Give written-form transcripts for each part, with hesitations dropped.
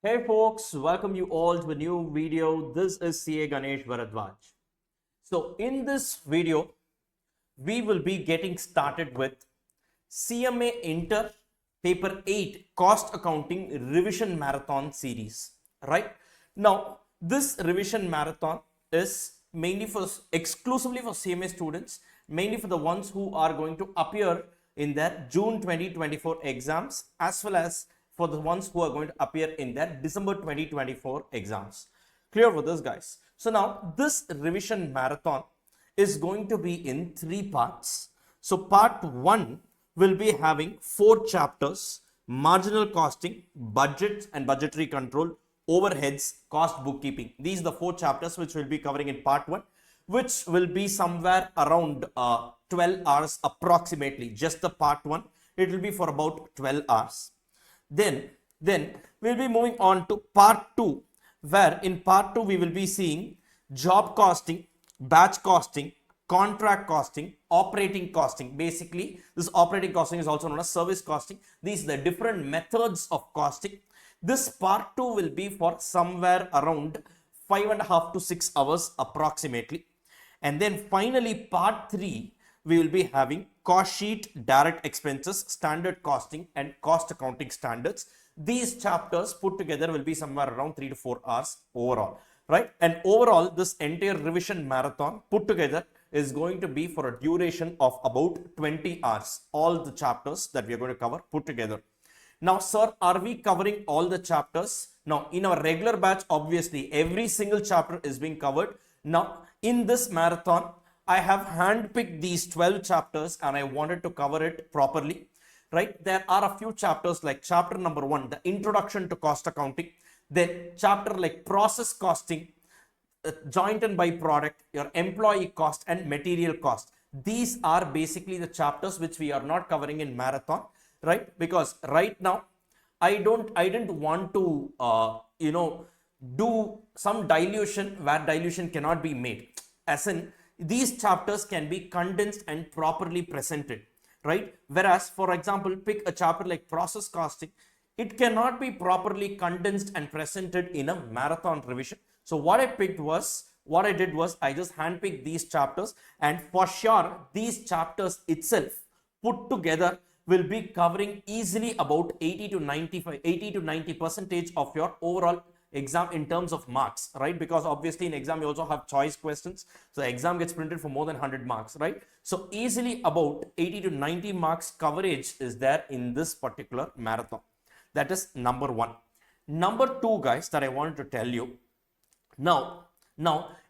Hey folks, welcome you all to a new video. This is CA Ganesh Bharadwaj. So in this video, we will be getting started with CMA Inter Paper 8 Cost Accounting Revision Marathon series. Right? Now, this revision marathon is mainly exclusively for CMA students, mainly for the ones who are going to appear in their June 2024 exams, as well as for the ones who are going to appear in their December 2024 exams. Clear with this, guys? So now this revision marathon is going to be in 3 parts. So part 1 will be having 4 chapters: marginal costing, budget and budgetary control, overheads, cost bookkeeping. These are the 4 chapters which we'll be covering in part 1, which will be somewhere around 12 hours approximately. Just the part 1, it will be for about 12 hours. Then we'll be moving on to part 2, where in part 2 we will be seeing job costing, batch costing, contract costing, operating costing. Basically, this operating costing is also known as service costing. These are the different methods of costing. This part 2 will be for somewhere around 5.5 to 6 hours approximately. And then finally, part 3, we will be having cost sheet, direct expenses, standard costing, and cost accounting standards. These chapters put together will be somewhere around 3 to 4 hours overall, right? And overall, this entire revision marathon put together is going to be for a duration of about 20 hours. All the chapters that we are going to cover put together. Now, sir, are we covering all the chapters? Now, in our regular batch, obviously, every single chapter is being covered. Now, in this marathon, I have handpicked these 12 chapters and I wanted to cover it properly, right? There are a few chapters like chapter number 1, the introduction to cost accounting, then chapter like process costing, joint and byproduct, your employee cost and material cost. These are basically the chapters which we are not covering in marathon, right? Because right now I didn't want to, do some dilution where dilution cannot be made. As in, these chapters can be condensed and properly presented, right? Whereas, for example, pick a chapter like process costing, it cannot be properly condensed and presented in a marathon revision. So what I did was I just handpicked these chapters, and for sure these chapters itself put together will be covering easily about 80 to 90% of your overall exam in terms of marks, right? Because obviously in exam you also have choice questions, so the exam gets printed for more than 100 marks, right? So easily about 80 to 90 marks coverage is there in this particular marathon. That is number 1. Number 2, guys, that I wanted to tell you, now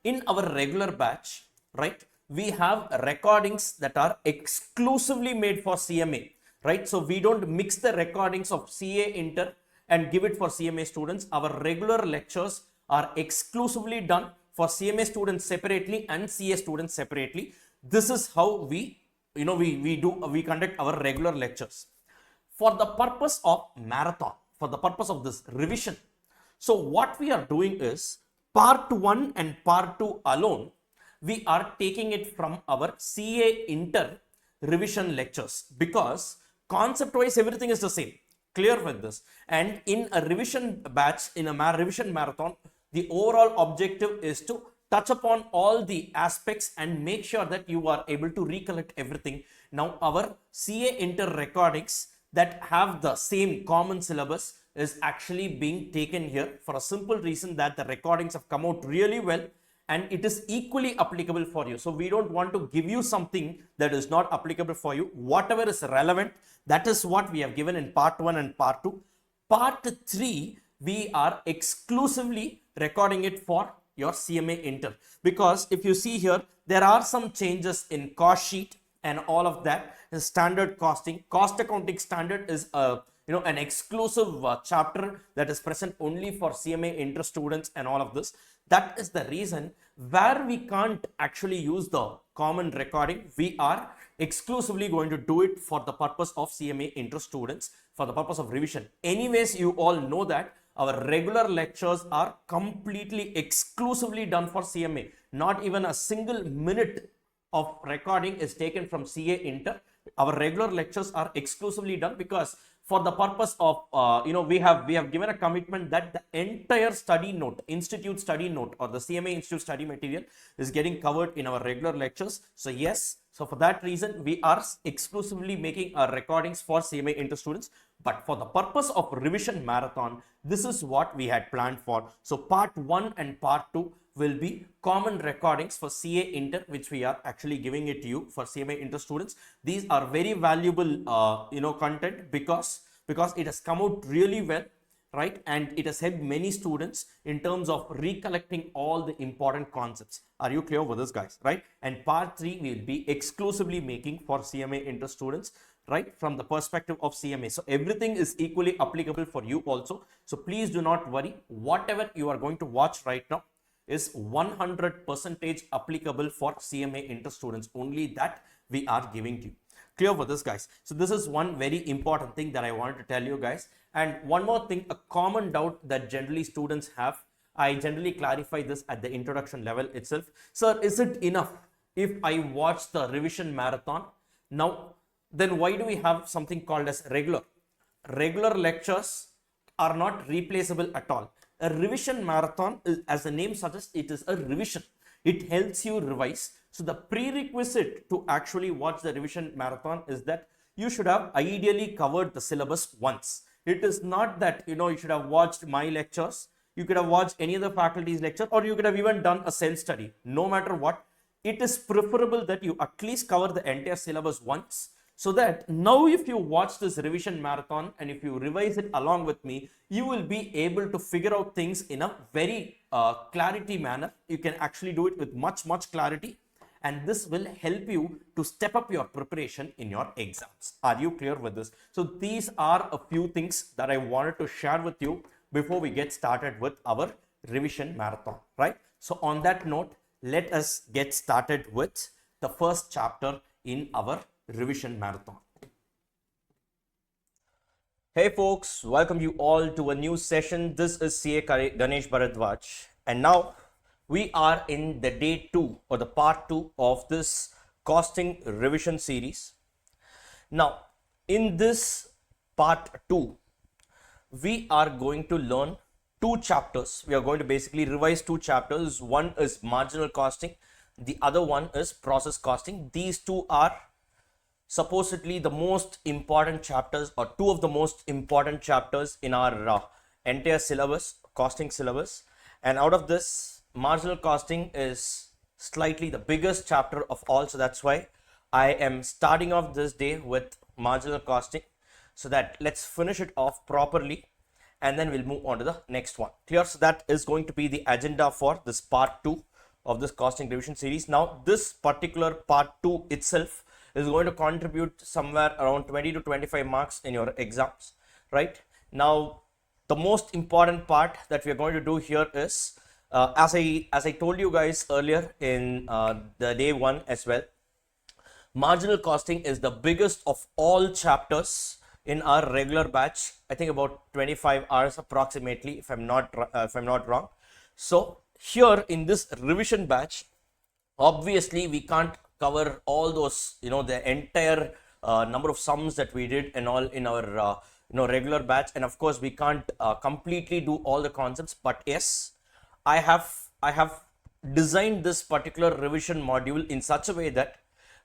in our regular batch, right, we have recordings that are exclusively made for CMA, right? So we don't mix the recordings of CA Inter and give it for CMA students. Our regular lectures are exclusively done for CMA students separately and CA students separately. This is how we conduct our regular lectures. For the purpose of marathon, for the purpose of this revision, so what we are doing is part 1 and part 2 alone, we are taking it from our CA Inter revision lectures, because concept wise everything is the same. Clear with this? And in a revision batch, in a revision marathon, the overall objective is to touch upon all the aspects and make sure that you are able to recollect everything. Now, our CA Inter recordings that have the same common syllabus is actually being taken here for a simple reason that the recordings have come out really well and it is equally applicable for you. So we don't want to give you something that is not applicable for you. Whatever is relevant, that is what we have given in part 1 and part 2. Part 3, we are exclusively recording it for your CMA Inter, because if you see here, there are some changes in cost sheet and all of that. Standard costing, cost accounting standard is an exclusive chapter that is present only for CMA Inter students and all of this. That is the reason where we can't actually use the common recording. We are exclusively going to do it for the purpose of CMA Inter students, for the purpose of revision. Anyways, you all know that our regular lectures are completely exclusively done for CMA. Not even a single minute of recording is taken from CA Inter. Our regular lectures are exclusively done because for the purpose of, we have given a commitment that the entire study note, institute study note, or the CMA Institute study material is getting covered in our regular lectures. So yes, so for that reason, we are exclusively making our recordings for CMA Inter students. But for the purpose of revision marathon, this is what we had planned for. So part 1 and part 2 will be common recordings for CA Inter, which we are actually giving it to you for CMA Inter students. These are very valuable, content because it has come out really well, right? And it has helped many students in terms of recollecting all the important concepts. Are you clear with this, guys? Right? And part 3 we will be exclusively making for CMA Inter students, right, from the perspective of CMA. So everything is equally applicable for you also. So please do not worry. Whatever you are going to watch right now is 100% applicable for CMA Inter students. Only that we are giving to you. Clear for this, guys? So this is one very important thing that I wanted to tell you guys. And one more thing, a common doubt that generally students have, I generally clarify this at the introduction level itself. Sir, is it enough if I watch the revision marathon? Now, then why do we have something called as regular? Regular lectures are not replaceable at all. A revision marathon, as the name suggests, it is a revision. It helps you revise. So the prerequisite to actually watch the revision marathon is that you should have ideally covered the syllabus once. It is not that, you should have watched my lectures. You could have watched any other faculty's lecture, or you could have even done a self-study. No matter what, it is preferable that you at least cover the entire syllabus once, so that now if you watch this revision marathon and if you revise it along with me, you will be able to figure out things in a very clarity manner. You can actually do it with much clarity, and this will help you to step up your preparation in your exams. Are you clear with this? So these are a few things that I wanted to share with you before we get started with our revision marathon, right? So on that note, let us get started with the first chapter in our revision marathon. Hey folks, welcome you all to a new session. This is CA Ganesh Bharadwaj, and now we are in the day 2 or the part 2 of this costing revision series. Now, in this part 2, we are going to learn 2 chapters. We are going to basically revise 2 chapters. One is marginal costing, the other one is process costing. These 2 are supposedly the most important chapters, or 2 of the most important chapters in our entire syllabus, costing syllabus. And out of this, marginal costing is slightly the biggest chapter of all. So that's why I am starting off this day with marginal costing, so that let's finish it off properly and then we'll move on to the next one. Clear? So that is going to be the agenda for this part 2 of this costing revision series. Now, this particular part 2 itself is going to contribute somewhere around 20 to 25 marks in your exams, right? Now, the most important part that we are going to do here is, as I told you guys earlier in the day 1 as well, marginal costing is the biggest of all chapters in our regular batch. I think about 25 hours approximately, if I'm not wrong. So here in this revision batch, obviously we can't cover all those, the entire number of sums that we did and all in our regular batch, and of course we can't completely do all the concepts. But yes, I have designed this particular revision module in such a way that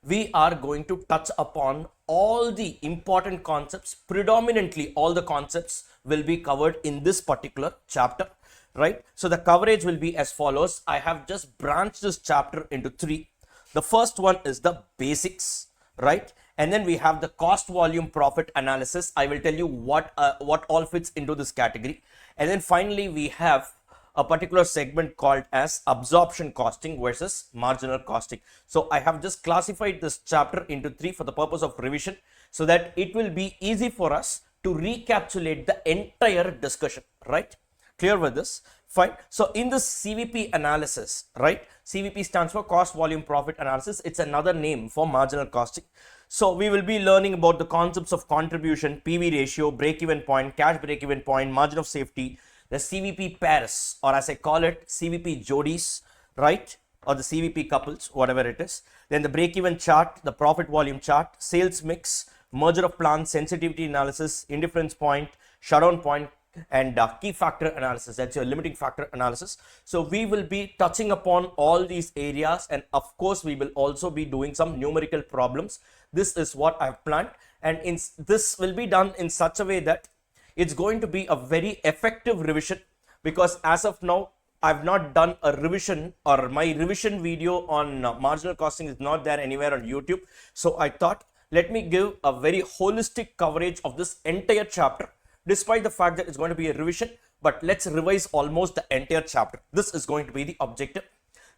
we are going to touch upon all the important concepts. Predominantly all the concepts will be covered in this particular chapter, right? So the coverage will be as follows. I have just branched this chapter into 3. The first one is the basics, right? And then we have the cost volume profit analysis. I will tell you what all fits into this category. And then finally we have a particular segment called as absorption costing versus marginal costing. So I have just classified this chapter into 3 for the purpose of revision, so that it will be easy for us to recapitulate the entire discussion, right? Clear with this? Fine. So in this CVP analysis, right? CVP stands for cost volume profit analysis. It's another name for marginal costing. So we will be learning about the concepts of contribution, PV ratio, break-even point, cash break-even point, margin of safety, the CVP pairs, or as I call it, CVP jodis, right? Or the CVP couples, whatever it is. Then the break-even chart, the profit volume chart, sales mix, merger of plants, sensitivity analysis, indifference point, shutdown point, and key factor analysis. That's your limiting factor analysis. So we will be touching upon all these areas, and of course we will also be doing some numerical problems. This is what I've planned, and this will be done in such a way that it's going to be a very effective revision, because as of now I've not done a revision, or my revision video on marginal costing is not there anywhere on YouTube. So I thought, let me give a very holistic coverage of this entire chapter, despite the fact that it's going to be a revision, but let's revise almost the entire chapter. This is going to be the objective.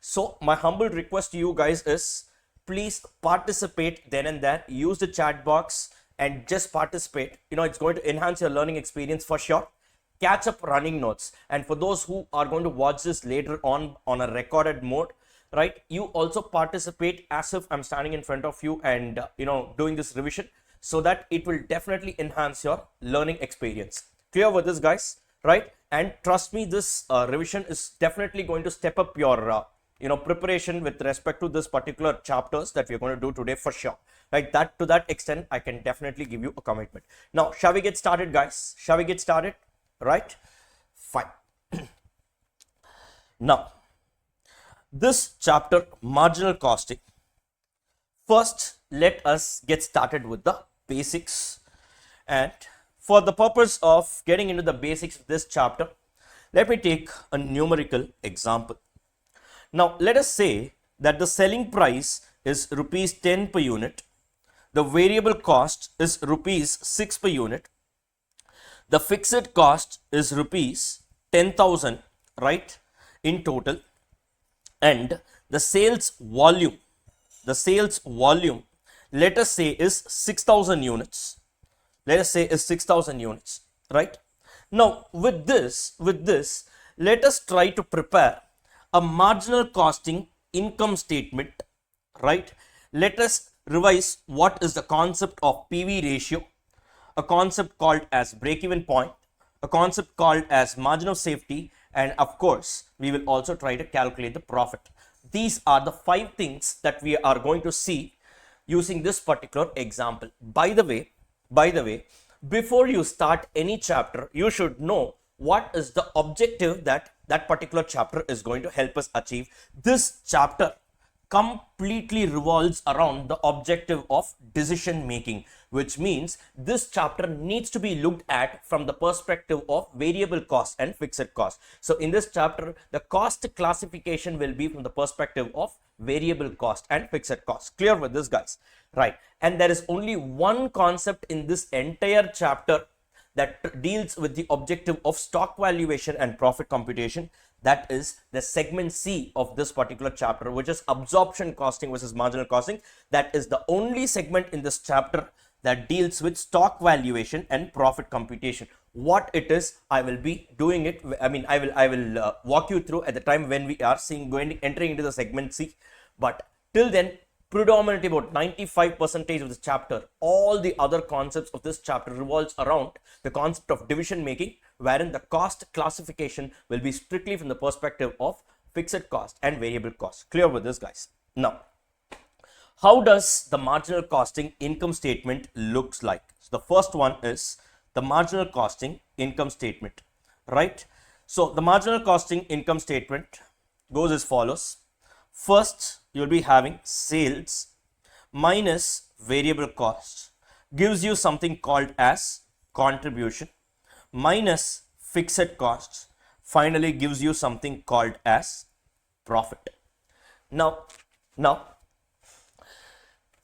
So my humble request to you guys is, please participate then and there. Use the chat box and just participate. It's going to enhance your learning experience for sure. Catch up running notes. And for those who are going to watch this later on a recorded mode, right, you also participate as if I'm standing in front of you and doing this revision, so that it will definitely enhance your learning experience. Clear with this, guys, right? And trust me, this revision is definitely going to step up your preparation with respect to this particular chapters that we're going to do today for sure. Like that, to that extent, I can definitely give you a commitment. Now, shall we get started, guys? Shall we get started? Right? Fine. Now, this chapter, marginal costing. First, let us get started with the basics. And for the purpose of getting into the basics of this chapter, let me take a numerical example. Now, let us say that the selling price is rupees 10 per unit. The variable cost is rupees 6 per unit. The fixed cost is rupees 10,000, right, in total. And the sales volume, let us say is 6,000 units. Let us say is 6,000 units, right? Now, with this, let us try to prepare a marginal costing income statement, right? Let us revise what is the concept of PV ratio, a concept called as break-even point, a concept called as margin of safety, and of course, we will also try to calculate the profit. These are the 5 things that we are going to see using this particular example. By the way, before you start any chapter, you should know what is the objective that particular chapter is going to help us achieve. This chapter completely revolves around the objective of decision making, which means this chapter needs to be looked at from the perspective of variable cost and fixed cost. So in this chapter, the cost classification will be from the perspective of variable cost and fixed cost. Clear with this, guys? Right. And there is only one concept in this entire chapter that deals with the objective of stock valuation and profit computation. That is the segment C of this particular chapter, which is absorption costing versus marginal costing. That is the only segment in this chapter that deals with stock valuation and profit computation. What it is, I will be doing it. I will walk you through at the time when we are entering into the segment C. But till then, predominantly about 95% of this chapter, all the other concepts of this chapter revolves around the concept of division making, wherein the cost classification will be strictly from the perspective of fixed cost and variable cost. Clear with this, guys? Now, how does the marginal costing income statement looks like? So the first one is the marginal costing income statement, right? So the marginal costing income statement goes as follows. First, you'll be having sales minus variable cost, gives you something called as contribution, minus fixed costs, finally gives you something called as profit. Now,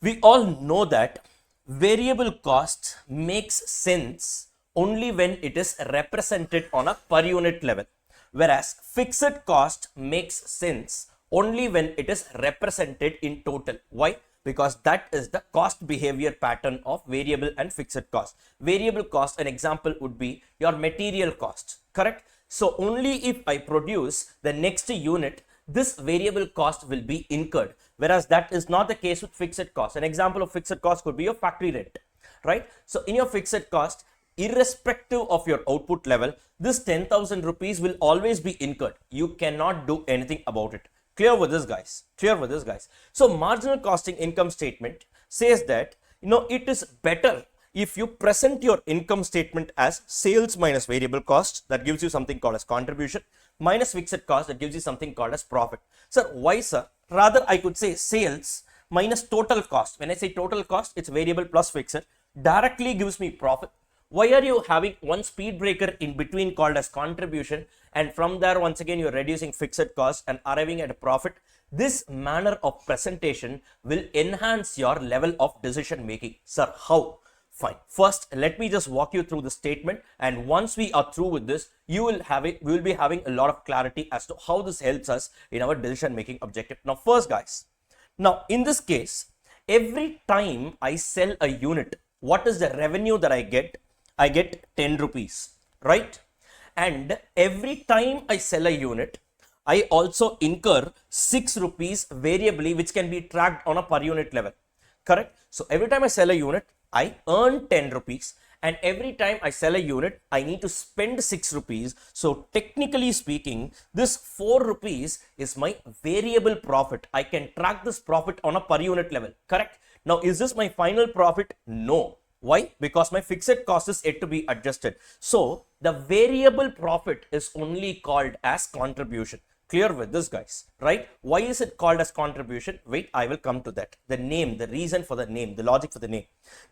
we all know that variable cost makes sense only when it is represented on a per unit level, whereas fixed cost makes sense only when it is represented in total. Why? Because that is the cost behavior pattern of variable and fixed cost. Variable cost, an example would be your material cost, correct? So only if I produce the next unit, this variable cost will be incurred, whereas that is not the case with fixed cost. An example of fixed cost could be your factory rent, right? So in your fixed cost, irrespective of your output level, this 10,000 rupees will always be incurred. You cannot do anything about it. Clear with this, guys? Clear with this, guys? So marginal costing income statement says that it is better if you present your income statement as sales minus variable cost, that gives you something called as contribution, minus fixed cost, that gives you something called as profit. Sir, why, sir? Rather, I could say sales minus total cost. When I say total cost, it's variable plus fixed, directly gives me profit. Why are you having one speed breaker in between called as contribution, and from there once again you're reducing fixed cost and arriving at a profit? This manner of presentation will enhance your level of decision making. Sir, how? Fine. First, let me just walk you through the statement, and once we are through with this, we will be having a lot of clarity as to how this helps us in our decision making objective. Now, first, guys, now in this case, every time I sell a unit, what is the revenue that I get? I get 10 rupees, right? And every time I sell a unit, I also incur 6 rupees variably, which can be tracked on a per unit level, correct? So every time I sell a unit, I earn 10 rupees, and every time I sell a unit, I need to spend 6 rupees. So technically speaking, this 4 rupees is my variable profit. I can track this profit on a per unit level, correct? Now, is this my final profit? No. Why? Because my fixed cost is yet to be adjusted. So the variable profit is only called as contribution. Clear with this, guys, right? Why is it called as contribution? Wait, I will come to that. The name, the reason for the name, the logic for the name.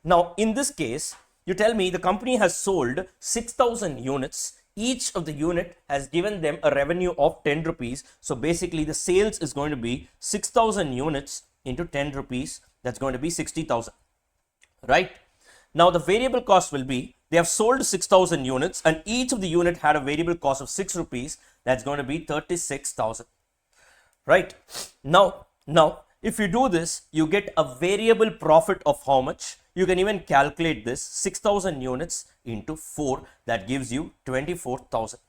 Now, in this case, you tell me the company has sold 6,000 units. Each of the unit has given them a revenue of 10 rupees. So basically the sales is going to be 6,000 units into 10 rupees. That's going to be 60,000, right? Now the variable cost will be, they have sold 6,000 units and each of the unit had a variable cost of 6 rupees. That's going to be 36,000, right? Now, if you do this, you get a variable profit of how much? You can even calculate this, 6,000 units into 4, that gives you 24,000.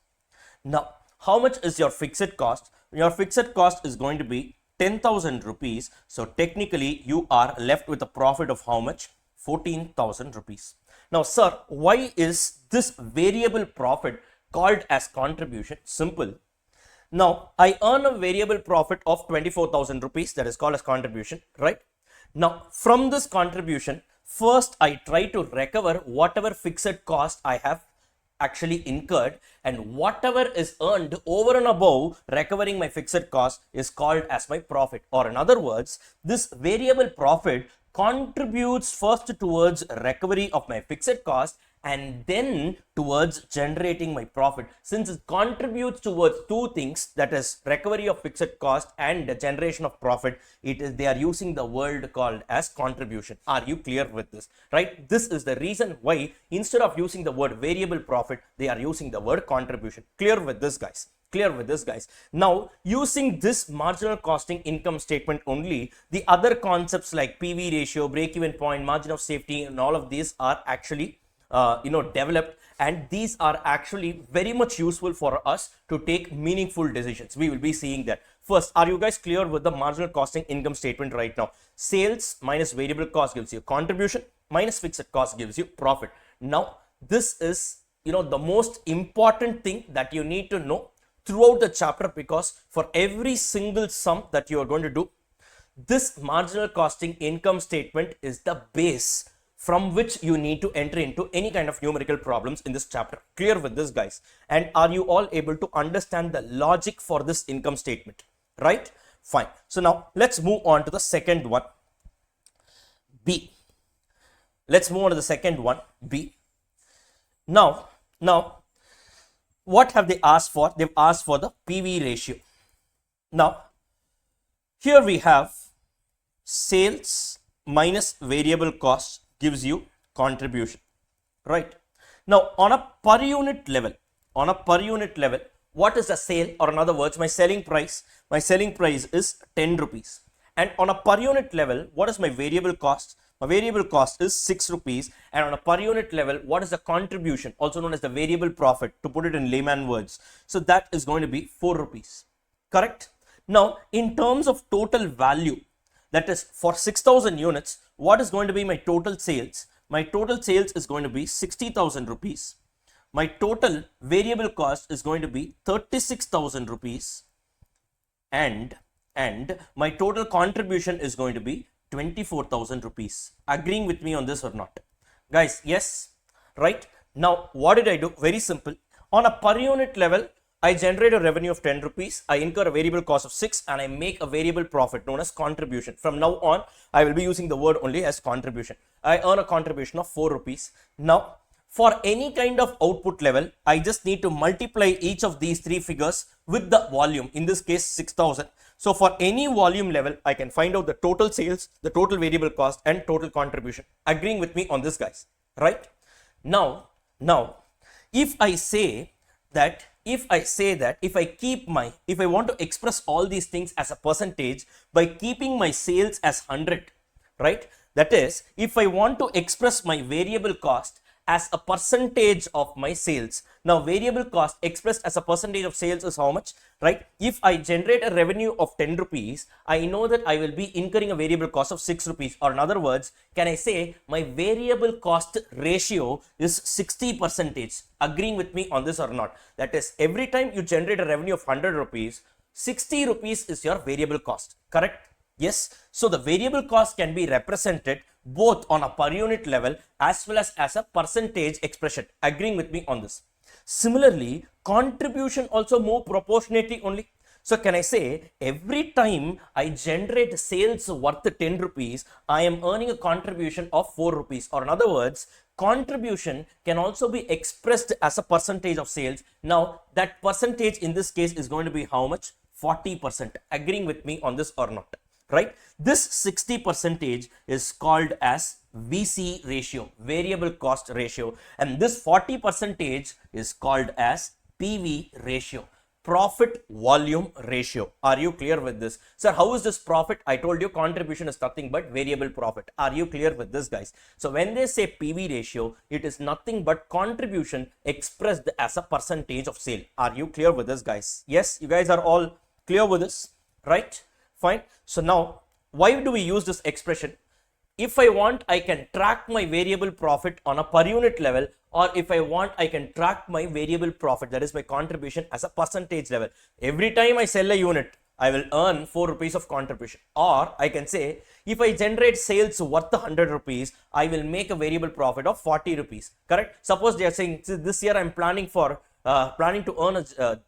Now, how much is your fixed cost? Your fixed cost is going to be 10,000 rupees. So technically you are left with a profit of how much? 14,000 rupees. Now, sir, why is this variable profit called as contribution? Simple. Now, I earn a variable profit of 24,000 rupees, that is called as contribution, right? Now, from this contribution, first I try to recover whatever fixed cost I have actually incurred, and whatever is earned over and above recovering my fixed cost is called as my profit. Or in other words, this variable profit contributes first towards recovery of my fixed cost and then towards generating my profit. Since it contributes towards two things, that is recovery of fixed cost and the generation of profit, they are using the word called as contribution. Are you clear with this? Right? This is the reason why instead of using the word variable profit, they are using the word contribution. Clear with this, guys? Clear with this, guys? Now, using this marginal costing income statement only, the other concepts like PV ratio, break-even point, margin of safety, and all of these are actually developed, and these are actually very much useful for us to take meaningful decisions. We will be seeing that. First, are you guys clear with the marginal costing income statement right now? Sales minus variable cost gives you contribution, minus fixed cost gives you profit. Now, this is the most important thing that you need to know throughout the chapter, because for every single sum that you are going to do, this marginal costing income statement is the base from which you need to enter into any kind of numerical problems in this chapter. Clear with this, guys? And are you all able to understand the logic for this income statement? Right? Fine. So now let's move on to the second one, B. Let's move on to the second one, B. Now, what have they asked for? They've asked for the PV ratio. Now, here we have sales minus variable cost gives you contribution, right? Now, on a per unit level, what is the sale? Or in other words, my selling price is 10 rupees. And on a per unit level, what is my variable cost? My variable cost is 6 rupees. And on a per unit level, what is the contribution, also known as the variable profit, to put it in layman words? So that is going to be 4 rupees, correct? Now, in terms of total value, that is for 6,000 units, what is going to be my total sales? My total sales is going to be 60,000 rupees. My total variable cost is going to be 36,000 rupees. And my total contribution is going to be 24,000 rupees. Agreeing with me on this or not? Guys, yes, right? Now, what did I do? Very simple. On a per unit level, I generate a revenue of 10 rupees. I incur a variable cost of 6 and I make a variable profit known as contribution. From now on, I will be using the word only as contribution. I earn a contribution of 4 rupees. Now, for any kind of output level, I just need to multiply each of these three figures with the volume. In this case, 6,000. So for any volume level, I can find out the total sales, the total variable cost and total contribution. Agreeing with me on this, guys, right? Now, if I say that if I want to express all these things as a percentage by keeping my sales as 100, right? That is, if I want to express my variable cost as a percentage of my sales. Now, variable cost expressed as a percentage of sales is how much, right? If I generate a revenue of 10 rupees, I know that I will be incurring a variable cost of 6 rupees. Or in other words, can I say my variable cost ratio is 60%? Agreeing with me on this or not? That is, every time you generate a revenue of 100 rupees, 60 rupees is your variable cost, correct? Yes. So the variable cost can be represented both on a per unit level as well as a percentage expression. Agreeing with me on this? Similarly, contribution also move proportionately only. So can I say every time I generate sales worth 10 rupees, I am earning a contribution of 4 rupees. Or in other words, contribution can also be expressed as a percentage of sales. Now that percentage in this case is going to be how much? 40%. Agreeing with me on this or not? Right? This 60% is called as VC ratio, variable cost ratio, and this 40% is called as PV ratio, profit volume ratio. Are you clear with this? Sir, how is this profit? I told you contribution is nothing but variable profit. Are you clear with this, guys? So when they say PV ratio, it is nothing but contribution expressed as a percentage of sale. Are you clear with this, guys? Yes, you guys are all clear with this, right? Fine. So now, why do we use this expression? If I want, I can track my variable profit on a per unit level, or if I want, I can track my variable profit, that is my contribution, as a percentage level. Every time I sell a unit, I will earn 4 rupees of contribution. Or I can say, if I generate sales worth 100 rupees, I will make a variable profit of 40 rupees. Correct? Suppose they are saying, this year I'm planning to earn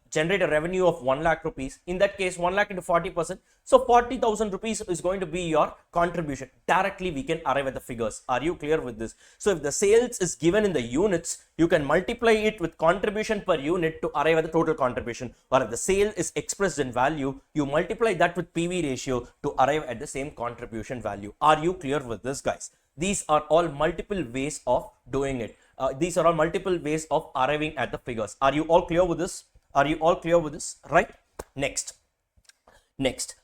generate a revenue of 1 lakh rupees. In that case, 1 lakh into 40%. So 40,000 rupees is going to be your contribution. Directly we can arrive at the figures. Are you clear with this? So if the sales is given in the units, you can multiply it with contribution per unit to arrive at the total contribution. Or if the sale is expressed in value, you multiply that with PV ratio to arrive at the same contribution value. Are you clear with this, guys? These are all multiple ways of doing it. These are all multiple ways of arriving at the figures. Are you all clear with this? Are you all clear with this? Right? Next.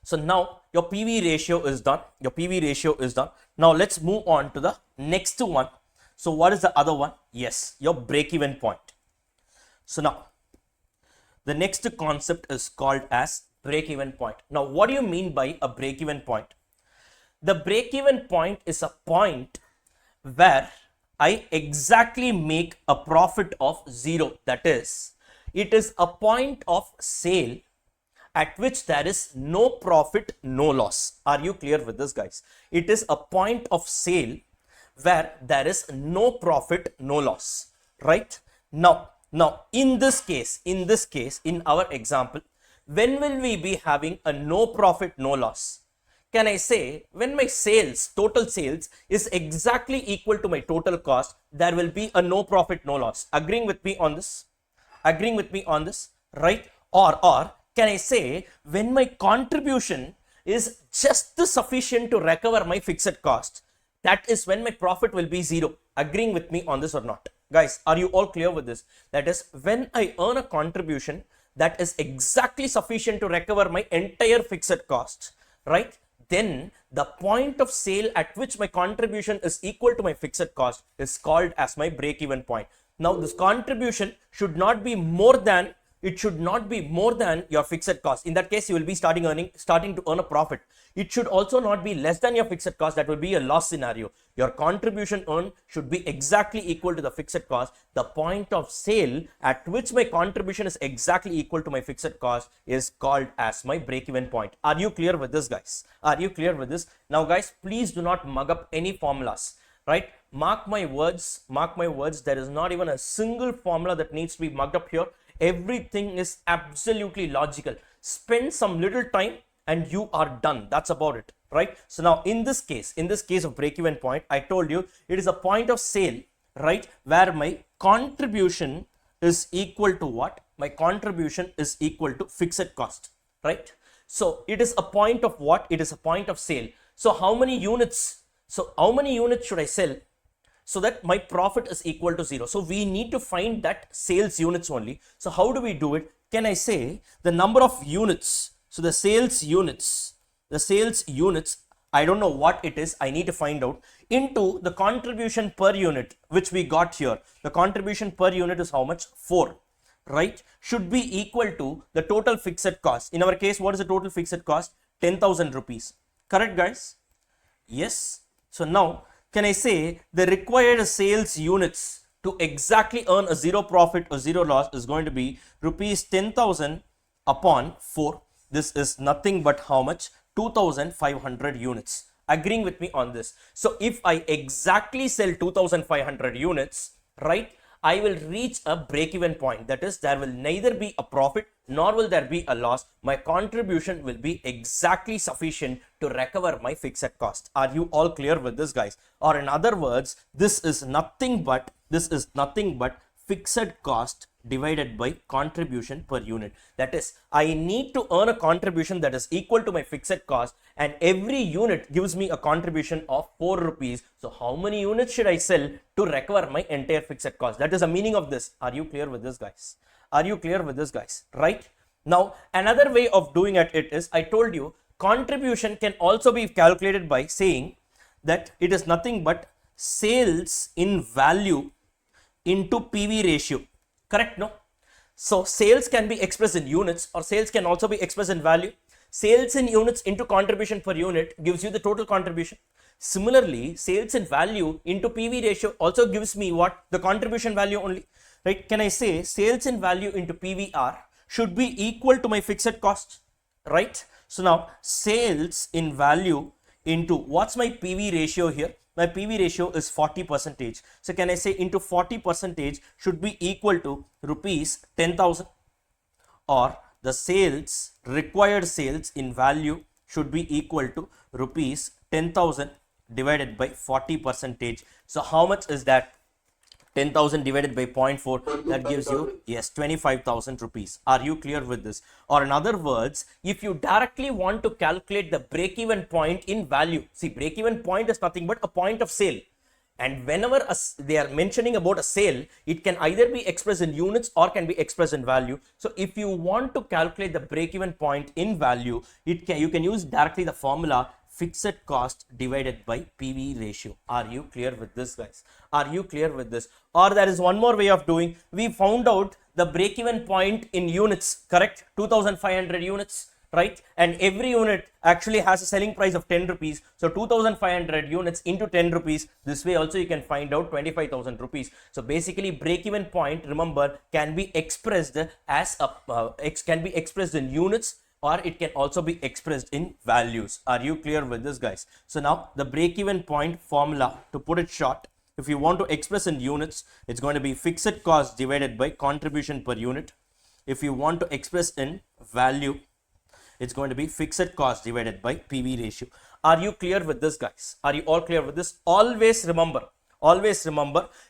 So now your PV ratio is done. Now let's move on to the next one. So what is the other one? Yes, your break-even point. So now the next concept is called as break-even point. Now what do you mean by a break-even point? The break-even point is a point where I exactly make a profit of 0. That is, it is a point of sale at which there is no profit, no loss. Are you clear with this, guys? It is a point of sale where there is no profit, no loss, right? Now in this case, in our example, when will we be having a no profit, no loss? Can I say when my sales, total sales is exactly equal to my total cost, there will be a no profit, no loss. Agreeing with me on this? Agreeing with me on this, right? Or can I say when my contribution is just sufficient to recover my fixed cost, that is when my profit will be 0. Agreeing with me on this or not? Guys, are you all clear with this? That is, when I earn a contribution that is exactly sufficient to recover my entire fixed cost, right? Then the point of sale at which my contribution is equal to my fixed cost is called as my break-even point. Now this contribution should not be more than it should not be more than your fixed cost. In that case, you will be starting to earn a profit. It should also not be less than your fixed cost. That will be a loss scenario. Your contribution earned should be exactly equal to the fixed cost. The point of sale at which my contribution is exactly equal to my fixed cost is called as my break-even point. Are you clear with this, guys? Are you clear with this? Now, guys, please do not mug up any formulas, right? Mark my words, there is not even a single formula that needs to be mugged up here. Everything is absolutely logical. Spend some little time and you are done. That's about it, right? So now in this case of break-even point, I told you it is a point of sale, right, where my contribution is equal to what? My contribution is equal to fixed cost, right? So it is a point of what? It is a point of sale. So how many units? So how many units should I sell so that my profit is equal to 0? So we need to find that sales units only. So how do we do it? Can I say the number of units? So the sales units, I don't know what it is. I need to find out, into the contribution per unit, which we got here. The contribution per unit is how much? 4, right? Should be equal to the total fixed cost. In our case, what is the total fixed cost? 10,000 rupees. Correct, guys? Yes. So now, can I say the required sales units to exactly earn a 0 profit or 0 loss is going to be rupees 10,000 upon 4. This is nothing but how much? 2,500 units. Agreeing with me on this. So if I exactly sell 2,500 units, right, I will reach a break-even point. That is, there will neither be a profit nor will there be a loss. My contribution will be exactly sufficient to recover my fixed cost. Are you all clear with this, guys? Or in other words, this is nothing but fixed cost divided by contribution per unit. That is, I need to earn a contribution that is equal to my fixed cost, and every unit gives me a contribution of 4 rupees. So how many units should I sell to recover my entire fixed cost? That is the meaning of this. Are you clear with this, guys? Are you clear with this, guys? Right? Now, another way of doing it is, I told you, contribution can also be calculated by saying that it is nothing but sales in value into PV ratio. Correct? No? So sales can be expressed in units, or sales can also be expressed in value. Sales in units into contribution per unit gives you the total contribution. Similarly, sales in value into PV ratio also gives me what? The contribution value only. Right? Can I say sales in value into PVR should be equal to my fixed cost? Right? So now sales in value into, what's my PV ratio here? My PV ratio is 40%. So can I say into 40% should be equal to rupees 10,000, or the sales, required sales in value should be equal to rupees 10,000 divided by 40%. So how much is that? 10,000 divided by 0.4, that gives you, yes, 25,000 rupees. Are you clear with this? Or in other words, if you directly want to calculate the break-even point in value, see, break-even point is nothing but a point of sale. And whenever they are mentioning about a sale, it can either be expressed in units or can be expressed in value. So if you want to calculate the break-even point in value, you can use directly the formula fixed cost divided by PV ratio. Are you clear with this, guys? Are you clear with this? Or there is one more way of doing. We found out the break-even point in units, correct? 2,500 units, right? And every unit actually has a selling price of 10 rupees. So 2,500 units into 10 rupees. This way also you can find out 25,000 rupees. So basically break-even point, remember, can be expressed as can be expressed in units, or it can also be expressed in values. Are you clear with this, guys? So now the break-even point formula, to put it short, if you want to express in units, it's going to be fixed cost divided by contribution per unit. If you want to express in value, it's going to be fixed cost divided by PV ratio. Are you clear with this, guys? Are you all clear with this? Always remember,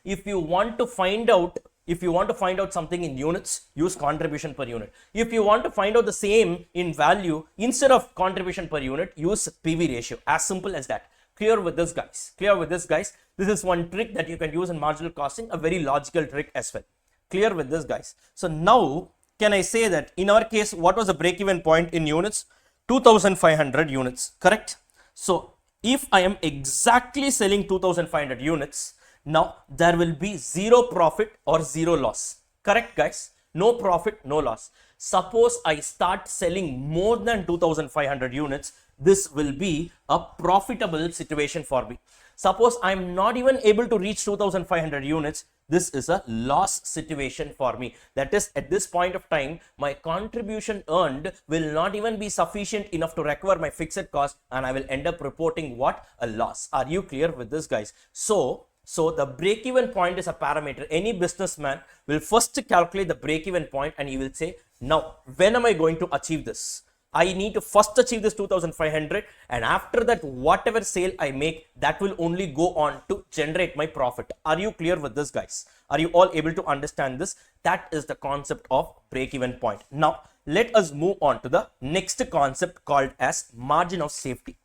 if you want to find out something in units, use contribution per unit. If you want to find out the same in value, instead of contribution per unit, use PV ratio. As simple as that. Clear with this, guys? Clear with this, guys? This is one trick that you can use in marginal costing, a very logical trick as well. Clear with this, guys? So now, can I say that in our case, what was the break-even point in units? 2,500 units, correct? So if I am exactly selling 2,500 units, now there will be 0 profit or 0 loss. Correct, guys? No profit, no loss. Suppose I start selling more than 2500 units, this will be a profitable situation for me. Suppose I'm not even able to reach 2500 units, this is a loss situation for me. That is, at this point of time, my contribution earned will not even be sufficient enough to recover my fixed cost, and I will end up reporting what? A loss. Are you clear with this, guys? So the break-even point is a parameter. Any businessman will first calculate the break-even point, and he will say, now, when am I going to achieve this? I need to first achieve this 2500, and after that, whatever sale I make, that will only go on to generate my profit. Are you clear with this, guys? Are you all able to understand this? That is the concept of break-even point. Now, let us move on to the next concept called as margin of safety.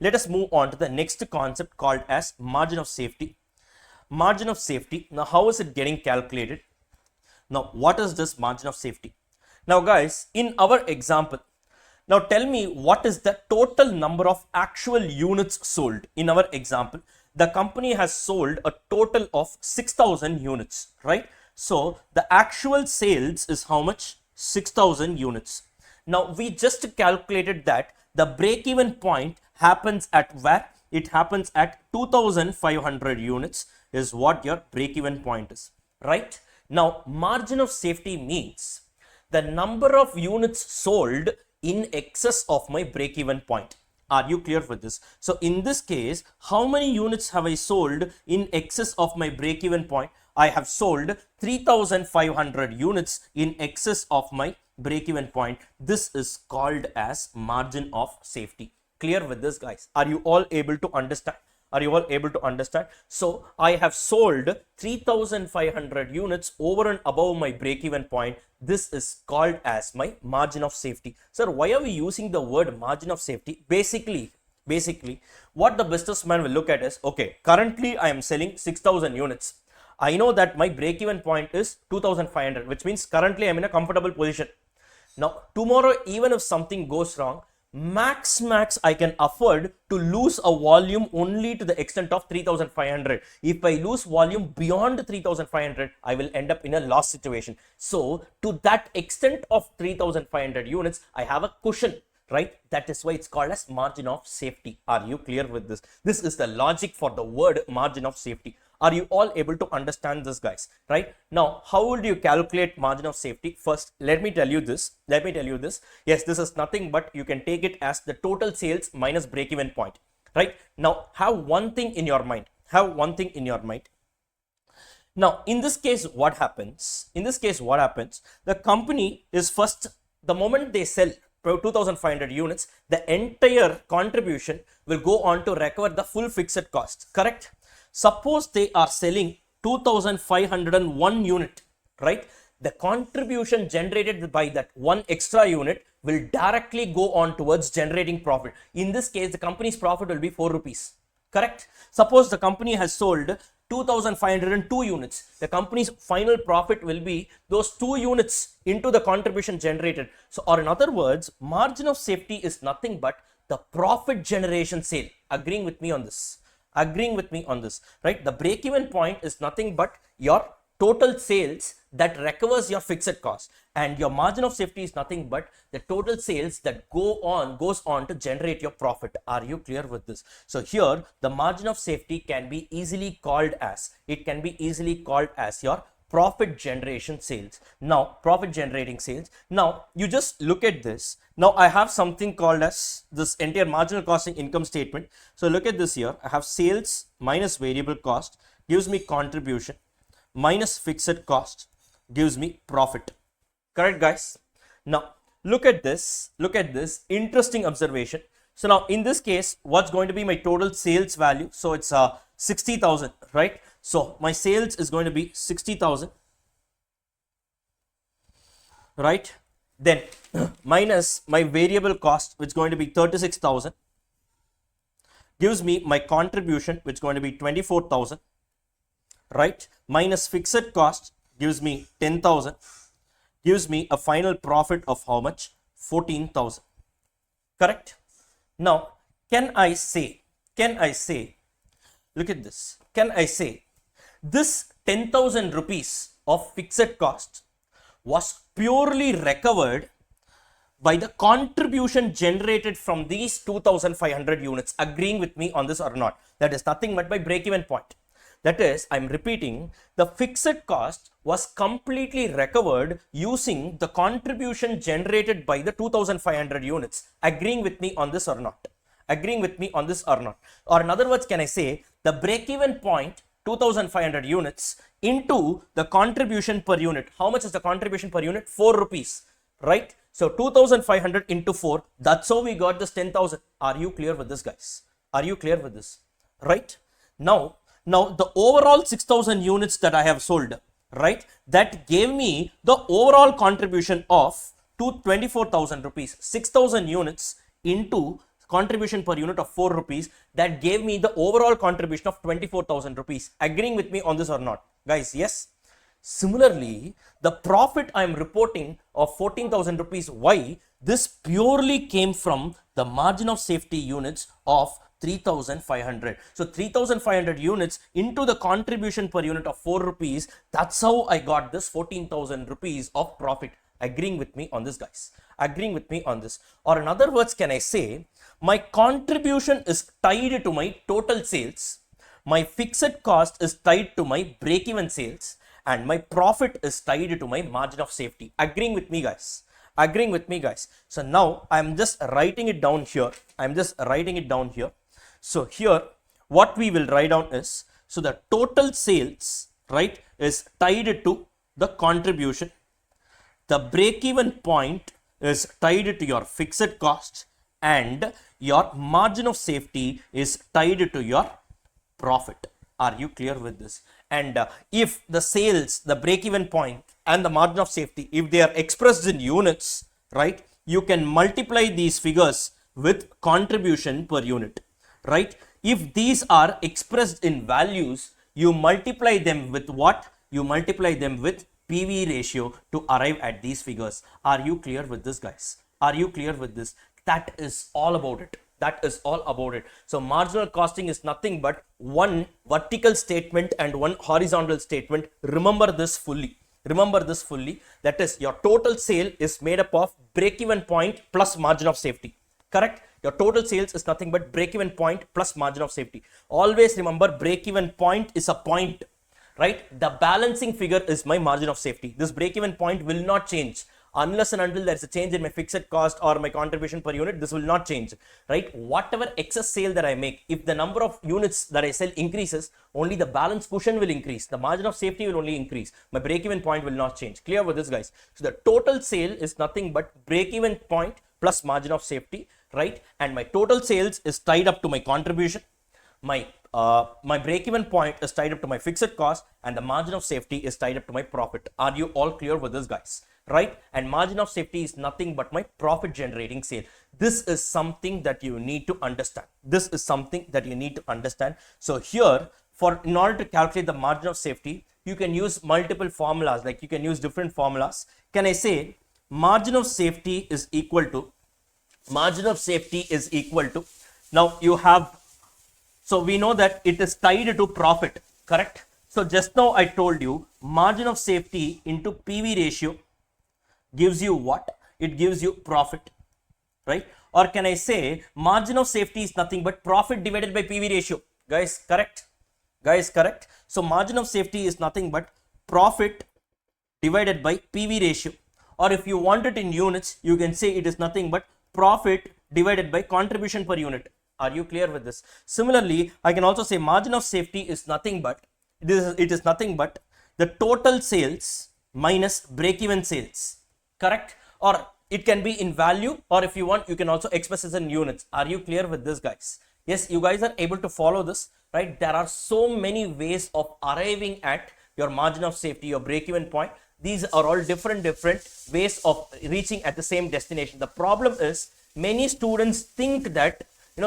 Let us move on to the next concept called as margin of safety. Margin of safety. Now, how is it getting calculated? Now, what is this margin of safety? Now, guys, in our example, now tell me what is the total number of actual units sold. In our example, the company has sold a total of 6,000 units, right? So the actual sales is how much? 6,000 units. Now we just calculated that the break-even point happens at where? It happens at 2,500 units is what your break-even point is, right? Now margin of safety means the number of units sold in excess of my break-even point. Are you clear with this? So in this case, how many units have I sold in excess of my break-even point? I have sold 3,500 units in excess of my break-even point. This is called as margin of safety. Clear with this, guys? Are you all able to understand? Are you all able to understand? So I have sold 3,500 units over and above my break-even point. This is called as my margin of safety. Sir, why are we using the word margin of safety? Basically, what the businessman will look at is, okay, currently I am selling 6,000 units. I know that my break-even point is 2,500, which means currently I'm in a comfortable position. Now, tomorrow, even if something goes wrong, max I can afford to lose a volume only to the extent of 3,500. If I lose volume beyond 3,500, I will end up in a loss situation. So to that extent of 3,500 units, I have a cushion, right? That is why it's called as margin of safety. Are you clear with this? This is the logic for the word margin of safety. Are you all able to understand this, guys? Right now, how would you calculate margin of safety? First, let me tell you this. Yes, this is nothing but you can take it as the total sales minus break-even point. Right now, have one thing in your mind. Now, in this case, what happens? The company is first, the moment they sell 2,500 units, the entire contribution will go on to recover the full fixed cost. Correct? Suppose they are selling 2,501 unit, right? The contribution generated by that one extra unit will directly go on towards generating profit. In this case, the company's profit will be 4 rupees. Correct? Suppose the company has sold 2,502 units. The company's final profit will be those 2 units into the contribution generated. So, or in other words, margin of safety is nothing but the profit generation sale. Agreeing with me on this, right? The break-even point is nothing but your total sales that recovers your fixed cost, and your margin of safety is nothing but the total sales that goes on to generate your profit. Are you clear with this? So here the margin of safety can be easily called as your profit generation sales. Now, profit generating sales. Now, you just look at this. Now, I have something called as this entire marginal costing income statement. So, look at this here. I have sales minus variable cost gives me contribution minus fixed cost gives me profit. Correct, guys? Now, look at this. Interesting observation. So, now in this case, what's going to be my total sales value? So, it's 60,000, right? So my sales is going to be 60,000, right? Then minus my variable cost, which is going to be 36,000, gives me my contribution, which is going to be 24,000, right? Minus fixed cost gives me 10,000, gives me a final profit of how much? 14,000. Correct? Now, can I say, look at this. Can I say this 10,000 rupees of fixed cost was purely recovered by the contribution generated from these 2500 units. Agreeing with me on this or not? That is nothing but my break-even point. That is, I'm repeating, the fixed cost was completely recovered using the contribution generated by the 2500 units. Agreeing with me on this or not? Agreeing with me on this or not? Or in other words, can I say the break-even point 2500 units into the contribution per unit? How much is the contribution per unit? 4 rupees, right? So 2500 into 4, that's how we got this 10,000. Are you clear with this, guys? Are you clear with this? Right? Now the overall 6,000 units that I have sold, right, that gave me the overall contribution of 24,000 rupees. 6,000 units into contribution per unit of 4 rupees, that gave me the overall contribution of 24,000 rupees. Agreeing with me on this or not, guys? Yes. Similarly, the profit I am reporting of 14,000 rupees, why? This purely came from the margin of safety units of 3,500. So 3,500 units into the contribution per unit of 4 rupees. That's how I got this 14,000 rupees of profit. Agreeing with me on this, guys? Agreeing with me on this? Or in other words, can I say my contribution is tied to my total sales, my fixed cost is tied to my break-even sales, and my profit is tied to my margin of safety. Agreeing with me, guys? Agreeing with me, guys? So now I'm just writing it down here. I'm just writing it down here. So here what we will write down is, so the total sales, right, is tied to the contribution. The break-even point is tied to your fixed cost, and your margin of safety is tied to your profit. Are you clear with this? And if the sales, the break-even point and the margin of safety, if they are expressed in units, right, you can multiply these figures with contribution per unit, right? If these are expressed in values, you multiply them with what? You multiply them with PV ratio to arrive at these figures. Are you clear with this, guys? Are you clear with this? That is all about it. That is all about it. So marginal costing is nothing but one vertical statement and one horizontal statement. Remember this fully. Remember this fully. That is, your total sale is made up of break-even point plus margin of safety. Correct? Your total sales is nothing but break-even point plus margin of safety. Always remember, break-even point is a point, right? The balancing figure is my margin of safety. This break-even point will not change unless and until there is a change in my fixed cost or my contribution per unit. This will not change, right? Whatever excess sale that I make, if the number of units that I sell increases, only the balance cushion will increase. The margin of safety will only increase. My break-even point will not change. Clear with this, guys? So the total sale is nothing but break-even point plus margin of safety, right? And my total sales is tied up to my contribution. My break-even point is tied up to my fixed cost, and the margin of safety is tied up to my profit. Are you all clear with this, guys? Right? And margin of safety is nothing but my profit generating sale. This is something that you need to understand. This is something that you need to understand. So here, in order to calculate the margin of safety, you can use multiple formulas. Like you can use different formulas. Can I say margin of safety is equal to, now you have, so we know that it is tied to profit, correct? So just now I told you margin of safety into PV ratio gives you what? It gives you profit, right? Or can I say margin of safety is nothing but profit divided by PV ratio? Guys, correct? Guys, correct? So margin of safety is nothing but profit divided by PV ratio. Or if you want it in units, you can say it is nothing but profit divided by contribution per unit. Are you clear with this? Similarly, I can also say margin of safety is nothing but, it is nothing but the total sales minus break-even sales. Correct? Or it can be in value, or if you want, you can also express it in units. Are you clear with this, guys? Yes, you guys are able to follow this, right? There are so many ways of arriving at your margin of safety, your break-even point. These are all different ways of reaching at the same destination. The problem is many students think that,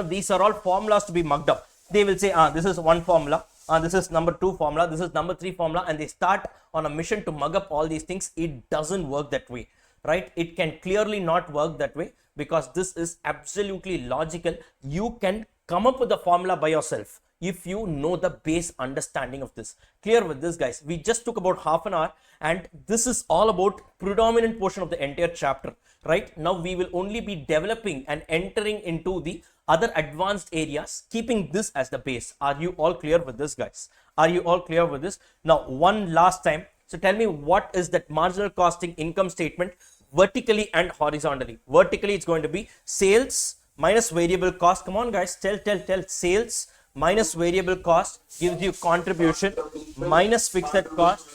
these are all formulas to be mugged up. They will say, this is one formula, this is number 2 formula, this is number 3 formula, and they start on a mission to mug up all these things. It doesn't work that way, right? It can clearly not work that way, because this is absolutely logical. You can come up with the formula by yourself. if you know the base understanding of this. Clear with this, guys? We just took about half an hour, and this is all about predominant portion of the entire chapter. Right now we will only be developing and entering into the other advanced areas, keeping this as the base. Are you all clear with this, guys? Are you all clear with this? Now one last time, so tell me, what is that marginal costing income statement vertically and horizontally? Vertically it's going to be sales minus variable cost. Come on, guys, tell. Sales minus variable cost gives you contribution, minus fixed cost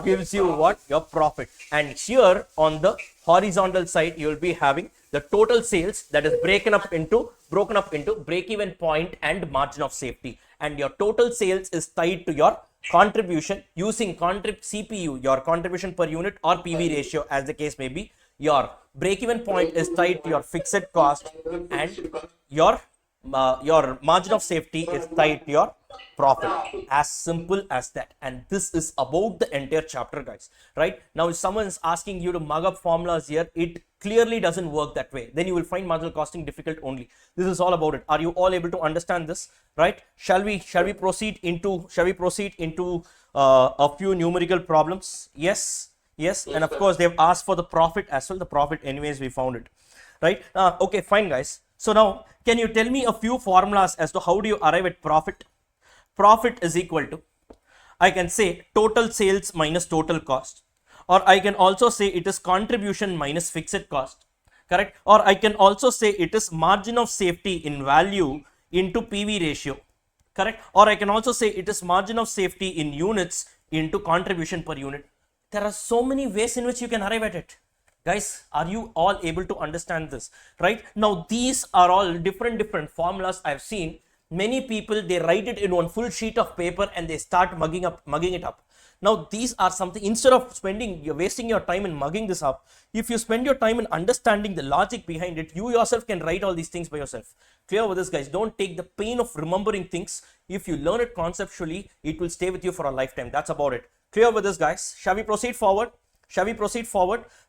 gives you what? Your profit. And here on the horizontal side you will be having the total sales, that is broken up into break-even point and margin of safety. And your total sales is tied to your contribution using CPU, your contribution per unit, or PV ratio as the case may be. Your break-even point is tied to your fixed cost, and your margin of safety is tied to your profit. As simple as that. And this is about the entire chapter, guys. Right now, if someone is asking you to mug up formulas here, it clearly doesn't work that way. Then you will find marginal costing difficult only. This is all about it. Are you all able to understand this? Right? Shall we proceed into a few numerical problems? Yes. And of course they've asked for the profit as well. The profit anyways we found it. Right? Okay, fine, guys. So now, can you tell me a few formulas as to how do you arrive at profit? Profit is equal to, I can say, total sales minus total cost, or I can also say it is contribution minus fixed cost, correct? Or I can also say it is margin of safety in value into PV ratio, correct? Or I can also say it is margin of safety in units into contribution per unit. There are so many ways in which you can arrive at it. Guys, are you all able to understand this? Right now, these are all different formulas I've seen. Many people, they write it in one full sheet of paper and they start mugging it up. Now these are something, instead of you're wasting your time in mugging this up, if you spend your time in understanding the logic behind it, you yourself can write all these things by yourself. Clear with this, guys? Don't take the pain of remembering things. If you learn it conceptually, it will stay with you for a lifetime. That's about it. Clear with this, guys? Shall we proceed forward?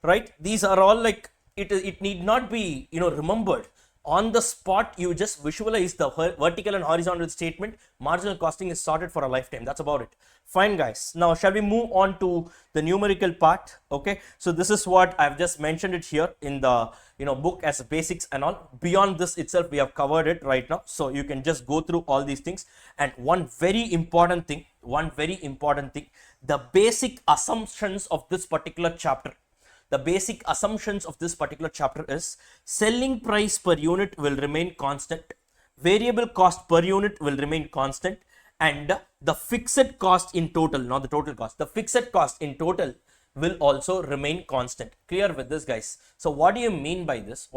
Right? These are all like, it need not be, remembered. On the spot, you just visualize the vertical and horizontal statement. Marginal costing is sorted for a lifetime. That's about it. Fine, guys. Now, shall we move on to the numerical part? Okay. So this is what I've just mentioned it here in the book as basics and all. Beyond this itself, we have covered it right now. So you can just go through all these things. And one very important thing, the basic assumptions of this particular chapter. The basic assumptions of this particular chapter is selling price per unit will remain constant, variable cost per unit will remain constant, and the fixed cost in total, not the total cost, the fixed cost in total will also remain constant. Clear with this, guys? So what do you mean by this?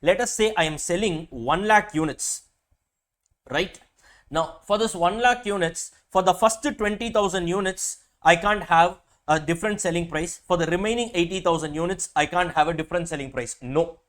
Let us say I am selling 1 lakh units, right? Now for this 1 lakh units, for the first 20,000 units, I can't have a different selling price. For the remaining 80,000 units, I can't have a different selling price. No.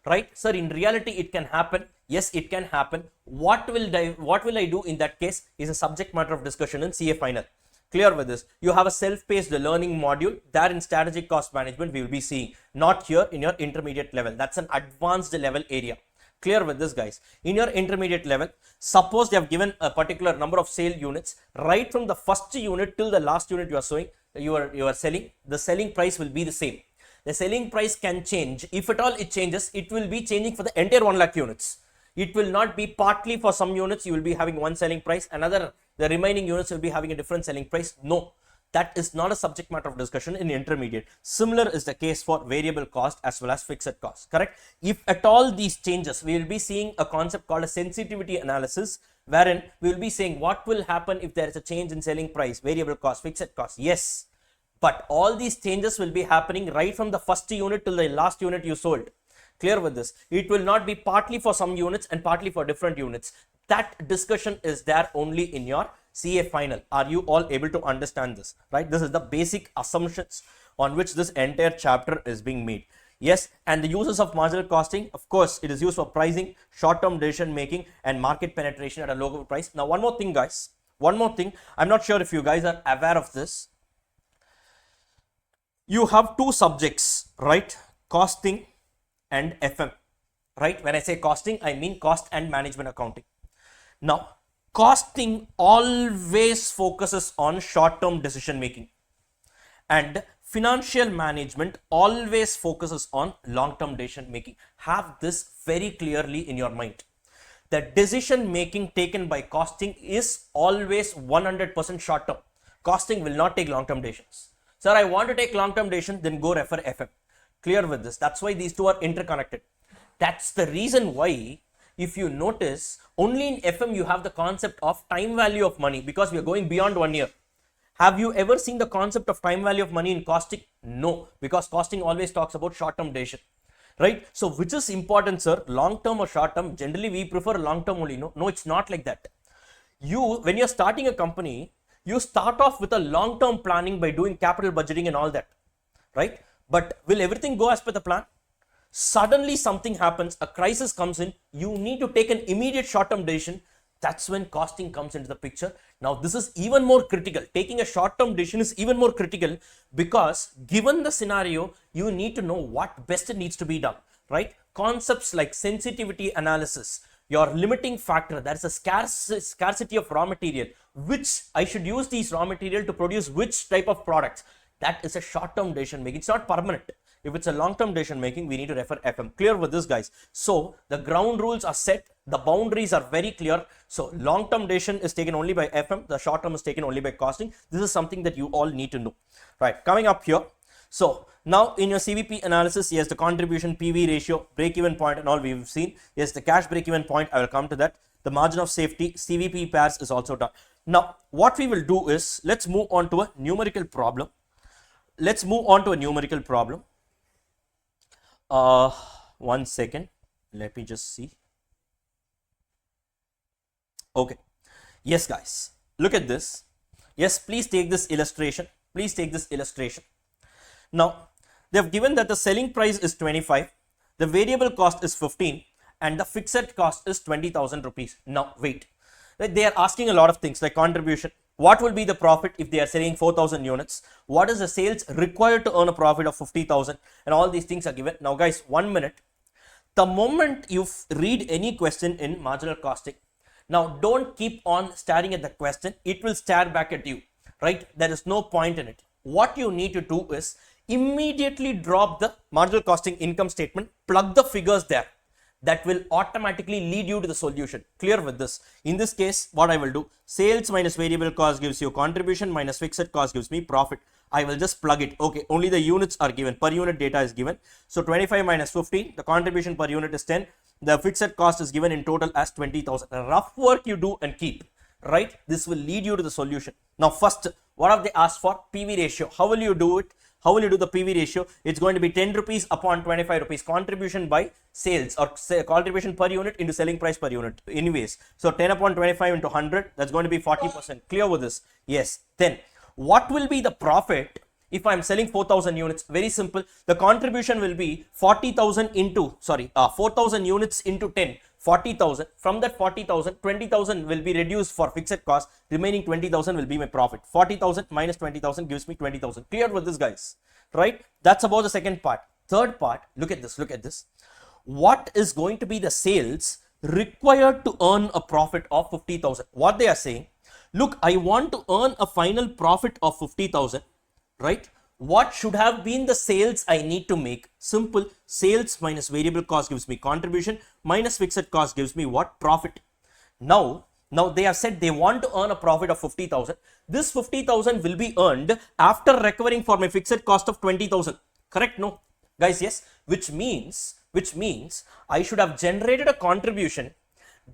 Right? Sir, in reality, it can happen. Yes, it can happen. What will I do in that case is a subject matter of discussion in CA Final. Clear with this? You have a self-paced learning module. There in strategic cost management, we will be seeing. Not here in your intermediate level. That's an advanced level area. Clear with this, guys? In your intermediate level, suppose they have given a particular number of sale units. Right from the first unit till the last unit you are selling, the selling price will be the same. The selling price can change. If at all it changes, it will be changing for the entire 1 lakh units. It will not be partly for some units you will be having one selling price, the remaining units will be having a different selling price. No, that is not a subject matter of discussion in intermediate. Similar is the case for variable cost as well as fixed cost, correct? If at all these changes, we will be seeing a concept called a sensitivity analysis, wherein we will be saying what will happen if there is a change in selling price, variable cost, fixed cost. Yes, but all these changes will be happening right from the first unit till the last unit you sold. Clear with this? It will not be partly for some units and partly for different units. That discussion is there only in your CA Final. Are you all able to understand this? Right? This is the basic assumptions on which this entire chapter is being made. Yes, and the uses of marginal costing, of course, it is used for pricing, short-term decision making, and market penetration at a lower price. Now, one more thing, guys. One more thing. I'm not sure if you guys are aware of this. You have two subjects, right? Costing and FM, right? When I say costing, I mean cost and management accounting. Now, Costing always focuses on short-term decision making, and financial management always focuses on long-term decision making. Have this very clearly in your mind. The decision making taken by costing is always 100% short-term. Costing will not take long-term decisions. Sir, I want to take long-term decisions, then go refer FM. Clear with this. That's why these two are interconnected. That's the reason why, if you notice, only in FM you have the concept of time value of money, because we are going beyond 1 year. Have you ever seen the concept of time value of money in costing? No, because costing always talks about short-term decision, right? So which is important, sir? Long-term or short-term? Generally, we prefer long-term only. No, it's not like that. When you're starting a company, you start off with a long-term planning by doing capital budgeting and all that, right? But will everything go as per the plan? Suddenly something happens, a crisis comes in, you need to take an immediate short-term decision. That's when costing comes into the picture. Now, this is even more critical. Taking a short-term decision is even more critical, because given the scenario, you need to know what best needs to be done, right? Concepts like sensitivity analysis, your limiting factor, that is a scarcity of raw material, which I should use these raw material to produce which type of products. That is a short-term decision making. It's not permanent. If it's a long-term decision making, we need to refer FM. Clear with this, guys? So the ground rules are set, the boundaries are very clear. So long-term decision is taken only by FM, the short-term is taken only by costing. This is something that you all need to know. Right, coming up here. So now in your CVP analysis, yes, the contribution, PV ratio, break-even point and all we've seen. Yes, the cash break-even point, I will come to that. The margin of safety, CVP pairs is also done. Now, what we will do is, let's move on to a numerical problem. Let's move on to a numerical problem. 1 second. Let me just see. Okay. Yes, guys. Look at this. Yes, please take this illustration. Please take this illustration. Now, they have given that the selling price is 25, the variable cost is 15, and the fixed cost is 20,000 rupees. Now, wait. They are asking a lot of things like contribution. What will be the profit if they are selling 4,000 units? What is the sales required to earn a profit of 50,000? And all these things are given. Now, guys, 1 minute. The moment you read any question in marginal costing, now don't keep on staring at the question. It will stare back at you, right? There is no point in it. What you need to do is immediately drop the marginal costing income statement, plug the figures there. That will automatically lead you to the solution. Clear with this? In this case, what I will do, sales minus variable cost gives you contribution, minus fixed cost gives me profit. I will just plug it. Okay, only the units are given, per unit data is given. So 25 minus 15, the contribution per unit is 10. The fixed cost is given in total as 20,000. Rough work you do and keep, right? This will lead you to the solution. Now, first, what have they asked for? PV ratio. How will you do it? How will you do the PV ratio? It's going to be 10 rupees upon 25 rupees, contribution by sales, or say contribution per unit into selling price per unit. Anyways, so 10 upon 25 into 100, that's going to be 40%. Clear with this? Yes. Then what will be the profit if I'm selling 4,000 units? Very simple. The contribution will be 40,000 into, 4,000 units into 10. 40,000. From that 40,000, 20,000 will be reduced for fixed cost. Remaining 20,000 will be my profit. 40,000 minus 20,000 gives me 20,000. Clear with this, guys? Right? That's about the second part. Third part, look at this. Look at this. What is going to be the sales required to earn a profit of 50,000? What they are saying, look, I want to earn a final profit of 50,000, right? What should have been the sales I need to make? Simple. Sales minus variable cost gives me contribution, minus fixed cost gives me what? Profit. Now they have said they want to earn a profit of 50,000. This 50,000 will be earned after recovering for my fixed cost of 20,000. Correct? No, guys. Yes. Which means I should have generated a contribution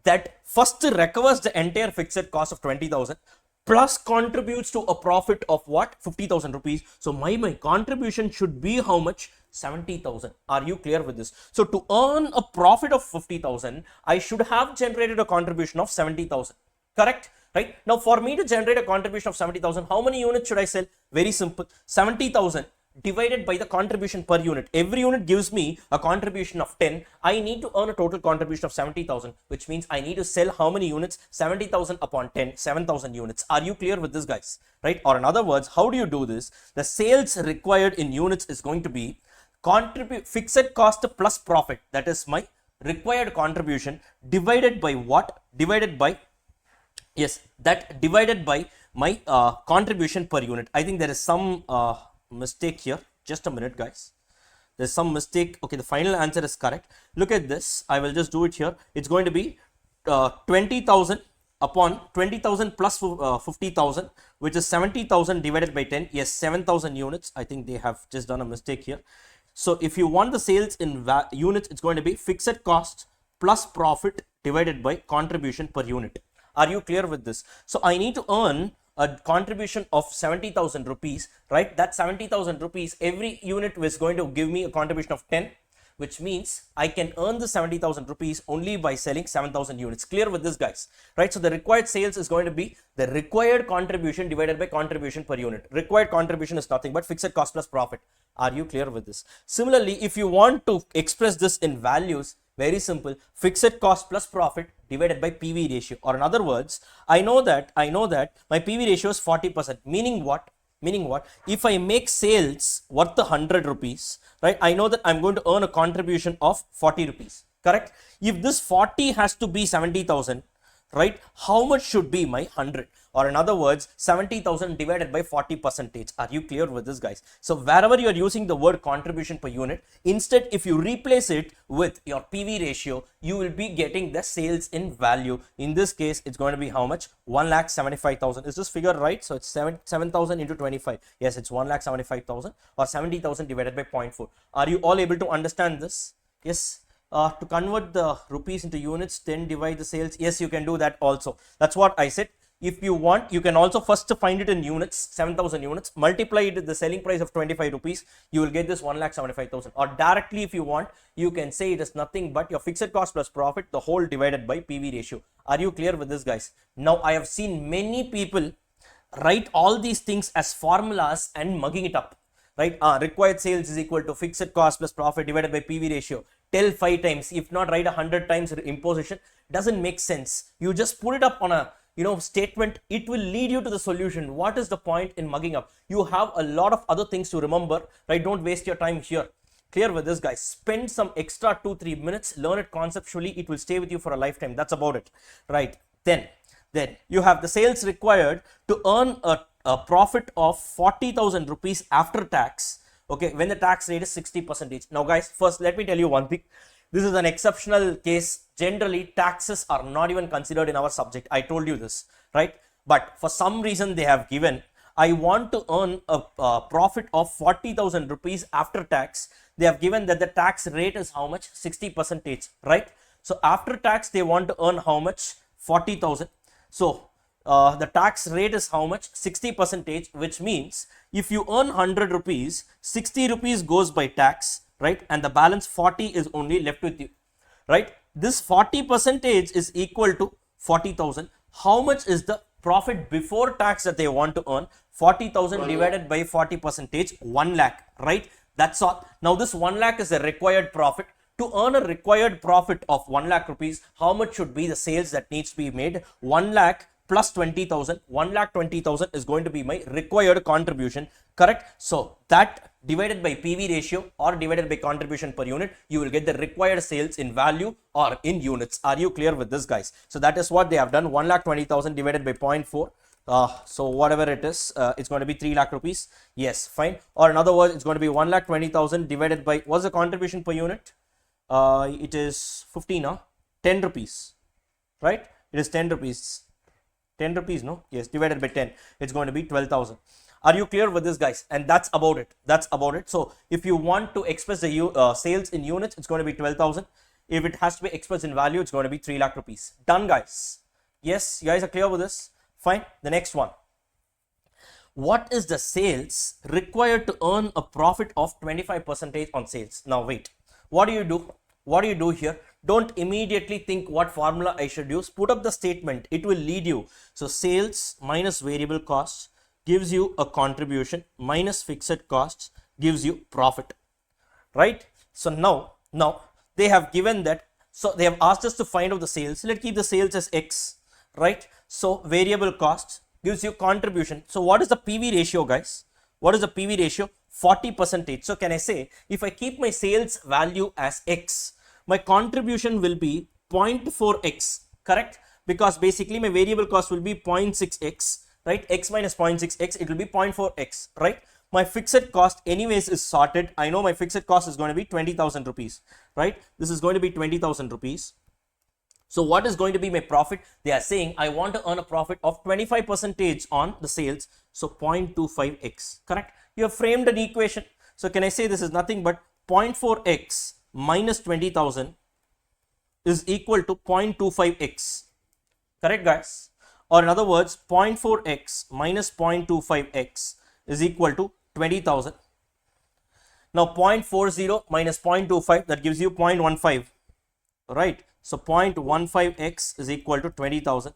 that first recovers the entire fixed cost of 20,000 plus contributes to a profit of what? 50,000 rupees. So my contribution should be how much? 70,000. Are you clear with this? So to earn a profit of 50,000, I should have generated a contribution of 70,000. Correct? Right? Now for me to generate a contribution of 70,000, how many units should I sell? Very simple. 70,000 divided by the contribution per unit. Every unit gives me a contribution of 10. I need to earn a total contribution of 70,000, which means I need to sell how many units? 70,000 upon 10, 7,000 units. Are you clear with this, guys? Right? Or in other words, how do you do this? The sales required in units is going to be fixed cost plus profit. That is my required contribution divided by what? Divided by Yes, that divided by my contribution per unit. I think there is some mistake here. Just a minute, guys. There's some mistake. Okay, the final answer is correct. Look at this. I will just do it here. It's going to be 20,000 upon 20,000 plus 50,000, which is 70,000 divided by 10. Yes, 7,000 units. I think they have just done a mistake here. So if you want the sales in units, it's going to be fixed cost plus profit divided by contribution per unit. Are you clear with this? So I need to earn a contribution of 70,000 rupees, right? That 70,000 rupees, every unit is going to give me a contribution of 10, which means I can earn the 70,000 rupees only by selling 7,000 units. Clear with this, guys, right? So the required sales is going to be the required contribution divided by contribution per unit. Required contribution is nothing but fixed cost plus profit. Are you clear with this? Similarly, if you want to express this in values, very simple, fixed cost plus profit divided by PV ratio. Or in other words, I know that my PV ratio is 40%. Meaning what? If I make sales worth 100 rupees, right, I know that I'm going to earn a contribution of 40 rupees. Correct? If this 40 has to be 70,000, right, how much should be my 100? Or in other words, 70,000 divided by 40%. Are you clear with this, guys? So wherever you are using the word contribution per unit, instead if you replace it with your PV ratio, you will be getting the sales in value. In this case, it's going to be how much? 1,75,000. Is this figure right? So it's 7,000 into 25. Yes, it's 1,75,000 or 70,000 divided by 0.4. Are you all able to understand this? Yes. To convert the rupees into units, then divide the sales. Yes, you can do that also. That's what I said. If you want, you can also first find it in units, 7,000 units, multiply it with the selling price of 25 rupees. You will get this 1,75,000. Or directly, if you want, you can say it is nothing but your fixed cost plus profit, the whole divided by PV ratio. Are you clear with this, guys? Now, I have seen many people write all these things as formulas and mugging it up. Right? Required sales is equal to fixed cost plus profit divided by PV ratio. Tell 5 times, if not write 100 times imposition. Doesn't make sense. You just put it up on a statement. It will lead you to the solution. What is the point in mugging up? You have a lot of other things to remember, right? Don't waste your time here. Clear with this, guys? Spend some extra 2-3 minutes, learn it conceptually. It will stay with you for a lifetime. That's about it, right? Then you have the sales required to earn a profit of 40,000 rupees after tax. Okay, when the tax rate is 60%. Now, guys, first let me tell you one thing. This is an exceptional case. Generally, taxes are not even considered in our subject. I told you this, right? But for some reason they have given, I want to earn a profit of 40,000 rupees after tax. They have given that the tax rate is how much? 60%, right? So after tax, they want to earn how much? 40,000. So the tax rate is how much? 60%, which means if you earn 100 rupees, 60 rupees goes by tax, right? And the balance 40 is only left with you, right? This 40% is equal to 40,000. How much is the profit before tax that they want to earn? 40,000 divided by 40%, 1 lakh, right? That's all. Now this 1 lakh is a required profit. To earn a required profit of 1 lakh rupees, how much should be the sales that needs to be made? 1 lakh plus 20,000. 1,20,000 is going to be my required contribution, correct? So that divided by PV ratio or divided by contribution per unit, you will get the required sales in value or in units. Are you clear with this, guys? So that is what they have done. 1,20,000 divided by 0.4. So whatever it is, it's going to be 3 lakh rupees. Yes, fine. Or in other words, it's going to be 1,20,000 divided by, what's the contribution per unit? It is 15, 10 rupees, right? It is 10 rupees. 10 rupees, no? Yes, divided by 10, it's going to be 12,000. Are you clear with this, guys? And that's about it. That's about it. So if you want to express the sales in units, it's going to be 12,000. If it has to be expressed in value, it's going to be 3 lakh rupees. Done, guys. Yes, you guys are clear with this? Fine. The next one. What is the sales required to earn a profit of 25% on sales? Now wait. What do you do? What do you do here? Don't immediately think what formula I should use. Put up the statement. It will lead you. So sales minus variable costs gives you a contribution minus fixed costs gives you profit, right? So now they have given that. So they have asked us to find out the sales. Let's keep the sales as X, right? So variable costs gives you contribution. So what is the PV ratio, guys? What is the PV ratio? 40%. So can I say if I keep my sales value as X, my contribution will be 0.4x, correct? because basically my variable cost will be 0.6x, right? X minus 0.6x, it will be 0.4x, right? My fixed cost anyways is sorted. I know my fixed cost is going to be 20,000 rupees, right? This is going to be 20,000 rupees. So what is going to be my profit? They are saying I want to earn a profit of 25% on the sales. So 0.25x, correct? You have framed an equation. So can I say this is nothing but 0.4x minus 20,000 is equal to 0.25x, correct guys? Or in other words, 0.4x minus 0.25x is equal to 20,000. Now 0.40 minus 0.25, that gives you 0.15, right? So 0.15x is equal to 20,000.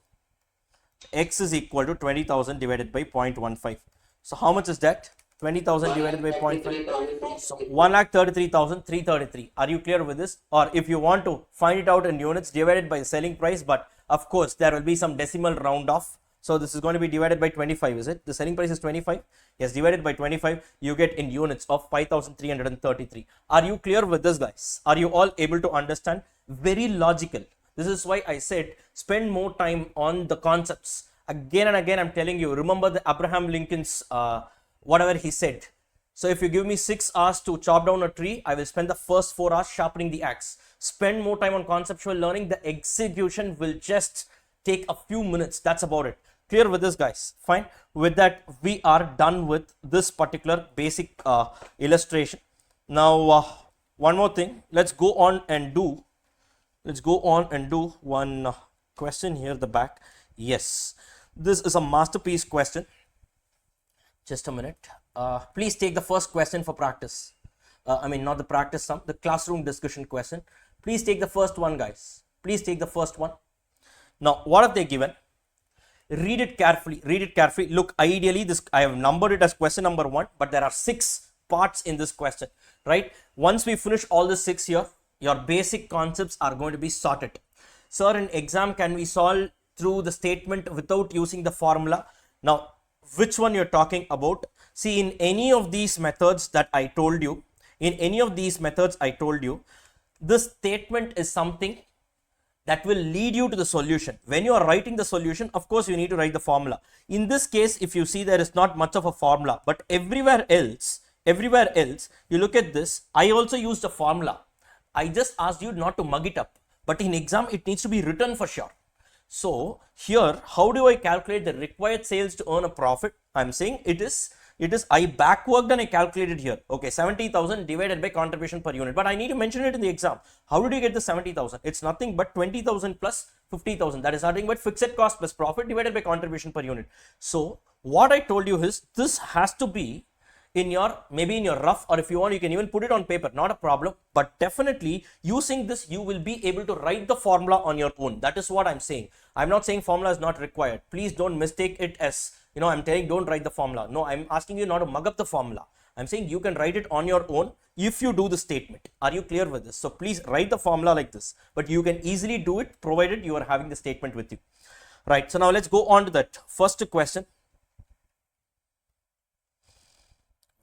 X is equal to 20,000 divided by 0.15. So how much is that? 20,000 divided by 0.5. So 1,33,333. Are you clear with this? Or if you want to find it out in units, divided by the selling price, but of course there will be some decimal round off. So this is going to be divided by 25, is it? The selling price is 25. Yes, divided by 25, you get in units of 5,333. Are you clear with this, guys? Are you all able to understand? Very logical. This is why I said spend more time on the concepts. Again and again, I'm telling you, remember the Abraham Lincoln's whatever he said. So if you give me 6 hours to chop down a tree, I will spend the first 4 hours sharpening the axe. Spend more time on conceptual learning. The execution will just take a few minutes. That's about it. Clear with this, guys? Fine. With that, we are done with this particular basic illustration. Now, one more thing. Let's go on and do one question here at the back. Yes, this is a masterpiece question. Just a minute. Please take the first question for practice. I mean, not the practice sum, the classroom discussion question. Please take the first one, guys. Please take the first one. Now, what have they given? Read it carefully. Read it carefully. Look, ideally, this I have numbered it as question number 1, but there are 6 parts in this question, right? Once we finish all the 6 here, your basic concepts are going to be sorted. Sir, in exam, can we solve through the statement without using the formula? Now, which one you're talking about? See, in any of these methods that I told you, this statement is something that will lead you to the solution. When you are writing the solution, of course, you need to write the formula. In this case, if you see, there is not much of a formula, but everywhere else, you look at this, I also used a formula. I just asked you not to mug it up, but in exam, it needs to be written for sure. So here, how do I calculate the required sales to earn a profit? I'm saying it is I backworked and I calculated here. Okay, 70,000 divided by contribution per unit, but I need to mention it in the exam. How did you get the 70,000? It's nothing but 20,000 plus 50,000. That is nothing but fixed cost plus profit divided by contribution per unit. So what I told you is this has to be in your, maybe in your rough, or if you want, you can even put it on paper, not a problem. But definitely using this, you will be able to write the formula on your own. That is what I'm saying. I'm not saying formula is not required. Please don't mistake it as, I'm telling don't write the formula. No, I'm asking you not to mug up the formula. I'm saying you can write it on your own if you do the statement. Are you clear with this? So please write the formula like this, but you can easily do it provided you are having the statement with you. Right. So now let's go on to that first question.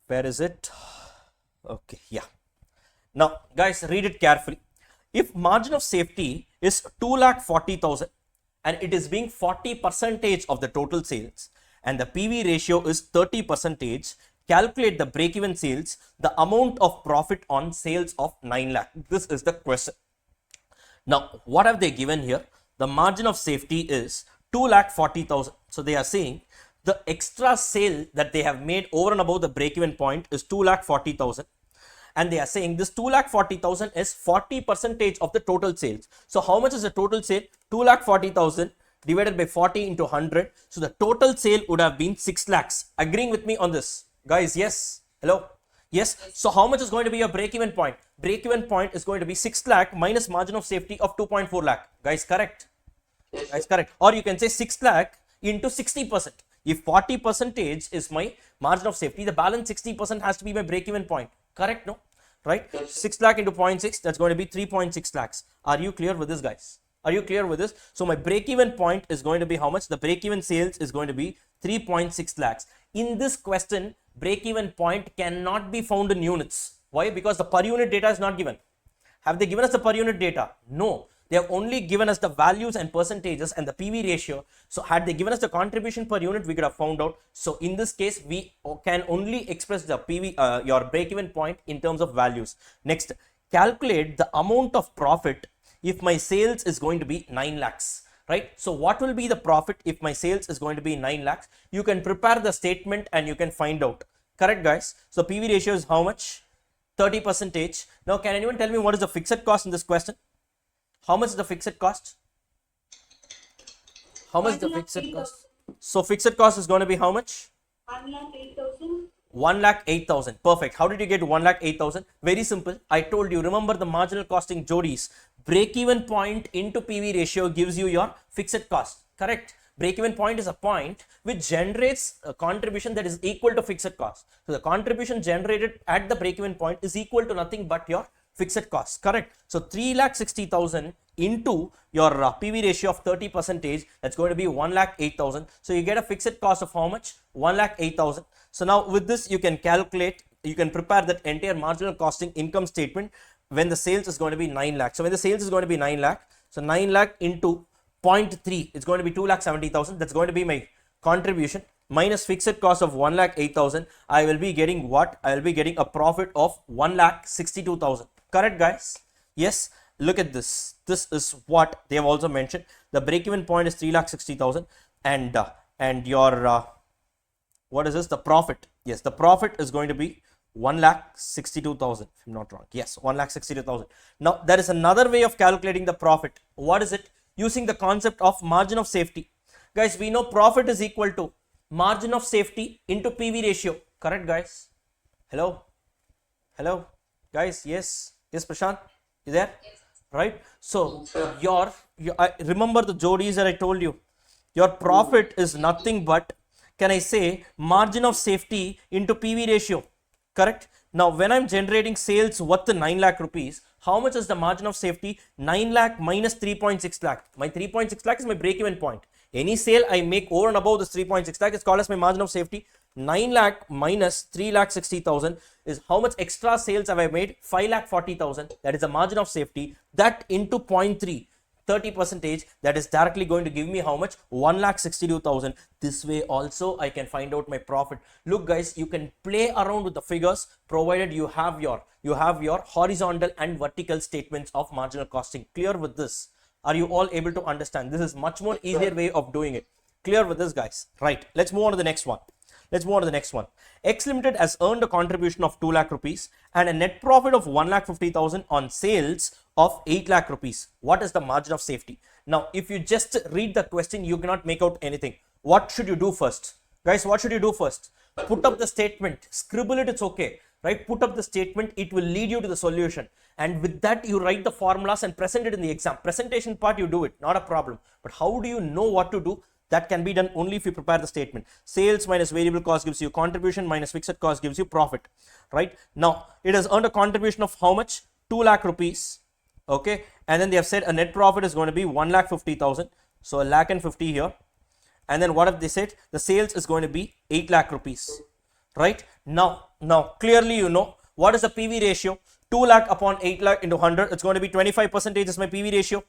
Where is it? Okay, yeah. Now, guys, read it carefully. If margin of safety is 2,40,000 and it is being 40% of the total sales and the PV ratio is 30%, calculate the break-even sales, the amount of profit on sales of 9 lakh. This is the question. Now, what have they given here? The margin of safety is 2,40,000. So they are saying the extra sale that they have made over and above the break-even point is 2,40,000, and they are saying this 2,40,000 is 40% of the total sales. So how much is the total sale? 2,40,000 divided by 40 into 100. So the total sale would have been 6 lakhs. Agreeing with me on this, guys? Yes. Hello. Yes. So how much is going to be your break-even point? Break-even point is going to be 6 lakh minus margin of safety of 2.4 lakh. Guys, correct? Guys, correct. Or you can say 6 lakh into 60%. If 40% is my margin of safety, the balance 60% has to be my break-even point. Correct? No? Right? 6 lakh into 0.6, that's going to be 3.6 lakhs. Are you clear with this, guys? Are you clear with this? So my break-even point is going to be how much? The break-even sales is going to be 3.6 lakhs. In this question, break-even point cannot be found in units. Why? Because the per unit data is not given. Have they given us the per unit data? No. They have only given us the values and percentages and the PV ratio. So had they given us the contribution per unit, we could have found out. So in this case, we can only express the PV, your break-even point in terms of values. Next, calculate the amount of profit if my sales is going to be 9 lakhs. Right? So what will be the profit if my sales is going to be 9 lakhs? You can prepare the statement and you can find out. Correct, guys? So PV ratio is how much? 30%. Now, can anyone tell me what is the fixed cost in this question? How much is the fixed cost? How much is the fixed cost? So fixed cost is going to be how much? 1,08,000. 1,08,000. Perfect. How did you get 1,08,000? Very simple. I told you, remember the marginal costing Jodis. Break-even point into PV ratio gives you your fixed cost. Correct? Break-even point is a point which generates a contribution that is equal to fixed cost. So the contribution generated at the break-even point is equal to nothing but your fixed cost. Correct? So 3,60,000 into your PV ratio of 30%, that's going to be 1,08,000. So you get a fixed cost of how much? 1,08,000. So now with this you can calculate, you can prepare that entire marginal costing income statement when the sales is going to be 9 lakh. So when the sales is going to be 9 lakh, so 9 lakh into 0.3, it's going to be 2,70,000. That's going to be my contribution minus fixed cost of 1,08,000. I will be getting what? I will be getting a profit of 1,62,000. Correct, guys? Yes. Look at this. This is what they have also mentioned. The break-even point is 3,60,000, and your what is this? The profit. Yes, the profit is going to be 1,62,000. If I'm not wrong. Yes, 1,62,000. Now there is another way of calculating the profit. What is it? Using the concept of margin of safety. Guys, we know profit is equal to margin of safety into PV ratio. Correct, guys? Hello? Hello? Guys, yes? Yes, Prashant? You there? Yes. Right? So, remember the Jodis that I told you. Your profit is nothing but, can I say, margin of safety into PV ratio. Correct? Now, when I'm generating sales worth 9 lakh rupees, how much is the margin of safety? 9 lakh minus 3.6 lakh. My 3.6 lakh is my break-even point. Any sale I make over and above this 3.6 lakh is called as my margin of safety. 9 lakh minus 3,60,000 is how much extra sales have I made? 5,40,000. That is the margin of safety. That into 0.3. 30%, that is directly going to give me how much? 1,62,000. This way also I can find out my profit. Look, guys, you can play around with the figures provided you have your horizontal and vertical statements of marginal costing. Clear with this? Are you all able to understand? This is much more easier way of doing it. Clear with this, guys? Right. Let's move on to the next one. X Limited has earned a contribution of 2 lakh rupees and a net profit of 1,50,000 on sales of 8 lakh rupees. What is the margin of safety? Now, if you just read the question, you cannot make out anything. What should you do first? Guys, what should you do first? Put up the statement. Scribble it, it's okay. Right? Put up the statement. It will lead you to the solution. And with that, you write the formulas and present it in the exam. Presentation part, you do it. Not a problem. But how do you know what to do? That can be done only if you prepare the statement. Sales minus variable cost gives you contribution minus fixed cost gives you profit. Right? Now, it has earned a contribution of how much? 2 lakh rupees. Okay. And then they have said a net profit is going to be 1,50,000. So, 1,50,000 here. And then what have they said? The sales is going to be 8 lakh rupees. Right? Now, clearly you know what is the PV ratio? 2 lakh upon 8 lakh into 100. It's going to be 25% is my PV ratio.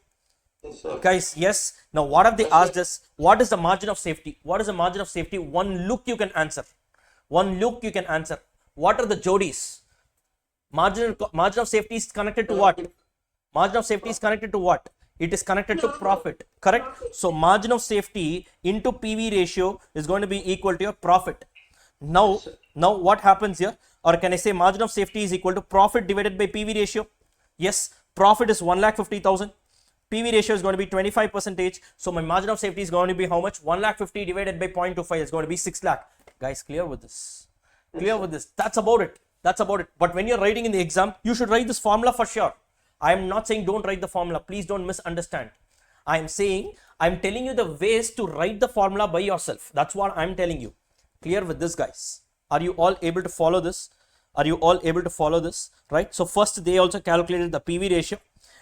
Yes, guys, yes. Now, what have they asked us? What is the margin of safety? What is the margin of safety? One look you can answer. One look you can answer. What are the Jodis? Margin of safety is connected to what? Margin of safety is connected to what? It is connected to profit. Correct? So, margin of safety into PV ratio is going to be equal to your profit. Now what happens here? Or can I say margin of safety is equal to profit divided by PV ratio? Yes, profit is 1,50,000. PV ratio is going to be 25%. So my margin of safety is going to be how much? 1,50,000 divided by 0.25 is going to be 6 lakh. Guys, clear with this? Clear with this? That's about it. That's about it. But when you're writing in the exam, you should write this formula for sure. I am not saying don't write the formula. Please don't misunderstand. I am saying, I'm telling you the ways to write the formula by yourself. That's what I'm telling you. Clear with this, guys? Are you all able to follow this? Are you all able to follow this? Right? So first they also calculated the PV ratio.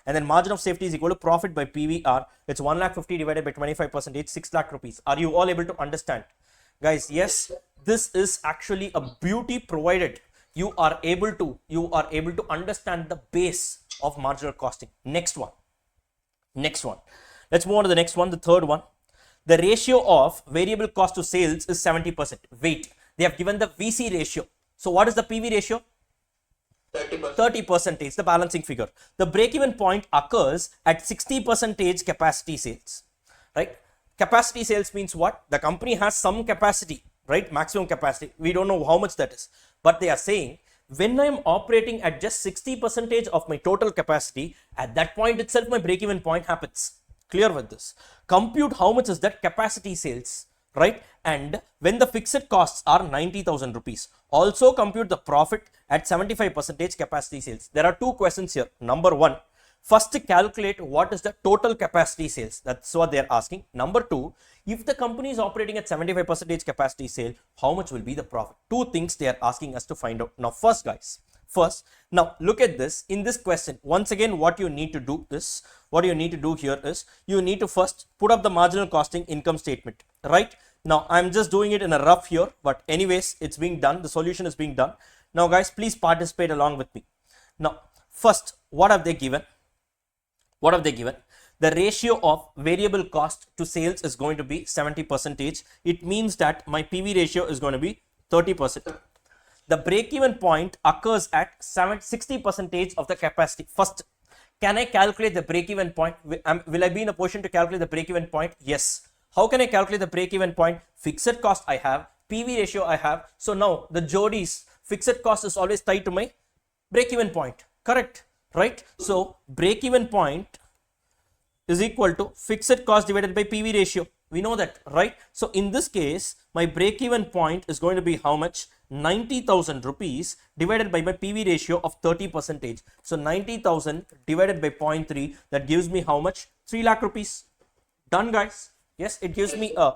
And then margin of safety is equal to profit by PVR. It's 1,50,000 divided by 25%, 6 lakh rupees. Are you all able to understand? Guys, yes, this is actually a beauty provided. You are able to understand the base of marginal costing. Next one. Next one. Let's move on to the next one, the third one. The ratio of variable cost to sales is 70%. Wait, they have given the VC ratio. So what is the PV ratio? 30%, the balancing figure. The break-even point occurs at 60% capacity sales, right? Capacity sales means what? The company has some capacity, right? Maximum capacity. We don't know how much that is, but they are saying when I am operating at just 60% of my total capacity, at that point itself my break-even point happens. Clear with this? Compute how much is that capacity sales, right? And when the fixed costs are 90,000 rupees, also compute the profit at 75% capacity sales. There are two questions here. Number one, first calculate what is the total capacity sales. That's what they're asking. Number two, if the company is operating at 75% capacity sale, how much will be the profit? Two things they are asking us to find out. Now, first guys, now look at this. In this question, once again, what you need to do here is you need to first put up the marginal costing income statement, right? Now, I'm just doing it in a rough here, but anyways, it's being done. The solution is being done. Now, guys, please participate along with me. Now, first, what have they given? What have they given? The ratio of variable cost to sales is going to be 70%. It means that my PV ratio is going to be 30%. The break-even point occurs at 60% of the capacity. First, can I calculate the break-even point? Will I be in a position to calculate the break-even point? Yes. How can I calculate the break-even point? Fixed cost I have, PV ratio I have. So now the Jodi's fixed cost is always tied to my break-even point. Correct, right? So break-even point is equal to fixed cost divided by PV ratio. We know that, right? So in this case, my break-even point is going to be how much? 90,000 rupees divided by my PV ratio of 30%. So 90,000 divided by 0.3, that gives me how much? 3 lakh rupees. Done, guys. Yes, it gives me a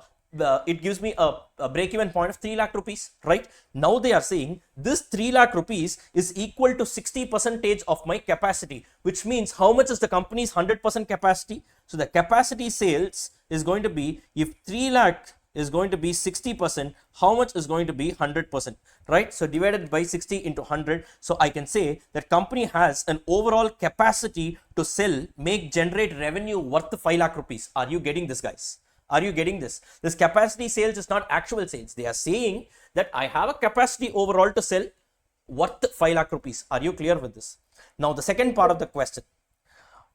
break-even point of 3 lakh rupees, right? Now they are saying this 3 lakh rupees is equal to 60% of my capacity, which means how much is the company's 100% capacity? So the capacity sales is going to be, if 3 lakh is going to be 60%, how much is going to be 100%, right? So divided by 60 into 100. So I can say that company has an overall capacity to sell, generate revenue worth 5 lakh rupees. Are you getting this, guys? Are you getting this? This capacity sales is not actual sales. They are saying that I have a capacity overall to sell worth 5 lakh rupees. Are you clear with this? Now the second part of the question,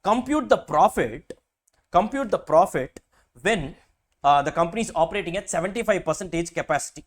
compute the profit when the company is operating at 75% capacity.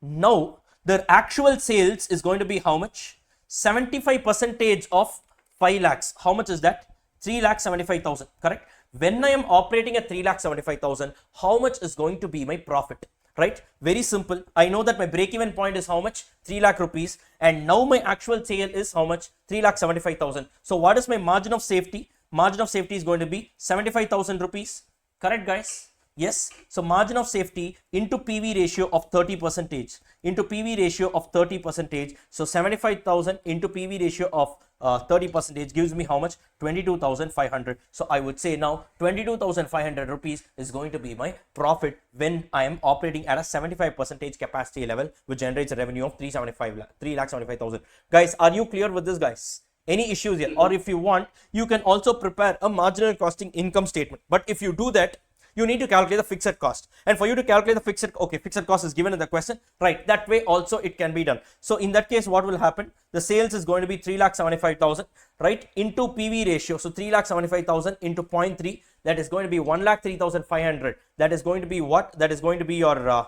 Now the actual sales is going to be how much? 75% of 5 lakhs. How much is that? 3,75,000, correct? When I am operating at 3,75,000, how much is going to be my profit, right? Very simple. I know that my break-even point is how much? 3 lakh rupees. And now my actual sale is how much? 3,75,000. So what is my margin of safety? Margin of safety is going to be 75,000 rupees. Correct, guys? Yes. So margin of safety into PV ratio of 30%. Into PV ratio of 30%. So 75,000 into PV ratio of 30% gives me how much? 22,500. So I would say now 22,500 rupees is going to be my profit when I am operating at a 75% capacity level, which generates a revenue of 3,75,000. Guys, are you clear with this, guys? Any issues here? Or if you want, you can also prepare a marginal costing income statement. But if you do that, you need to calculate the fixed cost, and for you to calculate the fixed cost is given in the question, right? That way also it can be done. So in that case, what will happen? The sales is going to be 3,75,000, right, into PV ratio. So 3,75,000 into 0.3, that is going to be 1,03,500. That is going to be what? That is going to be your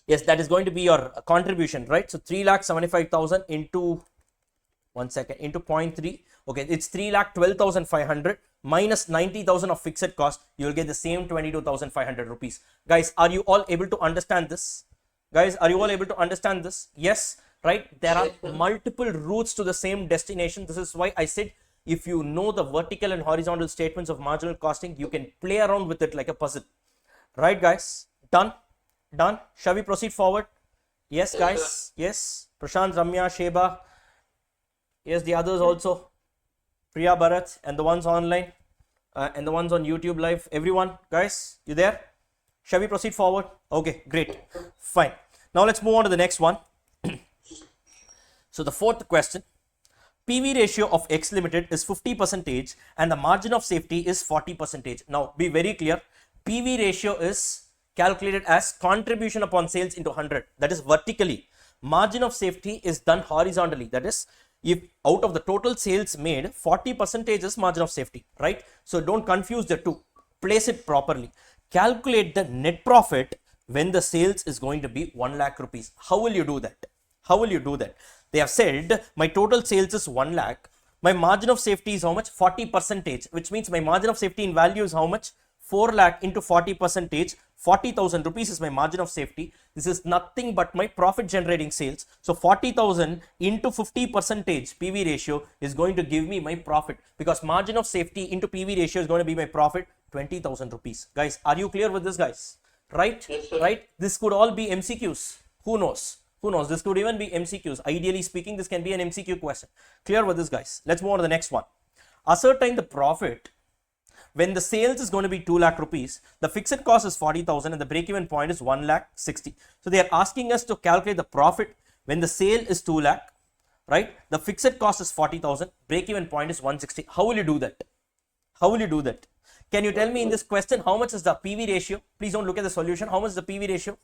yes, that is going to be your contribution, right? So 3,75,000 into into 0.3. Okay, it's 3,12,500 minus 90,000 of fixed cost. You will get the same 22,500 rupees. Guys, are you all able to understand this? Guys, are you all able to understand this? Yes, right? There are multiple routes to the same destination. This is why I said, if you know the vertical and horizontal statements of marginal costing, you can play around with it like a puzzle. Right, guys? Done? Done? Shall we proceed forward? Yes, guys? Yes. Prashant, Ramya, Sheba. Yes, the others also. Priya, Bharat, and the ones online and the ones on YouTube live. Everyone, guys, you there? Shall we proceed forward? Okay, great. Fine. Now let's move on to the next one. So the fourth question. PV ratio of X Limited is 50% and the margin of safety is 40%. Now be very clear, PV ratio is calculated as contribution upon sales into 100, that is vertically. Margin of safety is done horizontally, that is if out of the total sales made, 40% is margin of safety, right? So don't confuse the two, place it properly. Calculate the net profit when the sales is going to be 1 lakh rupees. How will you do that? How will you do that? They have said my total sales is 1 lakh. My margin of safety is how much? 40%, which means my margin of safety in value is how much? 4 lakh into 40%, 40,000 rupees is my margin of safety. This is nothing but my profit generating sales. So 40,000 into 50% PV ratio is going to give me my profit, because margin of safety into PV ratio is going to be my profit, 20,000 rupees. Guys, are you clear with this, guys? Right? Yes, sir. Right? This could all be MCQs. Who knows? Who knows? This could even be MCQs. Ideally speaking, this can be an MCQ question. Clear with this, guys? Let's move on to the next one. Ascertain the profit when the sales is going to be 2 lakh rupees, the fixed cost is 40,000 and the break-even point is 1 lakh 60. So they are asking us to calculate the profit when the sale is 2 lakh, right? The fixed cost is 40,000, break-even point is 160. How will you do that? How will you do that? Can you tell me in this question how much is the PV ratio? Please don't look at the solution. How much is the PV ratio?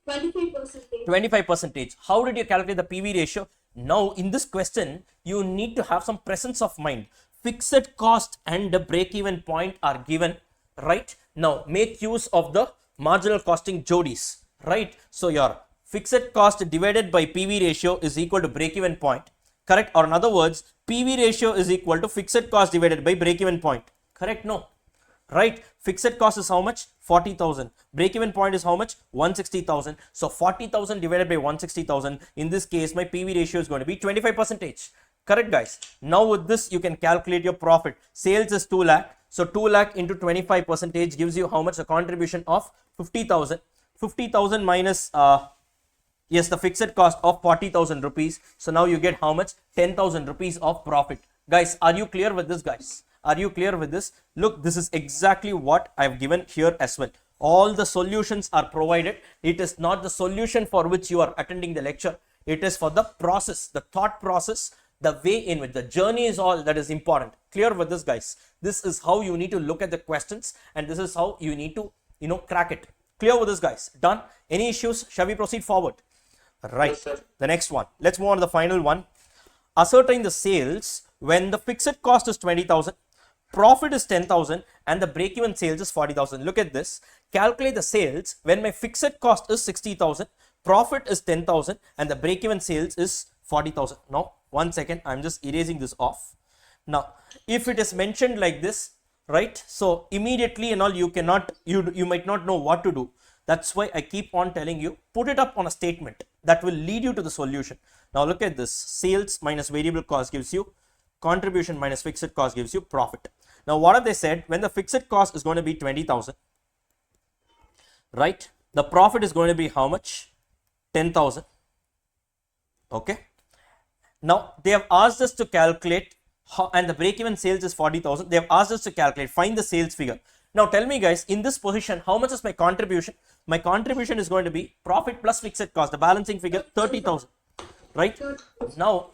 25%. 25%. How did you calculate the PV ratio? Now in this question, you need to have some presence of mind. Fixed cost and the break-even point are given, right? Now make use of the marginal costing jodis, right? So your fixed cost divided by PV ratio is equal to break-even point, correct? Or in other words, PV ratio is equal to fixed cost divided by break-even point, correct? No, right? Fixed cost is how much? 40,000. Break-even point is how much? 160,000. So 40,000 divided by 160,000. In this case, my PV ratio is going to be 25%. Correct, guys? Now with this, you can calculate your profit. Sales is 2 lakh. So 2 lakh into 25% gives you how much? A contribution of 50,000. 50,000 minus, yes, the fixed cost of 40,000 rupees. So now you get how much? 10,000 rupees of profit. Guys, are you clear with this, guys? Are you clear with this? Look, this is exactly what I have given here as well. All the solutions are provided. It is not the solution for which you are attending the lecture. It is for the process, the thought process, the way in which the journey is all that is important. Clear with this, guys? This is how you need to look at the questions, and this is how you need to, crack it. Clear with this, guys? Done? Any issues? Shall we proceed forward? Right. Yes, sir. The next one. Let's move on to the final one. Ascertain the sales when the fixed cost is 20,000, profit is 10,000, and the break-even sales is 40,000. Look at this. Calculate the sales when my fixed cost is 60,000, profit is 10,000, and the break-even sales is 40,000. Now, 1 second, I'm just erasing this off. Now, if it is mentioned like this, right? So immediately and all, you might not know what to do. That's why I keep on telling you, put it up on a statement that will lead you to the solution. Now look at this. Sales minus variable cost gives you contribution minus fixed cost gives you profit. Now what have they said? When the fixed cost is going to be 20,000, right? The profit is going to be how much? 10,000. Okay. Now they have asked us to calculate how, and the break-even sales is 40,000. They have asked us to calculate, find the sales figure. Now tell me, guys, in this position, how much is my contribution? My contribution is going to be profit plus fixed cost, the balancing figure 30,000, right? Now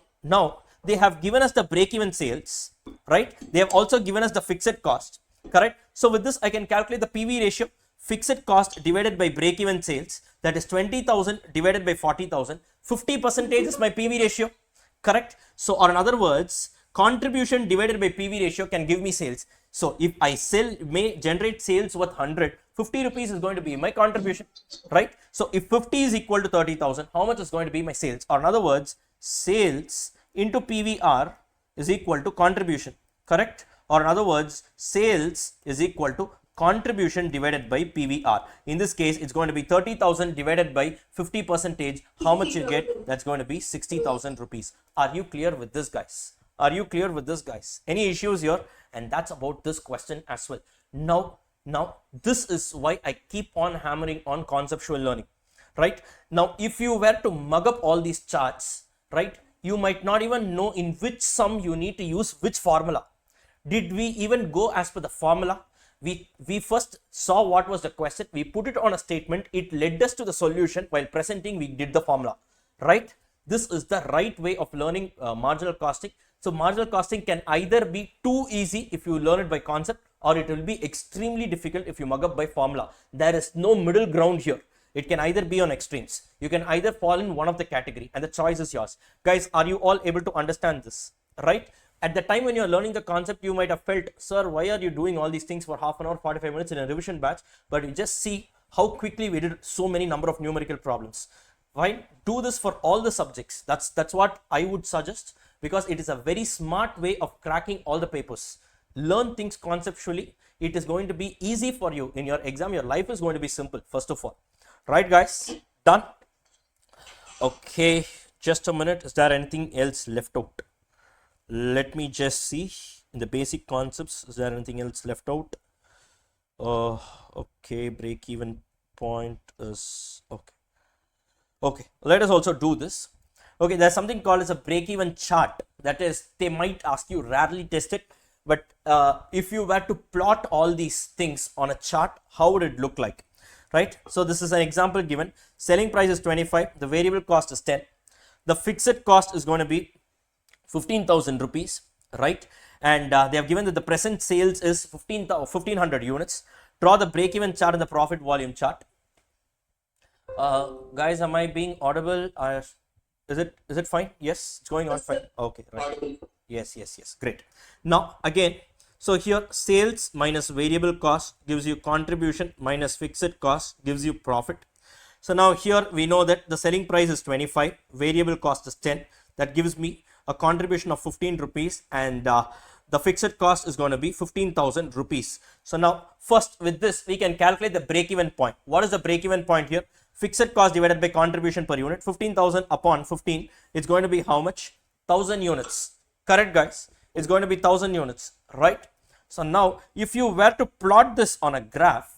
they have given us the break-even sales, right? They have also given us the fixed cost, correct? So with this, I can calculate the PV ratio, fixed cost divided by break-even sales, that is 20,000 divided by 40,000. 50% is my PV ratio, correct? So, or in other words, contribution divided by PV ratio can give me sales. So if I may generate sales worth 100, 50 rupees is going to be my contribution, right? So if 50 is equal to 30,000, how much is going to be my sales? Or in other words, sales into PVR is equal to contribution, correct? Or in other words, sales is equal to contribution divided by PVR. In this case, it's going to be 30,000 divided by 50%. How much you get? That's going to be 60,000 rupees. Are you clear with this, guys? Are you clear with this, guys? Any issues here? And that's about this question as well. Now, this is why I keep on hammering on conceptual learning, right? Now, if you were to mug up all these charts, right, you might not even know in which sum you need to use which formula. Did we even go as per the formula? We first saw what was the question. We put it on a statement. It led us to the solution. While presenting, we did the formula, right? This is the right way of learning marginal costing. So marginal costing can either be too easy if you learn it by concept, or it will be extremely difficult if you mug up by formula. There is no middle ground here. It can either be on extremes. You can either fall in one of the category, and the choice is yours. Guys, are you all able to understand this? Right? At the time when you're learning the concept, you might have felt, sir, why are you doing all these things for half an hour, 45 minutes in a revision batch? But you just see how quickly we did so many number of numerical problems. Right? Do this for all the subjects. That's what I would suggest, because it is a very smart way of cracking all the papers. Learn things conceptually. It is going to be easy for you in your exam. Your life is going to be simple, first of all. Right, guys? Done? Okay, just a minute. Is there anything else left out? Let me just see. In the basic concepts, is there anything else left out? Okay, break-even point is okay. Okay, let us also do this. Okay, there's something called as a break-even chart. That is, they might ask you, rarely test it, but if you were to plot all these things on a chart, how would it look like? Right? So this is an example given. Selling price is 25, the variable cost is 10, the fixed cost is going to be 15,000 rupees, right? And they have given that the present sales is 1500 units. Draw the break-even chart and the profit volume chart. Guys, am I being audible? Is it fine? Yes, it's going on fine. Okay, right. Yes, great. Now again, so here sales minus variable cost gives you contribution minus fixed cost gives you profit. So now here we know that the selling price is 25, variable cost is 10. That gives me a contribution of 15 rupees, and the fixed cost is going to be 15,000 rupees. So now first with this we can calculate the break-even point. What is the break-even point here? Fixed cost divided by contribution per unit. 15,000 upon 15, it's going to be how much? 1,000 units. Correct, guys? It's going to be 1,000 units, right? So now if you were to plot this on a graph,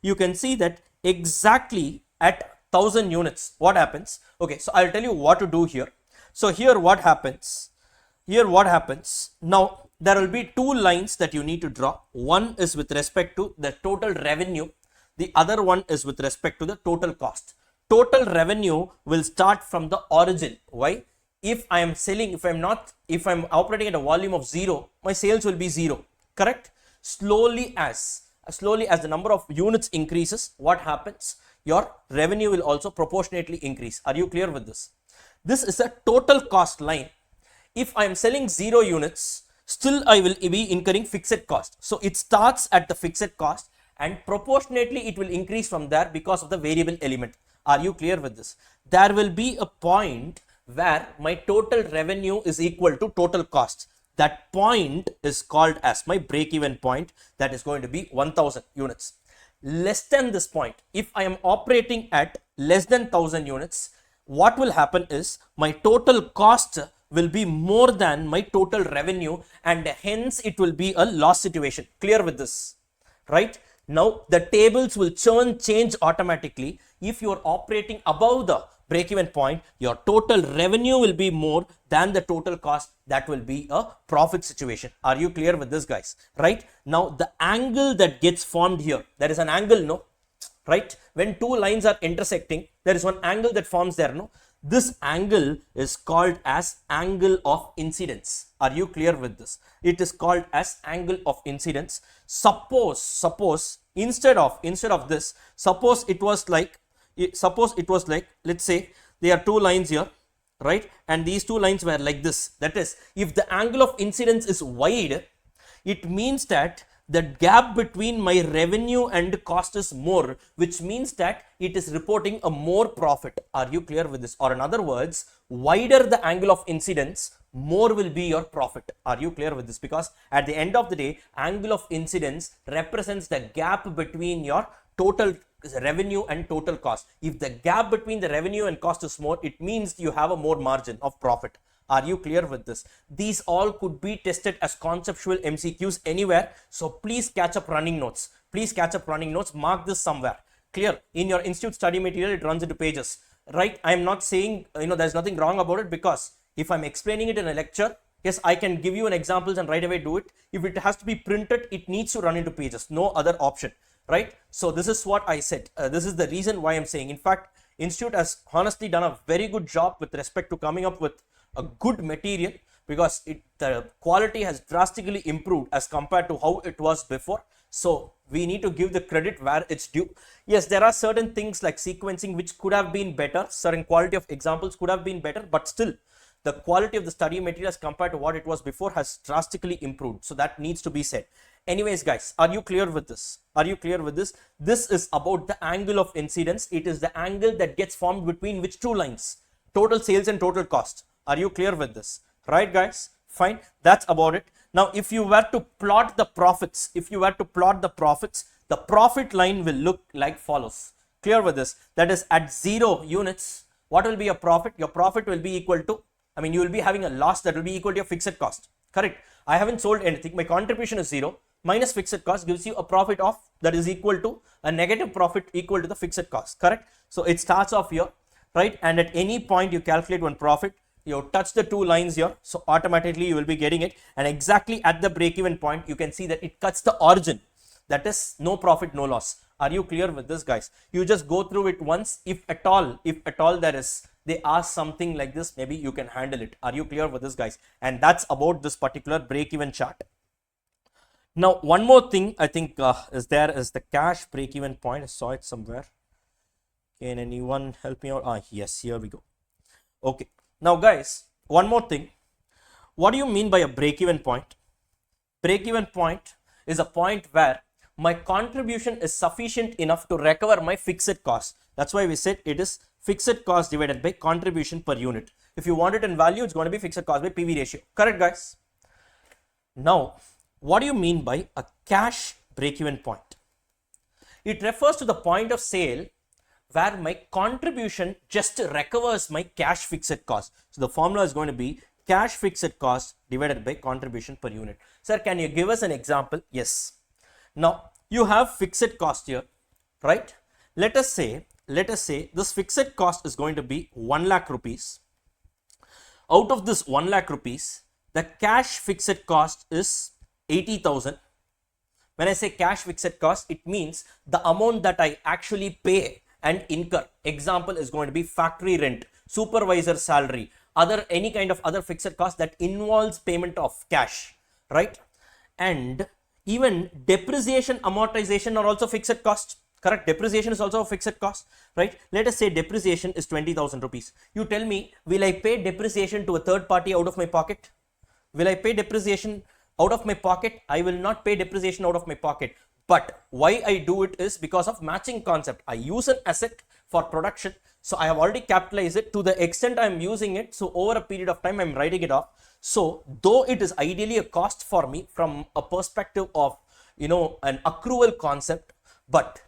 you can see that exactly at 1,000 units, what happens? Okay, so I'll tell you what to do here. So here what happens? Now there will be two lines that you need to draw. One is with respect to the total revenue. The other one is with respect to the total cost. Total revenue will start from the origin. Why? If I am selling, if I'm operating at a volume of 0, my sales will be 0. Correct? Slowly as the number of units increases, what happens? Your revenue will also proportionately increase. Are you clear with this? This is a total cost line. If I am selling 0 units, still I will be incurring fixed cost. So it starts at the fixed cost, and proportionately it will increase from there because of the variable element. Are you clear with this? There will be a point where my total revenue is equal to total cost. That point is called as my break-even point. That is going to be 1,000 units. Less than this point, if I am operating at less than 1,000 units, what will happen is my total cost will be more than my total revenue, and hence it will be a loss situation. Clear with this? Right? Now the tables will change automatically. If you are operating above the break-even point, your total revenue will be more than the total cost. That will be a profit situation. Are you clear with this, guys? Right? Now the angle that gets formed here, there is an angle, no? Right? When two lines are intersecting, there is one angle that forms there, no? This angle is called as angle of incidence. Are you clear with this? It is called as angle of incidence. Suppose instead of this, suppose it was like, let's say there are two lines here, right? And these two lines were like this. That is, if the angle of incidence is wide, it means that the gap between my revenue and cost is more, which means that it is reporting a more profit. Are you clear with this? Or in other words, wider the angle of incidence, more will be your profit. Are you clear with this? Because at the end of the day, angle of incidence represents the gap between your total revenue and total cost. If the gap between the revenue and cost is more, it means you have a more margin of profit. Are you clear with this? These all could be tested as conceptual MCQs anywhere. So please catch up running notes. Mark this somewhere. Clear? In your institute study material, it runs into pages. Right? I am not saying, there's nothing wrong about it, because if I'm explaining it in a lecture, yes, I can give you an examples and right away do it. If it has to be printed, it needs to run into pages. No other option. Right? So this is what I said. This is the reason why I'm saying. In fact, institute has honestly done a very good job with respect to coming up with a good material because the quality has drastically improved as compared to how it was before. So we need to give the credit where it's due. Yes, there are certain things like sequencing which could have been better, certain quality of examples could have been better, but still the quality of the study material as compared to what it was before has drastically improved. So that needs to be said. Anyways, guys, are you clear with this? Are you clear with this? This is about the angle of incidence. It is the angle that gets formed between which two lines? Total sales and total cost. Are you clear with this? Right, guys? Fine. That's about it. Now, if you were to plot the profits, the profit line will look like follows. Clear with this? That is, at 0 units, what will be your profit? Your profit will be equal to, you will be having a loss that will be equal to your fixed cost. Correct? I haven't sold anything. My contribution is 0 minus fixed cost gives you a profit of that is equal to a negative profit equal to the fixed cost. Correct? So it starts off here, right? And at any point you calculate one profit, you touch the two lines here, so automatically you will be getting it. And exactly at the break-even point, you can see that it cuts the origin. That is no profit, no loss. Are you clear with this, guys? You just go through it once. If at all there is, they ask something like this, maybe you can handle it. Are you clear with this, guys? And that's about this particular break-even chart. Now, one more thing I think is the cash break-even point. I saw it somewhere. Can anyone help me out? Yes, here we go. Okay. Now, guys, one more thing. What do you mean by a break-even point? Break-even point is a point where my contribution is sufficient enough to recover my fixed cost. That's why we said it is fixed cost divided by contribution per unit. If you want it in value, it's going to be fixed cost by PV ratio. Correct, guys? Now, what do you mean by a cash break-even point? It refers to the point of sale where my contribution just recovers my cash fixed cost. So the formula is going to be cash fixed cost divided by contribution per unit. Sir, can you give us an example? Yes. Now you have fixed cost here, right? Let us say this fixed cost is going to be 1 lakh rupees. Out of this 1 lakh rupees, the cash fixed cost is 80,000. When I say cash fixed cost, it means the amount that I actually pay and incur. Example is going to be factory rent, supervisor salary, any kind of other fixed cost that involves payment of cash, right? And even depreciation, amortization are also fixed costs. Correct? Depreciation is also a fixed cost, right? Let us say depreciation is 20,000 rupees. You tell me, will I pay depreciation to a third party out of my pocket? Will I pay depreciation out of my pocket? I will not pay depreciation out of my pocket. But why I do it is because of matching concept. I use an asset for production. So I have already capitalized it to the extent I am using it. So over a period of time, I'm writing it off. So though it is ideally a cost for me from a perspective of, an accrual concept, but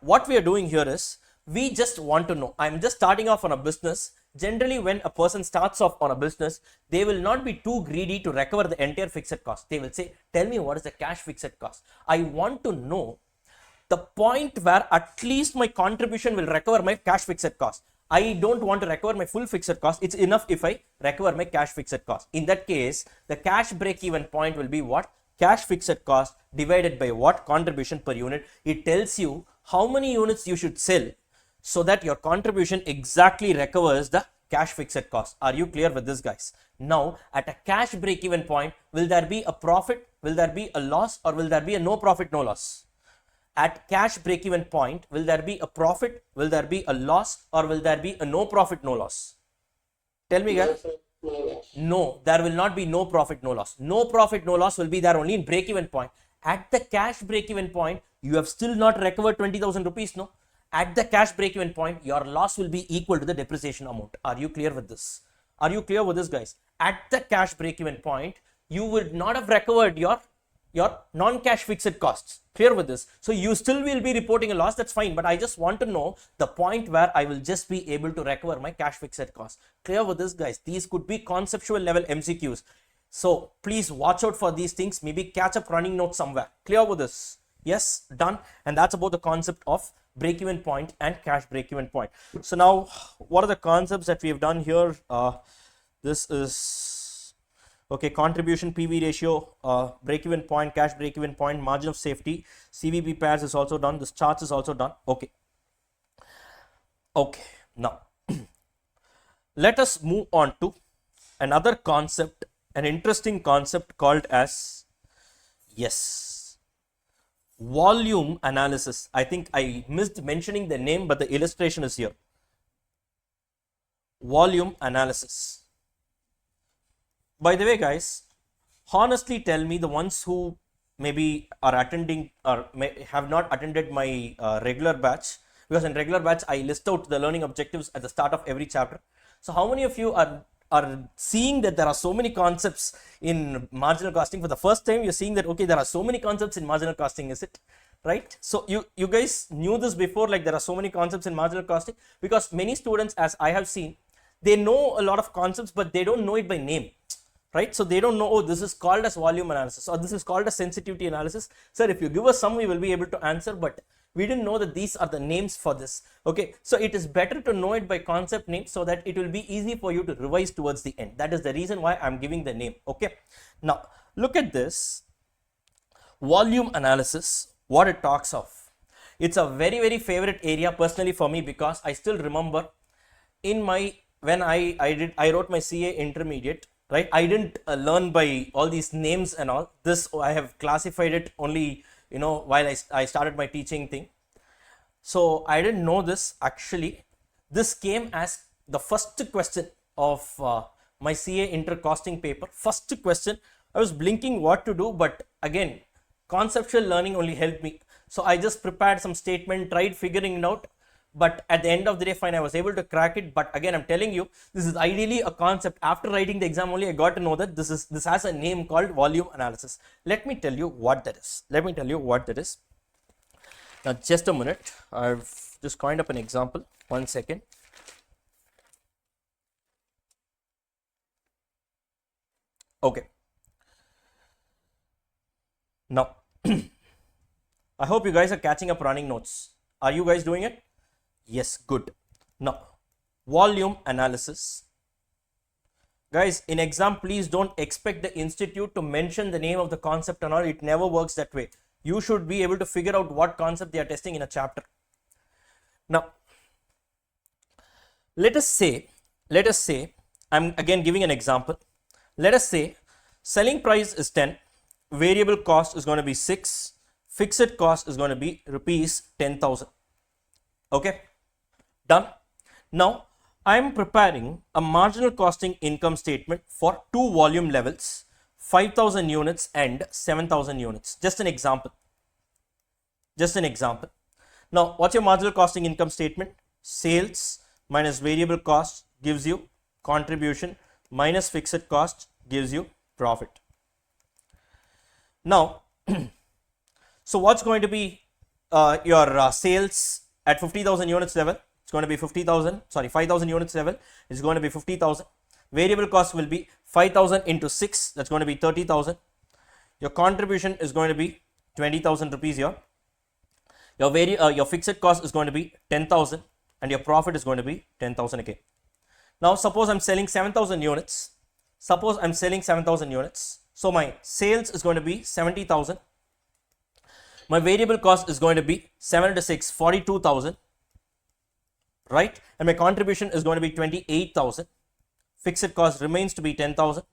what we are doing here is we just want to know. I'm just starting off on a business. Generally, when a person starts off on a business, they will not be too greedy to recover the entire fixed cost. They will say, tell me what is the cash fixed cost. I want to know the point where at least my contribution will recover my cash fixed cost. I don't want to recover my full fixed cost. It's enough if I recover my cash fixed cost. In that case, the cash break-even point will be what? Cash fixed cost divided by what? Contribution per unit. It tells you how many units you should sell so that your contribution exactly recovers the cash fixed cost. Are you clear with this, guys? Now, at a cash break-even point, will there be a profit? Will there be a loss? Or will there be a no profit, no loss? At cash break-even point, will there be a profit? Will there be a loss? Or will there be a no profit, no loss? Tell me, guys. No, there will not be no profit, no loss. No profit, no loss will be there only in break-even point. At the cash break-even point, you have still not recovered 20,000 rupees, no? At the cash break-even point, your loss will be equal to the depreciation amount. Are you clear with this? Are you clear with this, guys? At the cash break-even point, you would not have recovered your non-cash fixed costs. Clear with this? So you still will be reporting a loss. That's fine. But I just want to know the point where I will just be able to recover my cash fixed costs. Clear with this, guys? These could be conceptual level MCQs. So please watch out for these things. Maybe catch up running notes somewhere. Clear with this? Yes, done. And that's about the concept of break-even point and cash break-even point. So now, what are the concepts that we have done here? This is okay. Contribution, PV ratio, break-even point, cash break-even point, margin of safety, CVP pairs is also done. This charts is also done. Okay. Now let us move on to another concept, an interesting concept called as, yes, volume analysis. I think I missed mentioning the name, but the illustration is here. Volume analysis. By the way, guys, honestly tell me, the ones who maybe are attending or may have not attended my regular batch, because in regular batch I list out the learning objectives at the start of every chapter. So how many of you are seeing that there are so many concepts in marginal costing? For the first time you're seeing that, okay, there are so many concepts in marginal costing, is it right? So you guys knew this before, like there are so many concepts in marginal costing? Because many students, as I have seen, they know a lot of concepts but they don't know it by name, right? So they don't know, oh, this is called as volume analysis, or this is called as sensitivity analysis. Sir, if you give us some, we will be able to answer, but we didn't know that these are the names for this. Okay, so it is better to know it by concept name so that it will be easy for you to revise towards the end. That is the reason why I'm giving the name. Okay, now look at this volume analysis, what it talks of. It's a very, very favorite area personally for me, because I still remember in my, when I wrote my CA intermediate, right? I didn't learn by all these names and all this. I have classified it only, you know, while I started my teaching thing. So I didn't know this. Actually, this came as the first question of my CA Inter costing paper. First question, I was blinking what to do, but again, conceptual learning only helped me. So I just prepared some statement, tried figuring it out. But at the end of the day, fine, I was able to crack it. But again, I'm telling you, this is ideally a concept. After writing the exam only, I got to know that this has a name called volume analysis. Let me tell you what that is. Now, just a minute. I've just coined up an example. 1 second. Okay. Now, I hope you guys are catching up running notes. Are you guys doing it? Yes, good. Now, volume analysis. Guys, in exam, please don't expect the institute to mention the name of the concept and all. It never works that way. You should be able to figure out what concept they are testing in a chapter. Now, let us say, I'm again giving an example. Let us say selling price is 10, variable cost is going to be 6, fixed cost is going to be rupees 10,000. Okay. Done. Now, I am preparing a marginal costing income statement for two volume levels, 5,000 units and 7,000 units. Just an example. Now, what's your marginal costing income statement? Sales minus variable cost gives you contribution minus fixed cost gives you profit. Now, so what's going to be your sales at 50,000 units level? It's going to be 5,000 units level is going to be 50,000. Variable cost will be 5,000 into 6, that's going to be 30,000. Your contribution is going to be 20,000 rupees here. Your fixed cost is going to be 10,000 and your profit is going to be 10,000 again. Now, suppose I'm selling 7,000 units. So my sales is going to be 70,000. My variable cost is going to be 7 into 6, 42,000. Right? And my contribution is going to be 28,000. Fixed cost remains to be 10,000.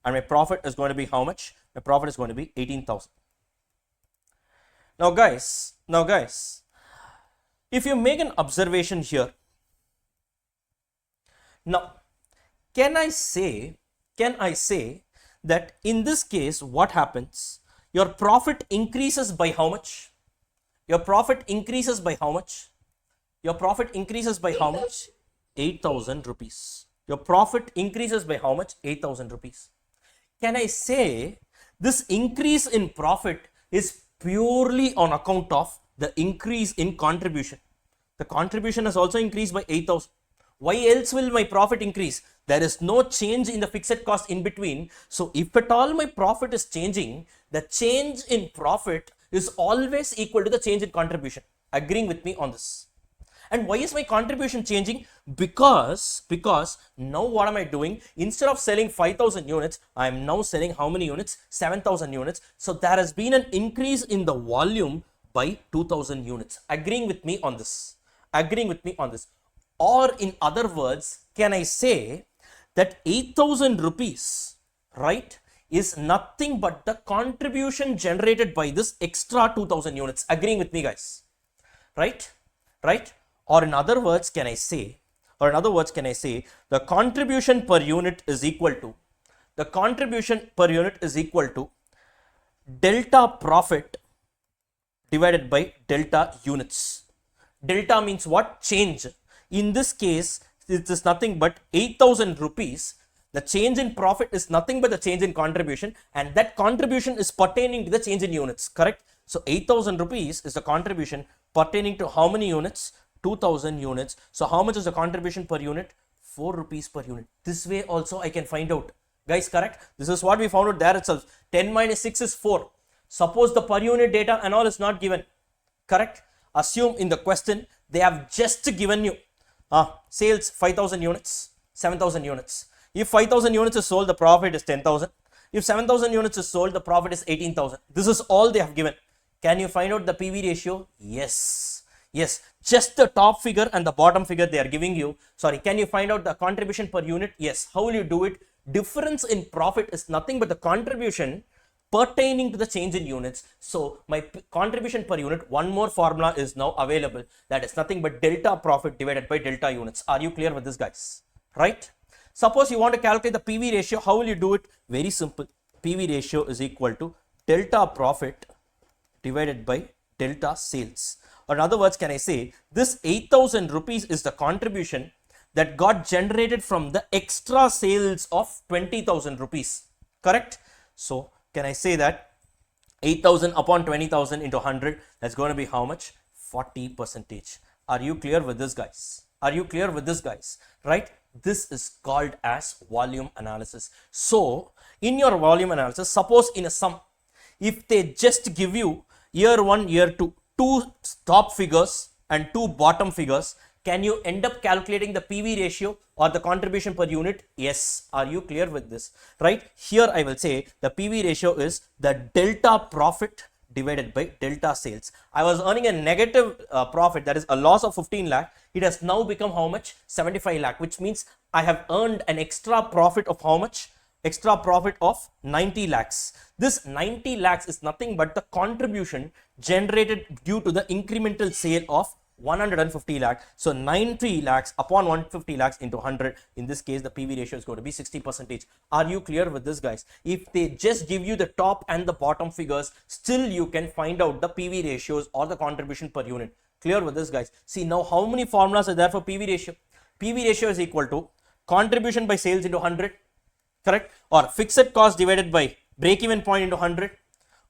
And my profit is going to be how much? My profit is going to be 18,000. Now guys, if you make an observation here, now, can I say that in this case, what happens? Your profit increases by how much? Your profit increases by how much? 8,000 rupees. Your profit increases by how much? 8,000 rupees. Can I say this increase in profit is purely on account of the increase in contribution? The contribution has also increased by 8,000. Why else will my profit increase? There is no change in the fixed cost in between. So if at all my profit is changing, the change in profit is always equal to the change in contribution. Agreeing with me on this? And why is my contribution changing? Because now what am I doing? Instead of selling 5,000 units, I am now selling how many units? 7,000 units. So there has been an increase in the volume by 2,000 units. Agreeing with me on this? Or in other words, can I say that 8,000 rupees, right, is nothing but the contribution generated by this extra 2,000 units. Agreeing with me, guys? Right? Right? Or in other words, can I say, the contribution per unit is equal to, delta profit divided by delta units. Delta means what? Change. In this case, it is nothing but 8,000 rupees. The change in profit is nothing but the change in contribution, and that contribution is pertaining to the change in units, correct? So 8,000 rupees is the contribution pertaining to how many units? 2,000 units. So how much is the contribution per unit? 4 rupees per unit. This way also I can find out. Guys, correct? This is what we found out there itself. 10 minus 6 is 4. Suppose the per unit data and all is not given, correct? Assume in the question they have just given you sales 5,000 units, 7,000 units. If 5,000 units is sold, the profit is 10,000. If 7,000 units is sold, the profit is 18,000. This is all they have given. Can you find out the PV ratio? Yes. Yes. Just the top figure and the bottom figure they are giving you. Sorry. Can you find out the contribution per unit? Yes. How will you do it? Difference in profit is nothing but the contribution pertaining to the change in units. So my contribution per unit, one more formula is now available. That is nothing but delta profit divided by delta units. Are you clear with this, guys? Right? Suppose you want to calculate the PV ratio. How will you do it? Very simple. PV ratio is equal to delta profit divided by delta sales. Or in other words, can I say this 8,000 rupees is the contribution that got generated from the extra sales of 20,000 rupees. Correct? So can I say that 8,000 upon 20,000 into 100, that's going to be how much? 40%. Are you clear with this, guys? Are you clear with this, guys? Right? This is called as volume analysis. So in your volume analysis, suppose in a sum, if they just give you year 1, year 2, 2 top figures and 2 bottom figures, can you end up calculating the PV ratio or the contribution per unit? Yes. Are you clear with this? Right? Here I will say the PV ratio is the delta profit divided by delta sales. I was earning a negative profit, that is a loss of 15 lakh. It has now become how much? 75 lakh, which means I have earned an extra profit of how much? Extra profit of 90 lakhs. This 90 lakhs is nothing but the contribution generated due to the incremental sale of 150 lakh. So 90 lakhs upon 150 lakhs into 100. In this case, the PV ratio is going to be 60%. Are you clear with this, guys? If they just give you the top and the bottom figures, still you can find out the PV ratios or the contribution per unit. Clear with this, guys? See now how many formulas are there for PV ratio? PV ratio is equal to contribution by sales into 100, correct? Or fixed cost divided by break-even point into 100,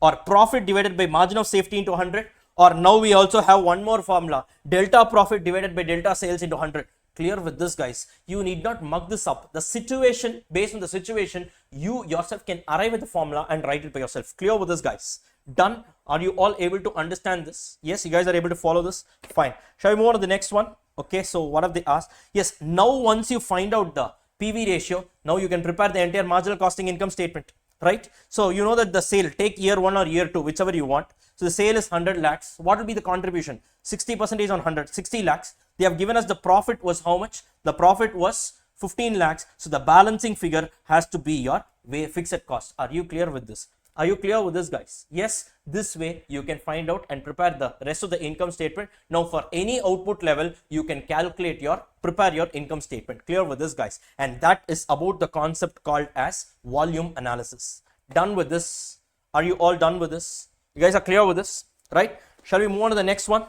or profit divided by margin of safety into 100. Or now we also have one more formula, delta profit divided by delta sales into 100. Clear with this, guys? You need not mug this up. The situation, based on the situation, you yourself can arrive at the formula and write it by yourself. Clear with this, guys? Done? Are you all able to understand this? Yes, you guys are able to follow this? Fine. Shall we move on to the next one? Okay, so what have they asked? Yes, now once you find out the PV ratio, now you can prepare the entire marginal costing income statement. Right? So you know that the sale, take year 1 or year 2, whichever you want. So the sale is 100 lakhs. What will be the contribution? 60% on 100, 60 lakhs. They have given us the profit was how much? The profit was 15 lakhs. So the balancing figure has to be your fixed cost. Are you clear with this? Are you clear with this, guys? Yes, this way you can find out and prepare the rest of the income statement. Now for any output level, you can prepare your income statement. Clear with this, guys? And that is about the concept called as volume analysis. Done with this? Are you all done with this? You guys are clear with this, right? Shall we move on to the next one?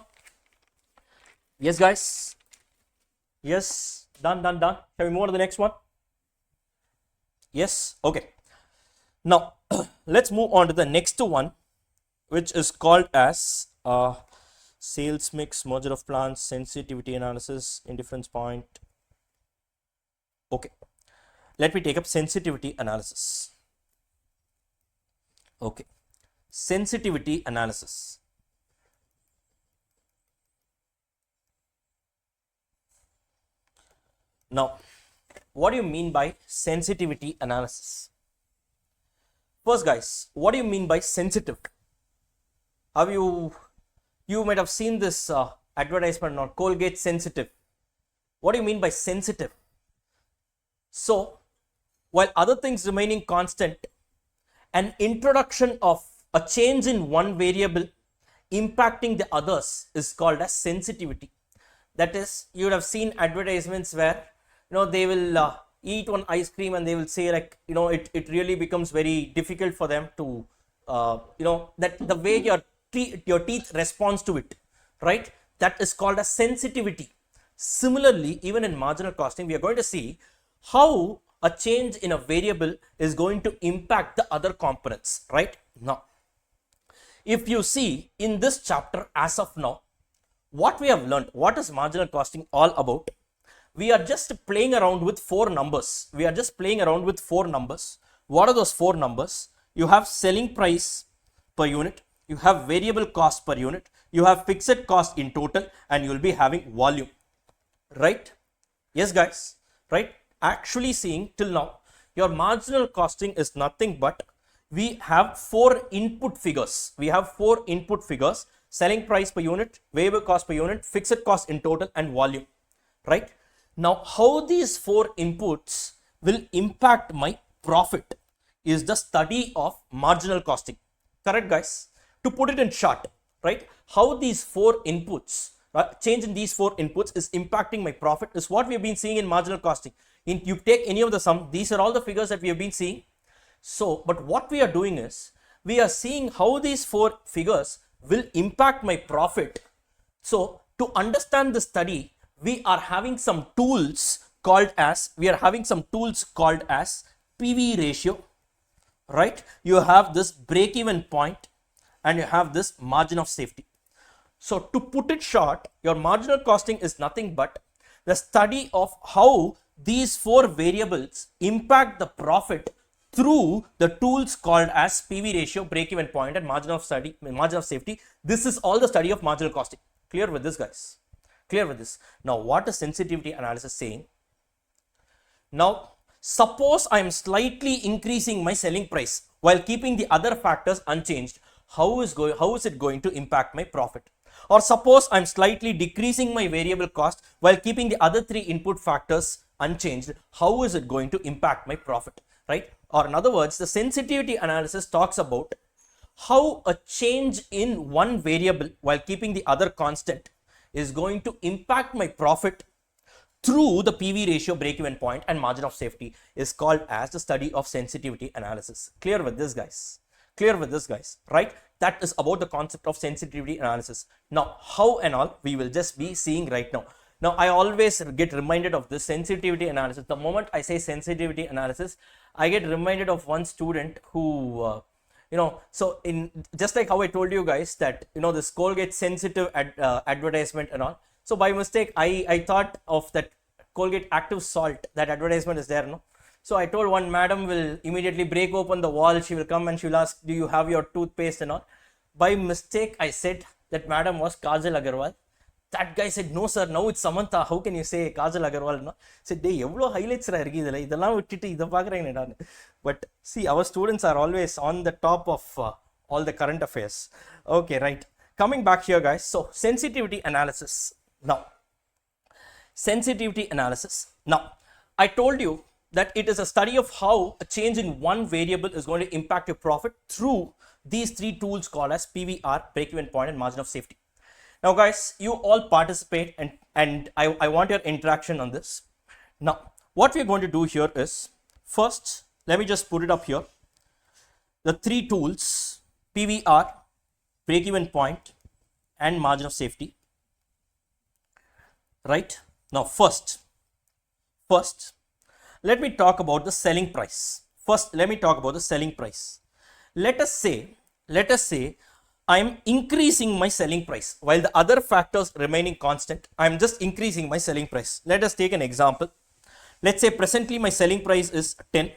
Yes, guys? Yes, done. Shall we move on to the next one? Yes, okay. Now, let's move on to the next one, which is called as sales mix, merger of plants, sensitivity analysis, indifference point. Okay, let me take up sensitivity analysis. Okay, sensitivity analysis. Now, what do you mean by sensitivity analysis? First, guys, what do you mean by sensitive? Have you might have seen this advertisement on Colgate sensitive. What do you mean by sensitive? So while other things remaining constant, an introduction of a change in one variable impacting the others is called as sensitivity. That is, you would have seen advertisements where they will eat one ice cream and they will say like it really becomes very difficult for them to that the way your teeth responds to it, right? That is called as sensitivity. Similarly, even in marginal costing, we are going to see how a change in a variable is going to impact the other components, right? Now, if you see in this chapter as of now, what we have learned, what is marginal costing all about? We are just playing around with four numbers. What are those four numbers? You have selling price per unit, you have variable cost per unit, you have fixed cost in total, and you will be having volume, right? Yes, guys, right? Actually, seeing till now, your marginal costing is nothing but we have four input figures. Selling price per unit, variable cost per unit, fixed cost in total, and volume, right? Now, how these four inputs will impact my profit is the study of marginal costing. Correct, guys? To put it in short, right? How these four inputs, change in these four inputs is impacting my profit is what we have been seeing in marginal costing. You take any of the sum, these are all the figures that we have been seeing. So, but what we are doing is, we are seeing how these four figures will impact my profit. So, to understand the study, we are having some tools called as PV ratio, right? You have this break even point and you have this margin of safety. So, to put it short, your marginal costing is nothing but the study of how these four variables impact the profit through the tools called as PV ratio, break even point, and margin of safety. This is all the study of marginal costing. Clear with this, guys? Clear with this? Now, what is sensitivity analysis saying? Now, suppose I am slightly increasing my selling price while keeping the other factors unchanged. How is it going to impact my profit? Or suppose I'm slightly decreasing my variable cost while keeping the other three input factors unchanged. How is it going to impact my profit, right? Or in other words, the sensitivity analysis talks about how a change in one variable while keeping the other constant is going to impact my profit through the PV ratio, break-even point, and margin of safety is called as the study of sensitivity analysis. Clear with this, guys? Clear with this, guys, right? That is about the concept of sensitivity analysis. Now, how and all we will just be seeing right now. Now, I always get reminded of this sensitivity analysis. The moment I say sensitivity analysis, I get reminded of one student who, so in just like how I told you guys that, this Colgate sensitive advertisement and all. So by mistake, I thought of that Colgate active salt, that advertisement is there, no? So I told one madam will immediately break open the wall. She will come and she will ask, do you have your toothpaste and all? By mistake, I said that madam was Kajal Agarwal. That guy said, no sir, now it's Samantha. How can you say Kajal Agarwal? No? I said, they evlo highlights ra irukidala idella vittittu idha paakranga naan. But see, our students are always on the top of all the current affairs. Okay, right. Coming back here, guys. So sensitivity analysis. Now, sensitivity analysis. Now, I told you that it is a study of how a change in one variable is going to impact your profit through these three tools called as PVR, break-even point, and margin of safety. Now, guys, you all participate and I want your interaction on this. Now, what we're going to do here is, first, let me just put it up here. The three tools, PVR, break-even point, and margin of safety. Right? Now, first, let me talk about the selling price. Let us say I am increasing my selling price while the other factors remaining constant. I am just increasing my selling price. Let us take an example. Let's say presently my selling price is 10.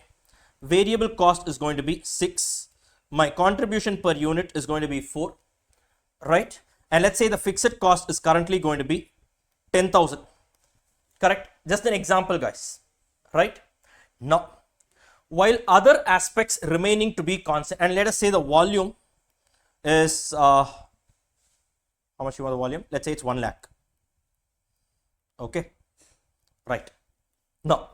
Variable cost is going to be 6. My contribution per unit is going to be 4. Right? And let's say the fixed cost is currently going to be 10,000. Correct? Just an example, guys. Right? Now, while other aspects remaining to be constant, and let us say the volume is how much you want the volume? Let's say it's 1 lakh. Okay, right. Now,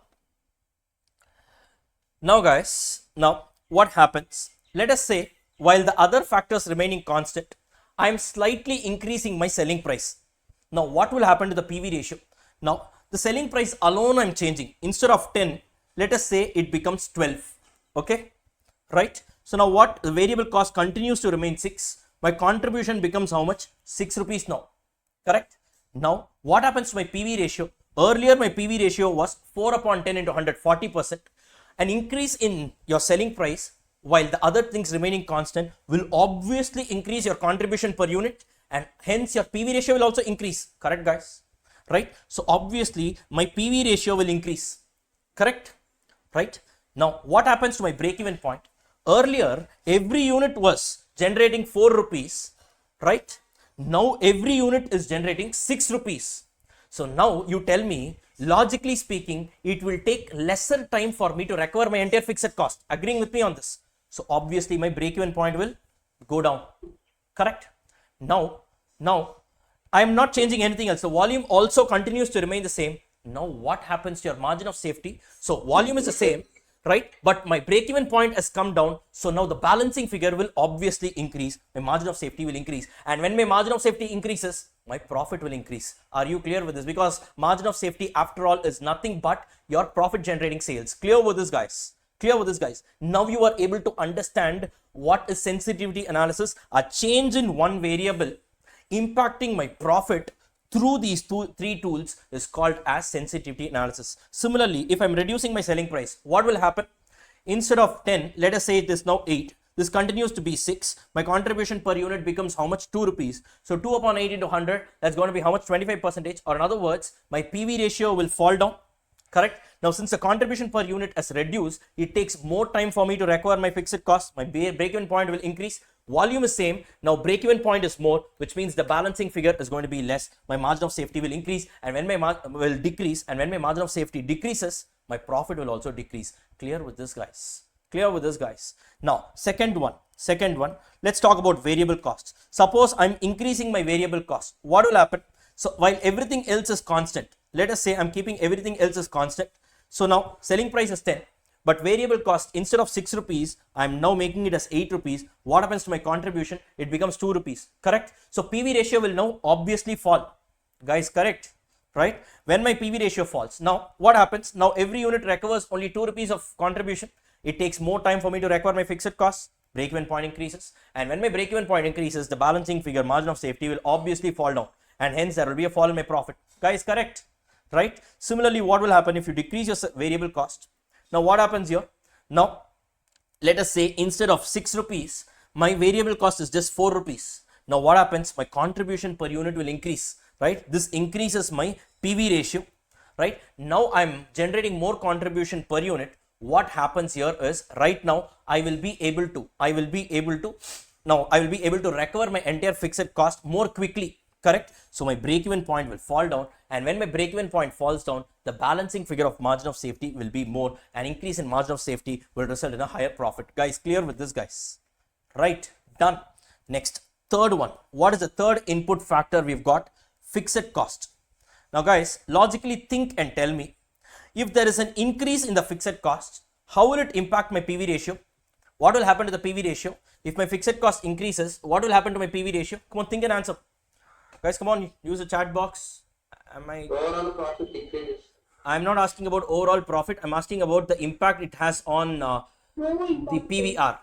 Now guys, now what happens? Let us say while the other factors remaining constant, I am slightly increasing my selling price. Now what will happen to the PV ratio? Now the selling price alone I am changing. Instead of 10, let us say it becomes 12. Okay, right? So now what? The variable cost continues to remain 6. My contribution becomes how much? 6 rupees now. Correct? Now what happens to my PV ratio? Earlier my PV ratio was 4 upon 10 into 100, 40%. An increase in your selling price while the other things remaining constant will obviously increase your contribution per unit, and hence your PV ratio will also increase. Correct guys? Right? So obviously my PV ratio will increase. Correct? Right? Now what happens to my break-even point? Earlier every unit was generating 4 rupees, right? Now every unit is generating 6 rupees. So now you tell me, logically speaking, it will take lesser time for me to recover my entire fixed cost. Agreeing with me on this? So obviously my break-even point will go down. Correct? Now I am not changing anything else. The volume also continues to remain the same. Now what happens to your margin of safety? So volume is the same, right? But my break-even point has come down. So now the balancing figure will obviously increase. My margin of safety will increase. And when my margin of safety increases, my profit will increase. Are you clear with this? Because margin of safety after all is nothing but your profit generating sales. Clear with this guys? Clear with this guys? Now you are able to understand what is sensitivity analysis. A change in one variable impacting my profit through these three tools is called as sensitivity analysis. Similarly, if I'm reducing my selling price, what will happen? Instead of 10, let us say it is now 8. This continues to be 6. My contribution per unit becomes how much? 2 rupees. So 2 upon 8 into 100, that's going to be how much? 25%. Or in other words, my PV ratio will fall down. Correct? Now, since the contribution per unit has reduced, it takes more time for me to recover my fixed cost. My break-even point will increase. Volume is same. Now, break-even point is more, which means the balancing figure is going to be less. My margin of safety will increase, and when my will decrease, and when my margin of safety decreases, my profit will also decrease. Clear with this, guys? Clear with this, guys? Now, second one, let's talk about variable costs. Suppose I'm increasing my variable cost. What will happen? So while everything else is constant, let us say I'm keeping everything else as constant. So now selling price is 10, but variable cost, instead of 6 rupees, I'm now making it as 8 rupees. What happens to my contribution? It becomes 2 rupees. Correct? So PV ratio will now obviously fall. Guys, correct? Right? When my PV ratio falls, now what happens? Now every unit recovers only 2 rupees of contribution. It takes more time for me to recover my fixed costs. Break-even point increases, and when my break-even point increases, the balancing figure, margin of safety, will obviously fall down, and hence there will be a fall in my profit. Guys, correct? Right? Similarly, what will happen if you decrease your variable cost? Now what happens here? Now let us say instead of 6 rupees, my variable cost is just 4 rupees. Now what happens? My contribution per unit will increase, right? This increases my PV ratio, right? Now I'm generating more contribution per unit. What happens here is, right now I will be able to recover my entire fixed cost more quickly. Correct? So my break-even point will fall down, and when my break-even point falls down, the balancing figure of margin of safety will be more. An increase in margin of safety will result in a higher profit. Guys, clear with this, guys? Right? Done. Next, third one. What is the third input factor we've got? Fixed cost. Now guys, logically think and tell me, if there is an increase in the fixed cost, how will it impact my PV ratio? What will happen to the PV ratio? If my fixed cost increases, what will happen to my PV ratio? Come on, think and answer. Guys, come on, use the chat box. Overall profit decreases. I'm not asking about overall profit. I'm asking about the impact it has on the PVR.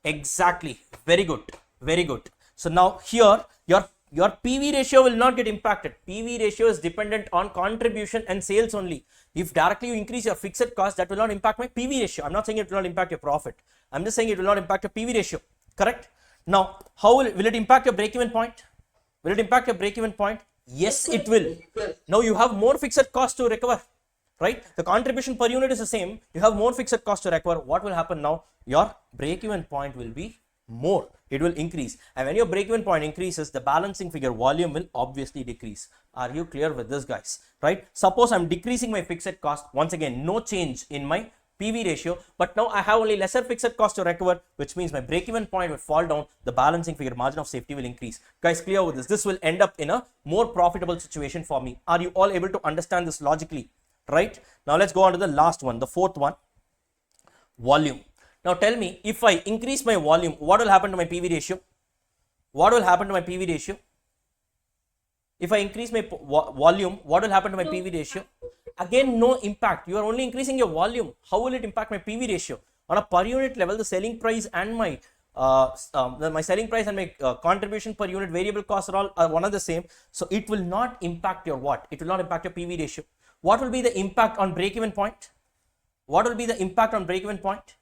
Exactly. Very good. Very good. So now here, your PV ratio will not get impacted. PV ratio is dependent on contribution and sales only. If directly you increase your fixed cost, that will not impact my PV ratio. I'm not saying it will not impact your profit. I'm just saying it will not impact your PV ratio. Correct? Now, how will it impact your break-even point? Will it impact your break-even point? Yes, it will. Now you have more fixed cost to recover, right? The contribution per unit is the same. You have more fixed cost to recover. What will happen now? Your break-even point will be more. It will increase. And when your break-even point increases, the balancing figure volume will obviously decrease. Are you clear with this, guys? Right? Suppose I'm decreasing my fixed cost. Once again, no change in my PV ratio, but now I have only lesser fixed cost to recover, which means my break-even point will fall down. The balancing figure, margin of safety, will increase. Guys, clear with this? This will end up in a more profitable situation for me. Are you all able to understand this logically? Right? Now let's go on to the last one, the fourth one. volume. Now tell me, if I increase my volume, what will happen to my PV ratio? What will happen to my PV ratio? If I increase my volume, what will happen to my PV ratio? Again, no impact. You are only increasing your volume. How will it impact my PV ratio? On a per unit level, the selling price and my selling price and my contribution per unit variable costs are all one and the same. So it will not impact your what? It will not impact your PV ratio. What will be the impact on break-even point? What will be the impact on break-even point?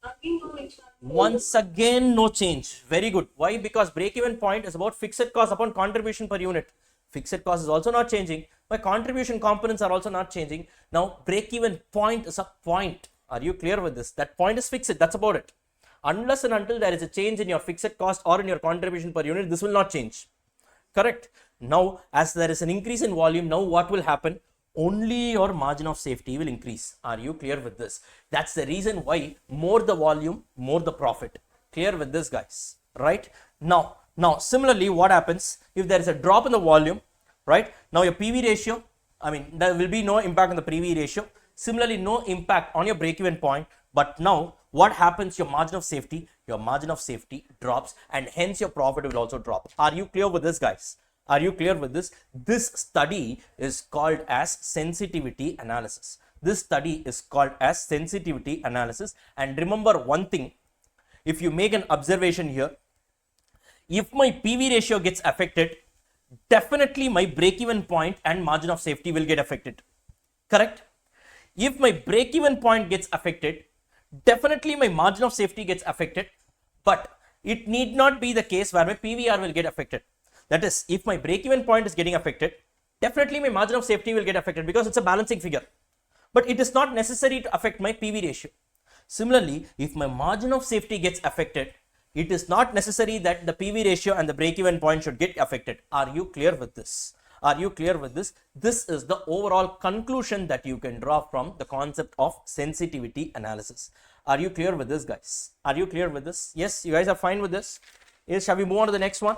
Again, no impact. Once again, no change. Very good. Why? Because break-even point is about fixed cost upon contribution per unit. Fixed cost is also not changing. My contribution components are also not changing. Now, break-even point is a point. Are you clear with this? That point is fixed. That's about it. Unless and until there is a change in your fixed cost or in your contribution per unit, this will not change. Correct? Now, as there is an increase in volume, now what will happen? Only your margin of safety will increase. Are you clear with this? That's the reason why more the volume, more the profit. Clear with this, guys? Right? Now similarly, what happens if there is a drop in the volume? Right? Now your PV ratio, there will be no impact on the PV ratio. Similarly, no impact on your break-even point. But now what happens? Your margin of safety drops, and hence your profit will also drop. Are you clear with this, guys? Are you clear with this? This study is called as sensitivity analysis. This study is called as sensitivity analysis. And remember one thing, if you make an observation here, if my PV ratio gets affected, definitely my break-even point and margin of safety will get affected. Correct? If my break-even point gets affected, definitely my margin of safety gets affected, but it need not be the case where my PVR will get affected. That is, if my break-even point is getting affected, definitely my margin of safety will get affected because it's a balancing figure. But it is not necessary to affect my PV ratio. Similarly, if my margin of safety gets affected, it is not necessary that the PV ratio and the break-even point should get affected. Are you clear with this? Are you clear with this? This is the overall conclusion that you can draw from the concept of sensitivity analysis. Are you clear with this, guys? Are you clear with this? Yes, you guys are fine with this? Yes, shall we move on to the next one?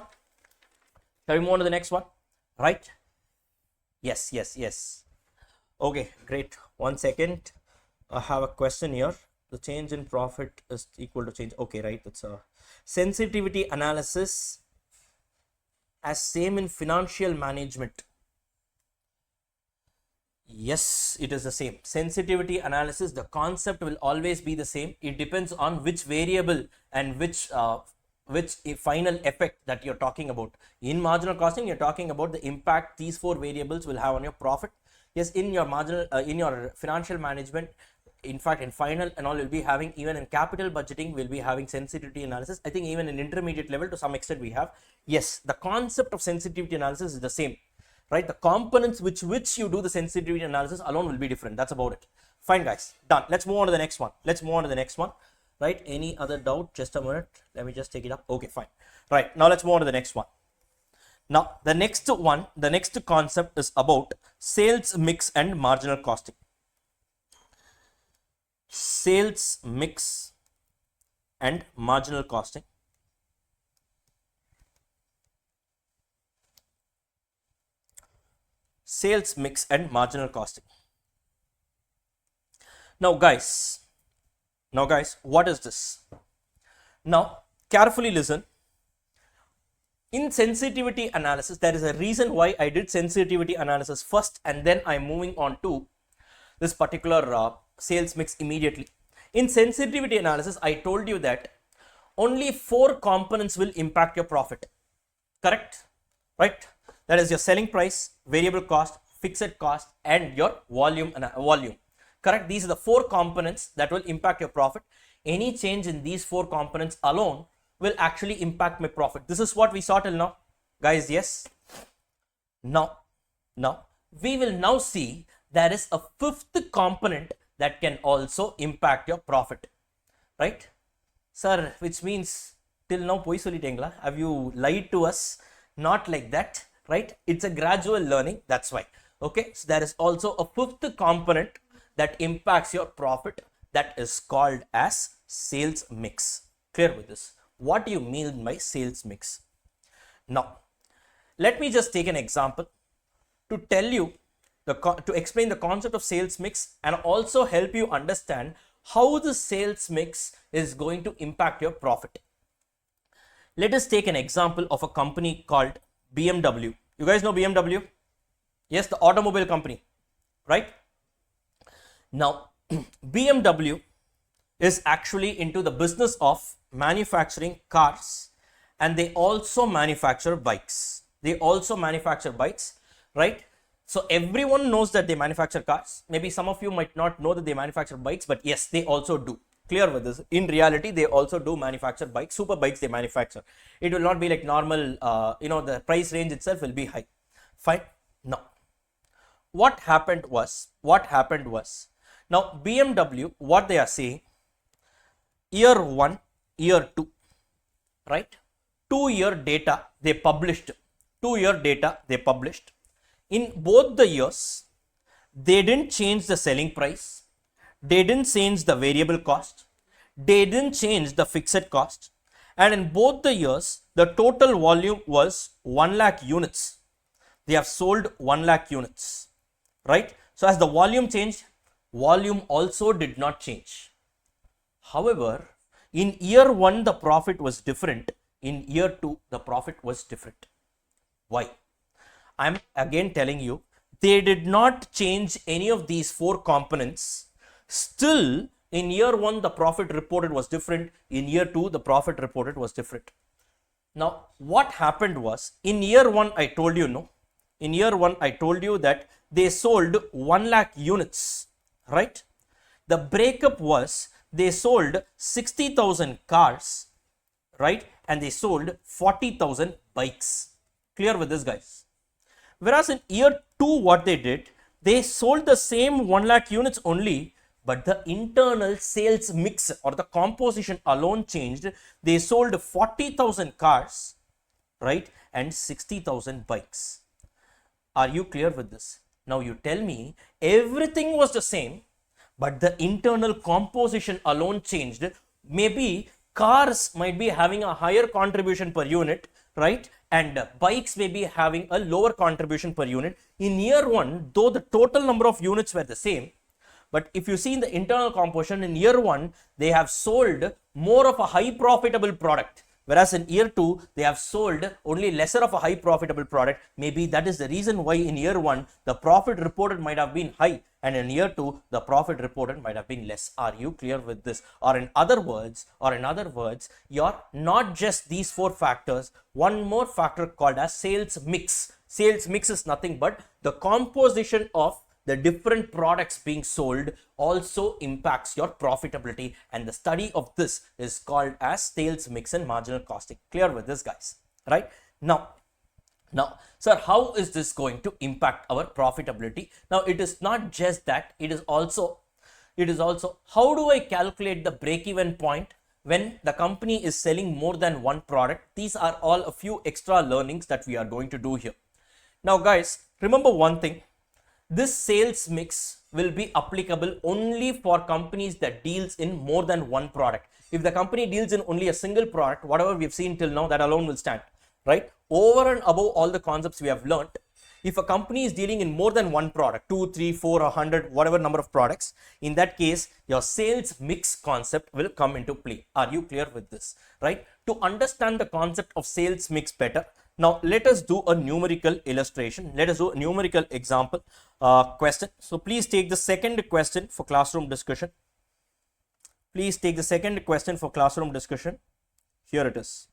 Shall we move on to the next one? Right? Yes. Okay, great. 1 second. I have a question here. The change in profit is equal to change. Okay, right. That's a sensitivity analysis as same in financial management. Yes, it is the same. Sensitivity analysis, the concept will always be the same. It depends on which variable and which final effect that you're talking about. In marginal costing, you're talking about the impact these 4 variables will have on your profit. Yes, in your marginal, in your financial management, in fact, in final and all, we'll be having, even in capital budgeting, we'll be having sensitivity analysis. I think even in intermediate level, to some extent, we have. Yes, the concept of sensitivity analysis is the same, right? The components which you do the sensitivity analysis alone will be different. That's about it. Fine, guys. Done. Let's move on to the next one. Right? Any other doubt? Just a minute. Let me just take it up. Okay, fine. Right. Now let's move on to the next one. Now, the next concept is about sales mix and marginal costing. Sales mix and marginal costing. Sales mix and marginal costing. Now guys, what is this? Now, carefully listen. In sensitivity analysis, there is a reason why I did sensitivity analysis first and then I'm moving on to this particular sales mix immediately. In sensitivity analysis, I told you that only 4 components will impact your profit. Correct? Right? That is your selling price, variable cost, fixed cost, and your volume. Correct? These are the 4 components that will impact your profit. Any change in these 4 components alone will actually impact my profit. This is what we saw till now, guys. Yes. Now we will now see there is a 5th component that can also impact your profit, right? Sir, which means till now poi sollitengla, have you lied to us? Not like that, right? It's a gradual learning, that's why. Okay, so there is also a 5th component that impacts your profit, that is called as sales mix. Clear with this? What do you mean by sales mix? Now, let me just take an example to tell you to explain the concept of sales mix and also help you understand how the sales mix is going to impact your profit. Let us take an example of a company called BMW. You guys know BMW? Yes, the automobile company, right? Now, BMW is actually into the business of manufacturing cars, and they also manufacture bikes. Right? So everyone knows that they manufacture cars. Maybe some of you might not know that they manufacture bikes, but yes, they also do. Clear with this. In reality, they also do manufacture bikes. Super bikes they manufacture. It will not be like normal, the price range itself will be high. Fine. Now, what happened was, now BMW, what they are saying, year 1, year 2, right? 2-year data they published. In both the years, they didn't change the selling price, they didn't change the variable cost, they didn't change the fixed cost, and in both the years, the total volume was 1 lakh units. They have sold 1 lakh units, right? So as the volume changed, volume also did not change. However, in year 1, the profit was different. In year 2, the profit was different. Why? I'm again telling you, they did not change any of these 4 components. Still, in year 1, the profit reported was different. In year 2, the profit reported was different. Now, what happened was, in year 1, I told you, that they sold 1 lakh units, right? The breakup was, they sold 60,000 cars, right? And they sold 40,000 bikes. Clear with this, guys? Whereas in year 2, what they did, they sold the same 1 lakh units only, but the internal sales mix or the composition alone changed. They sold 40,000 cars, right? And 60,000 bikes. Are you clear with this? Now you tell me, everything was the same, but the internal composition alone changed. Maybe cars might be having a higher contribution per unit, right? And bikes may be having a lower contribution per unit. In year 1, though the total number of units were the same, but if you see in the internal composition, in year 1, they have sold more of a high profitable product. Whereas in year 2, they have sold only lesser of a high profitable product. Maybe that is the reason why in year 1, the profit reported might have been high, and in year 2, the profit reported might have been less. Are you clear with this? Or in other words, you're not just these 4 factors, one more factor called as sales mix. Sales mix is nothing but the composition of the different products being sold also impacts your profitability, and the study of this is called as sales mix and marginal costing. Clear with this, guys? Right? Now, sir, how is this going to impact our profitability? Now, it is not just that, it is also how do I calculate the break-even point when the company is selling more than one product? These are all a few extra learnings that we are going to do here. Now, guys, remember one thing. This sales mix will be applicable only for companies that deals in more than one product. If the company deals in only a single product, whatever we've seen till now, that alone will stand, right? Over and above all the concepts we have learned, if a company is dealing in more than one product, 2, 3, 4, 100, whatever number of products, in that case, your sales mix concept will come into play. Are you clear with this, right? To understand the concept of sales mix better, now let us do a numerical illustration. Let us do a numerical example question. So please take the second question for classroom discussion. Please take the second question for classroom discussion. Here it is.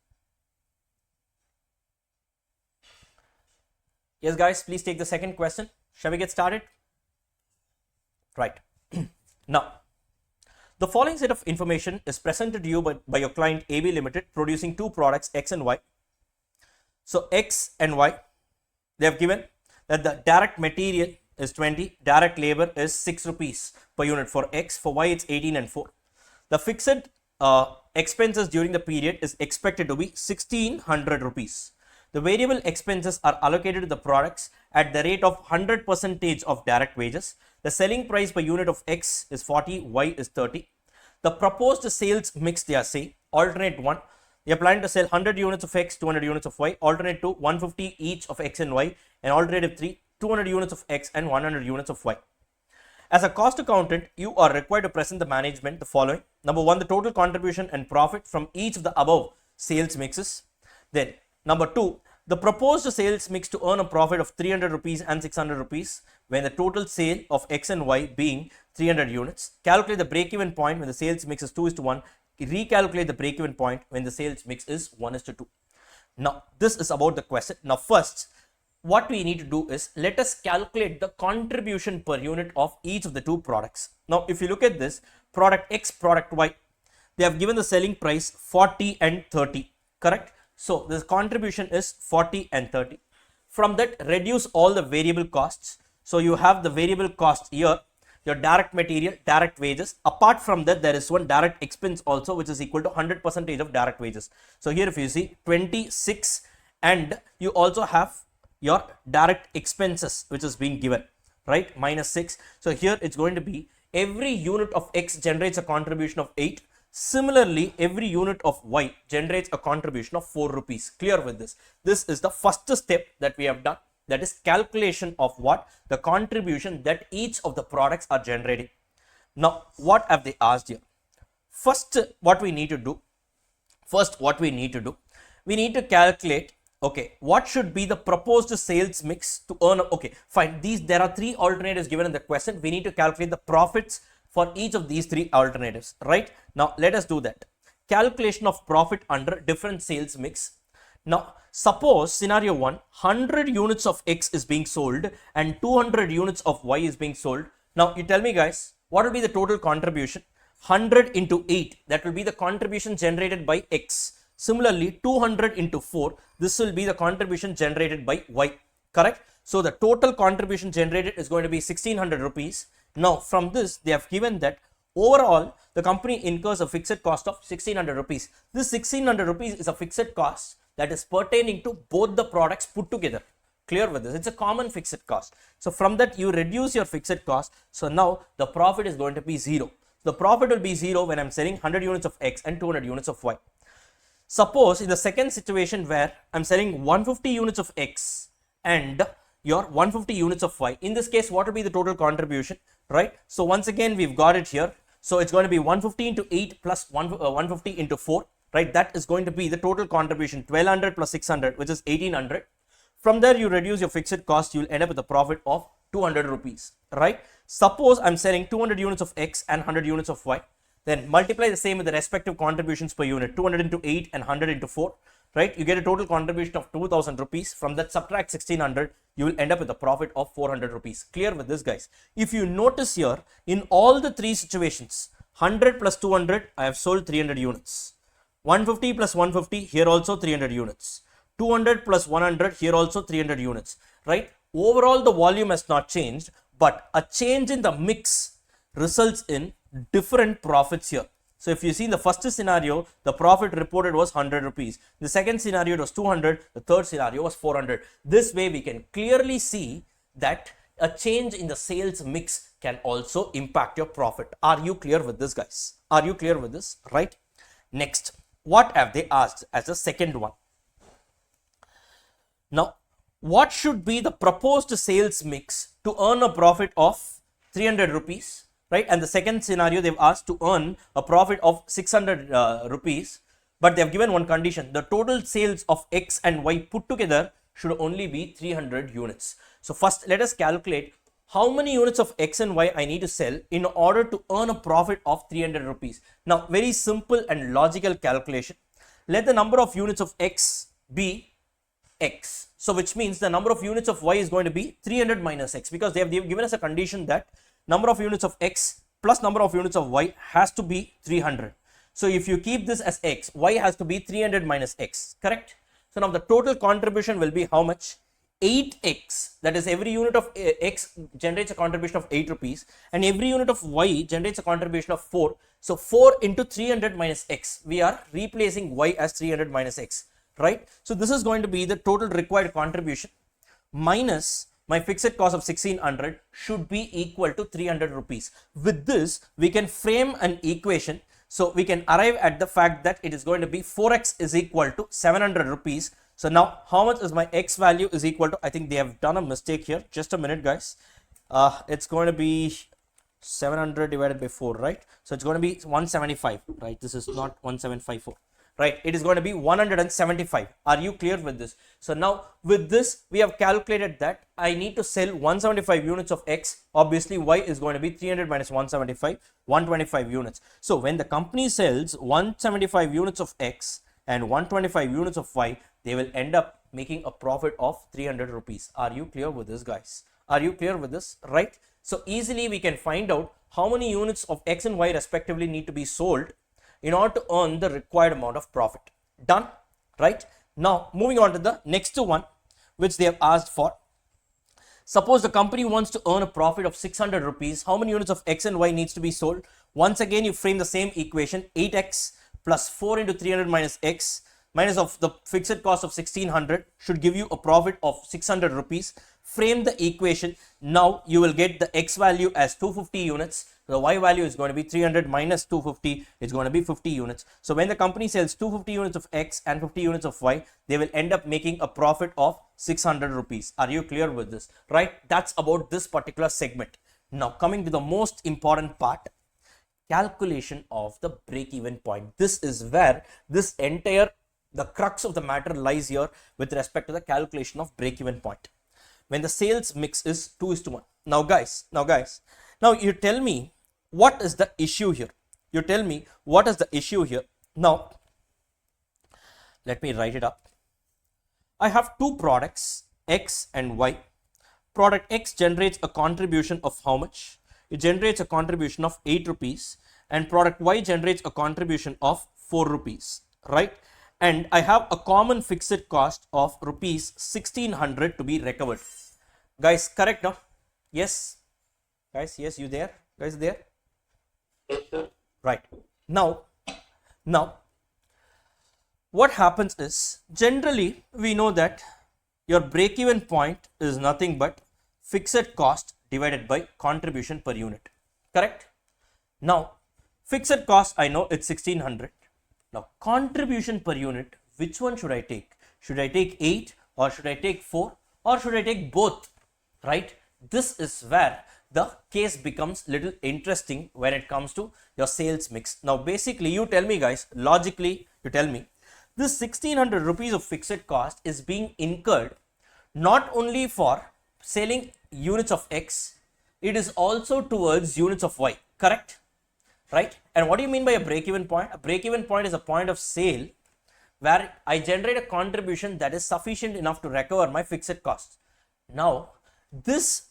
Yes, guys, please take the second question. Shall we get started? Right. Now, the following set of information is presented to you by your client AB Limited, producing 2 products, X and Y. So X and Y, they have given that the direct material is 20, direct labor is 6 rupees per unit for X, for Y it's 18 and 4. The fixed expenses during the period is expected to be 1600 rupees. The variable expenses are allocated to the products at the rate of 100% of direct wages. The selling price per unit of X is 40, Y is 30. The proposed sales mix, they are saying, alternate 1. They are planning to sell 100 units of X, 200 units of Y. Alternate 2, 150 each of X and Y. And alternative 3, 200 units of X and 100 units of Y. As a cost accountant, you are required to present the management the following. Number one, the total contribution and profit from each of the above sales mixes. Then number two, the proposed sales mix to earn a profit of 300 rupees and 600 rupees when the total sale of X and Y being 300 units. Calculate the break-even point when the sales mix is 2:1. Recalculate the break-even point when the sales mix is 1:2. Now, this is about the question. Now, first, what we need to do is let us calculate the contribution per unit of each of the two products. Now, if you look at this, product X, product Y, they have given the selling price 40 and 30, correct? So, this contribution is 40 and 30. From that, reduce all the variable costs. So, you have the variable cost here, your direct material, direct wages. Apart from that, there is one direct expense also, which is equal to 100% of direct wages. So, here if you see 26, and you also have your direct expenses, which is being given, right, minus 6. So, here it's going to be every unit of X generates a contribution of 8. Similarly, every unit of Y generates a contribution of 4 rupees. Clear with this? This is the first step that we have done. That is calculation of what? The contribution that each of the products are generating. Now, what have they asked here? First, what we need to do? We need to calculate, okay, what should be the proposed sales mix to earn? Okay, fine. There are three alternatives given in the question. We need to calculate the profits for each of these three alternatives, right? Now, let us do that. Calculation of profit under different sales mix. Now, suppose scenario 1, 100 units of X is being sold and 200 units of Y is being sold. Now, you tell me guys, what will be the total contribution? 100 into 8, that will be the contribution generated by X. Similarly, 200 into 4, this will be the contribution generated by Y, correct? So, the total contribution generated is going to be 1600 rupees. Now, from this, they have given that overall, the company incurs a fixed cost of 1600 rupees. This 1600 rupees is a fixed cost that is pertaining to both the products put together. Clear with this? It's a common fixed cost. So, from that, you reduce your fixed cost. So, now the profit is going to be 0. The profit will be 0 when I'm selling 100 units of X and 200 units of Y. Suppose in the second situation where I'm selling 150 units of X and your 150 units of Y. In this case, what will be the total contribution, right? So, once again, we've got it here. So, it's going to be 150 into 8 plus 150 into 4, right? That is going to be the total contribution, 1200 plus 600, which is 1800. From there, you reduce your fixed cost, you'll end up with a profit of 200 rupees, right? Suppose I'm selling 200 units of X and 100 units of Y. Then multiply the same with the respective contributions per unit, 200 into 8 and 100 into 4, right? You get a total contribution of 2000 rupees. From that, subtract 1600, you will end up with a profit of 400 rupees. Clear with this, guys? If you notice here, in all the three situations, 100 plus 200, I have sold 300 units. 150 plus 150, here also 300 units. 200 plus 100, here also 300 units, right? Overall, the volume has not changed, but a change in the mix results in different profits here. So, if you see in the first scenario, the profit reported was 100 rupees. The second scenario, it was 200. The third scenario was 400. This way, we can clearly see that a change in the sales mix can also impact your profit. Are you clear with this, guys? Are you clear with this, right? Next, what have they asked as the second one? Now, what should be the proposed sales mix to earn a profit of 300 rupees, right? And the second scenario, they've asked to earn a profit of 600 rupees, but they've given one condition. The total sales of X and Y put together should only be 300 units. So, first, let us calculate how many units of X and Y I need to sell in order to earn a profit of 300 rupees. Now, very simple and logical calculation. Let the number of units of X be X. So, which means the number of units of Y is going to be 300 minus X, because they've given us a condition that number of units of X plus number of units of Y has to be 300. So, if you keep this as X, Y has to be 300 minus X, correct? So, now the total contribution will be how much? 8x, that is every unit of X generates a contribution of 8 rupees and every unit of Y generates a contribution of 4. So, 4 into 300 minus X, we are replacing Y as 300 minus X, right? So, this is going to be the total required contribution minus my fixed cost of 1600 should be equal to 300 rupees. With this, we can frame an equation. So, we can arrive at the fact that it is going to be 4x is equal to 700 rupees. So, now how much is my X value is equal to, I think they have done a mistake here. Just a minute, guys. It's going to be 700 divided by 4, right? So it's going to be 175, right? This is not 1754, right? It is going to be 175. Are you clear with this? So now with this, we have calculated that I need to sell 175 units of X. Obviously, Y is going to be 300 minus 175, 125 units. So when the company sells 175 units of X and 125 units of Y, they will end up making a profit of 300 rupees. Are you clear with this, guys? Are you clear with this, right? So easily we can find out how many units of X and Y respectively need to be sold in order to earn the required amount of profit. Done, right? Now moving on to the next one which they have asked for. Suppose the company wants to earn a profit of 600 rupees. How many units of X and Y needs to be sold? Once again, you frame the same equation. 8X plus 4 into 300 minus X minus of the fixed cost of 1600 should give you a profit of 600 rupees. Frame the equation. Now you will get the X value as 250 units. The Y value is going to be 300 minus 250. It's going to be 50 units. So when the company sells 250 units of X and 50 units of Y, they will end up making a profit of 600 rupees. Are you clear with this? Right? That's about this particular segment. Now coming to the most important part, calculation of the break-even point. This is where this entire, the crux of the matter lies here with respect to the calculation of break-even point. When the sales mix is 2:1. Now guys, now you tell me what is the issue here. You tell me what is the issue here. Now, let me write it up. I have two products, X and Y. Product X generates a contribution of how much? It generates a contribution of 8 rupees and product Y generates a contribution of 4 rupees, right? And I have a common fixed cost of rupees 1600 to be recovered. Guys, correct now? Yes? Guys, yes, you there? Guys, there? Yes, sir. Right. Now, what happens is, generally, we know that your break-even point is nothing but fixed cost divided by contribution per unit. Correct? Now, fixed cost, I know it's 1600. Now, contribution per unit, which one should I take? Should I take 8 or should I take 4 or should I take both? Right? This is where the case becomes little interesting when it comes to your sales mix. Now, basically, you tell me, guys, logically, you tell me, this 1600 rupees of fixed cost is being incurred not only for selling units of X, it is also towards units of Y, correct? Right? And what do you mean by a break-even point? A break-even point is a point of sale where I generate a contribution that is sufficient enough to recover my fixed costs. Now, this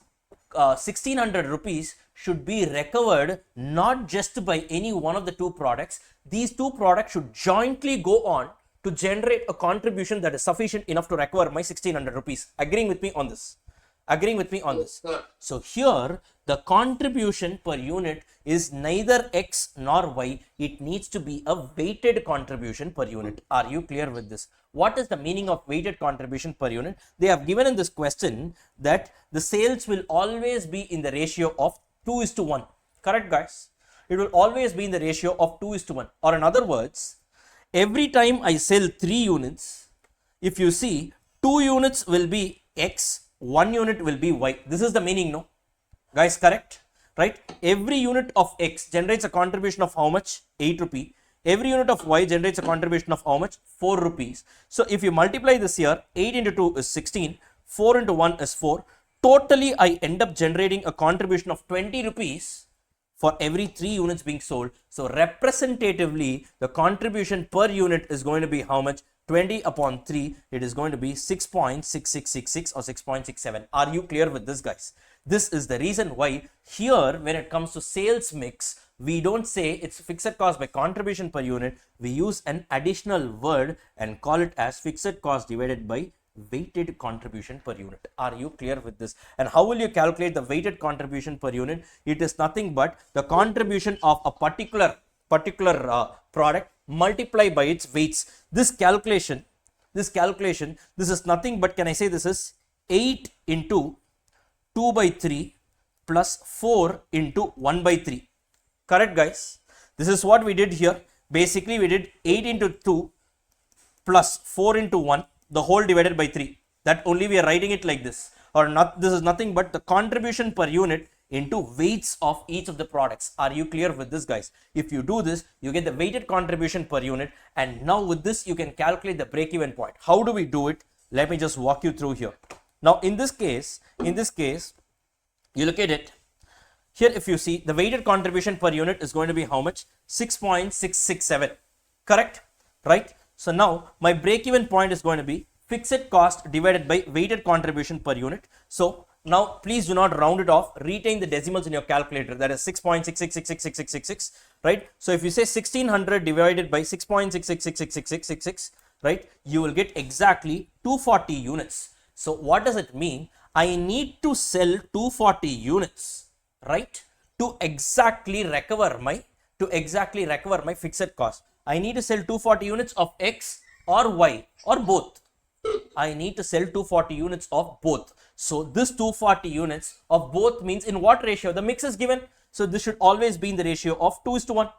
1600 rupees should be recovered not just by any one of the two products. These two products should jointly go on to generate a contribution that is sufficient enough to recover my 1600 rupees. Agreeing with me on this? Agreeing with me on this? So here the contribution per unit is neither X nor Y. It needs to be a weighted contribution per unit. Are you clear with this? What is the meaning of weighted contribution per unit? They have given in this question that the sales will always be in the ratio of 2:1. Correct, guys? It will always be in the ratio of 2:1. Or in other words, every time I sell 3 units, if you see, 2 units will be X, 1 unit will be Y. This is the meaning, no? Guys, correct? Right? Every unit of X generates a contribution of how much? 8 rupee. Every unit of Y generates a contribution of how much? 4 rupees. So if you multiply this here, 8 into 2 is 16, 4 into 1 is 4. Totally, I end up generating a contribution of 20 rupees for every 3 units being sold. So representatively, the contribution per unit is going to be how much? 20 upon 3, it is going to be 6.6666 or 6.67. Are you clear with this, guys? This is the reason why here, when it comes to sales mix, we don't say it's fixed cost by contribution per unit. We use an additional word and call it as fixed cost divided by weighted contribution per unit. Are you clear with this? And how will you calculate the weighted contribution per unit? It is nothing but the contribution of a particular product multiplied by its weights. This calculation, this is nothing but, can I say this is 8 into 2 by 3 plus 4 into 1 by 3. Correct, guys? This is what we did here. Basically, we did 8 into 2 plus 4 into 1, the whole divided by 3. That only we are writing it like this. Or not, this is nothing but the contribution per unit into weights of each of the products. Are you clear with this, guys? If you do this, you get the weighted contribution per unit, and now with this you can calculate the break-even point. How do we do it? Let me just walk you through here. Now in this case, you look at it here. If you see, the weighted contribution per unit is going to be how much? 6.667, correct? Right? So now my break-even point is going to be fixed cost divided by weighted contribution per unit. So now please do not round it off, retain the decimals in your calculator, that is 6.66666666, right? So if you say 1600 divided by 6.66666666, right, you will get exactly 240 units. So what does it mean? I need to sell 240 units, right, to exactly recover my fixed cost. I need to sell 240 units of X or Y or both. I need to sell 240 units of both. So this 240 units of both means in what ratio? The mix is given. So this should always be in the ratio of 2:1.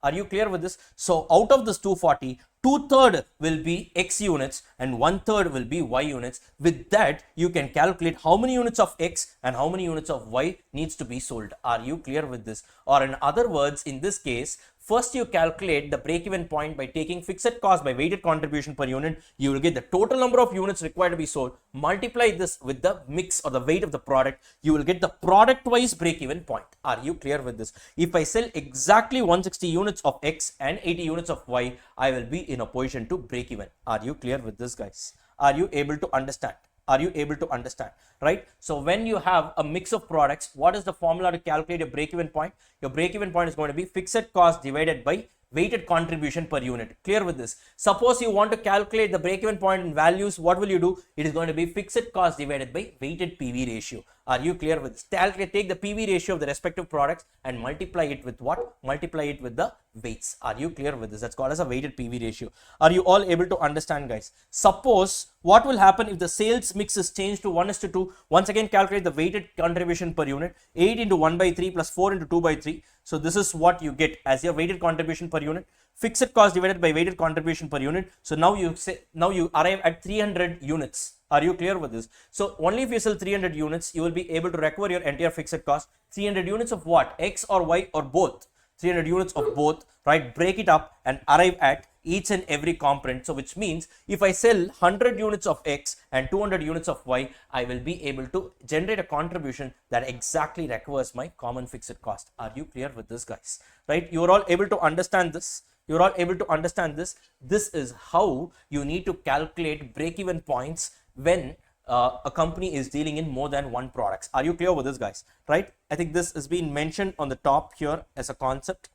Are you clear with this? So out of this 240, 2/3 will be X units and 1/3 will be Y units. With that, you can calculate how many units of X and how many units of Y needs to be sold. Are you clear with this? Or in other words, in this case, first you calculate the break-even point by taking fixed cost by weighted contribution per unit. You will get the total number of units required to be sold. Multiply this with the mix or the weight of the product. You will get the product-wise break-even point. Are you clear with this? If I sell exactly 160 units of X and 80 units of Y, I will be in a position to break even. Are you clear with this, guys? Are you able to understand? Are you able to understand? Right? So when you have a mix of products, what is the formula to calculate your break-even point? Your break-even point is going to be fixed cost divided by weighted contribution per unit. Clear with this? Suppose you want to calculate the break-even point in values, what will you do? It is going to be fixed cost divided by weighted PV ratio. Are you clear with this? Take the PV ratio of the respective products and multiply it with what? Multiply it with the weights. Are you clear with this? That's called as a weighted PV ratio. Are you all able to understand, guys? Suppose what will happen if the sales mix is changed to 1:2? Once again, calculate the weighted contribution per unit. 8 into 1/3 plus 4 into 2/3. So this is what you get as your weighted contribution per unit. Fixed cost divided by weighted contribution per unit. So now you arrive at 300 units. Are you clear with this? So only if you sell 300 units, you will be able to recover your entire fixed cost. 300 units of what? X or Y or both? 300 units of both, right? Break it up and arrive at each and every component. So which means if I sell 100 units of X and 200 units of Y, I will be able to generate a contribution that exactly recovers my common fixed cost. Are you clear with this, guys? Right? You are all able to understand this. You're all able to understand this. This is how you need to calculate break-even points when a company is dealing in more than one products. Are you clear with this, guys? Right? I think this has been mentioned on the top here as a concept.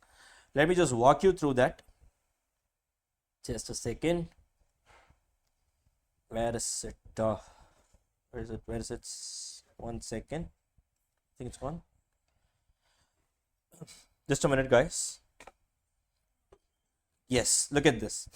Let me just walk you through that. Just a second. Where is it? Where is it? Where is it? 1 second. I think it's gone. Just a minute, guys. Yes, look at this.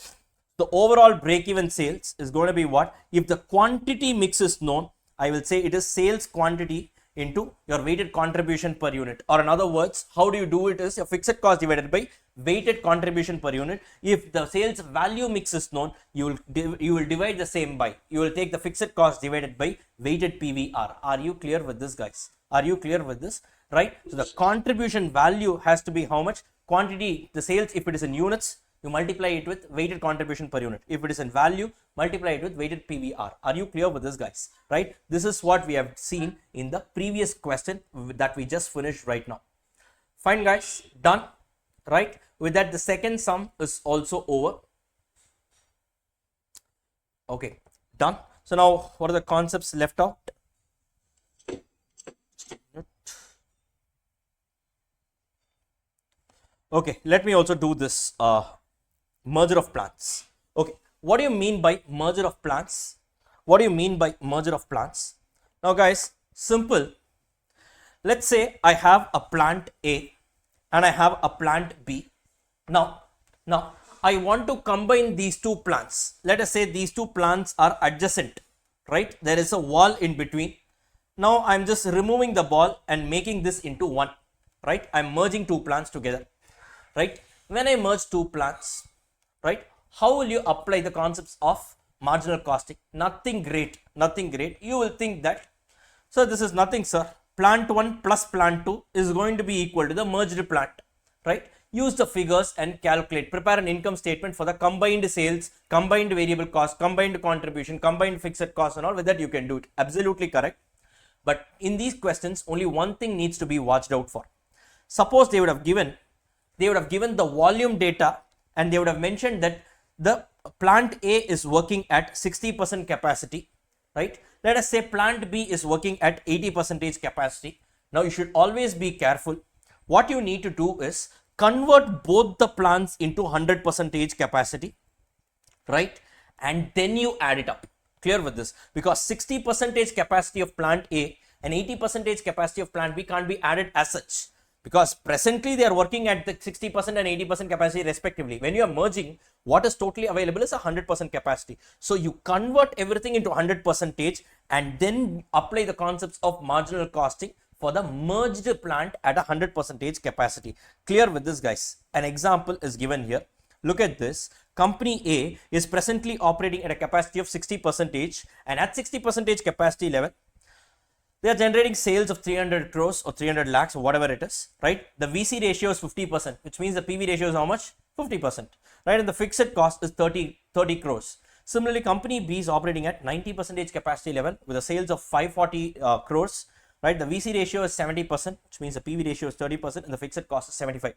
The overall break-even sales is going to be what? If the quantity mix is known, I will say it is sales quantity into your weighted contribution per unit. Or in other words, how do you do it is your fixed cost divided by weighted contribution per unit. If the sales value mix is known, you will divide the same by. You will take the fixed cost divided by weighted PVR. Are you clear with this, guys? Are you clear with this? Right? So the contribution value has to be how much? Quantity, the sales, if it is in units, you multiply it with weighted contribution per unit. If it is in value, multiply it with weighted PVR. Are you clear with this, guys? Right? This is what we have seen in the previous question that we just finished right now. Fine, guys. Done. Right? With that, the second sum is also over. Okay. Done. So now, what are the concepts left out? Okay. Let me also do this. Merger of plants. Okay, what do you mean by merger of plants? What do you mean by merger of plants? Now, guys, simple. Let's say I have a plant A and I have a plant B. Now I want to combine these two plants. Let us say these two plants are adjacent, right? There is a wall in between. Now I'm just removing the ball and making this into one, right? I'm merging two plants together, right? When I merge two plants, right, how will you apply the concepts of marginal costing? Nothing great, nothing great. You will think that, sir, this is nothing, sir. plant 1 plus plant 2 is going to be equal to the merged plant, right? Use the figures and calculate. Prepare an income statement for the combined sales, combined variable cost, combined contribution, combined fixed cost and all. With that you can do it. Absolutely correct. But in these questions, only one thing needs to be watched out for. Suppose they would have given the volume data and they would have mentioned that the plant A is working at 60% capacity, right? Let us say plant B is working at 80% capacity. Now you should always be careful. What you need to do is convert both the plants into 100% capacity, right? And then you add it up. Clear with this? Because 60% capacity of plant A and 80% capacity of plant B can't be added as such, because presently they are working at the 60% and 80% capacity respectively. When you are merging, what is totally available is 100% capacity. So you convert everything into 100% and then apply the concepts of marginal costing for the merged plant at 100% capacity. Clear with this, guys? An example is given here. Look at this. Company A is presently operating at a capacity of 60% and at 60% capacity level, they are generating sales of 300 crores or 300 lakhs or whatever it is, right? The VC ratio is 50%, which means the PV ratio is how much? 50%, right? And the fixed cost is 30 crores. Similarly, company B is operating at 90% capacity level with a sales of 540 crores, right? The VC ratio is 70%, which means the PV ratio is 30% and the fixed cost is 75.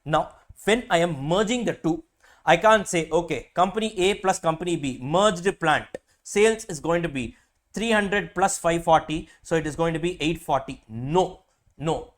Now, when I am merging the two, I can't say, okay, company A plus company B, merged plant, sales is going to be 300 plus 540, so it is going to be 840. No,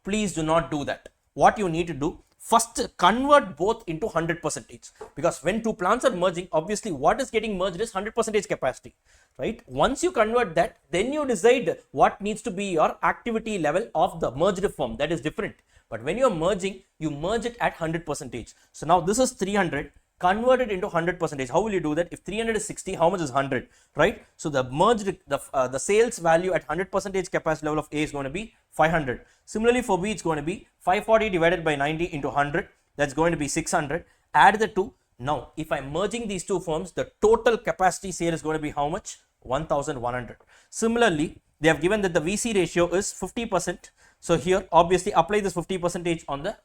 please do not do that. What you need to do, first convert both into 100%, because when two plants are merging, obviously what is getting merged is 100% capacity, right? Once you convert that, then you decide what needs to be your activity level of the merged firm. That is different. But when you are merging, you merge it at 100%. So now this is 300. Convert it into 100%. How will you do that? If 300 is 60, how much is 100, right? So the merged, the sales value at 100% capacity level of A is going to be 500. Similarly for B, it's going to be 540 divided by 90 into 100. That's going to be 600. Add the two. Now, if I'm merging these two firms, the total capacity sale is going to be how much? 1100. Similarly, they have given that the VC ratio is 50%. So here, obviously, apply this 50% on the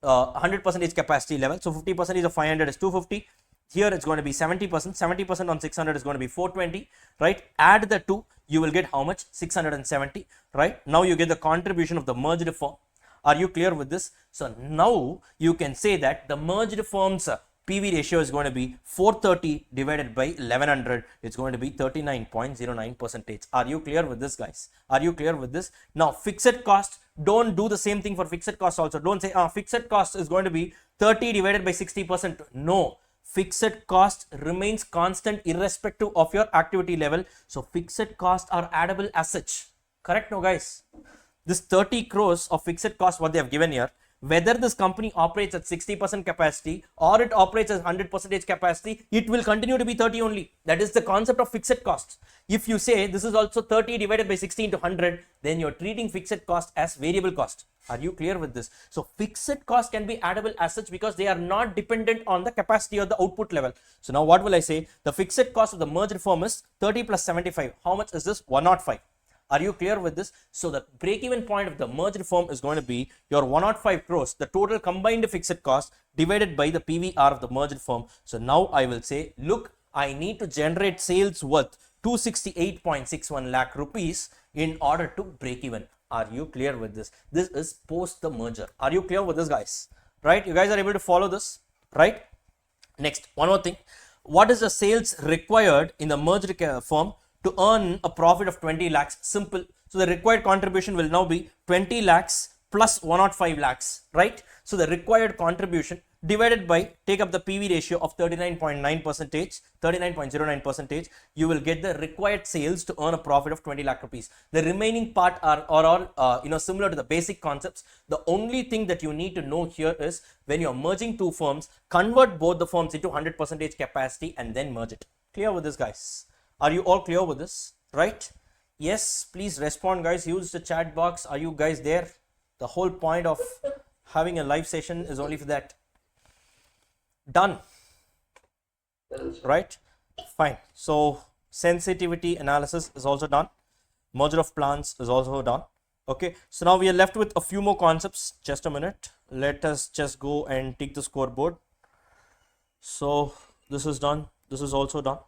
100% capacity level. So 50% of 500 is 250. Here it's going to be 70%. 70% on 600 is going to be 420, right? Add the two, you will get how much? 670, right? Now you get the contribution of the merged firm. Are you clear with this? So now you can say that the merged firm's PV ratio is going to be 430 divided by 1100. It's going to be 39.09%. Are you clear with this, guys? Are you clear with this? Now fixed cost, don't do the same thing for fixed cost also. Don't say fixed cost is going to be 30 divided by 60%. No, fixed cost remains constant irrespective of your activity level. So fixed costs are addable as such. Correct, no, guys? This 30 crores of fixed cost, what they have given here, whether this company operates at 60% capacity or it operates at 100% capacity, it will continue to be 30 only. That is the concept of fixed costs. If you say this is also 30 divided by 60 into 100, then you're treating fixed cost as variable cost. Are you clear with this? So fixed cost can be addable as such because they are not dependent on the capacity or the output level. So now what will I say? The fixed cost of the merged firm is 30 plus 75. How much is this? 105. Are you clear with this? So the break-even point of the merged firm is going to be your 105 crores, the total combined fixed cost divided by the PVR of the merged firm. So now I will say, look, I need to generate sales worth 268.61 lakh rupees in order to break even. Are you clear with this? This is post the merger. Are you clear with this, guys? Right? You guys are able to follow this, right? Next, one more thing. What is the sales required in the merged firm to earn a profit of 20 lakhs? Simple. So the required contribution will now be 20 lakhs plus 105 lakhs, right? So the required contribution divided by, take up the PV ratio of 39.9%, 39.09%, you will get the required sales to earn a profit of 20 lakh rupees. The remaining part are all similar to the basic concepts. The only thing that you need to know here is when you're merging two firms, convert both the firms into 100% capacity and then merge it. Clear with this, guys? Are you all clear with this, right? Yes, please respond, guys. Use the chat box. Are you guys there? The whole point of having a live session is only for that. Done, right? Fine. So sensitivity analysis is also done. Merger of plants is also done. Okay, so now we are left with a few more concepts. Just a minute. Let us just go and take the scoreboard. So this is done. This is also done.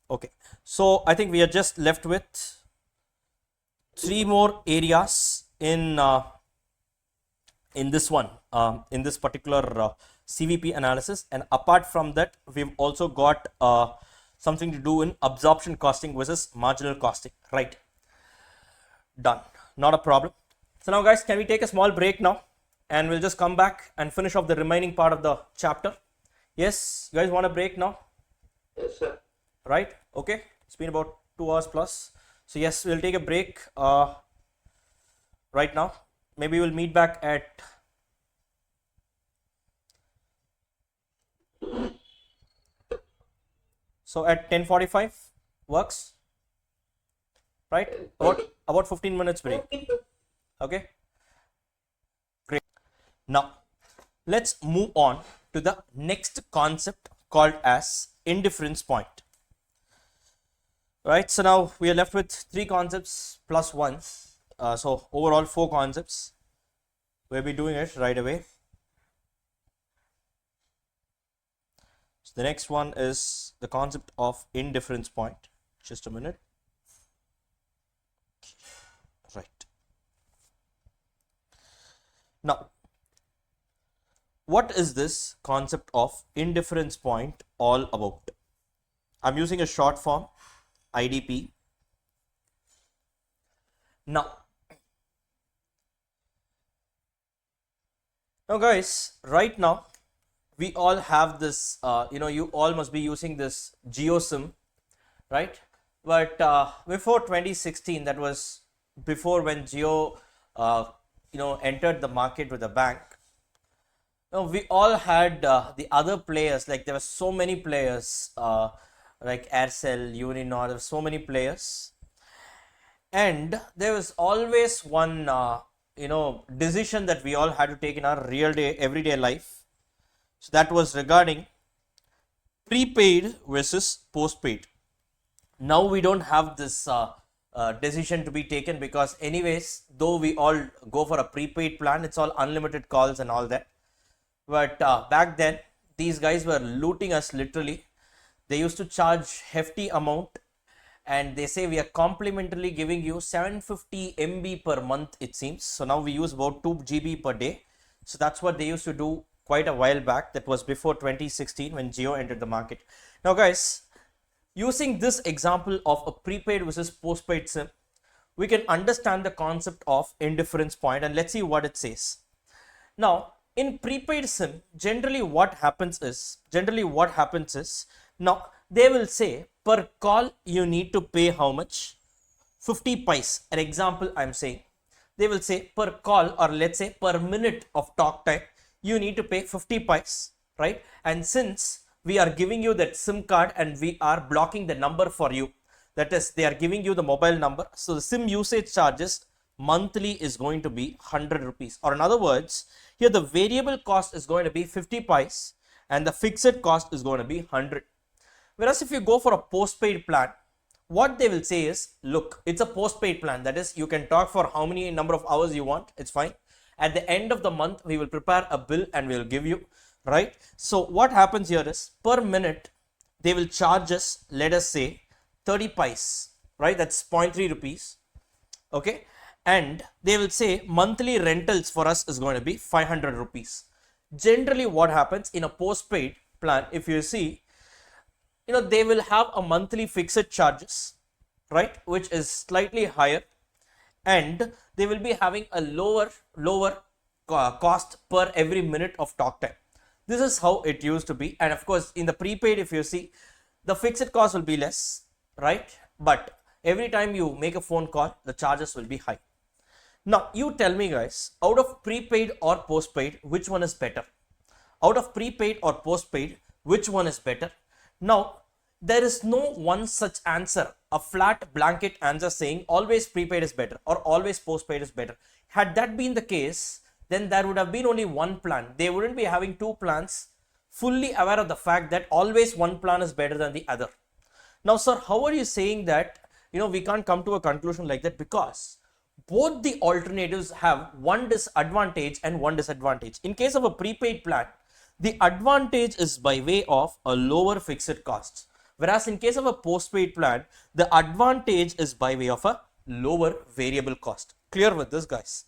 Okay, so I think we are just left with three more areas in this one, in this particular CVP analysis, and apart from that, we've also got something to do in absorption costing versus marginal costing. Right? Done. Not a problem. So now, guys, can we take a small break now, and we'll just come back and finish off the remaining part of the chapter? Yes, you guys want a break now? Yes, sir. Right? Okay. It's been about 2 hours plus. So yes, we'll take a break right now. Maybe we'll meet back at at 10:45 works, right? About 15 minutes break. Okay. Great. Now let's move on to the next concept called as indifference point. Right, so now we are left with 3 concepts plus 1. So overall 4 concepts. We'll be doing it right away. So the next one is the concept of indifference point. Just a minute. Right. Now, what is this concept of indifference point all about? I'm using a short form, IDP. Now guys, right now we all have this, you all must be using this Geo SIM, right? But before 2016, that was before when Geo, entered the market with a bank. Now we all had the other players, like there were so many players, like Aircel, Uninor, there were so many players, and there was always one decision that we all had to take in our real day everyday life. So that was regarding prepaid versus postpaid. Now we don't have this decision to be taken, because anyways, though we all go for a prepaid plan, it's all unlimited calls and all that. But back then these guys were looting us literally. They used to charge hefty amount, and they say we are complimentarily giving you 750 MB per month, it seems. So now we use about 2 GB per day. So that's what they used to do quite a while back. That was before 2016 when Jio entered the market. Now guys, using this example of a prepaid versus postpaid SIM, we can understand the concept of indifference point, and let's see what it says. Now in prepaid SIM, generally what happens is, now they will say per call you need to pay how much? 50 paise. An example I'm saying, they will say per call, or let's say per minute of talk time, you need to pay 50 paise, right? And since we are giving you that SIM card and we are blocking the number for you, that is, they are giving you the mobile number, so the SIM usage charges monthly is going to be 100 rupees. Or in other words, here the variable cost is going to be 50 paise and the fixed cost is going to be 100. Whereas if you go for a postpaid plan, what they will say is, look, it's a postpaid plan. That is, you can talk for how many number of hours you want. It's fine. At the end of the month, we will prepare a bill and we will give you, right? So what happens here is, per minute, they will charge us, let us say 30 paise, right? That's 0.3 rupees. Okay. And they will say monthly rentals for us is going to be 500 rupees. Generally what happens in a postpaid plan, if you see, they will have a monthly fixed charges, right, which is slightly higher, and they will be having a lower cost per every minute of talk time. This is how it used to be. And of course in the prepaid, if you see, the fixed cost will be less, right, but every time you make a phone call, the charges will be high. Now you tell me guys, out of prepaid or postpaid, which one is better? Out of prepaid or postpaid, which one is better? Now, there is no one such answer, a flat blanket answer saying always prepaid is better or always postpaid is better. Had that been the case, then there would have been only one plan. They wouldn't be having 2 plans, fully aware of the fact that always one plan is better than the other. Now, sir, how are you saying that, we can't come to a conclusion like that? Because both the alternatives have one disadvantage and one disadvantage. In case of a prepaid plan, the advantage is by way of a lower fixed cost. Whereas in case of a postpaid plan, the advantage is by way of a lower variable cost. Clear with this, guys?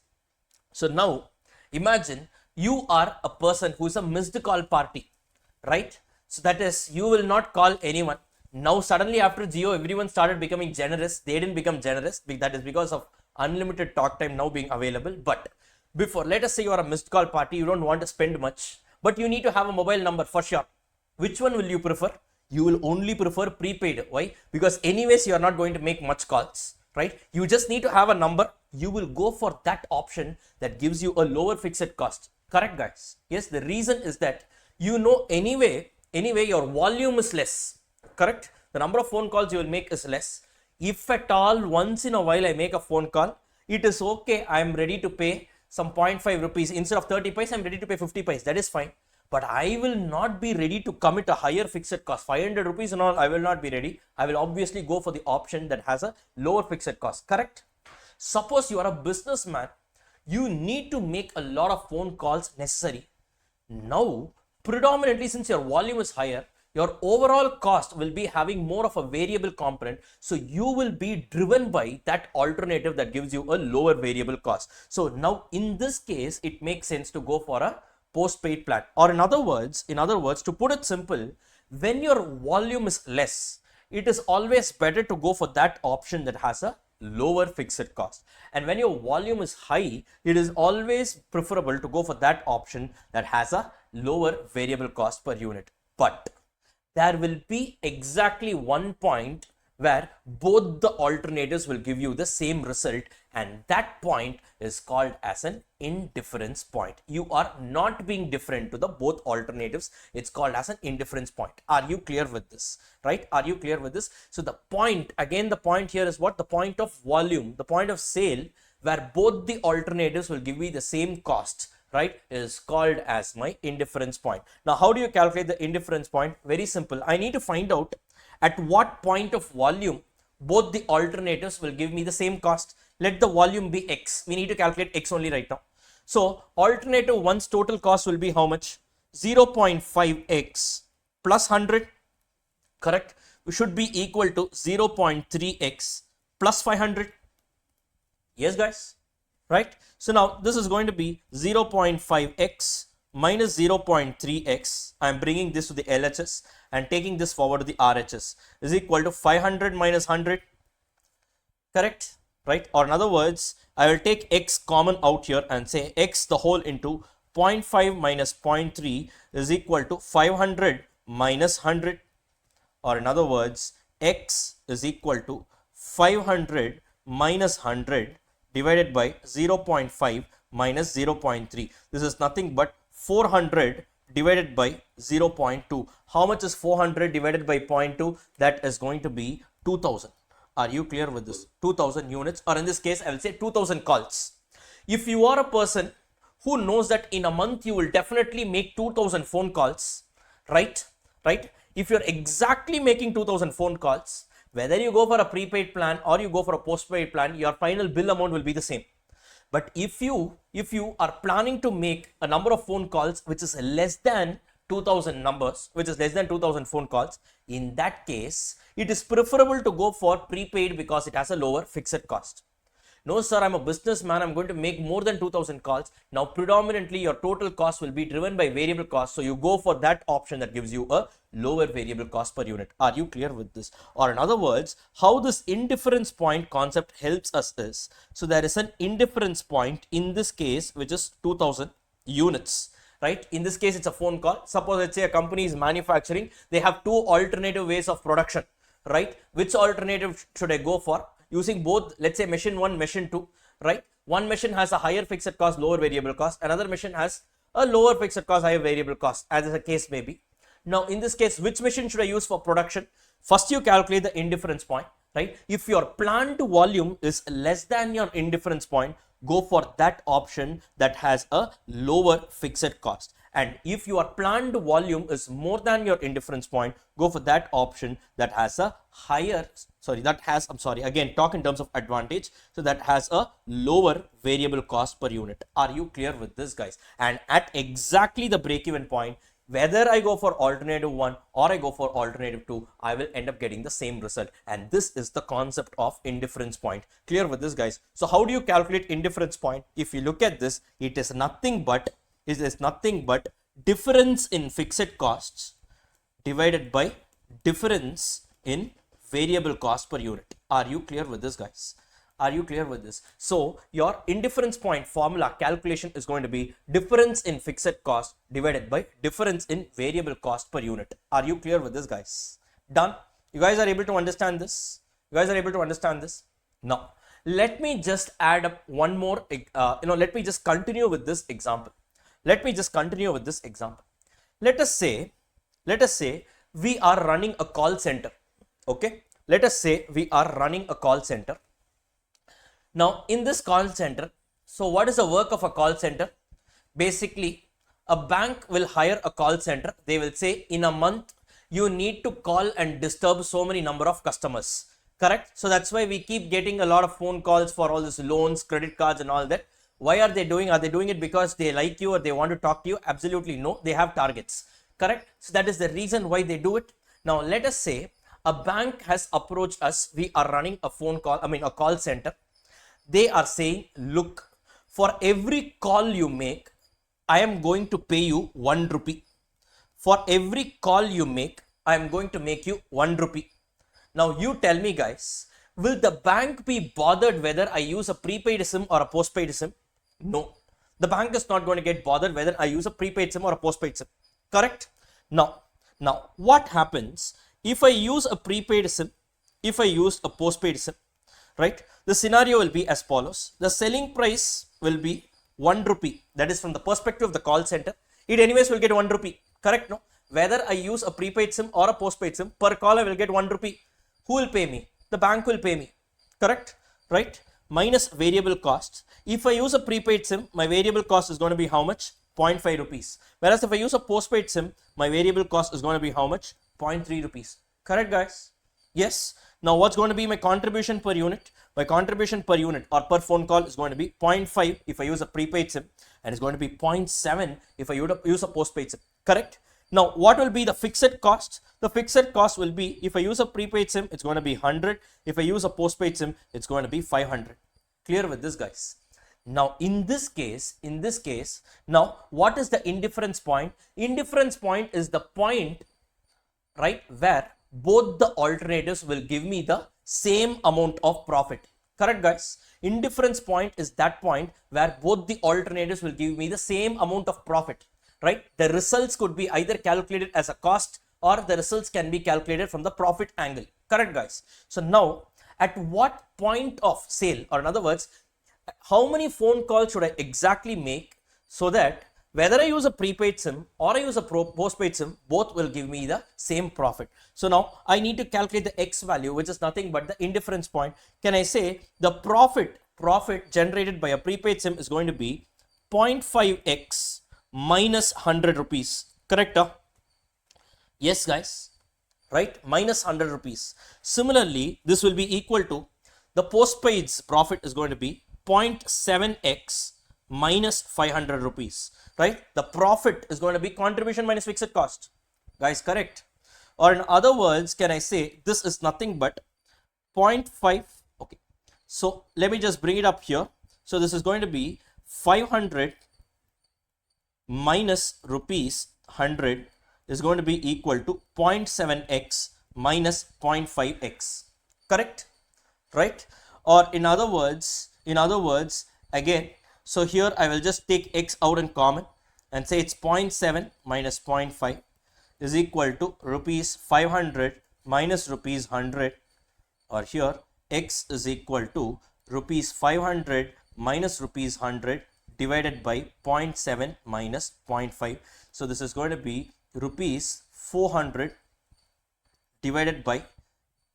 So now imagine you are a person who is a missed call party, right? So that is, you will not call anyone. Now suddenly after Jio, everyone started becoming generous. They didn't become generous. That is because of unlimited talk time now being available. But before, let us say you are a missed call party, you don't want to spend much, but you need to have a mobile number for sure. Which one will you prefer? You will only prefer prepaid. Why? Because anyways, you are not going to make much calls, right? You just need to have a number. You will go for that option that gives you a lower fixed cost. Correct, guys? Yes, the reason is that anyway your volume is less. Correct? The number of phone calls you will make is less. If at all once in a while I make a phone call, it is okay. I am ready to pay some 0.5 rupees instead of 30 paise. I am ready to pay 50 paise. That is fine. But I will not be ready to commit a higher fixed cost. 500 rupees and all, I will not be ready. I will obviously go for the option that has a lower fixed cost. Correct? Suppose you are a businessman, you need to make a lot of phone calls necessary. Now, predominantly since your volume is higher, your overall cost will be having more of a variable component. So you will be driven by that alternative that gives you a lower variable cost. So now in this case, it makes sense to go for a postpaid plan. Or in other words, to put it simple, when your volume is less, it is always better to go for that option that has a lower fixed cost. And when your volume is high, it is always preferable to go for that option that has a lower variable cost per unit. But there will be exactly one point where both the alternatives will give you the same result, and that point is called as an indifference point. You are not being different to the both alternatives. It's called as an indifference point. Are you clear with this? Right? Are you clear with this? So the point, again, the point here is what? The point of volume, the point of sale, where both the alternatives will give me the same cost, right, is called as my indifference point. Now, how do you calculate the indifference point? Very simple. I need to find out at what point of volume both the alternatives will give me the same cost. Let the volume be X. We need to calculate X only right now. So alternative 1's total cost will be how much? 0.5X plus 100, correct? We should be equal to 0.3X plus 500. Yes, guys, right? So now this is going to be 0.5X minus 0.3X. I am bringing this to the LHS and taking this forward to the RHS is equal to 500 minus 100, correct? Right? Or in other words, I will take X common out here and say X the whole into 0.5 minus 0.3 is equal to 500 minus 100. Or in other words, X is equal to 500 minus 100 divided by 0.5 minus 0.3. This is nothing but 400 divided by 0.2. How much is 400 divided by 0.2? That is going to be 2000. Are you clear with this? 2000 units, or in this case, I will say 2000 calls. If you are a person who knows that in a month you will definitely make 2000 phone calls, right? If you're exactly making 2000 phone calls, whether you go for a prepaid plan or you go for a postpaid plan, your final bill amount will be the same. But if you are planning to make a number of phone calls which is less than 2000 numbers, which is less than 2000 phone calls, in that case, it is preferable to go for prepaid because it has a lower fixed cost. No, sir, I'm a businessman, I'm going to make more than 2000 calls. Now, predominantly, your total cost will be driven by variable cost. So, you go for that option that gives you a lower variable cost per unit. Are you clear with this? Or in other words, how this indifference point concept helps us is, so there is an indifference point in this case, which is 2000 units. Right? In this case, it's a phone call. Suppose, let's say a company is manufacturing. They have two alternative ways of production. Right? Which alternative should I go for? Using both, let's say machine 1, machine 2, right? One machine has a higher fixed cost, lower variable cost. Another machine has a lower fixed cost, higher variable cost, as the case may be. Now, in this case, which machine should I use for production? First, you calculate the indifference point, right? If your planned volume is less than your indifference point, go for that option that has a lower fixed cost. And if your planned volume is more than your indifference point, go for that option that has a higher again, talk in terms of advantage. So that has a lower variable cost per unit. Are you clear with this, guys? And at exactly the break-even point, whether I go for alternative 1 or I go for alternative 2, I will end up getting the same result. And this is the concept of indifference point. Clear with this, guys? So how do you calculate indifference point? If you look at this, it is nothing but difference in fixed costs divided by difference in variable cost per unit. Are you clear with this, guys? Are you clear with this? So your indifference point formula calculation is going to be difference in fixed cost divided by difference in variable cost per unit. Are you clear with this, guys? Done? You guys are able to understand this? You guys are able to understand this? Now, let me just add up one more, let me just continue with this example. Let us say we are running a call center. Okay. Let us say we are running a call center. Now, in this call center, so what is the work of a call center? Basically, a bank will hire a call center. They will say, in a month, you need to call and disturb so many number of customers. Correct? So that's why we keep getting a lot of phone calls for all these loans, credit cards and all that. Why are they doing? Are they doing it because they like you or they want to talk to you? Absolutely no. They have targets. Correct? So that is the reason why they do it. Now, let us say a bank has approached us. We are running a a call center. They are saying, look, for every call you make, I am going to pay you 1 rupee. For every call you make, I am going to make you 1 rupee. Now you tell me, guys, will the bank be bothered whether I use a prepaid SIM or a postpaid SIM? No. The bank is not going to get bothered whether I use a prepaid SIM or a postpaid SIM. Correct? Now, what happens if I use a prepaid SIM, if I use a postpaid SIM, right? The scenario will be as follows. The selling price will be 1 rupee. That is from the perspective of the call center. It anyways will get 1 rupee. Correct? No? Whether I use a prepaid SIM or a postpaid SIM, per call I will get 1 rupee. Who will pay me? The bank will pay me. Correct? Right? Minus variable costs. If I use a prepaid SIM, my variable cost is going to be how much? 0.5 rupees. Whereas if I use a postpaid SIM, my variable cost is going to be how much? 0.3 rupees. Correct, guys? Yes. Now, what's going to be my contribution per unit? My contribution per unit or per phone call is going to be 0.5 if I use a prepaid SIM, and it's going to be 0.7 if I use a postpaid SIM. Correct? Now, what will be the fixed cost? The fixed cost will be, if I use a prepaid SIM, it's going to be 100. If I use a postpaid SIM, it's going to be 500. Clear with this, guys? Now, in this case, now, what is the indifference point? Indifference point is the point, right, where both the alternatives will give me the same amount of profit. Correct, guys? Indifference point is that point where both the alternatives will give me the same amount of profit, right? The results could be either calculated as a cost or the results can be calculated from the profit angle. Correct, guys? So now, at what point of sale, or in other words, how many phone calls should I exactly make so that whether I use a prepaid SIM or I use a postpaid SIM, both will give me the same profit. So now I need to calculate the X value, which is nothing but the indifference point. Can I say the profit generated by a prepaid SIM is going to be 0.5x minus 100 rupees. Correct? Yes, guys. Right? Minus 100 rupees. Similarly, this will be equal to the postpaid's profit is going to be 0.7x minus 500 rupees. Right? The profit is going to be contribution minus fixed cost. Guys, correct? Or in other words, can I say this is nothing but 0.5? Okay. So let me just bring it up here. So this is going to be 500 minus rupees 100 is going to be equal to 0.7x minus 0.5x. Correct? Right? Or in other words, again, so here I will just take x out in common and say it's 0.7 minus 0.5 is equal to rupees 500 minus rupees 100, or here x is equal to rupees 500 minus rupees 100 divided by 0.7 minus 0.5. So this is going to be rupees 400 divided by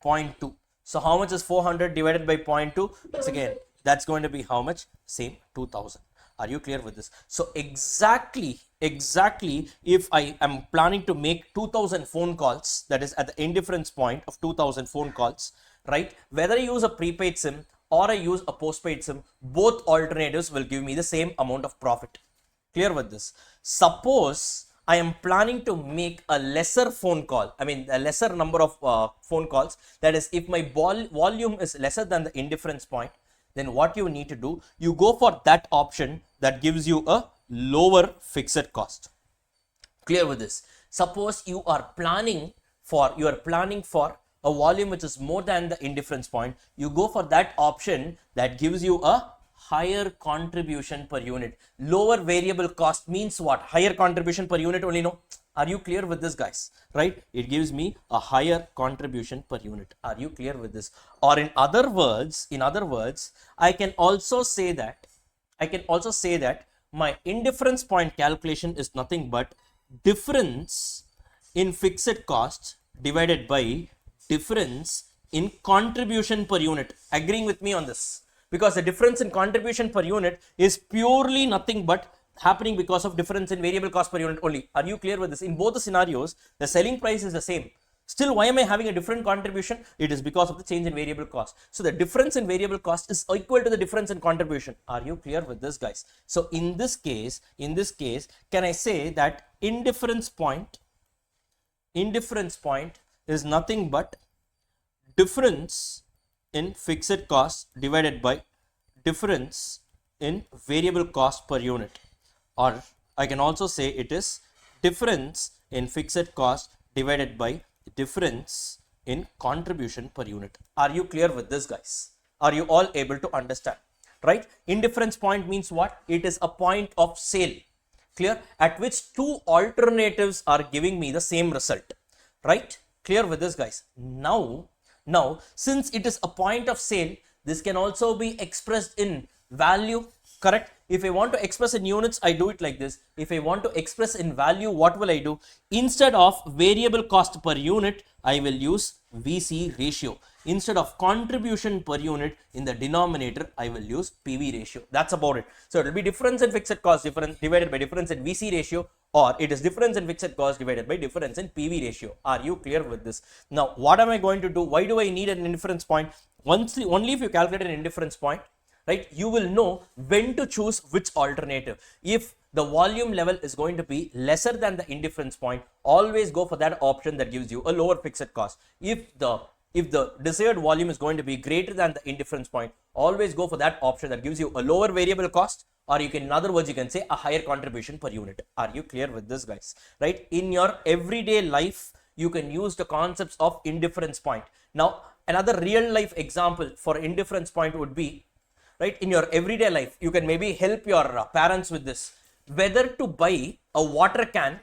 0.2. So how much is 400 divided by 0.2? Once again, that's going to be how much? Same 2000. Are you clear with this? So exactly if I am planning to make 2000 phone calls, that is at the indifference point of 2000 phone calls, right? Whether I use a prepaid SIM or I use a postpaid SIM, both alternatives will give me the same amount of profit. Clear with this? Suppose I am planning to make a lesser phone call, I mean a lesser number of phone calls, that is if my volume is lesser than the indifference point, then what you need to do, you go for that option that gives you a lower fixed cost. Clear with this? Suppose you are planning for a volume which is more than the indifference point, you go for that option that gives you a higher contribution per unit. Lower variable cost means what? Higher contribution per unit only, no? Are you clear with this, guys? Right? It gives me a higher contribution per unit. Are you clear with this? Or in other words, I can also say that my indifference point calculation is nothing but difference in fixed cost divided by difference in contribution per unit. Agreeing with me on this? Because the difference in contribution per unit is purely nothing but happening because of difference in variable cost per unit only. Are you clear with this? In both the scenarios, the selling price is the same. Still, why am I having a different contribution? It is because of the change in variable cost. So the difference in variable cost is equal to the difference in contribution. Are you clear with this, guys? So in this case, can I say that indifference point is nothing but difference in fixed cost divided by difference in variable cost per unit, or I can also say it is difference in fixed cost divided by difference in contribution per unit. Are you clear with this, guys? Are you all able to understand? Right? Indifference point means what? It is a point of sale, clear, at which two alternatives are giving me the same result, right? Clear with this, guys? Now, since it is a point of sale, this can also be expressed in value, correct? If I want to express in units, I do it like this. If I want to express in value, what will I do? Instead of variable cost per unit, I will use VC ratio. Instead of contribution per unit in the denominator, I will use PV ratio. That's about it. So it will be difference in fixed cost divided by difference in VC ratio, or it is difference in fixed cost divided by difference in PV ratio. Are you clear with this? Now, what am I going to do? Why do I need an indifference point? Only if you calculate an indifference point, right, you will know when to choose which alternative. If the volume level is going to be lesser than the indifference point, always go for that option that gives you a lower fixed cost. If the desired volume is going to be greater than the indifference point, always go for that option that gives you a lower variable cost, or you can, in other words, you can say a higher contribution per unit. Are you clear with this, guys? Right? In your everyday life, you can use the concepts of indifference point. Now, another real life example for indifference point would be, right, in your everyday life, you can maybe help your parents with this, whether to buy a water can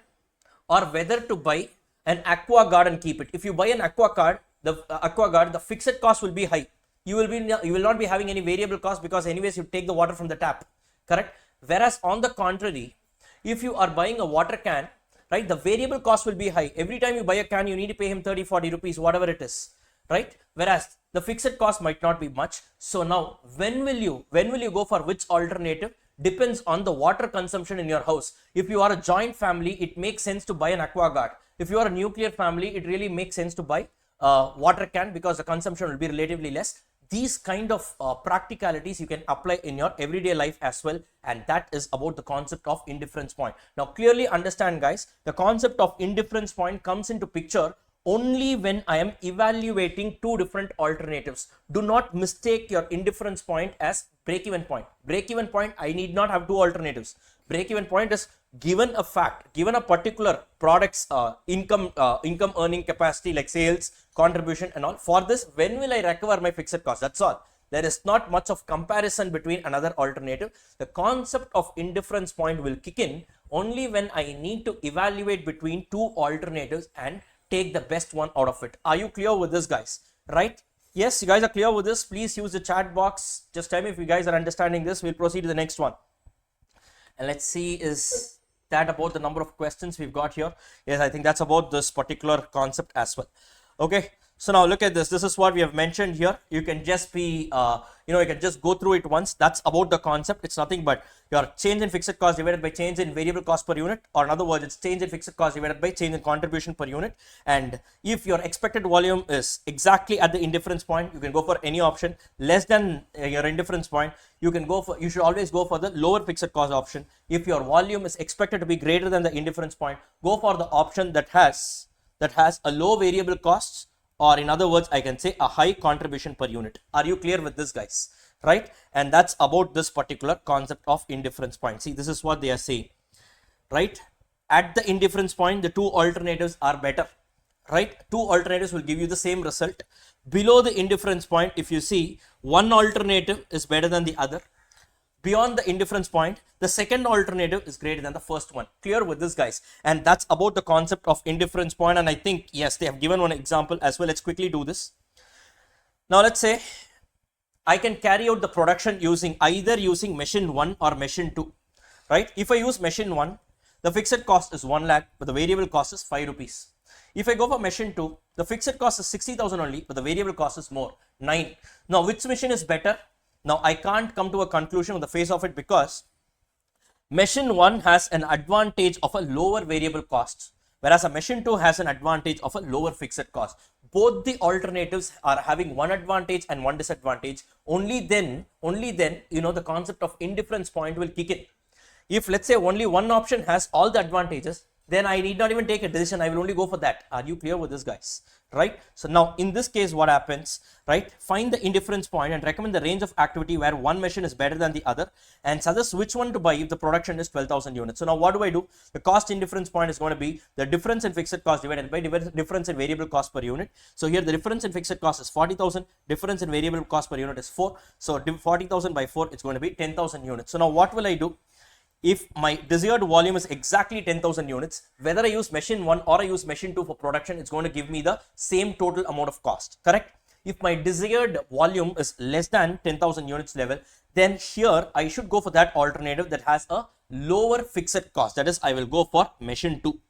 or whether to buy an aqua guard and keep it. If you buy an aqua guard, the fixed cost will be high. You will not be having any variable cost, because anyways you take the water from the tap, correct? Whereas on the contrary, if you are buying a water can, right, the variable cost will be high. Every time you buy a can, you need to pay him 30-40 rupees, whatever it is, right? Whereas the fixed cost might not be much. So now, when will you go for which alternative? Depends on the water consumption in your house. If you are a joint family, it makes sense to buy an aqua guard. If you are a nuclear family, it really makes sense to buy a water can, because the consumption will be relatively less. These kind of practicalities you can apply in your everyday life as well, and that is about the concept of indifference point. Now clearly understand, guys, the concept of indifference point comes into picture only when I am evaluating two different alternatives. Do not mistake your indifference point as break-even point. Break-even point, I need not have two alternatives. Break-even point is given a fact, given a particular product's income earning capacity, like sales, contribution and all. For this, when will I recover my fixed cost? That's all. There is not much of comparison between another alternative. The concept of indifference point will kick in only when I need to evaluate between two alternatives and take the best one out of it. Are you clear with this, guys? Right? Yes, you guys are clear with this. Please use the chat box. Just tell me if you guys are understanding this. We'll proceed to the next one. And let's see, is that about the number of questions we've got here? Yes, I think that's about this particular concept as well. Okay, So now look at this. This is what we have mentioned here. You can just be, you can just go through it once. That's about the concept. It's nothing but your change in fixed cost divided by change in variable cost per unit, or in other words, it's change in fixed cost divided by change in contribution per unit. And if your expected volume is exactly at the indifference point, you can go for any option. Less than your indifference point, you should always go for the lower fixed cost option. If your volume is expected to be greater than the indifference point, go for the option that has a low variable costs, or in other words, I can say a high contribution per unit. Are you clear with this, guys? Right? And that's about this particular concept of indifference point. See, this is what they are saying, right? At the indifference point, the two alternatives are better, right? Two alternatives will give you the same result. Below the indifference point, if you see, one alternative is better than the other. Beyond the indifference point, the second alternative is greater than the first one. Clear with this, guys? And that's about the concept of indifference point. And I think, yes, they have given one example as well. Let's quickly do this. Now, let's say I can carry out the production either using machine 1 or machine 2, right? If I use machine 1, the fixed cost is 1 lakh, but the variable cost is 5 rupees. If I go for machine 2, the fixed cost is 60,000 only, but the variable cost is more, 9. Now, which machine is better? Now, I can't come to a conclusion on the face of it, because machine 1 has an advantage of a lower variable cost, whereas a machine 2 has an advantage of a lower fixed cost. Both the alternatives are having one advantage and one disadvantage. Only then, the concept of indifference point will kick in. If, let's say, only one option has all the advantages, then I need not even take a decision. I will only go for that. Are you clear with this, guys? Right? So now in this case, what happens, right? Find the indifference point and recommend the range of activity where one machine is better than the other, and suggest which one to buy if the production is 12,000 units. So now what do? The cost indifference point is going to be the difference in fixed cost divided by difference in variable cost per unit. So here the difference in fixed cost is 40,000, difference in variable cost per unit is 4. So 40,000 by 4, it's going to be 10,000 units. So now what will I do? If my desired volume is exactly 10,000 units, whether I use machine 1 or I use machine 2 for production, it's going to give me the same total amount of cost, correct? If my desired volume is less than 10,000 units level, then here I should go for that alternative that has a lower fixed cost. That is, I will go for machine 2,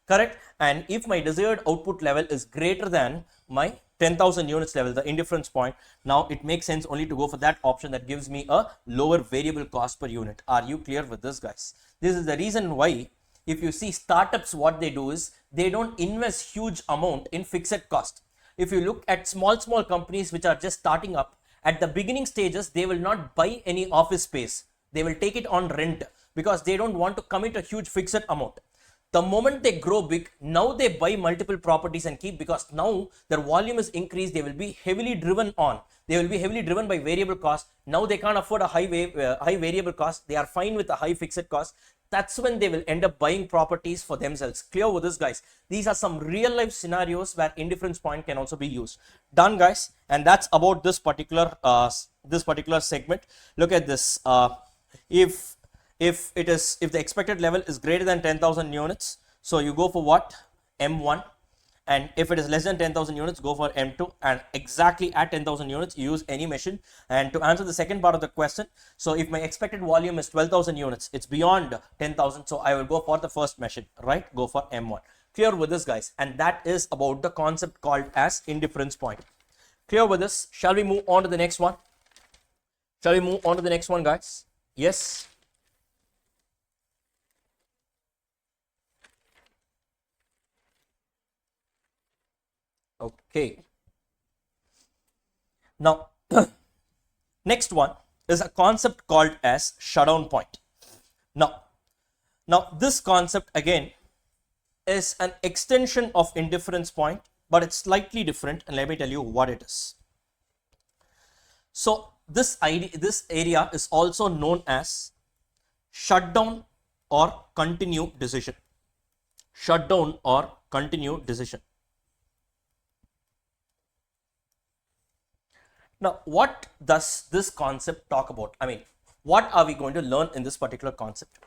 correct? And if my desired output level is greater than my 10,000 units level, the indifference point, now it makes sense only to go for that option that gives me a lower variable cost per unit. Are you clear with this, guys? This is the reason why, if you see startups, what they do is they don't invest huge amount in fixed cost. If you look at small companies which are just starting up, at the beginning stages, they will not buy any office space. They will take it on rent, because they don't want to commit a huge fixed amount. The moment they grow big, now they buy multiple properties and keep, because now their volume is increased. They will be heavily driven by variable cost. Now they can't afford a high variable cost. They are fine with a high fixed cost. That's when they will end up buying properties for themselves. Clear with this, guys? These are some real life scenarios where indifference point can also be used. Done, guys? And that's about this particular segment. Look at this. If the expected level is greater than 10,000 units, so you go for what? M1. And if it is less than 10,000 units, go for M2. And exactly at 10,000 units, you use any machine. And to answer the second part of the question, so if my expected volume is 12,000 units, it's beyond 10,000, so I will go for the first machine, right? Go for M1. Clear with this, guys? And that is about the concept called as indifference point. Clear with this? Shall we move on to the next one? Guys? Yes. Okay. Now, next one is a concept called as shutdown point. Now this concept again is an extension of indifference point, but it's slightly different, and let me tell you what it is. So this area is also known as shutdown or continue decision. Shutdown or continue decision. Now, what does this concept talk about? I mean, what are we going to learn in this particular concept?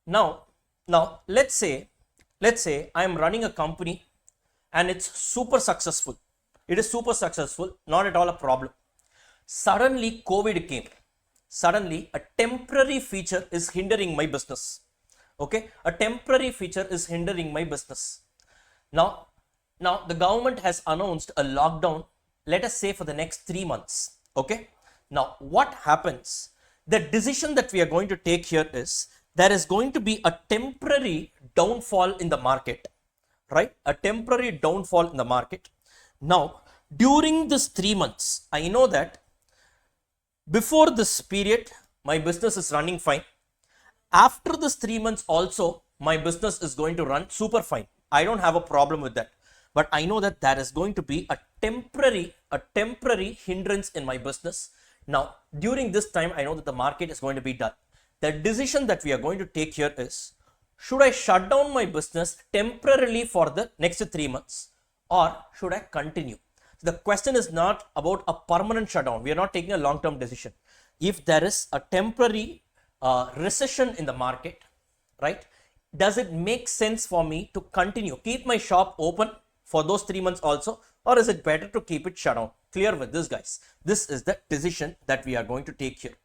Now, let's say I am running a company and it's super successful. It is super successful, not at all a problem. Suddenly, COVID came. Suddenly, a temporary feature is hindering my business. Okay, a temporary feature is hindering my business. Now Now, the government has announced a lockdown, let us say for the next 3 months. Okay. Now, what happens? The decision that we are going to take here is there is going to be a temporary downfall in the market, right? A temporary downfall in the market. Now, during this 3 months, I know that before this period, my business is running fine. After this 3 months also, my business is going to run super fine. I don't have a problem with that. But I know that there is going to be a temporary hindrance in my business. Now, during this time, I know that the market is going to be dull. The decision that we are going to take here is, should I shut down my business temporarily for the next 3 months, or should I continue? The question is not about a permanent shutdown. We are not taking a long-term decision. If there is a temporary recession in the market, right? Does it make sense for me to continue, keep my shop open for those 3 months also, or is it better to keep it shut down? Clear with this, guys. This is the decision that we are going to take here.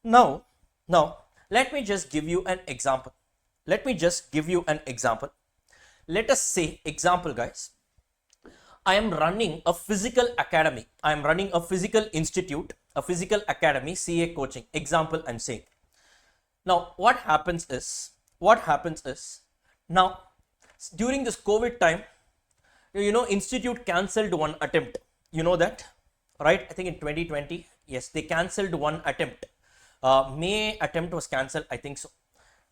Now, let me just give you an example. Let us say, example, guys. I am running a physical academy. I am running a physical institute, a physical academy, CA coaching. Example, I'm saying. Now, what happens is, now, during this COVID time, institute cancelled one attempt. You know that, right? I think in 2020, yes, they cancelled one attempt. May attempt was cancelled, I think so.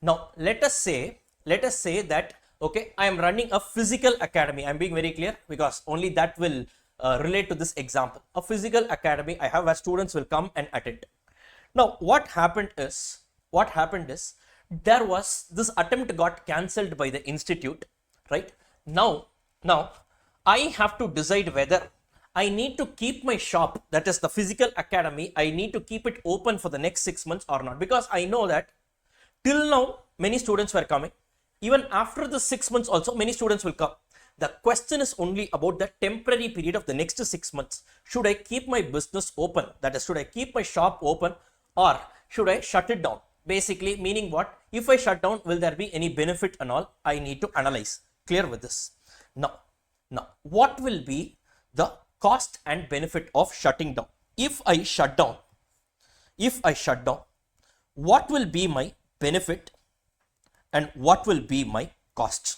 Now, let us say that, okay, I am running a physical academy. I'm being very clear because only that will relate to this example. A physical academy I have where students will come and attend. Now, what happened is, there was this attempt got cancelled by the institute, right? Now, I have to decide whether I need to keep my shop, that is the physical academy, I need to keep it open for the next 6 months or not, because I know that till now many students were coming. Even after the 6 months also many students will come. The question is only about the temporary period of the next 6 months. Should I keep my business open? That is, should I keep my shop open or should I shut it down? Basically meaning what? If I shut down, will there be any benefit and all? I need to analyze. Clear with this. Now, what will be the cost and benefit of shutting down? If I shut down, what will be my benefit and what will be my cost?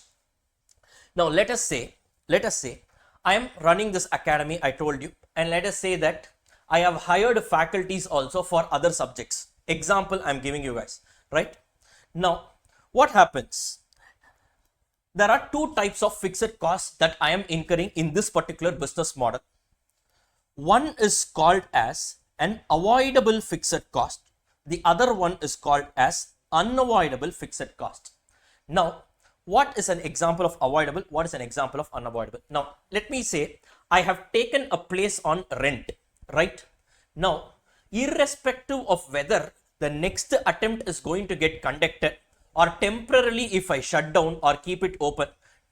Now, let us say I am running this academy, I told you, and let us say that I have hired faculties also for other subjects. Example I'm giving you guys, right? Now, what happens? There are two types of fixed costs that I am incurring in this particular business model. One is called as an avoidable fixed cost. The other one is called as unavoidable fixed cost. Now, what is an example of avoidable? What is an example of unavoidable? Now, let me say I have taken a place on rent, right? Now, irrespective of whether the next attempt is going to get conducted or temporarily if I shut down or keep it open,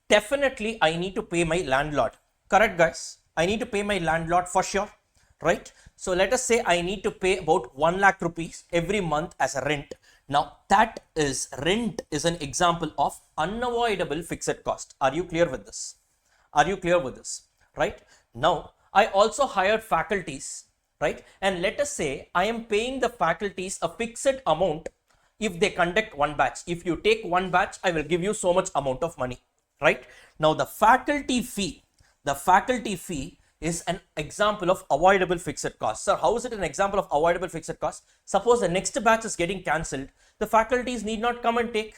definitely I need to pay my landlord. Correct, guys? I need to pay my landlord for sure, right? So let us say I need to pay about 1 lakh rupees every month as a rent. Now that is, rent is an example of unavoidable fixed cost. Are you clear with this? Right? Now I also hired faculties, right? And let us say I am paying the faculties a fixed amount if they conduct one batch. If you take one batch, I will give you so much amount of money, right? Now the faculty fee is an example of avoidable fixed cost. Sir, how is it an example of avoidable fixed cost? Suppose the next batch is getting cancelled, the faculties need not come and take,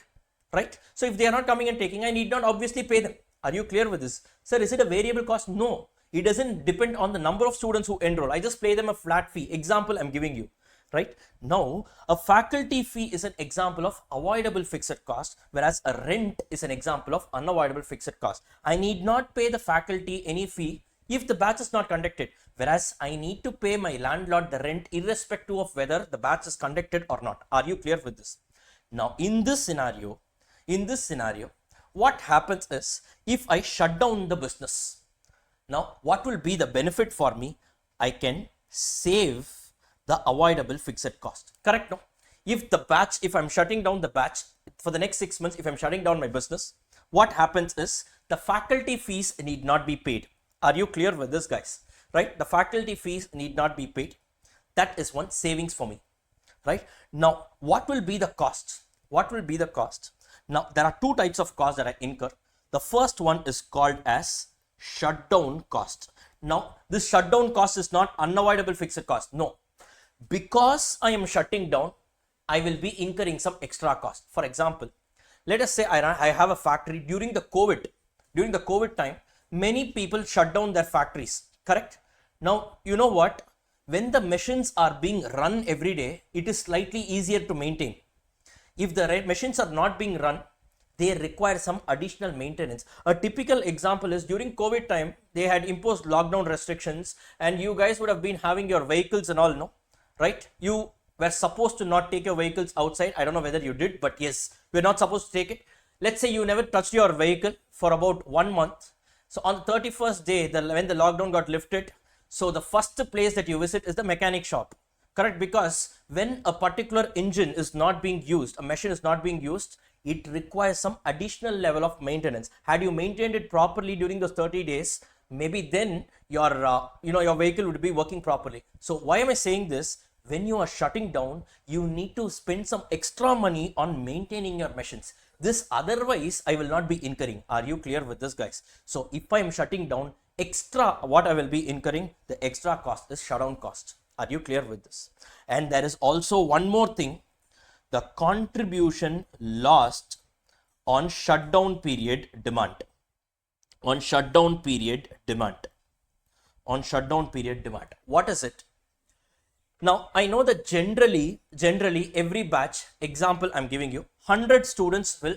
right? So if they are not coming and taking, I need not obviously pay them. Are you clear with this? Sir, is it a variable cost? No, it doesn't depend on the number of students who enroll. I just pay them a flat fee. Example I'm giving you, right? Now, a faculty fee is an example of avoidable fixed cost, whereas a rent is an example of unavoidable fixed cost. I need not pay the faculty any fee if the batch is not conducted, whereas I need to pay my landlord the rent irrespective of whether the batch is conducted or not. Are you clear with this? Now, in this scenario, what happens is, if I shut down the business, now what will be the benefit for me? I can save the avoidable fixed cost. Correct? No? If I'm shutting down the batch for the next 6 months, if I'm shutting down my business, what happens is the faculty fees need not be paid. Are you clear with this, guys? Right? The faculty fees need not be paid. That is one savings for me. Right? Now, what will be the cost? What will be the cost? Now, there are two types of costs that I incur. The first one is called as shutdown cost. Now, this shutdown cost is not unavoidable fixed cost. No. Because I am shutting down, I will be incurring some extra cost. For example, let us say I have a factory during the COVID time, many people shut down their factories, correct? Now, you know what? When the machines are being run every day, it is slightly easier to maintain. If the machines are not being run, they require some additional maintenance. A typical example is during COVID time, they had imposed lockdown restrictions and you guys would have been having your vehicles and all, no? Right? You were supposed to not take your vehicles outside. I don't know whether you did, but yes, we're not supposed to take it. Let's say you never touched your vehicle for about 1 month. So on the 31st day, when the lockdown got lifted, so the first place that you visit is the mechanic shop, correct? Because when a particular engine is not being used, a machine is not being used, it requires some additional level of maintenance. Had you maintained it properly during those 30 days, maybe then your your vehicle would be working properly. So why am I saying this? When you are shutting down, you need to spend some extra money on maintaining your machines. This otherwise I will not be incurring. Are you clear with this, guys? So if I am shutting down, extra what I will be incurring, the extra cost is shutdown cost. Are you clear with this? And there is also one more thing, the contribution lost on shutdown period demand. On shutdown period demand. On shutdown period demand. What is it? Now, I know that generally every batch, example I'm giving you, 100 students will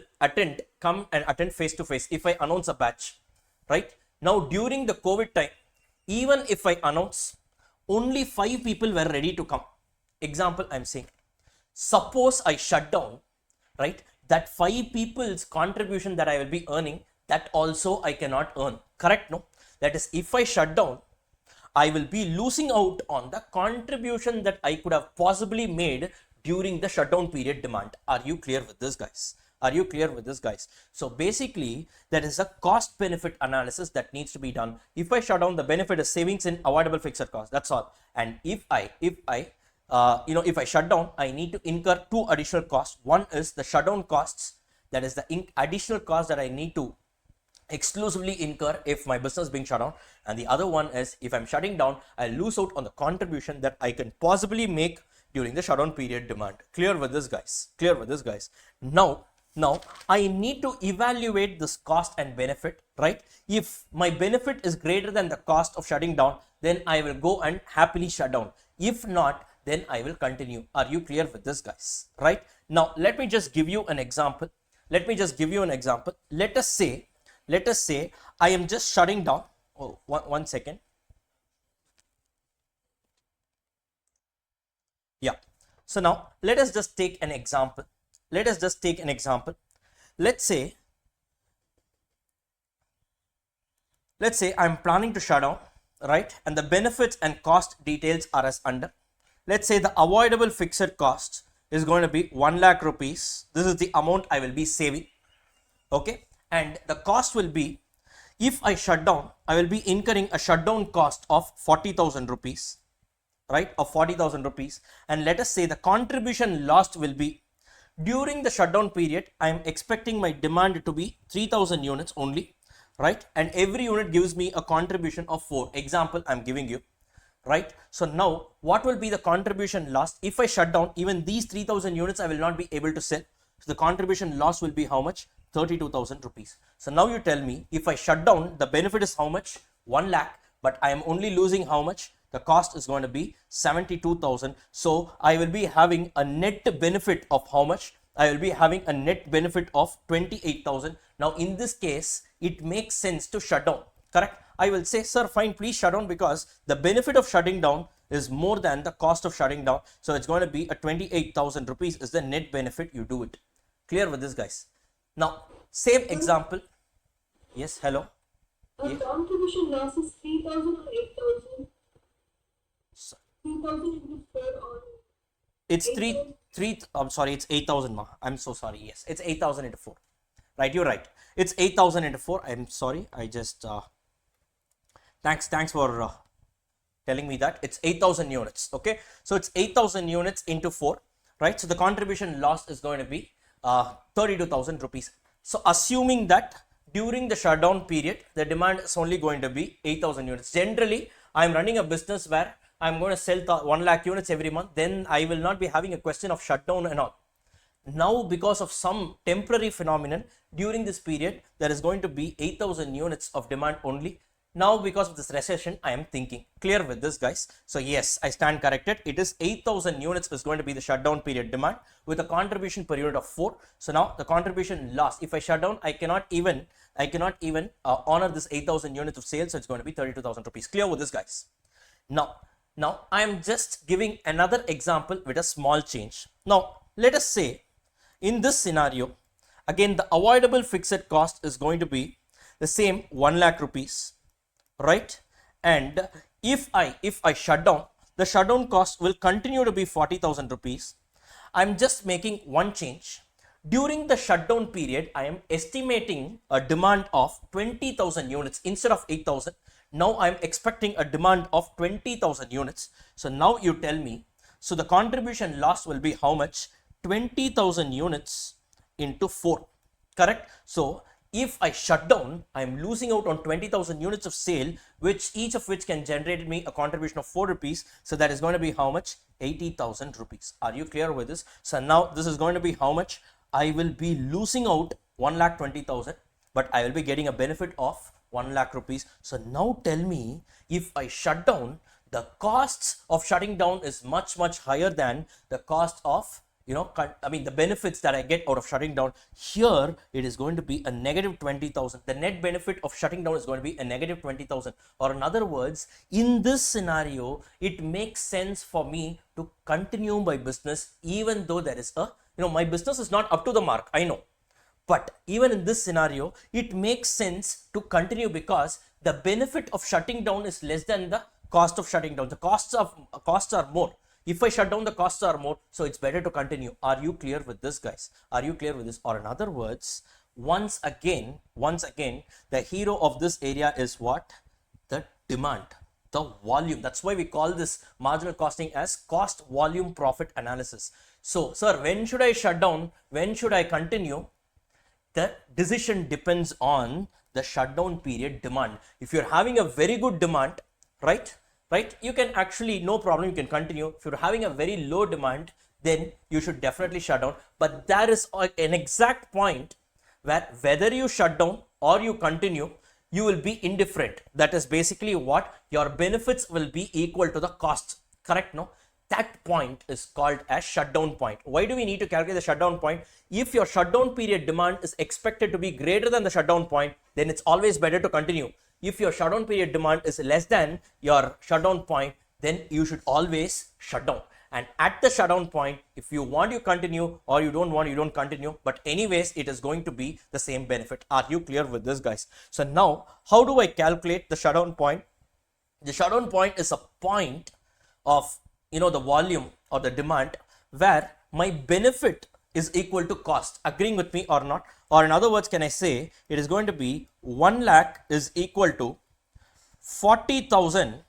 come and attend face to face if I announce a batch, right? Now, during the COVID time, even if I announce, only 5 people were ready to come. Example I'm saying, suppose I shut down, right? That 5 people's contribution that I will be earning, that also I cannot earn, correct? No, that is, if I shut down, I will be losing out on the contribution that I could have possibly made during the shutdown period demand. Are you clear with this, guys? Are you clear with this, guys? So basically, there is a cost benefit analysis that needs to be done. If I shut down, the benefit is savings in avoidable fixed cost. That's all. And if I shut down, I need to incur 2 additional costs. One is the shutdown costs. That is the additional cost that I need to exclusively incur if my business being shut down, and the other one is if I'm shutting down, I lose out on the contribution that I can possibly make during the shutdown period demand. Clear with this, guys? Clear with this, guys? Now I need to evaluate this cost and benefit, right? If my benefit is greater than the cost of shutting down, then I will go and happily shut down. If not, then I will continue. Are you clear with this, guys? Right? Now let me just give you an example. Let us say I am just shutting down. Oh, one second. Yeah. So now let us just take an example. Let's say I'm planning to shut down, right? And the benefits and cost details are as under. Let's say the avoidable fixed cost is going to be 1 lakh rupees. This is the amount I will be saving. Okay. And the cost will be, if I shut down, I will be incurring a shutdown cost of 40,000 rupees, right? Of 40,000 rupees. And let us say the contribution lost will be, during the shutdown period, I am expecting my demand to be 3,000 units only, right? And every unit gives me a contribution of 4. Example I'm giving you, right? So now what will be the contribution lost? If I shut down, even these 3,000 units I will not be able to sell. So the contribution loss will be how much? 32,000 rupees. So now you tell me, if I shut down, the benefit is how much? 1 lakh, but I am only losing how much? The cost is going to be 72,000. So I will be having a net benefit of how much? I will be having a net benefit of 28,000. Now in this case, it makes sense to shut down, correct? I will say, sir, fine, please shut down, because the benefit of shutting down is more than the cost of shutting down. So it's going to be a 28,000 rupees is the net benefit you do it. Clear with this, guys? Now, same example. Yes, hello. The contribution loss is 3,000 or 8,000? 3,000 into 4 or... It's 3, I'm sorry, it's 8,000. I'm so sorry. Yes, it's 8,000 into 4. right? You're right. It's 8,000 into 4. I'm sorry. I just, thanks for telling me that. It's 8,000 units. Okay. So it's 8,000 units into 4, right? So the contribution loss is going to be 32,000 rupees. So assuming that during the shutdown period, the demand is only going to be 8,000 units. Generally, I'm running a business where I'm going to sell 1 lakh units every month. Then I will not be having a question of shutdown and all. Now, because of some temporary phenomenon during this period, there is going to be 8,000 units of demand only. Now, because of this recession, I am thinking. Clear with this, guys? So yes, I stand corrected. It is 8,000 units is going to be the shutdown period demand with a contribution per unit of 4. So now the contribution loss, if I shut down, I cannot even honor this 8,000 units of sales. So it's going to be 32,000 rupees. Clear with this, guys? Now I am just giving another example with a small change. Now let us say in this scenario, again the avoidable fixed cost is going to be the same 1 lakh rupees, right? And if I shut down, the shutdown cost will continue to be 40,000 rupees. I'm just making one change. During the shutdown period, I am estimating a demand of 20,000 units instead of 8,000. Now I am expecting a demand of 20,000 units. So now you tell me, so the contribution loss will be how much? 20,000 units into 4, correct? So if I shut down, I am losing out on 20,000 units of sale, which each of which can generate me a contribution of 4 rupees. So that is going to be how much? 80,000 rupees. Are you clear with this? So now this is going to be how much? I will be losing out 1,20,000, but I will be getting a benefit of 1 lakh rupees. So now tell me, if I shut down, the costs of shutting down is much higher than the cost of, the benefits that I get out of shutting down. Here it is going to be a negative 20,000. The net benefit of shutting down is going to be a negative 20,000. Or in other words, in this scenario, it makes sense for me to continue my business, even though there is my business is not up to the mark, I know. But even in this scenario, it makes sense to continue because the benefit of shutting down is less than the cost of shutting down. The costs are more. If I shut down, the costs are more. So it's better to continue. Are you clear with this, guys? Are you clear with this? Or in other words, once again, the hero of this area is what? The demand, the volume. That's why we call this marginal costing as cost volume profit analysis. So, sir, when should I shut down? When should I continue? The decision depends on the shutdown period demand. If you're having a very good demand, right, you can actually, no problem, you can continue. If you're having a very low demand, then you should definitely shut down. But there is an exact point where whether you shut down or you continue, you will be indifferent. That is basically what your benefits will be equal to the cost, correct? No? That point is called as shutdown point. Why do we need to calculate the shutdown point? If your shutdown period demand is expected to be greater than the shutdown point, then it's always better to continue. If your shutdown period demand is less than your shutdown point, then you should always shut down. And at the shutdown point, if you want, you continue, or you don't want, you don't continue. But anyways, it is going to be the same benefit. Are you clear with this, guys? So now, how do I calculate the shutdown point? The shutdown point is a point of the volume or the demand where my benefit is equal to cost. Agreeing with me or not? Or in other words, can I say it is going to be 1 lakh is equal to 40,000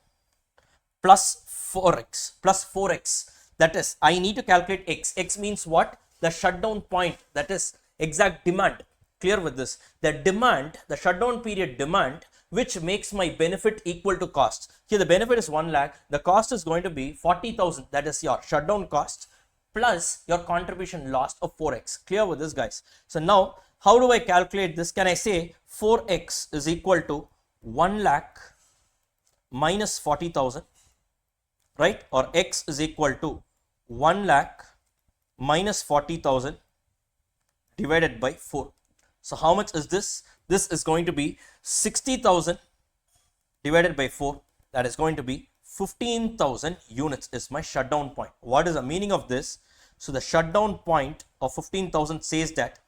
plus 4x. That is, I need to calculate x. X means what? The shutdown point, that is exact demand. Clear with this? The demand, the shutdown period demand, which makes my benefit equal to cost. Here the benefit is 1 lakh, the cost is going to be 40,000, that is your shutdown cost, plus your contribution loss of 4x. Clear with this, guys? So now, how do I calculate this? Can I say 4x is equal to 1 lakh minus 40,000, right? Or x is equal to 1 lakh minus 40,000 divided by 4. So how much is this? This is going to be 60,000 divided by 4. That is going to be 15,000 units is my shutdown point. What is the meaning of this? So the shutdown point of 15,000 says that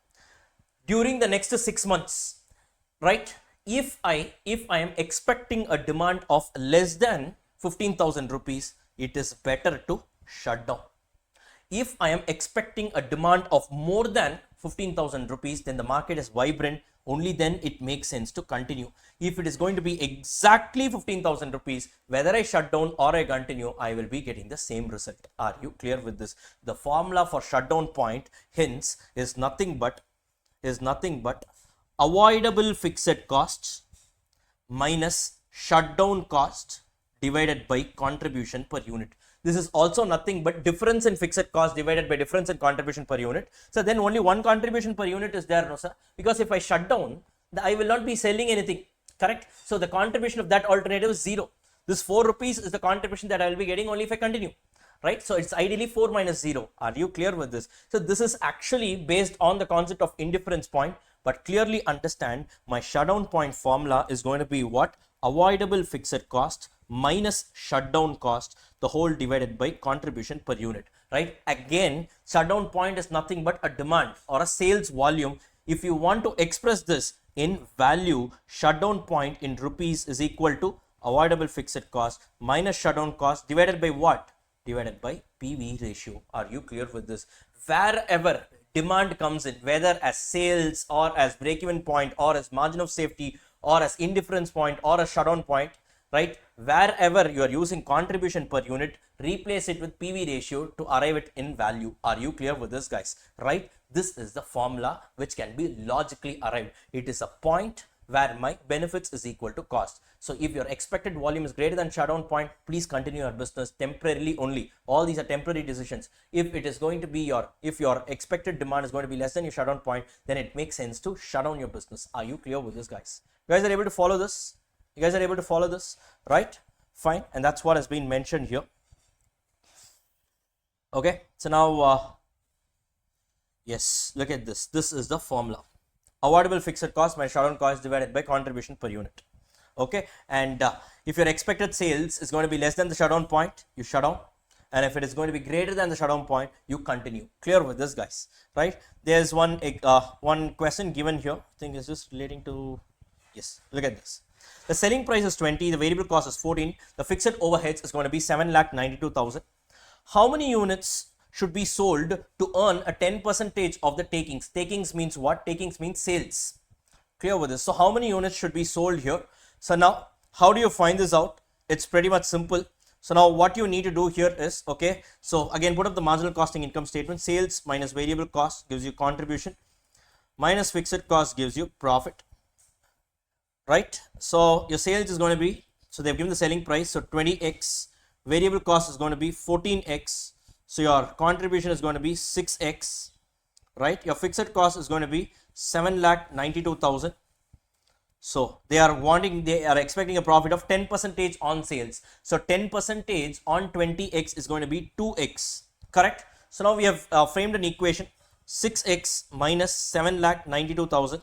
during the next 6 months, right? If I am expecting a demand of less than 15,000 rupees, it is better to shut down. If I am expecting a demand of more than 15,000 rupees, then the market is vibrant. Only then it makes sense to continue. If it is going to be exactly 15,000 rupees, whether I shut down or I continue, I will be getting the same result. Are you clear with this? The formula for shutdown point hence is nothing but avoidable fixed costs minus shutdown cost divided by contribution per unit. This is also nothing but difference in fixed cost divided by difference in contribution per unit. So then only one contribution per unit is there, no sir? Because if I shut down, I will not be selling anything, correct? So the contribution of that alternative is 0. This 4 rupees is the contribution that I will be getting only if I continue, right? So it's ideally 4 minus 0. Are you clear with this? So this is actually based on the concept of indifference point, but clearly understand my shutdown point formula is going to be what? Avoidable fixed cost minus shutdown cost, the whole divided by contribution per unit, right? Again, shutdown point is nothing but a demand or a sales volume. If you want to express this in value, shutdown point in rupees is equal to avoidable fixed cost minus shutdown cost divided by what? Divided by PV ratio. Are you clear with this? Wherever demand comes in, whether as sales or as break-even point or as margin of safety or as indifference point or a shutdown point, right? Wherever you are using contribution per unit, replace it with PV ratio to arrive it in value. Are you clear with this, guys? Right? This is the formula which can be logically arrived. It is a point where my benefits is equal to cost. So if your expected volume is greater than shutdown point, please continue your business temporarily only. All these are temporary decisions. If it is going to be if your expected demand is going to be less than your shutdown point, then it makes sense to shut down your business. Are you clear with this, guys? You guys are able to follow this? You guys are able to follow this, right? Fine. And that's what has been mentioned here. Okay. So now, yes, look at this. This is the formula. Avoidable fixed cost minus shutdown cost divided by contribution per unit. Okay. And if your expected sales is going to be less than the shutdown point, you shut down. And if it is going to be greater than the shutdown point, you continue. Clear with this, guys, right? There's one question given here. I think it's just relating to, yes, look at this. The selling price is 20, the variable cost is 14, the fixed overheads is going to be 7,92,000. How many units should be sold to earn a 10% of the takings? Takings means what? Takings means sales. Clear with this? So how many units should be sold here? So now, how do you find this out? It's pretty much simple. So now what you need to do here is, okay, so again, put up the marginal costing income statement. Sales minus variable cost gives you contribution, minus fixed cost gives you profit. Right? So your sales is going to be, so they've given the selling price, so 20x, variable cost is going to be 14x, so your contribution is going to be 6x, right? Your fixed cost is going to be 7,92,000. So they are expecting a profit of 10% on sales. So 10% on 20x is going to be 2x, correct? So now we have framed an equation. 6x minus 7,92,000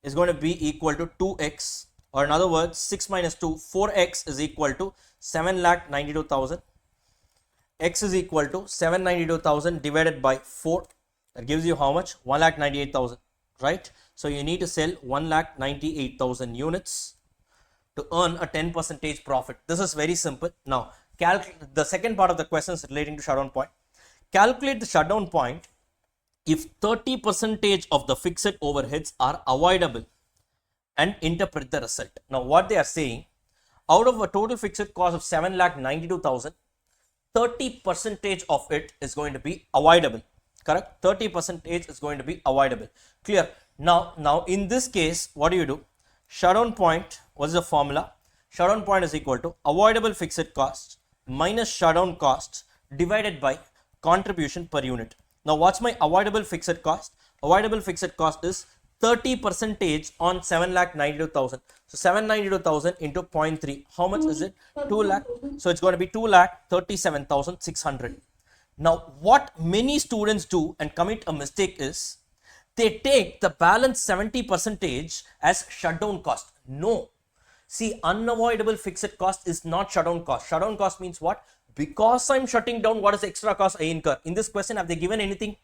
is going to be equal to 2x, or in other words, 6 minus 2, 4x is equal to 7,92,000. X is equal to 792,000 divided by 4. That gives you how much? 1,98,000, right? So you need to sell 1,98,000 units to earn a 10% profit. This is very simple. Now, the second part of the question is relating to shutdown point. Calculate the shutdown point if 30% of the fixed overheads are avoidable and interpret the result. Now, what they are saying, out of a total fixed cost of 7,92,000, 30% of it is going to be avoidable, correct? 30% is going to be avoidable. Clear? Now in this case, what do? Shutdown point, what is the formula? Shutdown point is equal to avoidable fixed cost minus shutdown cost divided by contribution per unit. Now, what's my avoidable fixed cost? Avoidable fixed cost is 30% on 7,92,000. So 792,000 into 0.3. How much is it? 2 lakh. So it's going to be 2,37,600. Now, what many students do and commit a mistake is they take the balance 70% as shutdown cost. No. See, unavoidable fixed cost is not shutdown cost. Shutdown cost means what? Because I'm shutting down, what is the extra cost I incur? In this question, have they given anything?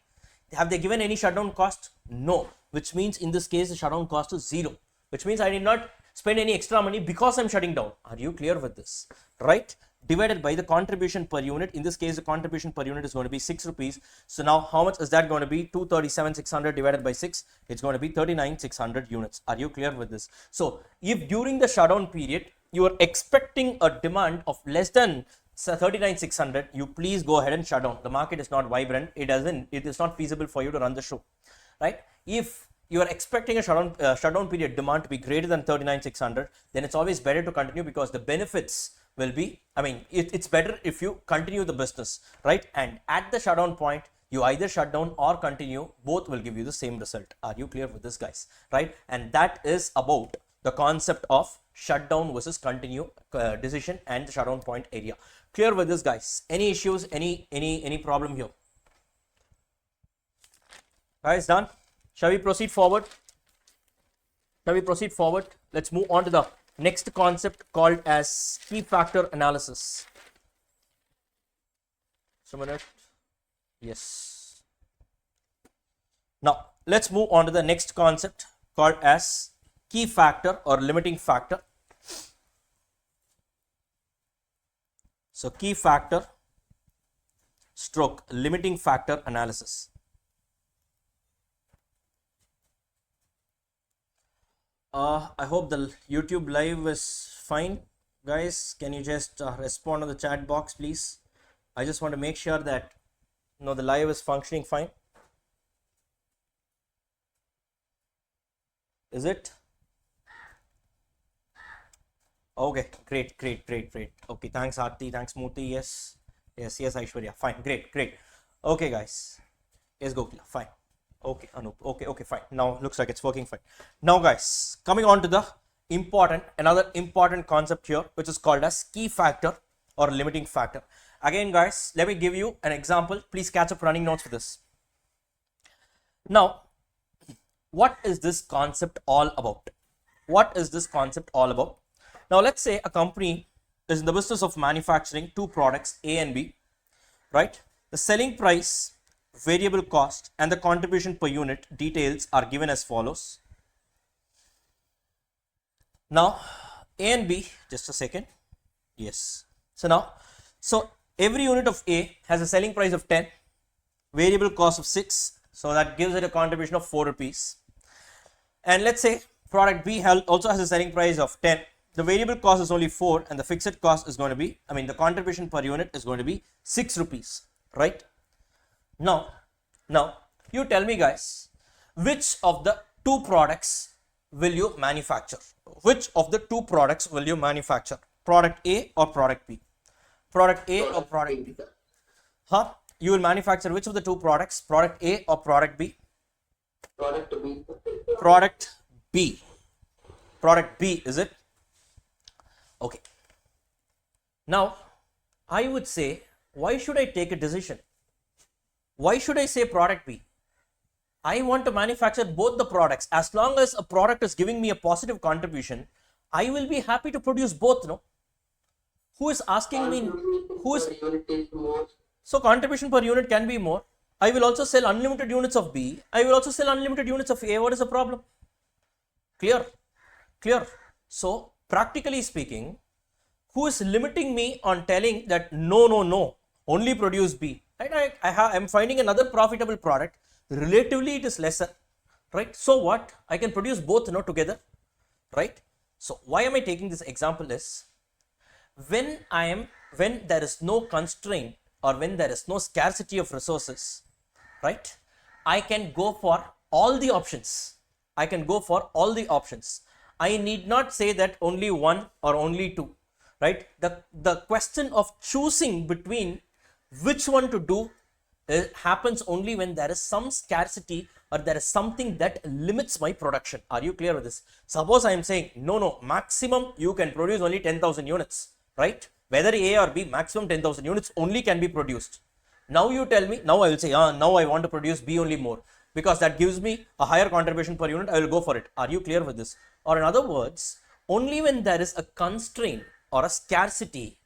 Have they given any shutdown cost? No. Which means in this case, the shutdown cost is 0. Which means I did not spend any extra money because I'm shutting down. Are you clear with this? Right? divided by the contribution per unit. In this case, the contribution per unit is going to be 6 rupees. So now how much is that going to be? 237,600 divided by 6. It's going to be 39,600 units. Are you clear with this? So if during the shutdown period, you are expecting a demand of less than 39,600, you please go ahead and shut down. The market is not vibrant. It is not feasible for you to run the show, right? If you are expecting a shutdown period demand to be greater than 39,600, then it's always better to continue, because the benefits will be, it's better if you continue the business, right? And at the shutdown point, you either shut down or continue, both will give you the same result. Are you clear with this, guys? Right? And that is about the concept of shutdown versus continue decision and the shutdown point area. Clear with this, guys? Any issues? Any problem here? Guys, done? Shall we proceed forward? Let's move on to the next concept called as key factor analysis. Just a minute. Yes. Now, let's move on to the next concept called as key factor or limiting factor. So, key factor stroke limiting factor analysis. I hope the YouTube live is fine. Guys, can you just respond on the chat box, please? I just want to make sure that the live is functioning fine. Is it? Okay, great. Okay, thanks Aarti, thanks Murthy. Yes, Aishwarya. Fine, great. Okay, guys. Yes, Gokula. Fine. Okay, Anup. Okay, fine. Now looks like it's working fine. Now, guys, coming on to the another important concept here, which is called as key factor or limiting factor. Again, guys, let me give you an example. Please catch up running notes for this. Now, what is this concept all about? Now, let's say a company is in the business of manufacturing two products, A and B, right? The selling price, variable cost, and the contribution per unit details are given as follows. Now, A and B, just a second. Yes. So every unit of A has a selling price of 10, variable cost of 6. So that gives it a contribution of 4 rupees. And let's say product B also has a selling price of 10. The variable cost is only 4 and the fixed cost is going to be, the contribution per unit is going to be 6 rupees, right? Now, you tell me, guys, which of the two products will you manufacture? Product A or product B? Product A or product B? You will manufacture which of the two products? Product A or product B? Product B. Product B, is it? Okay. Now, I would say, why should I take a decision? Why should I say product B? I want to manufacture both the products. As long as a product is giving me a positive contribution, I will be happy to produce both, no? Who is asking me? So contribution per unit can be more. I will also sell unlimited units of B. I will also sell unlimited units of A. What is the problem? Clear? So practically speaking, who is limiting me on telling that no, only produce B? Right? I am finding another profitable product. Relatively, it is lesser, right? So what? I can produce both, together, right? So why am I taking this example is, when there is no constraint or when there is no scarcity of resources, right? I can go for all the options. I need not say that only one or only two, right? The question of choosing between which one to do happens only when there is some scarcity or there is something that limits my production. Are you clear with this? Suppose I am saying, no, maximum you can produce only 10,000 units, right? Whether A or B, maximum 10,000 units only can be produced. Now you tell me, now I will say, now I want to produce B only more, because that gives me a higher contribution per unit. I will go for it. Are you clear with this? Or in other words, only when there is a constraint or a scarcity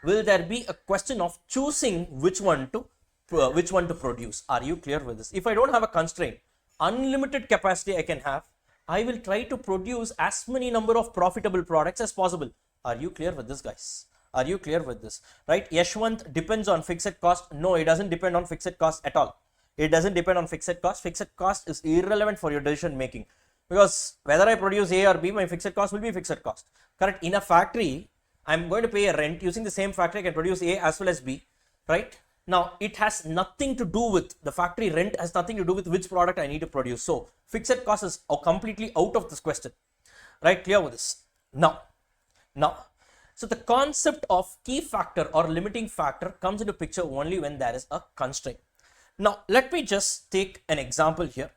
will there be a question of choosing which one to produce. Are you clear with this? If I don't have a constraint, unlimited capacity I can have, I will try to produce as many number of profitable products as possible. Are you clear with this, guys? Are you clear with this? Right? Yashwant depends on fixed cost. No, it doesn't depend on fixed cost at all. It doesn't depend on fixed cost. Fixed cost is irrelevant for your decision making, because whether I produce A or B, my fixed cost will be fixed cost. Correct? In a factory, I'm going to pay a rent. Using the same factory, I can produce A as well as B. Right? Now, it has nothing to do with the factory rent, has nothing to do with which product I need to produce. So, fixed cost is completely out of this question. Right? Clear with this? Now, so the concept of key factor or limiting factor comes into picture only when there is a constraint. Now, let me just take an example here.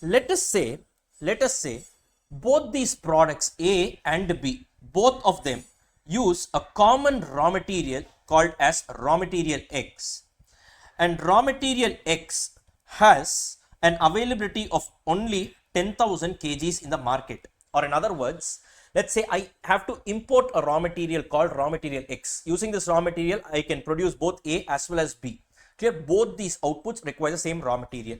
Let us say both these products A and B, both of them use a common raw material called as raw material X, and raw material X has an availability of only 10,000 kgs in the market. Or in other words, let's say I have to import a raw material called raw material X. Using this raw material, I can produce both A as well as B. Clear? Both these outputs require the same raw material.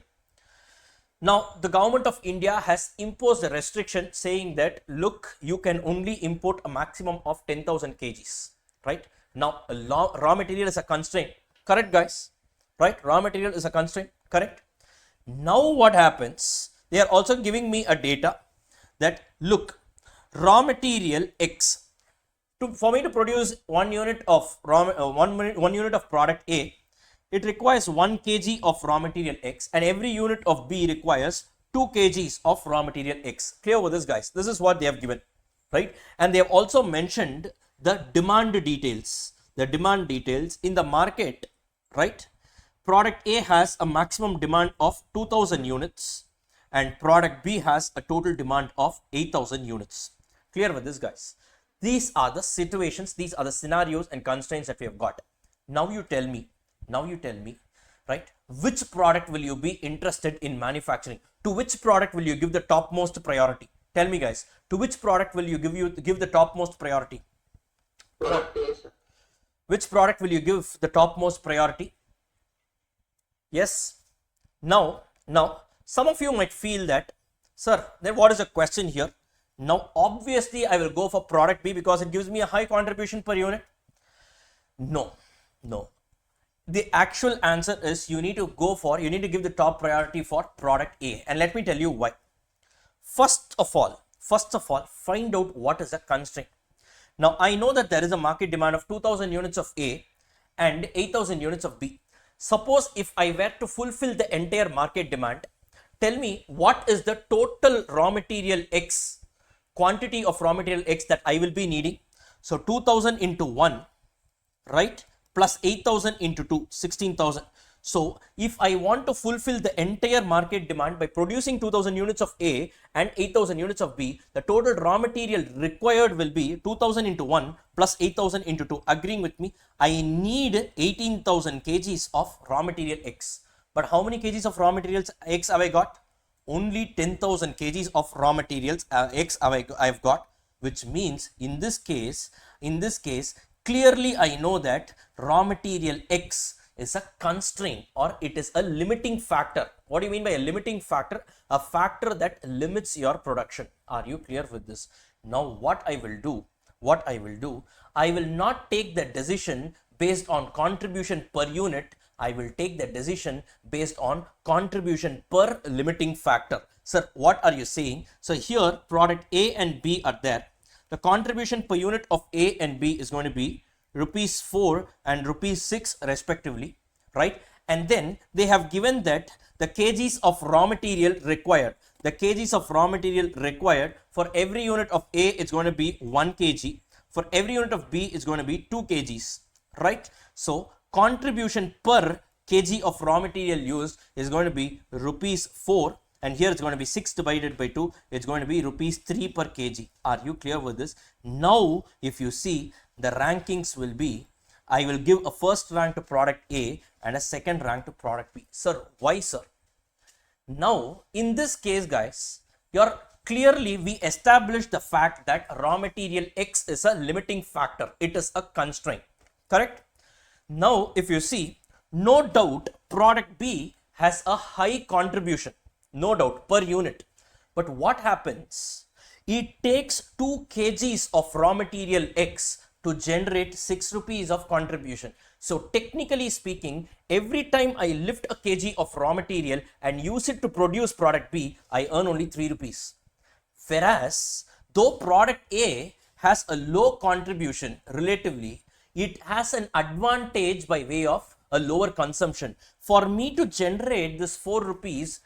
Now, the government of India has imposed a restriction saying that, look, you can only import a maximum of 10,000 kgs, right? Now, raw material is a constraint, correct, guys? Right? Raw material is a constraint, correct? Now, what happens? They are also giving me a data that, look, raw material X, for me to produce 1 unit of one unit of product A, it requires 1 kg of raw material X, and every unit of B requires 2 kgs of raw material X. Clear with this, guys? This is what they have given, right? And they have also mentioned the demand details. The demand details in the market, right? Product A has a maximum demand of 2000 units, and product B has a total demand of 8000 units. Clear with this, guys? These are the situations, these are the scenarios and constraints that we have got. Now you tell me, right, which product will you be interested in manufacturing? To which product will you give the topmost priority? Tell me, guys, to which product will you give the topmost priority? Product A, sir. Which product will you give the topmost priority? Yes. Now, some of you might feel that, sir, then what is the question here? Now, obviously, I will go for product B because it gives me a high contribution per unit. No. The actual answer is you need to give the top priority for product A. And let me tell you why. First of all, find out what is the constraint. Now, I know that there is a market demand of 2000 units of A and 8000 units of B. Suppose if I were to fulfill the entire market demand, tell me what is the total raw material X, quantity of raw material X that I will be needing. So 2000 into 1, right, plus 8000 into 2, 16,000. So if I want to fulfill the entire market demand by producing 2000 units of A and 8000 units of B, the total raw material required will be 2000 into 1 plus 8000 into 2. Agreeing with me? I need 18,000 kgs of raw material X. But how many kgs of raw materials X have I got? Only 10,000 kgs of raw materials X I've got, which means in this case, clearly I know that raw material X is a constraint, or it is a limiting factor. What do you mean by a limiting factor? A factor that limits your production. Are you clear with this? Now what I will do, I will not take the decision based on contribution per unit. I will take the decision based on contribution per limiting factor. Sir, what are you saying? So here product A and B are there. The contribution per unit of A and B is going to be rupees 4 and rupees 6 respectively, right? And then they have given that the kgs of raw material required, for every unit of A it's going to be 1 kg, for every unit of B is going to be 2 kgs, right? So contribution per kg of raw material used is going to be rupees 4, and here it's going to be 6 divided by 2, it's going to be rupees 3 per kg. Are you clear with this? Now if you see, the rankings will be, I will give a first rank to product A and a second rank to product B. Sir, why, sir? Now in this case, guys, clearly we established the fact that raw material X is a limiting factor, it is a constraint, correct? Now if you see, no doubt product B has a high contribution, no doubt, per unit. But what happens? It takes 2 kgs of raw material X to generate 6 rupees of contribution. So technically speaking, every time I lift a kg of raw material and use it to produce product B, I earn only 3 rupees. Whereas though product A has a low contribution relatively, it has an advantage by way of a lower consumption. For me to generate this 4 rupees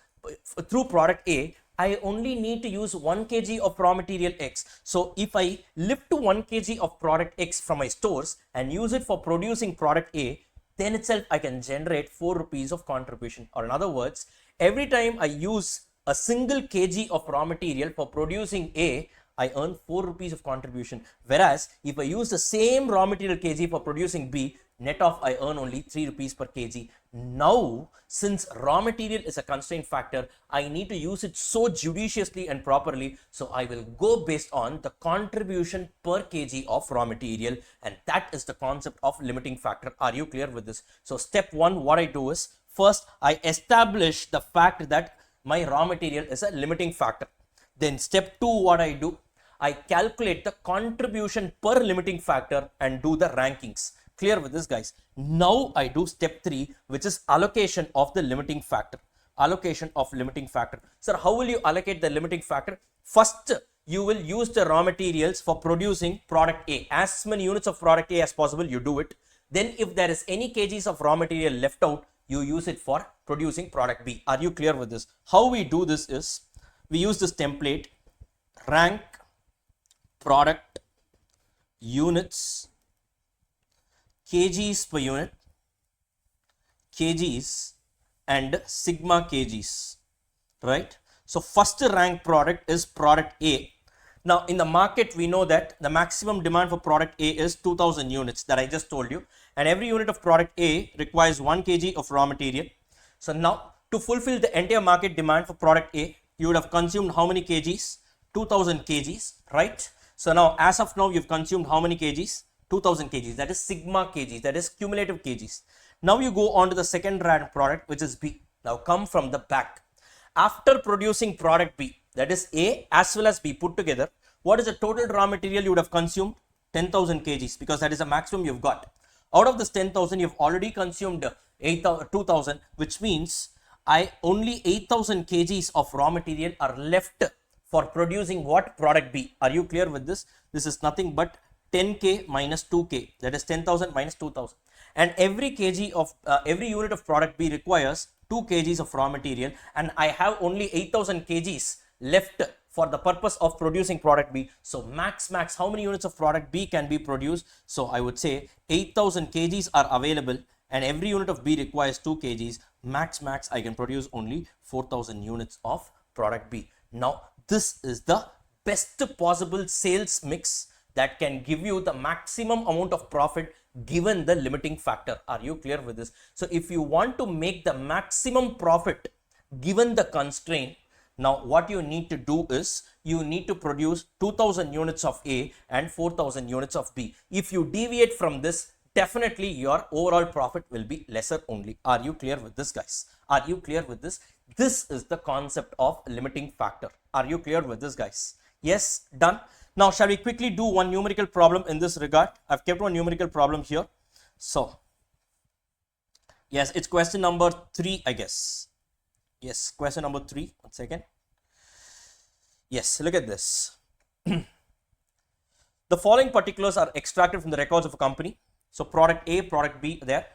through product A, I only need to use 1 kg of raw material X. So if I lift to 1 kg of product X from my stores and use it for producing product A, then itself I can generate 4 rupees of contribution. Or in other words, every time I use a single kg of raw material for producing A, I earn 4 rupees of contribution. Whereas if I use the same raw material kg for producing B, net off I earn only 3 rupees per kg. Now, since raw material is a constraint factor, I need to use it so judiciously and properly. So I will go based on the contribution per kg of raw material. And that is the concept of limiting factor. Are you clear with this? So step one, what I do is, first I establish the fact that my raw material is a limiting factor. Then step two, what I do, I calculate the contribution per limiting factor and do the rankings. Clear with this, guys? Now I do step 3, which is allocation of the limiting factor. Allocation of limiting factor. Sir, how will you allocate the limiting factor? First, you will use the raw materials for producing product A. As many units of product A as possible, you do it. Then if there is any kgs of raw material left out, you use it for producing product B. Are you clear with this? How we do this is, we use this template, rank product units, kgs per unit, kgs and sigma kgs, right? So first rank product is product A. Now in the market, we know that the maximum demand for product A is 2000 units that I just told you. And every unit of product A requires 1 kg of raw material. So now to fulfill the entire market demand for product A, you would have consumed how many kgs? 2000 kgs, right? So now as of now, you've consumed how many kgs? 2000 kgs, that is sigma kgs, that is cumulative kgs. Now you go on to the second rank product, which is B. Now come from the back. After producing product B, that is A as well as B put together, what is the total raw material you would have consumed? 10,000 kgs, because that is the maximum you've got. Out of this 10,000, you've already consumed 2,000, which means only 8,000 kgs of raw material are left for producing what? Product B. Are you clear with this? This is nothing but 10k minus 2k, that is 10,000 minus 2,000. And every unit of product B requires 2 kgs of raw material, and I have only 8,000 kgs left for the purpose of producing product B. So max, how many units of product B can be produced? So I would say 8,000 kgs are available, and every unit of B requires 2 kgs. Max, I can produce only 4,000 units of product B. Now this is the best possible sales mix that can give you the maximum amount of profit given the limiting factor. Are you clear with this? So if you want to make the maximum profit given the constraint, now what you need to do is, you need to produce 2000 units of A and 4000 units of B. If you deviate from this, definitely your overall profit will be lesser only. Are you clear with this, guys? Are you clear with this? This is the concept of limiting factor. Are you clear with this, guys? Yes, done. Now, shall we quickly do one numerical problem in this regard? I've kept one numerical problem here. So, yes, it's question number 3, I guess. Yes, question number 3. 1 second. Yes, look at this. The following particulars are extracted from the records of a company. So, product A, product B there,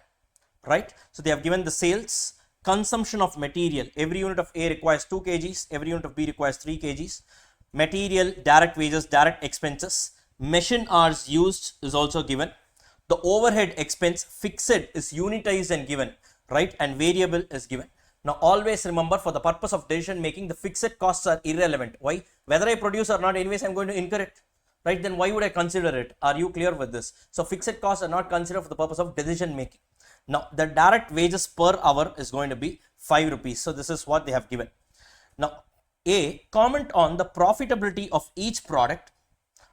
right? So, they have given the sales, consumption of material. Every unit of A requires 2 kgs. Every unit of B requires 3 kgs. Material, direct wages, direct expenses, machine hours used is also given. The overhead expense, fixed is unitized and given, right? And variable is given. Now always remember, for the purpose of decision making, the fixed costs are irrelevant. Why? Whether I produce or not, anyways I'm going to incur it, right? Then why would I consider it? Are you clear with this? So fixed costs are not considered for the purpose of decision making. Now the direct wages per hour is going to be 5 rupees. So this is what they have given. Now A, comment on the profitability of each product,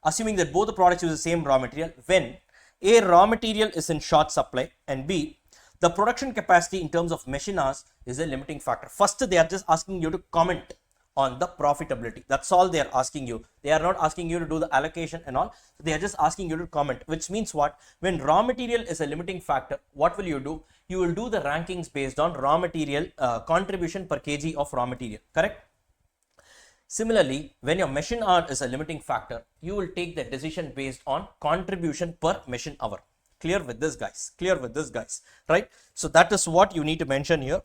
assuming that both the products use the same raw material, when A, raw material is in short supply, and B, the production capacity in terms of machine hours is a limiting factor. First, they are just asking you to comment on the profitability. That's all they are asking you. They are not asking you to do the allocation and all. They are just asking you to comment, which means what? When raw material is a limiting factor, what will you do? You will do the rankings based on raw material contribution per kg of raw material, correct? Similarly, when your machine hour is a limiting factor, you will take the decision based on contribution per machine hour. Clear with this, guys? Clear with this, guys? Right? So that is what you need to mention here.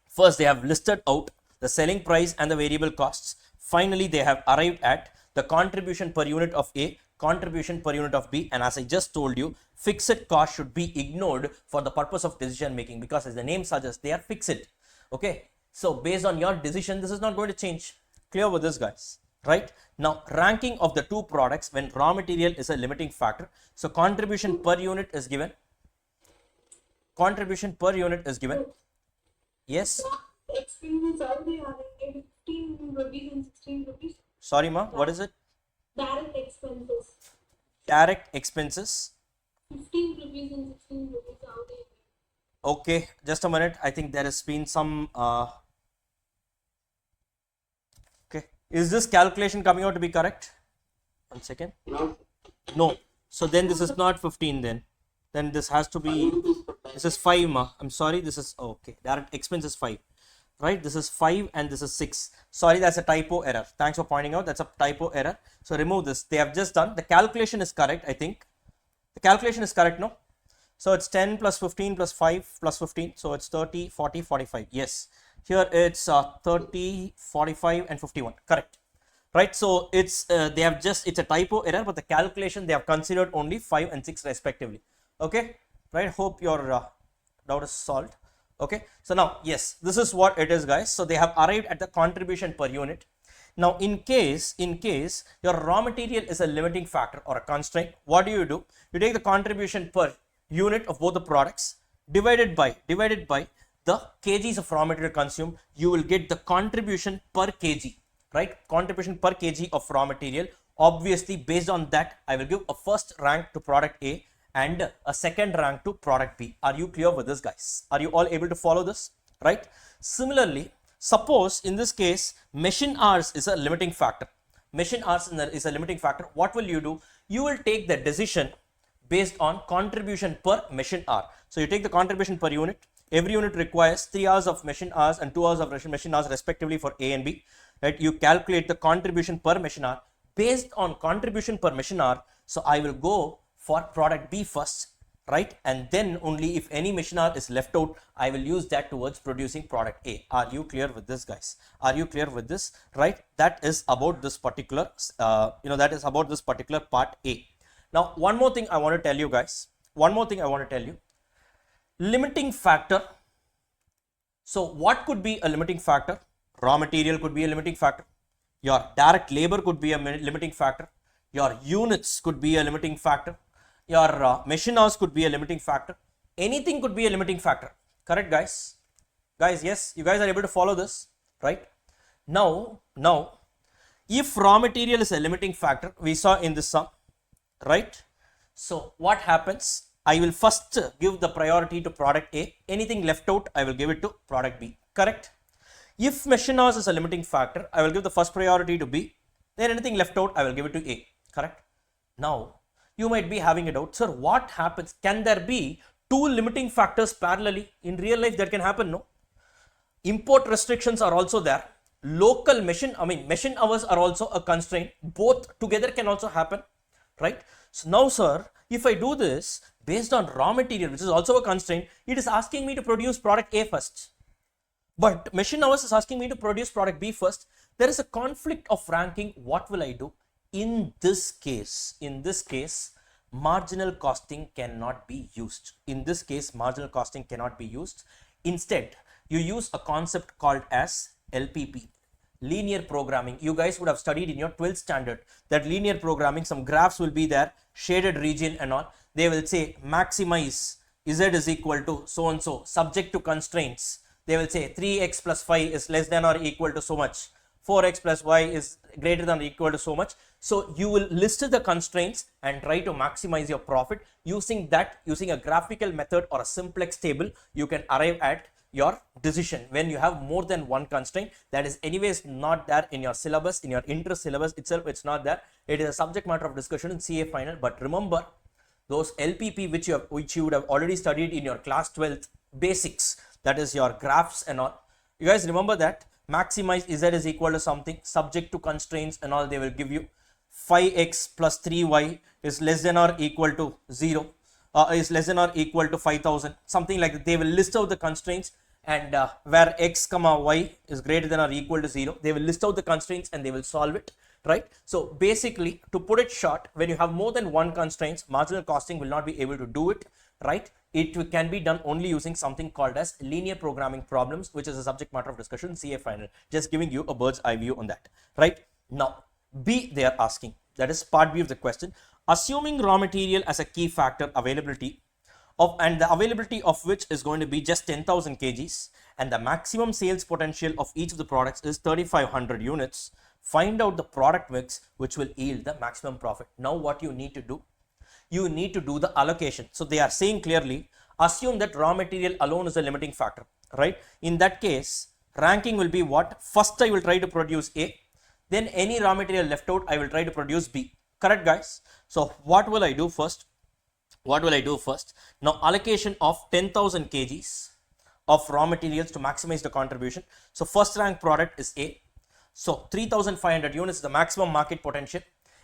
First, they have listed out the selling price and the variable costs. Finally, they have arrived at the contribution per unit of A, contribution per unit of B, and as I just told you, fixed cost should be ignored for the purpose of decision making, because as the name suggests, they are fixed. Okay, so based on your decision, this is not going to change. Clear with this, guys? Right? Now, ranking of the two products when raw material is a limiting factor. So contribution per unit is given. Contribution per unit is given. Yes. Expenses are they are 15 rupees and 16 rupees. Sorry, ma. What is it? Direct expenses. Direct expenses. 15 rupees and 16 rupees are they? Okay, just a minute. I think there has been some. Okay, is this calculation coming out to be correct? 1 second. No. No. So then this is not 15 then. Then this has to be. This is 5, ma. I'm sorry. This is okay. Direct expense is 5. Right? This is 5 and this is 6. Sorry, that's a typo error. Thanks for pointing out. That's a typo error. So remove this. They have just done. The calculation is correct, I think. The calculation is correct, no? So it's 10 plus 15 plus 5 plus 15. So it's 30, 40, 45. Yes. Here it's 30, 45 and 51. Correct. Right. So it's they have just, it's a typo error, but the calculation they have considered only 5 and 6 respectively. Okay. Right. Hope your doubt is solved. Okay. So now, yes, this is what it is, guys. So they have arrived at the contribution per unit. Now, in case your raw material is a limiting factor or a constraint, what do? You take the contribution per unit of both the products divided by the kgs of raw material consumed. You will get the contribution per kg, right? Contribution per kg of raw material. Obviously, based on that, I will give a first rank to product A and a second rank to product B. Are you clear with this, guys? Are you all able to follow this? Right? Similarly, suppose in this case, machine hours is a limiting factor. Machine hours is a limiting factor. What will you do? You will take the decision based on contribution per machine hour. So you take the contribution per unit. Every unit requires 3 hours of machine hours and 2 hours of machine hours respectively for A and B. Right? You calculate the contribution per machine hour based on contribution per machine hour. So I will go for product B first, right? And then only if any machine hour is left out, I will use that towards producing product A. Are you clear with this, guys? Are you clear with this? Right? That is about this particular, that is about this particular part A. Now, one more thing I want to tell you, guys. One more thing I want to tell you. Limiting factor. So what could be a limiting factor? Raw material could be a limiting factor. Your direct labor could be a limiting factor. Your units could be a limiting factor. Your machine hours could be a limiting factor. Anything could be a limiting factor. Correct, guys? Guys, yes, you guys are able to follow this, right? Now, if raw material is a limiting factor, we saw in this sum, right? So what happens? I will first give the priority to product A. Anything left out, I will give it to product B. Correct? If machine hours is a limiting factor, I will give the first priority to B. Then anything left out, I will give it to A. Correct? Now, you might be having a doubt, sir, what happens? Can there be two limiting factors parallelly? In real life, that can happen, no? Import restrictions are also there. Local machine hours are also a constraint. Both together can also happen, right? So now, sir, if I do this based on raw material, which is also a constraint, it is asking me to produce product A first. But machine hours is asking me to produce product B first. There is a conflict of ranking. What will I do? In this case, marginal costing cannot be used. In this case, marginal costing cannot be used. Instead, you use a concept called as LPP, linear programming. You guys would have studied in your 12th standard that linear programming, some graphs will be there, shaded region and all. They will say maximize Z is equal to so and so, subject to constraints. They will say 3x plus 5 is less than or equal to so much. 4x plus y is greater than or equal to so much. So you will list the constraints and try to maximize your profit. Using a graphical method or a simplex table, you can arrive at your decision when you have more than one constraint that is anyways not there in your syllabus, in your inter syllabus itself. It's not there. It is a subject matter of discussion in CA final. But remember, those LPP which you would have already studied in your class 12th basics, that is your graphs and all. You guys remember that maximize z is equal to something subject to constraints and all. They will give you 5x plus 3y is less than or equal to 0, is less than or equal to 5000, something like that. They will list out the constraints, and where x comma y is greater than or equal to 0, they will list out the constraints and they will solve it, right? So basically, to put it short, when you have more than one constraints, marginal costing will not be able to do it, right? It can be done only using something called as linear programming problems, which is a subject matter of discussion CA final. Just giving you a bird's eye view on that, right? Now B, they are asking, that is part B of the question, assuming raw material as a key factor availability of, and the availability of which is going to be just 10,000 kgs, and the maximum sales potential of each of the products is 3,500 units. Find out the product mix which will yield the maximum profit. Now what you need to do, you need to do the allocation. So they are saying clearly, assume that raw material alone is a limiting factor, right? In that case, ranking will be what? First I will try to produce A, then any raw material left out I will try to produce B. Correct, guys? So what will I do first? Now allocation of 10,000 kgs of raw materials to maximize the contribution. So first rank product is A. So 3,500 units is the maximum market potential.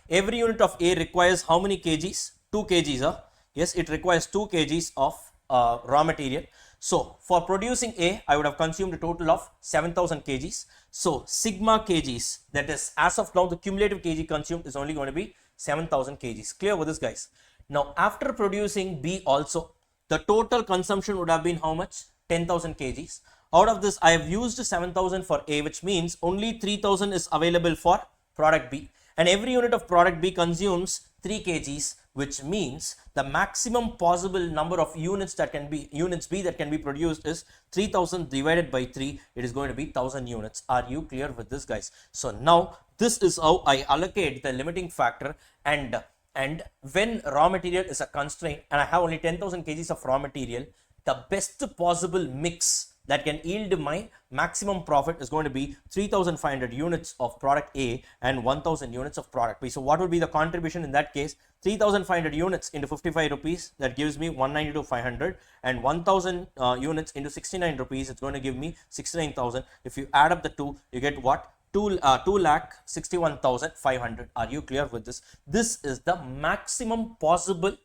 Every unit of A requires how many kgs? 2 kgs. Yes, it requires 2 kgs of raw material. So for producing A, I would have consumed a total of 7,000 kgs. So sigma kgs, that is as of now the cumulative kg consumed is only going to be 7,000 kgs. Clear with this, guys? Now after producing B also, the total consumption would have been how much? 10,000 kgs. Out of this, I have used 7,000 for A, which means only 3,000 is available for product B. And every unit of product B consumes 3 kgs, which means the maximum possible number of units B that can be produced is 3,000 divided by 3. It is going to be 1,000 units. Are you clear with this, guys? So now this is how I allocate the limiting factor, and when raw material is a constraint and I have only 10,000 kgs of raw material, the best possible mix that can yield my maximum profit is going to be 3,500 units of product A and 1,000 units of product B. So what would be the contribution in that case? 3,500 units into 55 rupees, that gives me 192,500, and 1,000 units into 69 rupees, it's going to give me 69,000. If you add up the two, you get what? 2,61,500. Are you clear with this? This is the maximum possible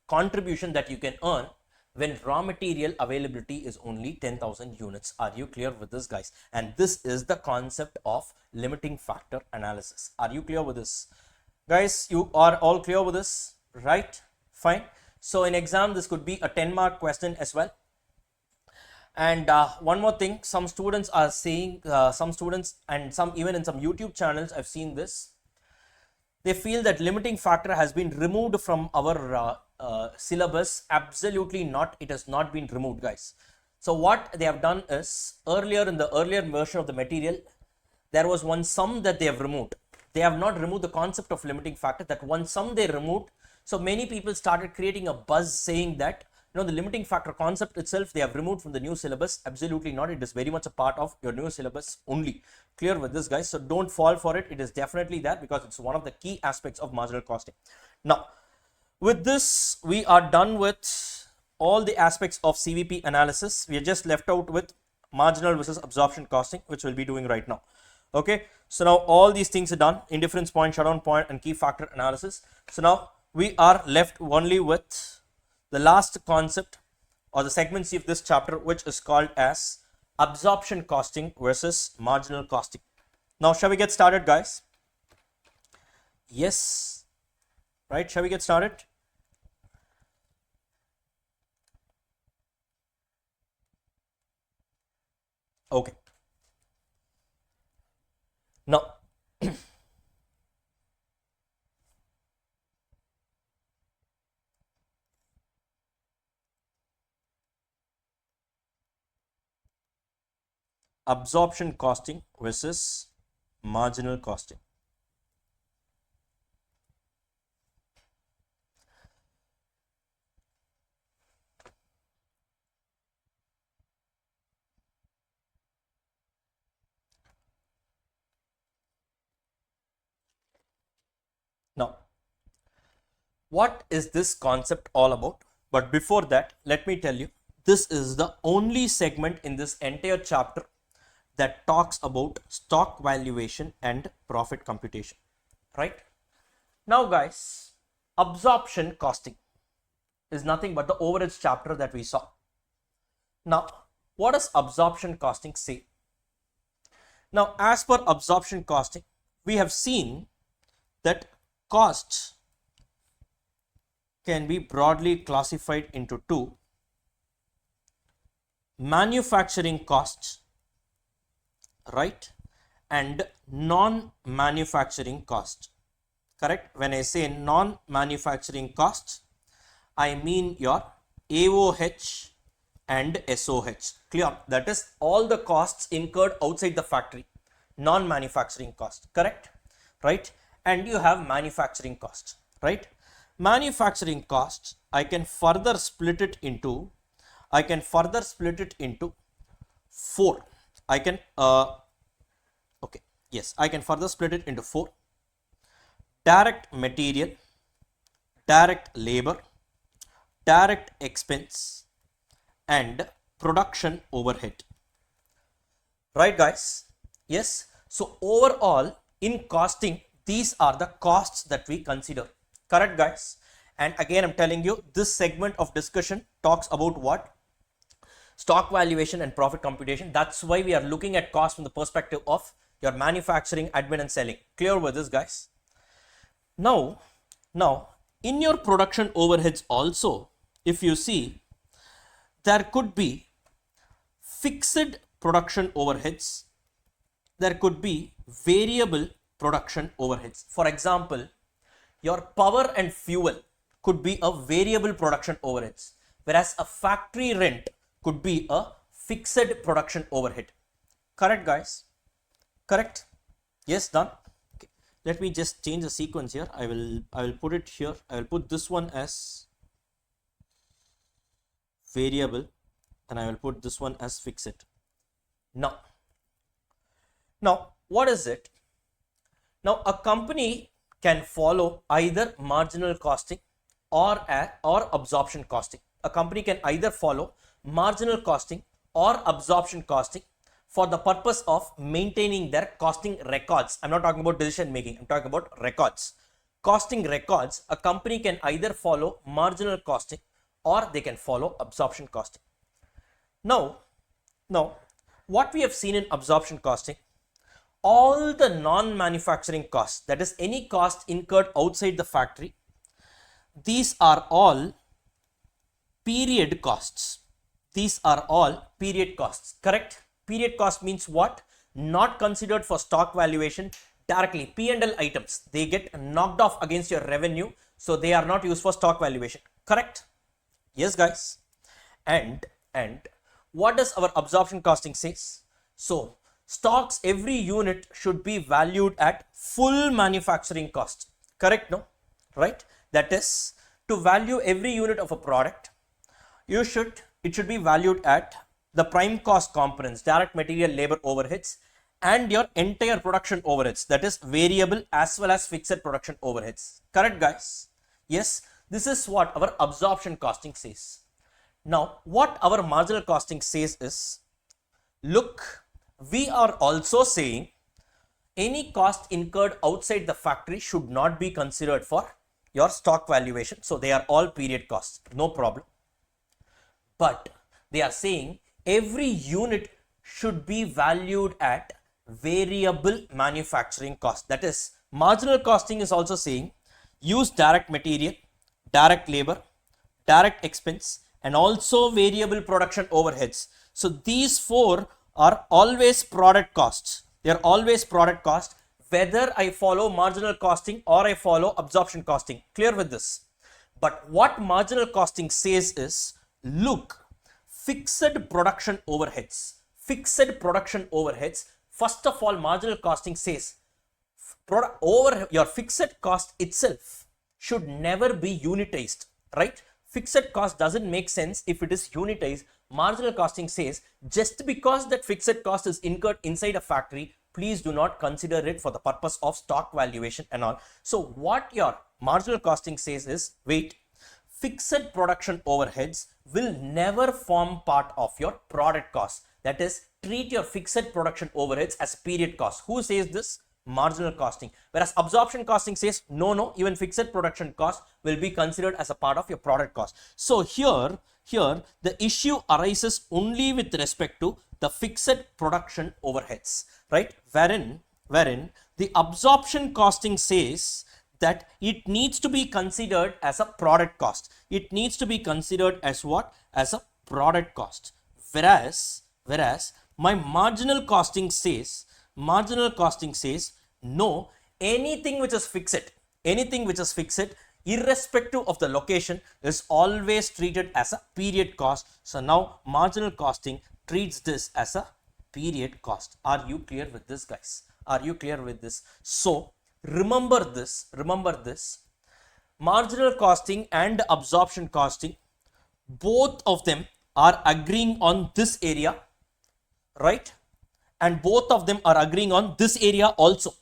contribution that you can earn when raw material availability is only 10,000 units. Are you clear with this, guys? And this is the concept of limiting factor analysis. Are you clear with this, guys? You are all clear with this, right? Fine. So in exam, this could be a 10-mark question as well. And one more thing, some students are saying, some students and some even in some YouTube channels, I've seen this. They feel that limiting factor has been removed from our syllabus. Absolutely not. It has not been removed, guys. So what they have done is, earlier in the earlier version of the material, there was one sum that they have removed. They have not removed the concept of limiting factor. That one sum they removed. So many people started creating a buzz saying that, you know, the limiting factor concept itself they have removed from the new syllabus. Absolutely not. It is very much a part of your new syllabus only. Clear with this, guys? So don't fall for it. It is definitely there because it's one of the key aspects of marginal costing. Now, with this, we are done with all the aspects of CVP analysis. We are just left out with marginal versus absorption costing, which we'll be doing right now. Okay. So now all these things are done. Indifference point, shutdown point, and key factor analysis. So now we are left only with the last concept or the segment C of this chapter, which is called as absorption costing versus marginal costing. Now, shall we get started, guys? Yes. Right? Shall we get started? Okay. Now, absorption costing versus marginal costing. what is this concept all about? But before that, let me tell you, this is the only segment in this entire chapter that talks about stock valuation and profit computation, right? Now guys, absorption costing is nothing but the overage chapter that we saw. Now, what does absorption costing say? Now, as per absorption costing, we have seen that costs can be broadly classified into two: manufacturing costs, right, and non-manufacturing costs. Correct? When I say non-manufacturing costs, I mean your AOH and SOH. Clear? That is all the costs incurred outside the factory. Non-manufacturing cost. Correct? Right? And you have manufacturing costs. Right? Manufacturing costs, I can further split it into four. I can further split it into four: direct material, direct labor, direct expense, and production overhead. Right guys? Yes. So overall in costing, these are the costs that we consider. Correct guys? And again, I'm telling you, this segment of discussion talks about what? Stock valuation and profit computation. That's why we are looking at cost from the perspective of your manufacturing, admin, and selling. Clear with this, guys? Now, in your production overheads also, if you see, there could be fixed production overheads, there could be variable production overheads. For example, your power and fuel could be a variable production overheads, whereas a factory rent could be a fixed production overhead. Correct guys? Correct? Yes, done. Okay. Let me just change the sequence here. I will put it here. I will put this one as variable and I will put this one as fixed. Now what is it? Now a company can follow either marginal costing or absorption costing. A company can either follow marginal costing or absorption costing for the purpose of maintaining their costing records. I'm not talking about decision making, I'm talking about records. Costing records, a company can either follow marginal costing or they can follow absorption costing. Now, what we have seen in absorption costing, all the non-manufacturing costs, that is any cost incurred outside the factory, these are all period costs. These are all period costs. Correct? Period cost means what? Not considered for stock valuation directly. P&L items, they get knocked off against your revenue, so they are not used for stock valuation. Correct? Yes guys. And what does our absorption costing says? So stocks, every unit should be valued at full manufacturing cost. Correct? No? Right? That is, to value every unit of a product, it should be valued at the prime cost components, direct material, labor, overheads, and your entire production overheads, that is variable as well as fixed production overheads. Correct guys? Yes, this is what our absorption costing says. Now what our marginal costing says is, look, we are also saying any cost incurred outside the factory should not be considered for your stock valuation, so they are all period costs, no problem. But they are saying every unit should be valued at variable manufacturing cost. That is, marginal costing is also saying use direct material, direct labor, direct expense, and also variable production overheads. So these four are always product costs. They are always product cost, whether I follow marginal costing or I follow absorption costing. Clear with this? But what marginal costing says is, look, fixed production overheads. First of all, marginal costing says over your fixed cost itself should never be unitized, right? Fixed cost doesn't make sense if it is unitized. Marginal costing says just because that fixed cost is incurred inside a factory please do not consider it for the purpose of stock valuation and all. So what your marginal costing says is, wait, fixed production overheads will never form part of your product cost. That is, treat your fixed production overheads as period cost. Who says this? Marginal costing. Whereas absorption costing says, no, even fixed production cost will be considered as a part of your product cost. So here the issue arises only with respect to the fixed production overheads, right? Wherein the absorption costing says that it needs to be considered as a product cost. It needs to be considered as what? As a product cost. Whereas my marginal costing says, no, anything which is fixed, irrespective of the location, is always treated as a period cost. So now marginal costing treats this as a period cost. Are you clear with this, guys? Are you clear with this? So remember this, marginal costing and absorption costing, both of them are agreeing on this area, right? And both of them are agreeing on this area also,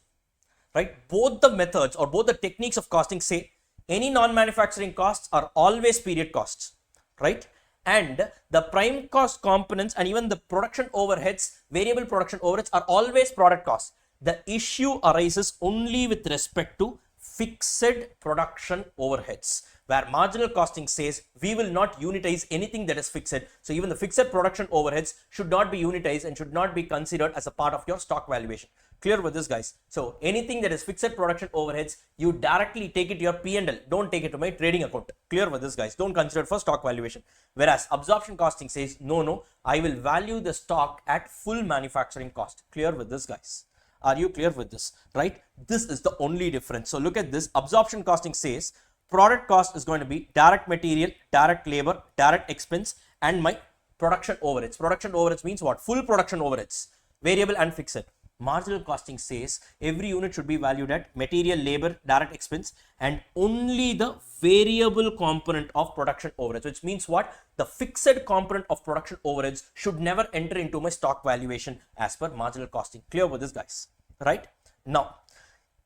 right? Both the methods or both the techniques of costing say any non-manufacturing costs are always period costs, right? And the prime cost components and even the production overheads, variable production overheads, are always product costs. The issue arises only with respect to fixed production overheads, where marginal costing says we will not unitize anything that is fixed. So even the fixed production overheads should not be unitized and should not be considered as a part of your stock valuation. Clear with this, guys? So anything that is fixed production overheads, you directly take it to your P&L. Don't take it to my trading account. Clear with this, guys? Don't consider it for stock valuation. Whereas absorption costing says, no, I will value the stock at full manufacturing cost. Clear with this, guys? Are you clear with this, right? This is the only difference. So look at this. Absorption costing says product cost is going to be direct material, direct labor, direct expense, and my production overheads. Production overheads means what? Full production overheads, variable and fixed. Marginal costing says every unit should be valued at material, labor, direct expense, and only the variable component of production overheads, which means what? The fixed component of production overheads should never enter into my stock valuation as per marginal costing. Clear with this, guys? Right? Now,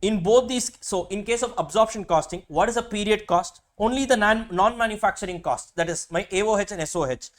in both these, so in case of absorption costing, what is a period cost? Only the non-manufacturing cost, that is my AOH and SOH.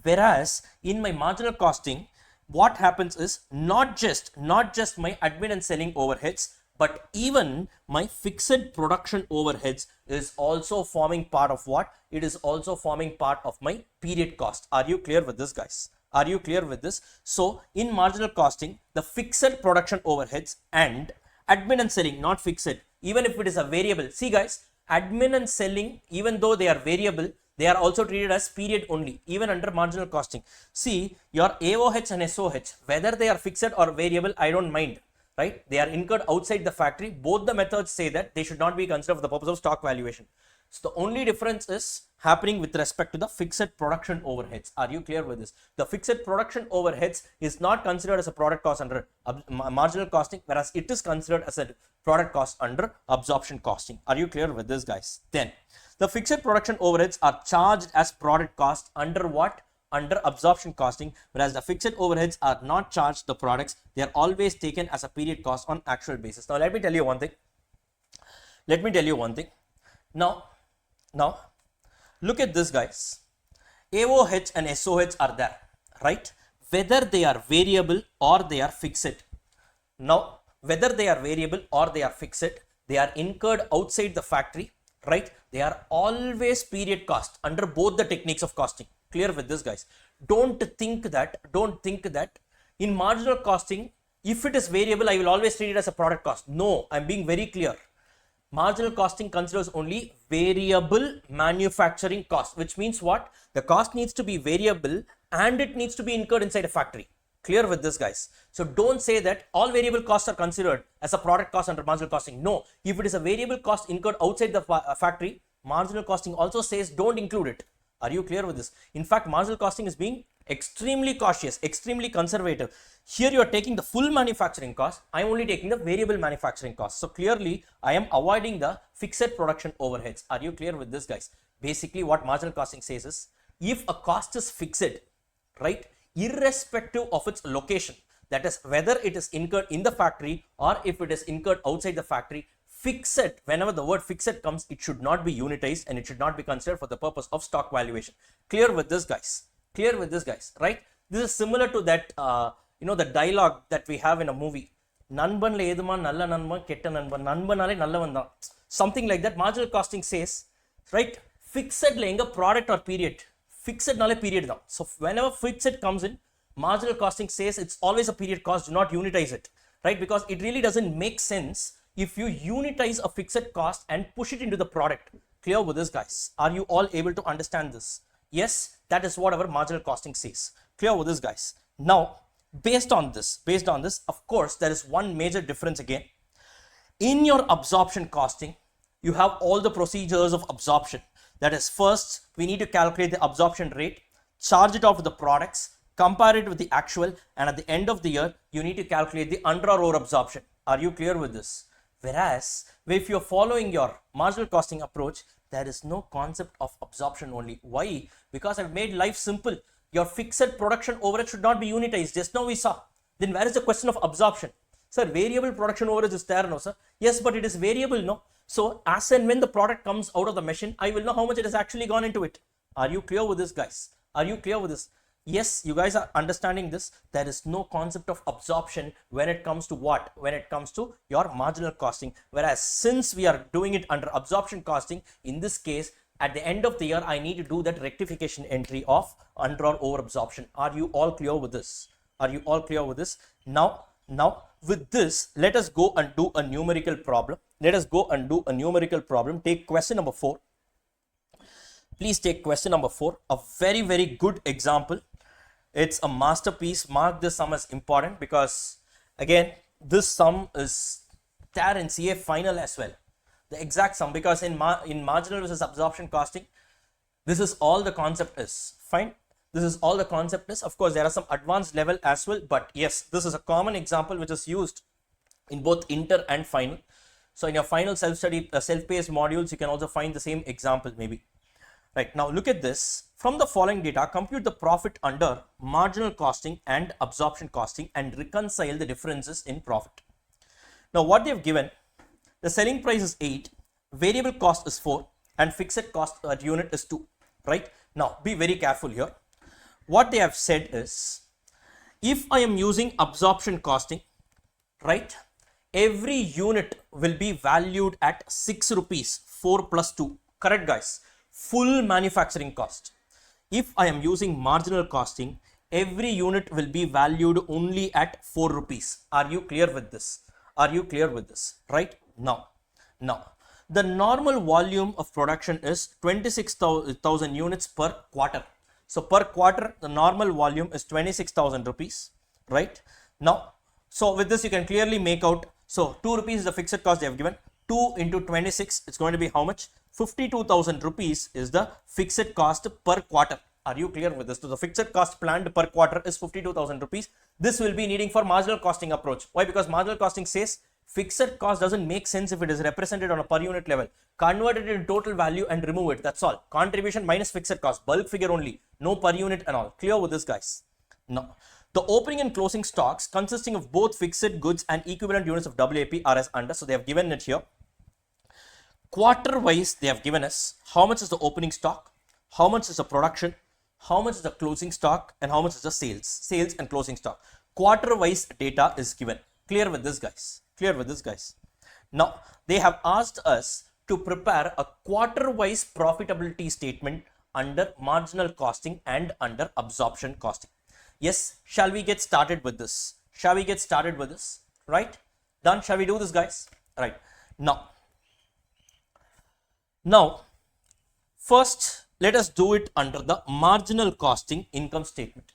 Whereas in my marginal costing, what happens is not just my admin and selling overheads, but even my fixed production overheads is also forming part of what? It is also forming part of my period cost. Are you clear with this, guys? Are you clear with this? So in marginal costing, the fixed production overheads and admin and selling, not fixed, even if it is a variable. See, guys, admin and selling, even though they are variable, they are also treated as period only, even under marginal costing. See, your AOH and SOH, whether they are fixed or variable, I don't mind, right? They are incurred outside the factory. Both the methods say that they should not be considered for the purpose of stock valuation. So the only difference is happening with respect to the fixed production overheads. Are you clear with this? The fixed production overheads is not considered as a product cost under marginal costing, whereas it is considered as a product cost under absorption costing. Are you clear with this, guys? Then the fixed production overheads are charged as product cost under what? Under absorption costing, whereas the fixed overheads are not charged the products. They are always taken as a period cost on actual basis. Now let me tell you one thing. Now look at this, guys. AOH and SOH are there, right? Whether they are variable or they are fixed. Now whether they are variable or they are fixed, they are incurred outside the factory, right? They are always period cost under both the techniques of costing. Clear with this, guys? Don't think that in marginal costing, if it is variable, I will always treat it as a product cost. No, I'm being very clear. Marginal costing considers only variable manufacturing cost, which means what? The cost needs to be variable and it needs to be incurred inside a factory. Clear with this, guys? So don't say that all variable costs are considered as a product cost under marginal costing. No, if it is a variable cost incurred outside the factory, marginal costing also says don't include it. Are you clear with this? In fact, marginal costing is being extremely cautious, extremely conservative. Here you are taking the full manufacturing cost. I am only taking the variable manufacturing cost. So clearly, I am avoiding the fixed production overheads. Are you clear with this, guys? Basically, what marginal costing says is, if a cost is fixed, right, irrespective of its location. that is whether it is incurred in the factory or if it is incurred outside the factory, fixed, whenever the word fixed comes, it should not be unitized and it should not be considered for the purpose of stock valuation. Clear with this, guys? Clear with this, guys, right? This is similar to that, the dialogue that we have in a movie. நண்பன்ல ஏதுமா நல்ல நண்பன் கெட்ட நண்பன் நண்பனாலே நல்லவன் தான், something like that. Marginal costing says, right, fixed ல எங்க product or period, fixed நாலே period தான். So whenever fixed comes in, marginal costing says it's always a period cost, do not unitize it, right? Because it really doesn't make sense if you unitize a fixed cost and push it into the product. Clear with this, guys? Are you all able to understand this? Yes, that is what our marginal costing says. Clear with this, guys? Now, based on this, of course, there is one major difference again. In your absorption costing, you have all the procedures of absorption. That is, first, we need to calculate the absorption rate, charge it off with the products, compare it with the actual, and at the end of the year, you need to calculate the under or over absorption. Are you clear with this? Whereas, if you're following your marginal costing approach, there is no concept of absorption only. Why? Because I've made life simple. Your fixed production overhead should not be unitized. Just now we saw. Then where is the question of absorption? Sir, variable production overhead is there, no, sir? Yes, but it is variable, no? So, as and when the product comes out of the machine, I will know how much it has actually gone into it. Are you clear with this, guys? Are you clear with this? Yes, you guys are understanding this. There is no concept of absorption when it comes to what? When it comes to your marginal costing. Whereas, since we are doing it under absorption costing, in this case, at the end of the year, I need to do that rectification entry of under or over absorption. Are you all clear with this? Are you all clear with this? Now, with this, let us go and do a numerical problem. Let us go and do a numerical problem. Take question number 4. Please take question number 4. A very, very good example. It's a masterpiece. Mark this sum as important because, again, this sum is there in CA final as well. The exact sum, because in marginal versus absorption costing, this is all the concept is. Fine. This is all the concept is. Of course, there are some advanced level as well, but yes, this is a common example which is used in both inter and final. So in your final self-study, self-paced modules, you can also find the same example maybe. Right, now look at this. From the following data, compute the profit under marginal costing and absorption costing and reconcile the differences in profit. Now what they have given, the selling price is 8, variable cost is 4, and fixed cost per unit is 2, right? Now, be very careful here. What they have said is, if I am using absorption costing, right, every unit will be valued at 6 rupees, 4 plus 2, correct, guys? Full manufacturing cost. If I am using marginal costing, every unit will be valued only at 4 rupees. Are you clear with this? Are you clear with this? Right? Now, the normal volume of production is 26,000 units per quarter. So per quarter, the normal volume is 26,000 rupees, right? Now, so with this, you can clearly make out, so 2 rupees is the fixed cost they have given. 2 into 26, it's going to be how much? 52,000 rupees is the fixed cost per quarter. Are you clear with this? So the fixed cost planned per quarter is 52,000 rupees. This will be needing for marginal costing approach. Why? Because marginal costing says fixed cost doesn't make sense if it is represented on a per unit level. Convert it into total value and remove it. That's all. Contribution minus fixed cost. Bulk figure only. No per unit and all. Clear with this, guys? Now, the opening and closing stocks consisting of both fixed goods and equivalent units of WAP are as under. So they have given it here. Quarter wise, they have given us how much is the opening stock, how much is the production, how much is the closing stock, and how much is the sales and closing stock. Quarter wise data is given. Clear with this, guys? Clear with this, guys? Now, they have asked us to prepare a quarter wise profitability statement under marginal costing and under absorption costing. Yes, shall we get started with this? Shall we get started with this? Right? Done? Shall we do this, guys? Right. Now, first, let us do it under the marginal costing income statement.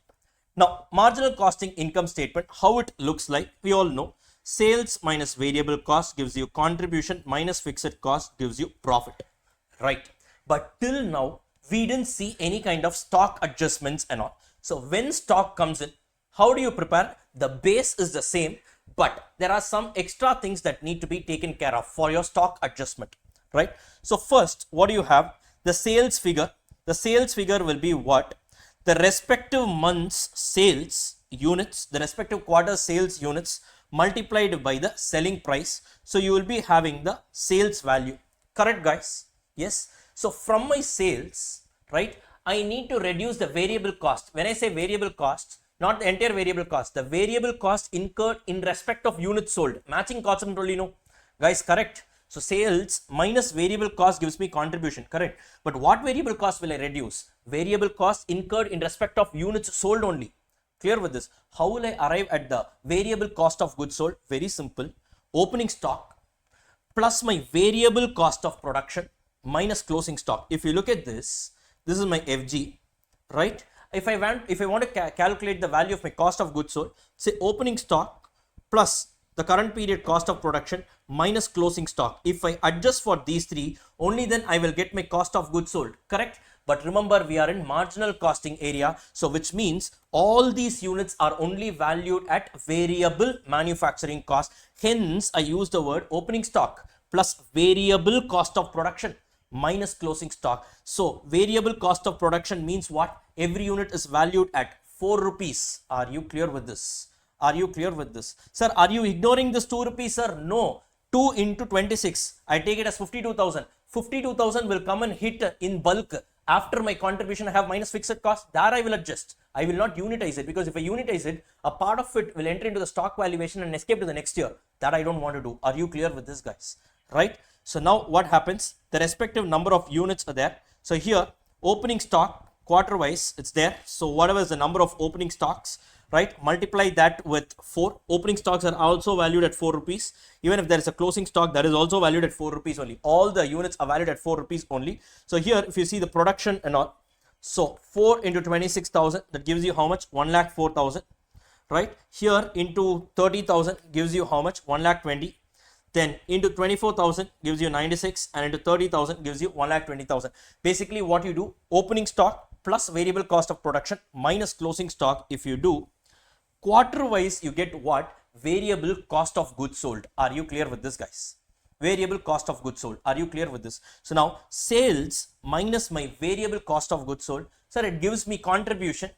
Now, marginal costing income statement, how it looks like, we all know. Sales minus variable cost gives you contribution minus fixed cost gives you profit, right? But till now, we didn't see any kind of stock adjustments and all. So when stock comes in, how do you prepare? The base is the same, but there are some extra things that need to be taken care of for your stock adjustment, right? So first, what do you have? The sales figure. The sales figure will be what? The respective month's sales units, the respective quarter sales units multiplied by the selling price. So you will be having the sales value. Correct, guys? Yes. So from my sales, right, I need to reduce the variable cost. When I say variable cost, not the entire variable cost, the variable cost incurred in respect of units sold. Matching concept only, no? Guys, correct? So sales minus variable cost gives me contribution, correct? But what variable cost will I reduce? Variable cost incurred in respect of units sold only. Clear with this? How will I arrive at the variable cost of goods sold? Very simple. Opening stock plus my variable cost of production minus closing stock. If you look at this is my FG, right? If I want to calculate the value of my cost of goods sold, say opening stock plus the current period cost of production minus closing stock. If I adjust for these three, only then I will get my cost of goods sold, correct? But remember, we are in marginal costing area, so which means all these units are only valued at variable manufacturing cost. Hence, I use the word opening stock plus variable cost of production minus closing stock. So variable cost of production means what? Every unit is valued at 4 rupees. Are you clear with this? Are you clear with this? Sir, are you ignoring this 2 rupees, sir? No. 2 into 26. I take it as 52,000. 52,000 will come and hit in bulk. After my contribution, I have minus fixed cost. There I will adjust. I will not unitize it, because if I unitize it, a part of it will enter into the stock valuation and escape to the next year. That I don't want to do. Are you clear with this, guys? Right? So now what happens? The respective number of units are there. So here, opening stock, quarter wise, it's there. So whatever is the number of opening stocks, right, multiply that with 4. Opening stocks are also valued at 4 rupees. Even if there is a closing stock, that is also valued at 4 rupees only. All the units are valued at 4 rupees only. So here, if you see the production and all, so 4 into 26,000, that gives you how much? 1,04,000, right? Here into 30,000 gives you how much? 1,20,000. Then into 24,000 gives you 96, and into 30,000 gives you 1,20,000. Basically what you do, opening stock plus variable cost of production minus closing stock. If you do quarter wise, you get what? Variable cost of goods sold. Are you clear with this, guys? Variable cost of goods sold. Are you clear with this? So now sales minus my variable cost of goods sold. Sir, it gives me contribution.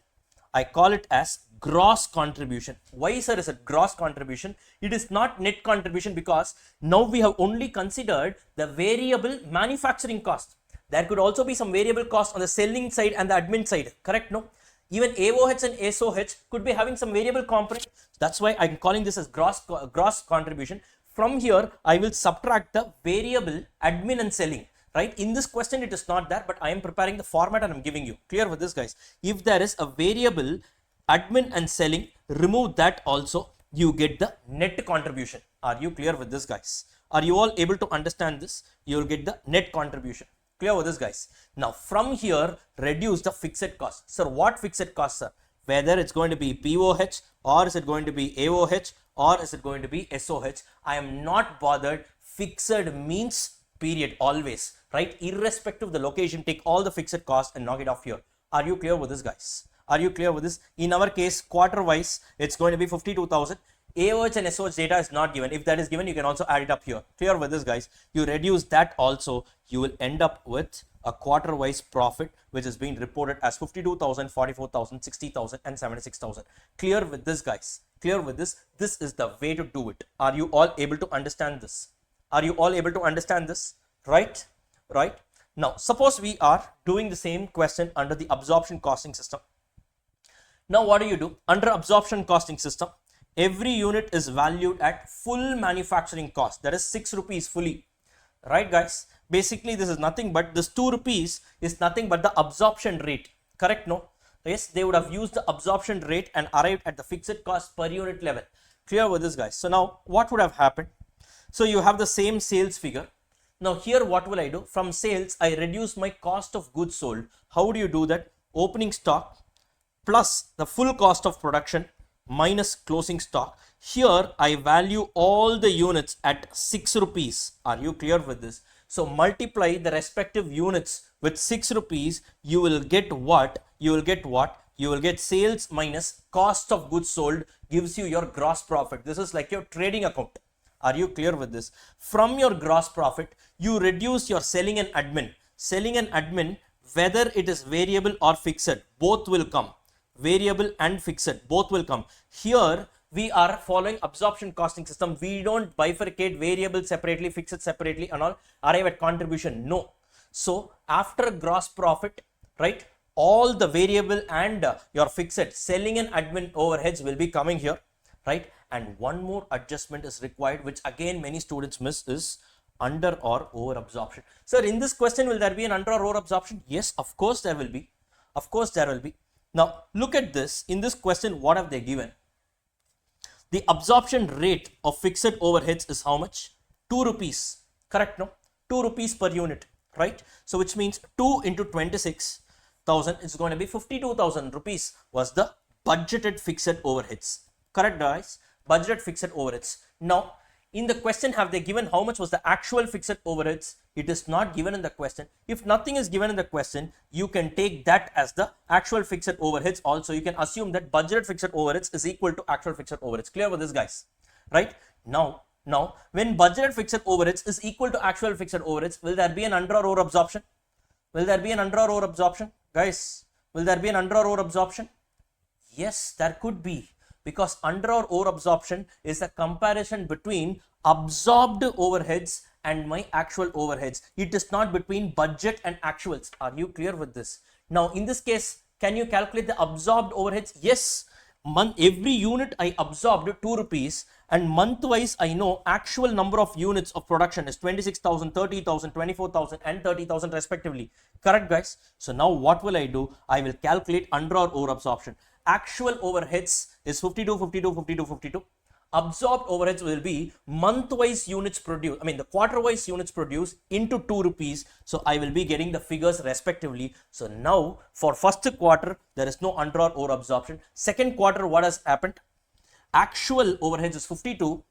I call it as gross contribution. Why, sir, is it gross contribution? It is not net contribution, because now we have only considered the variable manufacturing cost. There could also be some variable cost on the selling side and the admin side, correct? No? Even AOH and SOH could be having some variable component. That's why I'm calling this as gross contribution. From here, I will subtract the variable admin and selling. Right? In this question, it is not there, but I am preparing the format and I'm giving you. Clear with this, guys? If there is a variable admin and selling, remove that also, you get the net contribution. Are you clear with this, guys? Are you all able to understand this? You will get the net contribution. Clear with this, guys? Now from here, reduce the fixed cost. Sir, what fixed cost, sir? Whether it's going to be POH, or is it going to be AOH, or is it going to be SOH? I am not bothered. Fixed means period, always, right? Irrespective of the location, take all the fixed costs and knock it off here. Are you clear with this, guys? Are you clear with this? In our case, quarter wise, it's going to be 52,000. AOH and SOH data is not given. If that is given, you can also add it up here. Clear with this, guys? You reduce that also, you will end up with a quarter wise profit, which is being reported as 52,000, 44,000, 60,000 and 76,000. Clear with this, guys? Clear with this? This is the way to do it. Are you all able to understand this? Are you all able to understand this? Right? Right? Now, suppose we are doing the same question under the absorption costing system. Now, what do? Under absorption costing system, every unit is valued at full manufacturing cost. That is 6 rupees fully. Right, guys? Basically, this is nothing but this 2 rupees is nothing but the absorption rate. Correct? No? Yes, they would have used the absorption rate and arrived at the fixed cost per unit level. Clear with this, guys? So now, what would have happened? So you have the same sales figure. Now here, what will I do? From sales, I reduce my cost of goods sold. How do you do that? Opening stock plus the full cost of production minus closing stock. Here, I value all the units at 6 rupees. Are you clear with this? So multiply the respective units with 6 rupees. You will get what? You will get what? You will get sales minus cost of goods sold gives you your gross profit. This is like your trading account. Are you clear with this? From your gross profit, you reduce your selling and admin. Selling and admin, whether it is variable or fixed, both will come. variable and fixed, both will come. Here we are following absorption costing system. We don't bifurcate variable separately, fixed separately and all, arrive at contribution. No. So after gross profit, right, all the variable and your fixed selling and admin overheads will be coming here, right? And one more adjustment is required, which again many students miss, is under or over absorption. Sir, in this question, will there be an under or over absorption? Yes, of course there will be. Of course there will be. Now look at this. In this question, what have they given? The absorption rate of fixed overheads is how much? 2 rupees. Correct, no? 2 rupees per unit, right? So which means 2 into 26,000 is going to be 52,000 rupees was the budgeted fixed overheads. Correct, guys? Budgeted fixed overheads. Now, in the question, have they given how much was the actual fixed overheads? It is not given in the question. If nothing is given in the question, you can take that as the actual fixed overheads. Also, you can assume that budgeted fixed overheads is equal to actual fixed overheads. Clear with this, guys? Right? Now, when budgeted fixed overheads is equal to actual fixed overheads, will there be an under or over absorption? Will there be an under or over absorption? Guys, will there be an under or over absorption? Yes, there could be. Because under or over absorption is a comparison between absorbed overheads and my actual overheads. It is not between budget and actuals. Are you clear with this? Now, in this case, can you calculate the absorbed overheads? Yes. Every unit I absorbed 2 rupees, and month-wise I know actual number of units of production is 26,000, 30,000, 24,000 and 30,000 respectively. Correct, guys? So now what will I do? I will calculate under or over absorption. Actual overheads is 52, 52, 52, 52. Absorbed overheads will be month-wise units produced, the quarter-wise units produced into 2 rupees. So I will be getting the figures respectively. So now for first quarter, there is no under or over absorption. Second quarter, what has happened? Actual overheads is 52,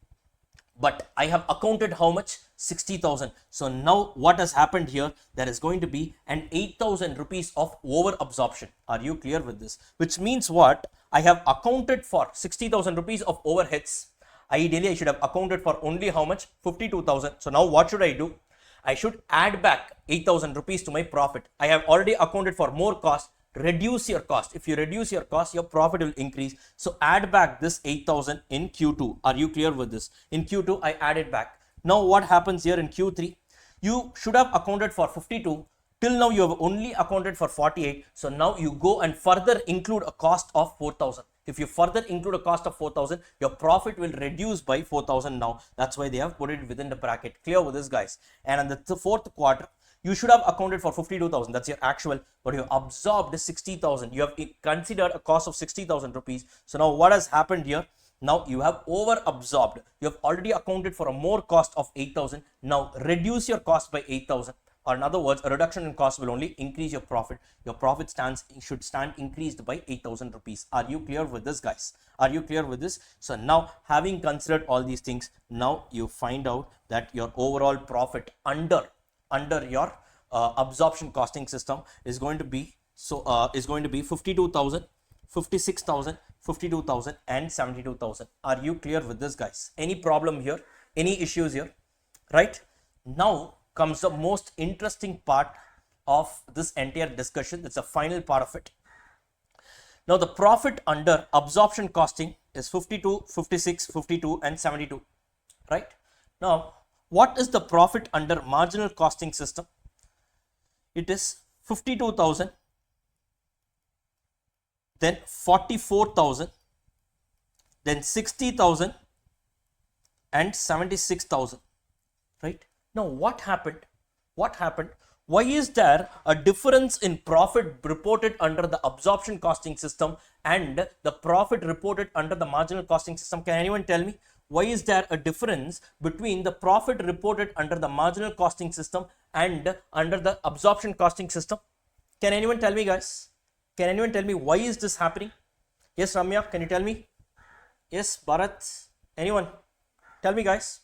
but I have accounted how much? 60,000. So now what has happened here? There is going to be an 8,000 rupees of over absorption. Are you clear with this? Which means what? I have accounted for 60,000 rupees of overheads. Ideally, I should have accounted for only how much? 52,000. So now what should I do? I should add back 8,000 rupees to my profit. I have already accounted for more cost. Reduce your cost. If you reduce your cost, your profit will increase. So add back this 8,000 in Q2. Are you clear with this? In Q2, I added back. Now what happens here in Q3? You should have accounted for 52. Till now, you have only accounted for 48. So now you go and further include a cost of 4,000. If you further include a cost of 4,000, your profit will reduce by 4,000 now. That's why they have put it within the bracket. Clear with this, guys? And in the fourth quarter, you should have accounted for 52,000. That's your actual, but you have absorbed 60,000. You have considered a cost of 60,000 rupees. So now what has happened here? Now you have over absorbed. You have already accounted for a more cost of 8,000. Now reduce your cost by 8,000. Or in other words, a reduction in cost will only increase your profit. Your profit should stand increased by 8,000 rupees. Are you clear with this, guys? Are you clear with this? So now, having considered all these things, now you find out that your overall profit under your absorption costing system is going to be 52,000, 56,000, 52,000 and 72,000. Are you clear with this, guys? Any problem here? Any issues here? Right? Now comes the most interesting part of this entire discussion. It's the final part of it. Now the profit under absorption costing is 52, 56, 52 and 72. Right? Now, what is the profit under marginal costing system? It is 52,000, then 44,000, then 60,000 and 76,000. Right? Now what happened? Why is there a difference in profit reported under the absorption costing system and the profit reported under the marginal costing system? Can anyone tell me? Why is there a difference between the profit reported under the marginal costing system and under the absorption costing system? Can anyone tell me, guys? Can anyone tell me why is this happening? Yes, Ramya, can you tell me? Yes, Bharat, anyone? Tell me, guys.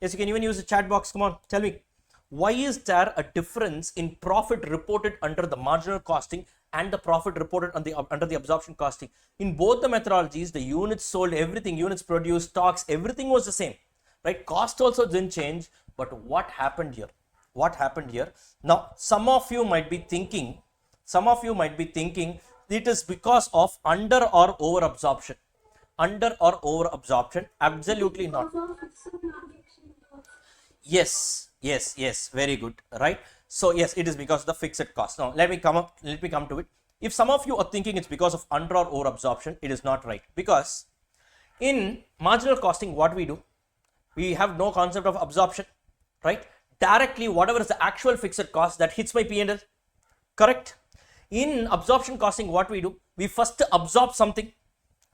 Yes, you can even use the chat box. Come on, tell me. Why is there a difference in profit reported under the marginal costing and the profit reported under the absorption costing? In both the methodologies, the units sold, everything, units produced, stocks, everything was the same, right? Cost also didn't change. But what happened here? What happened here? Now, some of you might be thinking, it is because of under or over absorption. Under or over absorption? Absolutely not. Because of fixed transaction cost. Yes, very good, right? So yes, it is because of the fixed cost. Now let me come to it. If some of you are thinking it's because of under or over absorption, it is not right, because in marginal costing, what we do, we have no concept of absorption, right? Directly, whatever is the actual fixed cost that hits my P&L, correct? In absorption costing, what we do, we first absorb something,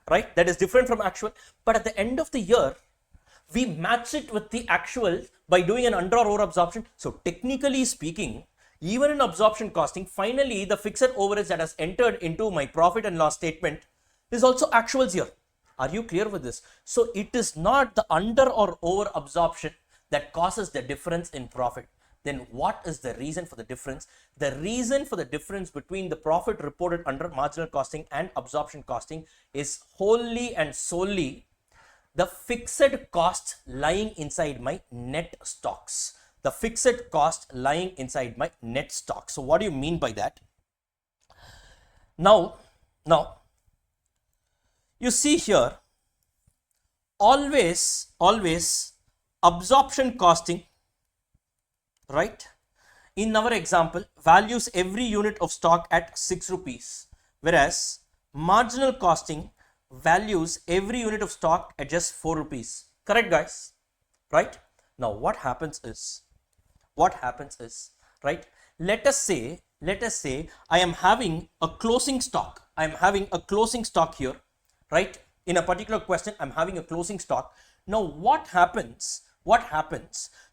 right? That is different from actual, but at the end of the year, we match it with the actual by doing an under or over absorption. So technically speaking, even in absorption costing, finally the fixed overheads that has entered into my profit and loss statement is also actuals here. Are you clear with this? So it is not the under or over absorption that causes the difference in profit. Then what is the reason for the difference? The reason for the difference between the profit reported under marginal costing and absorption costing is wholly and solely the fixed cost lying inside my net stocks. The fixed cost lying inside my net stock. So what do you mean by that? Now, you see here, always absorption costing, right? In our example, values every unit of stock at 6 rupees, whereas marginal costing values every unit of stock at just 4 rupees. Correct, guys? Right? Now, what happens is, right? Let us say I am having a closing stock. I am having a closing stock here, right? In a particular question, I'm having a closing stock. Now, what happens?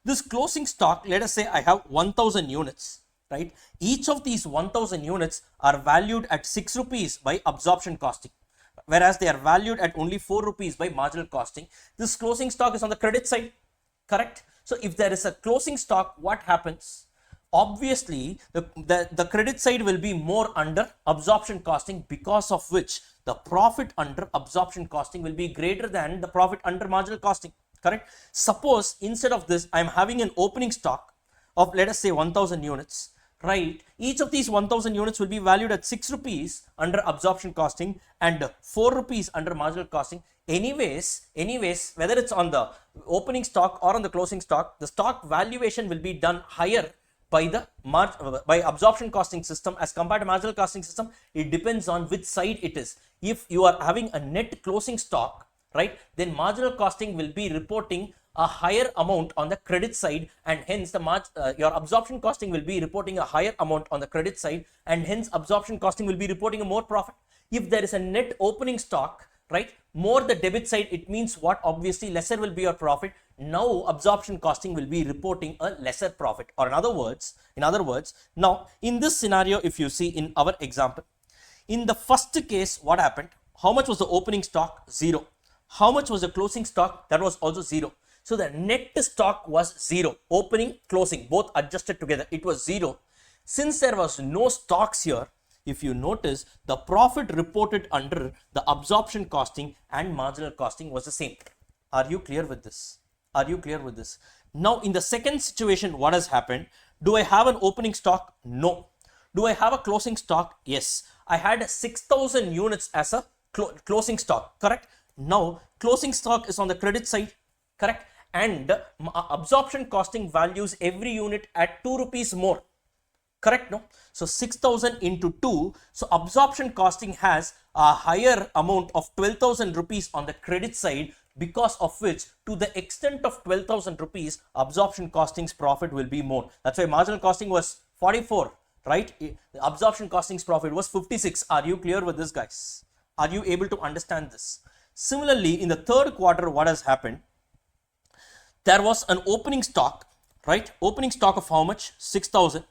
This closing stock, let us say I have 1000 units, right? Each of these 1000 units are valued at 6 rupees by absorption costing, whereas they are valued at only 4 rupees by marginal costing. This closing stock is on the credit side, correct? So if there is a closing stock, what happens? Obviously, the credit side will be more under absorption costing, because of which the profit under absorption costing will be greater than the profit under marginal costing, correct? Suppose instead of this, I am having an opening stock of, let us say, 1000 units, right? Each of these 1000 units will be valued at 6 rupees under absorption costing and 4 rupees under marginal costing. Anyways, whether it's on the opening stock or on the closing stock, the stock valuation will be done higher by the by absorption costing system as compared to marginal costing system. It depends on which side it is. If you are having a net closing stock, right, then marginal costing will be reporting a higher amount on the credit side, and hence your absorption costing will be reporting a higher amount on the credit side, and hence absorption costing will be reporting a more profit. If there is a net opening stock, right, more the debit side, it means what? Obviously lesser will be your profit. Now absorption costing will be reporting a lesser profit. Or in other words, now in this scenario, if you see in our example, in the first case, what happened? How much was the opening stock? 0. How much was the closing stock? That was also 0. So the net stock was 0. Opening, closing, both adjusted together, it was 0. Since there was no stocks here, if you notice, the profit reported under the absorption costing and marginal costing was the same. Are you clear with this? Now, in the second situation, what has happened? Do I have an opening stock? No. Do I have a closing stock? Yes. I had 6000 units as a closing stock, correct? Now, closing stock is on the credit side, correct? And absorption costing values every unit at 2 rupees more, correct? No? So 6000 into 2. So absorption costing has a higher amount of 12,000 rupees on the credit side, because of which, to the extent of 12,000 rupees, absorption costing's profit will be more. That's why marginal costing was 44, right? The absorption costing's profit was 56. Are you clear with this, guys? Are you able to understand this? Similarly, in the third quarter, what has happened? There was an opening stock, right? Opening stock of how much? 6,000.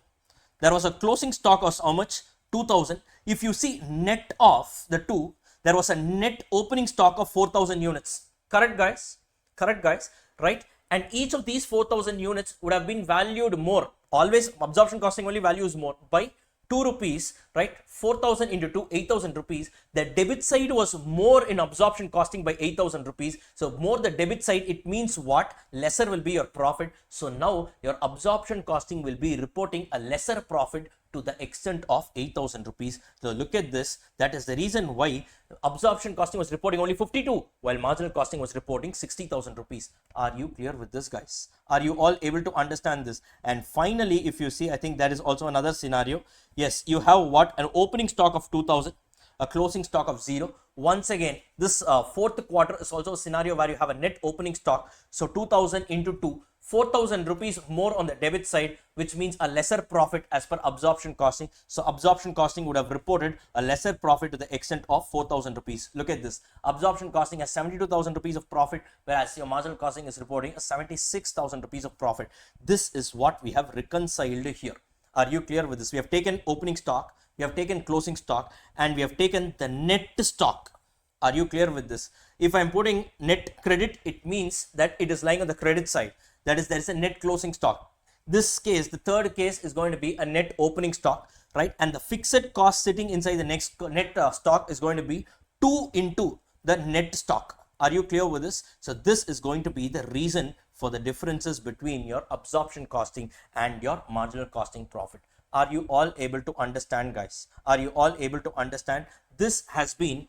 There was a closing stock of how much? 2,000. If you see net of the two, there was a net opening stock of 4,000 units. Correct, guys? Right? And each of these 4,000 units would have been valued more. Always absorption costing only values more by 2 rupees, right? 4,000 into 2, 8,000 rupees. The debit side was more in absorption costing by 8,000 rupees. So more the debit side, it means what? Lesser will be your profit. So now your absorption costing will be reporting a lesser profit to the extent of 8,000 rupees. So look at this. That is the reason why absorption costing was reporting only 52 while marginal costing was reporting 60,000 rupees. Are you clear with this, guys? Are you all able to understand this? And finally, if you see, I think that is also another scenario. Yes, you have what? An opening stock of 2,000, a closing stock of 0. Once again, this fourth quarter is also a scenario where you have a net opening stock. So 2,000 into 2, 4,000 rupees more on the debit side, which means a lesser profit as per absorption costing. So absorption costing would have reported a lesser profit to the extent of 4,000 rupees. Look at this. Absorption costing has 72,000 rupees of profit, whereas your marginal costing is reporting a 76,000 rupees of profit. This is what we have reconciled here. Are you clear with this? We have taken opening stock, we have taken closing stock, and we have taken the net stock. Are you clear with this? If I'm putting net credit, it means that it is lying on the credit side. That is, there is a net closing stock. This case, the third case, is going to be a net opening stock, right? And the fixed cost sitting inside the next net stock is going to be 2 into the net stock. Are you clear with this? So this is going to be the reason for the differences between your absorption costing and your marginal costing profit. Are you all able to understand, guys? Are you all able to understand? This has been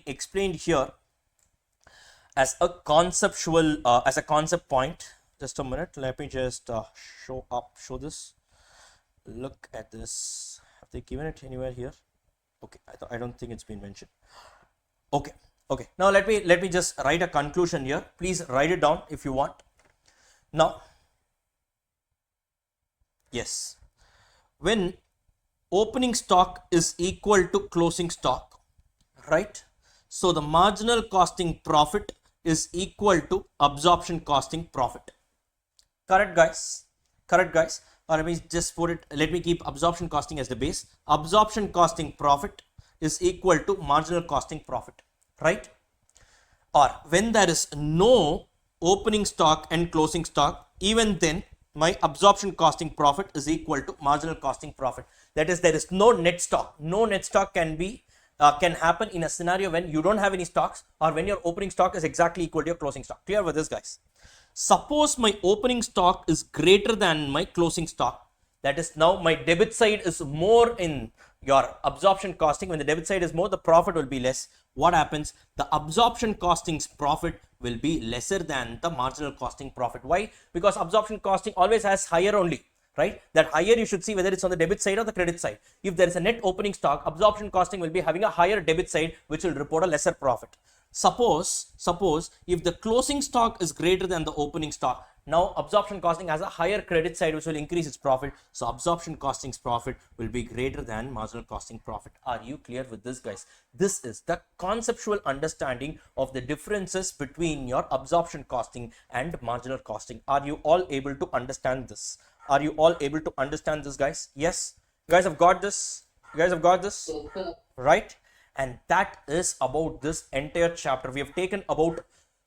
explained here as a conceptual, as a concept point. Just a minute, let me just show this. Look at this. Have they given it anywhere here? Okay, I don't think it's been mentioned. Okay. Now let me just write a conclusion here. Please write it down if you want. Now, yes, when opening stock is equal to closing stock, right? So the marginal costing profit is equal to absorption costing profit. Correct, guys? Correct, guys? Or let me just put it, let me keep absorption costing as the base. Absorption costing profit is equal to marginal costing profit, right? Or when there is no opening stock and closing stock, even then my absorption costing profit is equal to marginal costing profit. That is, there is no net stock. No net stock can be can happen in a scenario when you don't have any stocks, or when your opening stock is exactly equal to your closing stock. Clear with this, guys? Suppose my opening stock is greater than my closing stock. That is, now my debit side is more in your absorption costing. When the debit side is more, the profit will be less. What happens? The absorption costing's profit will be lesser than the marginal costing profit. Why? Because absorption costing always has higher only, right? That higher you should see whether it's on the debit side or the credit side. If there is a net opening stock, absorption costing will be having a higher debit side, which will report a lesser profit. Suppose if the closing stock is greater than the opening stock, now absorption costing has a higher credit side, which will increase its profit. So absorption costing's profit will be greater than marginal costing profit. Are you clear with this, guys? This is the conceptual understanding of the differences between your absorption costing and marginal costing. Are you all able to understand this? Are you all able to understand this, guys? Yes? You guys have got this? You guys have got this? Right? And that is about this entire chapter. We have taken about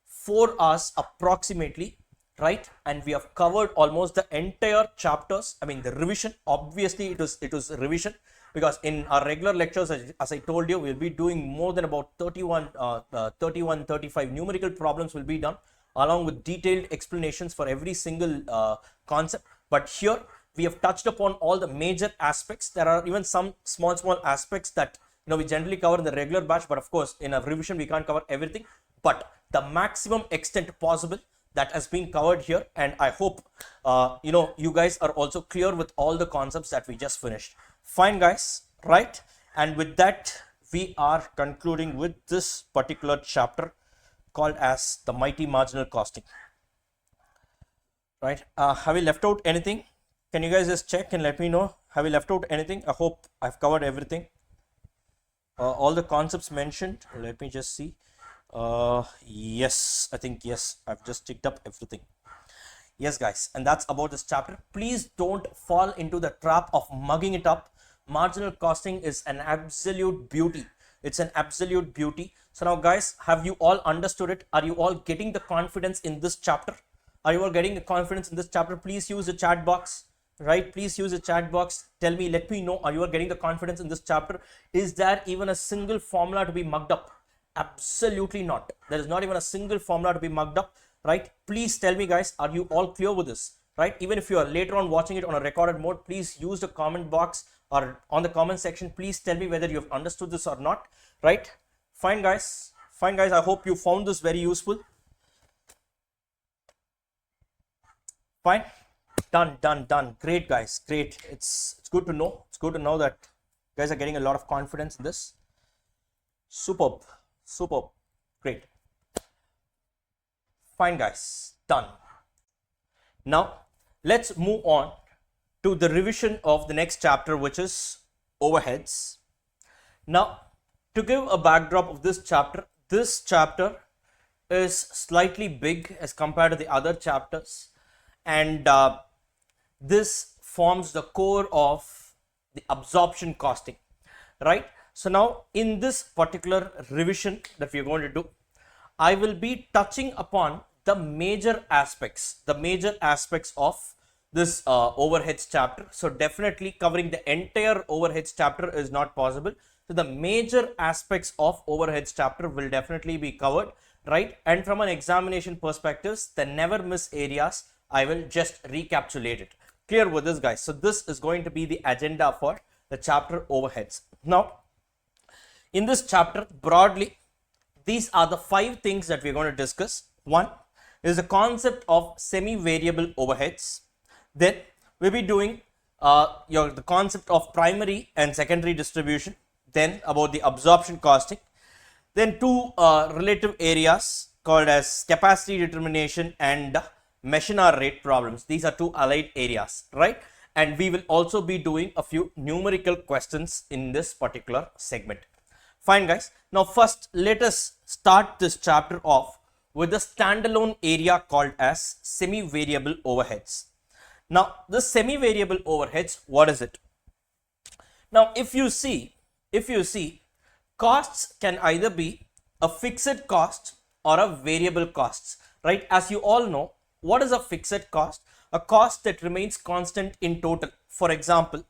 4 hours approximately, right? And we have covered almost the entire chapters. I mean, the revision, obviously it was revision, because in our regular lectures, as I told you, we'll be doing more than about 35 numerical problems will be done, along with detailed explanations for every single concept. But here we have touched upon all the major aspects. There are even some small aspects that we generally cover in the regular batch, but of course in a revision we can't cover everything. But the maximum extent possible that has been covered here, and I hope you guys are also clear with all the concepts that we just finished. Fine, guys, right? And with that, we are concluding with this particular chapter called as the mighty marginal costing. Right? Have we left out anything? Can you guys just check and let me know? Have we left out anything? I hope I've covered everything. All the concepts mentioned. Let me just see. Yes, I think yes, I've just ticked up everything. Yes, guys, and that's about this chapter. Please don't fall into the trap of mugging it up. Marginal costing is an absolute beauty. It's an absolute beauty. So now, guys, have you all understood it? Are you all getting the confidence in this chapter? Are you all getting the confidence in this chapter? Please use the chat box. Right? Please use the chat box. Tell me, let me know, are you all getting the confidence in this chapter? Is there even a single formula to be mugged up? Absolutely not. There is not even a single formula to be mugged up, right? Please tell me, guys, are you all clear with this? right? Even if you are later on watching it on a recorded mode, please use the comment box or on the comment section. Please tell me whether you have understood this or not, right? Fine, guys. Fine, guys. I hope you found this very useful. Fine. Done. Great, guys. Great. It's good to know. It's good to know that you guys are getting a lot of confidence in this. Superb. Great. Fine, guys. Done. Now, let's move on to the revision of the next chapter, which is overheads. Now, to give a backdrop of this chapter is slightly big as compared to the other chapters, and this forms the core of the absorption costing, right? So now in this particular revision that we are going to do, I will be touching upon the major aspects of this overheads chapter. So definitely covering the entire overheads chapter is not possible. So the major aspects of overheads chapter will definitely be covered, right? And from an examination perspective, the never miss areas, I will just recapitulate it. Clear with this, guys? So this is going to be the agenda for the chapter overheads. Now, in this chapter, broadly, these are the 5 things that we're going to discuss. One is the concept of semi-variable overheads. Then we'll be doing the concept of primary and secondary distribution. Then about the absorption costing. Then 2 relative areas called as capacity determination and Machine-hour rate problems. These are 2 allied areas, right? And we will also be doing a few numerical questions in this particular segment. Fine, guys. Now first, let us start this chapter off with the standalone area called as semi-variable overheads. Now, the semi-variable overheads, what is it? Now, if you see, costs can either be a fixed cost or a variable costs, right? As you all know, what is a fixed cost? A cost that remains constant in total. For example,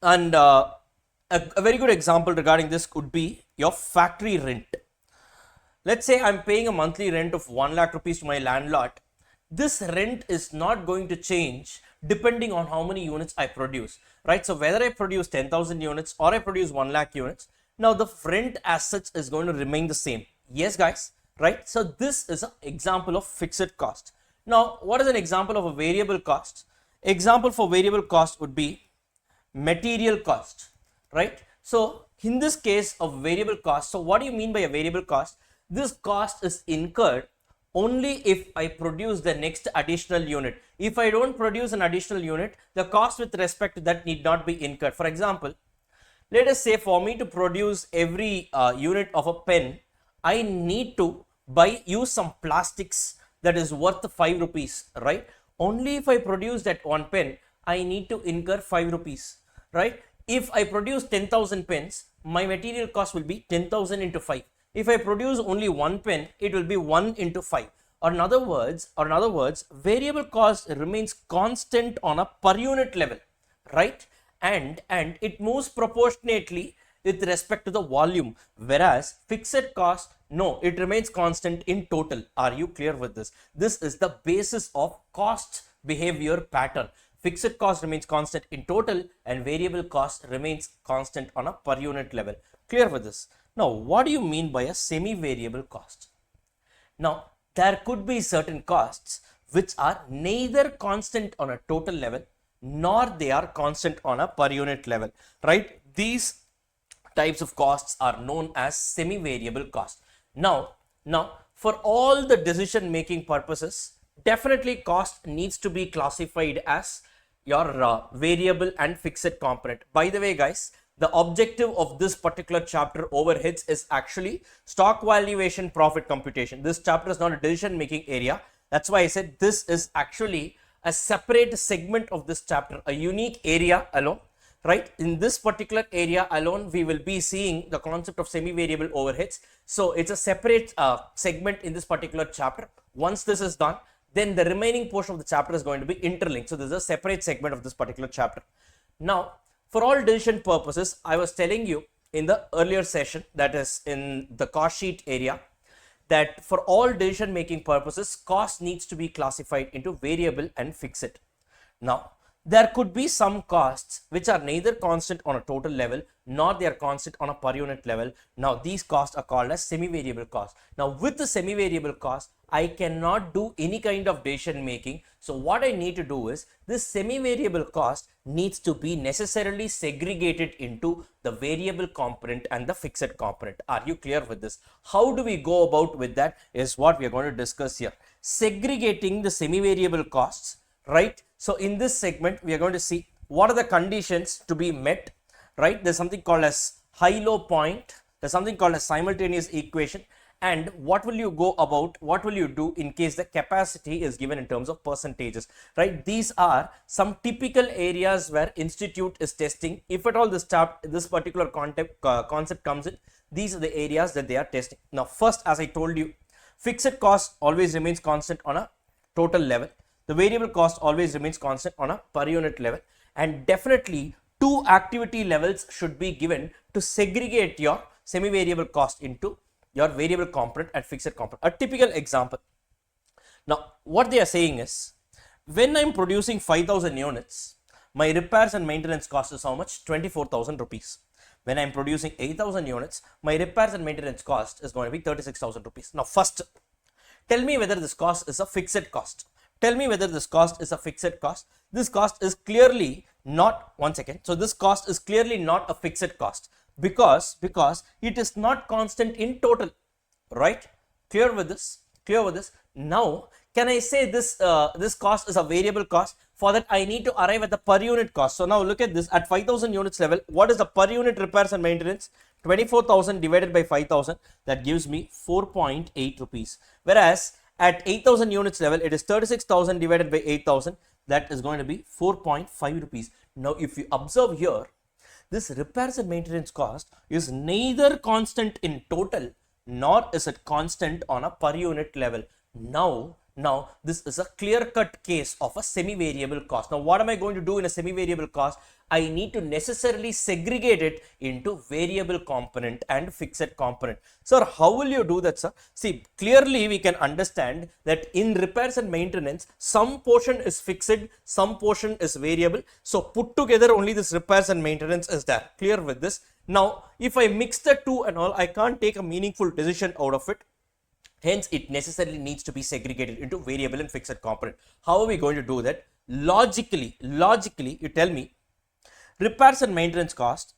and a very good example regarding this could be your factory rent. Let's say I'm paying a monthly rent of 1 lakh rupees to my landlord. This rent is not going to change depending on how many units I produce, right? So whether I produce 10,000 units or I produce 1 lakh units, now the rent as such is going to remain the same. Yes, guys, right? So this is an example of fixed cost. Now, what is an example of a variable cost? Example for variable cost would be material cost, right? So in this case of variable cost, so what do you mean by a variable cost? This cost is incurred only if I produce the next additional unit. If I don't produce an additional unit, the cost with respect to that need not be incurred. For example, let us say for me to produce every unit of a pen, I need to use some plastics that is worth 5 rupees, right? Only if I produce that one pen, I need to incur 5 rupees, right? If I produce 10,000 pens, my material cost will be 10,000 into 5. If I produce only one pen, it will be 1 into 5. Or in other words, variable cost remains constant on a per unit level, right? And it moves proportionately with respect to the volume, whereas fixed cost, no, it remains constant in total. Are you clear with this? This is the basis of cost behavior pattern. Fixed cost remains constant in total and variable cost remains constant on a per unit level. Clear with this? Now, what do you mean by a semi-variable cost? Now, there could be certain costs which are neither constant on a total level nor they are constant on a per unit level, right? These types of costs are known as semi-variable cost. Now, for all the decision making purposes, definitely cost needs to be classified as your variable and fixed component. By the way, guys, the objective of this particular chapter overheads is actually stock valuation profit computation. This chapter is not a decision making area. That's why I said this is actually a separate segment of this chapter, a unique area alone, right? In this particular area alone, we will be seeing the concept of semi-variable overheads. So it's a separate segment in this particular chapter. Once this is done, then the remaining portion of the chapter is going to be interlinked. So this is a separate segment of this particular chapter. Now, for all decision purposes, I was telling you in the earlier session, that is in the cost sheet area, that for all decision making purposes, cost needs to be classified into variable and fixed. Now, there could be some costs which are neither constant on a total level nor they are constant on a per unit level. Now, these costs are called as semi-variable costs. Now, with the semi-variable cost, I cannot do any kind of decision making. So, what I need to do is this semi-variable cost needs to be necessarily segregated into the variable component and the fixed component. Are you clear with this? How do we go about with that is what we are going to discuss here. Segregating the semi-variable costs, right? So in this segment, we are going to see what are the conditions to be met, right? There's something called as high-low point. There's something called as simultaneous equation. And what will you go about? What will you do in case the capacity is given in terms of percentages, right? These are some typical areas where institute is testing. If at all this particular concept comes in, these are the areas that they are testing. Now, first, as I told you, fixed cost always remains constant on a total level. The variable cost always remains constant on a per unit level, and definitely two activity levels should be given to segregate your semi-variable cost into your variable component and fixed component. A typical example. Now, what they are saying is, when I'm producing 5,000 units, my repairs and maintenance cost is how much? 24,000 rupees. When I'm producing 8,000 units, my repairs and maintenance cost is going to be 36,000 rupees. Now, first, tell me whether this cost is a fixed cost. Tell me whether this cost is a fixed cost. This cost is clearly not, one second. So this cost is clearly not a fixed cost because it is not constant in total, right? Clear with this? Clear with this? Now, can I say this this cost is a variable cost? For that, I need to arrive at the per unit cost. So now look at this. At 5,000 units level, what is the per unit repairs and maintenance? 24,000 divided by 5,000, that gives me 4.8 rupees. Whereas at 8,000 units level, it is 36,000 divided by 8,000. That is going to be 4.5 rupees. Now, if you observe here, this repairs and maintenance cost is neither constant in total nor is it constant on a per unit level. Now, this is a clear-cut case of a semi-variable cost. Now, what am I going to do in a semi-variable cost? I need to necessarily segregate it into variable component and fixed component. Sir, how will you do that, sir? See, clearly we can understand that in repairs and maintenance, some portion is fixed, some portion is variable. So, put together only this repairs and maintenance is there. Clear with this? Now, if I mix the two and all, I can't take a meaningful decision out of it. Hence, it necessarily needs to be segregated into variable and fixed component. How are we going to do that? Logically, you tell me, repairs and maintenance cost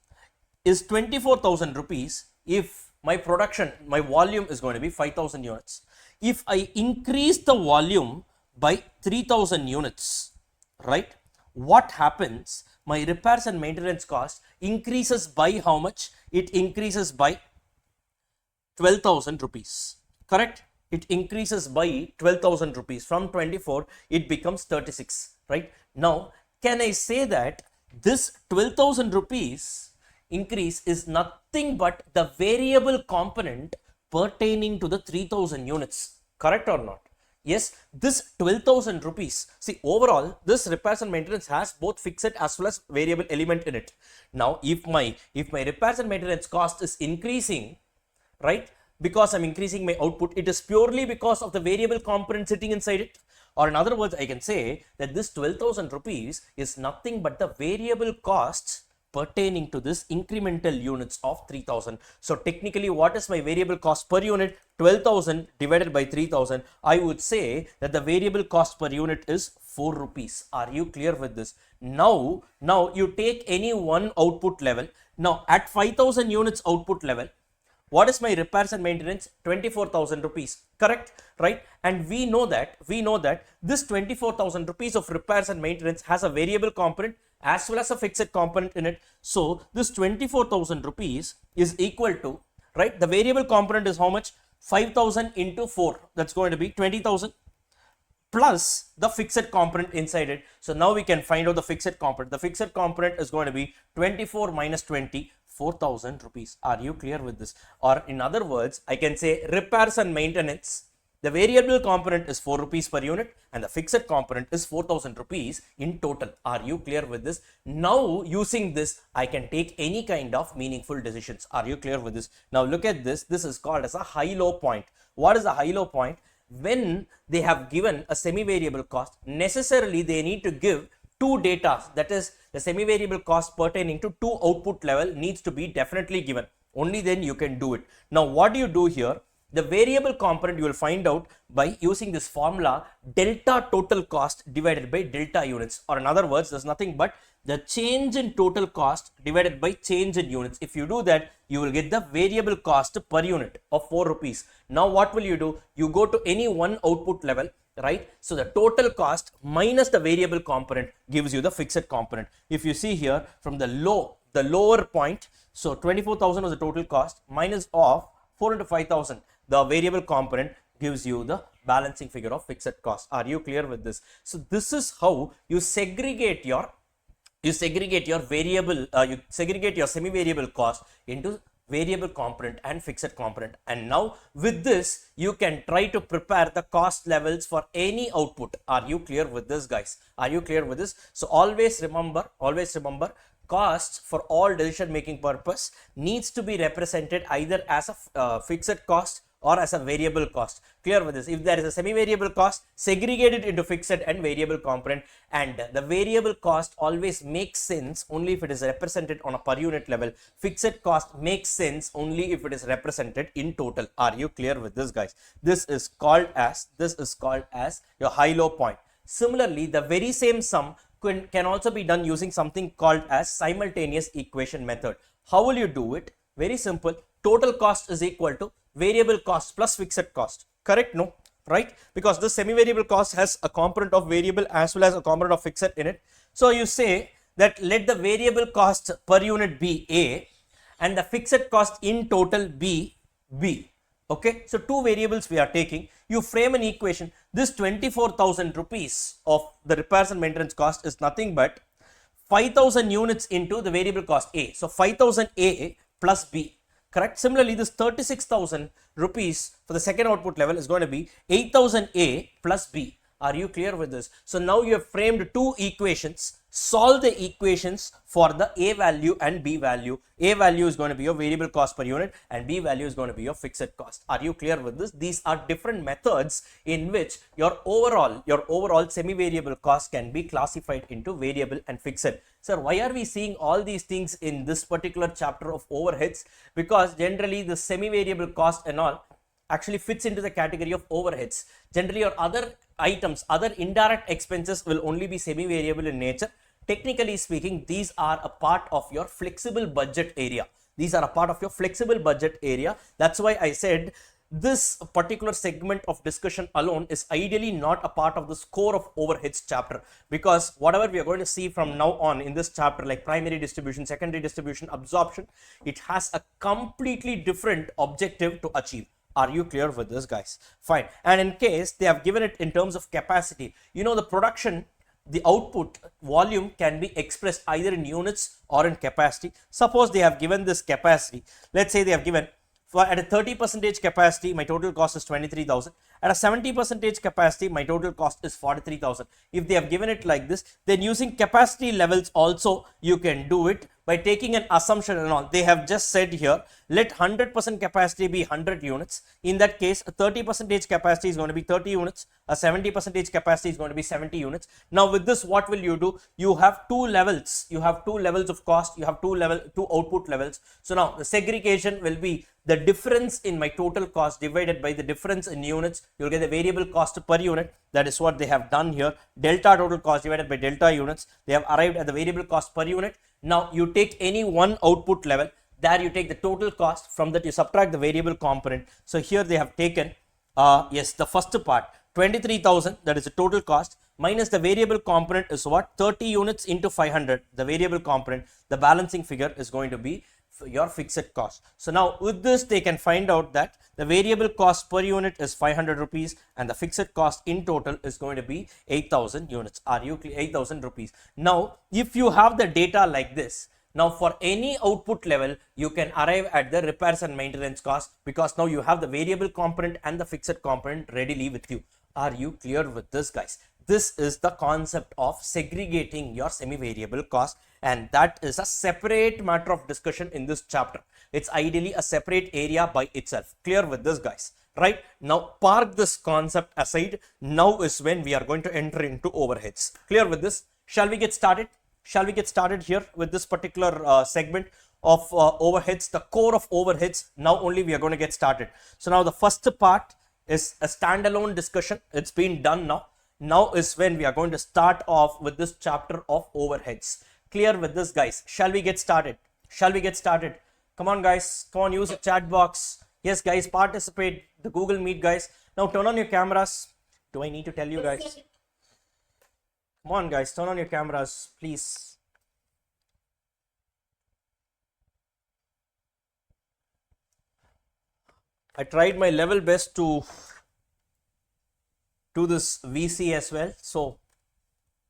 is 24,000 rupees if my production, my volume is going to be 5,000 units. If I increase the volume by 3,000 units, right? What happens? My repairs and maintenance cost increases by how much? It increases by 12,000 rupees. Correct? It increases by 12,000 rupees. From 24, it becomes 36, right? Now, can I say that this 12,000 rupees increase is nothing but the variable component pertaining to the 3,000 units? Correct or not? Yes, this 12,000 rupees. See, overall, this repairs and maintenance has both fixed as well as variable element in it. Now, if my repairs and maintenance cost is increasing, right? Because I'm increasing my output, it is purely because of the variable component sitting inside it. Or in other words, I can say that this 12,000 rupees is nothing but the variable costs pertaining to this incremental units of 3,000. So technically, what is my variable cost per unit? 12,000 divided by 3,000. I would say that the variable cost per unit is 4 rupees. Are you clear with this? Now you take any one output level. Now at 5,000 units output level, what is my repairs and maintenance? 24,000 rupees, correct? Right? And we know that this 24,000 rupees of repairs and maintenance has a variable component as well as a fixed component in it. So this 24,000 rupees is equal to, right? The variable component is how much? 5,000 into 4. That's going to be 20,000 plus the fixed component inside it. So now we can find out the fixed component. The fixed component is going to be 24 minus 20. 4,000 rupees. Are you clear with this? Or in other words, I can say repairs and maintenance The variable component is 4 rupees per unit and the fixed component is 4000 rupees in total. Are you clear with this? Now using this, I can take any kind of meaningful decisions. Are you clear with this? Now look at this. This is called as a high-low point. What is a high-low point? When they have given a semi-variable cost, necessarily they need to give two data, that is the semi-variable cost pertaining to two output level needs to be definitely given. Only then you can do it. Now what do you do here? The variable component you will find out by using this formula, delta total cost divided by delta units, or in other words, there's nothing but the change in total cost divided by change in units. If you do that, you will get the variable cost per unit of 4 rupees. Now what will you do? You go to any one output level, right? So the total cost minus the variable component gives you the fixed component. If you see here from the lower point, so 24,000 was the total cost minus of 4 into 5,000. The variable component gives you the balancing figure of fixed cost. Are you clear with this? So this is how you segregate your variable, you segregate your semi-variable cost into variable component and fixed component. And now with this, you can try to prepare the cost levels for any output. Are you clear with this, guys? Are you clear with this? So always remember, costs for all decision making purpose needs to be represented either as a fixed cost or as a variable cost. Clear with this? If there is a semi-variable cost, segregate it into fixed and variable component, and the variable cost always makes sense only if it is represented on a per unit level. Fixed cost makes sense only if it is represented in total. Are you clear with this, guys? This is called as your high-low point. Similarly, the very same sum can also be done using something called as simultaneous equation method. How will you do it? Very simple. Total cost is equal to variable cost plus fixed cost. Correct? No? Right? Because the semi-variable cost has a component of variable as well as a component of fixed in it. So you say that let the variable cost per unit be A and the fixed cost in total be B. Okay, so two variables we are taking. You frame an equation. This 24,000 rupees of the repairs and maintenance cost is nothing but 5,000 units into the variable cost A. So 5,000 A plus B. Correct. Similarly, this 36,000 rupees for the second output level is going to be 8,000 A plus B. Are you clear with this? So now you have framed two equations. Solve the equations for the A value and B value. A value is going to be your variable cost per unit and B value is going to be your fixed cost. Are you clear with this? These are different methods in which your overall semi-variable cost can be classified into variable and fixed. Sir, why are we seeing all these things in this particular chapter of overheads? Because generally the semi-variable cost and all actually fits into the category of overheads. Generally your other items, other indirect expenses will only be semi-variable in nature. Technically speaking, these are a part of your flexible budget area. These are a part of your flexible budget area. That's why I said this particular segment of discussion alone is ideally not a part of the score of overheads chapter, because whatever we are going to see from now on in this chapter, like primary distribution, secondary distribution, absorption, it has a completely different objective to achieve. Are you clear with this, guys? Fine. And in case they have given it in terms of capacity, you know, the production, the output volume can be expressed either in units or in capacity. Suppose they have given this capacity. Let's say they have given for at a 30% capacity, my total cost is 23,000. At a 70% capacity, my total cost is 43,000. If they have given it like this, then using capacity levels also you can do it by taking an assumption and all. They have just said here, let 100% capacity be 100 units. In that case, a 30% capacity is going to be 30 units. A 70% capacity is going to be 70 units. Now with this, what will you do? You have two levels. You have two levels of cost. You have two output levels. So now the segregation will be the difference in my total cost divided by the difference in units. You'll get the variable cost per unit. That is what they have done here. Delta total cost divided by delta units. They have arrived at the variable cost per unit. Now you take any one output level. There you take the total cost. From that you subtract the variable component. So here they have taken, yes, the first part, 23,000, that is the total cost, minus the variable component is what? 30 units into 500, the variable component. The balancing figure is going to be your fixed cost. So now with this, they can find out that the variable cost per unit is 500 rupees and the fixed cost in total is going to be 8,000 units. Are you clear? 8,000 rupees. Now, if you have the data like this, Now for any output level, you can arrive at the repairs and maintenance cost, because now you have the variable component and the fixed component readily with you. Are you clear with this, guys? This is the concept of segregating your semi-variable cost, and that is a separate matter of discussion in this chapter. It's ideally a separate area by itself. Clear with this, guys? Right now, park this concept aside. Now is when we are going to enter into overheads. Clear with this? Shall we get started? Shall we get started here with this particular segment of overheads, the core of overheads? Now only we are going to get started. So now the first part is a standalone discussion. It's been done now. Now is when we are going to start off with this chapter of overheads. Clear with this, guys? Shall we get started? Shall we get started? Come on, guys. Come on, use the chat box. Yes, guys, participate. The Google Meet, guys. Now turn on your cameras. Do I need to tell you, guys? Come on, guys, turn on your cameras, please. I tried my level best to do this VC as well. So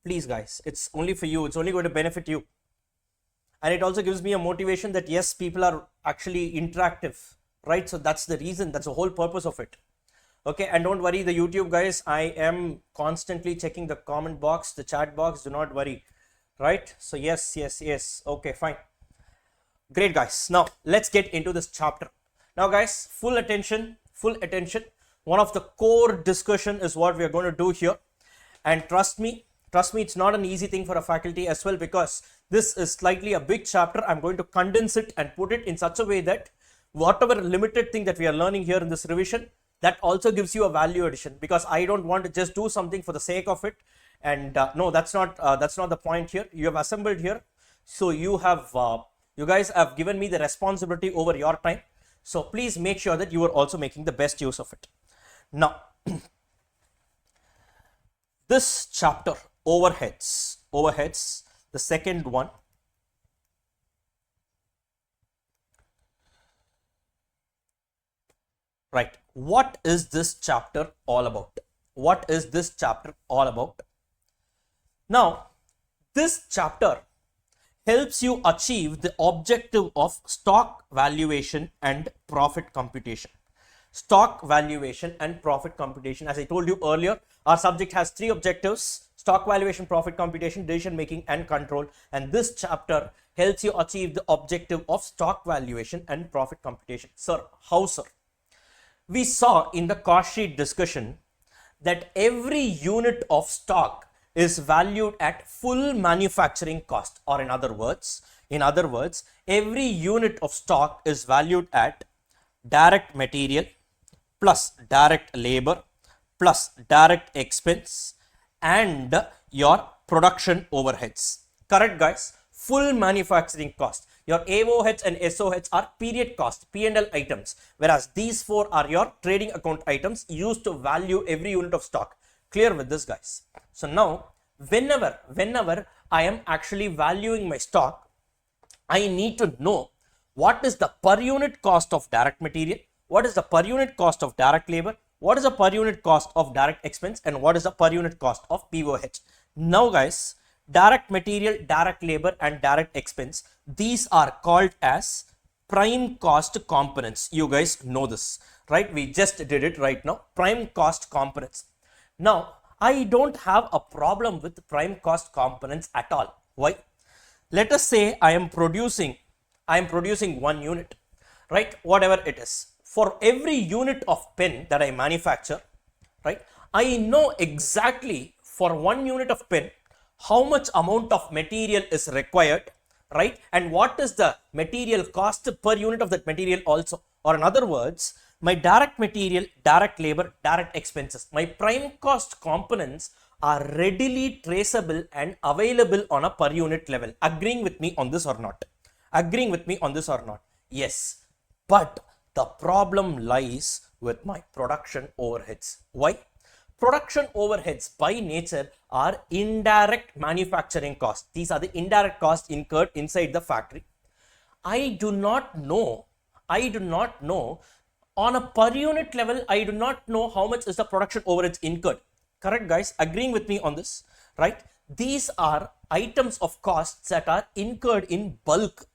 please, guys, it's only for you. It's only going to benefit you. And it also gives me a motivation that yes, people are actually interactive, right? So that's the reason, that's the whole purpose of it. Okay, and don't worry, the YouTube guys, I am constantly checking the comment box, the chat box, do not worry, right? So yes, okay, fine. Great, guys. Now let's get into this chapter. Now guys, full attention. One of the core discussion is what we are going to do here. And trust me, it's not an easy thing for a faculty as well, because this is slightly a big chapter. I'm going to condense it and put it in such a way that whatever limited thing that we are learning here in this revision, that also gives you a value addition, because I don't want to just do something for the sake of it. And no, that's not the point here. You have assembled here, so you guys have given me the responsibility over your time. So please make sure that you are also making the best use of it. Now, this chapter, overheads, the second one. Right. What is this chapter all about? Now, this chapter helps you achieve the objective of stock valuation and profit computation. Stock valuation and profit computation. As I told you earlier, our subject has three objectives: stock valuation, profit computation, decision making, and control. And this chapter helps you achieve the objective of stock valuation and profit computation. Sir, how, sir? We saw in the cost sheet discussion that every unit of stock is valued at full manufacturing cost, or in other words, every unit of stock is valued at direct material plus direct labor plus direct expense and your production overheads. Correct, guys? Full manufacturing cost. Your AOHs and SOHs are period cost, P&L items, whereas these four are your trading account items used to value every unit of stock. Clear with this, guys? So now, whenever I am actually valuing my stock, I need to know what is the per unit cost of direct material, what is the per unit cost of direct labor, what is the per unit cost of direct expense, and what is the per unit cost of POH. Now, guys, direct material, direct labor, and direct expense, these are called as prime cost components. You guys know this, right? We just did it right now. Prime cost components. Now, I don't have a problem with prime cost components at all. Why? Let us say I am producing 1 unit, right? Whatever it is. For every unit of pen that I manufacture, right, I know exactly for 1 unit of pen how much amount of material is required, right? And what is the material cost per unit of that material also. Or in other words, my direct material, direct labor, direct expenses, my prime cost components are readily traceable and available on a per unit level. Agreeing with me on this or not? Yes. But the problem lies with my production overheads. Why? Production overheads by nature are indirect manufacturing costs. These are the indirect costs incurred inside the factory. I do not know on a per unit level, I do not know how much is the production overheads incurred. Correct, guys? Agreeing with me on this, right? these are items of costs that are incurred in bulk.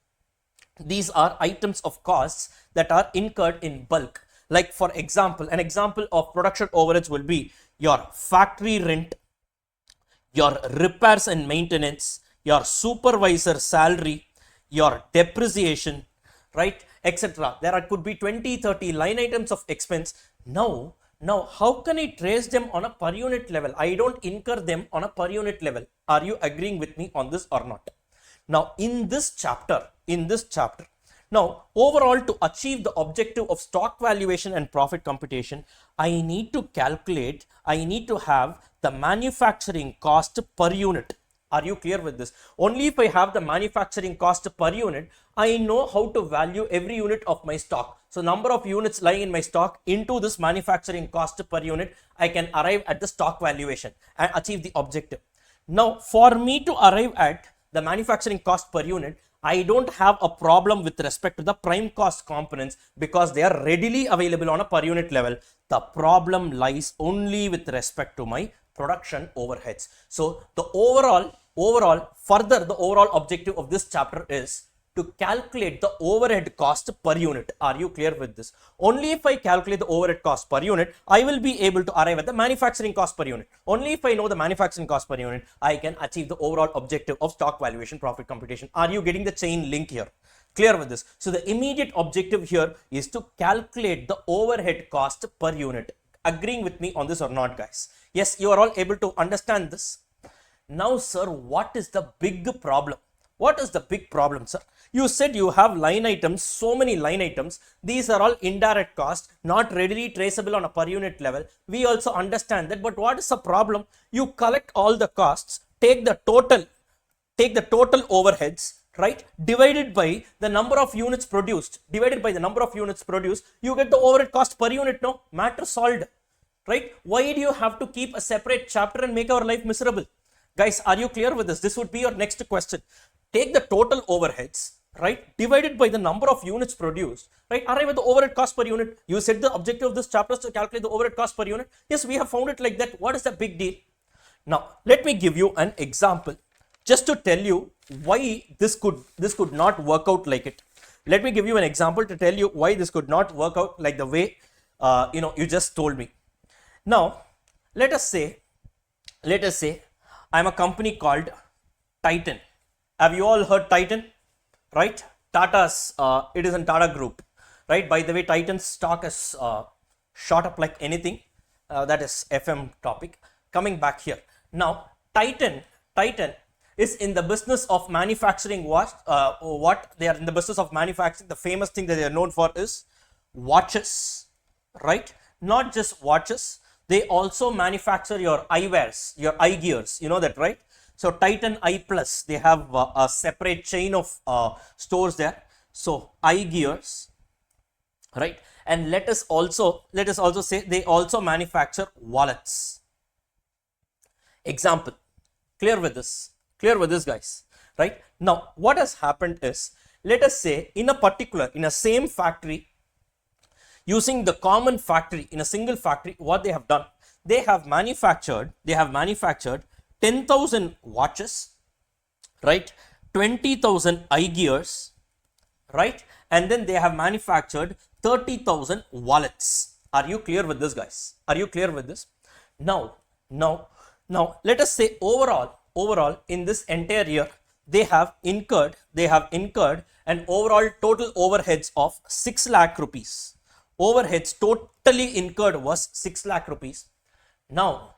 These are items of costs that are incurred in bulk. Like for example, an example of production overheads will be your factory rent, your repairs and maintenance, your supervisor salary, your depreciation, right, etc. There could be 20, 30 line items of expense. Now, how can I trace them on a per unit level? I don't incur them on a per unit level. Are you agreeing with me on this or not? Now, in this chapter, now overall, to achieve the objective of stock valuation and profit computation, I need to have the manufacturing cost per unit. Are you clear with this? Only if I have the manufacturing cost per unit, I know how to value every unit of my stock. So number of units lying in my stock into this manufacturing cost per unit, I can arrive at the stock valuation and achieve the objective. Now, for me to arrive at the manufacturing cost per unit, I don't have a problem with respect to the prime cost components because they are readily available on a per unit level. The problem lies only with respect to my production overheads. So the overall objective of this chapter is to calculate the overhead cost per unit. Are you clear with this? Only if I calculate the overhead cost per unit, I will be able to arrive at the manufacturing cost per unit. Only if I know the manufacturing cost per unit, I can achieve the overall objective of stock valuation profit computation. Are you getting the chain link here? Clear with this? So the immediate objective here is to calculate the overhead cost per unit. Agreeing with me on this or not, guys? Yes, you are all able to understand this. Now, sir, what is the big problem? What is the big problem, sir? You said you have line items, so many line items. These are all indirect costs, not readily traceable on a per unit level. We also understand that, but what is the problem? You collect all the costs, take the total overheads, right, divided by the number of units produced, you get the overhead cost per unit. No, matter solved, right? Why do you have to keep a separate chapter and make our life miserable? Guys, are you clear with this? This would be your next question. Take the total overheads, right, divided by the number of units produced, right, arrive at the overhead cost per unit. You said the objective of this chapter is to calculate the overhead cost per unit. Yes, we have found it like that. What is the big deal? Now, let me give you an example just to tell you why this could not work out like it. Let me give you an example to tell you why this could not work out like the way you just told me. Now, let us say I'm a company called Titan. Have you all heard Titan? Right? Tata's, it is in Tata Group. Right? By the way, Titan's stock is shot up like anything. That is FM topic. Coming back here. Now, Titan is in the business of manufacturing what they are in the business of manufacturing. The famous thing that they are known for is watches. Right? Not just watches. They also manufacture your eyewears, your eye gears. You know that, right? So Titan Eye Plus, they have a separate chain of stores there. So eye gears, right? And let us also say they also manufacture wallets. Example, clear with this, guys, right? Now, what has happened is, let us say in a same factory, using the common factory, in a single factory, what they have done, they have manufactured 10,000 watches, right, 20,000 eye gears, right, and then they have manufactured 30,000 wallets. Are you clear with this, guys? Are you clear with this? Now, let us say overall in this entire year, they have incurred an overall total overheads of 6 lakh rupees. Overheads totally incurred was 6 lakh rupees. Now,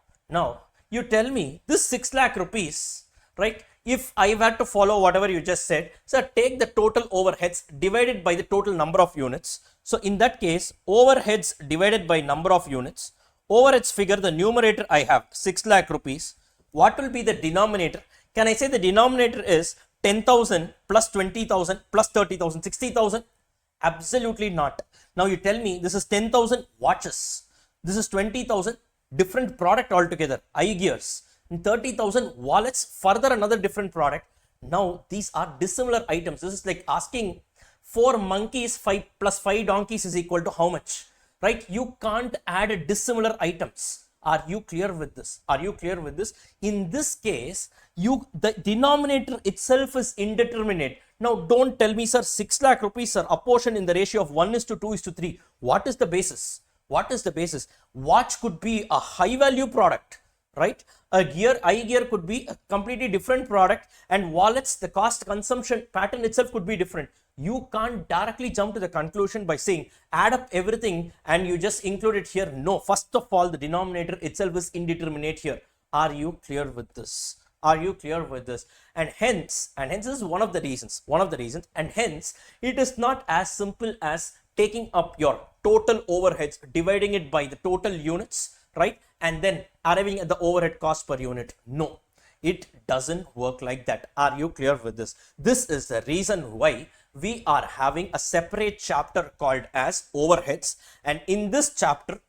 you tell me this 6 lakh rupees, right? If I were to follow whatever you just said, so take the total overheads divided by the total number of units. So in that case, overheads divided by number of units, overheads figure, the numerator I have 6 lakh rupees. What will be the denominator? Can I say the denominator is 10,000 plus 20,000 plus 30,000, 60,000? Absolutely not. Now you tell me this is 10,000 watches. This is 20,000 different product altogether, eye gears, and 30,000 wallets, further another different product. Now these are dissimilar items. This is like asking 4 monkeys 5 plus 5 donkeys is equal to how much, right? You can't add dissimilar items. Are you clear with this? Are you clear with this? In this case, the denominator itself is indeterminate. Now, don't tell me, sir, 6 lakh rupees, sir, apportioned in the ratio of 1:2:3. What is the basis? What is the basis? Watch could be a high value product, right? A gear, eye gear could be a completely different product, and wallets, the cost consumption pattern itself could be different. You can't directly jump to the conclusion by saying add up everything and you just include it here. No, first of all, the denominator itself is indeterminate here. Are you clear with this? Are you clear with this? And hence this is one of the reasons, and hence it is not as simple as taking up your total overheads, dividing it by the total units, right? And then arriving at the overhead cost per unit. No, it doesn't work like that. Are you clear with this? This is the reason why we are having a separate chapter called as overheads. And in this chapter,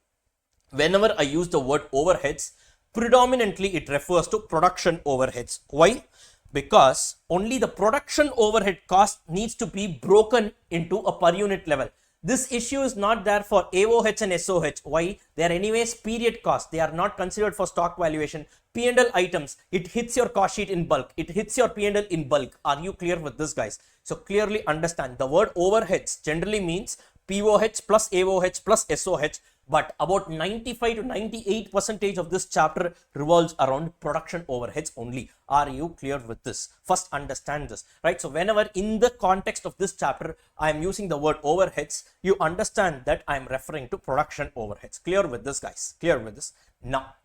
whenever I use the word overheads, predominantly it refers to production overheads. Why? Because only the production overhead cost needs to be broken into a per unit level. This issue is not there for AOH and SOH. Why? They are anyways period cost. They are not considered for stock valuation. P&L items, it hits your cost sheet in bulk. It hits your P&L in bulk. Are you clear with this, guys? So clearly understand the word overheads generally means POH plus AOH plus SOH. But about 95 to 98% of this chapter revolves around production overheads only. Are you clear with this? First understand this, right? So whenever in the context of this chapter, I am using the word overheads, you understand that I am referring to production overheads. Clear with this, guys? Clear with this? Now,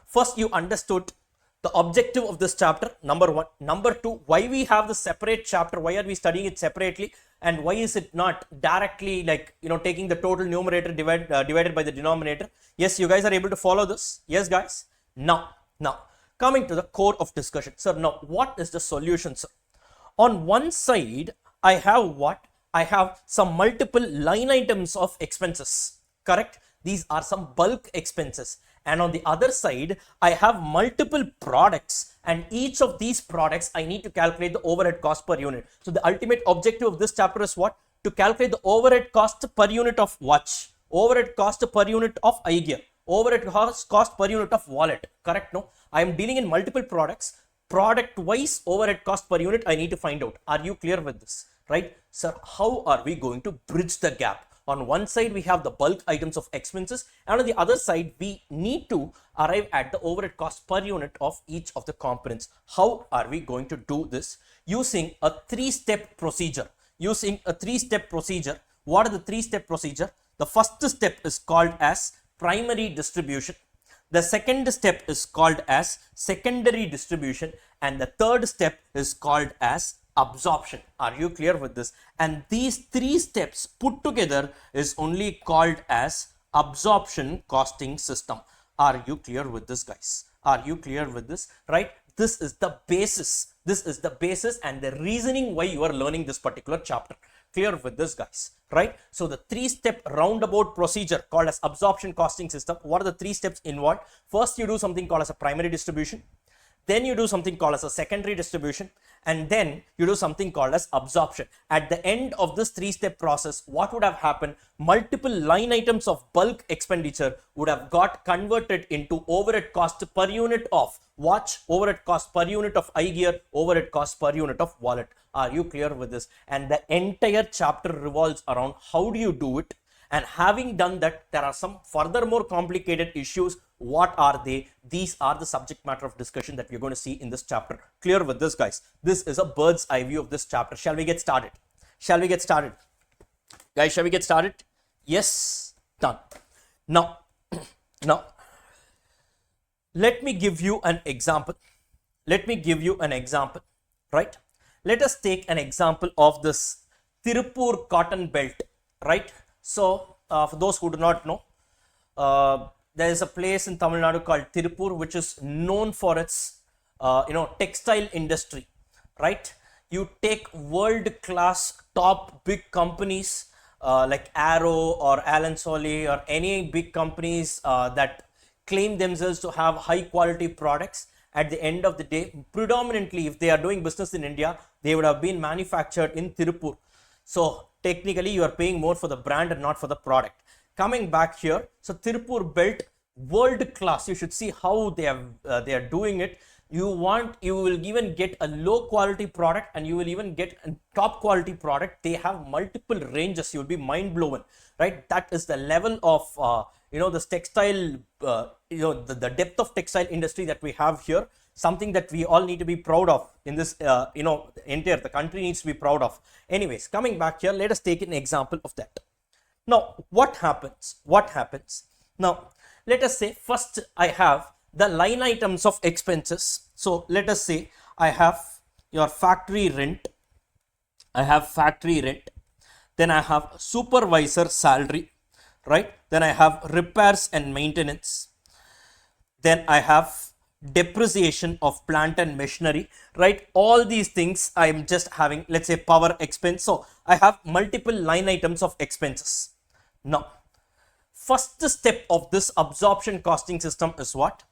first you understood the objective of this chapter, number one. Number two, why we have the separate chapter, why are we studying it separately, and why is it not directly like, taking the total numerator divided by the denominator? Yes, you guys are able to follow this? Yes, guys? Now, coming to the core of discussion. Sir, now what is the solution, sir? On one side, I have what? I have some multiple line items of expenses, correct? These are some bulk expenses. And on the other side, I have multiple products, and each of these products, I need to calculate the overhead cost per unit. So the ultimate objective of this chapter is what? To calculate the overhead cost per unit of watch, overhead cost per unit of eye gear, overhead cost per unit of wallet, correct? No, I am dealing in multiple products. Product wise overhead cost per unit, I need to find out. Are you clear with this? Right? Sir, how are we going to bridge the gap? On one side, we have the bulk items of expenses, and on the other side, we need to arrive at the overhead cost per unit of each of the components. How are we going to do this? Using a three-step procedure. What are the three-step procedure? The first step is called as primary distribution. The second step is called as secondary distribution, and the third step is called as absorption. Are you clear with this? And these three steps put together is only called as absorption costing system. Are you clear with this, guys? Are you clear with this? Right? This is the basis. This is the basis and the reasoning why you are learning this particular chapter. Clear with this, guys? Right? So the three-step roundabout procedure called as absorption costing system. What are the three steps involved? First, you do something called as a primary distribution. Then you do something called as a secondary distribution, and then you do something called as absorption. At the end of this three-step process, what would have happened? Multiple line items of bulk expenditure would have got converted into overhead cost per unit of watch, overhead cost per unit of eye gear, overhead cost per unit of wallet. Are you clear with this? And the entire chapter revolves around how do you do it? And having done that, there are some further more complicated issues. What are they? These are the subject matter of discussion that we're going to see in this chapter. Clear with this, guys? This is a bird's eye view of this chapter. Shall we get started? Shall we get started? Guys, shall we get started? Yes, done. Now, let me give you an example. Right? Let us take an example of this Tirupur cotton belt, right? So, for those who do not know, there is a place in Tamil Nadu called Tirupur, which is known for its, textile industry, right? You take world-class top big companies like Arrow or Alan Solly or any big companies that claim themselves to have high-quality products. At the end of the day, predominantly, if they are doing business in India, they would have been manufactured in Tirupur. So technically, you are paying more for the brand and not for the product. Coming back here, so Tirupur belt, world class. You should see how they are doing it. You will even get a low quality product and you will even get a top quality product. They have multiple ranges. You'll be mind blown, right? That is the level of this textile, the depth of textile industry that we have here. Something that we all need to be proud of in this, entire the country needs to be proud of. Anyways, coming back here, let us take an example of that. Now, what happens? Now, let us say first I have the line items of expenses. So let us say I have your factory rent. Then I have supervisor salary, right? Then I have repairs and maintenance. Then I have depreciation of plant and machinery, right? All these things I am just having, let's say, power expense. So I have multiple line items of expenses. Now, first step of this absorption costing system is what?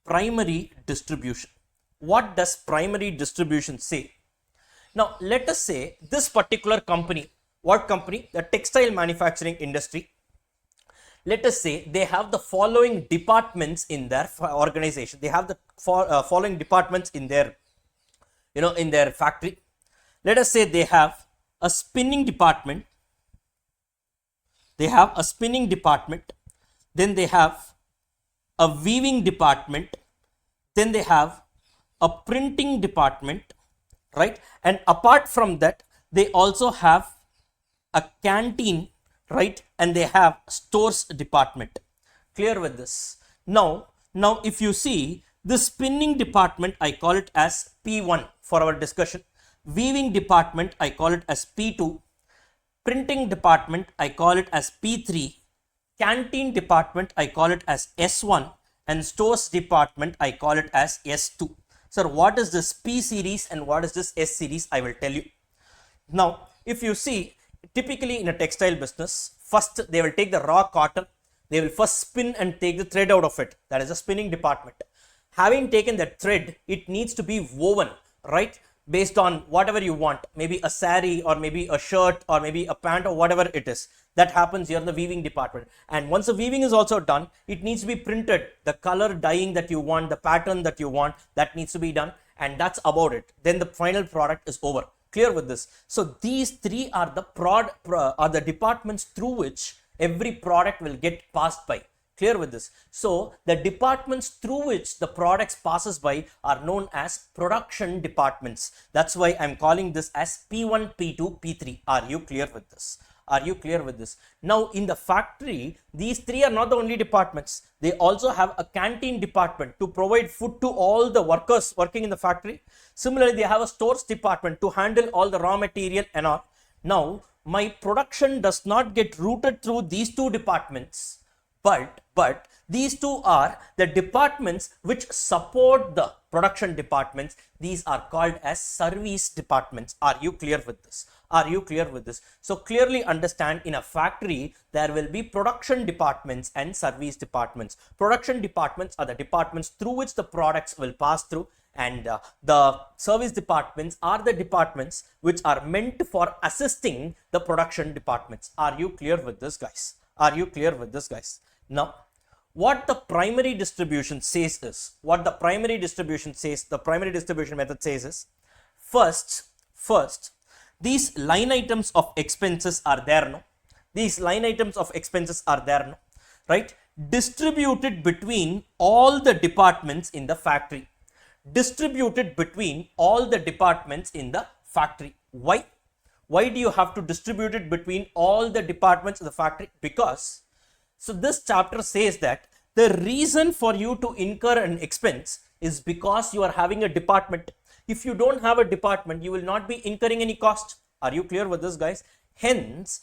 Primary distribution. What does primary distribution say? Now, let us say this particular company, what company? The textile manufacturing industry. Let us say they have the following departments in their organization. They have the following departments in their, in their factory. Let us say they have a spinning department. Then they have a weaving department. Then they have a printing department, right? And apart from that, they also have a canteen, right? And they have stores department. Clear with this? Now if you see the spinning department, I call it as P1 for our discussion. Weaving department, I call it as P2. Printing department, I call it as P3. Canteen department, I call it as S1. And stores department, I call it as S2. Sir, what is this P series and what is this S series? I will tell you. Now, if you see, typically in a textile business, first they will take the raw cotton. They will first spin and take the thread out of it. That is the spinning department. Having taken that thread, it needs to be woven, right? Based on whatever you want, maybe a sari or maybe a shirt or maybe a pant or whatever it is. That happens here in the weaving department. And once the weaving is also done, it needs to be printed. The color dyeing that you want, the pattern that you want, that needs to be done. And that's about it. Then the final product is over. Clear with this? So these three are the departments through which every product will get passed by. Clear with this? So the departments through which the products passes by are known as production departments. That's why I'm calling this as P1, P2, P3. Are you clear with this? Now in the factory, these three are not the only departments. They also have a canteen department to provide food to all the workers working in the factory. Similarly, they have a stores department to handle all the raw material and all. Now, my production does not get routed through these two departments, but these two are the departments which support the production departments. These are called as service departments. Are you clear with this? So clearly understand, in a factory there will be production departments and service departments. Production departments are the departments through which the products will pass through, and the service departments are the departments which are meant for assisting the production departments. Are you clear with this, guys? Now, what the primary distribution says is, the primary distribution method says is, first, these line items of expenses are there, no? Right? Distributed between all the departments in the factory. Why? Why do you have to distribute it between all the departments in the factory? Because, so this chapter says that the reason for you to incur an expense is because you are having a department. If you don't have a department, you will not be incurring any cost. Are you clear with this, guys? Hence,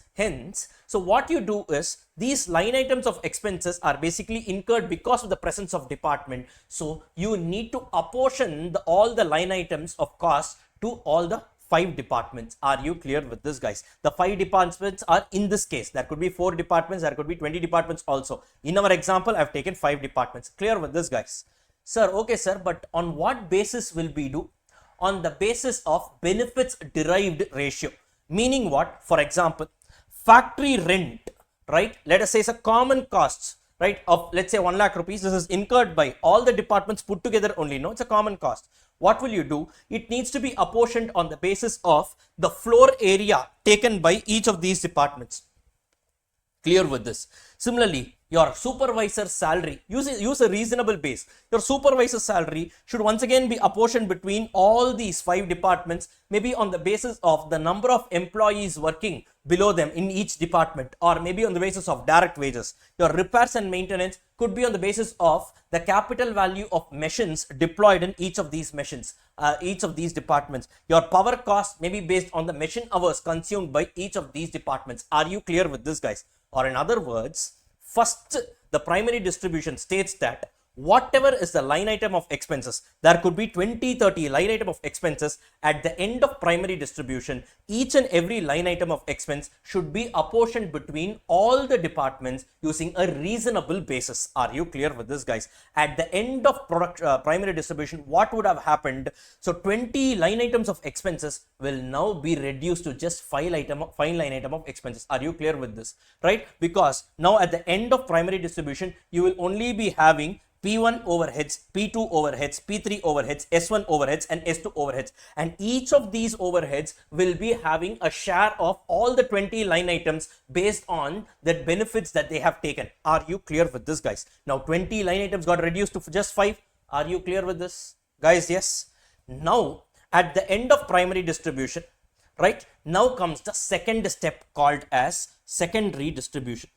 so what you do is, these line items of expenses are basically incurred because of the presence of department. So you need to apportion all the line items of cost to all the 5 departments. Are you clear with this, guys? The 5 departments are, in this case, there could be 4 departments, there could be 20 departments also. In our example, I've taken 5 departments. Clear with this, guys? Sir, okay, sir, but on what basis will we do? On the basis of benefits derived ratio. Meaning what? For example, factory rent, right? Let us say it's a common cost. right, of let's say 1 lakh rupees, this is incurred by all the departments put together only, no, it's a common cost. What will you do? It needs to be apportioned on the basis of the floor area taken by each of these departments. Clear with this? Similarly, your supervisor's salary, use a reasonable base. Your supervisor's salary should once again be apportioned between all these 5 departments, maybe on the basis of the number of employees working below them in each department, or maybe on the basis of direct wages. Your repairs and maintenance could be on the basis of the capital value of machines deployed in each of these machines, each of these departments. Your power cost may be based on the machine hours consumed by each of these departments. Are you clear with this, guys? Or in other words, first, the primary distribution states that whatever is the line item of expenses, there could be 20, 30 line item of expenses at the end of primary distribution. Each and every line item of expense should be apportioned between all the departments using a reasonable basis. Are you clear with this, guys? At the end of primary distribution, what would have happened? So 20 line items of expenses will now be reduced to just 5 line item of expenses. Are you clear with this? Right? Because now at the end of primary distribution, you will only be having P1 overheads, P2 overheads, P3 overheads, S1 overheads, and S2 overheads. And each of these overheads will be having a share of all the 20 line items based on the benefits that they have taken. Are you clear with this, guys? Now 20 line items got reduced to just 5. Are you clear with this, guys? Yes. Now at the end of primary distribution, right, now comes the second step called as secondary distribution.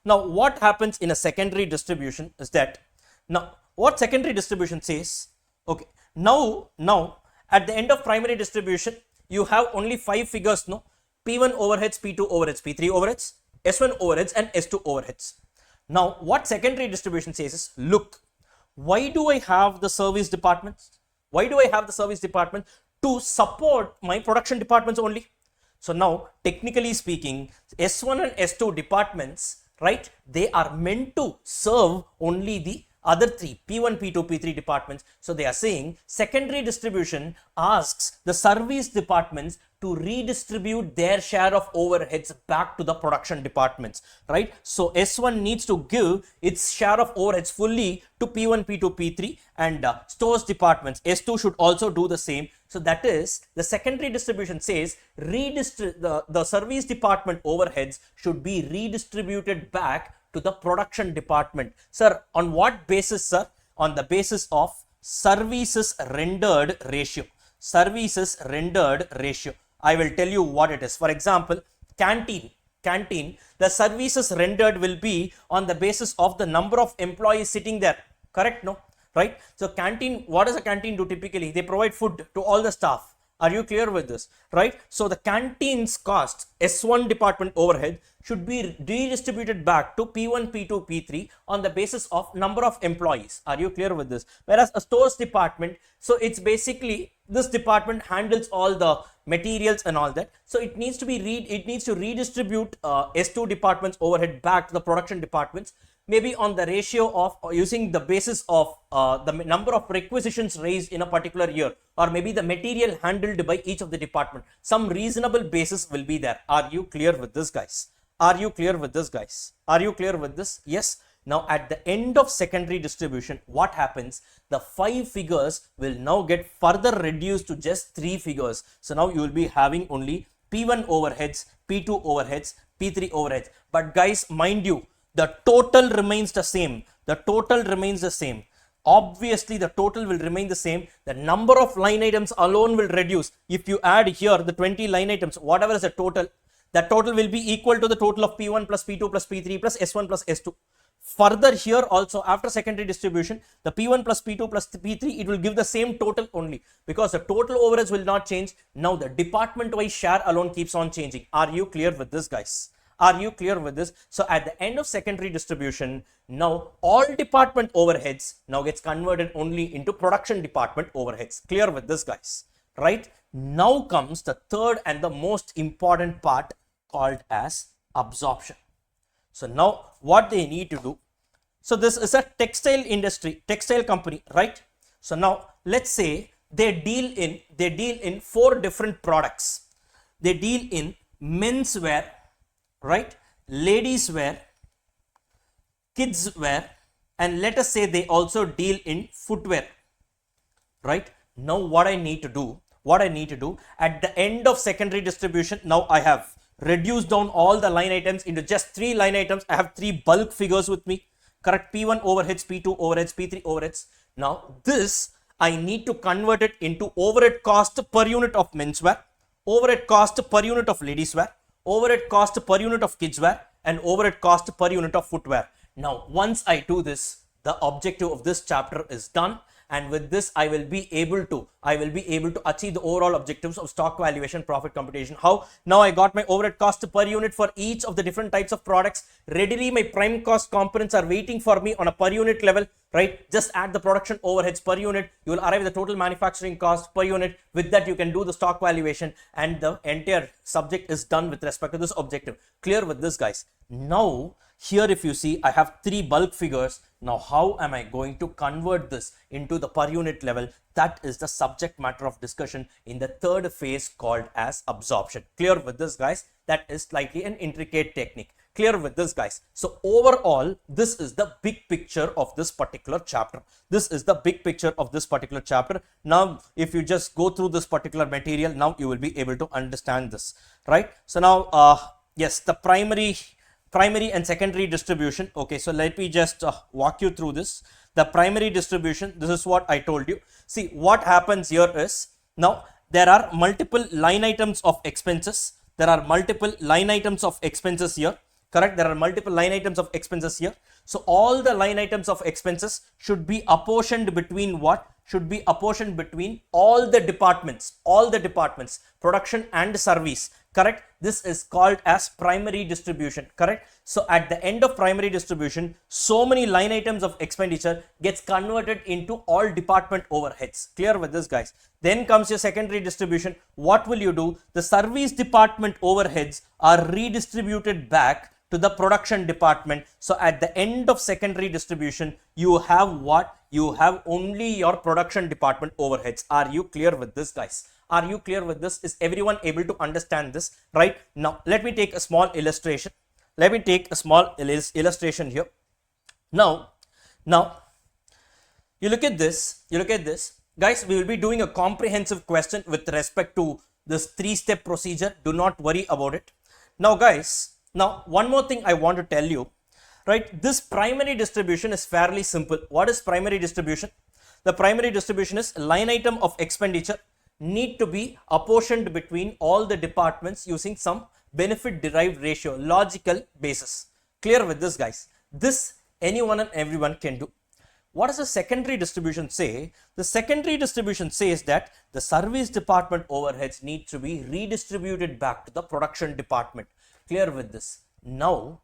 Now what happens in a secondary distribution is that, now what secondary distribution says, okay, now at the end of primary distribution, you have only 5 figures, no, P1 overheads, P2 overheads, P3 overheads, S1 overheads, and S2 overheads. Now what secondary distribution says is, look, why do I have the service departments? Why do I have the service department? To support my production departments only. So now technically speaking, S1 and S2 departments, right, they are meant to serve only the other 3 P1, P2, P3 departments. So they are saying secondary distribution asks the service departments to redistribute their share of overheads back to the production departments, right? So S1 needs to give its share of overheads fully to P1, P2, P3, and stores departments. S2 should also do the same. So that is, the secondary distribution says the service department overheads should be redistributed back to the production department. Sir, on what basis, sir? On the basis of services rendered ratio. Services rendered ratio. I will tell you what it is. For example, canteen, the services rendered will be on the basis of the number of employees sitting there. Correct? No? Right? So canteen, what does a canteen do typically? They provide food to all the staff. Are you clear with this? Right? So the canteen's cost, S1 department overhead, should be redistributed back to P1, P2, P3 on the basis of number of employees. Are you clear with this? Whereas a stores department, so it's basically, this department handles all the materials and all that. So it needs to redistribute S2 department's overhead back to the production departments, maybe on the ratio of using the basis of the number of requisitions raised in a particular year, or maybe the material handled by each of the department. Some reasonable basis will be there. Are you clear with this, guys? Are you clear with this, guys? Are you clear with this? Yes. Now at the end of secondary distribution, what happens? The 5 figures will now get further reduced to just 3 figures. So now you will be having only P1 overheads, P2 overheads, P3 overheads. But guys, mind you, the total remains the same. The total remains the same. Obviously, the total will remain the same. The number of line items alone will reduce. If you add here the 20 line items, whatever is the total, that total will be equal to the total of P1 plus P2 plus P3 plus S1 plus S2. Further here also, after secondary distribution, the P1 plus P2 plus P3, it will give the same total only, because the total overheads will not change. Now the department wise share alone keeps on changing. Are you clear with this, guys? Are you clear with this? So at the end of secondary distribution, now all department overheads now gets converted only into production department overheads. Clear with this, guys? Right? Now comes the third and the most important part, called as absorption. So now what they need to do, so this is a textile industry, textile company, right? So now let's say they deal in 4 different products. They deal in menswear, right, ladies wear, kids wear, and let us say they also deal in footwear, right? Now what I need to do at the end of secondary distribution, now I have reduced down all the line items into just 3 line items. I have 3 bulk figures with me, correct? P1 overheads, P2 overheads, P3 overheads. Now this I need to convert it into overhead cost per unit of menswear, overhead cost per unit of ladies wear, overhead cost per unit of kids wear, and overhead cost per unit of footwear. Now once I do this, the objective of this chapter is done, and with this I will be able to achieve the overall objectives of stock valuation profit computation. How? Now I got my overhead cost per unit for each of the different types of products readily. My prime cost components are waiting for me on a per unit level, right? Just add the production overheads per unit, you will arrive at the total manufacturing cost per unit. With that you can do the stock valuation, and the entire subject is done with respect to this objective. Clear with this, guys? Now here if you see, I have 3 bulk figures. Now how am I going to convert this into the per unit level? That is the subject matter of discussion in the third phase called as absorption. Clear with this, guys? That is slightly an intricate technique. Clear with this, guys? So overall, this is the big picture of this particular chapter. This is the big picture of this particular chapter. Now if you just go through this particular material, now you will be able to understand this, right? So now yes, the primary and secondary distribution. Okay, so let me just walk you through this. The primary distribution, this is what I told you. See, what happens here is, now there are multiple line items of expenses. There are multiple line items of expenses here, correct? There are multiple line items of expenses here. So all the line items of expenses should be apportioned between what? Should be apportioned between all the departments, production and service, correct? This is called as primary distribution, correct? So at the end of primary distribution, so many line items of expenditure gets converted into all department overheads. Clear with this, guys? Then comes your secondary distribution. What will you do? The service department overheads are redistributed back to the production department. So at the end of secondary distribution, you have what? You have only your production department overheads. Are you clear with this, guys? Are you clear with this? Is everyone able to understand this? Right? Now let me take a small illustration. Let me take a small illustration here. Now you look at this, guys. We will be doing a comprehensive question with respect to this 3-step procedure. Do not worry about it. Now guys, now one more thing I want to tell you, right? This primary distribution is fairly simple. What is primary distribution? The primary distribution is line item of expenditure need to be apportioned between all the departments using some benefit derived ratio, logical basis. Clear with this, guys? This anyone and everyone can do. What does the secondary distribution say? The secondary distribution says that the service department overheads need to be redistributed back to the production department. Clear with this? Now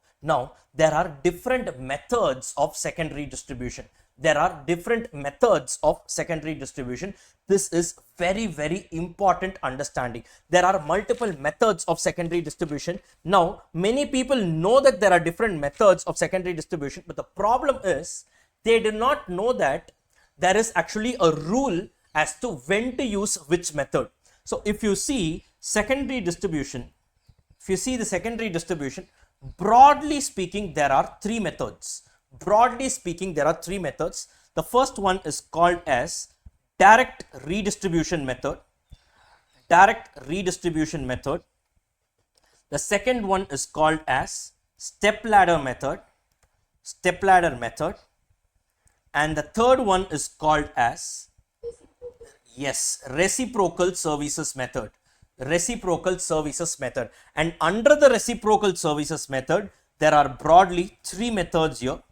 there are different methods of secondary distribution. There are different methods of secondary distribution. This is very, very important understanding. There are multiple methods of secondary distribution. Now, many people know that there are different methods of secondary distribution, but the problem is they do not know that there is actually a rule as to when to use which method. So if you see secondary distribution, broadly speaking, there are 3 methods. The first one is called as direct redistribution method. The second one is called as stepladder method. And the third one is called as, yes, reciprocal services method. And under the reciprocal services method, there are broadly 3 methods here.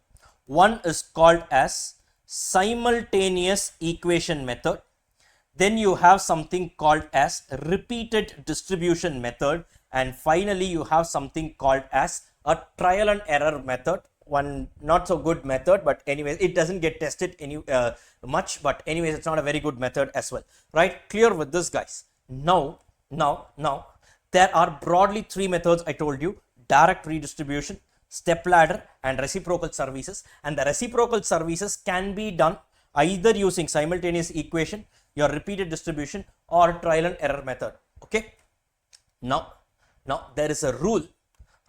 One is called as simultaneous equation method. Then you have something called as repeated distribution method. And finally, you have something called as a trial and error method. One not so good method, but anyways, it doesn't get tested much, but anyways, it's not a very good method as well, right? Clear with this, guys? Now there are broadly 3 methods I told you: direct redistribution, stepladder, and reciprocal services. And the reciprocal services can be done either using simultaneous equation, your repeated distribution, or trial and error method. Okay, now there is a rule,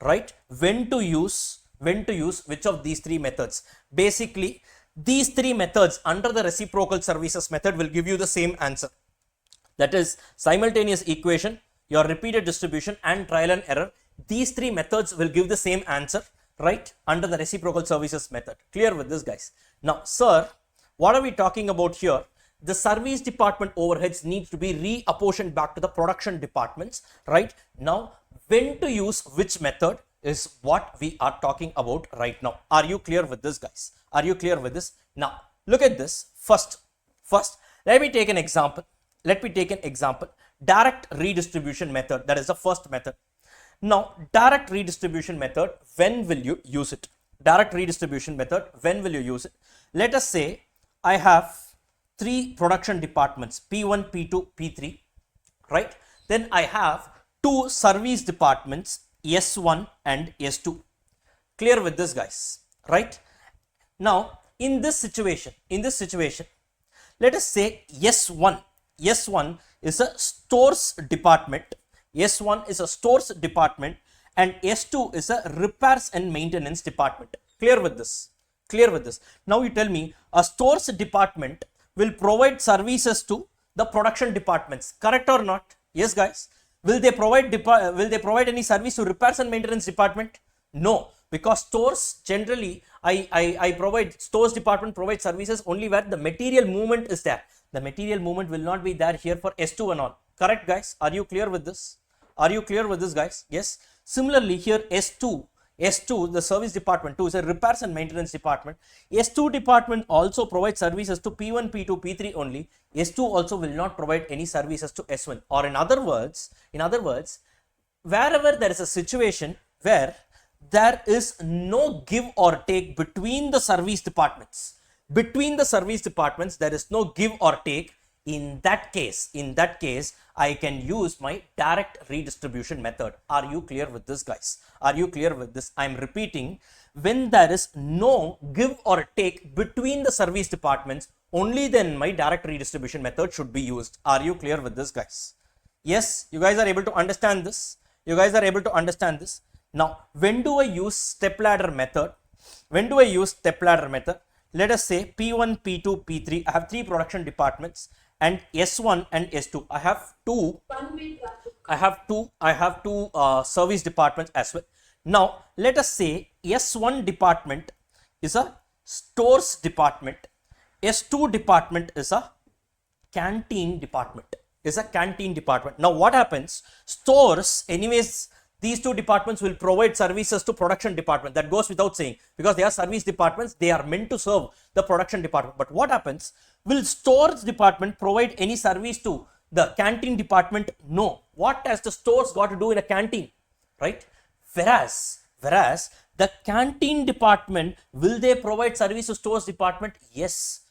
right? When to use when to use which of these three methods. Basically, these three methods under the reciprocal services method will give you the same answer. That is simultaneous equation, your repeated distribution and trial and error. These three methods will give the same answer, right, under the reciprocal services method. Clear with this, guys? Now, sir, what are we talking about here? The service department overheads needs to be reapportioned back to the production departments, right? Now, when to use which method is what we are talking about right now. Are you clear with this, guys? Are you clear with this? Now, look at this. First, let me take an example. Direct redistribution method. That is the first method. Now, direct redistribution method, when will you use it? Direct redistribution method, when will you use it? Let us say I have three production departments, P1, P2, P3, right? Then I have two service departments, S1 and S2. Clear with this, guys, right? Now, in this situation, let us say S1 is a stores department. S1 is a stores department and S2 is a repairs and maintenance department. Clear with this? Clear with this? Now you tell me, a stores department will provide services to the production departments. Correct or not? Yes, guys. Will they provide any service to repairs and maintenance department? No, because stores generally, stores department provides services only where the material movement is there. The material movement will not be there here for S2 and all. Correct, guys? Are you clear with this? Are you clear with this, guys? Yes. Similarly, here S2, the service department 2 is a repairs and maintenance department. S2 department also provides services to P1, P2, P3 only. S2 also will not provide any services to S1. Or in other words, wherever there is a situation where there is no give or take between the service departments, there is no give or take. In that case, I can use my direct redistribution method. Are you clear with this, guys? Are you clear with this? I'm repeating, when there is no give or take between the service departments, only then my direct redistribution method should be used. Are you clear with this, guys? Yes, you guys are able to understand this? Now, when do I use stepladder method? Let us say P1, P2, P3. I have three production departments and S1 and S2. I have two service departments as well. Now, let us say S1 department is a stores department. S2 department is a canteen department. Now, what happens? Stores, anyways, these two departments will provide services to production department. That goes without saying, because they are service departments, they are meant to serve the production department. But what happens? Will stores department provide any service to the canteen department? No. What has the stores got to do in a canteen, right? Whereas the canteen department, will they provide service to stores department? Yes,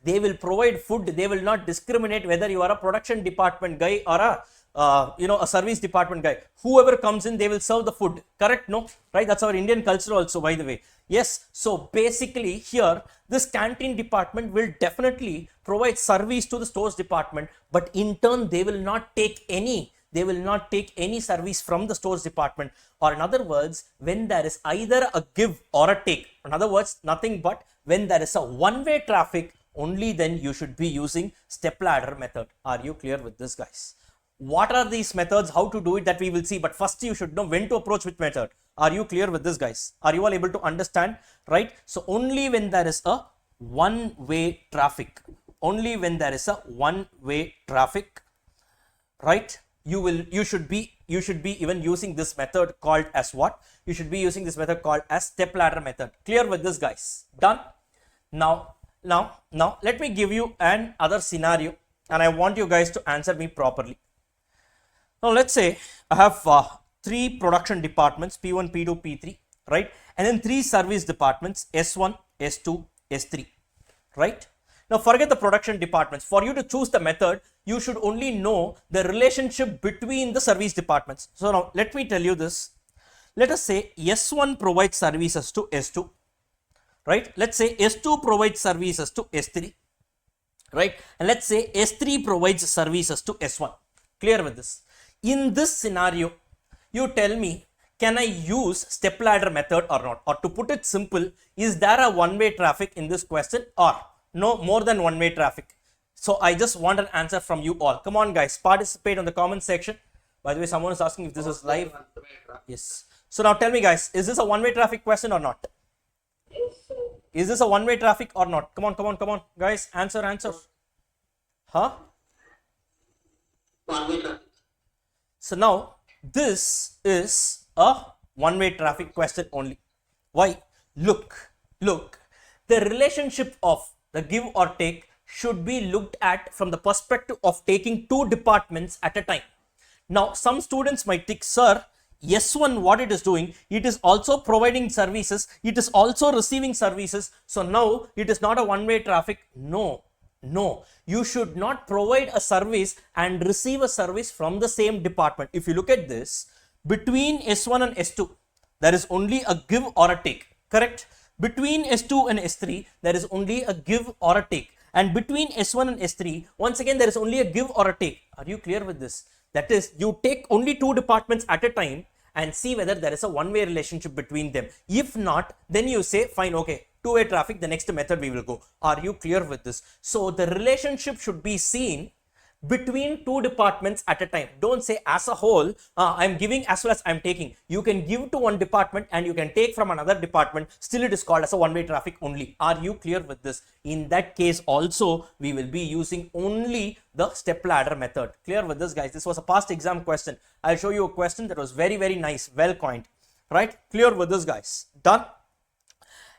they will provide food. They will not discriminate whether you are a production department guy or a service department guy. Whoever comes in, they will serve the food. Correct? No? Right? That's our Indian culture also, by the way. Yes. So basically here, this canteen department will definitely provide service to the stores department, but in turn, they will not take any service from the stores department. Or in other words, when there is either a give or a take, in other words, nothing but when there is a one-way traffic, only then you should be using stepladder method. Are you clear with this, guys? What are these methods, how to do it, that we will see, but first you should know when to approach which method. Are you clear with this, guys? Are you all able to understand, right? So only when there is a one-way traffic, right, you should be even using this method called as what? You should be using this method called as stepladder method. Clear with this, guys? Done? Now let me give you another scenario and I want you guys to answer me properly. Now, let's say I have three production departments, P1, P2, P3, right? And then three service departments, S1, S2, S3, right? Now, forget the production departments. For you to choose the method, you should only know the relationship between the service departments. So, now let me tell you this. Let us say S1 provides services to S2, right? Let's say S2 provides services to S3, right? And let's say S3 provides services to S1. Clear with this? In this scenario, you tell me, can I use step ladder method or not? Or to put it simple, is there a one-way traffic in this question or no more than one-way traffic? So I just want an answer from you all. Come on guys, participate on the comment section. By the way, someone is asking if this is live. Yes. So now tell me guys, is this a one-way traffic question or not? Yes, sir. Is this a one-way traffic or not? Come on, guys, answer. Huh? One-way traffic. So now this is a one-way traffic question only. Why? Look, the relationship of the give or take should be looked at from the perspective of taking two departments at a time. Now, some students might think, sir, S1, what it is doing, it is also providing services, it is also receiving services. So now it is not a one-way traffic. No, you should not provide a service and receive a service from the same department. If you look at this, between S1 and S2, there is only a give or a take, correct? Between S2 and S3, there is only a give or a take. And between S1 and S3, once again, there is only a give or a take. Are you clear with this? That is, you take only two departments at a time and see whether there is a one-way relationship between them. If not, then you say, fine, okay, two-way traffic, the next method we will go. Are you clear with this? So the relationship should be seen between two departments at a time. Don't say as a whole, I'm giving as well as I'm taking. You can give to one department and you can take from another department. Still it is called as a one-way traffic only. Are you clear with this? In that case also, we will be using only the step ladder method. Clear with this, guys? This was a past exam question. I'll show you a question that was very, very nice, well coined. Right? Clear with this, guys? Done?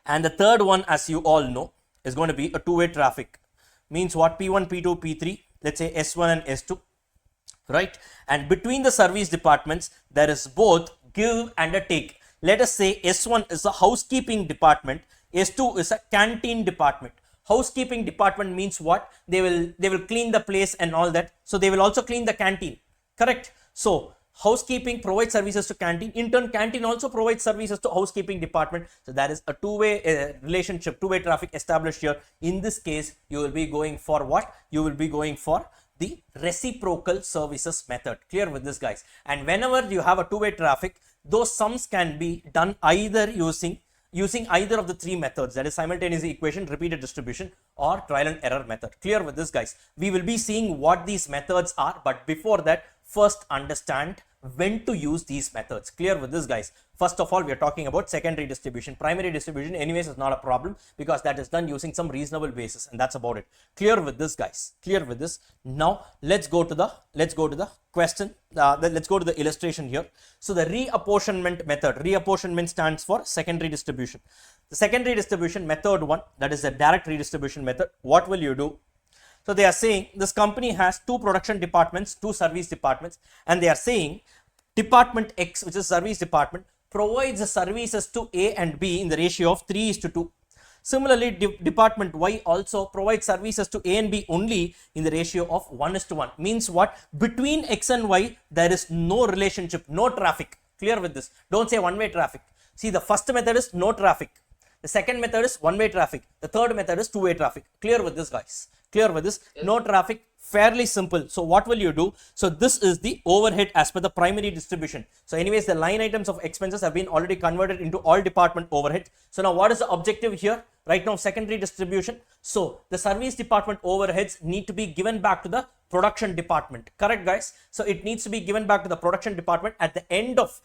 And the third one, as you all know, is going to be a two-way traffic. Means what? P1, P2, P3. Let's say S1 and S2, right? And between the service departments, there is both give and a take. Let us say S1 is a housekeeping department, S2 is a canteen department. Housekeeping department means what? They will clean the place and all that. So they will also clean the canteen, correct? So housekeeping provides services to canteen. In turn, canteen also provides services to housekeeping department. So there is a two-way relationship, two-way traffic established here. In this case, you will be going for what? You will be going for the reciprocal services method. Clear with this, guys? And whenever you have a two-way traffic, those sums can be done either using either of the three methods, that is simultaneous equation, repeated distribution, or trial and error method. Clear with this, guys? We will be seeing what these methods are, but before that, first understand when to use these methods. Clear with this, guys? First of all, we are talking about secondary distribution. Primary distribution anyways is not a problem because that is done using some reasonable basis, and that's about it. Clear with this, guys? Clear with this? Now let's go to the question. Let's go to the illustration here. So the reapportionment method. Reapportionment stands for secondary distribution. The secondary distribution method 1, that is the direct redistribution method. What will you do? So they are saying this company has two production departments, two service departments, and they are saying department X, which is service department, provides the services to A and B in the ratio of 3:2. Similarly, department Y also provides services to A and B only in the ratio of 1:1. Means what? Between X and Y, there is no relationship, no traffic. Clear with this? Don't say one-way traffic. See, the first method is no traffic. The second method is one-way traffic. The third method is two-way traffic. Clear with this, guys? Clear with this? Yes. No traffic. Fairly simple. So what will you do? So this is the overhead as per the primary distribution. So anyways, the line items of expenses have been already converted into all department overhead. So now what is the objective here? Right now, secondary distribution. So the service department overheads need to be given back to the production department. Correct, guys? So it needs to be given back to the production department at the end of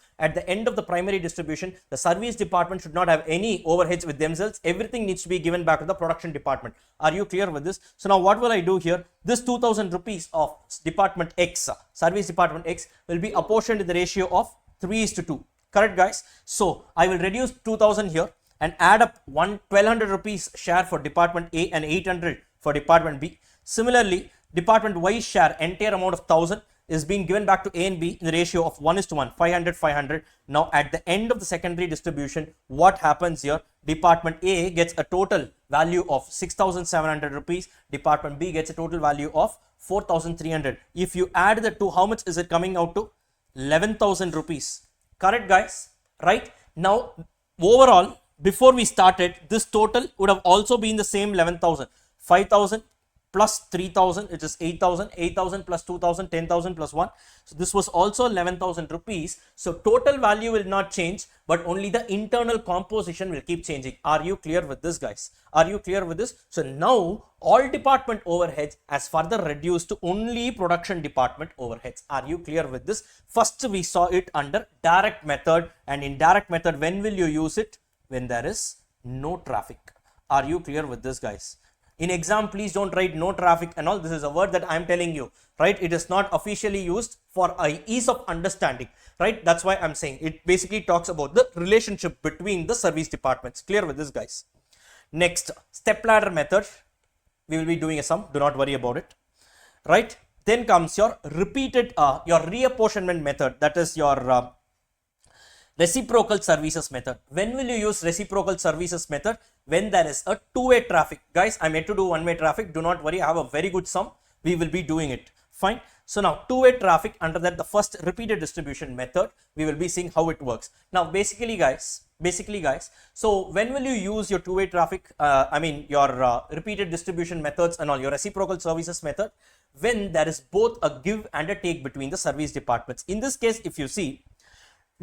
the primary distribution. The service department should not have any overheads with themselves. Everything needs to be given back to the production department. Are you clear with this? So now what will I do here? This 2000 rupees of department X, service department X, will be apportioned in the ratio of 3:2. Correct, guys? So I will reduce 2000 here and add up 1200 rupees share for department A and 800 for department B. Similarly, department Y share, entire amount of 1000, is being given back to A and B in the ratio of 1:1, 500, 500. Now at the end of the secondary distribution, what happens here? Department A gets a total value of 6,700 rupees. Department B gets a total value of 4,300. If you add the two, how much is it coming out to? 11,000 rupees. Correct, guys? Right? Now, overall, before we started, this total would have also been the same 11,000. 5,000 plus 3000, it is 8000, 8000 plus 2000, 10,000 plus 1. So this was also 11,000 rupees. So total value will not change, but only the internal composition will keep changing. Are you clear with this, guys? Are you clear with this? So now all department overheads has further reduced to only production department overheads. Are you clear with this? First we saw it under direct method, and in direct method, when will you use it? When there is no traffic. Are you clear with this, guys? In exam, please don't write no traffic and all. This is a word that I am telling you, right? It is not officially used for ease of understanding, right? That's why I'm saying it basically talks about the relationship between the service departments. Clear with this, guys? Next, stepladder method. We will be doing a sum. Do not worry about it, right? Then comes your repeated, your reapportionment method. That is your reciprocal services method. When will you use reciprocal services method? When there is a two-way traffic. Guys, I'm yet to do one-way traffic. Do not worry, I have a very good sum. We will be doing it. Fine. So now two-way traffic, under that the first repeated distribution method, we will be seeing how it works. Now basically guys, so when will you use your two-way traffic, your repeated distribution methods and all, your reciprocal services method? When there is both a give and a take between the service departments. In this case, if you see,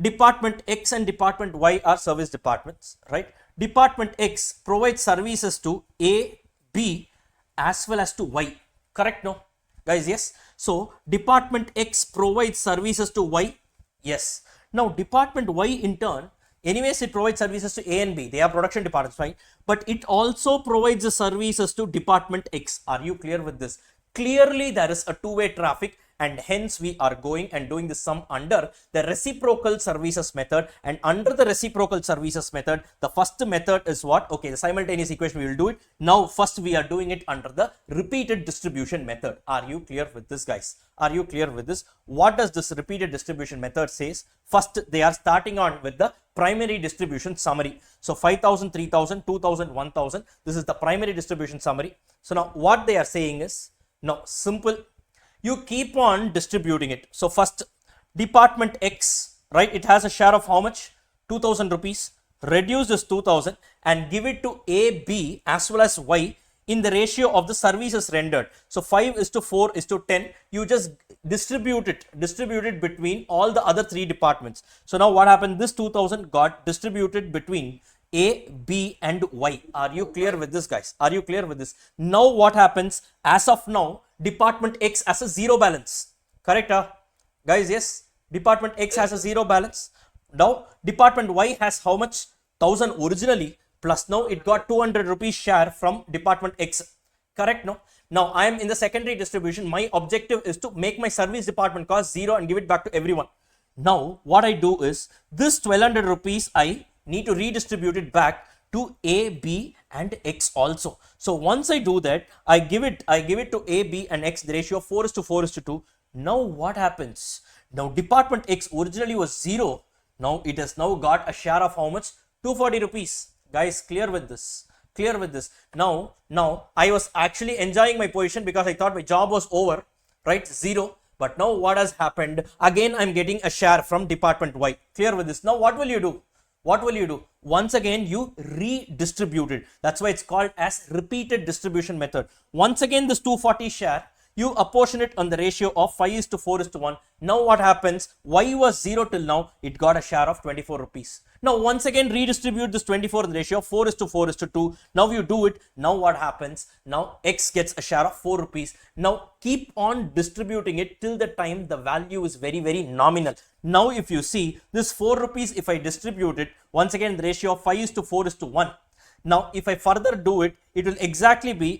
Department X and Department Y are service departments, right? Department X provides services to A, B as well as to Y, correct? No, guys, yes. So Department X provides services to Y, yes. Now Department Y in turn, anyways, it provides services to A and B. They are production departments, right? But it also provides the services to Department X. Are you clear with this? Clearly there is a two-way traffic, and hence we are going and doing the sum under the reciprocal services method. And under the reciprocal services method, the first method is what? Okay, the simultaneous equation, we will do it. Now first we are doing it under the repeated distribution method. Are you clear with this, guys? Are you clear with this? What does this repeated distribution method says? First they are starting on with the primary distribution summary. So 5,000, 3,000, 2,000, 1,000. This is the primary distribution summary. So now what they are saying is, now simple, you keep on distributing it. So first Department X, right, it has a share of how much? 2,000 rupees. Reduce this 2,000 and give it to A, B as well as Y in the ratio of the services rendered. So 5:4:10. You just distribute it between all the other three departments. So now what happened? This 2,000 got distributed between A, B and Y. Are you clear with this, guys? Are you clear with this? Now what happens? As of now, Department X has a zero balance. Correct, guys? Yes. Department X has a zero balance. Now Department Y has how much? 1,000 originally, plus now it got 200 rupees share from Department X. Correct? No. Now I am in the secondary distribution. My objective is to make my service department cost zero and give it back to everyone. Now what I do is, this 1,200 rupees I need to redistribute it back to A, B and X also. So once I do that, I give it to A, B and X, the ratio of 4:4:2. Now what happens? Now Department X originally was 0. Now it has now got a share of how much? 240 rupees. Guys, clear with this? Clear with this? Now I was actually enjoying my position because I thought my job was over, right? 0. But now what has happened? Again, I'm getting a share from Department Y. Clear with this? Now what will you do? What will you do? Once again, you redistribute it. That's why it's called as repeated distribution method. Once again, this 240 share, you apportion it on the ratio of 5:4:1. Now what happens? Y was 0 till now, it got a share of 24 rupees. Now once again redistribute this 24 in the ratio of 4:4:2. Now you do it. Now what happens? Now X gets a share of 4 rupees. Now keep on distributing it till the time the value is very, very nominal. Now if you see this 4 rupees, if I distribute it, once again the ratio of 5:4:1. Now if I further do it, it will exactly be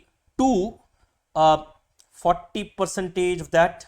40% of that.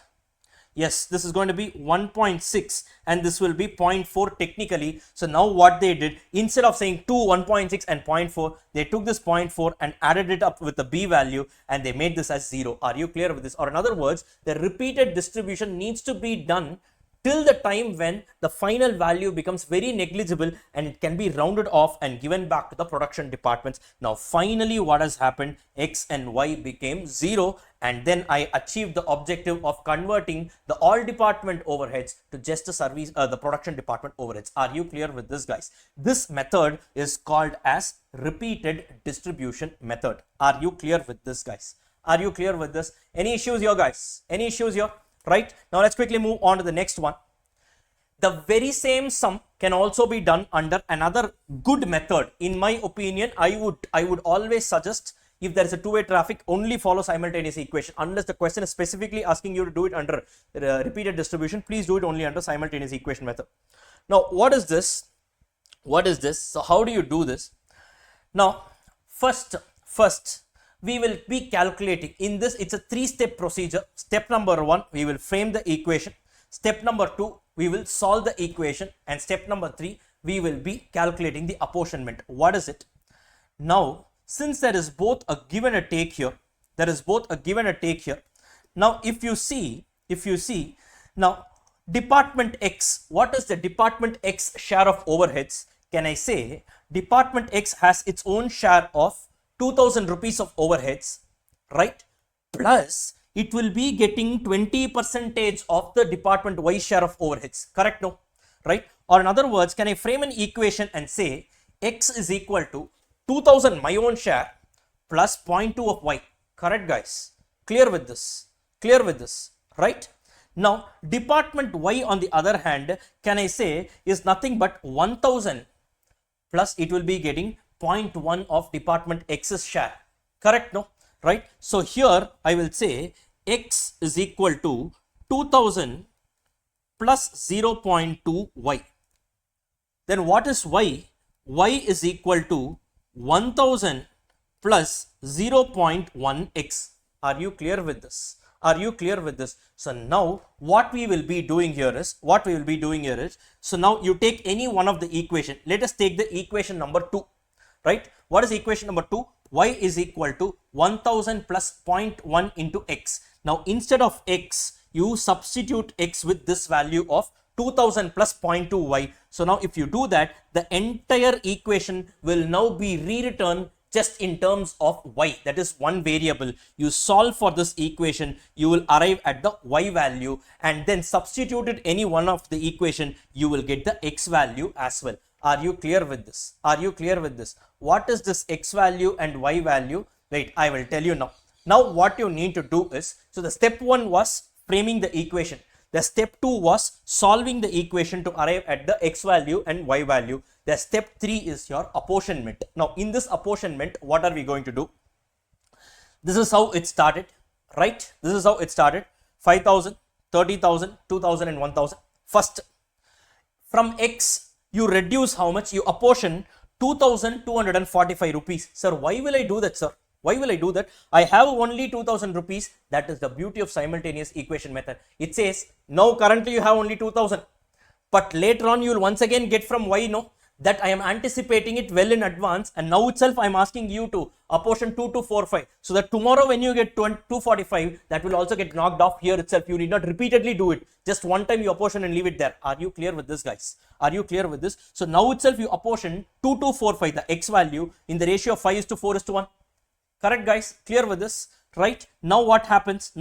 Yes, this is going to be 1.6 and this will be 0.4 technically. So now what they did, instead of saying 2, 1.6 and 0.4, they took this 0.4 and added it up with the B value and they made this as 0. Are you clear with this? Or in other words, the repeated distribution needs to be done till the time when the final value becomes very negligible and it can be rounded off and given back to the production departments. Now finally what has happened, X and Y became 0 and then I achieved the objective of converting the all department overheads to just the service, the production department overheads. Are you clear with this, guys? This method is called as repeated distribution method. Are you clear with this, guys? Are you clear with this? Any issues here, guys? Any issues here? Right? Now let's quickly move on to the next one. The very same sum can also be done under another good method. In my opinion, I would always suggest, if there is a two-way traffic, only follow simultaneous equation. Unless the question is specifically asking you to do it under repeated distribution, please do it only under simultaneous equation method. Now, what is this? What is this? So how do you do this? Now, first we will be calculating in this. It's a three-step procedure. Step number 1, we will frame the equation. Step number 2, we will solve the equation, and step number 3, we will be calculating the apportionment. What is it? Now, since there is both a give and a take here, now if you see, now department X, what is the department X share of overheads? Can I say department X has its own share of 2000 rupees of overheads, right? Plus it will be getting 20% of the department Y share of overheads, correct? No, right? Or in other words, can I frame an equation and say X is equal to 2000 my own share plus 0.2 of Y, correct, guys? Clear with this, right? Now department Y on the other hand, can I say is nothing but 1000 plus it will be getting 0.1 of department X's share, correct? No, right? So here I will say X is equal to 2000 plus 0.2 Y. Then what is Y? Y is equal to 1000 plus 0.1 X. Are you clear with this? So now what we will be doing here is, so now you take any one of the equation. Let us take the equation number 2, right? What is equation number 2? Y is equal to 1000 plus 0.1 into X. Now instead of X, you substitute X with this value of 2000 plus 0.2 Y. So now if you do that, the entire equation will now be rewritten just in terms of Y, that is one variable. You solve for this equation, you will arrive at the Y value, and then substitute it any one of the equation, you will get the X value as well. Are you clear with this? What is this X value and Y value? Wait, I will tell you now. Now what you need to do is, so the step 1 was framing the equation. The step 2 was solving the equation to arrive at the X value and Y value. The step 3 is your apportionment. Now in this apportionment, what are we going to do? This is how it started, right? 5,000, 30,000, 2,000 and 1,000. First, from X, you reduce how much? You apportion 2,245 rupees. Sir, why will I do that, sir? I have only 2000 rupees. That is the beauty of simultaneous equation method. It says, now currently you have only 2000. But later on you will once again get from Y, no? That I am anticipating it well in advance, and now itself I am asking you to apportion 2245. So that tomorrow when you get 245, that will also get knocked off here itself. You need not repeatedly do it. Just one time you apportion and leave it there. Are you clear with this, guys? So now itself you apportion 2245, the X value, in the ratio of 5:4:1. Correct, guys? Clear with this, right? Now what happens?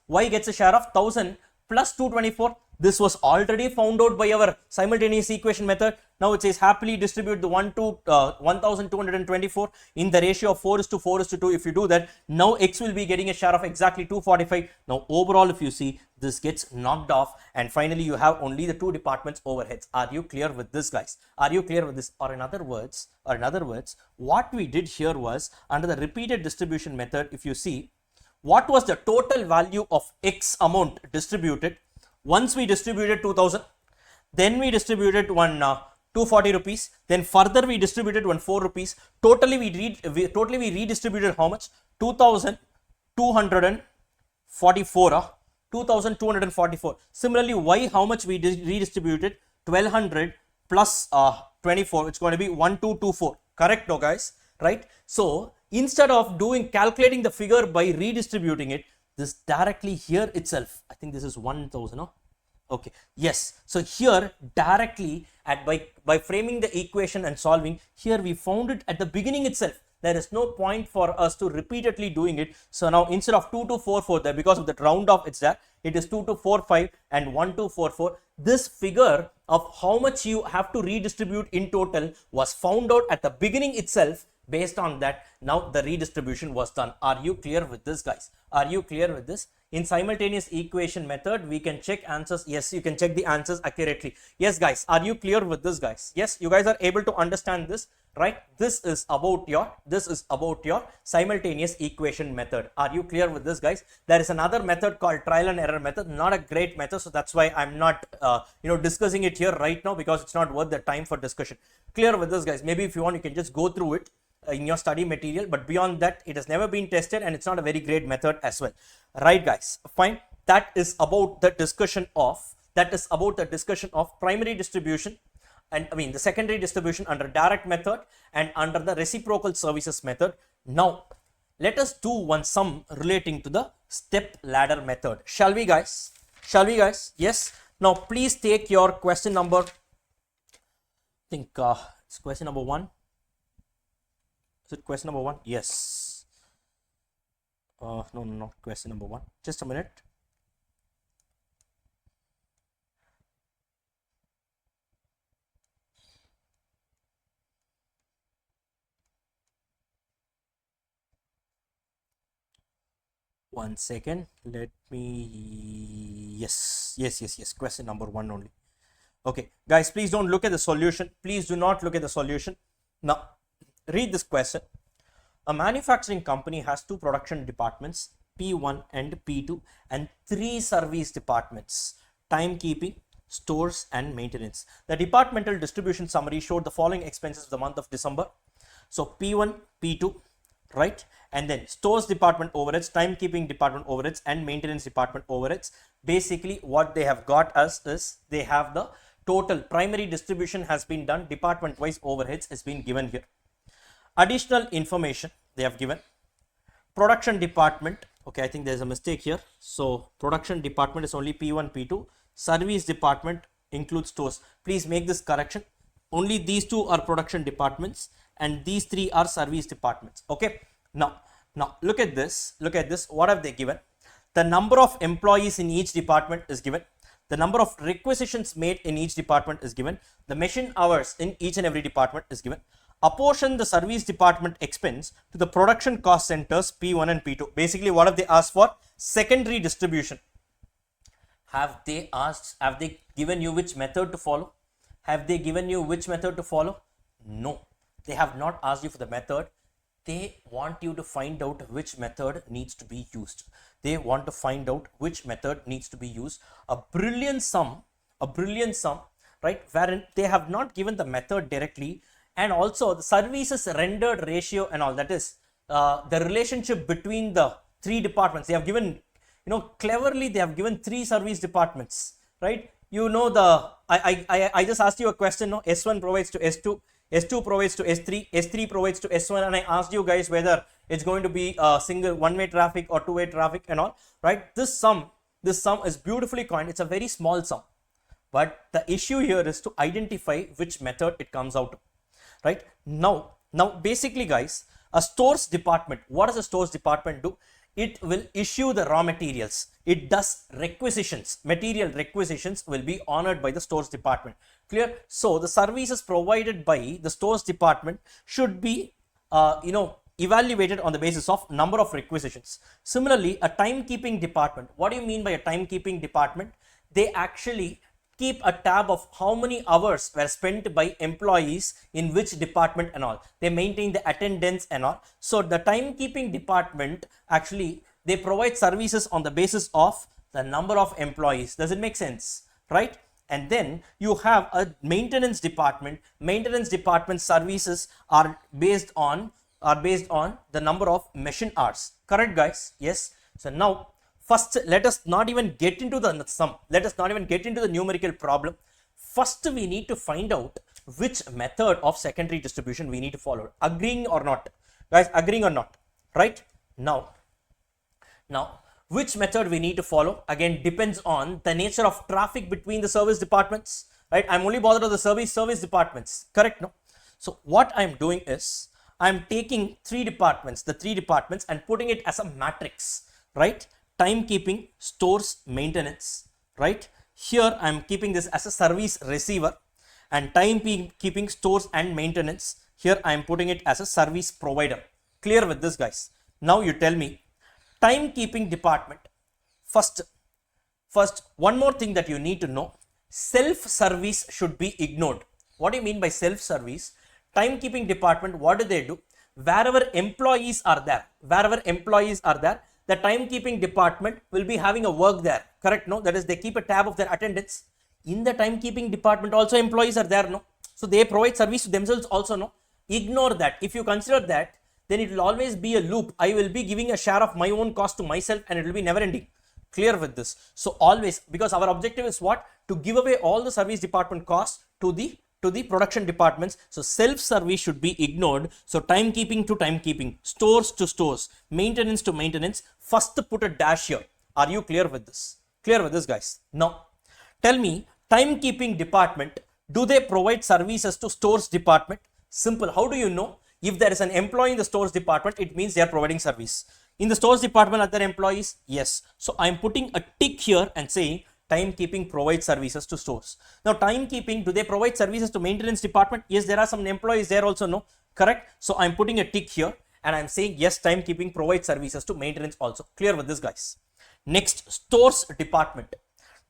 Y gets a share of 1000 plus 224. This was already found out by our simultaneous equation method. Now it says happily distribute the 1224 in the ratio of 4:4:2. If you do that, now X will be getting a share of exactly 245. Now overall, if you see, this gets knocked off, and finally you have only the two departments overheads. Are you clear with this, guys? Or in other words, what we did here was, under the repeated distribution method, if you see, what was the total value of X amount distributed? Once we distributed 2000, then we distributed 240 rupees, then further we distributed 4 rupees. Totally we redistributed how much? 2244. Similarly, Y, how much we redistributed? 1200 plus 24. It's going to be 1224. Correct, no, guys? Right? So instead of calculating the figure by redistributing it, this directly here itself, I think this is 1000, no? Okay, yes. So here directly by framing the equation and solving, here we found it at the beginning itself. There is no point for us to repeatedly doing it. So now instead of 2244 there, because of that round off it's there, it is 2245 and 1244. This figure of how much you have to redistribute in total was found out at the beginning itself Based on that, now the redistribution was done. Are you clear with this, guys? Are you clear with this? In simultaneous equation method, we can check answers. Yes, you can check the answers accurately. Yes, guys, are you clear with this, guys? Yes, you guys are able to understand this, right? This is about your simultaneous equation method. Are you clear with this, guys? There is another method called trial and error method, not a great method, so that's why I'm not discussing it here right now, because it's not worth the time for discussion. Clear with this, guys? Maybe if you want, you can just go through it in your study material, but beyond that, it has never been tested and it's not a very great method as well, right, guys? Fine. That is about the discussion of primary distribution, and the secondary distribution under direct method and under the reciprocal services method. Now let us do one sum relating to the step ladder method. Shall we, guys? Yes. Now please take your question number, I think it's question number 1. Is it question number 1? Yes. No, question number 1. Just a minute. One second. Let me. Yes. Question number 1 only. Okay, guys, please don't look at the solution. Please do not look at the solution. Now, read this question. A manufacturing company has 2 production departments, P1 and P2, and 3 service departments, timekeeping, stores, and maintenance. The departmental distribution summary showed the following expenses of the month of December. So P1, P2, right? And then stores department overheads, timekeeping department overheads, and maintenance department overheads. Basically, what they have got us is they have the total primary distribution has been done, department wise overheads has been given here. Additional information they have given. Production department, okay, I think there's a mistake here. So production department is only P1, P2. Service department includes stores. Please make this correction. Only these 2 are production departments and these 3 are service departments. Okay. Now look at this. What have they given? The number of employees in each department is given. The number of requisitions made in each department is given. The machine hours in each and every department is given. Apportion the service department expense to the production cost centers P1 and P2. Basically, what have they asked for? Secondary distribution. Have they given you which method to follow? No, they have not asked you for the method. They want you to find out which method needs to be used. A brilliant sum, right, wherein they have not given the method directly, and also the services rendered ratio and all, that is the relationship between the 3 departments. They have given, cleverly they have given 3 service departments, right? I just asked you a question, no? S1 provides to S2, S2 provides to S3, S3 provides to S1, and I asked you guys whether it's going to be a single one-way traffic or two-way traffic and all, right? This sum is beautifully coined. It's a very small sum, but the issue here is to identify which method it comes out to, right? Now basically, guys, a stores department, what does a stores department do? It will issue the raw materials. It does requisitions. Material requisitions will be honored by the stores department. Clear? So the services provided by the stores department should be, evaluated on the basis of number of requisitions. Similarly, a timekeeping department. What do you mean by a timekeeping department? They actually keep a tab of how many hours were spent by employees in which department and all. They maintain the attendance and all. So the timekeeping department, actually, they provide services on the basis of the number of employees. Does it make sense? Right? And then you have a maintenance department. Maintenance department services are based on the number of machine hours. Correct, guys? Yes. So now, first, let us not even get into the sum. Let us not even get into the numerical problem. First, we need to find out which method of secondary distribution we need to follow. Agreeing or not? Guys, agreeing or not? Right? Now, which method we need to follow? Again, depends on the nature of traffic between the service departments. Right? I'm only bothered with the service departments. Correct? No? So, what I'm doing is, I'm taking the 3 departments and putting it as a matrix. Right? Timekeeping, stores, maintenance, right? Here I am keeping this as a service receiver, and timekeeping, stores and maintenance. Here I am putting it as a service provider. Clear with this, guys? Now you tell me, timekeeping department. First, one more thing that you need to know, self-service should be ignored. What do you mean by self-service? Timekeeping department, what do? Wherever employees are there, the timekeeping department will be having a work there, correct? No, that is, they keep a tab of their attendance. In the timekeeping department also employees are there, no? So they provide service to themselves also, no? Ignore that. If you consider that, then it will always be a loop. I will be giving a share of my own cost to myself and it will be never ending. Clear with this? So always, because our objective is what? To give away all the service department costs to the production departments. So self-service should be ignored. So timekeeping to timekeeping, stores to stores, maintenance to maintenance. First put a dash here. Are you clear with this? Clear with this, guys? Now tell me, timekeeping department, do they provide services to stores department? Simple. How do you know? If there is an employee in the stores department, it means they are providing service. In the stores department, are there employees? Yes. So I am putting a tick here and saying timekeeping provides services to stores. Now timekeeping, do they provide services to maintenance department? Yes, there are some employees there also, no? Correct. So I'm putting a tick here and I'm saying yes, timekeeping provides services to maintenance also. Clear with this, guys? Next, stores department.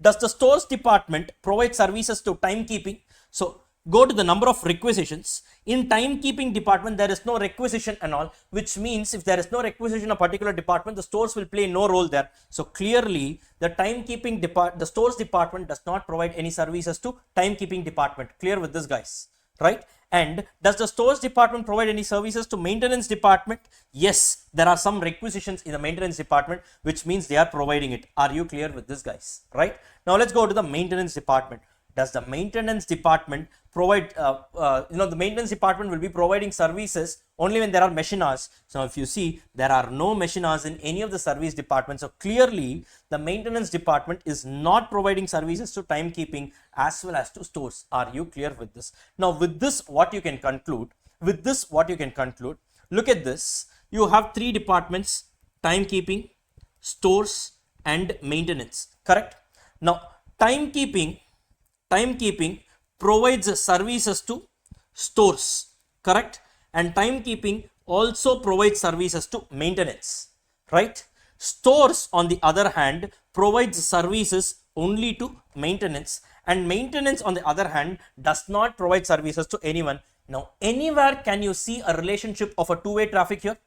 Does the stores department provide services to timekeeping? So go to the number of requisitions. In timekeeping department, there is no requisition and all, which means if there is no requisition in a particular department, the stores will play no role there. So clearly, the stores department does not provide any services to timekeeping department. Clear with this, guys? Right? And does the stores department provide any services to maintenance department? Yes, there are some requisitions in the maintenance department, which means they are providing it. Are you clear with this, guys? Right? Now let's go to the maintenance department. Does the maintenance department provide, the maintenance department will be providing services only when there are machine hours. So if you see, there are no machine hours in any of the service departments. So clearly, the maintenance department is not providing services to timekeeping as well as to stores. Are you clear with this? Now with this, what you can conclude? Look at this. You have three departments: timekeeping, stores, and maintenance. Correct? Now timekeeping provides services to stores, correct? And timekeeping also provides services to maintenance, right? Stores, on the other hand, provides services only to maintenance, and maintenance, on the other hand, does not provide services to anyone. Now, anywhere can you see a relationship of a two-way traffic here?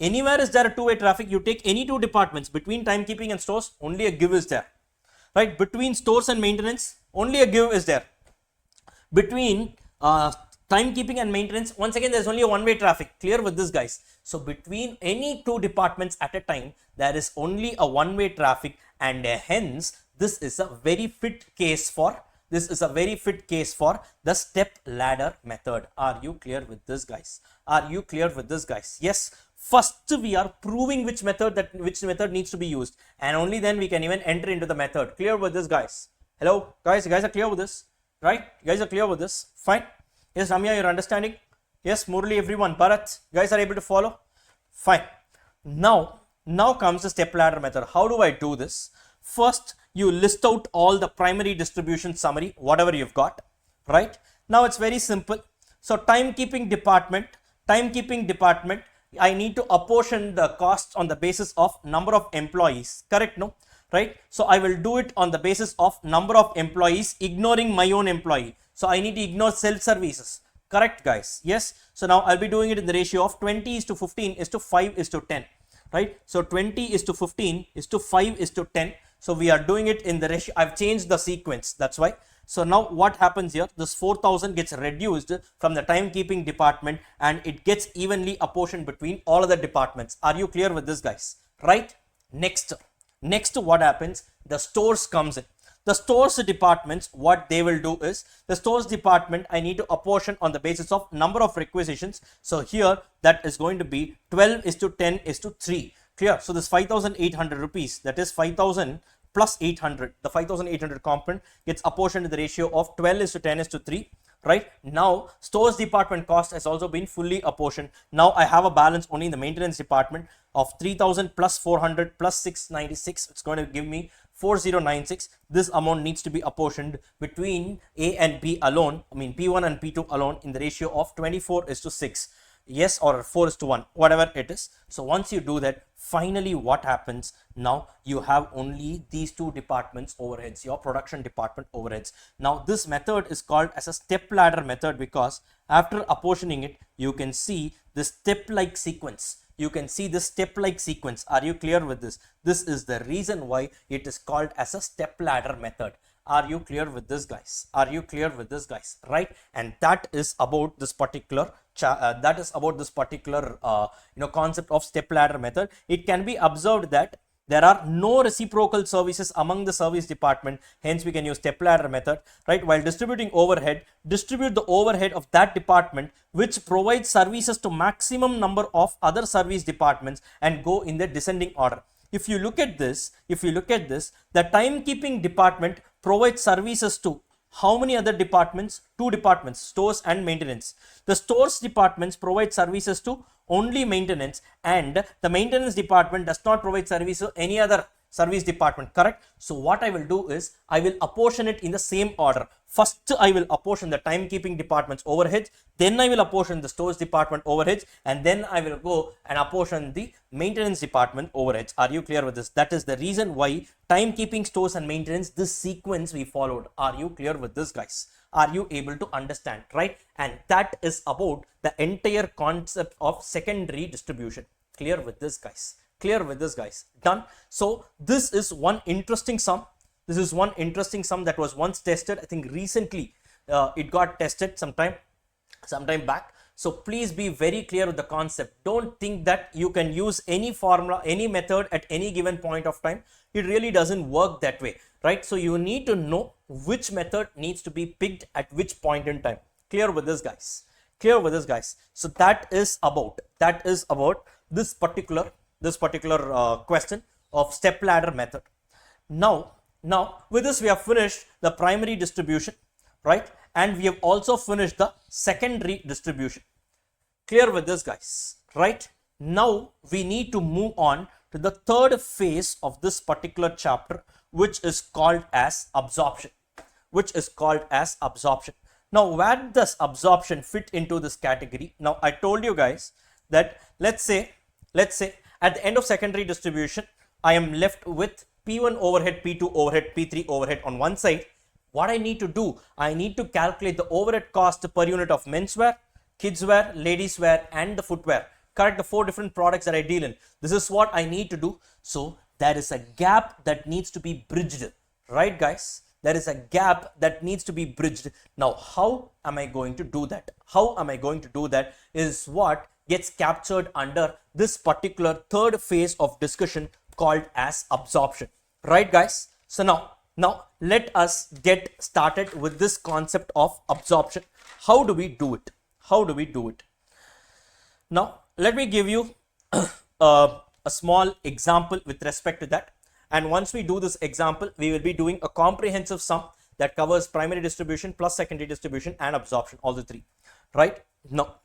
Anywhere is there a two-way traffic? You take any two departments, between timekeeping and stores, only a give is there, right? Between stores and maintenance, only a give is there. Between timekeeping and maintenance, once again, there's only a one-way traffic. Clear with this, guys? So between any two departments at a time, there is only a one-way traffic, and hence this is a very fit case for the step ladder method. Are you clear with this, guys? Yes. First, we are proving which method needs to be used, and only then we can even enter into the method. Clear with this, guys? Hello, guys. You guys are clear with this, right? You guys are clear with this? Fine. Yes, Ramya, you're understanding? Yes, Murli, everyone. Bharat, you guys are able to follow? Fine. Now comes the step ladder method. How do I do this? First, you list out all the primary distribution summary, whatever you've got, right? Now it's very simple. So timekeeping department, I need to apportion the costs on the basis of number of employees, correct? No, right? So I will do it on the basis of number of employees, ignoring my own employee. So I need to ignore self-services, correct, guys? Yes. So now I'll be doing it in the ratio of 20:15:5:10, right? So 20:15:5:10. So we are doing it in the ratio. I've changed the sequence. That's why. So now what happens here? This 4,000 gets reduced from the timekeeping department, and it gets evenly apportioned between all other departments. Are you clear with this, guys? Right? Next, what happens? The stores comes in. The stores departments, what they will do is, the stores department, I need to apportion on the basis of number of requisitions. So here that is going to be 12:10:3. Clear? So this 5,800 rupees, that is 5,000 plus 800, the 5,800 component gets apportioned in the ratio of 12:10:3, right? Now stores department cost has also been fully apportioned. Now I have a balance only in the maintenance department of 3,000 plus 400 plus 696. It's going to give me 4096. This amount needs to be apportioned between A and B alone, I mean P1 and P2 alone, in the ratio of 24:6. Yes, or 4:1, whatever it is. So once you do that, finally what happens, now you have only these two departments overheads, your production department overheads. Now this method is called as a step ladder method because after apportioning it, you can see the step like sequence. You can see this step like sequence. Are you clear with this? This is the reason why it is called as a step ladder method. Are you clear with this, guys? Are you clear with this, guys? Right? And that is about this particular concept of step ladder method. It can be observed that there are no reciprocal services among the service department, hence we can use step ladder method, right? While distributing overhead, distribute the overhead of that department which provides services to maximum number of other service departments and go in the descending order. If you look at this, the timekeeping department provides services to how many other departments? Two departments, stores and maintenance. The stores departments provide services to only maintenance, and the maintenance department does not provide service to any other service department, correct? So what I will do is I will apportion it in the same order. First I will apportion the timekeeping department's overheads, then I will apportion the stores department overheads, and then I will go and apportion the maintenance department overheads. Are you clear with this? That is the reason why timekeeping, stores and maintenance, this sequence we followed. Are you clear with this, guys? Are you able to understand, right? And that is about the entire concept of secondary distribution. Clear with this, guys? Clear with this, guys? Done. So this is one interesting sum. This is one interesting sum that was once tested. I think recently it got tested sometime back. So please be very clear with the concept. Don't think that you can use any formula, any method at any given point of time. It really doesn't work that way, right? So you need to know which method needs to be picked at which point in time. Clear with this, guys? Clear with this, guys? So that is about this particular question of step ladder method. Now with this we have finished the primary distribution, right? And we have also finished the secondary distribution. Clear with this, guys? Right? Now we need to move on to the third phase of this particular chapter, which is called as absorption. Now where does absorption fit into this category? Now I told you guys that let's say at the end of secondary distribution, I am left with P1 overhead, P2 overhead, P3 overhead on one side. What I need to do, I need to calculate the overhead cost per unit of menswear, kidswear, ladies wear and the footwear. Correct, the 4 different products that I deal in. This is what I need to do. So there is a gap that needs to be bridged, right, guys? There is a gap that needs to be bridged. Now how am I going to do that? How am I going to do that is what gets captured under this particular third phase of discussion called as absorption, right, guys? So now let us get started with this concept of absorption. How do we do it? Now let me give you a small example with respect to that, and once we do this example, we will be doing a comprehensive sum that covers primary distribution plus secondary distribution and absorption, all the three, right? Now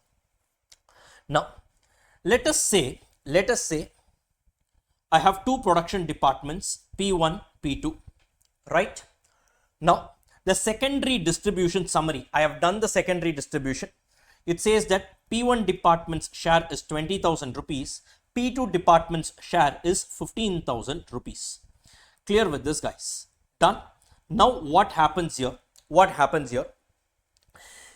let us say I have two production departments, P1, P2, right? Now the secondary distribution summary, I have done the secondary distribution. It says that P1 department's share is 20,000 rupees, P2 department's share is 15,000 rupees. Clear with this, guys? Done. Now what happens here?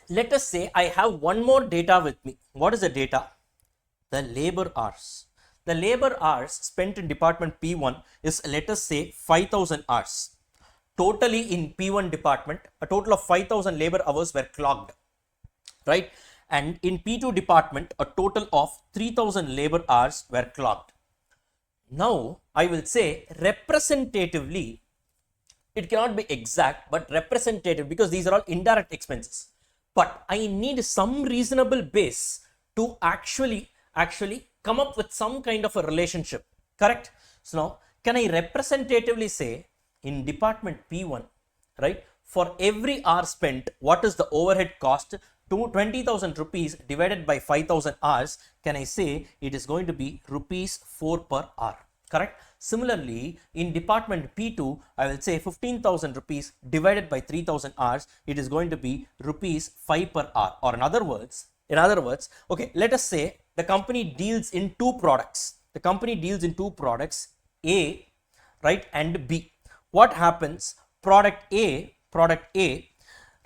Let us say I have one more data with me. What is the data? The labor hours. The labor hours spent in department P1 is, let us say, 5,000 hours. Totally in P1 department, a total of 5,000 labor hours were clocked, right? And in P2 department, a total of 3,000 labor hours were clocked. Now I will say representatively, it cannot be exact, but representative, because these are all indirect expenses. But I need some reasonable base to actually come up with some kind of a relationship, correct? So now can I representatively say in department P1, right, for every hour spent, what is the overhead cost? To 20,000 rupees divided by 5,000 hours, can I say it is going to be rupees 4 per hour, correct? Similarly, in department P2, I will say 15,000 rupees divided by 3,000 hours, it is going to be rupees 5 per hour. Or in other words, okay, let us say the company deals in two products. The company deals in two products, A, right, and B. What happens? Product A,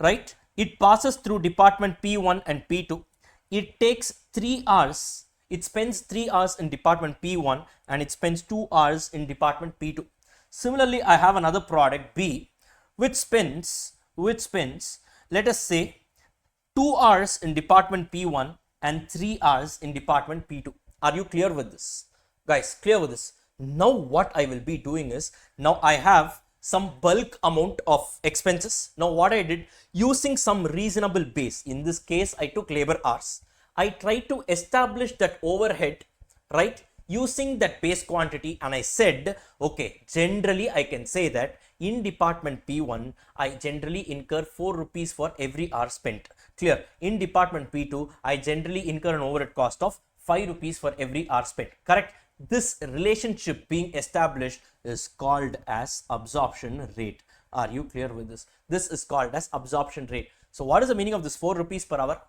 right, it passes through department P1 and P2. It takes 3 hours. It spends 3 hours in department P1 and it spends 2 hours in department P2. Similarly, I have another product B which spends, let us say, 2 hours in department P1 and 3 hours in department P2. Are you clear with this? Guys, clear with this? Now what I will be doing is, now I have some bulk amount of expenses. Now what I did, using some reasonable base, in this case I took labor hours. I tried to establish that overhead, right, using that base quantity, and I said, okay, generally I can say that in department P1, I generally incur 4 rupees for every hour spent. Clear? In department P2, I generally incur an overhead cost of 5 rupees for every hour spent. Correct? This relationship being established is called as absorption rate. Are you clear with this? This is called as absorption rate. So what is the meaning of this 4 rupees per hour?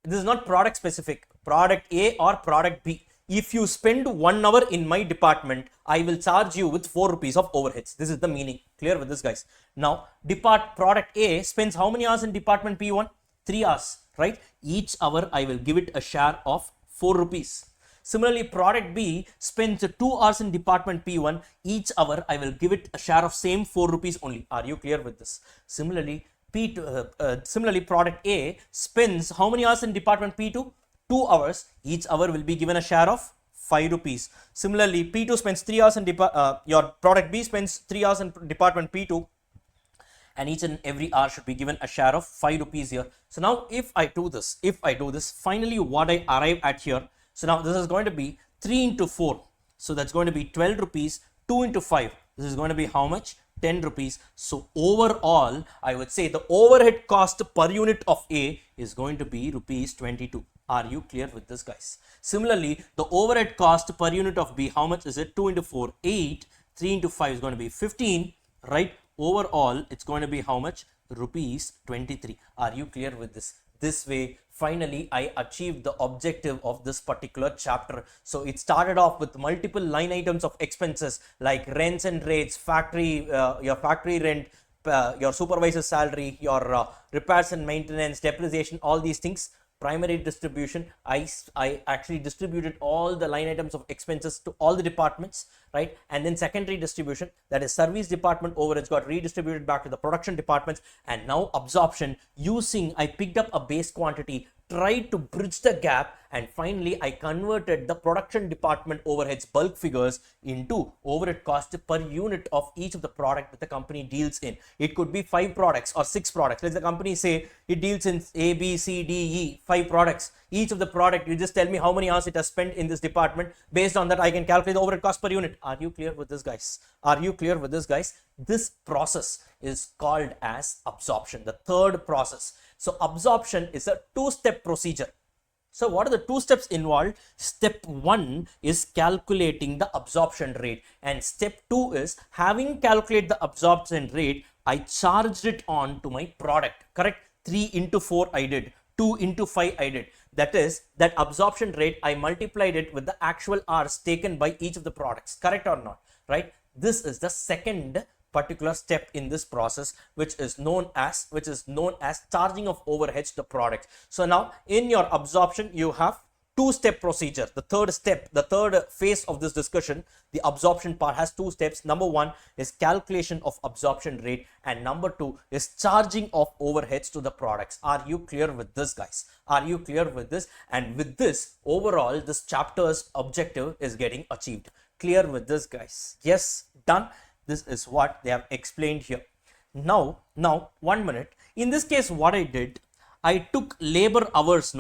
This is not product specific, product A or product B. If you spend 1 hour in my department, I will charge you with 4 rupees of overheads. This is the meaning. Clear with this, guys? Now, product A spends how many hours in department P1? 3 hours, right? Each hour I will give it a share of 4 rupees. Similarly, product B spends 2 hours in department P1. Each hour I will give it a share of same 4 rupees only. Are you clear with this? Similarly, product A spends how many hours in department P2? 2 hours. Each hour will be given a share of 5 rupees. Similarly, P2 spends 3 hours in your product B spends 3 hours in department P2, and each and every hour should be given a share of 5 rupees here. So now if I do this, finally what I arrive at here, so now this is going to be 3 into 4. So that's going to be 12 rupees. 2 into 5. This is going to be how much? 10 rupees. So overall, I would say the overhead cost per unit of A is going to be rupees 22. Are you clear with this, guys? Similarly, the overhead cost per unit of B, how much is it? 2 into 4, 8. 3 into 5 is going to be 15, right? Overall, it's going to be how much? Rupees 23. Are you clear with this? This way, finally, I achieved the objective of this particular chapter. So it started off with multiple line items of expenses like rents and rates, your factory rent, your supervisor's salary, your repairs and maintenance, depreciation, all these things. Primary distribution, I actually distributed all the line items of expenses to all the departments, right? And then secondary distribution, that is service department overheads got redistributed back to the production departments. And now absorption, I picked up a base quantity, tried to bridge the gap, and finally I converted the production department overheads bulk figures into overhead cost per unit of each of the product that the company deals in. It could be 5 products or 6 products. Let the company say it deals in A, B, C, D, E, 5 products. Each of the product, you just tell me how many hours it has spent in this department. Based on that, I can calculate the overhead cost per unit. Are you clear with this, guys? Are you clear with this, guys? This process is called as absorption, the third process. So absorption is a 2-step procedure. So what are the 2 steps involved? Step 1 is calculating the absorption rate, and step 2 is having calculated the absorption rate, I charged it on to my product. Correct? 3 into 4 I did, 2 into 5 I did. That is, that absorption rate, I multiplied it with the actual hours taken by each of the products. Correct or not? Right? This is the second particular step in this process, which is known as charging of overheads to products. So now in your absorption, you have 2-step procedure. The third phase of this discussion, the absorption part has 2 steps. Number 1 is calculation of absorption rate, and number 2 is charging of overheads to the products. Are you clear with this, guys? Are you clear with this? And with this, overall, this chapter's objective is getting achieved. Clear with this, guys? Yes, done. This is what they have explained here. Now 1 minute. In this case, what I did, I took labor hours.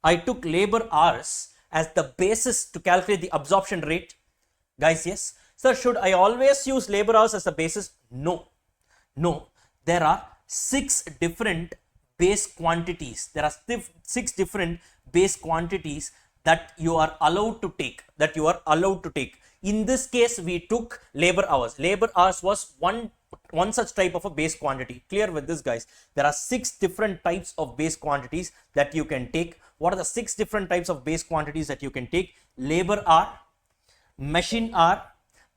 I took labor hours as the basis to calculate the absorption rate. Guys, yes. Sir, should I always use labor hours as a basis? No. There are 6 different base quantities. There are 6 different base quantities that you are allowed to take. In this case, we took labor hours. Labor hours was one such type of a base quantity. Clear with this, guys? There are 6 different types of base quantities that you can take. What are the 6 different types of base quantities that you can take? Labor hour, machine hour,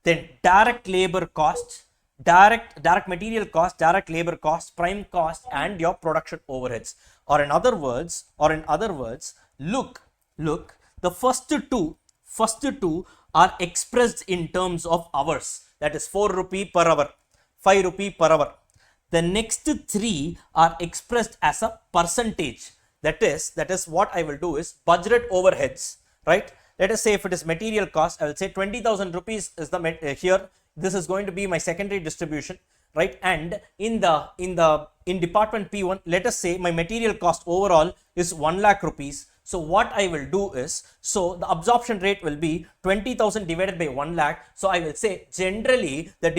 then direct labor cost, direct material cost, direct labor cost, prime cost, and your production overheads. Or in other words, look, the first two are expressed in terms of hours. That is 4 rupee per hour, 5 rupee per hour. The next 3 are expressed as a percentage. That is what I will do is budgeted overheads, right? Let us say if it is material cost, I will say 20,000 rupees is the here. This is going to be my secondary distribution, right? And in department P1, let us say my material cost overall is 1 lakh rupees. So what I will do is, so the absorption rate will be 20,000 divided by 1 lakh. So I will say generally the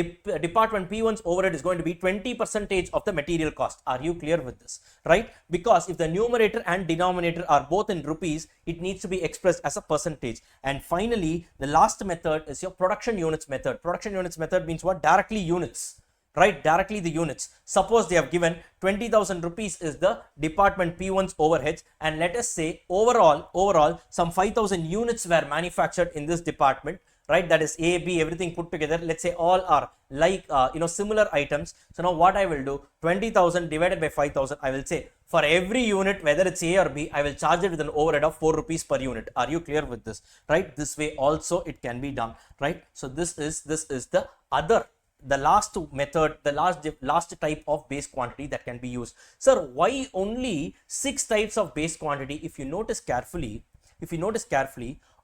department P1's overhead is going to be 20% of the material cost. Are you clear with this, right? Because if the numerator and denominator are both in rupees, it needs to be expressed as a percentage. And finally, the last method is your production units method. Production units method means what? Directly units. Right, directly the units. Suppose they have given 20,000 rupees is the department P1's overheads, and let us say overall some 5,000 units were manufactured in this department, right? That is A, B, everything put together. Let's say all are like similar items. So now what I will do, 20,000 divided by 5,000, I will say for every unit, whether it's A or B, I will charge it with an overhead of 4 rupees per unit. Are you clear with this, right? This way also it can be done, right? So this is the last method, the last type of base quantity that can be used. Sir, why only 6 types of base quantity? If you notice carefully,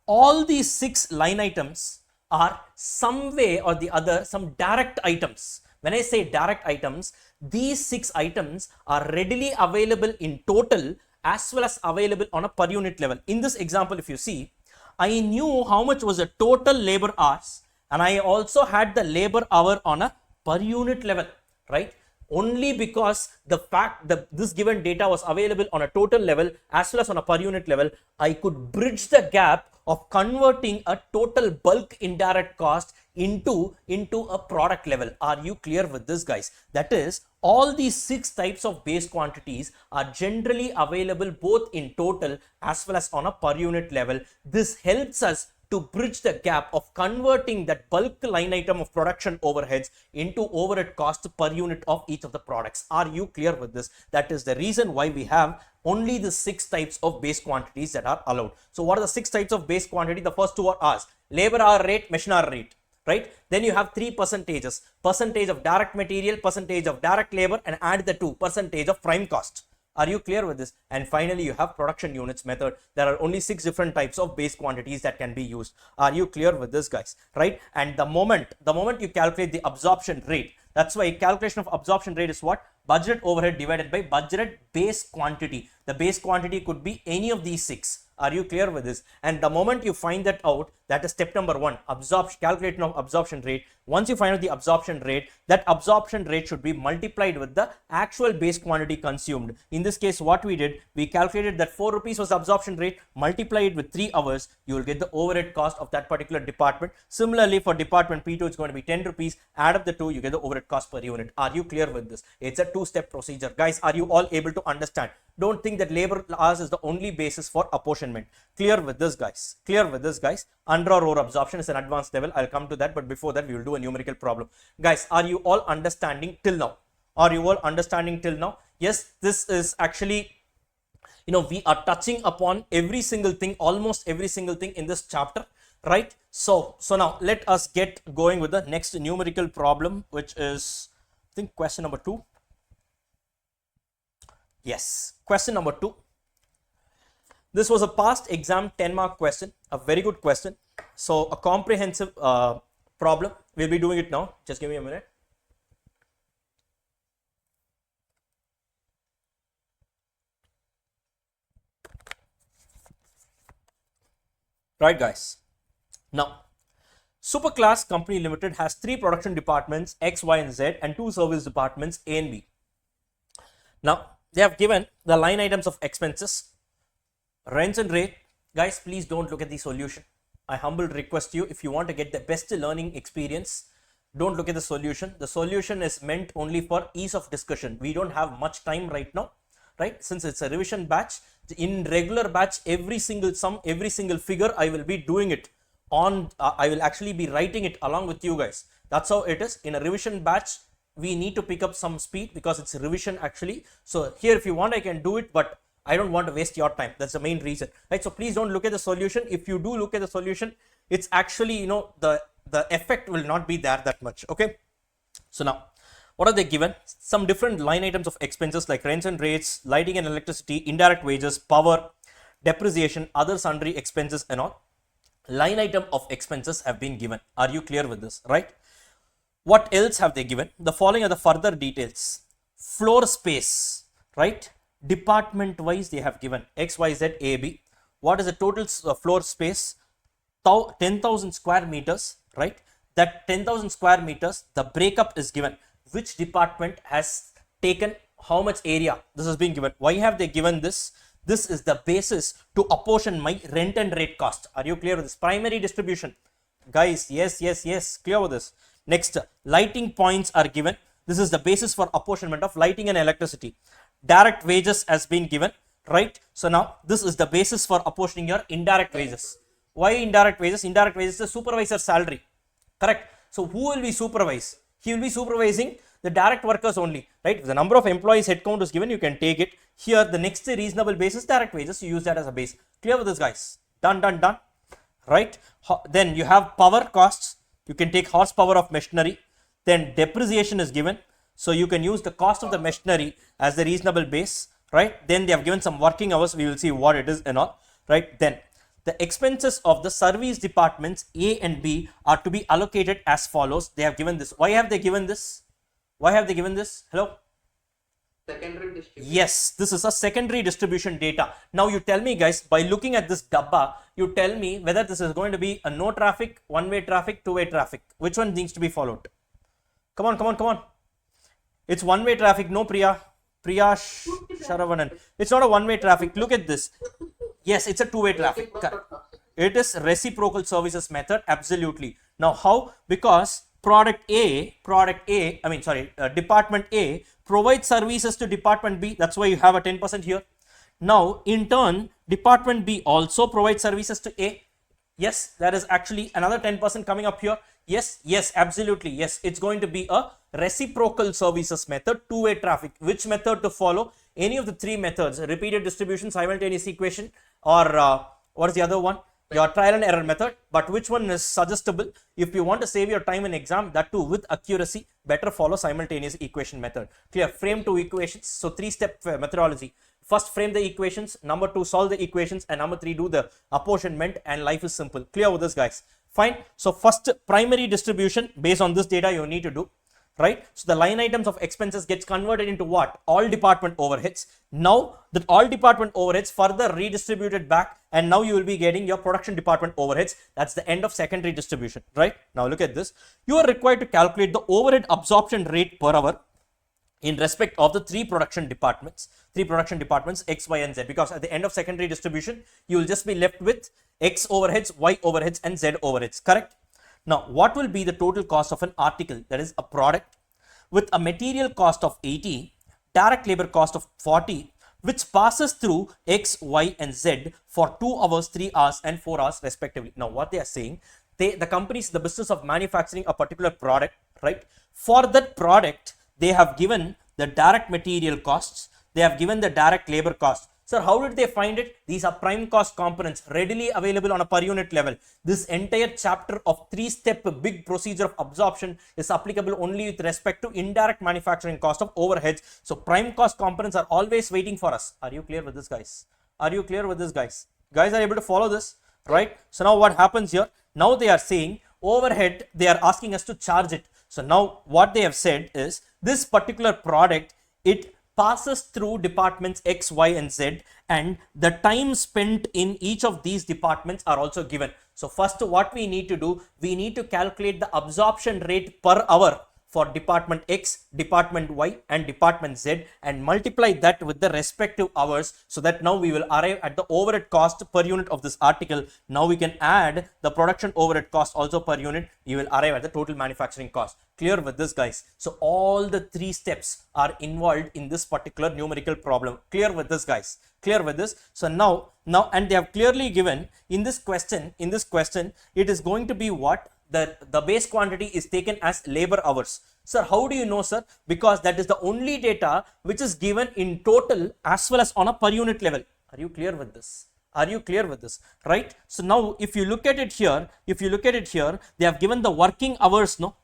all these 6 line items are some way or the other some direct items. When I say direct items, these 6 items are readily available in total as well as available on a per unit level. In this example, if you see, I knew how much was the total labor hours, and I also had the labor hour on a per unit level, right? Only because the fact that this given data was available on a total level as well as on a per unit level, I could bridge the gap of converting a total bulk indirect cost into a product level. Are you clear with this, guys? That is, all these 6 types of base quantities are generally available both in total as well as on a per unit level. This helps us to bridge the gap of converting that bulk line item of production overheads into overhead cost per unit of each of the products. Are you clear with this? That is the reason why we have only the 6 types of base quantities that are allowed. So what are the 6 types of base quantity? The first 2 are ours: labor hour rate, machine hour rate, right? Then you have 3 percentages: percentage of direct material, percentage of direct labor, and add the 2 percentage of prime cost. Are you clear with this? And finally, you have production units method. There are only 6 different types of base quantities that can be used. Are you clear with this, guys? Right? And the moment you calculate the absorption rate, that's why calculation of absorption rate is what? Budgeted overhead divided by budgeted base quantity. The base quantity could be any of these 6. Are you clear with this? And the moment you find that out, that is step number 1, calculation of absorption rate. Once you find out the absorption rate, that absorption rate should be multiplied with the actual base quantity consumed. In this case, what we did, we calculated that 4 rupees was the absorption rate, multiply it with 3 hours, you will get the overhead cost of that particular department. Similarly, for department P2, it's going to be 10 rupees. Add up the 2, you get the overhead cost per unit. Are you clear with this? It's a 2-step procedure. Guys, are you all able to understand? Don't think that labor hours is the only basis for apportionment. Clear with this, guys? Clear with this, guys? Under or over absorption is an advanced level. I'll come to that, but before that, we will do a numerical problem. Guys, are you all understanding till now? Are you all understanding till now? Yes, this is actually, we are touching upon every single thing, almost every single thing in this chapter, right? So now let us get going with the next numerical problem, which is, I think, question number 2. Yes, question number 2. This was a past exam 10-mark question, a very good question. So a comprehensive problem. We'll be doing it now. Just give me a minute. Right, guys. Now, Superclass Company Limited has 3 production departments, X, Y, and Z, and 2 service departments, A and B. Now, they have given the line items of expenses, rents and rate. Guys, please don't look at the solution. I humble request you, if you want to get the best learning experience, don't look at the solution. The solution is meant only for ease of discussion. We don't have much time right now, right? Since it's a revision batch, in regular batch, every single sum, every single figure, I will be doing it on, I will actually be writing it along with you guys. That's how it is. In a revision batch, we need to pick up some speed because it's a revision actually. So here, if you want, I can do it, but I don't want to waste your time. That's the main reason, right? So please don't look at the solution. If you do look at the solution, it's actually, you know, the effect will not be there that much. Okay. So now, what are they given? Some different line items of expenses like rents and rates, lighting and electricity, indirect wages, power, depreciation, other sundry expenses and all. Line item of expenses have been given. Are you clear with this, right? What else have they given? The following are the further details. Floor space, right? Department wise, they have given X, Y, Z, A, B. What is the total floor space? 10,000 square meters, right? That 10,000 square meters, the breakup is given. Which department has taken how much area? This has been given. Why have they given this? This is the basis to apportion my rent and rate cost. Are you clear with this? Primary distribution. Guys, yes, clear with this. Next, lighting points are given. This is the basis for apportionment of lighting and electricity. Direct wages has been given, right? So now, this is the basis for apportioning your indirect wages. Why indirect wages? Indirect wages is the supervisor's salary, correct? So who will be supervised? He will be supervising the direct workers only, right? If the number of employees headcount is given, you can take it. Here, the next reasonable basis, direct wages, you use that as a base. Clear with this, guys? Done, right? Then you have power costs. You can take horsepower of machinery. Then depreciation is given. So you can use the cost of the machinery as the reasonable base, right? Then they have given some working hours. We will see what it is and all, right? Then the expenses of the service departments A and B are to be allocated as follows. They have given this. Why have they given this? Why have they given this? Hello? Secondary distribution. Yes, this is a secondary distribution data. Now you tell me, guys, by looking at this dabba, you tell me whether this is going to be a no traffic, one-way traffic, two-way traffic. Which one needs to be followed? Come on. It's one-way traffic. No, Priya Sharavanan. It's not a one-way traffic. Look at this. Yes, it's a two-way traffic. It is reciprocal services method. Absolutely. Now how? Because department A provides services to department B. That's why you have a 10% here. Now, in turn, department B also provides services to A. Yes, there is actually another 10% coming up here. Yes, absolutely. Yes, it's going to be a reciprocal services method, two-way traffic. Which method to follow? Any of the three methods: repeated distribution, simultaneous equation, or what is the other one? Your trial and error method. But which one is suggestible? If you want to save your time in exam, that too with accuracy, better follow simultaneous equation method. Clear? Frame two equations. So three-step methodology. First, frame the equations. Number two, solve the equations. And number three, do the apportionment. And life is simple. Clear with this, guys? Fine. So first, primary distribution based on this data you need to do. Right? So the line items of expenses gets converted into what? All department overheads. Now that all department overheads further redistributed back, and now you will be getting your production department overheads. That's the end of secondary distribution, right? Now look at this. You are required to calculate the overhead absorption rate per hour in respect of the three production departments X, Y, and Z, because at the end of secondary distribution, you will just be left with X overheads, Y overheads, and Z overheads, correct? Now, what will be the total cost of an article, that is a product, with a material cost of 80, direct labor cost of 40, which passes through X, Y, and Z for 2 hours, 3 hours, and 4 hours respectively. Now, what they are saying, the company is in the business of manufacturing a particular product, right? For that product, they have given the direct material costs, they have given the direct labor costs. Sir, how did they find it? These are prime cost components readily available on a per unit level. This entire chapter of 3-step big procedure of absorption is applicable only with respect to indirect manufacturing cost of overheads. So prime cost components are always waiting for us. Are you clear with this, guys? Are you clear with this, guys? Guys are able to follow this, right? So now what happens here? Now they are saying overhead, they are asking us to charge it. So now what they have said is this particular product, it passes through departments X, Y, and Z, and the time spent in each of these departments are also given. So first, what we need to do, we need to calculate the absorption rate per hour for department X, department Y and department Z and multiply that with the respective hours, so that now we will arrive at the overhead cost per unit of this article. Now we can add the production overhead cost also per unit. You will arrive at the total manufacturing cost. Clear with this, guys? So all the three steps are involved in this particular numerical problem. Clear with this, guys? Clear with this? So now and they have clearly given in this question, it is going to be what? The base quantity is taken as labor hours. Sir, how do you know, sir? Because that is the only data which is given in total as well as on a per unit level. Are you clear with this? Are you clear with this? Right? So now if you look at it here, they have given the working hours, no?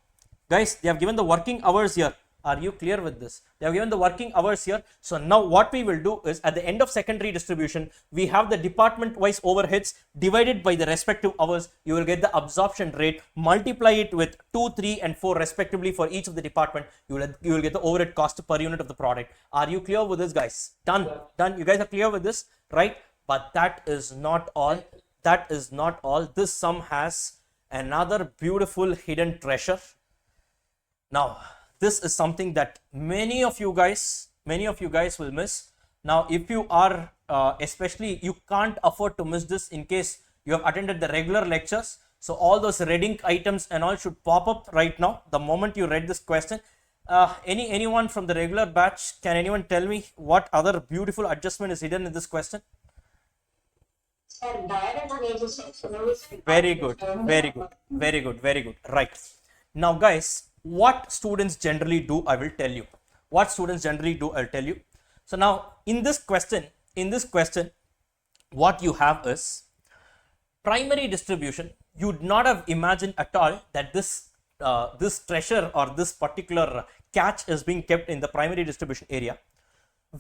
Guys, they have given the working hours here. Are you clear with this? They have given the working hours here. So now what we will do is at the end of secondary distribution, we have the department wise overheads divided by the respective hours. You will get the absorption rate, multiply it with 2, 3 and 4 respectively for each of the department. You will get the overhead cost per unit of the product. Are you clear with this, guys? Done. You guys are clear with this, right? But that is not all. This sum has another beautiful hidden treasure. Now, this is something that many of you guys will miss. Now, if you are especially, you can't afford to miss this in case you have attended the regular lectures. So all those red ink items and all should pop up right now the moment you read this question. Anyone from the regular batch, can anyone tell me what other beautiful adjustment is hidden in this question? Very good. Right. Now, guys, what students generally do, I will tell you. So now in this question, what you have is primary distribution. You would not have imagined at all that this treasure or this particular catch is being kept in the primary distribution area.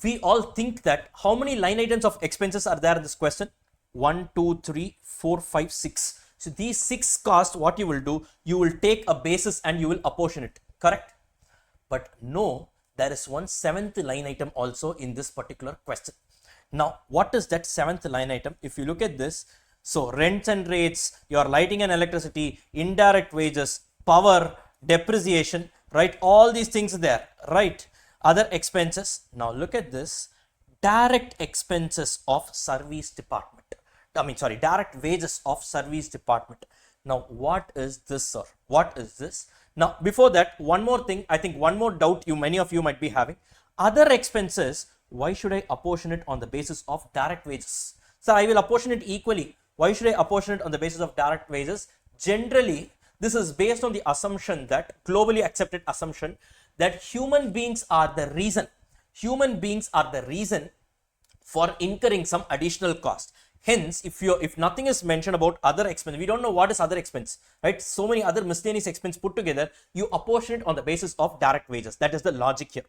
We all think that how many line items of expenses are there in this question? 1, 2, 3, 4, 5, 6. So these 6 costs, what you will do, you will take a basis and you will apportion it, correct? But no, there is one 7th line item also in this particular question. Now, what is that 7th line item? If you look at this, so rents and rates, your lighting and electricity, indirect wages, power, depreciation, right? All these things are there, right? Other expenses. Now look at this, direct expenses of service department. Direct wages of service department. Now, what is this, sir? What is this? Now, before that, one more thing, I think one more doubt many of you might be having. Other expenses, why should I apportion it on the basis of direct wages? So, I will apportion it equally. Why should I apportion it on the basis of direct wages? Generally, this is based on the assumption that, globally accepted assumption, that human beings are the reason for incurring some additional cost. Hence, if nothing is mentioned about other expense, we don't know what is other expense, right? So many other miscellaneous expense put together, you apportion it on the basis of direct wages. That is the logic here.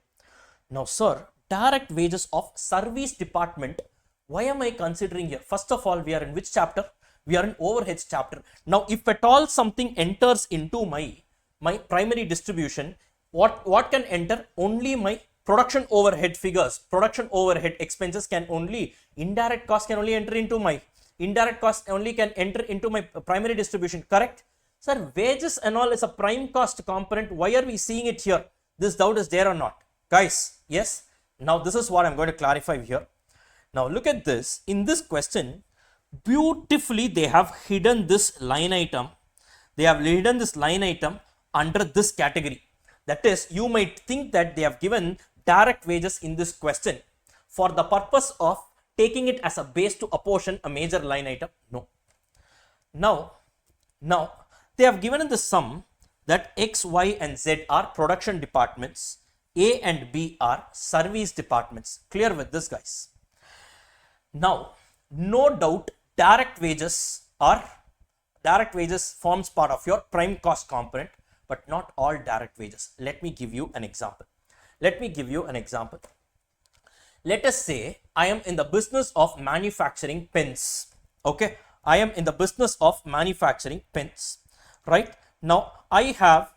Now, sir, direct wages of service department, why am I considering here? First of all, we are in which chapter? We are in overheads chapter. Now, if at all something enters into my primary distribution, what can enter? Only my production overhead figures, production overhead expenses can only, indirect cost can only enter into my, indirect cost only can enter into my primary distribution, correct? Sir, wages and all is a prime cost component. Why are we seeing it here? This doubt is there or not? Guys, yes? Now, this is what I'm going to clarify here. Now, look at this. In this question, beautifully, they have hidden this line item. Under this category. That is, you might think that they have given direct wages in this question for the purpose of taking it as a base to apportion a major line item. No. Now, they have given in the sum that X, Y and Z are production departments, A and B are service departments. Clear with this, guys? Now, no doubt direct wages forms part of your prime cost component, but not all direct wages. Let me give you an example. Let us say I am in the business of manufacturing pens. Okay, I am in the business of manufacturing pens. Right now, I have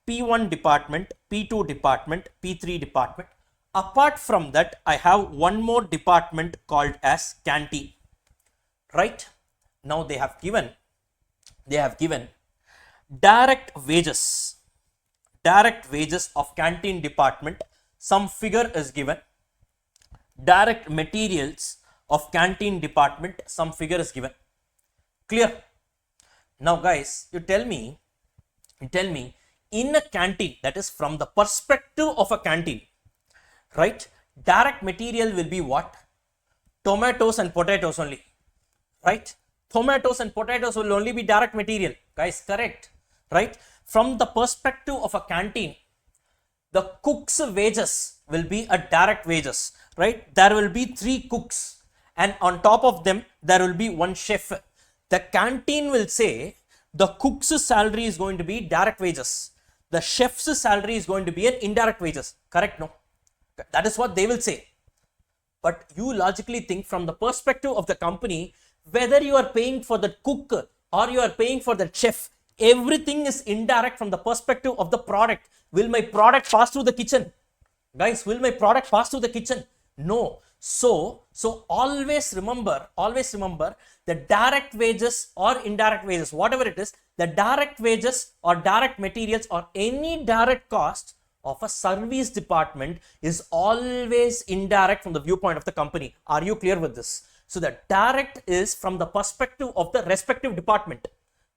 P1 department, P2 department, P3 department. Apart from that, I have one more department called as canteen. Right now, they have given direct wages direct wages of canteen department, some figure is given. Direct materials of canteen department, some figure is given. Clear? Now guys, you tell me in a canteen, that is from the perspective of a canteen, right? Direct material will be what? Tomatoes and potatoes only, right? Tomatoes and potatoes will only be direct material, guys, correct, right? From the perspective of a canteen, the cook's wages will be a direct wages, right? There will be 3 cooks and on top of them there will be 1 chef. The canteen will say the cook's salary is going to be direct wages, the chef's salary is going to be an indirect wages, correct? No, that is what they will say. But you logically think from the perspective of the company, whether you are paying for the cook or you are paying for the chef, everything is indirect from the perspective of the product. Will my product pass through the kitchen? Guys, will my product pass through the kitchen? No. So always remember the direct wages or indirect wages, whatever it is, the direct wages or direct materials or any direct cost of a service department is always indirect from the viewpoint of the company. Are you clear with this? So the direct is from the perspective of the respective department.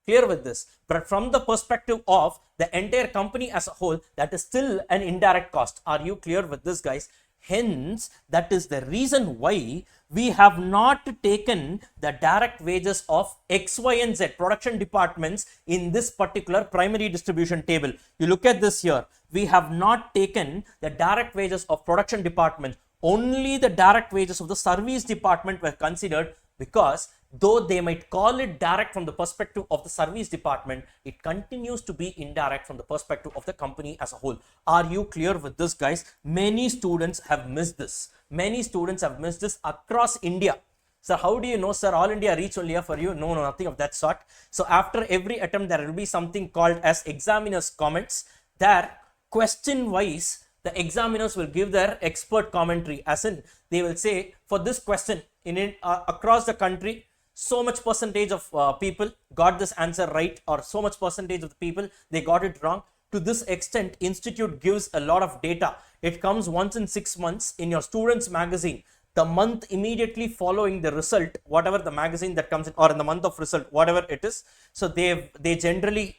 Clear with this? But from the perspective of the entire company as a whole, that is still an indirect cost. Are you clear with this, guys? Hence, that is the reason why we have not taken the direct wages of X, Y, and Z production departments in this particular primary distribution table. You look at this here. We have not taken the direct wages of production department. Only the direct wages of the service department were considered, because though they might call it direct from the perspective of the service department, it continues to be indirect from the perspective of the company as a whole. Are you clear with this, guys? Many students have missed this. Many students have missed this across India. Sir, how do you know, sir, all India reach only for you? No, nothing of that sort. So after every attempt, there will be something called as examiner's comments. There, question wise, the examiners will give their expert commentary, as in they will say, for this question in across the country, so much percentage of people got this answer right, or so much percentage of the people they got it wrong. To this extent, institute gives a lot of data. It comes once in 6 months in your students magazine, the month immediately following the result, whatever the magazine that comes in, or in the month of result, whatever it is. So they generally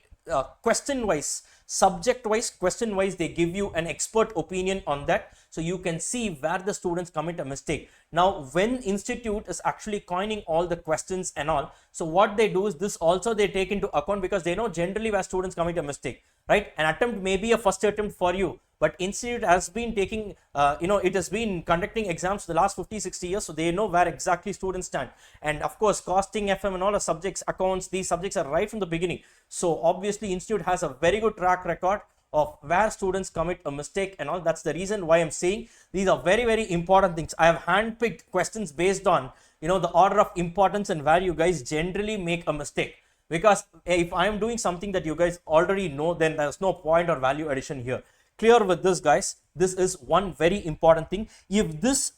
question wise, subject wise, question wise, they give you an expert opinion on that, so you can see where the students commit a mistake. Now when institute is actually coining all the questions and all, so what they do is this also they take into account, because they know generally where students commit a mistake, right? An attempt may be a first attempt for you, but institute has been taking it has been conducting exams for the last 50-60 years, so they know where exactly students stand. And of course, costing, FM and all the subjects, accounts, these subjects are right from the beginning. So obviously institute has a very good track record of where students commit a mistake and all. That's the reason why I'm saying these are very, very important things. I have handpicked questions based on the order of importance and where you guys generally make a mistake. Because if I am doing something that you guys already know, then there's no point or value addition here. Clear with this, guys? This is one very important thing. If this,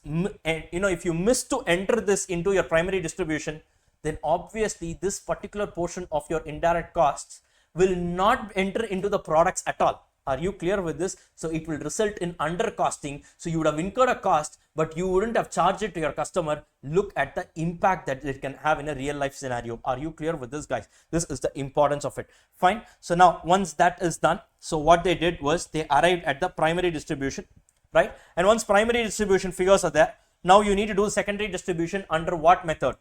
if you miss to enter this into your primary distribution, then obviously this particular portion of your indirect costs will not enter into the products at all. Are you clear with this? So it will result in undercosting. So you would have incurred a cost, but you wouldn't have charged it to your customer. Look at the impact that it can have in a real life scenario. Are you clear with this, guys? This is the importance of it. Fine. So now once that is done, so what they did was they arrived at the primary distribution, right? And once primary distribution figures are there, now you need to do secondary distribution under what method?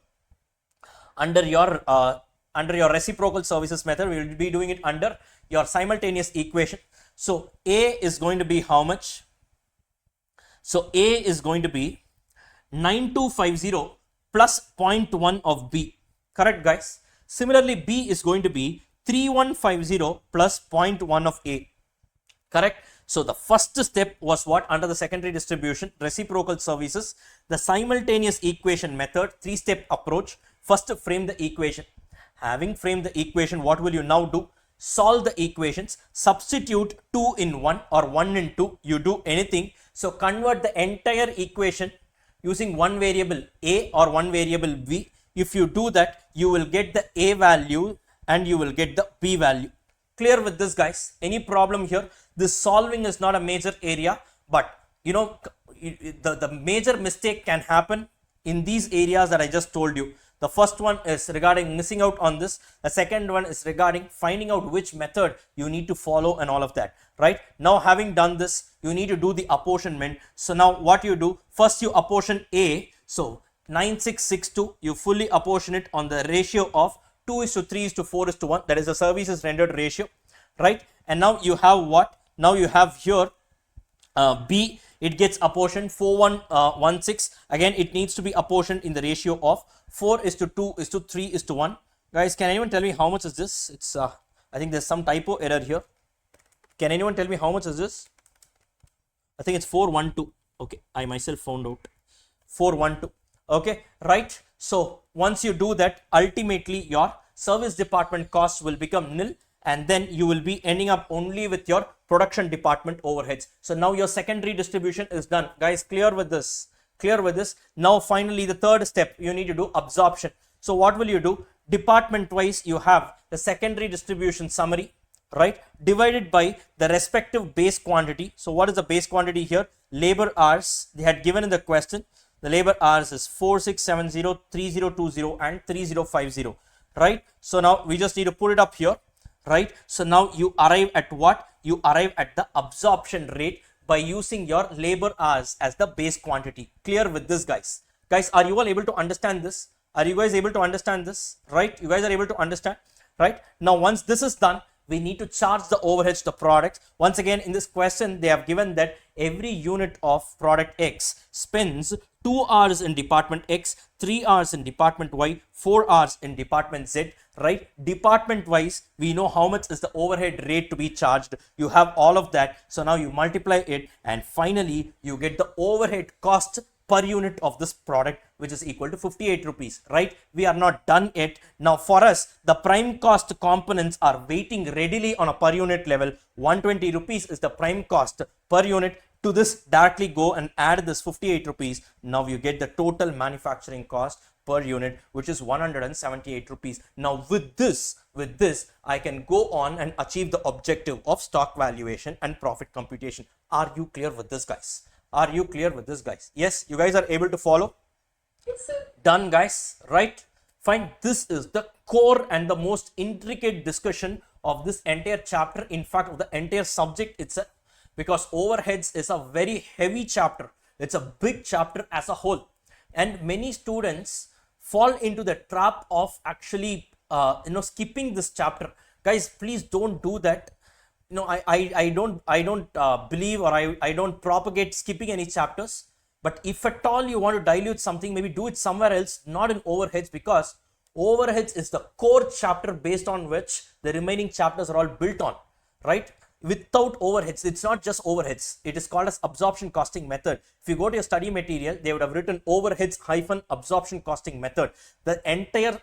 Under your reciprocal services method. We will be doing it under your simultaneous equation. So A is going to be how much? So A is going to be 9250 plus 0.1 of B. Correct, guys? Similarly, B is going to be 3150 plus 0.1 of A. Correct? So the first step was what? Under the secondary distribution, reciprocal services, the simultaneous equation method, 3-step approach. First, frame the equation. Having framed the equation, what will you now do? Solve the equations, substitute 2 in 1 or 1 in 2, you do anything. So convert the entire equation using one variable A or one variable B. If you do that, you will get the A value and you will get the B value. Clear with this, guys? Any problem here? This solving is not a major area, but you know, the major mistake can happen in these areas that I just told you. The first one is regarding missing out on this. The second one is regarding finding out which method you need to follow and all of that, right? Now, having done this, you need to do the apportionment. So now what you do, first you apportion A. So 9662, you fully apportion it on the ratio of 2:3:4:1. That is the services rendered ratio, right? And now you have what? Now you have here B, it gets apportioned 4116. Again, it needs to be apportioned in the ratio of 4:2:3:1. Guys, can anyone tell me how much is this? It's I think there's some typo error here. Can anyone tell me how much is this? I think it's 412. Okay, I myself found out 412. Okay, right? So once you do that, ultimately your service department costs will become nil, and then you will be ending up only with your production department overheads. So now your secondary distribution is done. Guys, clear with this? Clear with this? Now finally the third step, you need to do absorption. So what will you do? Department wise, you have the secondary distribution summary, right, divided by the respective base quantity. So what is the base quantity here? Labor hours they had given in the question. The labor hours is 4670, 3020 and 3050, right? So now we just need to put it up here, right? So now you arrive at what? You arrive at the absorption rate by using your labor hours as the base quantity. Clear with this, guys? Guys, are you all able to understand this? Are you guys able to understand this? Right? You guys are able to understand, right? Now, once this is done, we need to charge the overheads to products. Once again, in this question, they have given that every unit of product X spends 2 hours in department X, 3 hours in department Y, 4 hours in department Z, right? Department wise, we know how much is the overhead rate to be charged. You have all of that. So now you multiply it and finally you get the overhead cost per unit of this product, which is equal to 58 rupees, right? We are not done yet. Now for us, the prime cost components are waiting readily on a per unit level. 120 rupees is the prime cost per unit. To this, directly go and add this 58 rupees. Now you get the total manufacturing cost per unit, which is 178 rupees. Now with this, I can go on and achieve the objective of stock valuation and profit computation. Are you clear with this, guys? Are you clear with this, guys? Yes, you guys are able to follow? Yes, sir. Done, guys, right? Fine. This is the core and the most intricate discussion of this entire chapter, in fact, of the entire subject itself, because overheads is a very heavy chapter. It's a big chapter as a whole. And many students fall into the trap of actually, skipping this chapter. Guys, please don't do that. No, I don't believe, or I don't propagate skipping any chapters. But if at all you want to dilute something, maybe do it somewhere else, not in overheads, because overheads is the core chapter based on which the remaining chapters are all built on, right? Without overheads, it's not just overheads. It is called as absorption costing method. If you go to your study material, they would have written overheads hyphen absorption costing method. The entire,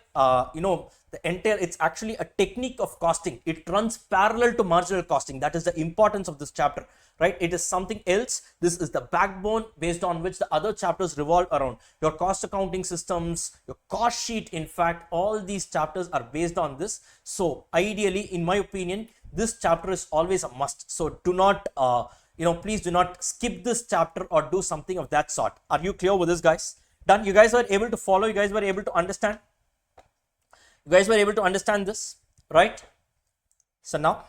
it's actually a technique of costing. It runs parallel to marginal costing. That is the importance of this chapter, right? It is something else. This is the backbone based on which the other chapters revolve around. Your cost accounting systems, your cost sheet, in fact, all these chapters are based on this. So ideally, in my opinion, this chapter is always a must. So do not, please do not skip this chapter or do something of that sort. Are you clear with this, guys? Done? You guys were able to follow? You guys were able to understand? You guys were able to understand this, right? So now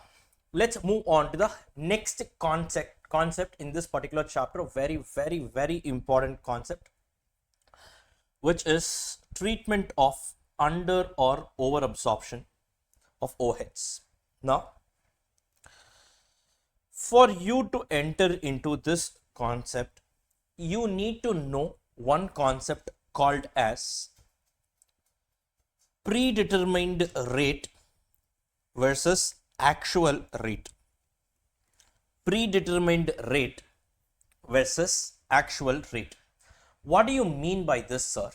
let's move on to the next concept in this particular chapter. Very, very, very important concept, which is treatment of under or over absorption of overheads. Now, for you to enter into this concept, you need to know one concept called as predetermined rate versus actual rate. Predetermined rate versus actual rate. What do you mean by this, sir?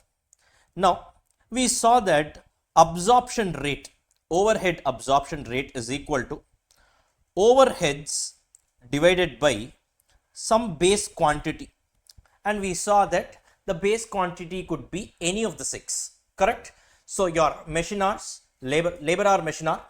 Now, we saw that absorption rate, overhead absorption rate is equal to overheads divided by some base quantity, and we saw that the base quantity could be any of the 6, correct? So your machine hours, labor hour machine hour,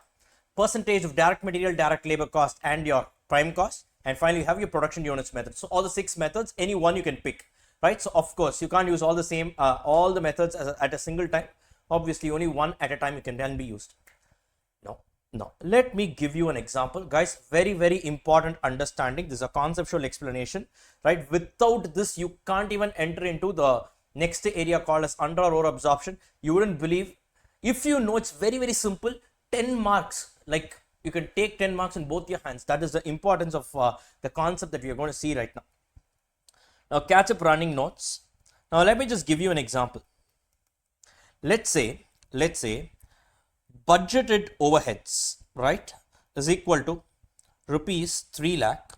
percentage of direct material, direct labor cost, and your prime cost. And finally, you have your production units method. So all the 6 methods, any one you can pick, right? So of course, you can't use all the same, all the methods at a single time. Obviously, only one at a time you can then be used. Now, let me give you an example, guys. Very, very important understanding. This is a conceptual explanation, right? Without this, you can't even enter into the next area called as under or over absorption. You wouldn't believe. If you know, it's very, very simple. 10 marks, like you can take 10 marks in both your hands. That is the importance of the concept that we are going to see right now. Now, catch up running notes. Now, let me just give you an example. Let's say budgeted overheads, right, is equal to rupees 3 lakh.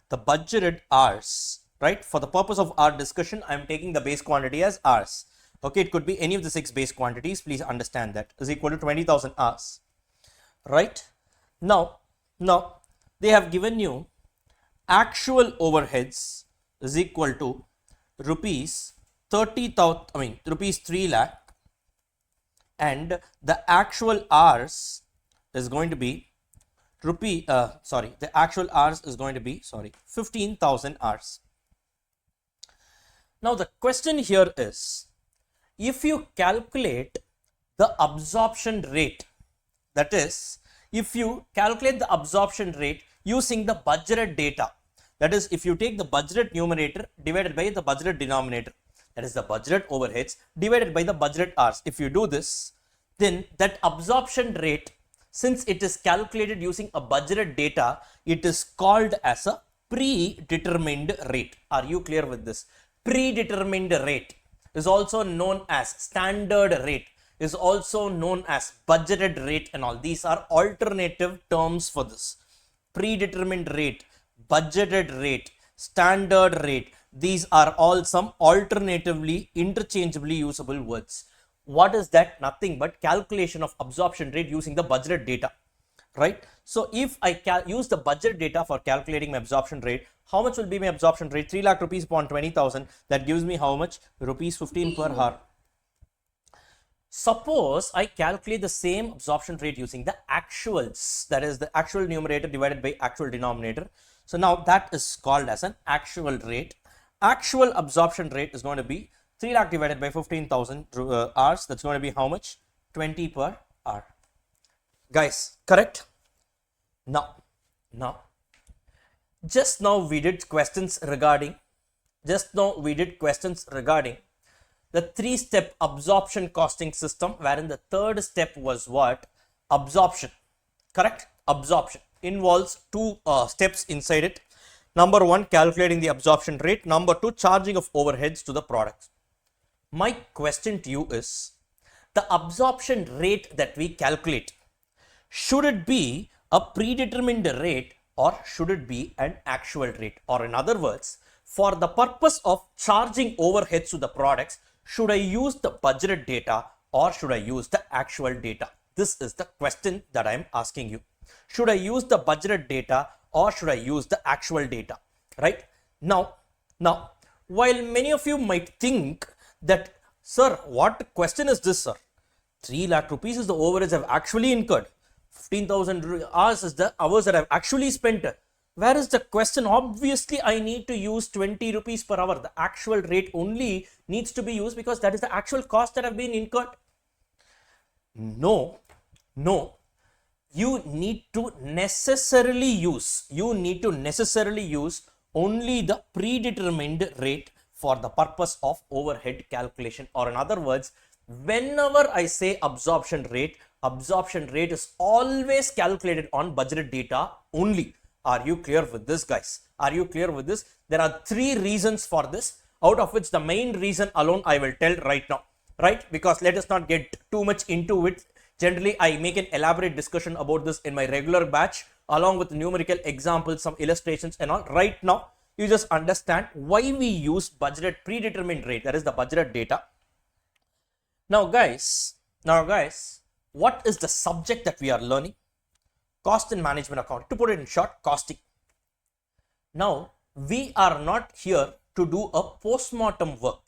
The budgeted hours, right, for the purpose of our discussion, I am taking the base quantity as hours. Okay, it could be any of the 6 base quantities. Please understand that is equal to 20,000 hours, right? Now they have given you actual overheads is equal to rupees 30,000. I mean rupees 3 lakh, and the actual hours is going to be the actual hours is going to be 15,000 hours. Now the question here is, if you calculate the absorption rate, that is, if you calculate the absorption rate using the budgeted data, that is, if you take the budgeted numerator divided by the budgeted denominator, that is the budgeted overheads divided by the budgeted hours, if you do this, then that absorption rate, since it is calculated using a budgeted data, it is called as a predetermined rate. Are you clear with this? Predetermined rate is also known as standard rate, is also known as budgeted rate, and all these are alternative terms for this. Predetermined rate, budgeted rate, standard rate, these are all some alternatively interchangeably usable words. What is that? Nothing but calculation of absorption rate using the budgeted data, right? So if I use the budget data for calculating my absorption rate, how much will be my absorption rate? 3 lakh rupees upon 20,000. That gives me how much? Rupees 15 per hour. Suppose I calculate the same absorption rate using the actuals, that is the actual numerator divided by actual denominator. So now that is called as an actual rate. Actual absorption rate is going to be 3 lakh divided by 15,000 hours. That's going to be how much? 20 per hour. Guys, correct? Now, just now we did questions regarding the 3-step absorption costing system, wherein the third step was what? Absorption. Correct? Absorption involves 2 steps inside it. Number 1, calculating the absorption rate. Number 2, charging of overheads to the products. My question to you is, the absorption rate that we calculate, should it be a predetermined rate or should it be an actual rate? Or in other words, for the purpose of charging overheads to the products, should I use the budgeted data or should I use the actual data? This is the question that I am asking you. Should I use the budgeted data or should I use the actual data? Right? Now, while many of you might think that, sir, what question is this, sir? 3 lakh rupees is the overheads I've actually incurred. 15,000 hours is the hours that I've actually spent. Where is the question? Obviously, I need to use 20 rupees per hour. The actual rate only needs to be used because that is the actual cost that have been incurred. No. You need to necessarily use only the predetermined rate for the purpose of overhead calculation. Or in other words, whenever I say absorption rate is always calculated on budgeted data only. Are you clear with this, guys? Are you clear with this? There are 3 reasons for this, out of which the main reason alone I will tell right now, right? Because let us not get too much into it. Generally, I make an elaborate discussion about this in my regular batch, along with numerical examples, some illustrations and all. Right now, you just understand why we use budgeted predetermined rate, that is the budgeted data. Now guys, what is the subject that we are learning? Cost and management accounting. To put it in short, costing. Now, we are not here to do a post-mortem work,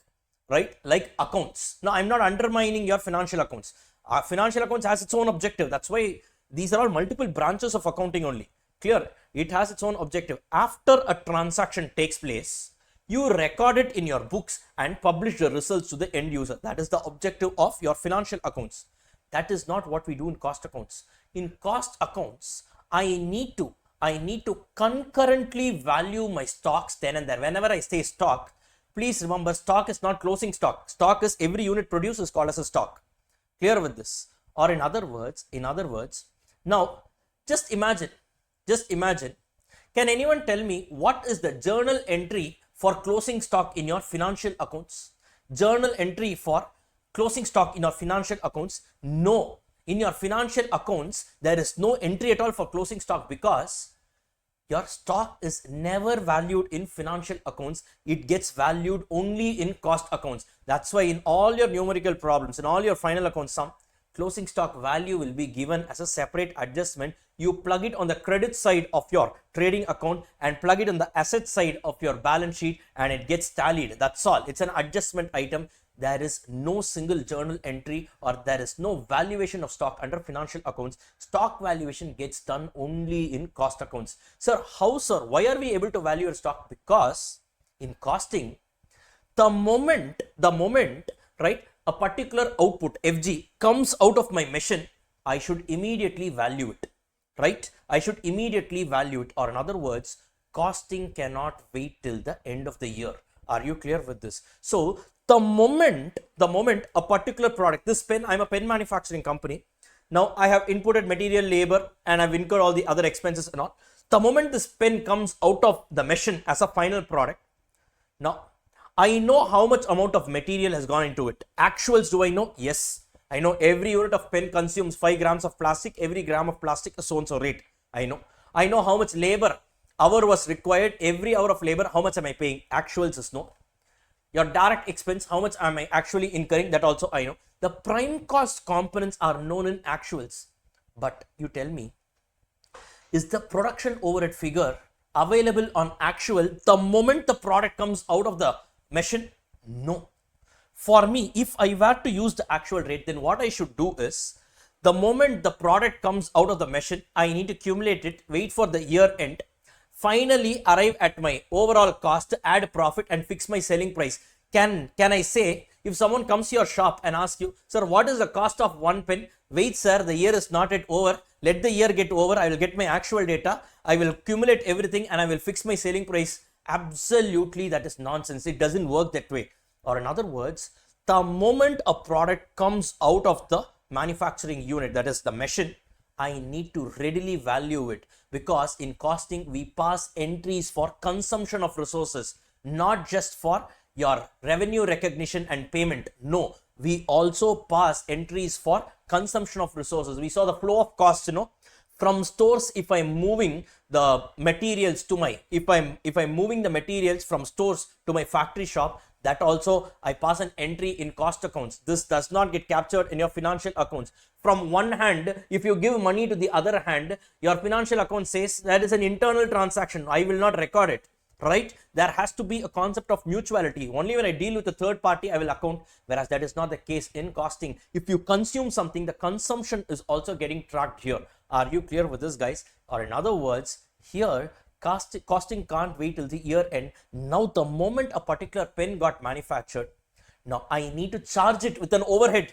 right? Like accounts. Now, I'm not undermining your financial accounts. Financial accounts has its own objective. That's why these are all multiple branches of accounting only. Clear? It has its own objective. After a transaction takes place, you record it in your books and publish the results to the end user. That is the objective of your financial accounts. That is not what we do in cost accounts. In cost accounts, I need to concurrently value my stocks then and there. Whenever I say stock, please remember, stock is not closing stock. Stock is every unit produced is called as a stock. Clear with this? Or in other words, now just imagine, can anyone tell me what is the journal entry for closing stock in your financial accounts? Journal entry for closing stock in your financial accounts? No. In your financial accounts, there is no entry at all for closing stock because your stock is never valued in financial accounts. It gets valued only in cost accounts. That's why in all your numerical problems, in all your final account sum, closing stock value will be given as a separate adjustment. You plug it on the credit side of your trading account and plug it on the asset side of your balance sheet and it gets tallied. That's all. It's an adjustment item. There is no single journal entry or there is no valuation of stock under financial accounts. Stock valuation gets done only in cost accounts. Sir, how, sir? Why are we able to value your stock? Because in costing, the moment, right, a particular output FG comes out of my machine, I should immediately value it, right? I should immediately value it, or in other words, costing cannot wait till the end of the year. Are you clear with this? So the moment a particular product, this pen, I'm a pen manufacturing company. Now I have inputted material, labor, and I've incurred all the other expenses and all. The moment this pen comes out of the machine as a final product, now I know how much amount of material has gone into it. Actuals, do I know? Yes. I know every unit of pen consumes 5 grams of plastic. Every gram of plastic is so and so rate. I know. I know how much labor hour was required. Every hour of labor, how much am I paying? Actuals is no. Your direct expense, how much am I actually incurring? That also I know. The prime cost components are known in actuals. But you tell me, is the production overhead figure available on actual the moment the product comes out of the machine? No. For me, if I were to use the actual rate, then what I should do is, the moment the product comes out of the machine, I need to accumulate it, wait for the year end, finally arrive at my overall cost, add profit and fix my selling price. Can I say, if someone comes to your shop and asks you, sir, what is the cost of one pen? Wait, sir, the year is not yet over. Let the year get over. I will get my actual data. I will accumulate everything and I will fix my selling price. Absolutely, that is nonsense. It doesn't work that way. Or in other words, the moment a product comes out of the manufacturing unit, that is the machine, I need to readily value it, because in costing we pass entries for consumption of resources, not just for your revenue recognition and payment. No, we also pass entries for consumption of resources. We saw the flow of costs, from stores. If I'm moving the materials to my, if I'm moving the materials from stores to my factory shop, that also I pass an entry in cost accounts. This does not get captured in your financial accounts. From one hand, if you give money to the other hand, your financial account says that is an internal transaction. I will not record it, right? There has to be a concept of mutuality. Only when I deal with a third party, I will account, whereas that is not the case in costing. If you consume something, the consumption is also getting tracked here. Are you clear with this, guys? Or in other words, here, costing can't wait till the year end. Now, the moment a particular pen got manufactured, now I need to charge it with an overhead.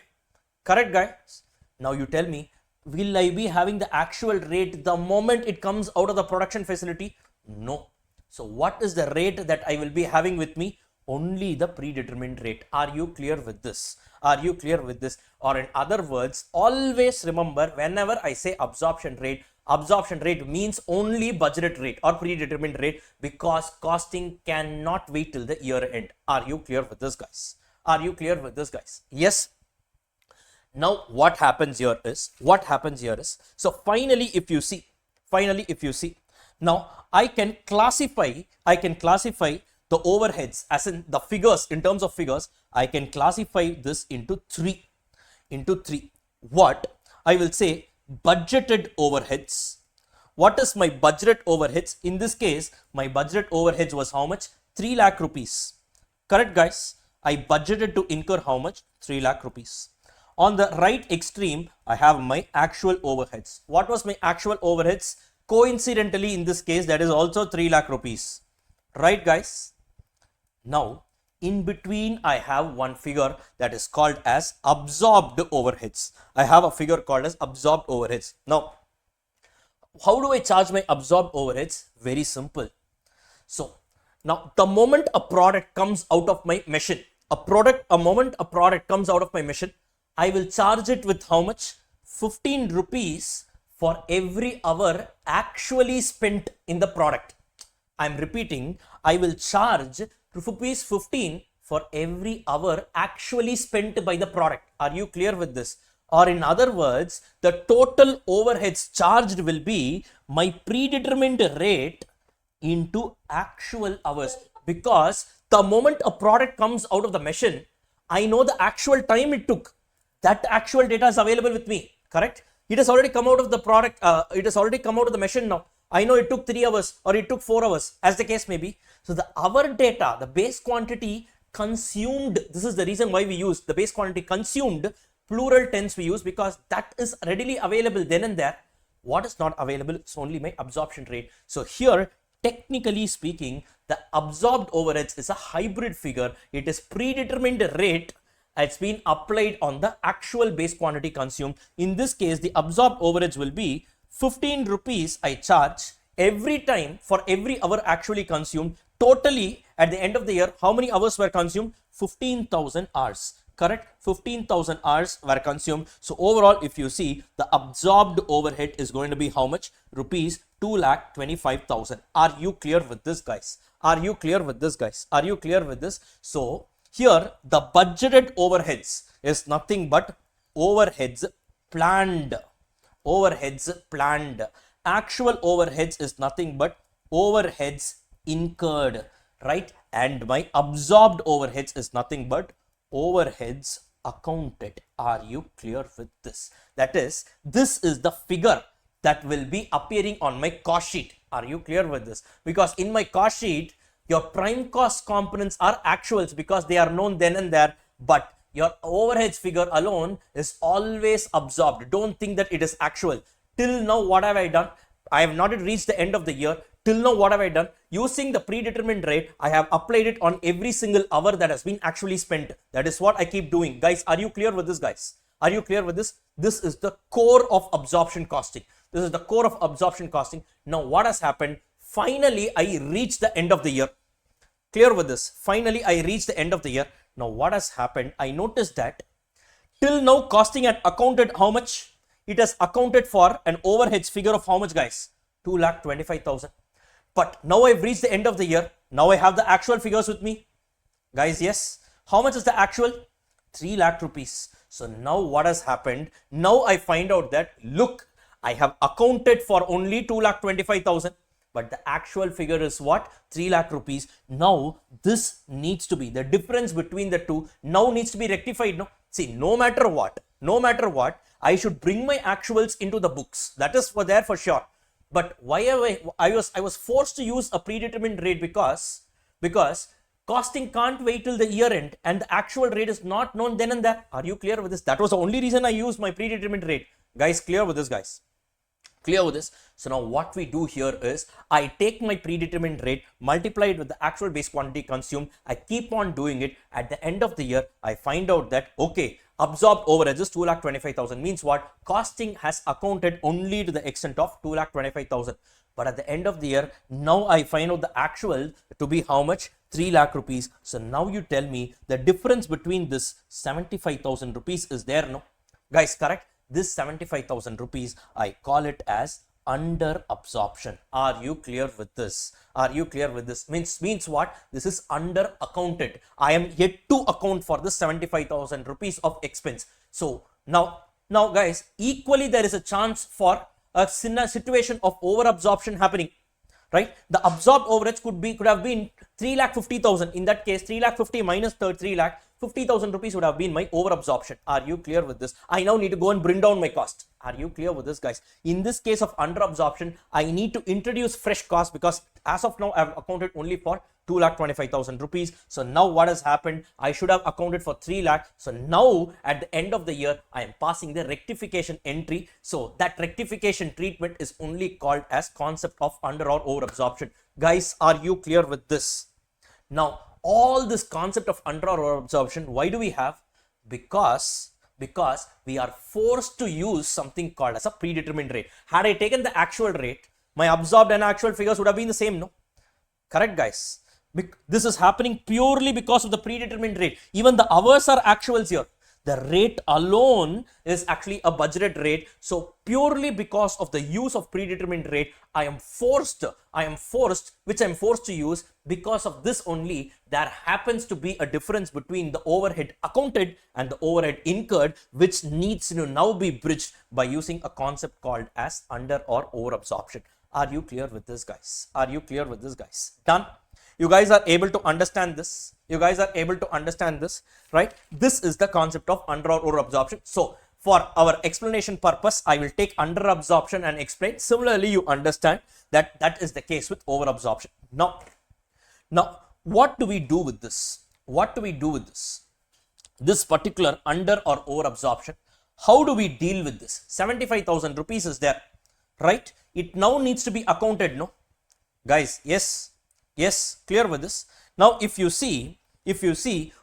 Correct, guys? Now you tell me, will I be having the actual rate the moment it comes out of the production facility? No. So what is the rate that I will be having with me? Only the predetermined rate. Are you clear with this? Are you clear with this? Or in other words, always remember, whenever I say absorption rate means only budgeted rate or predetermined rate, because costing cannot wait till the year end. Are you clear with this, guys? Are you clear with this, guys? Yes. Now what happens here is, so finally if you see, now I can classify the overheads, as in the figures, in terms of figures, I can classify this into three. What I will say, budgeted overheads. What is my budgeted overheads? In this case, my budgeted overheads was how much? 3 lakh rupees. Correct, guys? I budgeted to incur how much? 3 lakh rupees. On the right extreme, I have my actual overheads. What was my actual overheads? Coincidentally, in this case, that is also 3 lakh rupees. Right, guys? Now, in between, I have one figure that is called as absorbed overheads. I have a figure called as absorbed overheads. Now, how do I charge my absorbed overheads? Very simple. So, now the moment a product comes out of my machine, a moment a product comes out of my machine, I will charge it with how much? 15 rupees for every hour actually spent in the product. I'm repeating, I will charge rupees 15 for every hour actually spent by the product. Are you clear with this? Or in other words, the total overheads charged will be my predetermined rate into actual hours, because the moment a product comes out of the machine, I know the actual time it took. That actual data is available with me, correct? It has already come out of the product, it has already come out of the machine now. I know it took 3 hours or it took 4 hours, as the case may be. So the hour data, the base quantity consumed, this is the reason why we use the base quantity consumed, plural tense we use, because that is readily available then and there. What is not available is only my absorption rate. So here, technically speaking, the absorbed overheads is a hybrid figure. It is predetermined rate. It's been applied on the actual base quantity consumed. In this case, the absorbed overheads will be 15 rupees I charge every time for every hour actually consumed. Totally, at the end of the year, how many hours were consumed? 15,000 hours. Correct? 15,000 hours were consumed. So overall, if you see, the absorbed overhead is going to be how much? Rupees 2,25,000. Are you clear with this, guys? Are you clear with this, guys? Are you clear with this? So here, the budgeted overheads is nothing but overheads planned. Overheads planned. Actual overheads is nothing but overheads incurred, right? And my absorbed overheads is nothing but overheads accounted. Are you clear with this? That is, this is the figure that will be appearing on my cost sheet. Are you clear with this? Because in my cost sheet, your prime cost components are actuals because they are known then and there, but your overheads figure alone is always absorbed. Don't think that it is actual. Till now, what have I done? I have not yet reached the end of the year. Till now, what have I done? Using the predetermined rate, I have applied it on every single hour that has been actually spent. That is what I keep doing. Guys, are you clear with this, guys? Are you clear with this? This is the core of absorption costing. This is the core of absorption costing. Now, what has happened? Finally, I reached the end of the year. Clear with this? Finally, I reached the end of the year. Now, what has happened? I noticed that till now, costing had accounted how much? It has accounted for an overheads figure of how much, guys? 2,25,000. But now I've reached the end of the year. Now I have the actual figures with me. Guys, yes. How much is the actual? 3 lakh rupees. So now what has happened? Now I find out that, look, I have accounted for only 2,25,000. But the actual figure is what? 3 lakh rupees. Now this needs to be, the difference between the two now needs to be rectified. No? See, no matter what, I should bring my actuals into the books. That is for there for sure. But why I was forced to use a predetermined rate because costing can't wait till the year end and the actual rate is not known then and there. Are you clear with this? That was the only reason I used my predetermined rate. Guys, clear with this, guys? Clear with this? So now what we do here is I take my predetermined rate, multiply it with the actual base quantity consumed. I keep on doing it. At the end of the year, I find out that, okay, absorbed overheads is 2,25,000 means what? Costing has accounted only to the extent of 2,25,000. But at the end of the year, now I find out the actual to be how much? 3 lakh rupees. So now you tell me the difference between this 75,000 rupees is there, no? Guys, correct? This 75,000 rupees, I call it as under absorption. Are you clear with this? Are you clear with this? Means what? This is under accounted. I am yet to account for this 75,000 rupees of expense. So now guys, equally there is a chance for a situation of over absorption happening, right? The absorbed overheads could have been 3,50,000. In that case, 3,50,000 minus 3 lakh, 50,000 rupees would have been my over absorption. Are you clear with this? I now need to go and bring down my cost. Are you clear with this, guys? In this case of under absorption, I need to introduce fresh cost because as of now, I've accounted only for 2,25,000 rupees. So now what has happened? I should have accounted for 3 lakh. So now at the end of the year, I am passing the rectification entry. So that rectification treatment is only called as concept of under or over absorption. Guys, are you clear with this? Now, all this concept of under or over absorption, why do we have? Because we are forced to use something called as a predetermined rate. Had I taken the actual rate, my absorbed and actual figures would have been the same, no? Correct, guys? This is happening purely because of the predetermined rate. Even the hours are actuals here. The rate alone is actually a budgeted rate. So purely because of the use of predetermined rate, which I'm forced to use. Because of this only, there happens to be a difference between the overhead accounted and the overhead incurred, which needs to now be bridged by using a concept called as under or over absorption. Are you clear with this, guys? Are you clear with this, guys? Done? You guys are able to understand this? You guys are able to understand this, right? This is the concept of under or over absorption. So for our explanation purpose, I will take under absorption and explain. Similarly, you understand that that is the case with over absorption. Now, what do we do with this? What do we do with this? This particular under or over absorption. How do we deal with this? 75,000 rupees is there, right? It now needs to be accounted, no? Guys, yes, clear with this? Now, if you see,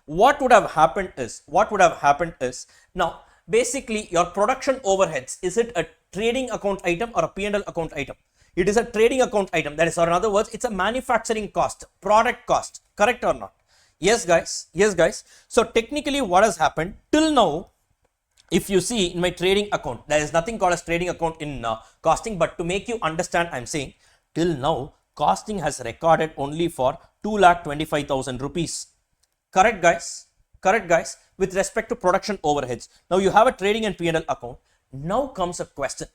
what would have happened is, now, basically your production overheads, is it a trading account item or a P&L account item? It is a trading account item. That is, or in other words, it's a manufacturing cost, product cost, correct or not? Yes, guys. So technically what has happened till now, if you see in my trading account, there is nothing called as trading account in costing, but to make you understand, I'm saying till now, costing has recorded only for 2,25,000 rupees. Correct, guys? With respect to production overheads. Now you have a trading and P&L account. Now comes a question.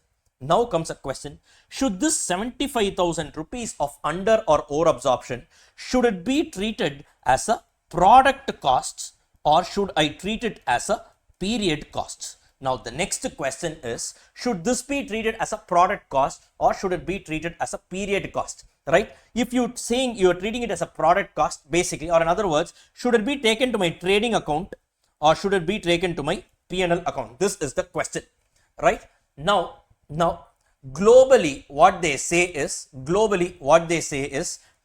Should this 75,000 rupees of under or over absorption, should it be treated as a product cost or should I treat it as a period cost? Now the next question is, should this be treated as a product cost or should it be treated as a period cost? Right? If you're saying you're treating it as a product cost, basically, or in other words, should it be taken to my trading account or should it be taken to my P&L account? This is the question, right? Now, globally, what they say is,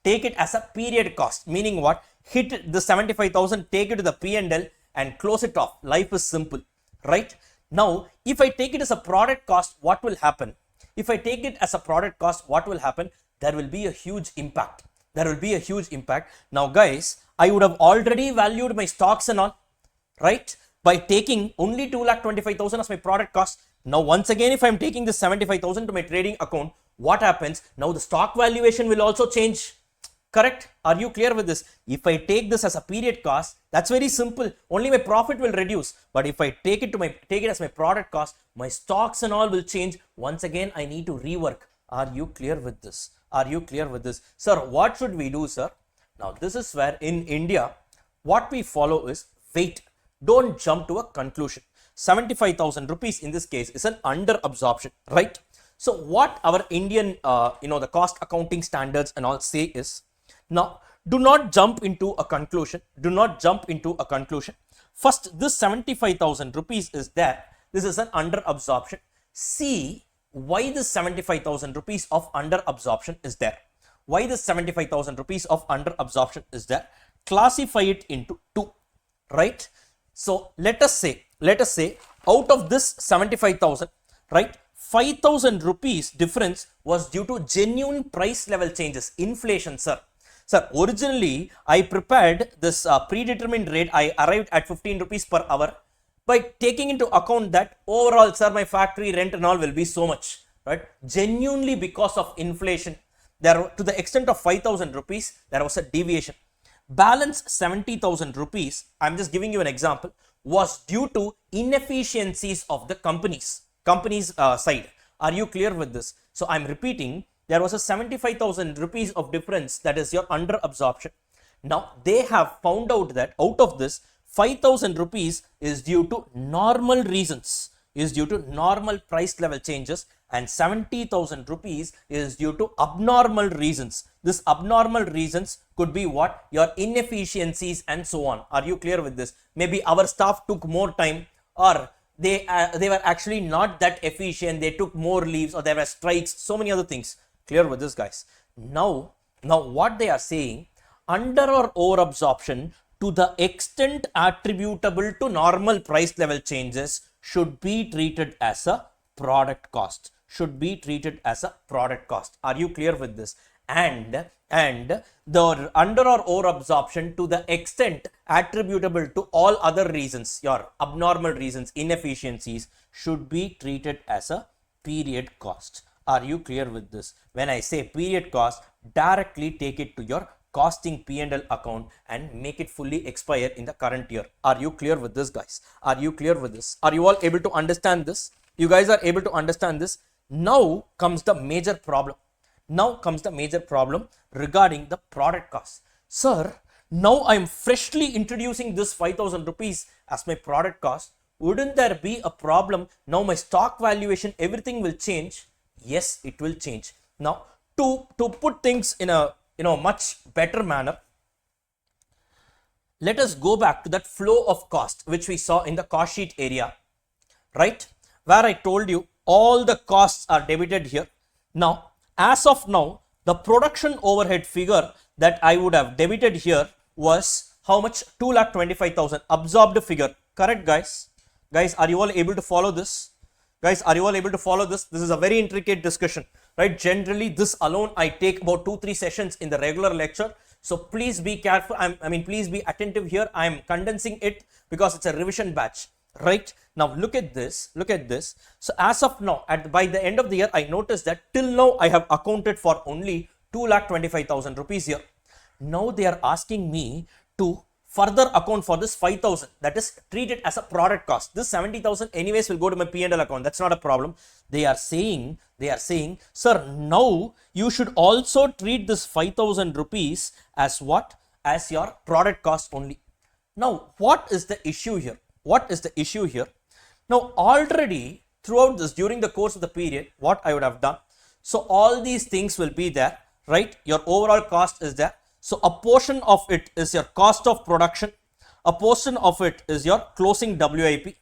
take it as a period cost, meaning what? Hit the 75,000, take it to the P&L and close it off. Life is simple, right? Now, if I take it as a product cost, what will happen? There will be a huge impact. Now, guys, I would have already valued my stocks and all, right? By taking only 2,25,000 as my product cost. Now, once again, if I'm taking this 75,000 to my trading account, what happens? Now, the stock valuation will also change. Correct? Are you clear with this? If I take this as a period cost, that's very simple. Only my profit will reduce. But if I take it as my product cost, my stocks and all will change. Once again, I need to rework. Are you clear with this? Sir, what should we do, sir? Now, this is where in India, what we follow is wait. Don't jump to a conclusion. 75,000 rupees in this case is an under absorption, right? So what our Indian, the cost accounting standards and all say is, now, do not jump into a conclusion. First, this 75,000 rupees is there. This is an under absorption. See why this 75,000 rupees of under absorption is there. Classify it into two, right? So let us say out of this 75,000, right, 5,000 rupees difference was due to genuine price level changes, inflation, sir. Sir, originally I prepared this predetermined rate. I arrived at 15 rupees per hour by taking into account that overall, sir, my factory rent and all will be so much, right? Genuinely because of inflation, there to the extent of 5,000 rupees, there was a deviation. Balance 70,000 rupees, I'm just giving you an example, was due to inefficiencies of the company's side. Are you clear with this? So I'm repeating, there was a 75,000 rupees of difference, that is your under absorption. Now they have found out that out of this, 5,000 rupees is due to normal reasons, is due to normal price level changes, and 70,000 rupees is due to abnormal reasons. This abnormal reasons could be what? Your inefficiencies and so on. Are you clear with this? Maybe our staff took more time, or they were actually not that efficient, they took more leaves, or there were strikes, so many other things. Clear with this, guys? Now what they are saying, under or over absorption to the extent attributable to normal price level changes should be treated as a product cost, should be treated as a product cost. Are you clear with this? And the under or over absorption to the extent attributable to all other reasons, your abnormal reasons, inefficiencies, should be treated as a period cost. Are you clear with this? When I say period cost, directly take it to your costing P&L account and make it fully expire in the current year. Are you clear with this, guys? Are you clear with this? Are you all able to understand this? You guys are able to understand this? Now comes the major problem. Now comes the major problem regarding the product cost. Sir, now I am freshly introducing this 5,000 rupees as my product cost. Wouldn't there be a problem? Now my stock valuation, everything will change. Yes, it will change. Now to put things in a much better manner, let us go back to that flow of cost which we saw in the cost sheet area, right? Where I told you all the costs are debited here. Now, as of now, the production overhead figure that I would have debited here was how much? 2,25,000 absorbed figure. Correct, guys? Guys, are you all able to follow this? Guys, are you all able to follow this? This is a very intricate discussion, right? Generally, this alone I take about 2-3 sessions in the regular lecture. So please be careful. Please be attentive here. I am condensing it because it's a revision batch, right? Now look at this. Look at this. So as of now, by the end of the year, I noticed that till now I have accounted for only 2,25,000 rupees here. Now they are asking me to further account for this 5,000, that is treated as a product cost. This 70,000 anyways will go to my P&L account. That's not a problem. They are saying, sir, now you should also treat this 5,000 rupees as what? As your product cost only. Now, what is the issue here? What is the issue here? Now, already throughout this, during the course of the period, what I would have done, so all these things will be there, right? Your overall cost is there. So a portion of it is your cost of production, a portion of it is your closing WIP,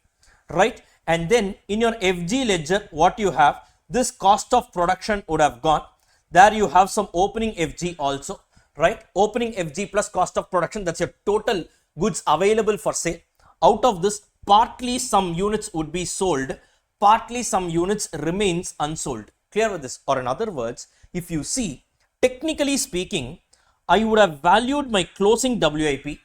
right? And then in your FG ledger, what you have, this cost of production would have gone. There you have some opening FG also, right? Opening FG plus cost of production, that's your total goods available for sale. Out of this, partly some units would be sold, partly some units remains unsold. Clear with this? Or in other words, if you see, technically speaking, I would have valued my closing WIP,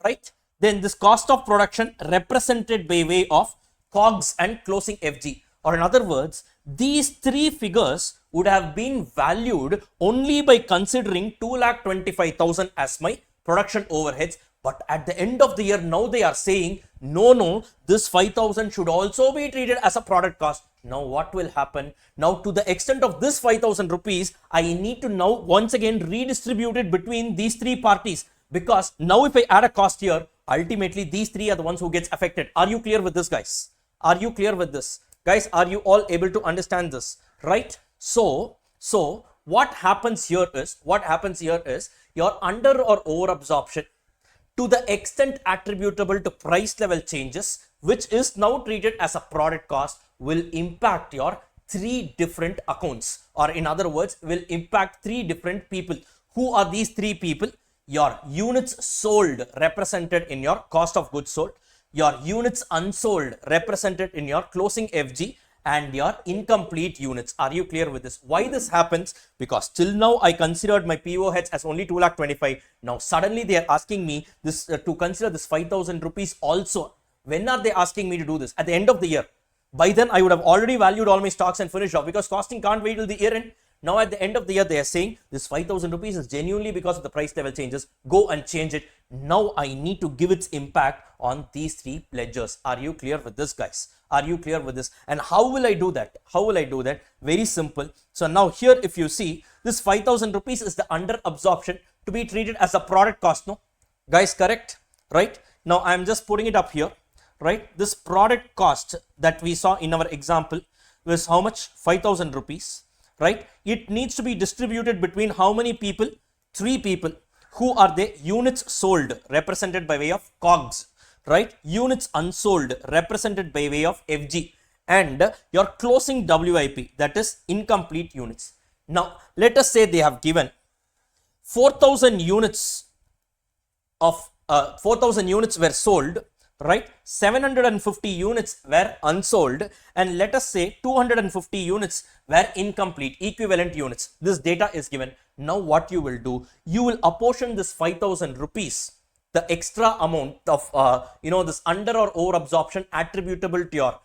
right? Then this cost of production represented by way of COGS and closing FG. Or in other words, these three figures would have been valued only by considering 2,25,000 as my production overheads. But at the end of the year, now they are saying, no, this 5,000 should also be treated as a product cost. Now what will happen? Now to the extent of this 5,000 rupees, I need to now once again redistribute it between these three parties. Because now if I add a cost here, ultimately these three are the ones who gets affected. Are you clear with this, guys? Are you clear with this? Guys, are you all able to understand this? Right? So what happens here is your under or over absorption to the extent attributable to price level changes, which is now treated as a product cost, will impact your three different accounts, or in other words, will impact three different people. Who are these three people? Your units sold represented in your cost of goods sold, your units unsold represented in your closing FG, and your incomplete units. Are you clear with this? Why this happens? Because till now I considered my POH as only 2,25,000. Now suddenly they are asking me this to consider this 5,000 rupees also. When are they asking me to do this? At the end of the year. By then I would have already valued all my stocks and finished off, because costing can't wait till the year end. Now at the end of the year, they are saying this 5,000 rupees is genuinely because of the price level changes. Go and change it. Now I need to give its impact on these three ledgers. Are you clear with this, guys? Are you clear with this? And how will I do that? How will I do that? Very simple. So now here, if you see, this 5,000 rupees is the under absorption to be treated as a product cost. No, guys, correct? Right? Now I'm just putting it up here, right? This product cost that we saw in our example was how much? 5,000 rupees, right? It needs to be distributed between how many people? 3 people. Who are they? Units sold, represented by way of COGS, right? Units unsold, represented by way of FG, and your closing WIP, that is incomplete units. Now let us say they have given 4,000 units of 4,000 units were sold, right? 750 units were unsold, and let us say 250 units were incomplete, equivalent units. This data is given. Now what you will do, you will apportion this 5,000 rupees, the extra amount of this under or over absorption attributable to your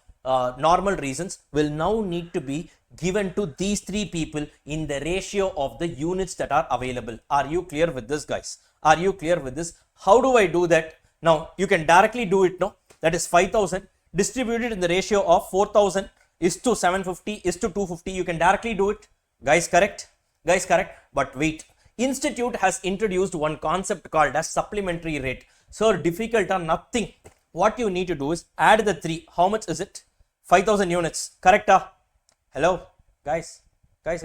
normal reasons, will now need to be given to these 3 people in the ratio of the units that are available. Are you clear with this, guys? Are you clear with this? How do I do that? Now you can directly do it, no? That is 5,000 distributed in the ratio of 4,000 is to 750 is to 250. You can directly do it, guys. Correct, guys, correct. But wait, Institute has introduced one concept called as supplementary rate. So difficult or nothing. What you need to do is add the 3. How much is it? 5,000 units. Correct? Hello, guys. Yes,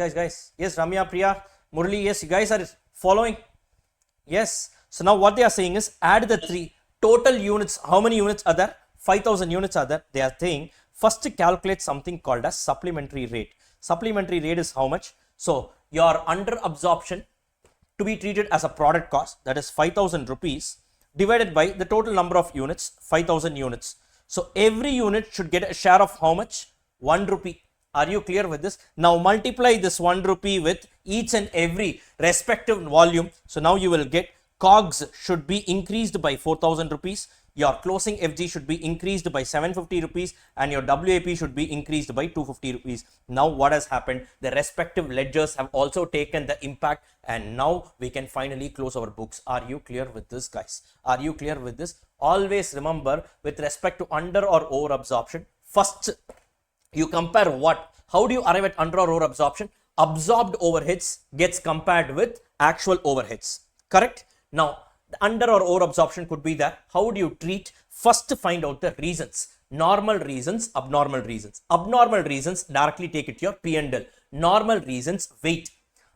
Ramya, Priya, Murli. Yes, you guys are following. Yes. So now what they are saying is add the 3 total units. How many units are there? 5,000 units are there. They are saying first calculate something called as supplementary rate. Supplementary rate is how much? So your under absorption to be treated as a product cost, that is 5,000 rupees, divided by the total number of units, 5,000 units. So every unit should get a share of how much? 1 rupee. Are you clear with this? Now multiply this 1 rupee with each and every respective volume. So now you will get COGS should be increased by 4,000 rupees. Your closing FG should be increased by 750 rupees, and your WAP should be increased by 250 rupees. Now what has happened? The respective ledgers have also taken the impact, and now we can finally close our books. Are you clear with this, guys? Are you clear with this? Always remember, with respect to under or over absorption, first you compare what? How do you arrive at under or over absorption? Absorbed overheads gets compared with actual overheads. Correct? Now, the under or over absorption could be there. How would you treat? First, find out the reasons. Normal reasons, abnormal reasons. Abnormal reasons, directly take it to your P&L. Normal reasons, wait.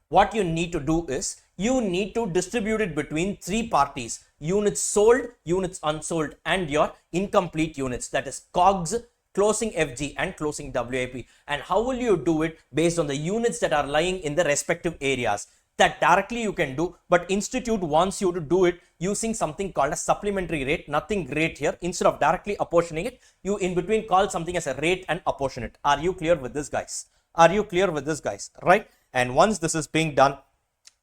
What you need to do is, you need to distribute it between 3 parties. Units sold, units unsold, and your incomplete units. That is COGS, closing FG, and closing WIP. And how will you do it? Based on the units that are lying in the respective areas. That directly you can do, but Institute wants you to do it using something called a supplementary rate. Nothing great here. Instead of directly apportioning it, you in between call something as a rate and apportion it. Are you clear with this, guys? Are you clear with this, guys? Right? And once this is being done,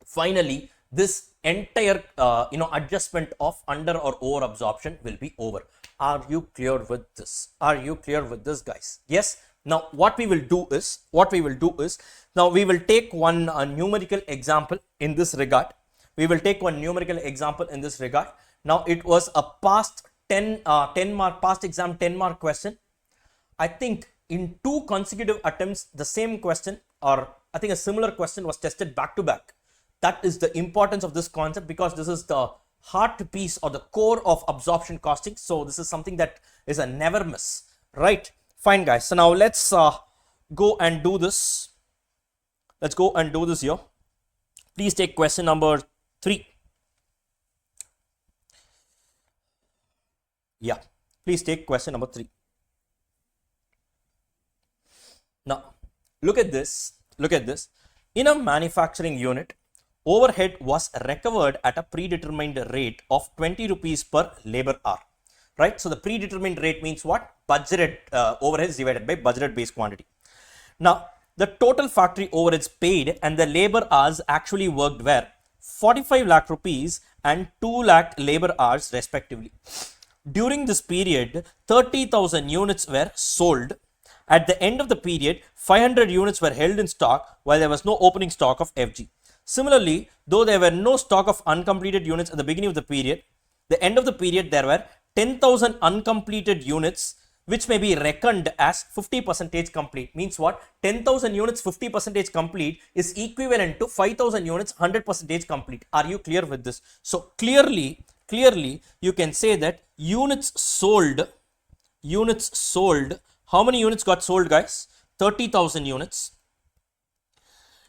finally this entire adjustment of under or over absorption will be over. Are you clear with this? Are you clear with this, guys? Yes. Now what we will do is now we will take one numerical example in this regard. We will take one numerical example in this regard. Now it was a past 10 mark past exam 10 mark question. I think in 2 consecutive attempts the same question, or I think a similar question, was tested back to back. That is the importance of this concept, because this is the heart piece or the core of absorption costing. So this is something that is a never miss, right? Fine, guys. So now let's go and do this. Let's go and do this here. Please take question number 3. Yeah, please take question number 3. Now, look at this. Look at this. In a manufacturing unit, overhead was recovered at a predetermined rate of 20 rupees per labor hour. Right? So the predetermined rate means what? Budgeted overheads divided by budgeted base quantity. Now, the total factory overheads paid and the labor hours actually worked were 45 lakh rupees and 2 lakh labor hours respectively. During this period, 30,000 units were sold. At the end of the period, 500 units were held in stock while there was no opening stock of FG. Similarly, though there were no stock of uncompleted units at the beginning of the period, the end of the period there were 10,000 uncompleted units, which may be reckoned as 50% complete. Means what? 10,000 units 50% complete is equivalent to 5,000 units 100% complete. Are you clear with this? So clearly clearly you can say that units sold, how many units got sold, guys? 30,000 units.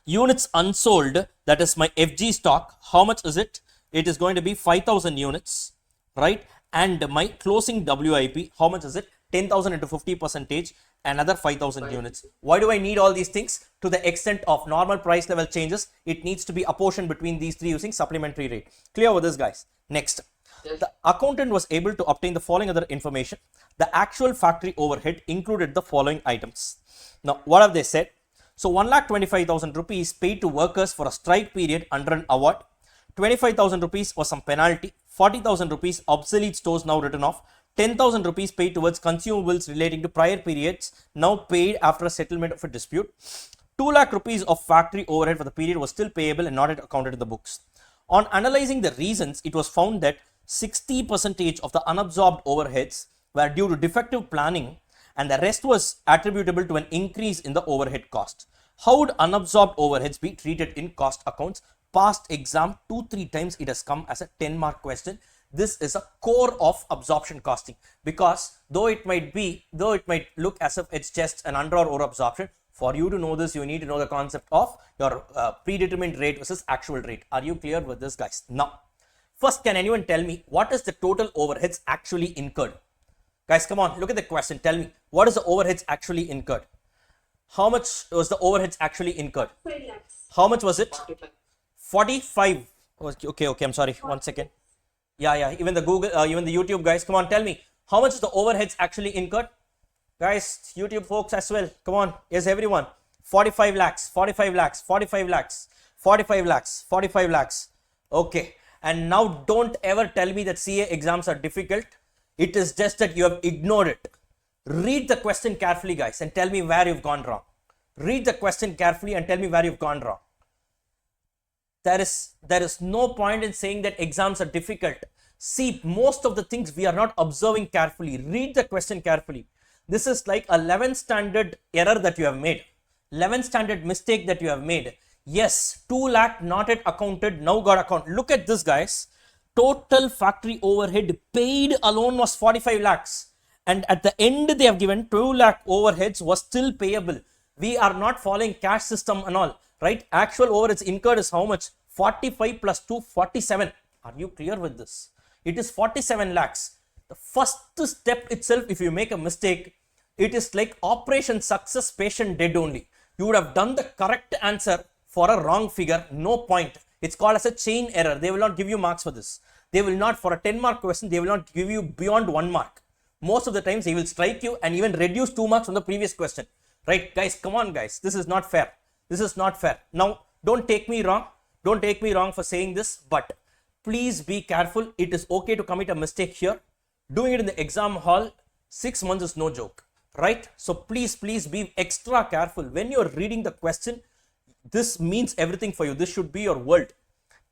Units unsold, that is my FG stock, how much is it? It is going to be 5,000 units, right? And my closing WIP, how much is it? 10,000 into 50 percentage, another 5,000 units. Why do I need all these things? To the extent of normal price level changes, it needs to be apportioned between these three using supplementary rate. Clear with this, guys? Next. Yes. The accountant was able to obtain the following other information. The actual factory overhead included the following items. Now, what have they said? So, 1,25,000 rupees paid to workers for a strike period under an award. 25,000 rupees was some penalty. 40,000 rupees obsolete stores now written off. 10,000 rupees paid towards consumables relating to prior periods now paid after a settlement of a dispute. 2 lakh rupees of factory overhead for the period was still payable and not yet accounted in the books. On analyzing the reasons, it was found that 60% of the unabsorbed overheads were due to defective planning and the rest was attributable to an increase in the overhead cost. How would unabsorbed overheads be treated in cost accounts? Past exam 2-3 times it has come as a 10-mark question. This is a core of absorption costing, because though it might look as if it's just an under or over absorption, for you to know this, you need to know the concept of your predetermined rate versus actual rate. Are you clear with this, guys? Now, first, can anyone tell me what is the total overheads actually incurred? Guys, come on, look at the question. Tell me, what is the overheads actually incurred? How much was the overheads actually incurred? 5 lakhs. How much was it? 45. 45. Okay, I'm sorry. 1 second. Yeah. Even the Google, even the YouTube guys, come on, tell me, how much is the overheads actually incurred? Guys, YouTube folks as well. Come on. Yes, everyone. 45 lakhs, 45 lakhs, 45 lakhs, 45 lakhs, 45 lakhs. Okay. And now don't ever tell me that CA exams are difficult. It is just that you have ignored it. Read the question carefully, guys, and tell me where you've gone wrong. Read the question carefully and tell me where you've gone wrong. There is no point in saying that exams are difficult. See, most of the things we are not observing carefully. Read the question carefully. This is like a 11th standard error that you have made. 11th standard mistake that you have made. Yes, 2 lakh not yet accounted, now got account. Look at this, guys. Total factory overhead paid alone was 45 lakhs. And at the end, they have given 2 lakh overheads was still payable. We are not following cash system and all, right? Actual overheads incurred is how much? 45 plus 2, 47. Are you clear with this? It is 47 lakhs. The first step itself, if you make a mistake, it is like operation success, patient dead only. You would have done the correct answer for a wrong figure, no point. It's called as a chain error. They will not give you marks for this. They will not, for a 10-mark question, they will not give you beyond 1 mark. Most of the times, they will strike you and even reduce 2 marks from the previous question. Right, guys, come on, guys. This is not fair. This is not fair. Now, don't take me wrong. Don't take me wrong for saying this, but please be careful. It is okay to commit a mistake here. Doing it in the exam hall, 6 months is no joke, right? So please be extra careful. When you're reading the question, this means everything for you. This should be your world.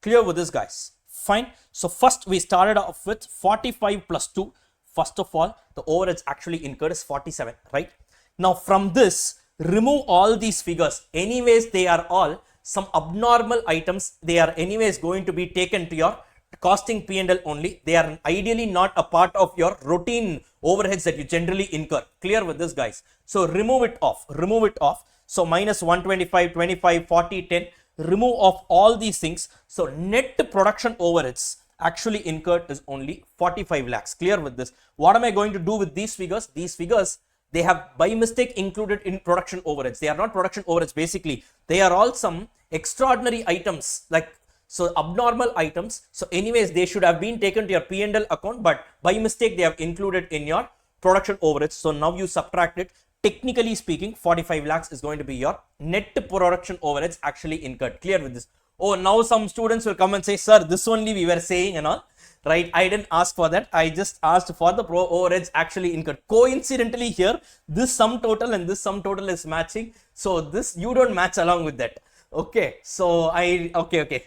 Clear with this, guys? Fine. So first we started off with 45 plus 2. First of all, the overheads actually incurred is 47, right? Now from this, remove all these figures. Anyways, they are all some abnormal items. They are anyways going to be taken to your costing P&L only. They are ideally not a part of your routine overheads that you generally incur. Clear with this, guys? So remove it off. Remove it off. So minus 125, 25, 40, 10. Remove off all these things. So net production overheads actually incurred is only 45 lakhs. Clear with this? What am I going to do with these figures? These figures, they have by mistake included in production overheads. They are not production overheads basically. They are all some extraordinary items, like so abnormal items. So anyways, they should have been taken to your P&L account, but by mistake they have included in your production overheads. So now you subtract it. Technically speaking, 45 lakhs is going to be your net production overheads actually incurred. Clear with this? Oh, now some students will come and say, sir, this only we were saying and all. Right, I didn't ask for that. I just asked for the overheads actually incurred. Coincidentally here, this sum total and this sum total is matching. So this, you don't match along with that. Okay, so okay.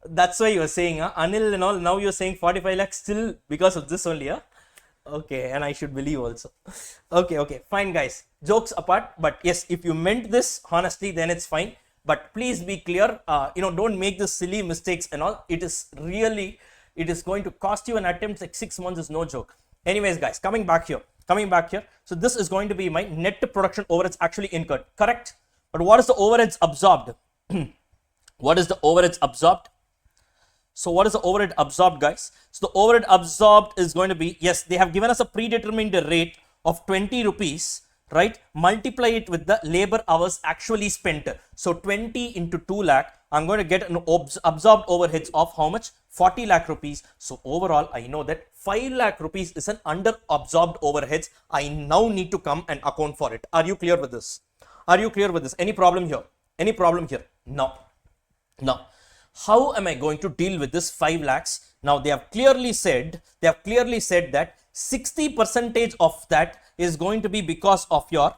That's why you were saying, Anil and all, now you're saying 45 lakhs still because of this only, Okay, and I should believe also. Okay, fine, guys. Jokes apart, but yes, if you meant this honestly, then it's fine. But please be clear, don't make the silly mistakes and all. It is really it is going to cost you an attempt like 6 months is no joke. Anyways, guys, coming back here. So this is going to be my net production overheads actually incurred, correct? But what is the overheads absorbed? What is the overheads absorbed? So what is the overhead absorbed, guys? So the overhead absorbed is going to be, yes, they have given us a predetermined rate of 20 rupees, right? Multiply it with the labor hours actually spent. So 20 into 2 lakh, I'm going to get an absorbed overheads of how much? 40 lakh rupees. So overall, I know that 5 lakh rupees is an under absorbed overheads. I now need to come and account for it. Are you clear with this? Are you clear with this? Any problem here? Any problem here? No. Now, how am I going to deal with this 5 lakhs? Now they have clearly said that 60% of that is going to be because of your,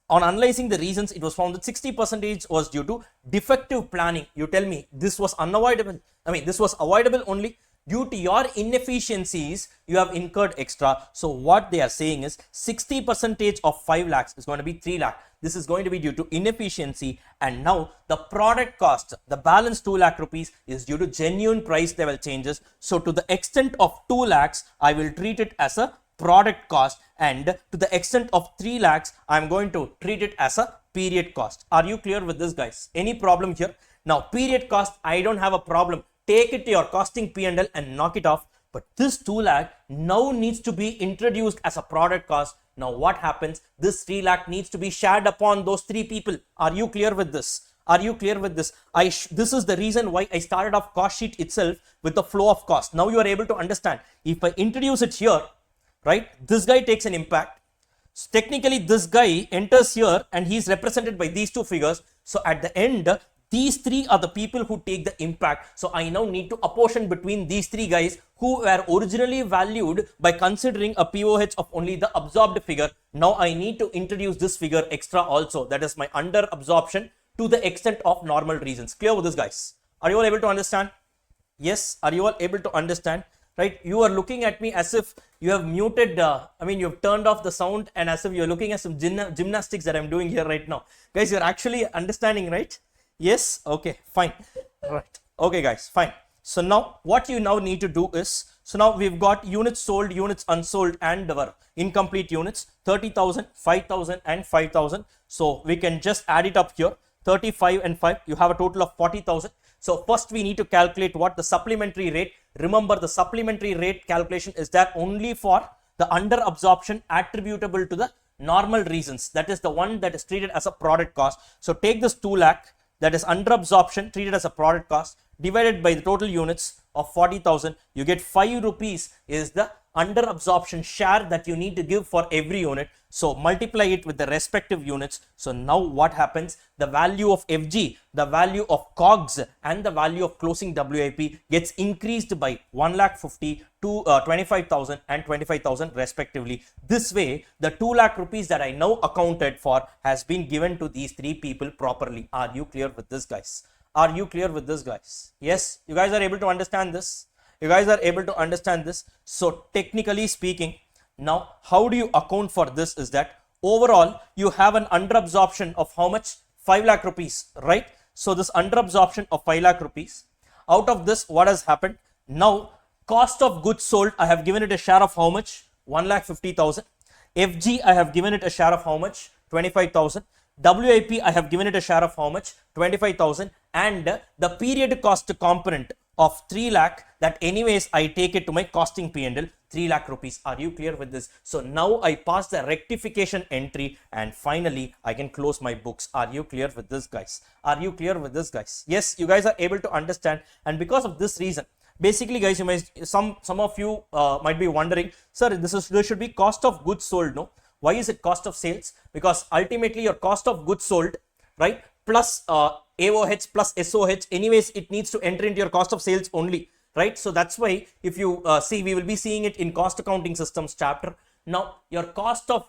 on analyzing the reasons, it was found that 60% was due to defective planning. You tell me this was unavoidable. I mean, this was avoidable only due to your inefficiencies. You have incurred extra. So what they are saying is 60% of 5 lakhs is going to be 3 lakh. This is going to be due to inefficiency, and now the product cost, the balance 2 lakh rupees is due to genuine price level changes. So to the extent of 2 lakhs, I will treat it as a product cost, and to the extent of 3 lakhs, I'm going to treat it as a period cost. Are you clear with this, guys? Any problem here? Now period cost, I don't have a problem. Take it to your costing P&L and knock it off. But this 2 lakh now needs to be introduced as a product cost. Now what happens? This 3 lakh needs to be shared upon those 3 people. Are you clear with this? Are you clear with this? This is the reason why I started off cost sheet itself with the flow of cost. Now you are able to understand. If I introduce it here, right, this guy takes an impact. So technically this guy enters here and he is represented by these 2 figures. So at the end, these 3 are the people who take the impact. So I now need to apportion between these 3 guys who were originally valued by considering a POH of only the absorbed figure. Now I need to introduce this figure extra also. That is my under absorption to the extent of normal reasons. Clear with this, guys? Are you all able to understand? Yes. Are you all able to understand? Right? You are looking at me as if you have muted, you have turned off the sound, and as if you're looking at some gymnastics that I'm doing here right now. Guys, you're actually understanding, right? Yes. Okay, fine. Right. Okay, guys, fine. So now what you now need to do is, so now we've got units sold, units unsold, and our incomplete units, 30,000, 5,000 and 5,000. So we can just add it up here, 35 and 5, you have a total of 40,000. So first we need to calculate what the supplementary rate. Remember, the supplementary rate calculation is there only for the under absorption attributable to the normal reasons. That is the one that is treated as a product cost. So take this 2 lakh, that is under absorption treated as a product cost, divided by the total units of 40,000. You get 5 rupees is the under absorption share that you need to give for every unit. So multiply it with the respective units. So now what happens? The value of FG, the value of COGS, and the value of closing WIP gets increased by 1,50,000 to 25,000 and 25,000 respectively. This way, the 2 lakh rupees that I now accounted for has been given to these 3 people properly. Are you clear with this, guys? Are you clear with this, guys? Yes, you guys are able to understand this? You guys are able to understand this? So technically speaking, now how do you account for this is that overall you have an under absorption of how much? 5 lakh rupees, right? So this under absorption of 5 lakh rupees, out of this what has happened? Now cost of goods sold, I have given it a share of how much? 1,50,000. FG, I have given it a share of how much? 25,000. WIP, I have given it a share of how much? 25,000. And the period cost component of 3 lakh, that anyways I take it to my costing P&L, 3 lakh rupees. Are you clear with this? So now I pass the rectification entry and finally I can close my books. Are you clear with this, guys? Are you clear with this, guys? Yes, you guys are able to understand. And because of this reason, basically, guys, you might, some of you might be wondering, sir, this should be cost of goods sold, no? Why is it cost of sales? Because ultimately your cost of goods sold, right, plus AOH plus SOH, anyways it needs to enter into your cost of sales only, right? So that's why if you see, we will be seeing it in cost accounting systems chapter. Now your cost of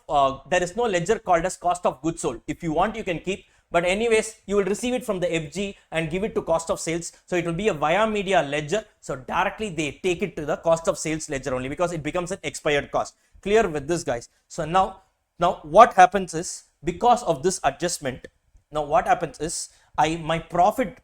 there is no ledger called as cost of goods sold. If you want, you can keep, but anyways you will receive it from the FG and give it to cost of sales. So it will be a via media ledger. So directly they take it to the cost of sales ledger only, because it becomes an expired cost. Clear with this, guys? So now what happens is, because of this adjustment, now what happens is my profit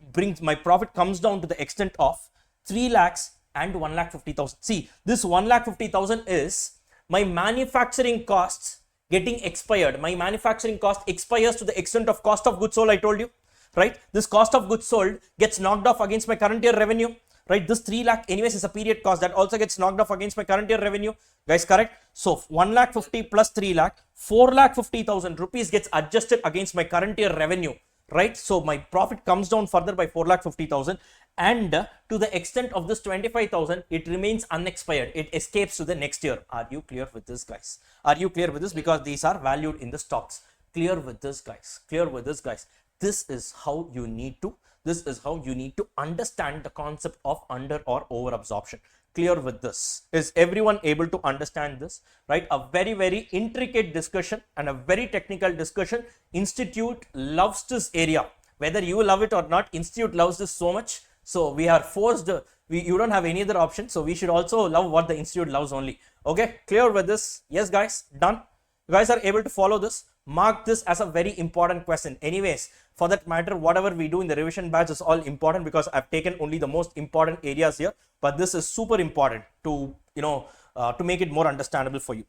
comes down to the extent of 3 lakhs and 1,50,000. See, this 1,50,000 is my manufacturing costs getting expired. My manufacturing cost expires to the extent of cost of goods sold, I told you, right? This cost of goods sold gets knocked off against my current year revenue, right? This 3 lakh anyways is a period cost that also gets knocked off against my current year revenue, guys, correct? So 1,50,000 plus 3 lakh, 4,50,000 rupees gets adjusted against my current year revenue, right? So my profit comes down further by 4,50,000, and to the extent of this 25,000, it remains unexpired. It escapes to the next year. Are you clear with this, guys? Are you clear with this? Because these are valued in the stocks. Clear with this, guys? Clear with this, guys? This is how you need to understand the concept of under or over absorption. Clear with this? Is everyone able to understand this, right? A very, very intricate discussion and a very technical discussion. Institute loves this area. Whether you love it or not, Institute loves this so much. So we are forced, you don't have any other option. So we should also love what the Institute loves only. Okay, clear with this? Yes, guys, done. You guys are able to follow this. Mark this as a very important question. Anyways, for that matter, whatever we do in the revision batch is all important because I've taken only the most important areas here. But this is super important to, to make it more understandable for you.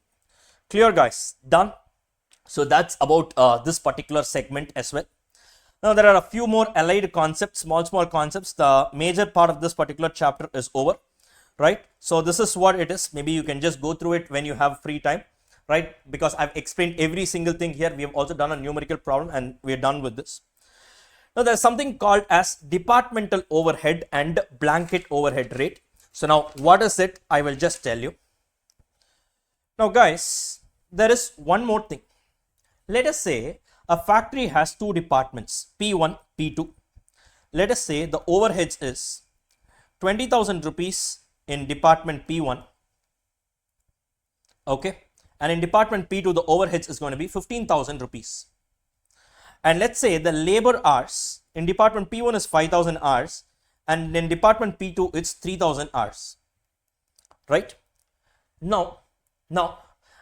Clear, guys? Done. So that's about this particular segment as well. Now there are a few more allied concepts, small concepts. The major part of this particular chapter is over, right? So this is what it is. Maybe you can just go through it when you have free time, right? Because I've explained every single thing here. We have also done a numerical problem and we're done with this. Now there's something called as departmental overhead and blanket overhead rate. So now what is it? I will just tell you. Now guys, there is one more thing. Let us say a factory has two departments, P1, P2. Let us say the overheads is 20,000 rupees in department P1. Okay. And in department P2, the overheads is going to be 15,000 rupees. And let's say the labor hours in department P1 is 5,000 hours and in department P2 it's 3,000 hours, right? Now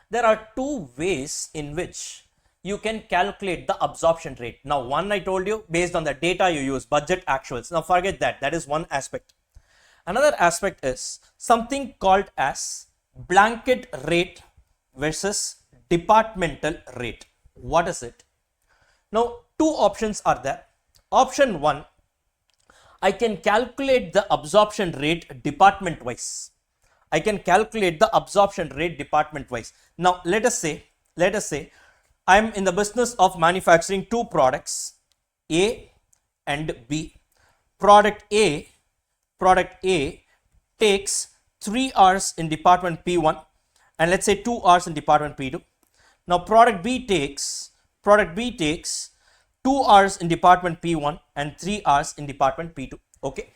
there are two ways in which you can calculate the absorption rate. Now one I told you based on the data you use, budget actuals. Now forget that. That is one aspect. Another aspect is something called as blanket rate versus departmental rate. What is it? Now two options are there. Option one, I can calculate the absorption rate department wise. I can calculate the absorption rate department wise. Now let us say I'm in the business of manufacturing two products, A and B. Product A takes 3 hours in department P1 and let's say 2 hours in department P2. Now product B takes 2 hours in department P1 and 3 hours in department P2. Okay.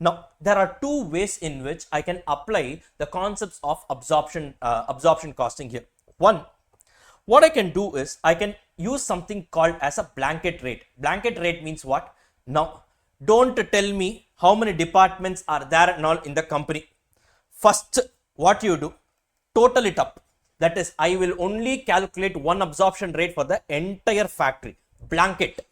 Now there are two ways in which I can apply the concepts of absorption costing here. One, what I can do is I can use something called as a blanket rate. Blanket rate means what? Now don't tell me how many departments are there and all in the company. First, what you do, total it up. That is, I will only calculate one absorption rate for the entire factory. Blanket,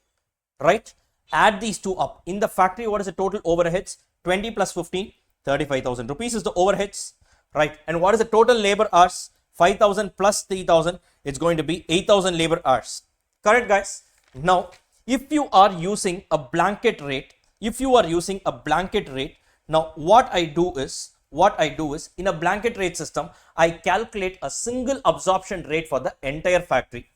right? Add these two up. In the factory, what is the total overheads? 20 plus 15, 35,000 rupees is the overheads, right? And what is the total labor hours? 5,000 plus 3,000, it's going to be 8,000 labor hours. Correct, guys? Now, if you are using a blanket rate, now what I do is in a blanket rate system, I calculate a single absorption rate for the entire factory.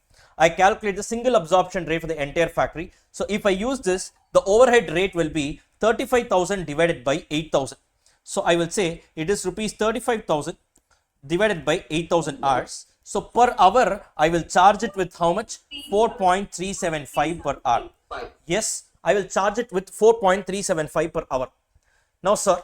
So if I use this, the overhead rate will be 35,000 divided by 8,000. So I will say it is rupees 35,000 divided by 8,000 hours. So per hour, I will charge it with how much? 4.375 per hour. Yes, I will charge it with 4.375 per hour. Now, sir,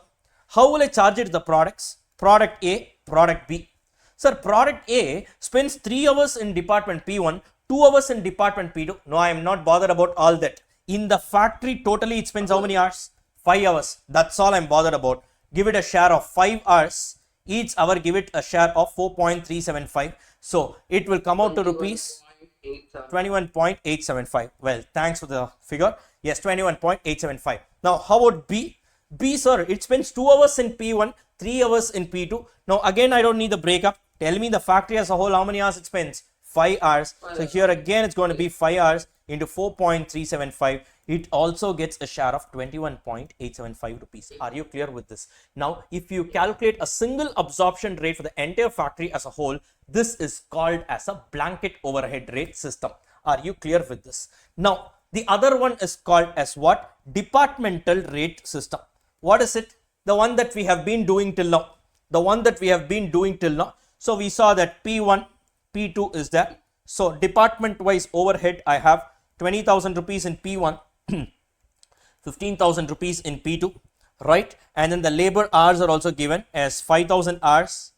how will I charge it the products? Product A, product B. Sir, product A spends 3 hours in department P1, 2 hours in department P2. No, I am not bothered about all that. In the factory, totally it spends how many hours? 5 hours. That's all I'm bothered about. Give it a share of 5 hours. Each hour, give it a share of 4.375. So it will come out to rupees 21.875. Well, thanks for the figure. Yes, 21.875. Now, how about B? B, sir, it spends 2 hours in P1, 3 hours in P2. Now again, I don't need the breakup. Tell me the factory as a whole, how many hours it spends? 5 hours. So here again, it's going to be 5 hours into 4.375. It also gets a share of 21.875 rupees. Are you clear with this? Now, if you calculate a single absorption rate for the entire factory as a whole, this is called as a blanket overhead rate system. Are you clear with this? Now, the other one is called as what? Departmental rate system. What is it? The one that we have been doing till now. The one that we have been doing till now. So we saw that P1, P2 is there. So department wise overhead, I have 20,000 rupees in P1, 15,000 rupees in P2, right? And then the labor hours are also given as 5,000 hours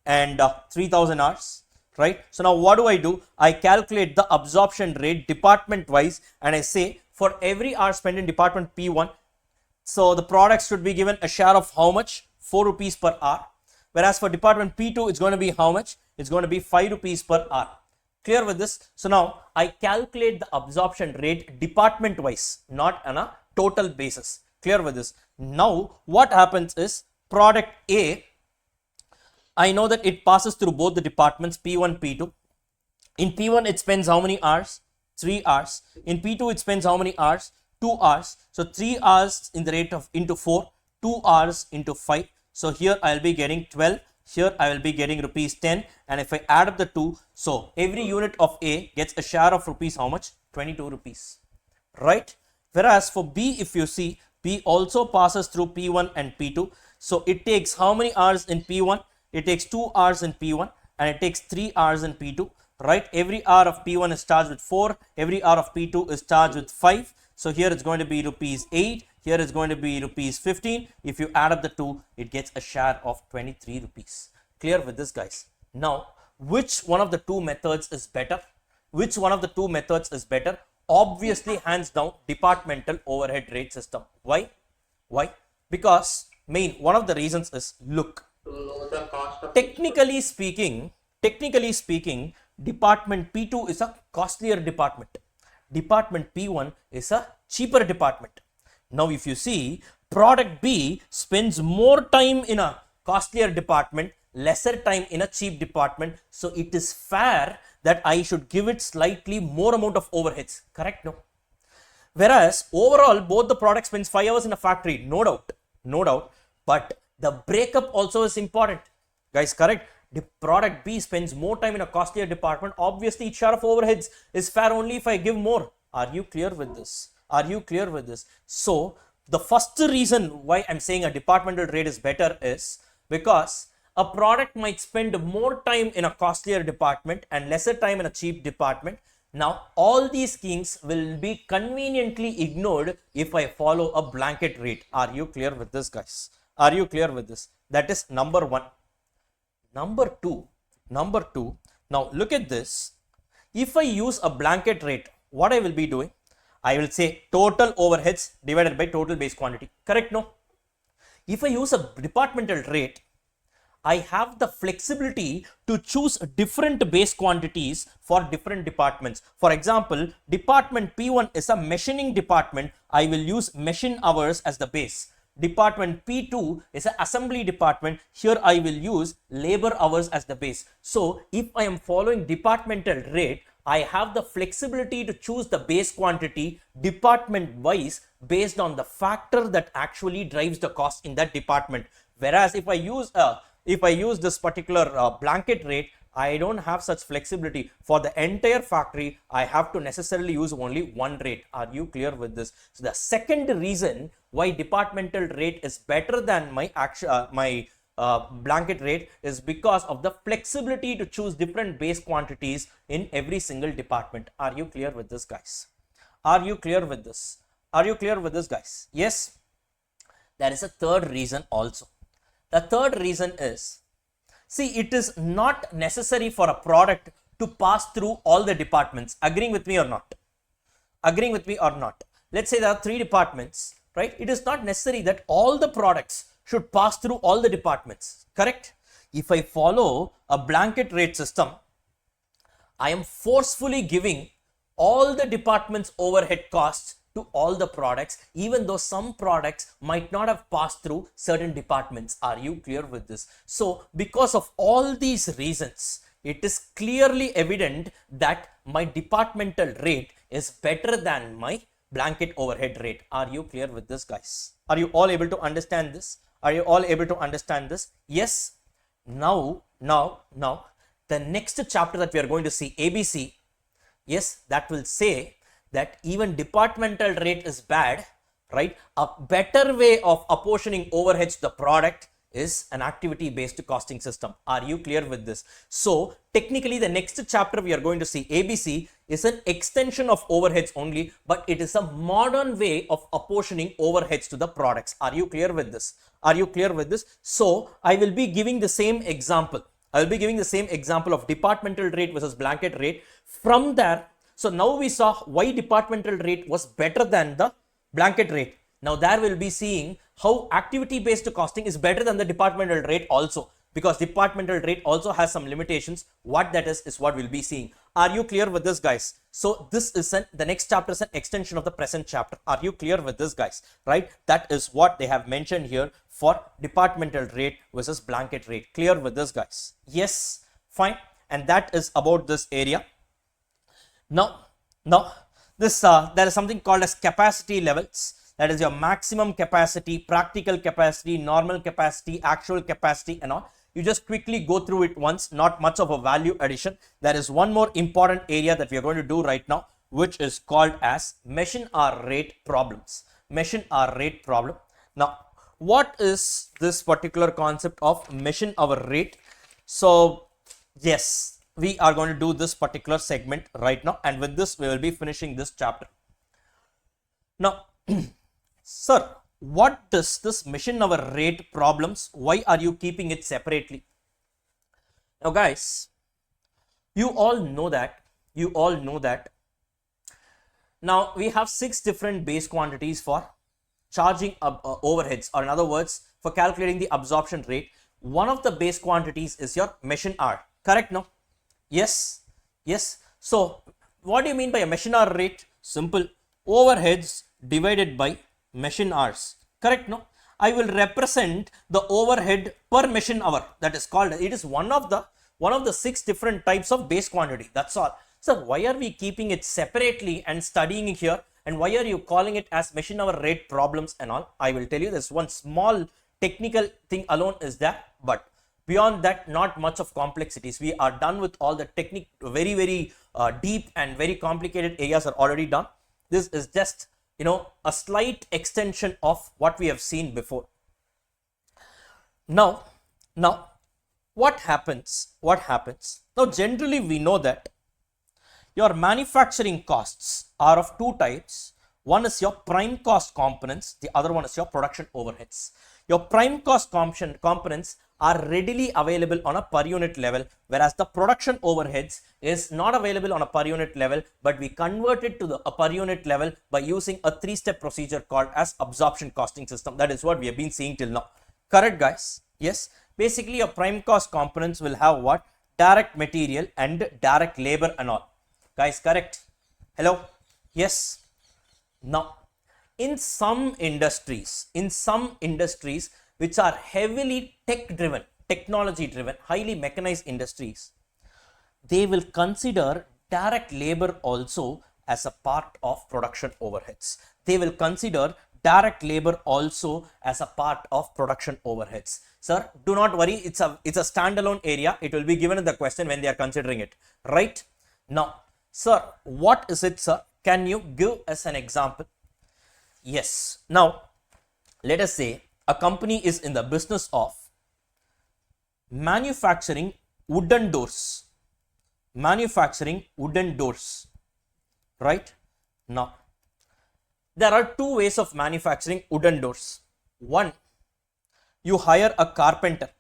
and 3,000 hours, right? So now what do? I calculate the absorption rate department wise, and I say for every hour spent in department P1, so the products should be given a share of how much? 4 rupees per hour. Whereas for department P2, it's going to be how much? It's going to be 5 rupees per hour. Clear with this? So now I calculate the absorption rate department wise, not on a total basis. Clear with this? Now what happens is product A, I know that it passes through both the departments P1, P2. In P1, it spends how many hours? 3 hours. In P2, it spends how many hours? 2 hours. So 3 hours in the rate of into 4, 2 hours into 5. So here I will be getting 12. Here I will be getting rupees 10, and if I add up the two, so every unit of A gets a share of rupees how much? 22 rupees, right? Whereas for B, if you see, B also passes through P1 and P2. So it takes how many hours in P1? It takes 2 hours in P1 and it takes 3 hours in P2, right? Every hour of P1 is charged with 4. Every hour of P2 is charged with 5. So here it's going to be rupees 8. Here is going to be rupees 15. If you add up the two, it gets a share of 23 rupees. Clear with this, guys? Now, which one of the two methods is better? Which one of the two methods is better? Obviously, hands down, departmental overhead rate system. Why? Why? Because one of the reasons is, look, technically speaking, department P2 is a costlier department. Department P1 is a cheaper department. Now, if you see, product B spends more time in a costlier department, lesser time in a cheap department. So it is fair that I should give it slightly more amount of overheads. Correct? No. Whereas overall, both the product spends 5 hours in a factory. No doubt. But the breakup also is important. Guys, correct? The product B spends more time in a costlier department. Obviously, its share of overheads is fair only if I give more. Are you clear with this? Are you clear with this? So the first reason why I'm saying a departmental rate is better is because a product might spend more time in a costlier department and lesser time in a cheap department. Now, all these things will be conveniently ignored if I follow a blanket rate. Are you clear with this, guys? Are you clear with this? That is number one. Number two, now look at this. If I use a blanket rate, what I will be doing? I will say total overheads divided by total base quantity. Correct? No? If I use a departmental rate, I have the flexibility to choose different base quantities for different departments. For example, department P1 is a machining department. I will use machine hours as the base. Department P2 is an assembly department. Here I will use labor hours as the base. So if I am following departmental rate, I have the flexibility to choose the base quantity department wise based on the factor that actually drives the cost in that department. Whereas if I use this particular blanket rate, I don't have such flexibility. For the entire factory, I have to necessarily use only one rate. Are you clear with this? So the second reason why departmental rate is better than my blanket rate is because of the flexibility to choose different base quantities in every single department. Are you clear with this, guys? Are you clear with this? Are you clear with this, guys? Yes. There is a third reason also. The third reason is, see, it is not necessary for a product to pass through all the departments. Agreeing with me or not? Agreeing with me or not? Let's say there are 3 departments, right? It is not necessary that all the products should pass through all the departments. Correct? If I follow a blanket rate system, I am forcefully giving all the departments' overhead costs to all the products, even though some products might not have passed through certain departments. Are you clear with this? So because of all these reasons, it is clearly evident that my departmental rate is better than my blanket overhead rate. Are you clear with this, guys? Are you all able to understand this? Are you all able to understand this? Yes. Now, the next chapter that we are going to see, ABC, yes, that will say that even departmental rate is bad, right? A better way of apportioning overheads to the product is an activity based costing system. Are you clear with this? So technically the next chapter we are going to see, ABC, is an extension of overheads only, but it is a modern way of apportioning overheads to the products. Are you clear with this? Are you clear with this? So I will be giving the same example. I will be giving the same example of departmental rate versus blanket rate. From there, so now we saw why departmental rate was better than the blanket rate. Now there we'll be seeing how activity based costing is better than the departmental rate also, because departmental rate also has some limitations. What that is what we'll be seeing. Are you clear with this, guys? So this is the next chapter is an extension of the present chapter. Are you clear with this, guys? Right? That is what they have mentioned here for departmental rate versus blanket rate. Clear with this, guys? Yes, fine. And that is about this area. Now this there is something called as capacity levels. That is your maximum capacity, practical capacity, normal capacity, actual capacity and all. You just quickly go through it once, not much of a value addition. There is one more important area that we are going to do right now, which is called as machine hour rate problems. Machine hour rate problem. Now, what is this particular concept of machine hour rate? So, yes, we are going to do this particular segment right now, and with this we will be finishing this chapter. Now, sir, what does this machine hour rate problems, why are you keeping it separately? Now guys, you all know that now we have 6 different base quantities for charging overheads, or in other words, for calculating the absorption rate. One of the base quantities is your machine hour, correct? No? Yes. So what do you mean by a machine hour rate? Simple, overheads divided by machine hours, correct? No, I will represent the overhead per machine hour. That is called, it is one of the 6 different types of base quantity. That's all. So why are we keeping it separately and studying it here, and why are you calling it as machine hour rate problems and all? I will tell you, this one small technical thing alone is there, but beyond that, not much of complexities. We are done with all the technique, very deep and very complicated areas are already done. This is just, a slight extension of what we have seen before. Now, what happens? Now, generally, we know that your manufacturing costs are of 2 types. One is your prime cost components, the other one is your production overheads. Your prime cost components are readily available on a per unit level, whereas the production overheads is not available on a per unit level, but we convert it to a per unit level by using a 3-step procedure called as absorption costing system. That is what we have been seeing till now. Correct, guys? Yes. Basically, your prime cost components will have what? Direct material and direct labor and all. Guys, correct? Hello? Yes. Now, in some industries which are heavily technology driven, highly mechanized industries, they will consider direct labor also as a part of production overheads. Sir, do not worry, it's a standalone area. It will be given in the question when they are considering it, right? Now, sir, what is it, sir? Can you give us an example? Yes. Now, let us say a company is in the business of manufacturing wooden doors, right? Now, there are 2 ways of manufacturing wooden doors. One, you hire a carpenter.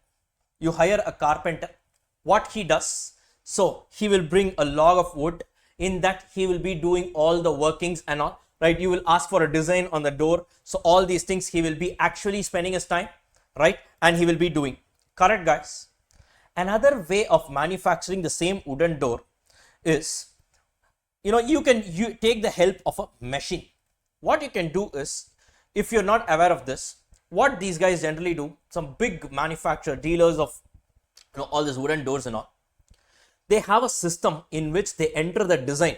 What he does, so he will bring a log of wood. In that, he will be doing all the workings and all, right? You will ask for a design on the door. So all these things he will be actually spending his time, right? And he will be doing. Correct, guys? Another way of manufacturing the same wooden door is, you take the help of a machine. what you can do is, if you're not aware of this, what these guys generally do, some big manufacturer dealers of all these wooden doors and all, they have a system in which they enter the design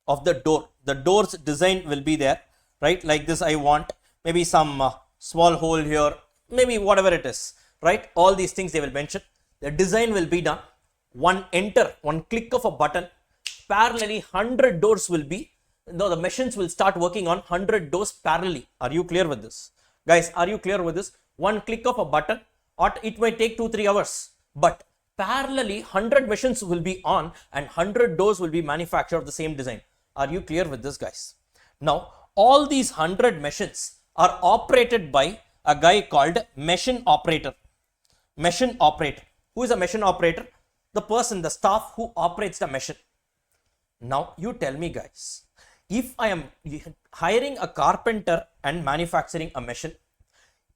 of the door. The door's design will be there, right? Like this, I want maybe some small hole here, maybe whatever it is, right? All these things they will mention. The design will be done. One click of a button, parallelly 100 doors will be, the machines will start working on 100 doors parallelly. Are you clear with this? Guys, are you clear with this? One click of a button, or it may take 2-3 hours, but parallelly 100 machines will be on and 100 doors will be manufactured of the same design. Are you clear with this, guys? Now, all these 100 machines are operated by a guy called machine operator. Machine operator. Who is a machine operator? The person, the staff who operates the machine. Now, you tell me, guys, if I am hiring a carpenter and manufacturing a machine,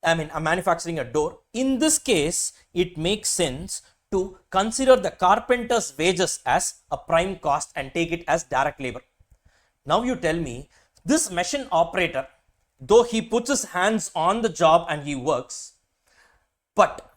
I'm manufacturing a door, in this case, it makes sense to consider the carpenter's wages as a prime cost and take it as direct labor. Now you tell me, this machine operator, though he puts his hands on the job and he works, but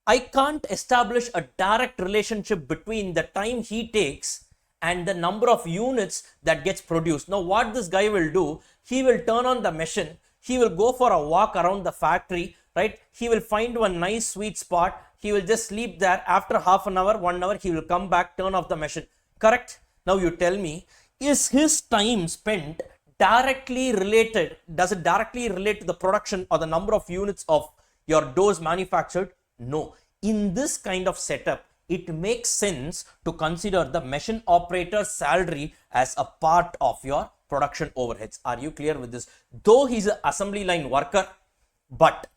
I can't establish a direct relationship between the time he takes and the number of units that gets produced. Now what this guy will do, he will turn on the machine, he will go for a walk around the factory, right? He will find one nice sweet spot, he will just sleep there. After half an hour, 1 hour, he will come back, turn off the machine. Correct? Now you tell me, is his time spent directly related, does it directly relate to the production or the number of units of your doors manufactured? No. In this kind of setup, it makes sense to consider the machine operator's salary as a part of your production overheads. Are you clear with this? Though he's an assembly line worker, but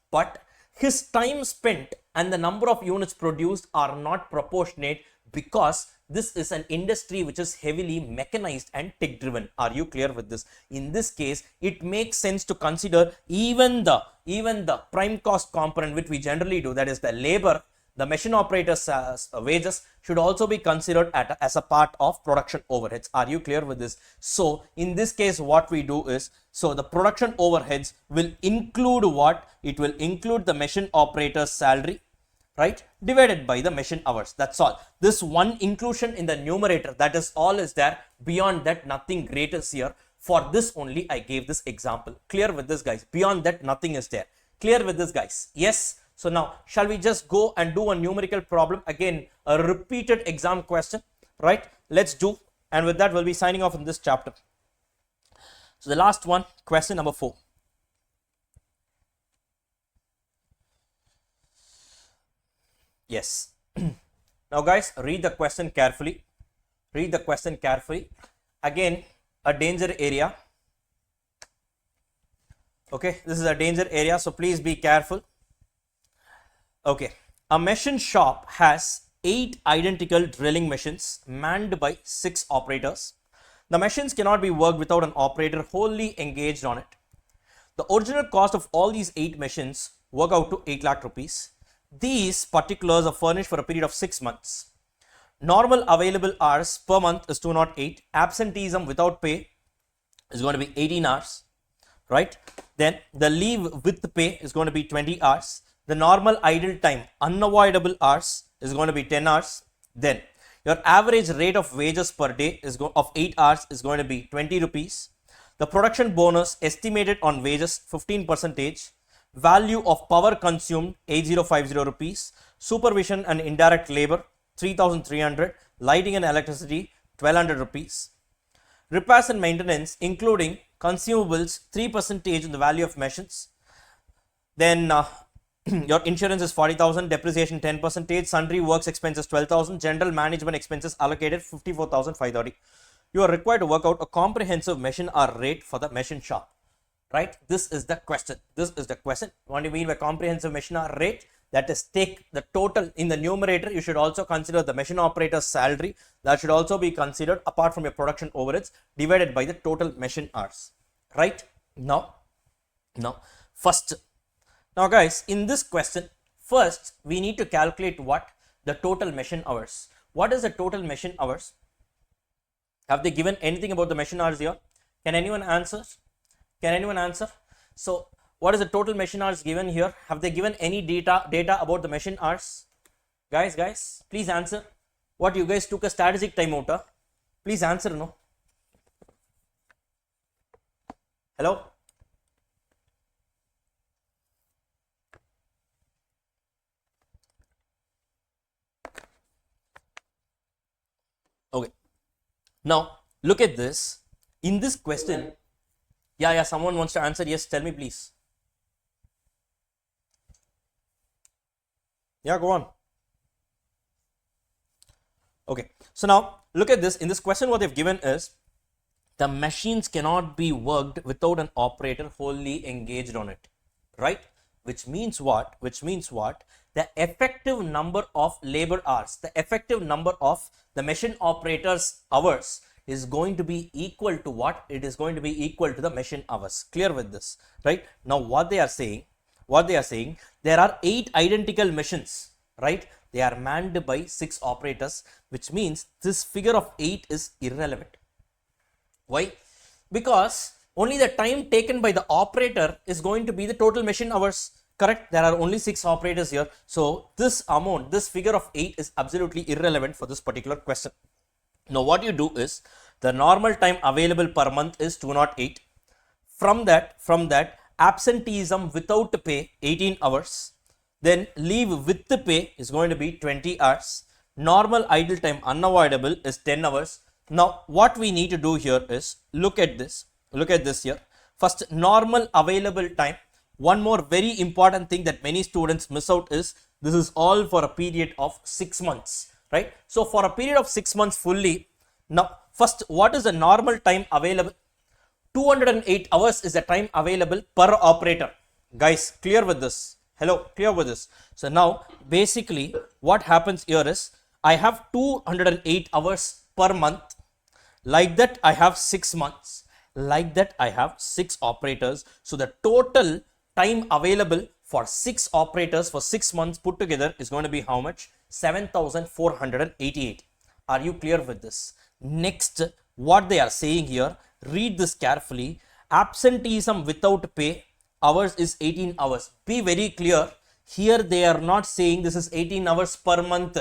his time spent and the number of units produced are not proportionate, because this is an industry which is heavily mechanized and tech driven. Are you clear with this? In this case, it makes sense to consider even the prime cost component, which we generally do, that is the labor, the machine operator's wages, should also be considered as a part of production overheads. Are you clear with this? So in this case, what we do is, so the production overheads will include what? It will include the machine operator's salary, right, divided by the machine hours. That's all. This one inclusion in the numerator, that is all is there. Beyond that, nothing great is here. For this only I gave this example. Clear with this, guys? Beyond that, nothing is there. Clear with this, guys? Yes. So now, shall we just go and do a numerical problem? Again, a repeated exam question, right? Let's do. And with that, we'll be signing off in this chapter. So the last one, question number 4. Yes. Now guys, read the question carefully. Read the question carefully. Again, a danger area. Okay, this is a danger area, so please be careful. Okay, a machine shop has 8 identical drilling machines manned by 6 operators. The machines cannot be worked without an operator wholly engaged on it. The original cost of all these 8 machines work out to 8 lakh rupees. These particulars are furnished for a period of 6 months. Normal available hours per month is 208. Absenteeism without pay is going to be 18 hours, right? Then the leave with pay is going to be 20 hours. The normal idle time, unavoidable hours, is going to be 10 hours. Then your average rate of wages per day of 8 hours is going to be 20 rupees. The production bonus estimated on wages 15%. Value of power consumed 8050 rupees. Supervision and indirect labor 3300. Lighting and electricity 1200 rupees. Repairs and maintenance including consumables 3% in the value of machines. Then your insurance is 40,000, depreciation 10%, sundry works expenses 12,000, general management expenses allocated 54,530. You are required to work out a comprehensive machine hour rate for the machine shop, right? This is the question. This is the question. What do you mean by comprehensive machine hour rate? That is, take the total in the numerator. You should also consider the machine operator's salary. That should also be considered apart from your production overheads, divided by the total machine hours, right? Now first. Now guys, in this question, first we need to calculate what? The total machine hours. What is the total machine hours? Have they given anything about the machine hours here? Can anyone answer? Can anyone answer? So what is the total machine hours given here? Have they given any data about the machine hours? Guys, please answer. What, you guys took a strategic time out, huh? Please answer, no? Hello? Okay. Now, look at this. In this question, yeah, someone wants to answer. Yes, tell me, please. Yeah, go on. Okay, so now look at this. In this question, what they've given is the machines cannot be worked without an operator wholly engaged on it, right? Which means what? The effective number of labor hours, the effective number of the machine operator's hours is going to be equal to what? It is going to be equal to the machine hours. Clear with this, right? Now what they are saying, there are 8 identical machines, right? They are manned by 6 operators, which means this figure of 8 is irrelevant. Why? Because only the time taken by the operator is going to be the total machine hours. Correct? There are only 6 operators here. So this amount, this figure of 8 is absolutely irrelevant for this particular question. Now what you do is, the normal time available per month is 208. From that, absenteeism without pay 18 hours. Then leave with the pay is going to be 20 hours. Normal idle time unavoidable is 10 hours. Now what we need to do here is look at this here. First, normal available time. One more very important thing that many students miss out is this is all for a period of 6 months, right? So for a period of 6 months fully. Now first, what is the normal time available? 208 hours is the time available per operator. Guys, clear with this? Hello, clear with this? So now basically what happens here is I have 208 hours per month. Like that I have 6 months. Like that I have 6 operators. So the total time available for 6 operators for 6 months put together is going to be how much? 7,488. Are you clear with this? Next, what they are saying here, read this carefully. Absenteeism without pay hours is 18 hours. Be very clear. Here they are not saying this is 18 hours per month.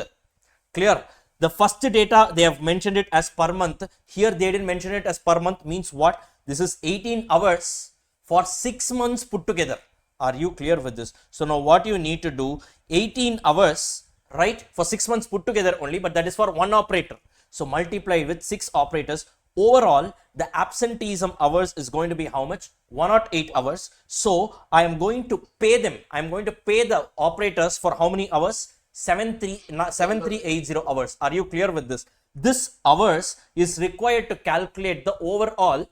Clear? The first data they have mentioned it as per month. Here they didn't mention it as per month. Means what? This is 18 hours for 6 months put together. Are you clear with this? So now what you need to do, 18 hours, right, for 6 months put together only, but that is for one operator. So multiply with 6 operators. Overall, the absenteeism hours is going to be how much? 108 hours. So I am going to pay them. I am going to pay the operators for how many hours? 7380 hours. Are you clear with this? This hours is required to calculate the overall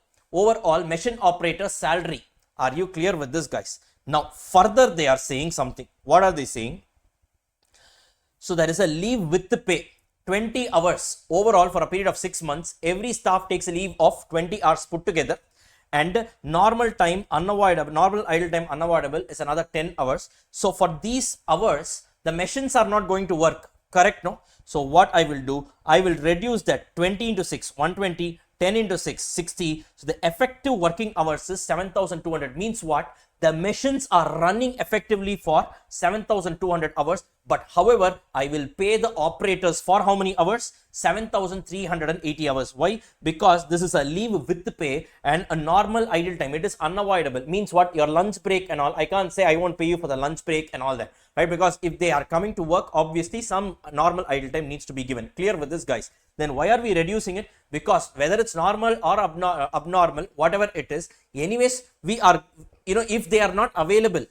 machine operator salary. Are you clear with this, guys? Now further they are saying something. What are they saying? So there is a leave with the pay. 20 hours overall for a period of 6 months. Every staff takes a leave of 20 hours put together, and normal time unavoidable, normal idle time unavoidable is another 10 hours. So for these hours, the machines are not going to work. Correct? No? So what I will do, I will reduce that 20 into 6, 120, 10 into 6, 60. So the effective working hours is 7,200. Means what? The machines are running effectively for 7,200 hours, but however, I will pay the operators for how many hours? 7,380 hours. Why? Because this is a leave with the pay and a normal idle time. It is unavoidable. Means what? Your lunch break and all. I can't say I won't pay you for the lunch break and all that, right? Because if they are coming to work, obviously some normal idle time needs to be given. Clear with this, guys? Then why are we reducing it? Because whether it's normal or abnormal, whatever it is, anyways, we are, if they are not available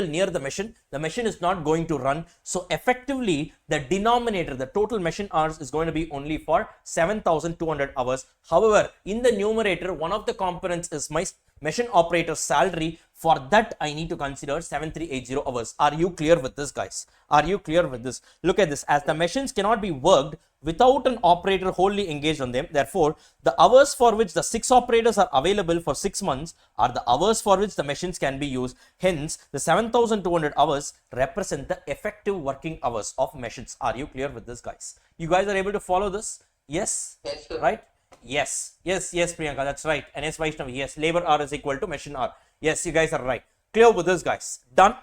near the machine is not going to run. So effectively, the denominator, the total machine hours is going to be only for 7,200 hours. However, in the numerator, one of the components is my machine operator salary. For that, I need to consider 7380 hours. Are you clear with this, guys? Are you clear with this? Look at this. As the machines cannot be worked without an operator wholly engaged on them, therefore, the hours for which the 6 operators are available for 6 months are the hours for which the machines can be used. Hence, the 7,200 hours represent the effective working hours of machines. Are you clear with this, guys? You guys are able to follow this? Yes? Yes, sir. Right? Yes, Priyanka, that's right. And yes, Vaishnavi, yes, labor hour is equal to machine hour. Yes, you guys are right. Clear with this, guys. Done.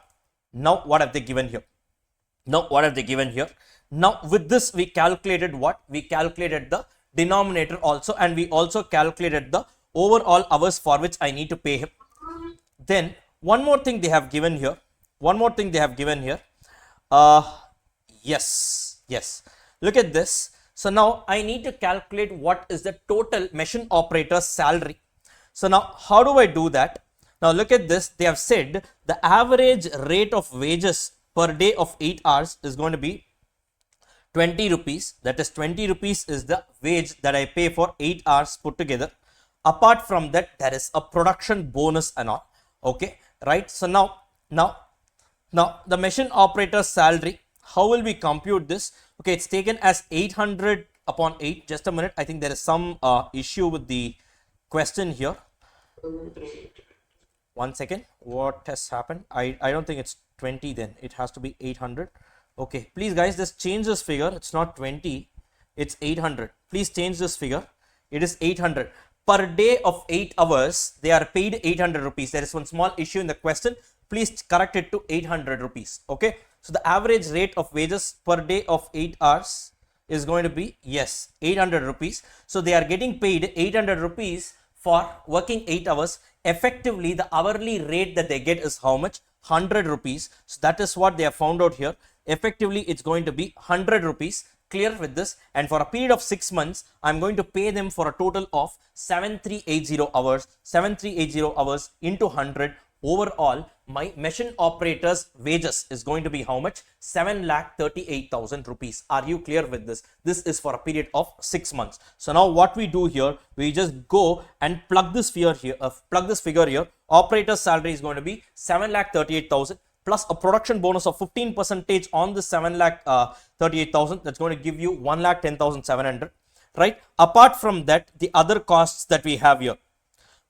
Now, what have they given here? Now, with this, we calculated what? We calculated the denominator also, and we also calculated the overall hours for which I need to pay him. Then, one more thing they have given here. Yes. Look at this. So now I need to calculate what is the total machine operator's salary. So now how do I do that? Now look at this. They have said the average rate of wages per day of 8 hours is going to be 20 rupees. That is 20 rupees is the wage that I pay for 8 hours put together. Apart from that, there is a production bonus and all. Okay, right? So now the machine operator's salary, how will we compute this? Okay, it's taken as 800 upon 8. Just a minute. I think there is some issue with the question here. 1 second. What has happened? I don't think it's 20 then. It has to be 800. Okay, please guys, just change this figure. It's not 20. It's 800. Please change this figure. It is 800. Per day of 8 hours, they are paid 800 rupees. There is one small issue in the question. Please correct it to 800 rupees. Okay. So the average rate of wages per day of 8 hours is going to be, yes, 800 rupees. So they are getting paid 800 rupees for working 8 hours. Effectively, the hourly rate that they get is how much? 100 rupees. So that is what they have found out here. Effectively, it's going to be 100 rupees. Clear with this? And for a period of 6 months, I'm going to pay them for a total of 7380 hours. 7380 hours into 100. Overall, my machine operator's wages is going to be how much? 7,38,000 rupees. Are you clear with this? This is for a period of 6 months. So now what we do here, we just go and plug this figure here. Operator's salary is going to be 7,38,000 plus a production bonus of 15% on the 7,38,000. That's going to give you 1,10,700. Right? Apart from that, the other costs that we have here,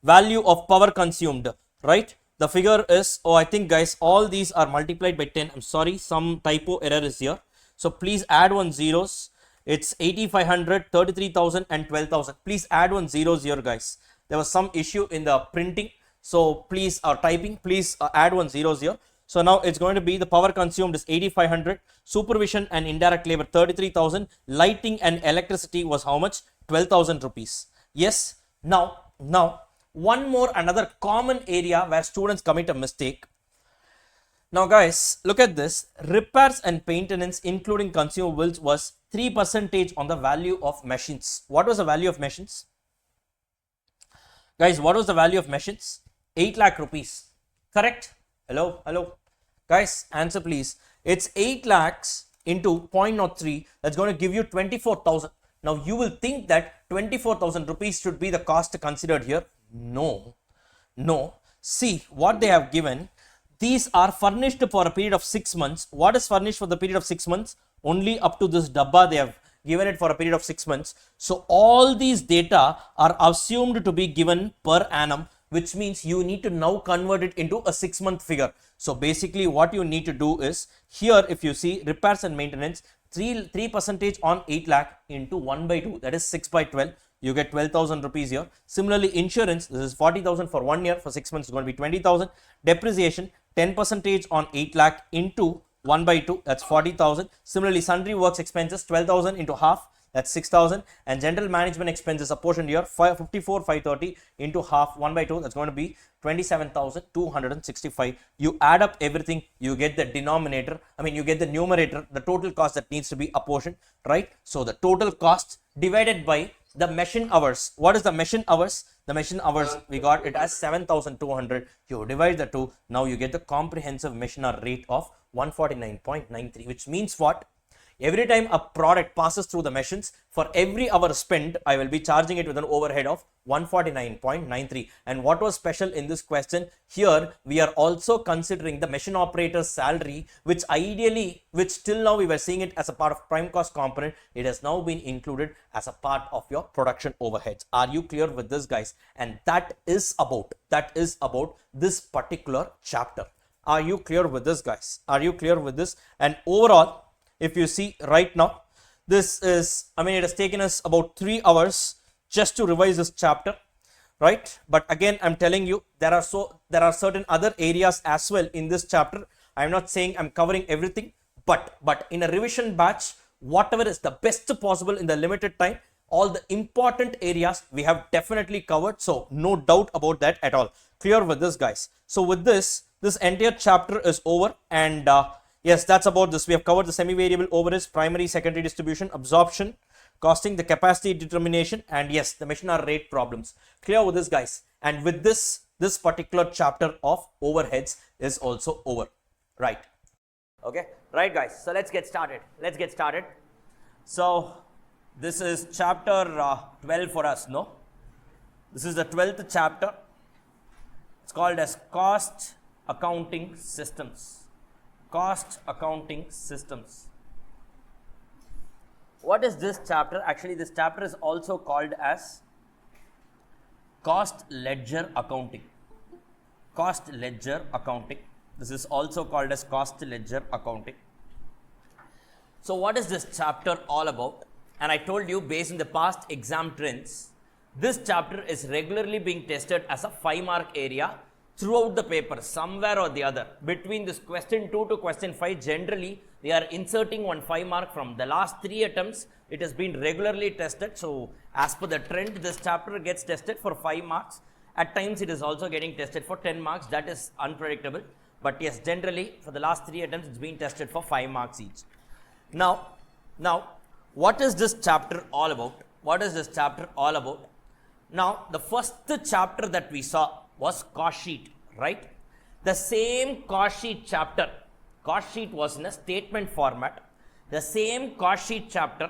value of power consumed. Right? The figure is, I think guys, all these are multiplied by 10. I'm sorry, some typo error is here. So please add one zeros. It's 8,500, 33,000 and 12,000. Please add one zeros here, guys. There was some issue in the printing. So please, typing, please add one zeros here. So now it's going to be the power consumed is 8,500. Supervision and indirect labor 33,000. Lighting and electricity was how much? 12,000 rupees. Yes. Now, another common area where students commit a mistake. Now guys, look at this. Repairs and maintenance including consumables was 3% on the value of machines. What was the value of machines? Guys, what was the value of machines? 8 lakh rupees. Correct? Hello? Guys, answer please. It's 8 lakhs into 0.03. That's going to give you 24,000. Now you will think that 24,000 rupees should be the cost considered here. No. See what they have given. These are furnished for a period of 6 months. What is furnished for the period of 6 months? Only up to this dabba they have given it for a period of 6 months. So all these data are assumed to be given per annum, which means you need to now convert it into a 6-month figure. So basically what you need to do is here, if you see repairs and maintenance, 3% on 8 lakh into 1 by 2, that is 6 by 12. You get 12,000 rupees here. Similarly, insurance, this is 40,000 for 1 year. For 6 months, it's going to be 20,000. Depreciation, 10% on 8 lakh into 1 by 2, that's 40,000. Similarly, sundry works expenses, 12,000 into half, that's 6,000. And general management expenses apportioned here, 54,530 into half, 1 by 2, that's going to be 27,265. You add up everything, you get the denominator, you get the numerator, the total cost that needs to be apportioned, right? So the total cost divided by the machine hours. What is the machine hours? The machine hours, we got it as 7,200. You divide the two. Now you get the comprehensive machine hour rate of 149.93, which means what? Every time a product passes through the machines, for every hour spent, I will be charging it with an overhead of 149.93. And what was special in this question? Here, we are also considering the machine operator's salary, which till now we were seeing it as a part of prime cost component. It has now been included as a part of your production overheads. Are you clear with this, guys? And that is about this particular chapter. Are you clear with this, guys? Are you clear with this? And overall, if you see right now, this is, it has taken us about 3 hours just to revise this chapter, right? But again, I'm telling you, there are certain other areas as well in this chapter. I'm not saying I'm covering everything, but in a revision batch, whatever is the best possible in the limited time, all the important areas we have definitely covered. So no doubt about that at all. Clear with this, guys? So with this entire chapter is over, and yes, that's about this. We have covered the semi-variable overheads, primary, secondary distribution, absorption, costing, the capacity determination, and yes, the machine hour rate problems. Clear with this, guys? And with this particular chapter of overheads is also over, right? Okay, right, guys. So let's get started. So this is chapter 12 for us, no? This is the 12th chapter. It's called as cost accounting systems. Cost accounting systems. What is this chapter? Actually, this chapter is also called as cost ledger accounting. Cost ledger accounting. This is also called as cost ledger accounting. So what is this chapter all about? And I told you, based on the past exam trends, this chapter is regularly being tested as a 5-mark area throughout the paper, somewhere or the other. Between this question 2 to question 5, generally they are inserting one 5-mark from the last 3 attempts. It has been regularly tested. So as per the trend, this chapter gets tested for 5 marks. At times it is also getting tested for 10 marks. That is unpredictable. But yes, generally for the last 3 attempts, it's been tested for 5 marks each. Now, what is this chapter all about? Now, the first chapter that we saw was cost sheet, right? The same cost sheet chapter, cost sheet was in a statement format. The same cost sheet chapter,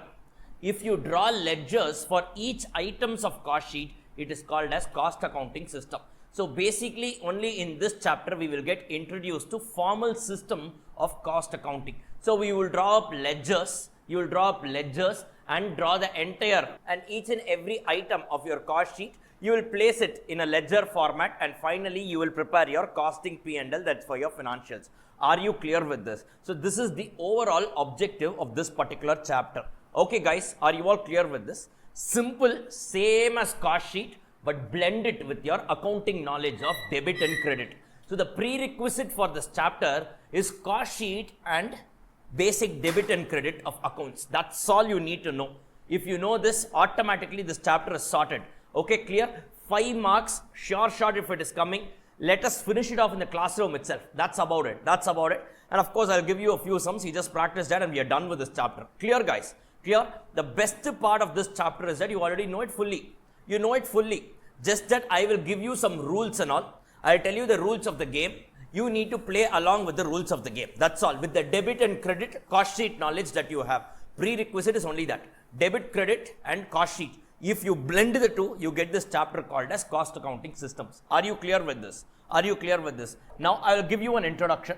if you draw ledgers for each items of cost sheet, it is called as cost accounting system. So basically, only in this chapter we will get introduced to formal system of cost accounting. So we will draw up ledgers, and draw the entire and each and every item of your cost sheet. You will place it in a ledger format, and finally you will prepare your costing P&L, that's for your financials. Are you clear with this? So this is the overall objective of this particular chapter. Okay guys, are you all clear with this? Simple, same as cost sheet, but blend it with your accounting knowledge of debit and credit. So the prerequisite for this chapter is cost sheet and basic debit and credit of accounts. That's all you need to know. If you know this, automatically this chapter is sorted. Okay, clear? 5 marks, sure shot if it is coming. Let us finish it off in the classroom itself. That's about it. And of course, I'll give you a few sums. You just practice that and we are done with this chapter. Clear, guys? Clear? The best part of this chapter is that you already know it fully. Just that I will give you some rules and all. I'll tell you the rules of the game. You need to play along with the rules of the game. That's all. With the debit and credit cost sheet knowledge that you have. Prerequisite is only that. Debit, credit and cost sheet. If you blend the two, you get this chapter called as cost accounting systems. Are you clear with this? Now I will give you an introduction.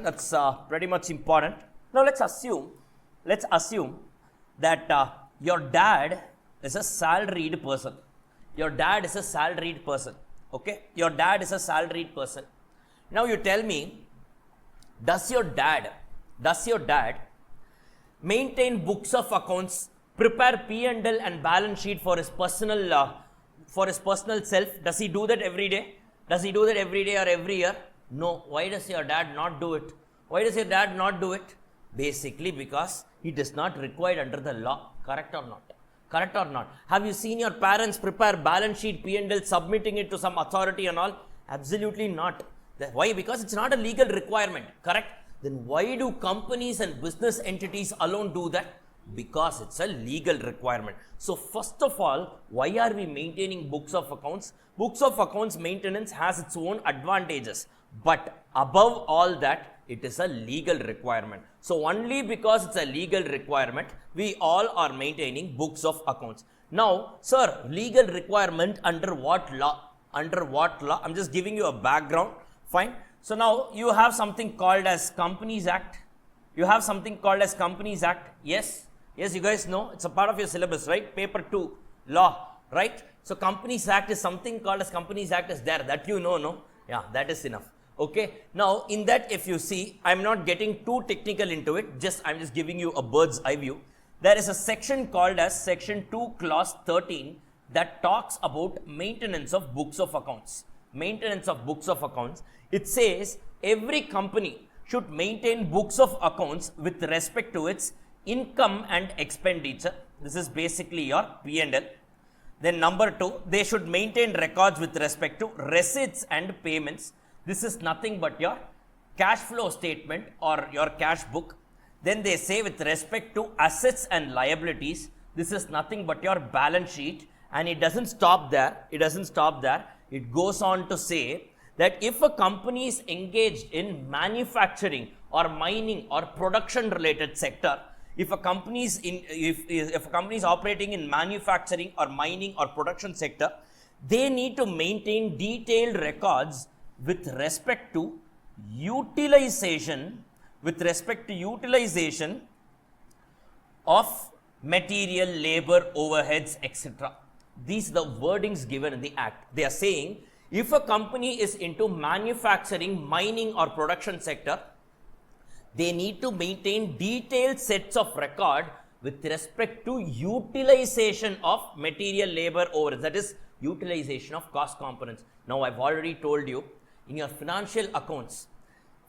That's pretty much important. Now let's assume that your dad is a salaried person. Okay, your dad is a salaried person. Now you tell me, does your dad maintain books of accounts, prepare P&L and balance sheet for his personal self? Does he do that every day? Or every year? No. Why does your dad not do it? Basically because it is not required under the law. Correct or not? Have you seen your parents prepare balance sheet, P&L, submitting it to some authority and all? Absolutely not. Why? Because it's not a legal requirement. Correct? Then why do companies and business entities alone do that? Because it's a legal requirement. So first of all, why are we maintaining books of accounts? Books of accounts maintenance has its own advantages, but above all that, it is a legal requirement. So only because it's a legal requirement, we all are maintaining books of accounts. Now, sir, legal requirement under what law? I'm just giving you a background. Fine. So now you have something called as Companies Act. Yes, you guys know, it's a part of your syllabus, right? Paper 2, law, right? So Companies Act is something called as Companies Act is there, that you know, no? Yeah, that is enough. Okay, now in that, if you see, I'm not getting too technical into it, I'm just giving you a bird's eye view. there is a section called as section 2 clause 13 that talks about maintenance of books of accounts. Maintenance of books of accounts. It says every company should maintain books of accounts with respect to its income and expenditure. This is basically your P&L. Then number 2, they should maintain records with respect to receipts and payments. This is nothing but your cash flow statement or your cash book. Then they say with respect to assets and liabilities, this is nothing but your balance sheet. And it doesn't stop there. It goes on to say that if a company is engaged in manufacturing or mining or production related sector, if a company is operating in manufacturing or mining or production sector, they need to maintain detailed records with respect to utilization of material, labor, overheads, etc. These are the wordings given in the act. They are saying if a company is into manufacturing, mining or production sector, they need to maintain detailed sets of record with respect to utilization of material, labor, overheads. That is utilization of cost components. Now I've already told you, in your financial accounts,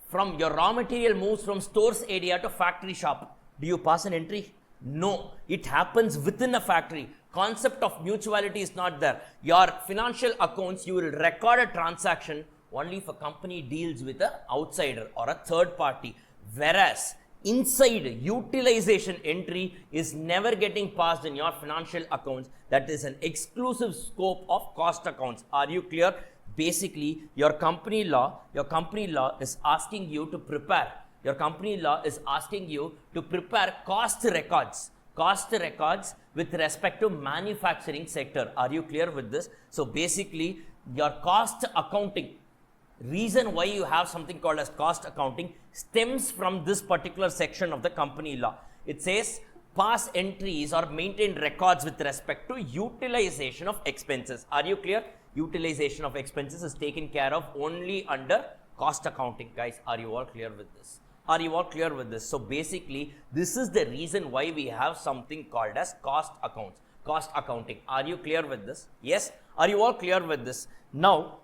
from your raw material moves from stores area to factory shop, do you pass an entry? No, it happens within a factory. Concept of mutuality is not there. Your financial accounts, you will record a transaction only if a company deals with an outsider or a third party. Whereas inside utilization entry is never getting passed in your financial accounts. That is an exclusive scope of cost accounts. Are you clear? Basically, your company law is asking you to prepare. Cost records with respect to manufacturing sector. Are you clear with this? So basically, your cost accounting, reason why you have something called as cost accounting stems from this particular section of the company law. It says pass entries or maintain records with respect to utilization of expenses. Are you clear? Utilization of expenses is taken care of only under cost accounting. Guys, are you all clear with this? So basically, this is the reason why we have something called as cost accounting. Are you clear with this? Yes? Are you all clear with this? Now,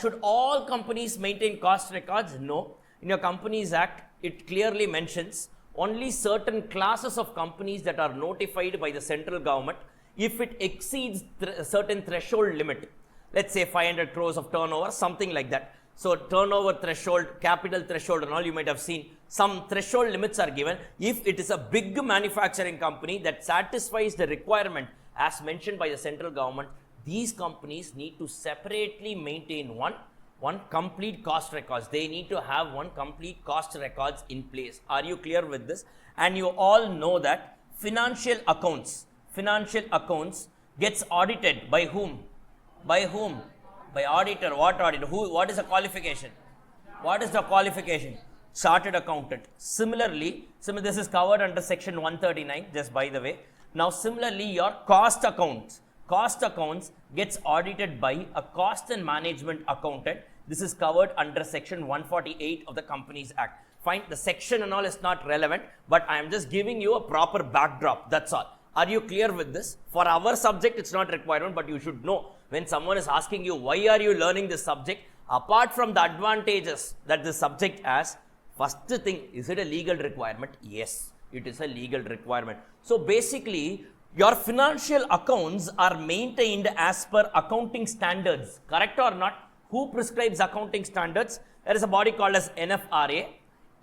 should all companies maintain cost records? No. In your Companies Act, it clearly mentions only certain classes of companies that are notified by the central government. If it exceeds a certain threshold limit, let's say 500 crores of turnover, something like that. So turnover threshold, capital threshold and all, you might have seen some threshold limits are given. If it is a big manufacturing company that satisfies the requirement as mentioned by the central government, these companies need to separately maintain one complete cost records. They need to have one complete cost records in place. Are you clear with this? And you all know that financial accounts gets audited by whom? By auditor. What auditor? What is the qualification? Chartered accountant. Similarly, this is covered under section 139, just by the way. Now similarly, your cost accounts gets audited by a cost and management accountant. This is covered under section 148 of the Companies Act. Fine, the section and all is not relevant, but I am just giving you a proper backdrop. That's all. Are you clear with this? For our subject, it's not requirement, but you should know when someone is asking you, why are you learning this subject? Apart from the advantages that this subject has, first thing, is it a legal requirement? Yes, it is a legal requirement. So basically, your financial accounts are maintained as per accounting standards. Correct or not? Who prescribes accounting standards? There is a body called as NFRA.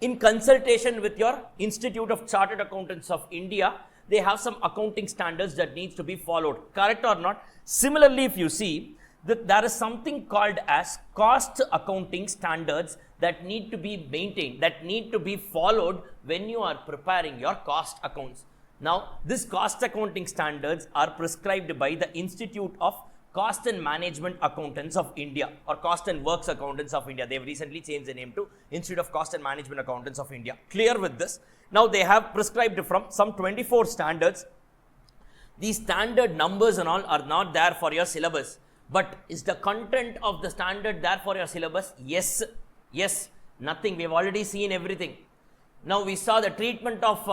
In consultation with your Institute of Chartered Accountants of India, they have some accounting standards that needs to be followed. Correct or not? Similarly, if you see that there is something called as cost accounting standards that need to be maintained, that need to be followed when you are preparing your cost accounts. Now, this cost accounting standards are prescribed by the Institute of Cost and Management Accountants of India, or Cost and Works Accountants of India. They have recently changed the name to Institute of Cost and Management Accountants of India. Clear with this? Now they have prescribed from some 24 standards. These standard numbers and all are not there for your syllabus. But is the content of the standard there for your syllabus? Yes. Yes. Nothing. We have already seen everything. Now we saw the treatment of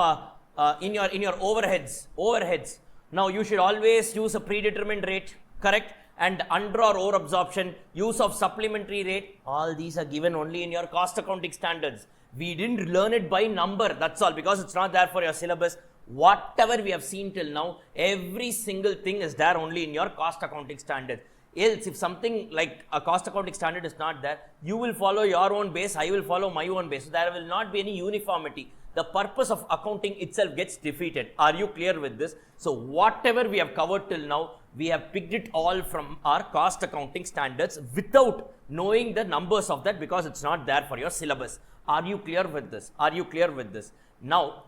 in your overheads. Now you should always use a predetermined rate, correct? And under or over absorption, use of supplementary rate, all these are given only in your cost accounting standards. We didn't learn it by number, that's all, because it's not there for your syllabus. Whatever we have seen till now, every single thing is there only in your cost accounting standard. Else, if something like a cost accounting standard is not there, you will follow your own base, I will follow my own base. So there will not be any uniformity. The purpose of accounting itself gets defeated. Are you clear with this? So whatever we have covered till now, we have picked it all from our cost accounting standards without knowing the numbers of that, because it's not there for your syllabus. Are you clear with this? Are you clear with this? Now,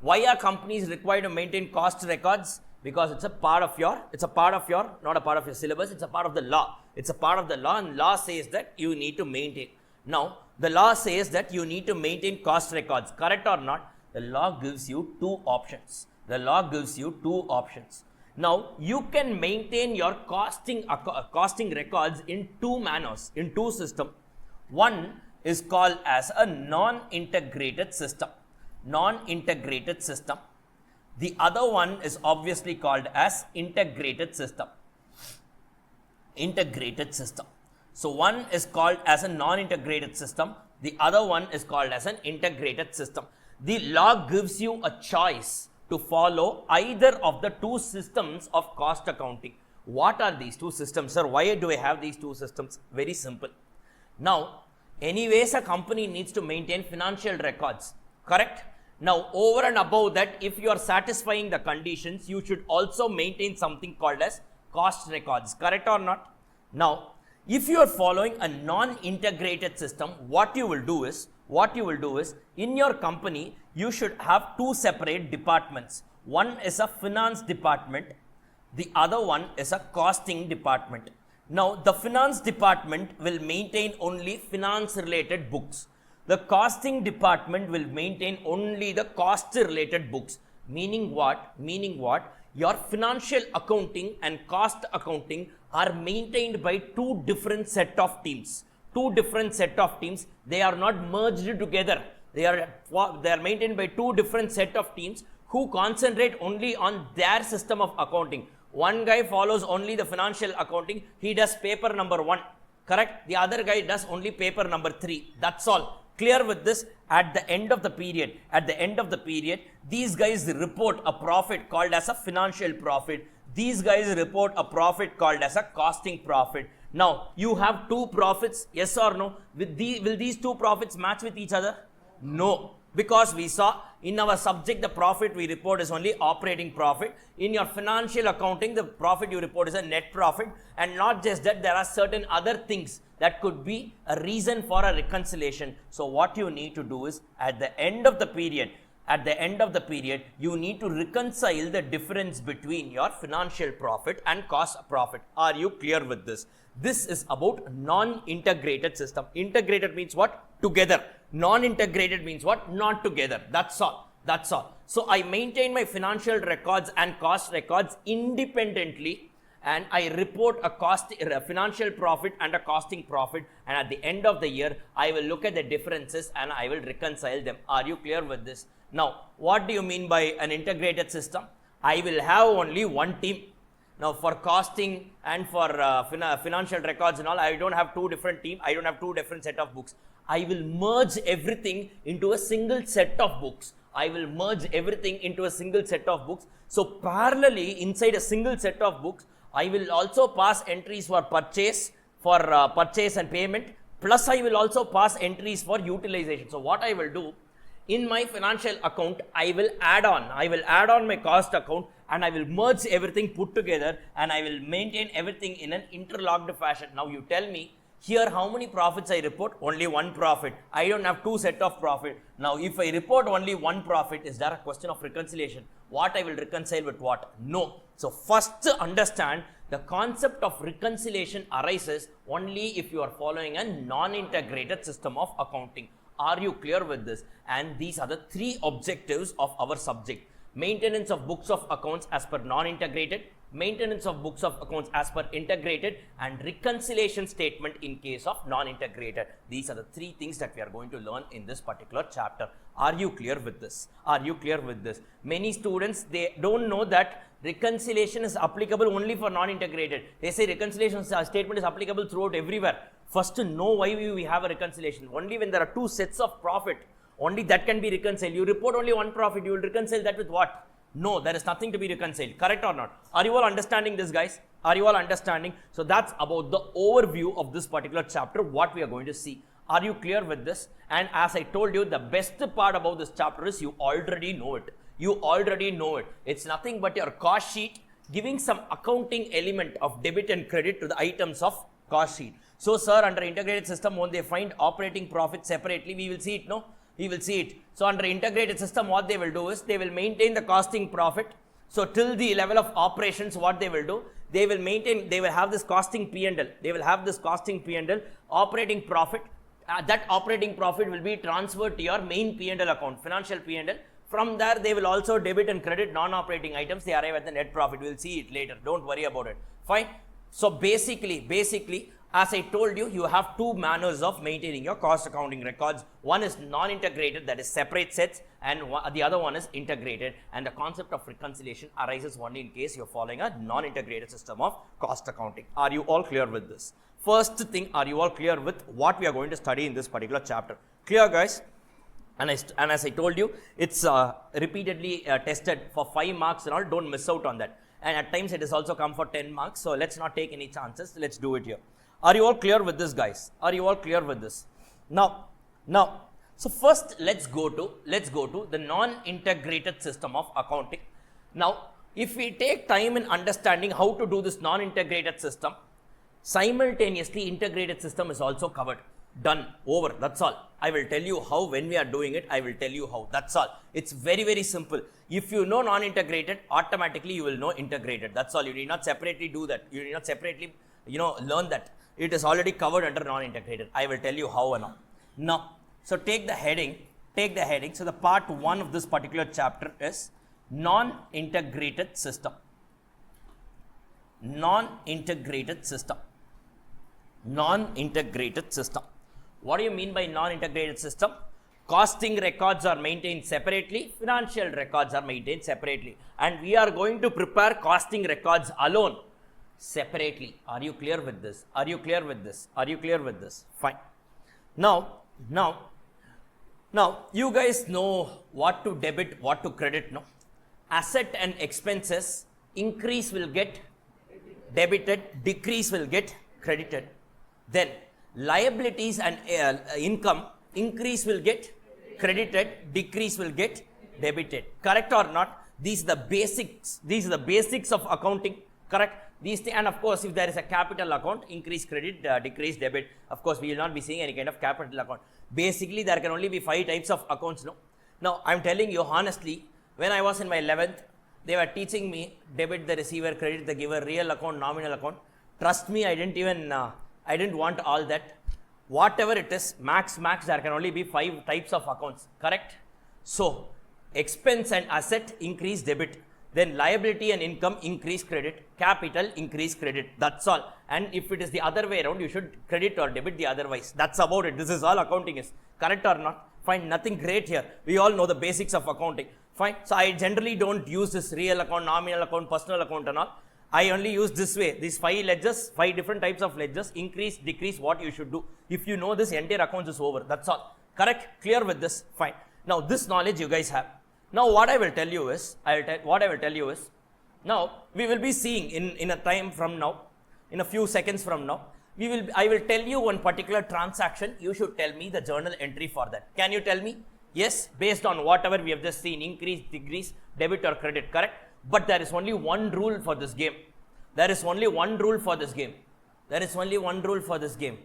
why are companies required to maintain cost records? Because it's a part of your, not a part of your syllabus, it's a part of the law. It's a part of the law, and law says that you need to maintain. Now, the law says that you need to maintain cost records, correct or not? The law gives you two options. The law gives you two options. Now, you can maintain your costing records in two manners, in two systems. One is called as a non-integrated system. Non-integrated system. The other one is obviously called as integrated system. Integrated system. So one is called as a non-integrated system. The other one is called as an integrated system. The law gives you a choice to follow either of the two systems of cost accounting. What are these two systems, sir? Why do I have these two systems? Very simple. Now, anyways, a company needs to maintain financial records, correct? Now, over and above that, if you are satisfying the conditions, you should also maintain something called as cost records, correct or not? Now, if you are following a non-integrated system, what you will do is, in your company, you should have two separate departments. One is a finance department, the other one is a costing department. Now, the finance department will maintain only finance related books. The costing department will maintain only the cost related books. Meaning what? Your financial accounting and cost accounting are maintained by two different set of teams. They are not merged together. They are maintained by two different set of teams who concentrate only on their system of accounting. One guy follows only the financial accounting. He does paper number 1, correct? The other guy does only paper number 3. That's all. Clear with this? At the end of the period, these guys report a profit called as a financial profit. These guys report a profit called as a costing profit. Now, you have two profits, yes or no? Will these two profits match with each other? No, because we saw in our subject the profit we report is only operating profit. In your financial accounting, the profit you report is a net profit. And not just that, there are certain other things that could be a reason for a reconciliation. So what you need to do is, at the end of the period, you need to reconcile the difference between your financial profit and cost profit. Are you clear with this? This is about non-integrated system. Integrated means what? Together. Non-integrated means what? Not together. That's all. So I maintain my financial records and cost records independently, and I report a financial profit and a costing profit, and at the end of the year, I will look at the differences and I will reconcile them. Are you clear with this? Now, what do you mean by an integrated system? I will have only one team. Now, for costing and for financial records and all, I don't have two different teams. I don't have two different set of books. I will merge everything into a single set of books. So, parallelly, inside a single set of books, I will also pass entries for purchase and payment, plus I will also pass entries for utilization. So what I will do, in my financial account, I will add on my cost account, and I will merge everything put together, and I will maintain everything in an interlocked fashion. Now you tell me, here how many profits I report? Only one profit. I don't have two set of profit. Now if I report only one profit, is there a question of reconciliation? What I will reconcile with what? No. So first understand, the concept of reconciliation arises only if you are following a non-integrated system of accounting. Are you clear with this? And these are the three objectives of our subject. Maintenance of books of accounts as per non-integrated, maintenance of books of accounts as per integrated, and reconciliation statement in case of non-integrated. These are the three things that we are going to learn in this particular chapter. Are you clear with this? Are you clear with this? Many students, they don't know that reconciliation is applicable only for non-integrated. They say reconciliation statement is applicable throughout everywhere. First, to know why we have a reconciliation. Only when there are two sets of profit, only that can be reconciled. You report only one profit, you will reconcile that with what? No, there is nothing to be reconciled. Correct or not? Are you all understanding this, guys? Are you all understanding? So that's about the overview of this particular chapter, what we are going to see. Are you clear with this? And as I told you, the best part about this chapter is you already know it. You already know it. It's nothing but your cost sheet giving some accounting element of debit and credit to the items of cost sheet. So, sir, under integrated system, when they find operating profit separately, we will see it, no? We will see it. So, under integrated system, what they will do is, they will maintain the costing profit. So, till the level of operations, what they will do, they will maintain, they will have this costing P&L. They will have this costing P&L, operating profit. That operating profit will be transferred to your main P&L account, financial P&L. From there, they will also debit and credit non-operating items. They arrive at the net profit. We will see it later. Don't worry about it. Fine. So, basically, as I told you, you have two manners of maintaining your cost accounting records. One is non-integrated, that is separate sets, and the other one is integrated. And the concept of reconciliation arises only in case you're following a non-integrated system of cost accounting. Are you all clear with this? First thing, are you all clear with what we are going to study in this particular chapter? Clear, guys? And as I told you, it's repeatedly tested for 5 marks and all. Don't miss out on that. And at times it has also come for 10 marks. So let's not take any chances. Let's do it here. Are you all clear with this, guys? Are you all clear with this? Now, so first let's go to the non-integrated system of accounting. Now, if we take time in understanding how to do this non-integrated system, simultaneously integrated system is also covered. Done, over, that's all. I will tell you how. When we are doing it, I will tell you how. That's all. It's very, very simple. If you know non-integrated, automatically you will know integrated. That's all. You need not separately do that. You need not separately, learn that. It is already covered under non-integrated. I will tell you how and all. Now, so take the heading. So the part 1 of this particular chapter is non-integrated system. Non-integrated system. Non-integrated system. What do you mean by non-integrated system? Costing records are maintained separately, financial records are maintained separately, and we are going to prepare costing records alone, separately. Are you clear with this? Are you clear with this? Are you clear with this? Fine. Now, you guys know what to debit, what to credit, no? Asset and expenses, increase will get debited, decrease will get credited. Then liabilities and income, increase will get credited, decrease will get debited. Correct or not? These are the basics. These are the basics of accounting. Correct? And of course, if there is a capital account, increase credit, decrease debit. Of course, we will not be seeing any kind of capital account. Basically, there can only be 5 types of accounts. No. Now, I'm telling you honestly, when I was in my 11th, they were teaching me debit the receiver, credit the giver, real account, nominal account. Trust me, I didn't want all that. Whatever it is, max, there can only be 5 types of accounts. Correct? So, expense and asset, increase debit. Then liability and income, increase credit. Capital, increase credit. That's all. And if it is the other way around, you should credit or debit the otherwise. That's about it. This is all accounting is. Correct or not? Fine. Nothing great here. We all know the basics of accounting. Fine. So, I generally don't use this real account, nominal account, personal account and all. I only use this way. These 5 ledgers, 5 different types of ledgers, increase, decrease, what you should do. If you know this, entire account is over. That's all. Correct? Clear with this? Fine. Now, this knowledge you guys have. Now, what I will tell you is, now, we will be seeing in a time from now, in a few seconds from now, I will tell you one particular transaction. You should tell me the journal entry for that. Can you tell me? Yes, based on whatever we have just seen, increase, decrease, debit or credit, correct? But there is only one rule for this game. There is only one rule for this game. There is only one rule for this game.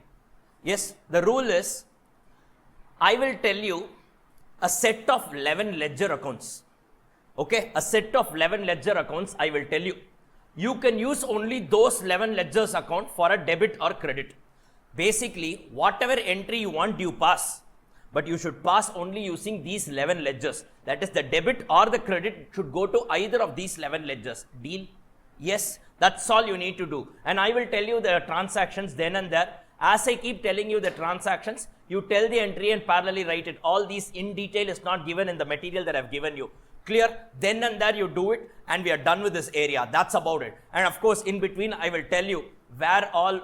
Yes, the rule is, I will tell you a set of 11 ledger accounts. Okay, a set of 11 ledger accounts, I will tell you. You can use only those 11 ledgers account for a debit or credit. Basically, whatever entry you want, you pass. But you should pass only using these 11 ledgers. That is, the debit or the credit should go to either of these 11 ledgers. Deal? Yes, that's all you need to do. And I will tell you the transactions then and there. As I keep telling you the transactions, you tell the entry and parallelly write it. All these in detail is not given in the material that I've given you. Clear? Then and there you do it and we are done with this area. That's about it. And of course, in between, I will tell you where all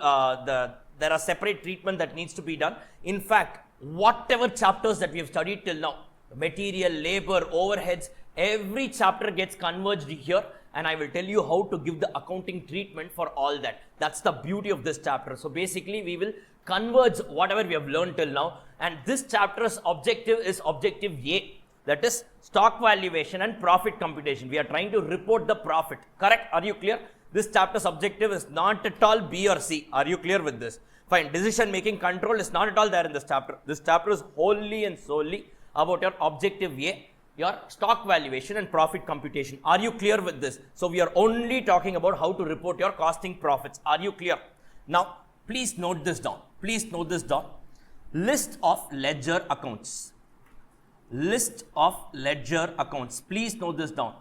there are separate treatment that needs to be done. In fact, whatever chapters that we have studied till now, material, labor, overheads, every chapter gets converged here, and I will tell you how to give the accounting treatment for all that. That's the beauty of this chapter. So basically, we will converge whatever we have learned till now, and this chapter's objective is objective A, that is stock valuation and profit computation. We are trying to report the profit. Correct? Are you clear? This chapter's objective is not at all B or C. Are you clear with this? Fine. Decision making control is not at all there in this chapter. This chapter is wholly and solely about your objective A, your stock valuation and profit computation. Are you clear with this? So we are only talking about how to report your costing profits. Are you clear? Now, please note this down. Please note this down. List of ledger accounts. List of ledger accounts. Please note this down.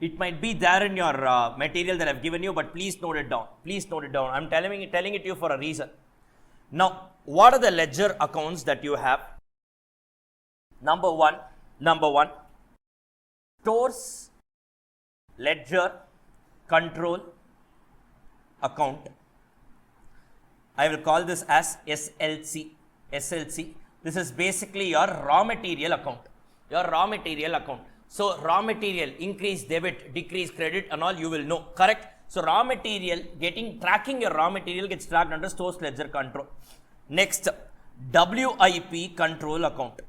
It might be there in your material that I've given you, but please note it down. Please note it down. I'm telling it to you for a reason. Now, what are the ledger accounts that you have? Number one, stores ledger control account. I will call this as SLC. This is basically your raw material account. So raw material, increase debit, decrease credit and all you will know. Correct? So raw material, tracking your raw material gets tracked under stores ledger control. Next, WIP control account.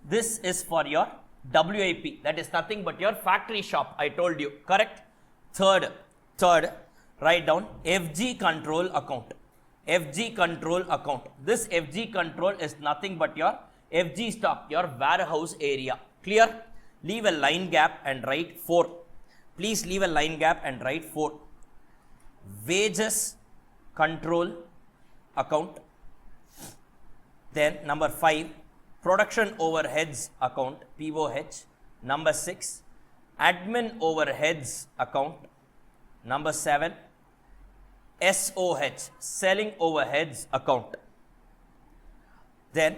This is for your WIP. That is nothing but your factory shop. I told you. Correct? Third, write down FG control account. This FG control is nothing but your FG stock, your warehouse area. Clear? Leave a line gap and write 4. Please leave a line gap and write 4. Wages control account. Then number 5, production overheads account, POH. Number 6, admin overheads account. Number 7, SOH, selling overheads account. Then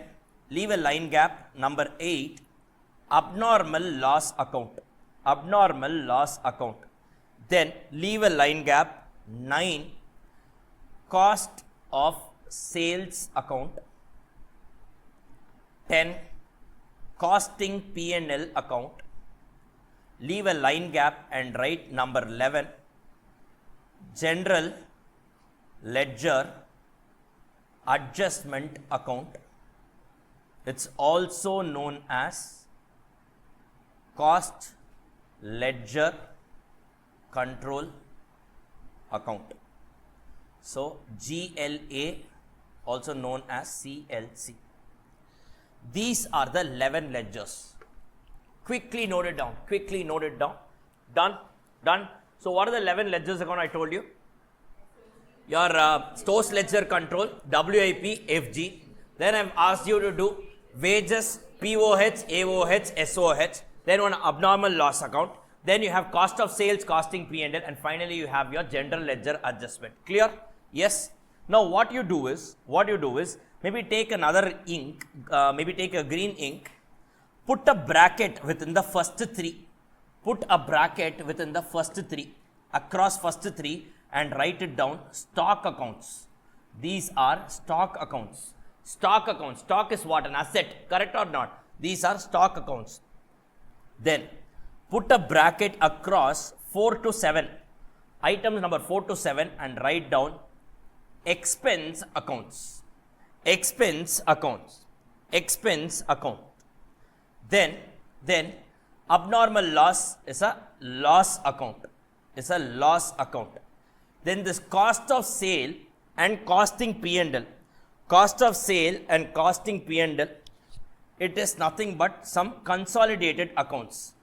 leave a line gap. Number 8, abnormal loss account. Then leave a line gap. 9, cost of sales account. 10, costing P&L account. Leave a line gap and write number 11, general ledger adjustment account. It's also known as cost ledger control account. So GLA, also known as CLC. These are the 11 ledgers. Quickly note it down. Done. So what are the 11 ledgers account I told you? Your stores ledger control, WIP, FG. Then I've asked you to do wages, POH, AOH, SOH. Then one abnormal loss account. Then you have cost of sales, costing P&L, and finally you have your general ledger adjustment. Clear? Yes. Now what you do is maybe take another ink, maybe take a green ink, put a bracket within the first 3. Across first 3 and write it down, stock accounts. These are stock accounts. Stock is what? An asset. Correct or not? These are stock accounts. Then put a bracket across 4 to 7. Items number 4 to 7 and write down expense accounts. Then abnormal loss is a loss account. Then this cost of sale and costing P&L. It is nothing but some consolidated accounts.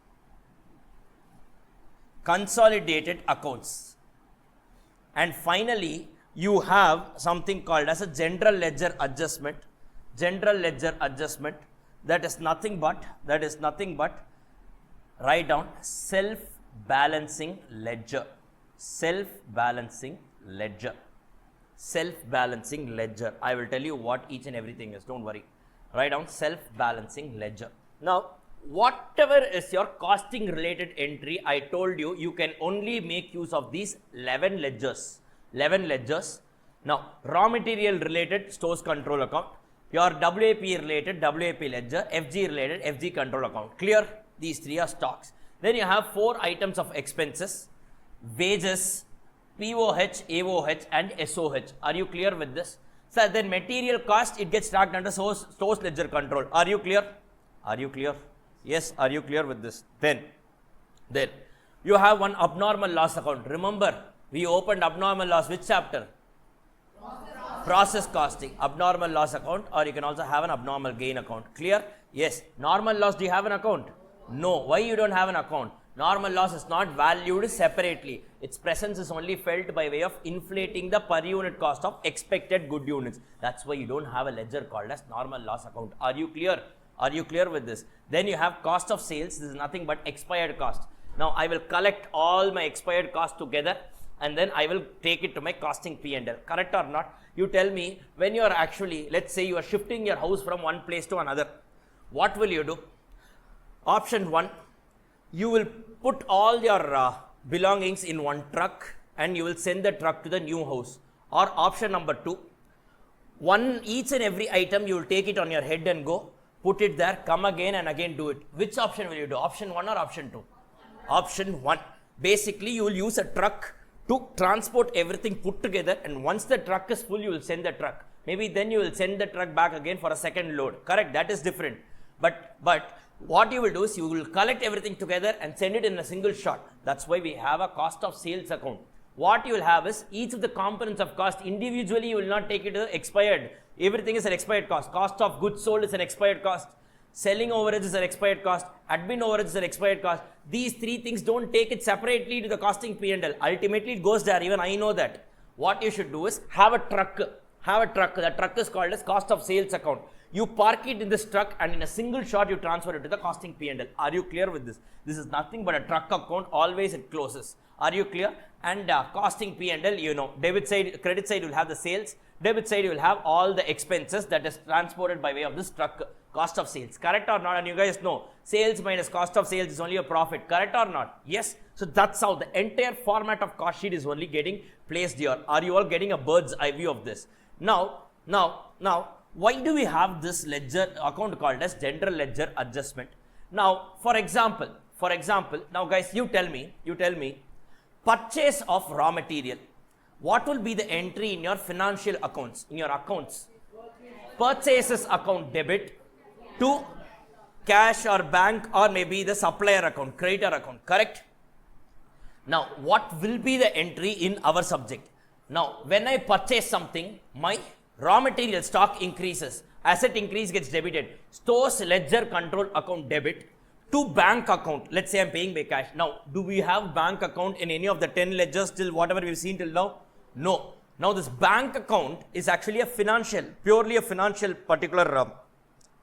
And finally, you have something called as a general ledger adjustment. That is nothing but write down self self-balancing ledger. Self-balancing ledger. Self-balancing ledger. I will tell you what each and everything is. Don't worry. Write down self-balancing ledger. Now, whatever is your costing related entry, I told you, you can only make use of these 11 ledgers. 11 ledgers. Now, raw material related stores control account. Your WAP related WAP ledger. FG related FG control account. Clear? These three are stocks. Then you have 4 items of expenses. Wages, POH, AOH and SOH. Are you clear with this? So then material cost, it gets tracked under stores ledger control. Are you clear? Are you clear? Yes, are you clear with this? Then you have one abnormal loss account. Remember, we opened abnormal loss. Which chapter? Process costing. Abnormal loss account, or you can also have an abnormal gain account. Clear? Yes. Normal loss, do you have an account? No. Why you don't have an account? Normal loss is not valued separately. Its presence is only felt by way of inflating the per unit cost of expected good units. That's why you don't have a ledger called as normal loss account. Are you clear? Are you clear with this? Then you have cost of sales. This is nothing but expired cost. Now I will collect all my expired costs together and then I will take it to my costing P&L. Correct or not? You tell me, when you are actually, let's say you are shifting your house from one place to another. What will you do? Option 1, you will put all your belongings in one truck and you will send the truck to the new house. Or option number 2, each and every item you will take it on your head and go, put it there, come again and again do it. Which option will you do? Option 1 or option 2? Option 1. Basically, you will use a truck to transport everything put together, and once the truck is full, you will send the truck. Maybe then you will send the truck back again for a second load. Correct? That is different. But what you will do is you will collect everything together and send it in a single shot. That's why we have a cost of sales account. What you will have is each of the components of cost individually, you will not take it to expired. Everything is an expired cost. Cost of goods sold is an expired cost. Selling overheads is an expired cost. Admin overheads is an expired cost. These 3 things, don't take it separately to the costing P&L. Ultimately, it goes there. Even I know that. What you should do is have a truck. The truck is called as cost of sales account. You park it in this truck and in a single shot, you transfer it to the costing P&L. Are you clear with this? This is nothing but a truck account. Always it closes. Are you clear? And costing P&L, you know, debit side, credit side will have the sales. Debit side, you will have all the expenses that is transported by way of this truck. Cost of sales. Correct or not? And you guys know, sales minus cost of sales is only a profit. Correct or not? Yes. So that's how the entire format of cost sheet is only getting placed here. Are you all getting a bird's eye view of this? Now, why do we have this ledger account called as general ledger adjustment? Now, for example, now guys, you tell me, purchase of raw material. What will be the entry in your financial accounts, in your accounts? Purchases account debit to cash or bank or maybe the supplier account, creditor account, correct? Now, what will be the entry in our subject? Now, when I purchase something, my raw material stock increases, asset increase gets debited, stores ledger control account debit to bank account. Let's say I'm paying by cash. Now, do we have bank account in any of the 10 ledgers till whatever we've seen till now? No. Now, this bank account is actually a financial, purely a financial particular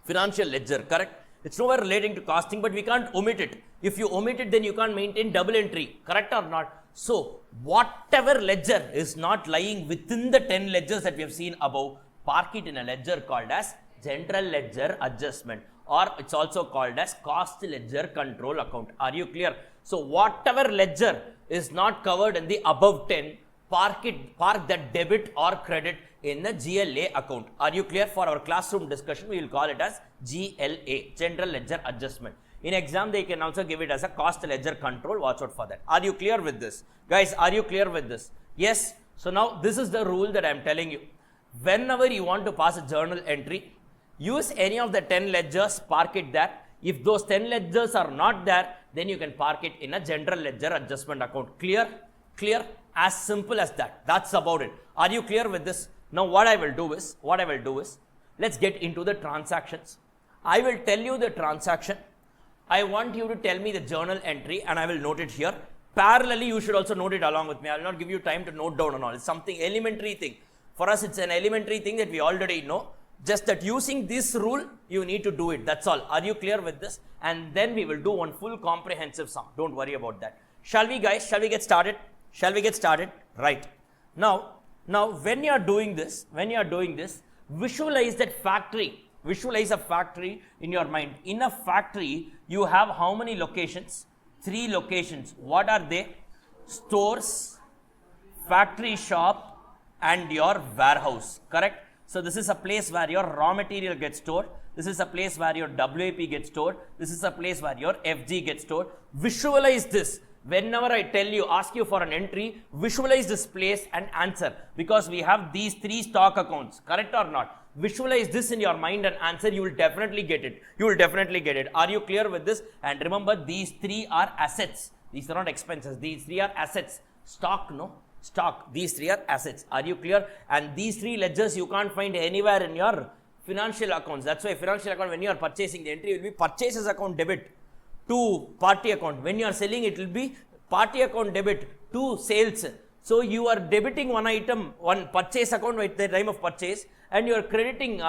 financial ledger, correct? It's nowhere relating to costing, but we can't omit it. If you omit it, then you can't maintain double entry, correct or not? So, whatever ledger is not lying within the 10 ledgers that we have seen above, park it in a ledger called as general ledger adjustment, or it's also called as cost ledger control account. Are you clear? So, whatever ledger is not covered in the above 10, park that debit or credit in the GLA account. Are you clear? For our classroom discussion, we will call it as GLA, general ledger adjustment. In exam, they can also give it as a cost ledger control. Watch out for that. Are you clear with this? Guys, are you clear with this? Yes. So now this is the rule that I am telling you. Whenever you want to pass a journal entry, use any of the 10 ledgers, park it there. If those 10 ledgers are not there, then you can park it in a general ledger adjustment account. Clear? Clear? As simple as that. That's about it. Are you clear with this? Now what I will do is, let's get into the transactions. I will tell you the transaction. I want you to tell me the journal entry and I will note it here. Parallelly, you should also note it along with me. I will not give you time to note down and all. It's something elementary thing. For us, it's an elementary thing that we already know. Just that using this rule, you need to do it. That's all. Are you clear with this? And then we will do one full comprehensive sum. Don't worry about that. Shall we guys, shall we get started? Shall we get started? Right. Now when you are doing this, visualize that factory. Visualize a factory in your mind. In a factory, you have how many locations? 3 locations. What are they? Stores, factory shop, and your warehouse. Correct? So this is a place where your raw material gets stored. This is a place where your WAP gets stored. This is a place where your FG gets stored. Visualize this. Whenever I tell you, ask you for an entry, visualize this place and answer, because we have these 3 stock accounts. Correct or not? Visualize this in your mind and answer. You will definitely get it. You will definitely get it. Are you clear with this? And remember, these 3 are assets. These are not expenses. These 3 are assets. Stock, no? Stock. These 3 are assets. Are you clear? And these 3 ledgers you can't find anywhere in your financial accounts. That's why financial account, when you are purchasing, the entry will be purchases account debit to party account. When you are selling, it will be party account debit to sales. So you are debiting one item, one purchase account at the time of purchase, and you are crediting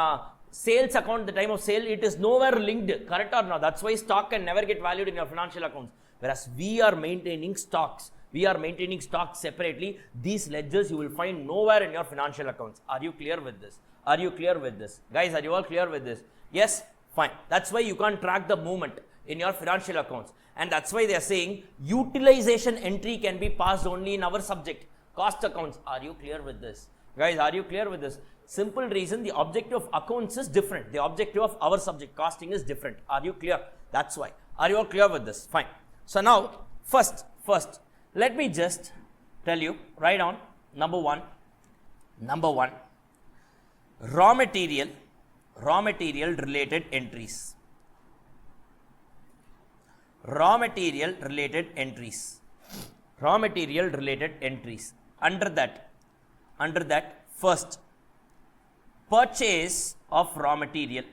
sales account at the time of sale. It is nowhere linked. Correct or not? That's why stock can never get valued in your financial accounts. Whereas we are maintaining stocks. We are maintaining stocks separately. These ledgers you will find nowhere in your financial accounts. Are you clear with this? Are you clear with this? Guys, are you all clear with this? Yes? Fine. That's why you can't track the movement in your financial accounts. And that's why they are saying utilization entry can be passed only in our subject, cost accounts. Are you clear with this? Guys, are you clear with this? Simple reason, the objective of accounts is different. The objective of our subject, costing, is different. Are you clear? That's why. Are you all clear with this? Fine. So now, first, let me just tell you, write down number one, raw material related entries. Raw material related entries. Under that, first, purchase of raw material.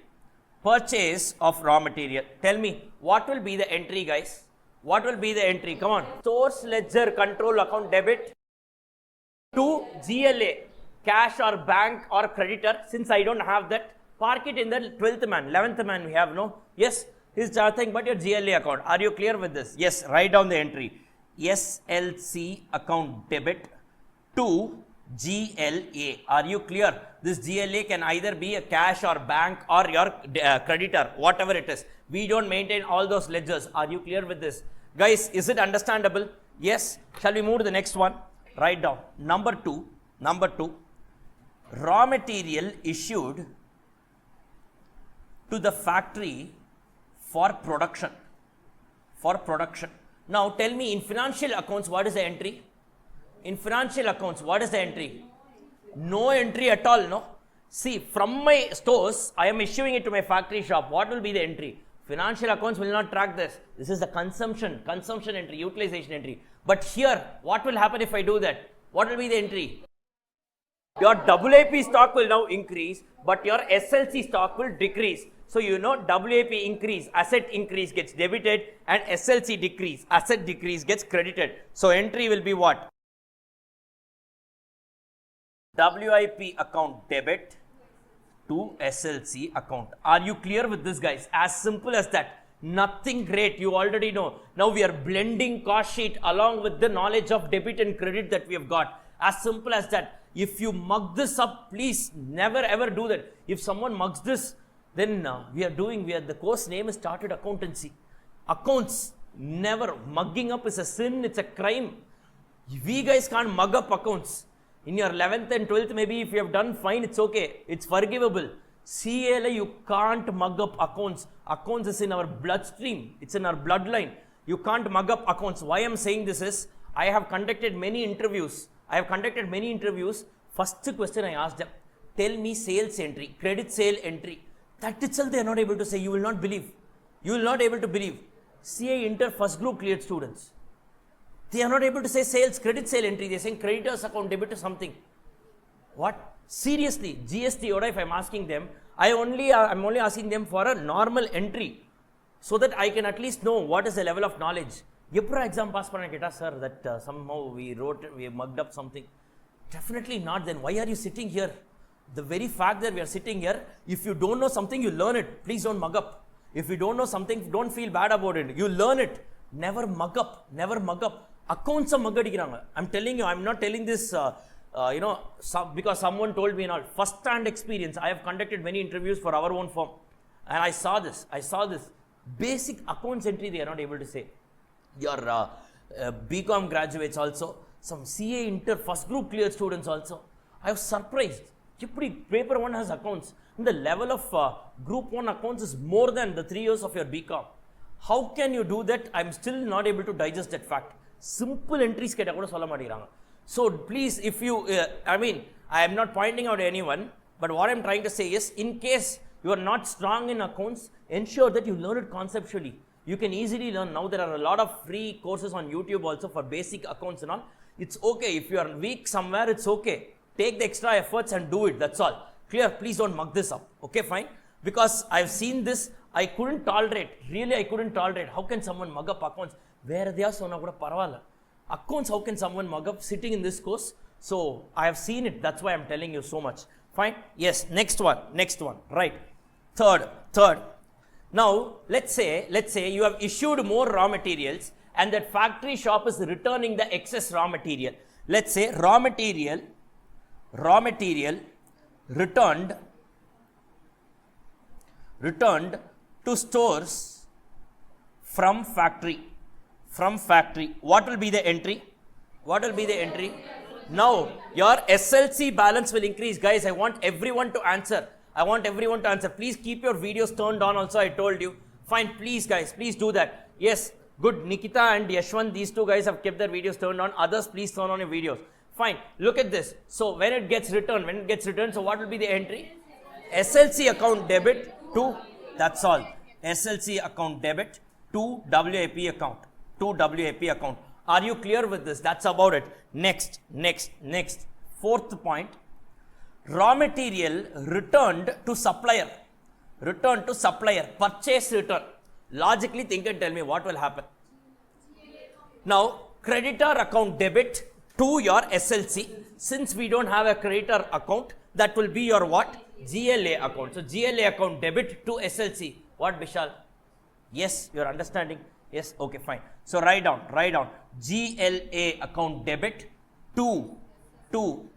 Tell me, what will be the entry, guys? What will be the entry? Come on. Source ledger control account debit to GLA, cash or bank or creditor. Since I don't have that, park it in the 12th man, 11th man we have, no? Yes, is nothing but your GLA account. Are you clear with this? Yes, write down the entry. SLC account debit to GLA. Are you clear? This GLA can either be a cash or bank or your creditor, whatever it is. We don't maintain all those ledgers. Are you clear with this? Guys, is it understandable? Yes. Shall we move to the next one? Write down. Number two, raw material issued to the factory for production. Now tell me, in financial accounts, what is the entry? No entry at all, no? See, from my stores, I am issuing it to my factory shop. What will be the entry? Financial accounts will not track this. This is the consumption entry, utilization entry. But here, what will happen if I do that? What will be the entry? Your WAP stock will now increase, but your SLC stock will decrease. So you know, WAP increase, asset increase gets debited, and SLC decrease, asset decrease gets credited. So entry will be what? WIP account debit to SLC account. Are you clear with this, guys? As simple as that. Nothing great. You already know. Now we are blending cost sheet along with the knowledge of debit and credit that we have got. As simple as that. If you mug this up, please never ever do that. If someone mugs this, then the course name is Started Accountancy. Accounts, never. Mugging up is a sin. It's a crime. We guys can't mug up accounts. In your 11th and 12th, maybe if you have done fine, it's okay. It's forgivable. CLA, you can't mug up accounts. Accounts is in our bloodstream. It's in our bloodline. You can't mug up accounts. Why I'm saying this is, I have conducted many interviews. First question I asked them, tell me sales entry, credit sale entry. That itself they are not able to say. You will not believe. You will not able to believe. CA Inter first group cleared students. They are not able to say sales, credit sale entry. They are saying creditors account debit to something. What? Seriously, GST order, if I'm asking them, I'm only asking them for a normal entry so that I can at least know what is the level of knowledge. Yepra exam pass panna keta, sir, that somehow we mugged up something. Definitely not. Then why are you sitting here? The very fact that we are sitting here, if you don't know something, you learn it. Please don't mug up. If you don't know something, don't feel bad about it. You learn it. never mug up, never mug up. Accounts are mug adikranga. I'm telling you, I'm not telling this because someone told me and all. First hand experience. I have conducted many interviews for our own firm, and I saw this basic accounts entry they are not able to say. Your BCom graduates also, some CA Inter first group cleared students also. I was surprised. Paper 1 has accounts. And the level of group 1 accounts is more than the 3 years of your BCom. How can you do that? I'm still not able to digest that fact. Simple entries keta kuda solla maatiranga. So please, if you, I am not pointing out anyone, but what I'm trying to say is, in case you are not strong in accounts, ensure that you learn it conceptually. You can easily learn. Now there are a lot of free courses on YouTube also for basic accounts and all. It's okay. If you are weak somewhere, it's okay. Take the extra efforts and do it. That's all. Clear? Please don't mug this up. Okay, fine. Because I've seen this, I couldn't tolerate. Really, I couldn't tolerate. How can someone mug up accounts? Where they are so na kuda parvala. Accounts, how can someone mug up sitting in this course? So I have seen it. That's why I'm telling you so much. Fine. Yes. Next one. Right. Third. Now, let's say you have issued more raw materials and that factory shop is returning the excess raw material. Let's say raw material returned to stores from factory. What will be the entry? Now, your SLC balance will increase. Guys, I want everyone to answer. Please keep your videos turned on also, I told you. Fine, please guys, please do that. Yes, good. Nikita and Yashwant, these two guys have kept their videos turned on. Others, please turn on your videos. Fine, look at this. So when it gets returned, so what will be the entry? SLC account debit to, that's all. SLC account debit to WIP account. Are you clear with this? That's about it. Next. Fourth point. Raw material returned to supplier. Purchase return. Logically think and tell me what will happen. Now, creditor account debit to your SLC. Since we don't have a creditor account, that will be your what? GLA account. So GLA account debit to SLC. What, Vishal? Yes, you're understanding? Yes, okay, fine. So write down. GLA account debit to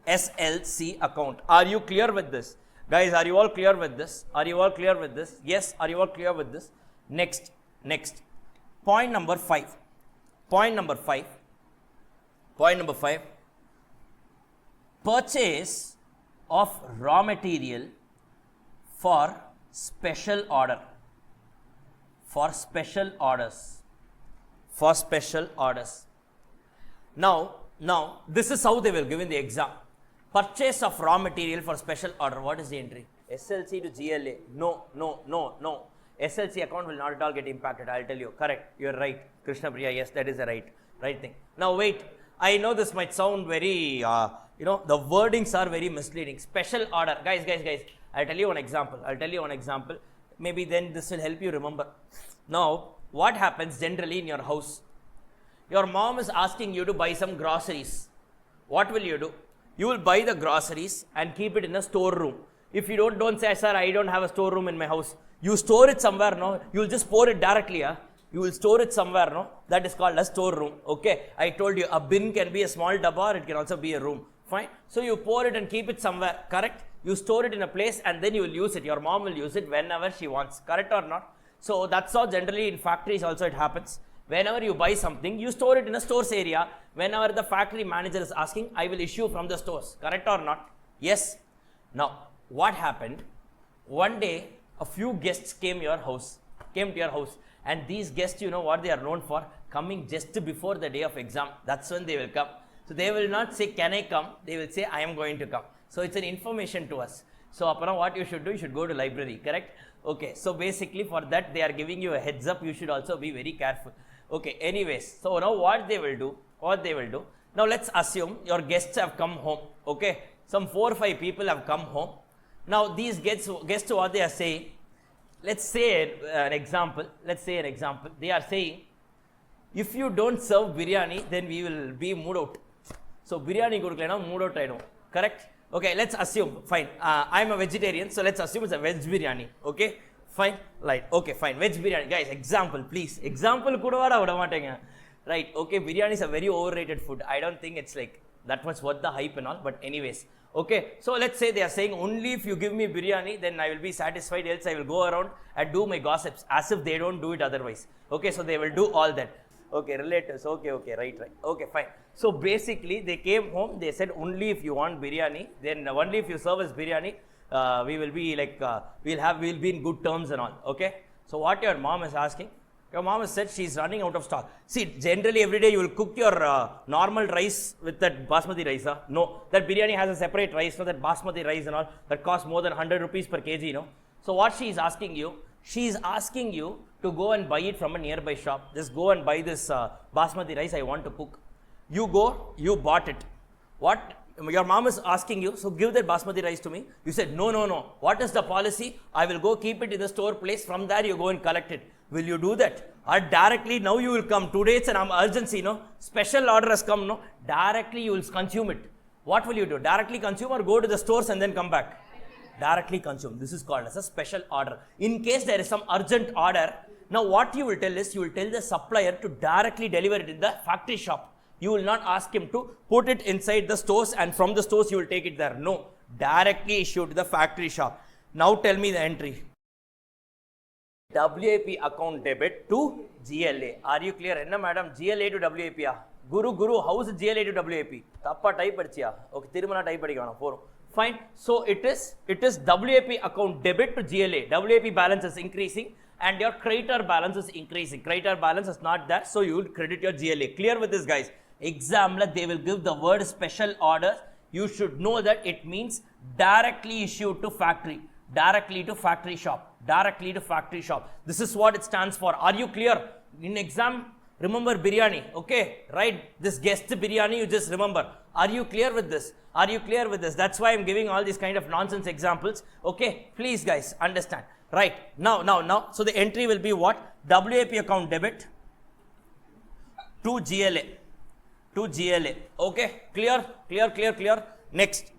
SLC account. Are you clear with this? Guys, are you all clear with this? Yes, are you all clear with this? Next. Point number 5. Purchase of raw material for special order. For special orders. Now, this is how they will give in the exam. Purchase of raw material for special order. What is the entry? SLC to GLA. No. SLC account will not at all get impacted. I'll tell you. Correct. You're right. Krishna Priya. Yes, that is the right thing. Now wait. I know this might sound very, the wordings are very misleading. Special order. Guys. I'll tell you one example. Maybe then this will help you remember. Now, what happens generally in your house? Your mom is asking you to buy some groceries. What will you do? You will buy the groceries and keep it in a storeroom. If you don't say, sir, I don't have a storeroom in my house. You store it somewhere, no? You will just pour it directly, You will store it somewhere, no? That is called a storeroom, okay? I told you, a bin can be a small dabba or it can also be a room, fine? So you pour it and keep it somewhere, correct? You store it in a place and then you will use it. Your mom will use it whenever she wants, correct or not? So that's how generally in factories also it happens. Whenever you buy something, you store it in a stores area. Whenever the factory manager is asking, I will issue from the stores, correct or not? Yes. Now, what happened? One day, a few guests came to your house, and these guests, you know what they are known for? Coming just before the day of exam. That's when they will come. So they will not say, can I come? They will say, I am going to come. So it's an information to us. So apna, what you should do, you should go to library, correct? Okay, so basically for that, they are giving you a heads up. You should also be very careful. Okay, anyways, so now what they will do, now let's assume your guests have come home, okay? Some 4 or 5 people have come home. Now these guests what they are saying, let's say an example, they are saying, if you don't serve biryani, then we will be mood out. So biryani kudukalena mood out aidum, correct? Okay, let's assume, fine, I'm a vegetarian, so let's assume it's a veg biryani, okay? Fine, right, okay, fine. Veg biryani, guys, example, please. Example kuda vada vidamateenga. Right, okay, biryani is a very overrated food. I don't think it's like that much worth the hype and all, but anyways. Okay, so let's say they are saying only if you give me biryani, then I will be satisfied, else I will go around and do my gossips as if they don't do it otherwise. Okay, so they will do all that. Okay, relatives, okay, right, okay, fine. So basically they came home, they said only if you want biryani, then only if you serve us biryani, we will be like, we'll be in good terms and all. Okay, so what your mom is asking, your mom has said she's running out of stock. See, generally every day you will cook your normal rice with that basmati rice. No, that biryani has a separate rice, no, that basmati rice and all, that costs more than 100 rupees per kg, you know. So what she is asking you, she is asking you to go and buy it from a nearby shop. Just go and buy this basmati rice I want to cook. You go, you bought it. What? Your mom is asking you, so give that basmati rice to me. You said, no. What is the policy? I will go keep it in the store place. From there, you go and collect it. Will you do that? Or directly, now you will come. Today, it's an urgency, no? Special order has come, no? Directly, you will consume it. What will you do? Directly consume or go to the stores and then come back? Directly consume. This is called as a special order. In case there is some urgent order, now what you will tell is, you will tell the supplier to directly deliver it in the factory shop. You will not ask him to put it inside the stores and from the stores you will take it there. No, directly issue to the factory shop. Now tell me the entry. WAP account debit to GLA. Are you clear? Enna madam, GLA to WAP. Guru, how is GLA to WAP? Tappa type padichiya. Okay, Tirumala type padikana. Fine. So it is WAP account debit to GLA. WAP balance is increasing and your creditor balance is increasing. Creditor balance is not there, so you will credit your GLA. Clear with this, guys? Exam, they will give the word special orders. You should know that it means directly issued to factory, directly to factory shop, directly to factory shop. This is what it stands for. Are you clear? In exam, remember biryani, okay, right? This guest biryani, you just remember. Are you clear with this? Are you clear with this? That's why I'm giving all these kind of nonsense examples. Okay, please guys, understand. Right, now, so the entry will be what? WAP account debit to GLA. To GLA. Okay, clear. Next.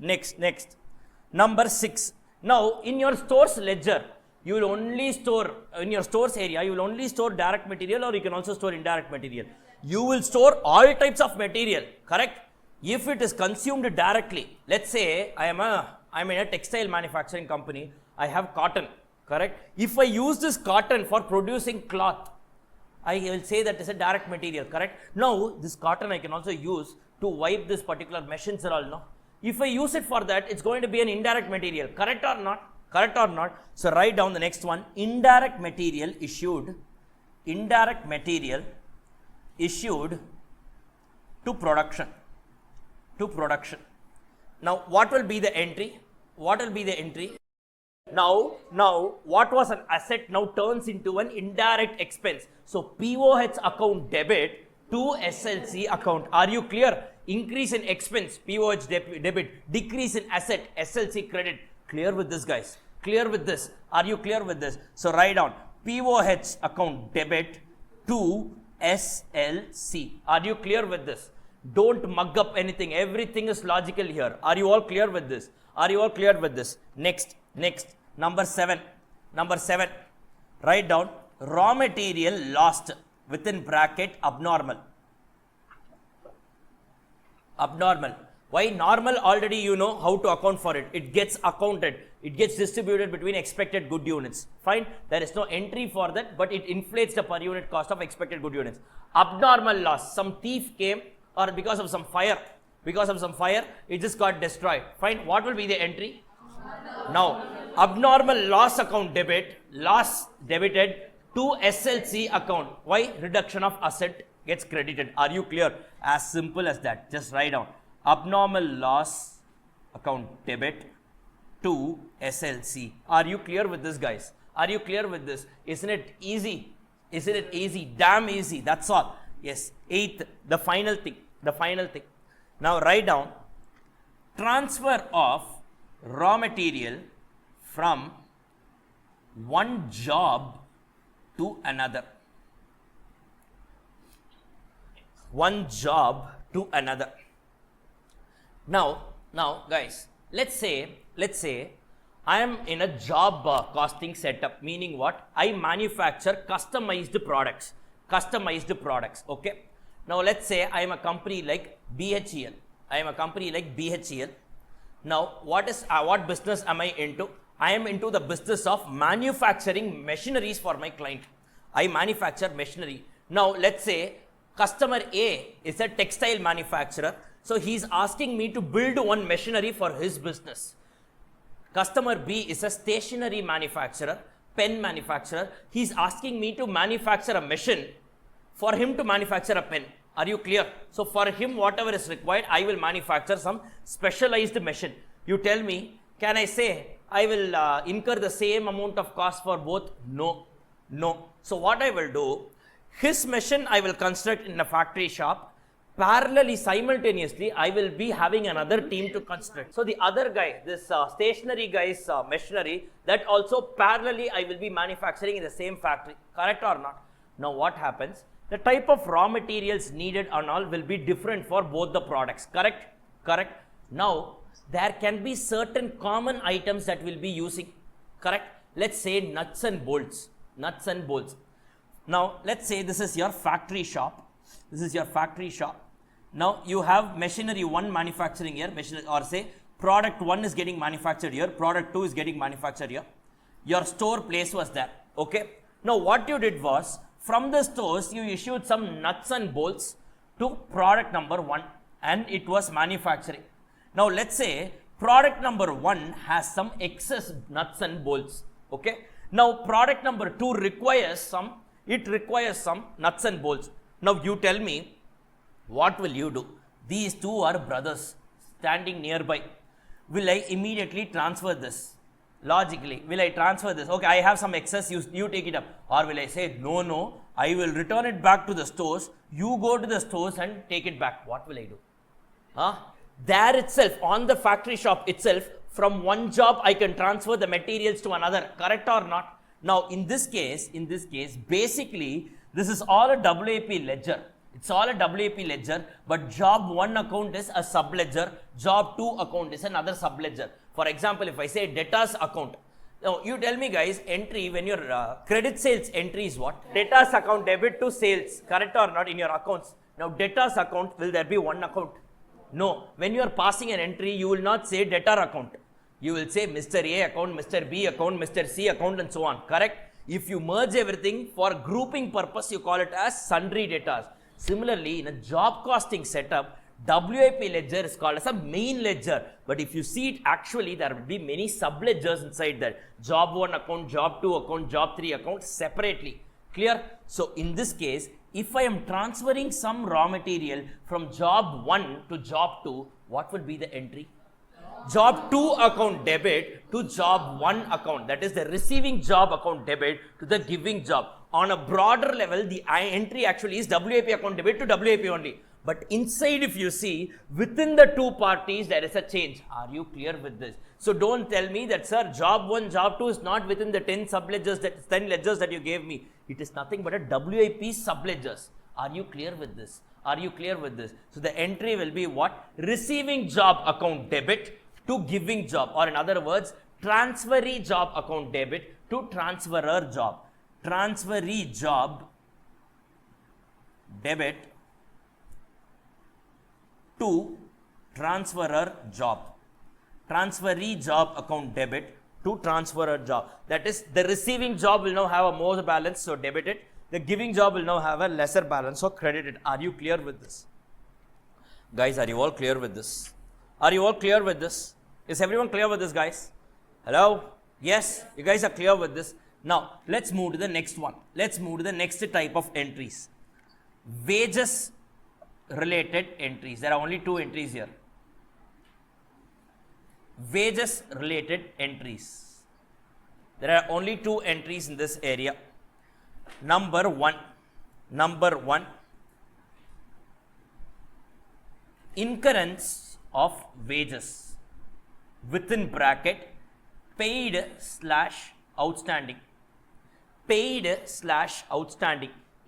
Number 6. Now, in your store's ledger, you will only store, in your store's area, you will only store direct material or you can also store indirect material. You will store all types of material, correct? If it is consumed directly, let's say I'm in a textile manufacturing company, I have cotton, correct? If I use this cotton for producing cloth, I will say that is a direct material, correct? Now, this cotton I can also use to wipe this particular machines and all, no? If I use it for that, it's going to be an indirect material, correct or not? Correct or not? So, write down the next one, indirect material issued to production. Now, what will be the entry? Now, what was an asset now turns into an indirect expense. So, POH account debit to SLC account. Are you clear? Increase in expense, POH debit. Decrease in asset, SLC credit. Clear with this, guys? Clear with this? Are you clear with this? So, write down POH account debit to SLC. Are you clear with this? Don't mug up anything. Everything is logical here. Are you all clear with this? Next. Number 7. Write down raw material lost within bracket abnormal. Why normal? Already you know how to account for it. It gets accounted. It gets distributed between expected good units. Fine. There is no entry for that, but it inflates the per unit cost of expected good units. Abnormal loss. Some thief came or because of some fire, it just got destroyed. Fine. What will be the entry? Now, abnormal loss account debited to SLC account. Why? Reduction of asset gets credited. Are you clear? As simple as that. Just write down abnormal loss account debit to SLC. Are you clear with this, guys? Are you clear with this? Isn't it easy? Damn easy. That's all. Yes. 8th, the final thing. Now write down transfer of raw material from one job to another. Now guys, let's say I am in a job costing setup, meaning what? I manufacture customized products. Okay. Now let's say I am a company like BHEL. Now what business am I into? I am into the business of manufacturing machineries for my client. I manufacture machinery. Now let's say customer A is a textile manufacturer. So he is asking me to build one machinery for his business. Customer B is a stationery manufacturer, pen manufacturer. He is asking me to manufacture a machine for him to manufacture a pen. Are you clear? So for him, whatever is required, I will manufacture some specialized machine. You tell me, can I say I will incur the same amount of cost for both? No. So what I will do, his machine I will construct in a factory shop. Parallelly, simultaneously, I will be having another team to construct. So the other guy, this stationary guy's machinery, that also parallelly I will be manufacturing in the same factory. Correct or not? Now what happens? The type of raw materials needed and all will be different for both the products. Correct. Now there can be certain common items that we'll be using. Correct. Let's say nuts and bolts. Now let's say this is your factory shop. Now you have machinery 1 manufacturing here, or say product 1 is getting manufactured here, product 2 is getting manufactured here. Your store place was there. Okay. Now what you did was, from the stores you issued some nuts and bolts to product number 1 and it was manufacturing. Now let's say product number 1 has some excess nuts and bolts. Okay. Now product number 2 requires some nuts and bolts. Now you tell me, what will you do? These two are brothers standing nearby. Will I immediately transfer this? Logically, will I transfer this? Okay, I have some excess, you take it up. Or will I say, no, I will return it back to the stores. You go to the stores and take it back. What will I do? There itself, on the factory shop itself, from one job I can transfer the materials to another. Correct or not? Now in this case, basically this is all a WAP ledger. It's all a WAP ledger, but job 1 account is a subledger, job 2 account is another subledger. For example, if I say debtors account, now you tell me guys, entry when your credit sales entry is what? Debtors account debit to sales, correct or not, in your accounts. Now debtors account, will there be one account? No. When you are passing an entry, you will not say debtor account. You will say Mr. A account, Mr. B account, Mr. C account and so on, correct? If you merge everything for grouping purpose, you call it as sundry debtors. Similarly, in a job costing setup, WAP ledger is called as a main ledger. But if you see it, actually there will be many sub-ledgers inside that. Job 1 account, job 2 account, job 3 account separately. Clear? So in this case, if I am transferring some raw material from job 1 to job 2, what will be the entry? Job 2 account debit to job 1 account, that is the receiving job account debit to the giving job. On a broader level, the entry actually is WAP account debit to WAP only. But inside, if you see, within the two parties, there is a change. Are you clear with this? So don't tell me that, sir, job 1, job 2 is not within the 10 ledgers that you gave me. It is nothing but a WAP subledgers. Are you clear with this? So the entry will be what? Receiving job account debit to giving job, or in other words, transferee job account debit to transferor job. Transferee job debit to transferor job. Transferee job account debit to transferor job. That is, the receiving job will now have a more balance, so debit it. The giving job will now have a lesser balance, so credit it. Are you clear with this? Guys, are you all clear with this? Is everyone clear with this, guys? Hello? Yes, you guys are clear with this. Now, let's move to the next one. Let's move to the next type of entries. Wages related entries. There are only two entries here. Wages related entries. There are only two entries in this area. Number one, incurrence of wages within bracket paid / outstanding.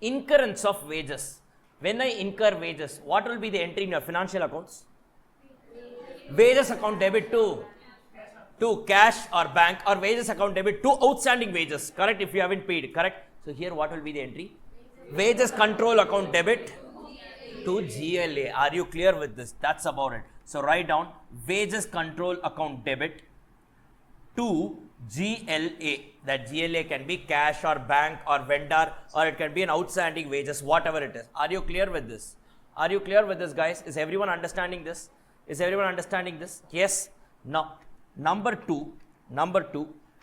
Incurrence of wages. When I incur wages, what will be the entry in your financial accounts? Wages account debit to to cash or bank or wages account debit to outstanding wages, correct, if you haven't paid, correct. So here what will be the entry? Wages control account debit to GLA. Are you clear with this? That's about it. So write down wages control account debit to GLA. That GLA can be cash or bank or vendor, or it can be an outstanding wages, whatever it is. Are you clear with this? Are you clear with this, guys? Is everyone understanding this? Is everyone understanding this? Yes. Now, number two,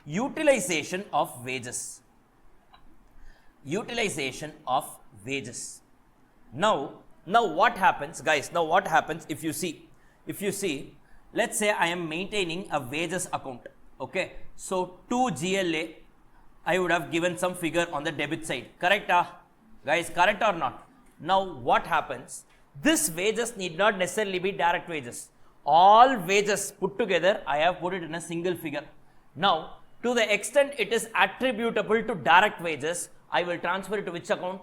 utilization of wages. Utilization of wages. Now what happens, guys? Now what happens if you see, let's say I am maintaining a wages account. Okay, so to GLA, I would have given some figure on the debit side. Correct, guys? Correct or not? Now what happens? This wages need not necessarily be direct wages. All wages put together, I have put it in a single figure. Now, to the extent it is attributable to direct wages, I will transfer it to which account?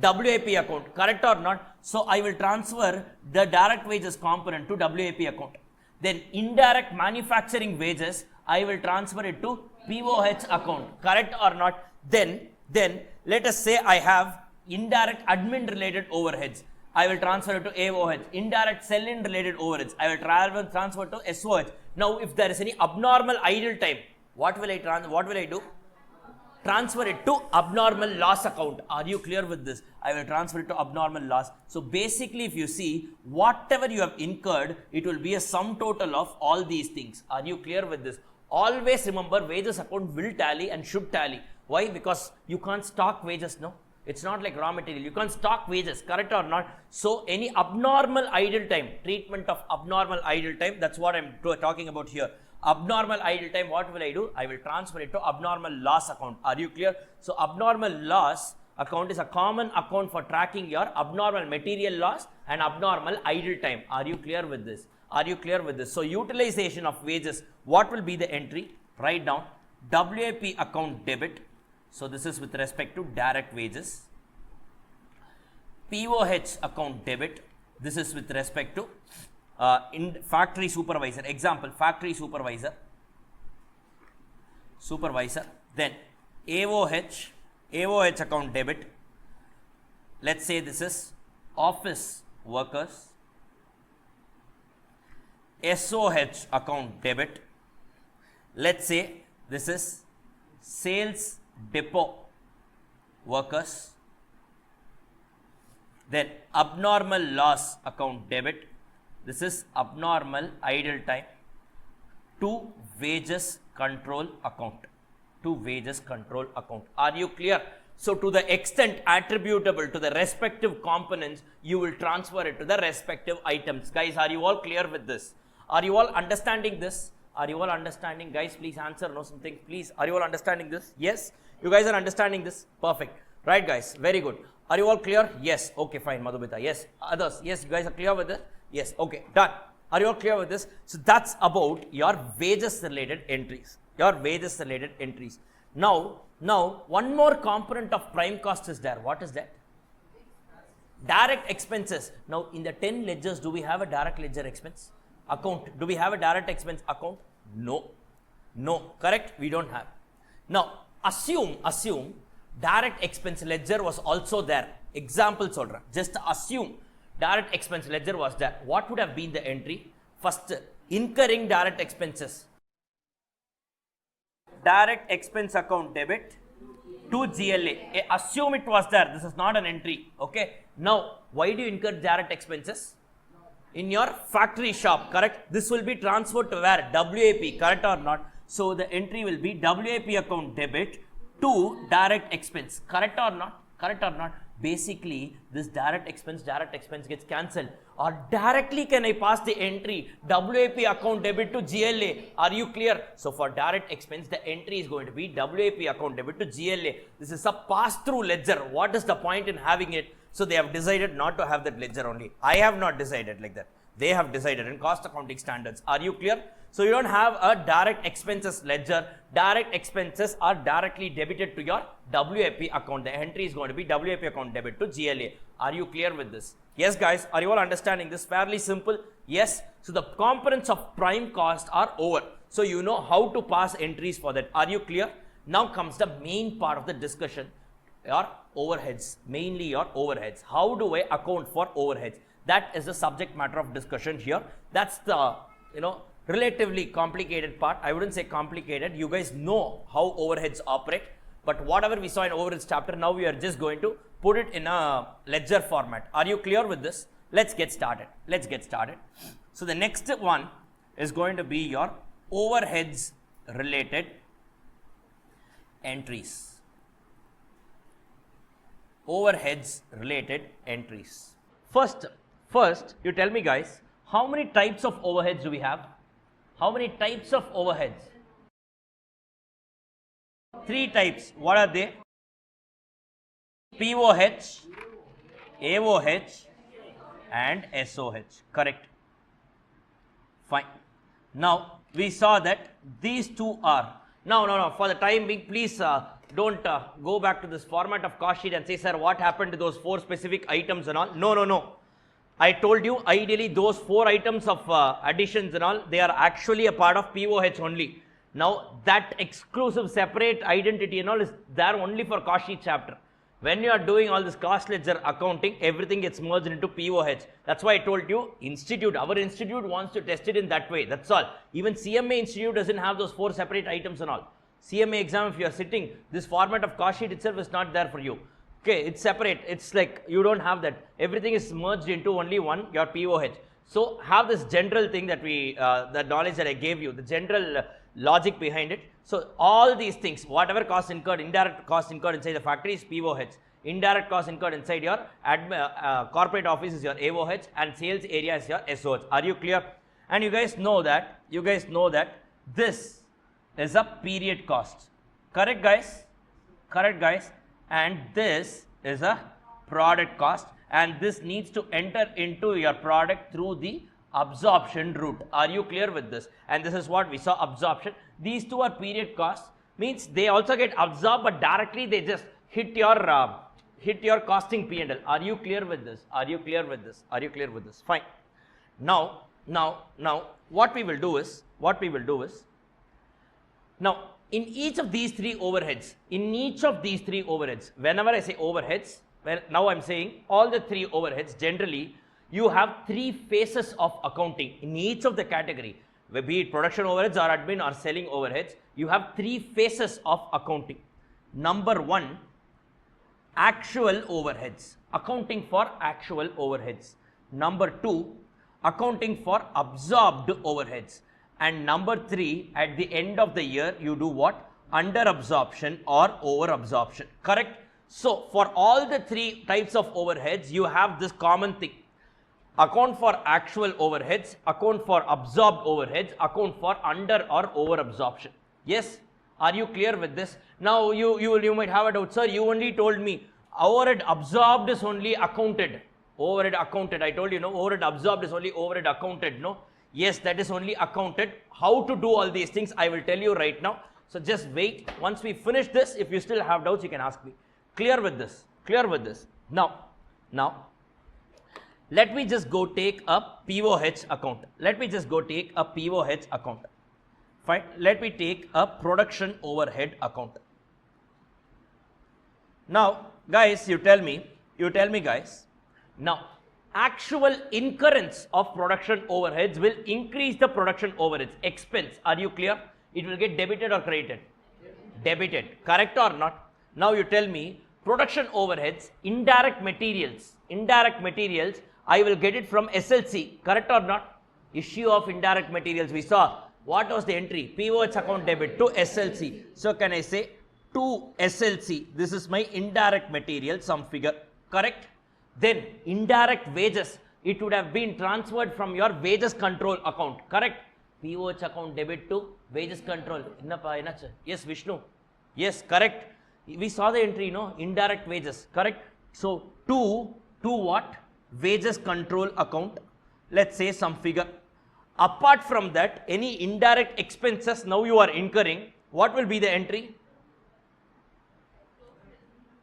WAP account, correct or not? So I will transfer the direct wages component to WAP account. Then indirect manufacturing wages, I will transfer it to POH account, correct or not? Then let us say I have indirect admin related overheads. I will transfer it to AOH. Indirect sell-in related overheads, I will transfer to SOH. Now, if there is any abnormal idle time, what will I do? Transfer it to abnormal loss account. Are you clear with this? I will transfer it to abnormal loss. So basically, if you see, whatever you have incurred, it will be a sum total of all these things. Are you clear with this? Always remember, wages account will tally and should tally. Why? Because you can't stock wages, no? It's not like raw material. You can't stock wages, correct or not? So any abnormal idle time, treatment of abnormal idle time, that's what I'm talking about here. Abnormal idle time, what will I do? I will transfer it to abnormal loss account. Are you clear? So abnormal loss account is a common account for tracking your abnormal material loss and abnormal idle time. Are you clear with this? Are you clear with this? So utilization of wages, what will be the entry? Write down WAP account debit. So this is with respect to direct wages. POH account debit. This is with respect to in factory supervisor. Example, factory supervisor. Then AOH account debit. Let's say this is office workers. SOH account debit. Let's say this is sales depot workers. Then abnormal loss account debit. This is abnormal idle time to wages control account. Are you clear? So to the extent attributable to the respective components, you will transfer it to the respective items. Guys, are you all clear with this? Are you all understanding this? Are you all understanding? Guys, please answer no something. Please, are you all understanding this? Yes? You guys are understanding this? Perfect. Right, guys? Very good. Are you all clear? Yes. Okay, fine. Madhubita. Yes. Others? Yes, you guys are clear with this? Yes. Okay, done. Are you all clear with this? So that's about your wages related entries. Now, one more component of prime cost is there. What is that? Direct expenses. Now, in the 10 ledgers, do we have a direct ledger expense account? Do we have a direct expense account? No. Correct? We don't have. Now, assume direct expense ledger was also there. Example solra. Just assume direct expense ledger was there. What would have been the entry? First, incurring direct expenses. Direct expense account debit to GLA. Assume it was there. This is not an entry. Okay. Now, why do you incur direct expenses? In your factory shop, correct? This will be transferred to where? WAP, correct or not? So the entry will be WAP account debit to direct expense, correct or not? Basically, this direct expense gets cancelled. Or directly can I pass the entry WAP account debit to GLA? Are you clear? So for direct expense, the entry is going to be WAP account debit to GLA. This is a pass-through ledger. What is the point in having it? So they have decided not to have that ledger only. I have not decided like that. They have decided in cost accounting standards. Are you clear? So you don't have a direct expenses ledger. Direct expenses are directly debited to your WAP account. The entry is going to be WAP account debit to GLA. Are you clear with this? Yes, guys. Are you all understanding this? Fairly simple. Yes. So the components of prime cost are over. So you know how to pass entries for that. Are you clear? Now comes the main part of the discussion, your overheads, mainly your overheads. How do I account for overheads? That is the subject matter of discussion here. That's the, relatively complicated part. I wouldn't say complicated. You guys know how overheads operate, but whatever we saw in overheads chapter, now we are just going to put it in a ledger format. Are you clear with this? Let's get started. So the next one is going to be your overheads related entries. Overheads related entries. First, you tell me guys, how many types of overheads do we have? How many types of overheads? 3 types. What are they? POH, AOH and SOH. Correct. Fine. Now we saw that these two are. No. For the time being, please don't go back to this format of cost sheet and say, sir, what happened to those 4 specific items and all. No. I told you, ideally those 4 items of additions and all, they are actually a part of POH only. Now that exclusive separate identity and all is there only for cost sheet chapter. When you are doing all this cost ledger accounting, everything gets merged into POH. That's why I told you, our institute wants to test it in that way. That's all. Even CMA institute doesn't have those 4 separate items and all. CMA exam, if you are sitting, this format of cost sheet itself is not there for you. Okay, it's separate. It's like you don't have that. Everything is merged into only one, your POH. So have this general thing that the knowledge that I gave you, the general logic behind it. So all these things, whatever cost incurred, indirect cost incurred inside the factory is POH. Indirect cost incurred inside your corporate office is your AOH, and sales area is your SOH. Are you clear? And you guys know that this is a period cost. Correct guys? And this is a product cost, and this needs to enter into your product through the absorption route. Are you clear with this? And this is what we saw, absorption. These two are period costs, means they also get absorbed, but directly they just hit your costing P&L. Are you clear with this? Fine. Now what we will do is now in each of these three overheads, whenever I say overheads, well, now I'm saying all the 3 overheads, generally you have 3 phases of accounting in each of the category, be it production overheads or admin or selling overheads. You have 3 phases of accounting. Number 1, actual overheads, accounting for actual overheads. Number 2, accounting for absorbed overheads. And number 3, at the end of the year, you do what? Under absorption or over absorption. Correct? So for all the 3 types of overheads, you have this common thing. Account for actual overheads, account for absorbed overheads, account for under or over absorption. Yes? Are you clear with this? Now you might have a doubt, sir, you only told me overhead absorbed is only accounted. Overhead accounted. I told you, no, overhead absorbed is only overhead accounted, no? Yes, that is only accounted. How to do all these things, I will tell you right now. So just wait. Once we finish this, if you still have doubts, you can ask me. Clear with this? Now, let me just go take a POH account. Fine. Let me take a production overhead account. Now, guys, you tell me guys. Now, actual incurrence of production overheads will increase the production overheads expense. Are you clear? It will get debited or credited? Debited. Correct or not? Now you tell me, production overheads, indirect materials, I will get it from SLC. Correct or not? Issue of indirect materials. We saw what was the entry? POH account debit to SLC. So can I say to SLC? This is my indirect material, some figure. Correct? Then indirect wages, it would have been transferred from your wages control account. Correct? POH account debit to wages control. Yes, Vishnu. Yes, correct. We saw the entry, no? Indirect wages. Correct? So to what? Wages control account. Let's say some figure. Apart from that, any indirect expenses now you are incurring, what will be the entry?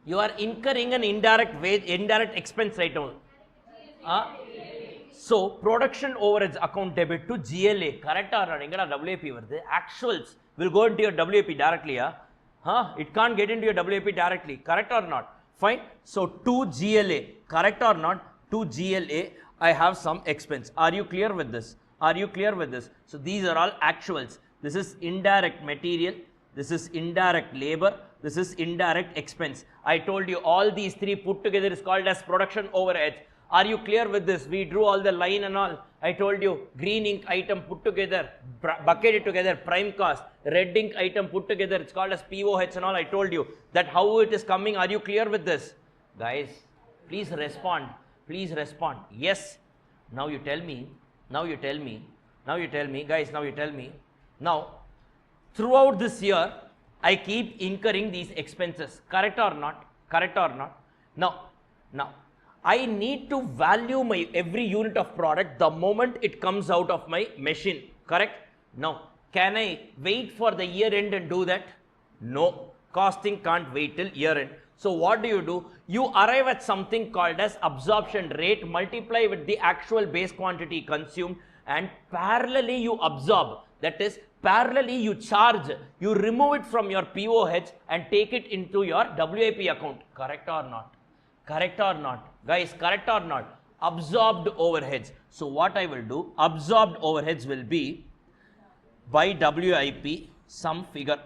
You are incurring an indirect expense right now. So production overheads account debit to GLA. Correct or not? Ingada WAP varudhu. Actuals will go into your WAP directly. It can't get into your WAP directly. Correct or not? Fine. So to GLA. Correct or not? To GLA, I have some expense. Are you clear with this? Are you clear with this? So these are all actuals. This is indirect material. This is indirect labor. This is indirect expense. I told you all these three put together is called as production overheads. Are you clear with this? We drew all the line and all. I told you green ink item put together, bucketed together, prime cost. Red ink item put together, it's called as POH and all. I told you that how it is coming. Are you clear with this? Guys, please respond. Please respond. Yes. Now you tell me. Now you tell me. Now you tell me. Guys, now you tell me. Now, throughout this year, I keep incurring these expenses. Correct or not? Correct or not? Now, I need to value my every unit of product the moment it comes out of my machine. Correct? Now, can I wait for the year end and do that? No. Costing can't wait till year end. So what do? You arrive at something called as absorption rate, multiply with the actual base quantity consumed, and parallelly you absorb. That is, parallelly you charge. You remove it from your POH and take it into your WAP account. Correct or not? Correct or not? Guys, correct or not? Absorbed overheads. So what I will do, absorbed overheads will be by WIP some figure.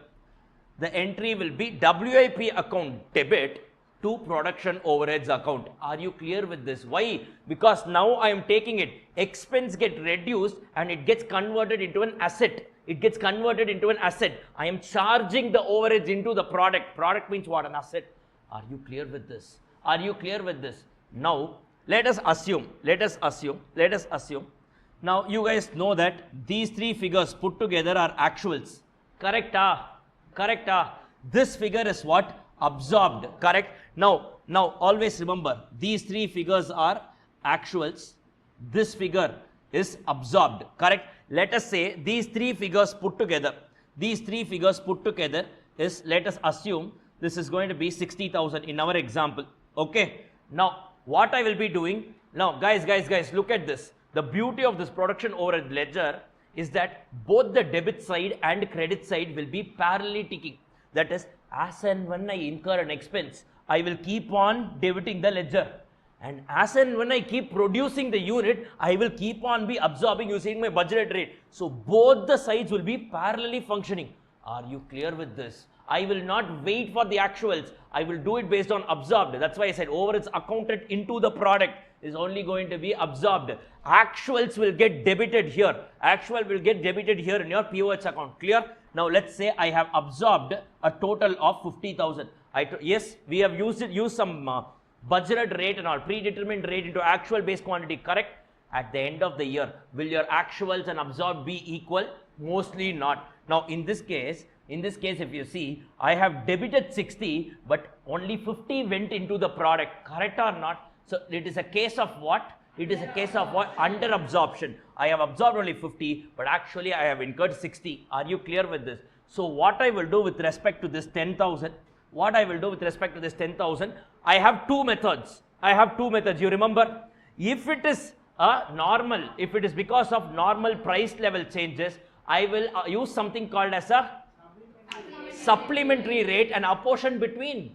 The entry will be WIP account debit to production overheads account. Are you clear with this? Why? Because now I am taking it. Expense get reduced and it gets converted into an asset. It gets converted into an asset. I am charging the overheads into the product. Product means what? An asset. Are you clear with this? Are you clear with this? Now, let us assume. Now, you guys know that these three figures put together are actuals. Correct? Correct? This figure is what? Absorbed. Correct? Now, always remember, these three figures are actuals. This figure is absorbed. Correct? Let us say these three figures put together. Is, let us assume, this is going to be 60,000 in our example. Okay? Now, what I will be doing, now guys, look at this. The beauty of this production overhead ledger is that both the debit side and credit side will be parallelly ticking. That is, as and when I incur an expense, I will keep on debiting the ledger. And as and when I keep producing the unit, I will keep on be absorbing using my budgeted rate. So both the sides will be parallelly functioning. Are you clear with this? I will not wait for the actuals. I will do it based on absorbed. That's why I said overheads accounted into the product is only going to be absorbed. Actuals will get debited here. Actual will get debited here in your POH account. Clear? Now let's say I have absorbed a total of 50,000. Yes, we have used some budgeted rate and all, predetermined rate into actual base quantity. Correct? At the end of the year, will your actuals and absorbed be equal? Mostly not. Now in this case, if you see, I have debited 60, but only 50 went into the product. Correct or not? So it is a case of what? It is a case of what? Under absorption. I have absorbed only 50, but actually I have incurred 60. Are you clear with this? So what I will do with respect to this 10,000? I have two methods. You remember? If it is normal, if it is because of normal price level changes, I will use something called as a supplementary rate and apportion between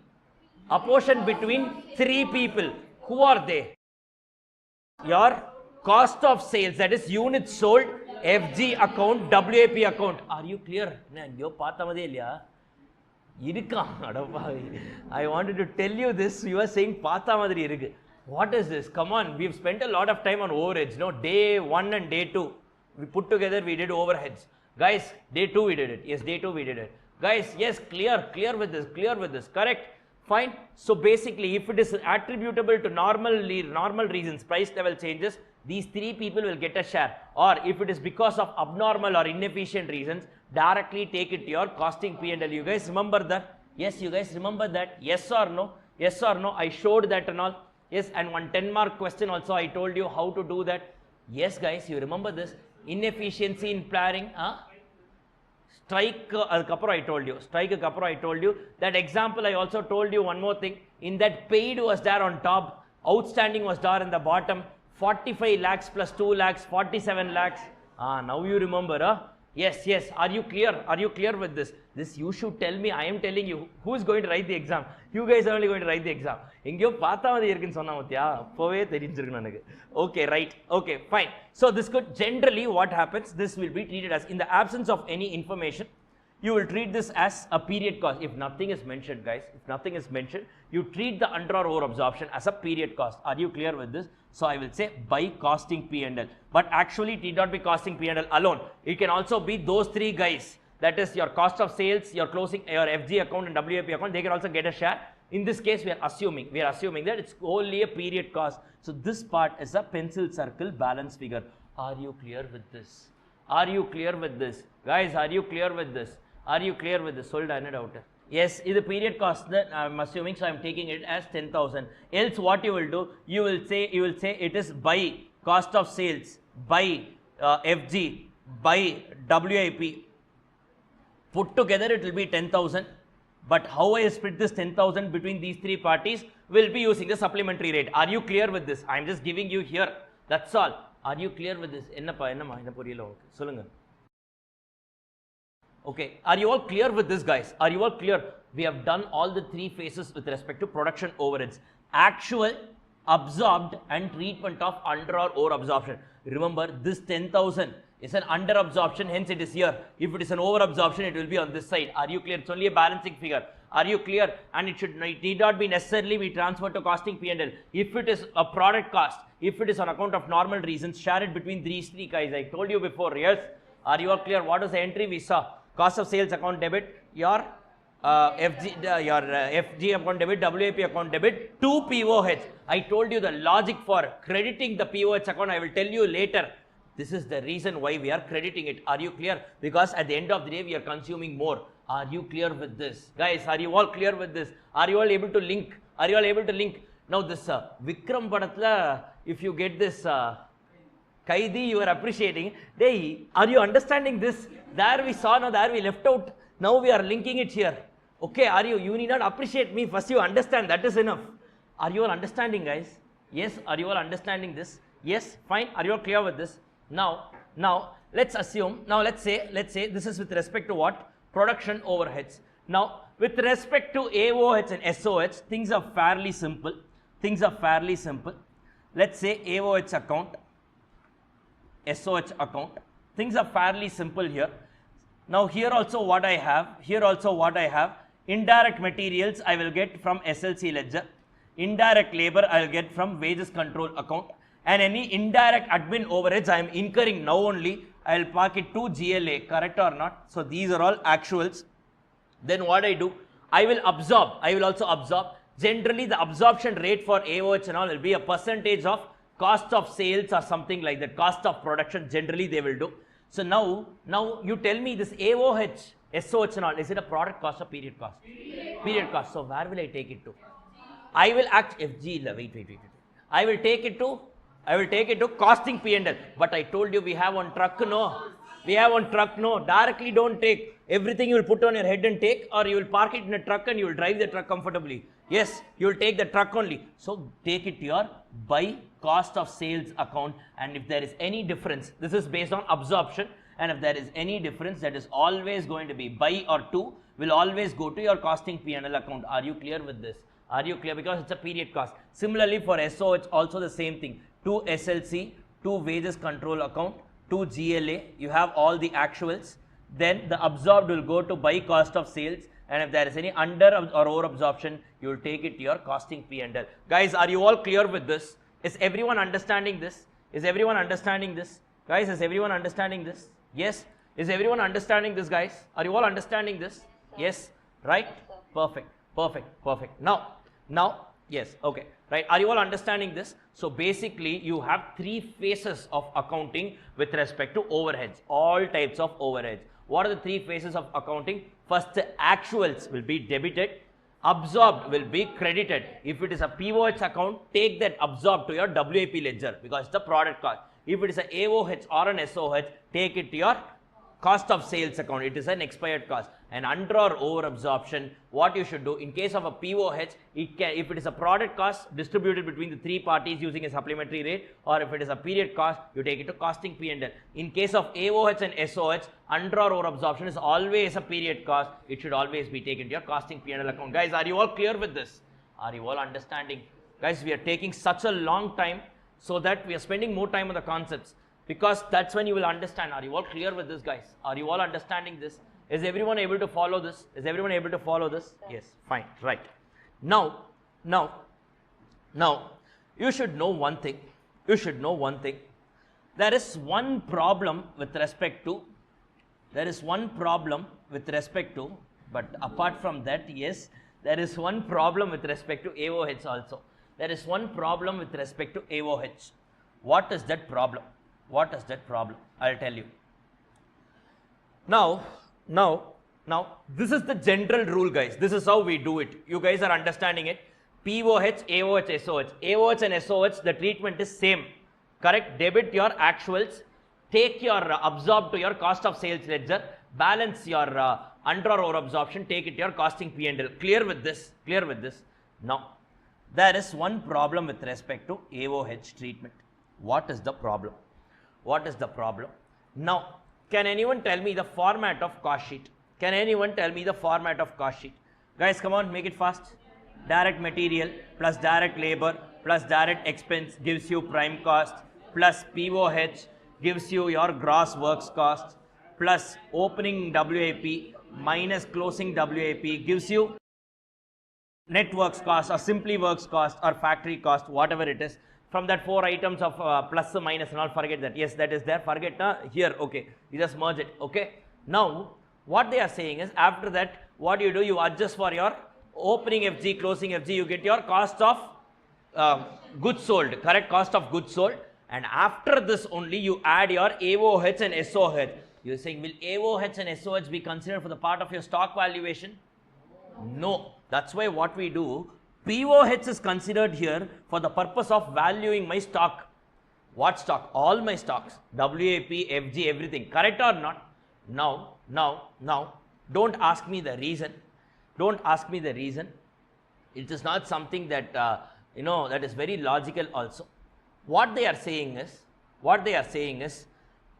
three people. Who are they? Your cost of sales, that is units sold, FG account, WAP account. Are you clear? I wanted to tell you this. You are saying Pata Madri irukku. What is this? Come on, we've spent a lot of time on overheads. No, day 1 and day 2. We put together, we did overheads. Guys, day 2 we did it. Yes, day 2 we did it. Guys, yes, clear with this. Correct? Fine. So basically, if it is attributable to normal reasons, price level changes, these three people will get a share. Or if it is because of abnormal or inefficient reasons, directly take it to your costing P&L. You guys remember that? Yes, you guys remember that? Yes or no? Yes or no? I showed that and all. Yes, and one 10-mark question also, I told you how to do that. Yes, guys, you remember this? Inefficiency in planning. Strike, I told you. That example, I also told you one more thing. In that paid was there on top, outstanding was there in the bottom, 45 lakhs plus 2 lakhs, 47 lakhs. Now you remember, huh? Yes, yes. Are you clear? Are you clear with this? This you should tell me. I am telling you. Who is going to write the exam? You guys are only going to write the exam. Okay, right. Okay, fine. So this could generally what happens, this will be treated as, in the absence of any information, you will treat this as a period cost. If nothing is mentioned, guys, if nothing is mentioned, you treat the under or over absorption as a period cost. Are you clear with this? So I will say by costing P&L. But actually it need not be costing P&L alone. It can also be those three guys. That is your cost of sales, your closing, your FG account and WAP account. They can also get a share. In this case, we are assuming that it's only a period cost. So this part is a pencil circle balance figure. Are you clear with this? Are you clear with this? Guys, are you clear with this? Are you clear with this? Sold and out. Yes, is the period cost that I'm assuming, so I'm taking it as 10,000. Else what you will do, you will say it is by cost of sales, by FG, by WIP. Put together it will be 10,000. But how I split this 10,000 between these three parties will be using the supplementary rate. Are you clear with this? I'm just giving you here. That's all. Are you clear with this? Okay, are you all clear with this, guys? Are you all clear? We have done all the three phases with respect to production overheads. Actual, absorbed and treatment of under or over absorption. Remember, this 10,000 is an under absorption, hence it is here. If it is an over absorption, it will be on this side. Are you clear? It's only a balancing figure. Are you clear? And it need not be necessarily be transferred to costing P&L. If it is a product cost, if it is on account of normal reasons, share it between these three guys. I told you before, yes? Are you all clear? What is the entry we saw? Cost of sales account debit, your FG account debit, WAP account debit, two POH. I told you the logic for crediting the POH account. I will tell you later. This is the reason why we are crediting it. Are you clear? Because at the end of the day, we are consuming more. Are you clear with this? Guys, are you all clear with this? Are you all able to link? Are you all able to link? Now this Vikram Padatla, if you get this Kaidi, you are appreciating. Hey, are you understanding this? There we saw, now there we left out. Now we are linking it here. Okay, are you? You need not appreciate me. First you understand. That is enough. Are you all understanding, guys? Yes. Are you all understanding this? Yes. Fine. Are you all clear with this? Now let's assume. Now let's say this is with respect to what? Production overheads. Now with respect to AOH and SOH, things are fairly simple. Let's say AOH account, SOH account. Things are fairly simple here. Now here also what I have, indirect materials I will get from SLC ledger, indirect labor I will get from wages control account, and any indirect admin overheads I am incurring now only, I will park it to GLA, correct or not? So these are all actuals. Then what I do, I will also absorb. Generally the absorption rate for AOH and all will be a percentage of cost of sales or something like that, cost of production generally they will do. So now you tell me this AOH, SOH and all, is it a product cost or period cost? Period cost. So where will I take it to? I will wait. I will take it to costing P&L. But I told you we have one truck, no. Directly don't take. Everything you will put on your head and take, or you will park it in a truck and you will drive the truck comfortably. Yes, you will take the truck only. So take it to your by cost of sales account, and if there is any difference, this is based on absorption, and if there is any difference, that is always going to be by or to, will always go to your costing P&L account. Are you clear with this? Are you clear? Because it's a period cost. Similarly for SOH also the same thing. To SLC, to wages control account, to GLA, you have all the actuals. Then the absorbed will go to by cost of sales, and if there is any under or over absorption, you will take it to your costing P&L. Guys, are you all clear with this? Is everyone understanding this? Is everyone understanding this? Guys, is everyone understanding this? Yes? Is everyone understanding this, guys? Are you all understanding this? Yes? Right? Perfect. Now, yes, okay. Right? Are you all understanding this? So basically, you have three phases of accounting with respect to overheads, all types of overheads. What are the three phases of accounting? First, the actuals will be debited. Absorbed will be credited. If it is a POH account, take that absorbed to your WAP ledger because it's the product cost. If it is a AOH or an SOH, take it to your cost of sales account. It is an expired cost. and under or over absorption, what you should do in case of a POH, it can, if it is a product cost distributed between the three parties using a supplementary rate, or if it is a period cost, you take it to costing P&L. In case of AOH and SOH, under or over absorption is always a period cost. It should always be taken to your costing P&L account. Guys, are you all clear with this? Are you all understanding? Guys, we are taking such a long time so that we are spending more time on the concepts, because that's when you will understand. Are you all clear with this, guys? Are you all understanding this? Is everyone able to follow this? Is everyone able to follow this? Yes, fine, right. Now, you should know one thing. You should know one thing. There is one problem with respect to, but apart from that, yes, there is one problem with respect to AOH also. There is one problem with respect to AOH. What is that problem? What is that problem? I'll tell you. Now, this is the general rule, guys. This is how we do it. You guys are understanding it. POH, AOH, SOH. AOH and SOH, the treatment is same. Correct? Debit your actuals, take your absorb to your cost of sales ledger, balance your under or over absorption, take it to your costing P&L. Clear with this? Clear with this? Now, there is one problem with respect to AOH treatment. What is the problem? What is the problem? Now, can anyone tell me the format of cost sheet? Can anyone tell me the format of cost sheet? Guys, come on, make it fast. Direct material plus direct labor plus direct expense gives you prime cost, plus POH gives you your gross works cost, plus opening WAP minus closing WAP gives you net works cost or simply works cost or factory cost, whatever it is. From that 4 items of plus or minus and all, forget that. Yes, that is there. Forget here. Okay, you just merge it. Okay. Now, what they are saying is, after that, what you do, you adjust for your opening FG, closing FG. You get your cost of goods sold. Correct? Cost of goods sold. And after this only, you add your AOH and SOH. You're saying, will AOH and SOH be considered for the part of your stock valuation? No. That's why what we do, POH is considered here for the purpose of valuing my stock. What stock? All my stocks. WAP, FG, everything. Correct or not? Now, don't ask me the reason. Don't ask me the reason. It is not something that, that is very logical also. What they are saying is,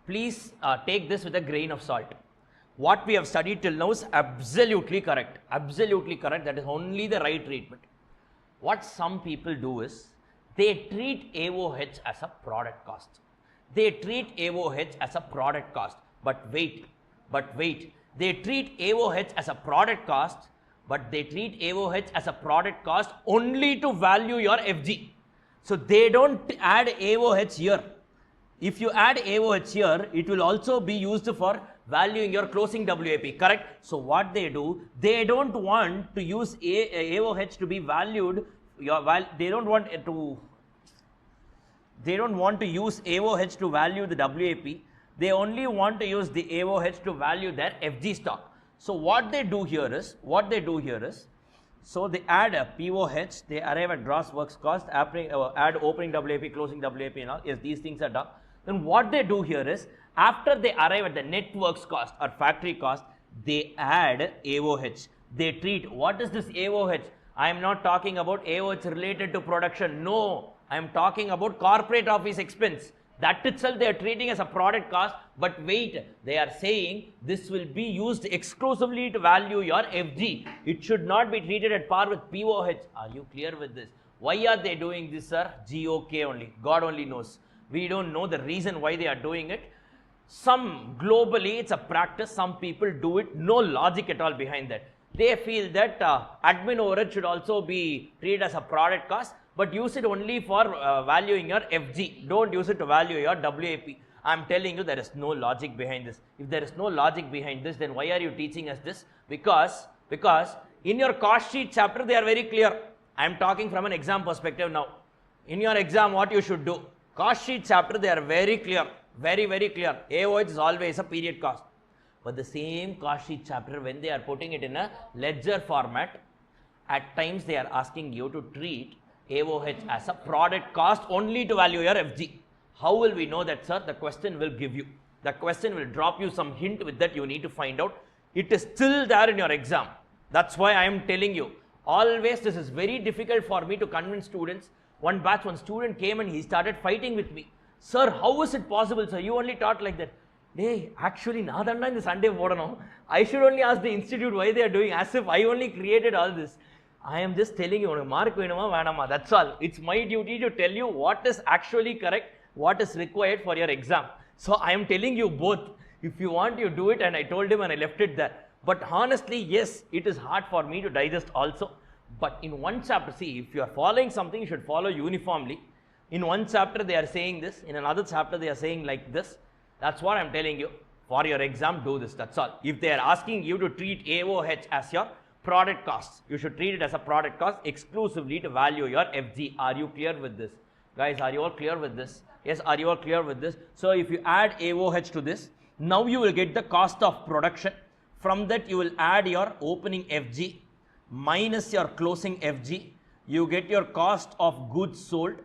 please take this with a grain of salt. What we have studied till now is absolutely correct. Absolutely correct. That is only the right treatment. What some people do is, they treat AOH as a product cost. They treat AOH as a product cost. But wait. They treat AOH as a product cost, but they treat AOH as a product cost only to value your FG. So they don't add AOH here. If you add AOH here, it will also be used for valuing your closing WAP, correct? So what they do, they don't want to use AOH to be valued, they don't want to use AOH to value the WAP, they only want to use the AOH to value their FG stock. So what they do here is, so they add a POH, they arrive at gross works cost, add opening WAP, closing WAP and all. Yes, these things are done. Then what they do here is, after they arrive at the net works cost or factory cost, they add AOH. They treat, what is this AOH? I am not talking about AOH related to production. No, I am talking about corporate office expense. That itself they are treating as a product cost. But wait, they are saying this will be used exclusively to value your FG. It should not be treated at par with POH. Are you clear with this? Why are they doing this, sir? GOK only. God only knows. We don't know the reason why they are doing it. Some globally it's a practice. Some people do it. No logic at all behind that. They feel that admin overhead should also be treated as a product cost, but use it only for valuing your FG. Don't use it to value your WAP. I'm telling you, there is no logic behind this. If there is no logic behind this, then why are you teaching us this? Because in your cost sheet chapter, they are very clear. I'm talking from an exam perspective now. In your exam, what you should do? Cost sheet chapter, they are very clear. Very, very clear. AOH is always a period cost. But the same cost sheet chapter, when they are putting it in a ledger format, at times they are asking you to treat AOH as a product cost only to value your FG. How will we know that, sir? The question will give you. The question will drop you some hint with that you need to find out. it is still there in your exam. That's why I am telling you. Always this is very difficult for me to convince students. One batch, one student came and he started fighting with me. Sir, how is it possible, sir? You only taught like that. Hey, actually, in the Sunday, I should only ask the institute why they are doing, as if I only created all this. I am just telling you, mark that's all. It's my duty to tell you what is actually correct, what is required for your exam. So I am telling you both. If you want, you do it, and I told him and I left it there. But honestly, yes, it is hard for me to digest also. But in one chapter, see, if you are following something, you should follow uniformly. In one chapter, they are saying this. In another chapter, they are saying like this. That's what I'm telling you. For your exam, do this. That's all. If they are asking you to treat AOH as your product cost, you should treat it as a product cost exclusively to value your FG. Are you clear with this? Guys, are you all clear with this? Yes, are you all clear with this? So if you add AOH to this, now you will get the cost of production. From that, you will add your opening FG minus your closing FG. You get your cost of goods sold.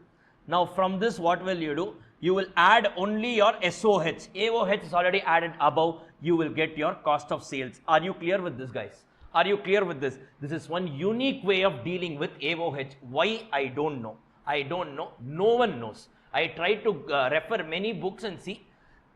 Now from this, what will you do? You will add only your SOH. AOH is already added above. You will get your cost of sales. Are you clear with this, guys? Are you clear with this? This is one unique way of dealing with AOH. Why? I don't know. I don't know. No one knows. I tried to refer many books and see.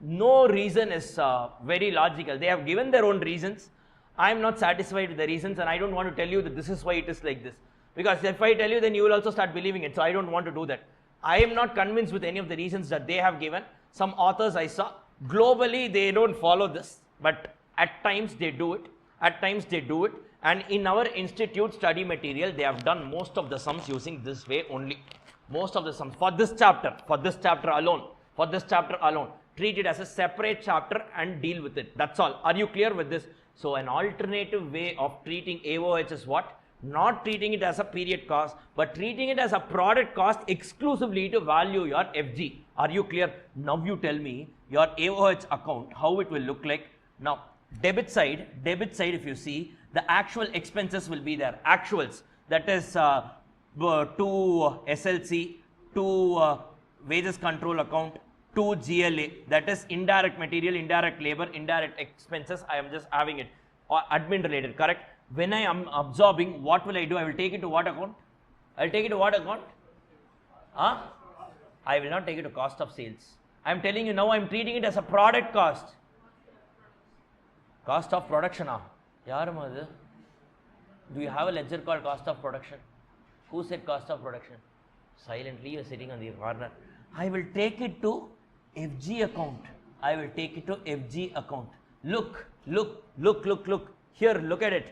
No reason is very logical. They have given their own reasons. I am not satisfied with the reasons, and I don't want to tell you that this is why it is like this. Because if I tell you, then you will also start believing it. So I don't want to do that. I am not convinced with any of the reasons that they have given. Some authors I saw, globally they don't follow this, but at times they do it. At times they do it. And in our institute study material, they have done most of the sums using this way only. Most of the sums for this chapter alone, treat it as a separate chapter and deal with it. That's all. Are you clear with this? So an alternative way of treating AOH is what? Not treating it as a period cost, but treating it as a product cost exclusively to value your FG. Are you clear? Now you tell me your AOH account, how it will look like. Now debit side, if you see, the actual expenses will be there. Actuals, that is to SLC, to wages control account, to GLA, that is indirect material, indirect labor, indirect expenses. I am just having it, or admin related, correct? When I am absorbing, what will I do? I will take it to what account? I will take it to what account? I will not take it to cost of sales. I am telling you now, I am treating it as a product cost. Cost of production. Do you have a ledger called cost of production? Who said cost of production? Silently you are sitting on the corner. I will take it to FG account. I will take it to FG account. Look. Here, look at it.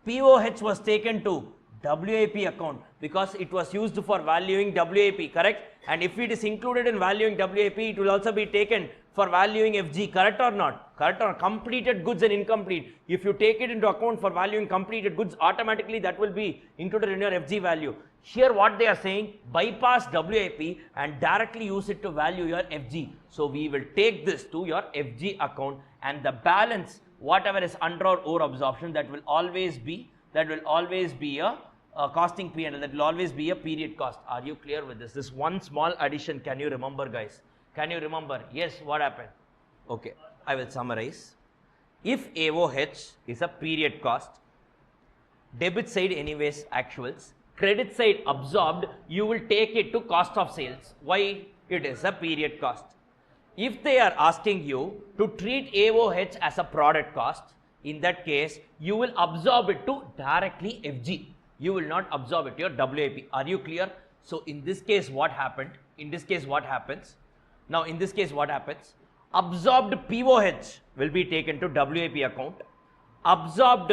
POH was taken to WAP account because it was used for valuing WAP, correct? And if it is included in valuing WAP, it will also be taken for valuing FG, correct or not? Correct or completed goods and incomplete. If you take it into account for valuing completed goods, automatically that will be included in your FG value. Here what they are saying, bypass WAP and directly use it to value your FG. So we will take this to your FG account, and the balance, whatever is under or over absorption, that will always be a costing P&L, that will always be a period cost. Are you clear with this? This one small addition, can you remember, guys? Can you remember? Yes, what happened? Okay, I will summarize. If AOH is a period cost, debit side anyways actuals, credit side absorbed, you will take it to cost of sales. Why? It is a period cost. If they are asking you to treat AOH as a product cost, in that case, you will absorb it to directly FG. You will not absorb it to your WAP. Are you clear? So in this case, what happened? In this case, what happens? Now, in this case, what happens? Absorbed POH will be taken to WAP account. Absorbed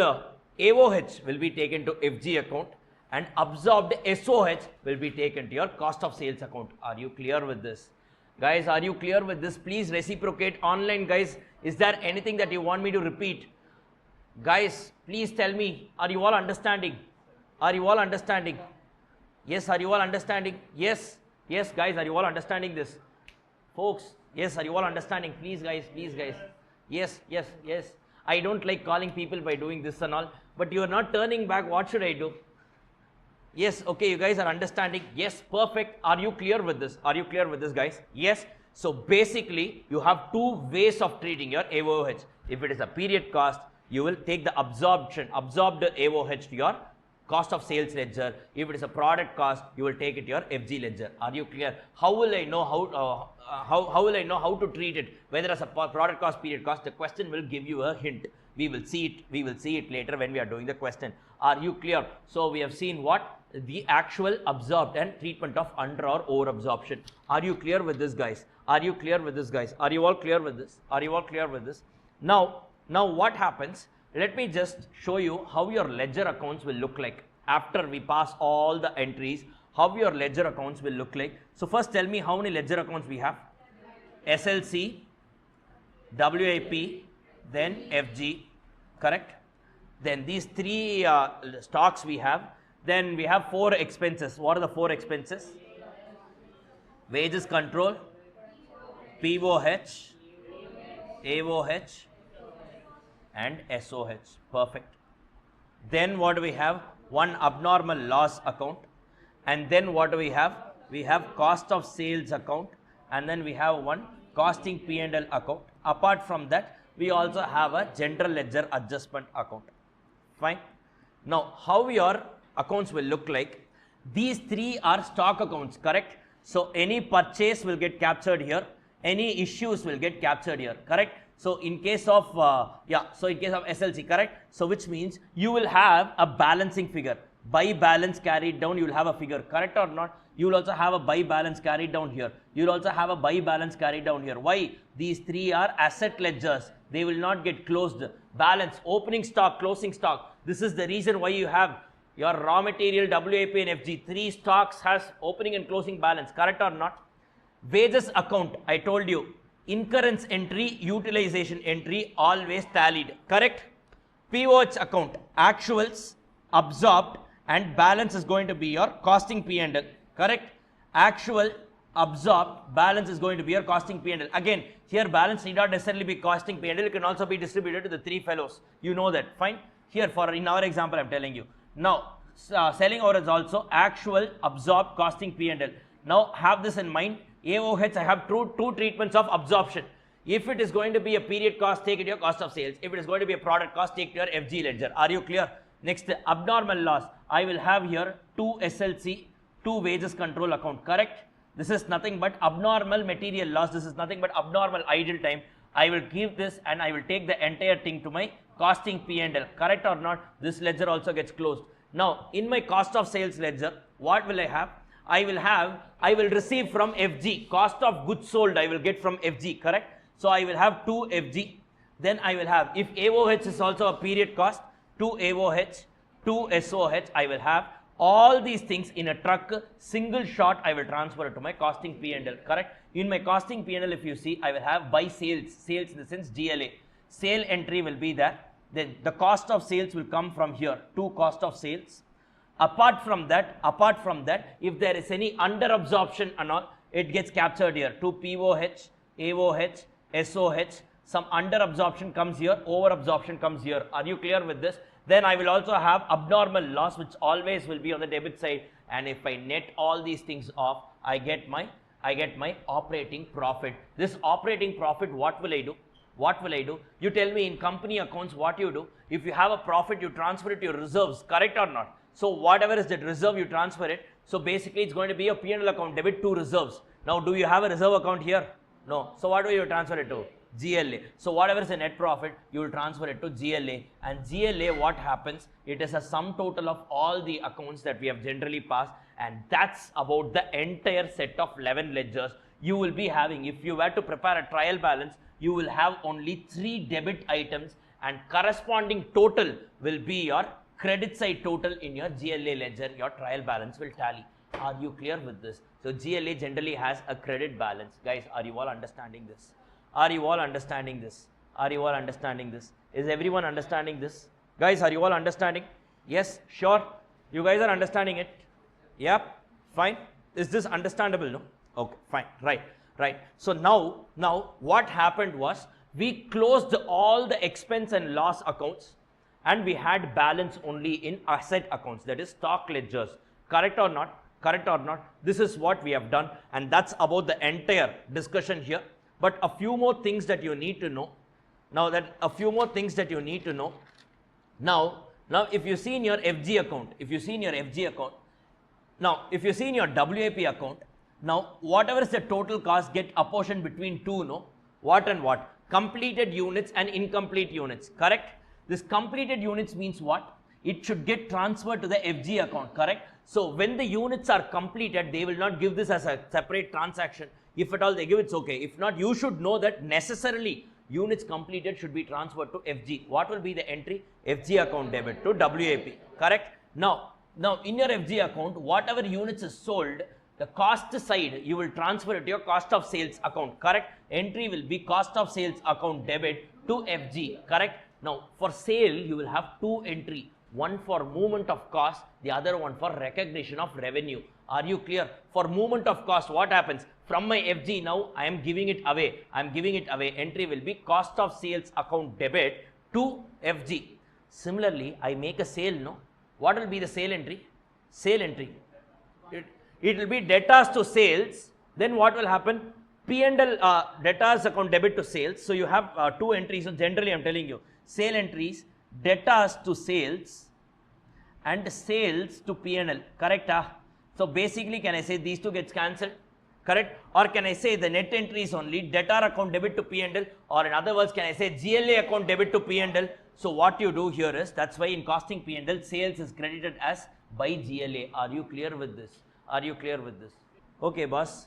AOH will be taken to FG account. And absorbed SOH will be taken to your cost of sales account. Are you clear with this? Guys, are you clear with this? Please reciprocate online, guys. Is there anything that you want me to repeat? Guys, please tell me, are you all understanding? Are you all understanding? Yes, are you all understanding? Yes, guys, are you all understanding this? Folks, yes, are you all understanding? Please, guys, Yes. I don't like calling people by doing this and all, but you are not turning back. What should I do? Yes, okay, you guys are understanding. Yes, perfect. Are you clear with this? Are you clear with this, guys? Yes. So basically, you have two ways of treating your AOH. If it is a period cost, you will take the absorbed AOH to your cost of sales ledger. If it is a product cost, you will take it to your FG ledger. Are you clear? How will I know how will I know how to treat it? Whether as a product cost, period cost, the question will give you a hint. We will see it later when we are doing the question. Are you clear? So we have seen what the actual absorbed and treatment of under or over absorption. Are you clear with this, guys? Are you clear with this, guys? Are you all clear with this? Are you all clear with this? Now what happens? Let me just show you how your ledger accounts will look like after we pass all the entries. How your ledger accounts will look like. So first tell me how many ledger accounts we have. SLC, WIP, then FG, correct? Then these three stocks we have. Then we have 4 expenses. What are the 4 expenses? Wages control, POH, AOH, and SOH. Perfect. Then what do we have? One abnormal loss account. And then what do we have? We have cost of sales account. And then we have one costing P&L account. Apart from that, we also have a general ledger adjustment account. Fine. Now, how your accounts will look like? These 3 are stock accounts, correct? So any purchase will get captured here. Any issues will get captured here, correct? So in case of SLC, correct? So which means you will have a balancing figure. By balance carried down, you will have a figure, correct or not? You will also have a by balance carried down here. You will also have a by balance carried down here. Why? These 3 are asset ledgers. They will not get closed. Balance, opening stock, closing stock. This is the reason why you have your raw material, WIP and FG. 3 stocks has opening and closing balance, correct or not? Wages account, I told you, incurrence entry, utilization entry, always tallied, correct? POH account, actuals, absorbed, and balance is going to be your costing P&L, correct? Actual, absorbed, balance is going to be your costing P&L. Again, here balance need not necessarily be costing P&L, it can also be distributed to the 3 fellows. You know that, fine? Here, in our example, I'm telling you. Now, selling over is also actual, absorbed, costing P&L. Now, have this in mind. AOH, I have two treatments of absorption. If it is going to be a period cost, take it to your cost of sales. If it is going to be a product cost, take it to your FG ledger. Are you clear? Next, abnormal loss. I will have here 2 SLC, 2 wages control account, correct? This is nothing but abnormal material loss. This is nothing but abnormal idle time. I will give this and I will take the entire thing to my costing P&L, correct or not? This ledger also gets closed. Now, in my cost of sales ledger, what will I have? I will receive from FG, cost of goods sold I will get from FG, correct? So I will have 2 FG, then I will have, if AOH is also a period cost, 2 AOH, 2 SOH, I will have all these things in a truck, single shot I will transfer it to my costing P&L, correct? In my costing P&L, if you see, I will have by sales in the sense GLA, sale entry will be there, then the cost of sales will come from here, 2 cost of sales. Apart from that, if there is any under absorption and all, it gets captured here. 2 POH, AOH, SOH, some under absorption comes here, over absorption comes here. Are you clear with this? Then I will also have abnormal loss, which always will be on the debit side. And if I net all these things off, I get my operating profit. This operating profit, what will I do? What will I do? You tell me in company accounts what you do. If you have a profit, you transfer it to your reserves, correct or not? So whatever is that reserve, you transfer it. So basically it's going to be a P&L account, debit to reserves. Now do you have a reserve account here? No. So what do you transfer it to? GLA. So whatever is the net profit, you will transfer it to GLA. And GLA, what happens? It is a sum total of all the accounts that we have generally passed. And that's about the entire set of 11 ledgers you will be having. If you were to prepare a trial balance, you will have only 3 debit items and corresponding total will be your credit side total in your GLA ledger. Your trial balance will tally. Are you clear with this? So GLA generally has a credit balance. Guys, are you all understanding this? Are you all understanding this? Are you all understanding this? Is everyone understanding this? Guys, are you all understanding? Yes, sure. You guys are understanding it? Yep, fine. Is this understandable? No? Okay, fine, right. So now what happened was we closed all the expense and loss accounts and we had balance only in asset accounts, that is stock ledgers. Correct or not? Correct or not? This is what we have done, and that's about the entire discussion here. But a few more things that you need to know. Now that a few more things that you need to know. Now if you see in your FG account, if you see in your WAP account, now whatever is the total cost get apportioned between two, no? What and what? Completed units and incomplete units, correct? This completed units means what? It should get transferred to the FG account, correct? So when the units are completed, they will not give this as a separate transaction. If at all they give, it's okay. If not, you should know that necessarily units completed should be transferred to FG. What will be the entry? FG account debit to WAP, correct? Now in your FG account, whatever units is sold, the cost side, you will transfer it to your cost of sales account, correct? Entry will be cost of sales account debit to FG, correct? Now, for sale, you will have two entry, one for movement of cost, the other one for recognition of revenue. Are you clear? For movement of cost, what happens? From my FG, now I am giving it away. Entry will be cost of sales account debit to FG. Similarly, I make a sale, no? What will be the sale entry? Sale entry. It will be debtors to sales. Then what will happen? P&L debtors account debit to sales. So you have two entries. So generally, I'm telling you, sale entries, debtors to sales and sales to P&L. Correct? So basically, can I say these two gets cancelled? Correct? Or can I say the net entry is only debtor account debit to P&L? Or in other words, can I say GLA account debit to P&L? So what you do here is, that's why in costing P&L, sales is credited as by GLA. Are you clear with this? Okay, boss.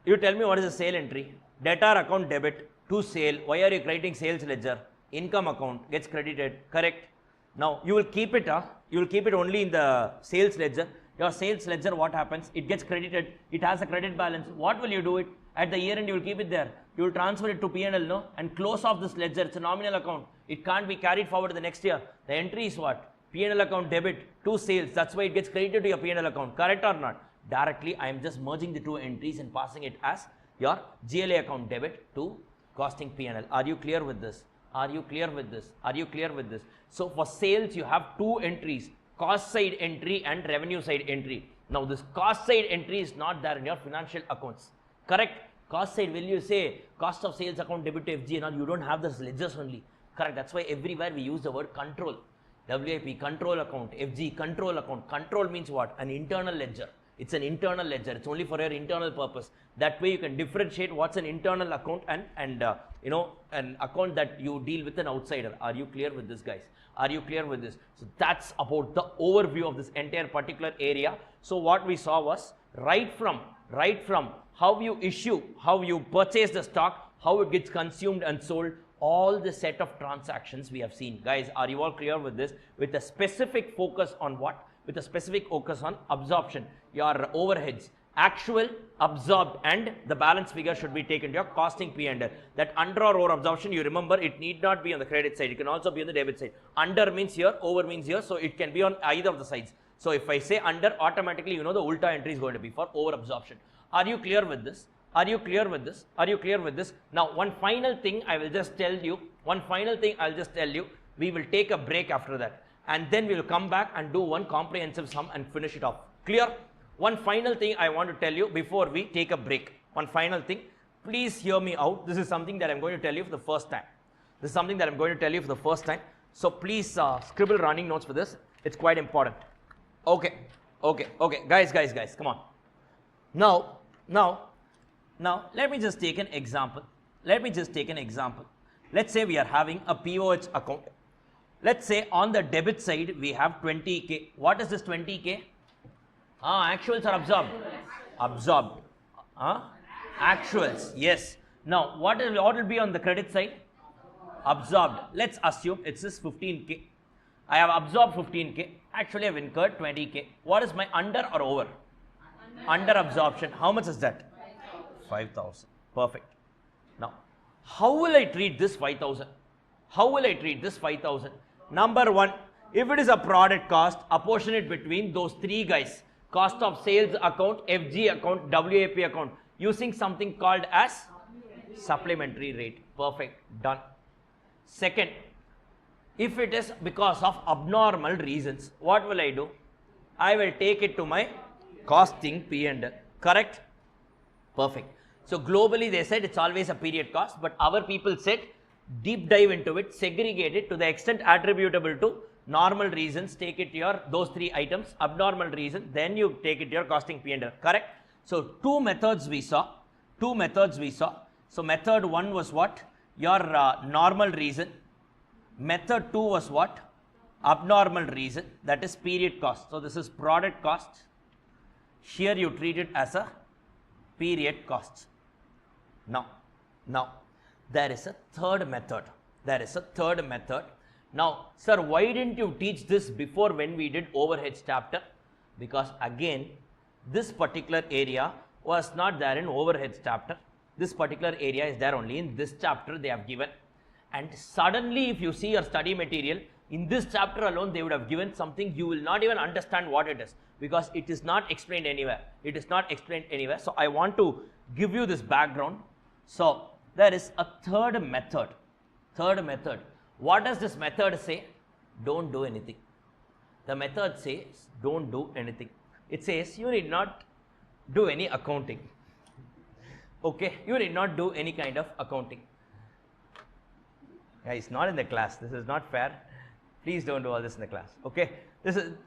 You tell me what is the sale entry? Debtor account debit to sale. Why are you crediting sales ledger? Income account gets credited. Correct? Now you will keep it. You will keep it only in the sales ledger. Your sales ledger, what happens? It gets credited. It has a credit balance. What will you do it? At the year end, you will keep it there. You will transfer it to P&L, no? And close off this ledger. It's a nominal account. It can't be carried forward to the next year. The entry is what? P&L account debit to sales. That's why it gets credited to your P&L account. Correct or not? Directly, I am just merging the two entries and passing it as your GLA account debit to costing P&L. Are you clear with this? So for sales, you have two entries, cost side entry and revenue side entry. Now this cost side entry is not there in your financial accounts. Correct? Cost side, will you say cost of sales account debit to FG and all, you don't have this ledgers only. Correct? That's why everywhere we use the word control. WAP, control account, FG, control account. Control means what? An internal ledger. It's an internal ledger. It's only for your internal purpose. That way you can differentiate what's an internal account and an account that you deal with an outsider. Are you clear with this, guys? So that's about the overview of this entire particular area. So what we saw was right from how you issue, how you purchase the stock, how it gets consumed and sold, all the set of transactions we have seen. Guys, are you all clear with this? With a specific focus on what? With a specific focus on absorption. Your overheads, actual, absorbed, and the balance figure should be taken to your costing P&L. That under or over absorption, you remember, it need not be on the credit side. It can also be on the debit side. Under means here, over means here, so it can be on either of the sides. So if I say under, automatically you know the ulta entry is going to be for over absorption. Are you clear with this? Now, one final thing I will just tell you. We will take a break after that. And then we will come back and do one comprehensive sum and finish it off. Clear? One final thing I want to tell you before we take a break. One final thing. Please hear me out. This is something that I'm going to tell you for the first time. So please scribble running notes for this. It's quite important. Okay. Guys, come on. Now, let me just take an example. Let's say we are having a POH account. Let's say on the debit side, we have 20K. What is this 20K? Actuals are absorbed. Actuals, yes. Now, what will be on the credit side? Absorbed. Let's assume it's this 15K. I have absorbed 15K. Actually, I have incurred 20K. What is my under or over? Under absorption. How much is that? 5,000. Perfect. Now, how will I treat this 5,000? Number one, if it is a product cost, apportion it between those three guys. Cost of sales account, FG account, WAP account, using something called as supplementary rate. Perfect. Done. Second, if it is because of abnormal reasons, what will I do? I will take it to my costing P&L. Correct? Perfect. So globally they said it's always a period cost, but our people said deep dive into it, segregate it to the extent attributable to normal reasons, take it to your those 3 items, abnormal reason, then you take it to your costing P&L, correct? So 2 methods we saw, So method 1 was what? Your normal reason. Method 2 was what? Abnormal reason, that is period cost. So this is product cost. Here you treat it as a period cost. Now there is a third method. Now, sir, why didn't you teach this before when we did overheads chapter? Because again, this particular area was not there in overheads chapter. This particular area is there only in this chapter they have given. And suddenly if you see your study material, in this chapter alone they would have given something you will not even understand what it is, because it is not explained anywhere. So I want to give you this background. So there is a third method. What does this method say? Don't do anything. The method says don't do anything. It says you need not do any accounting. Okay, you need not do any kind of accounting. Guys, not in the class. This is not fair. Please don't do all this in the class. Okay,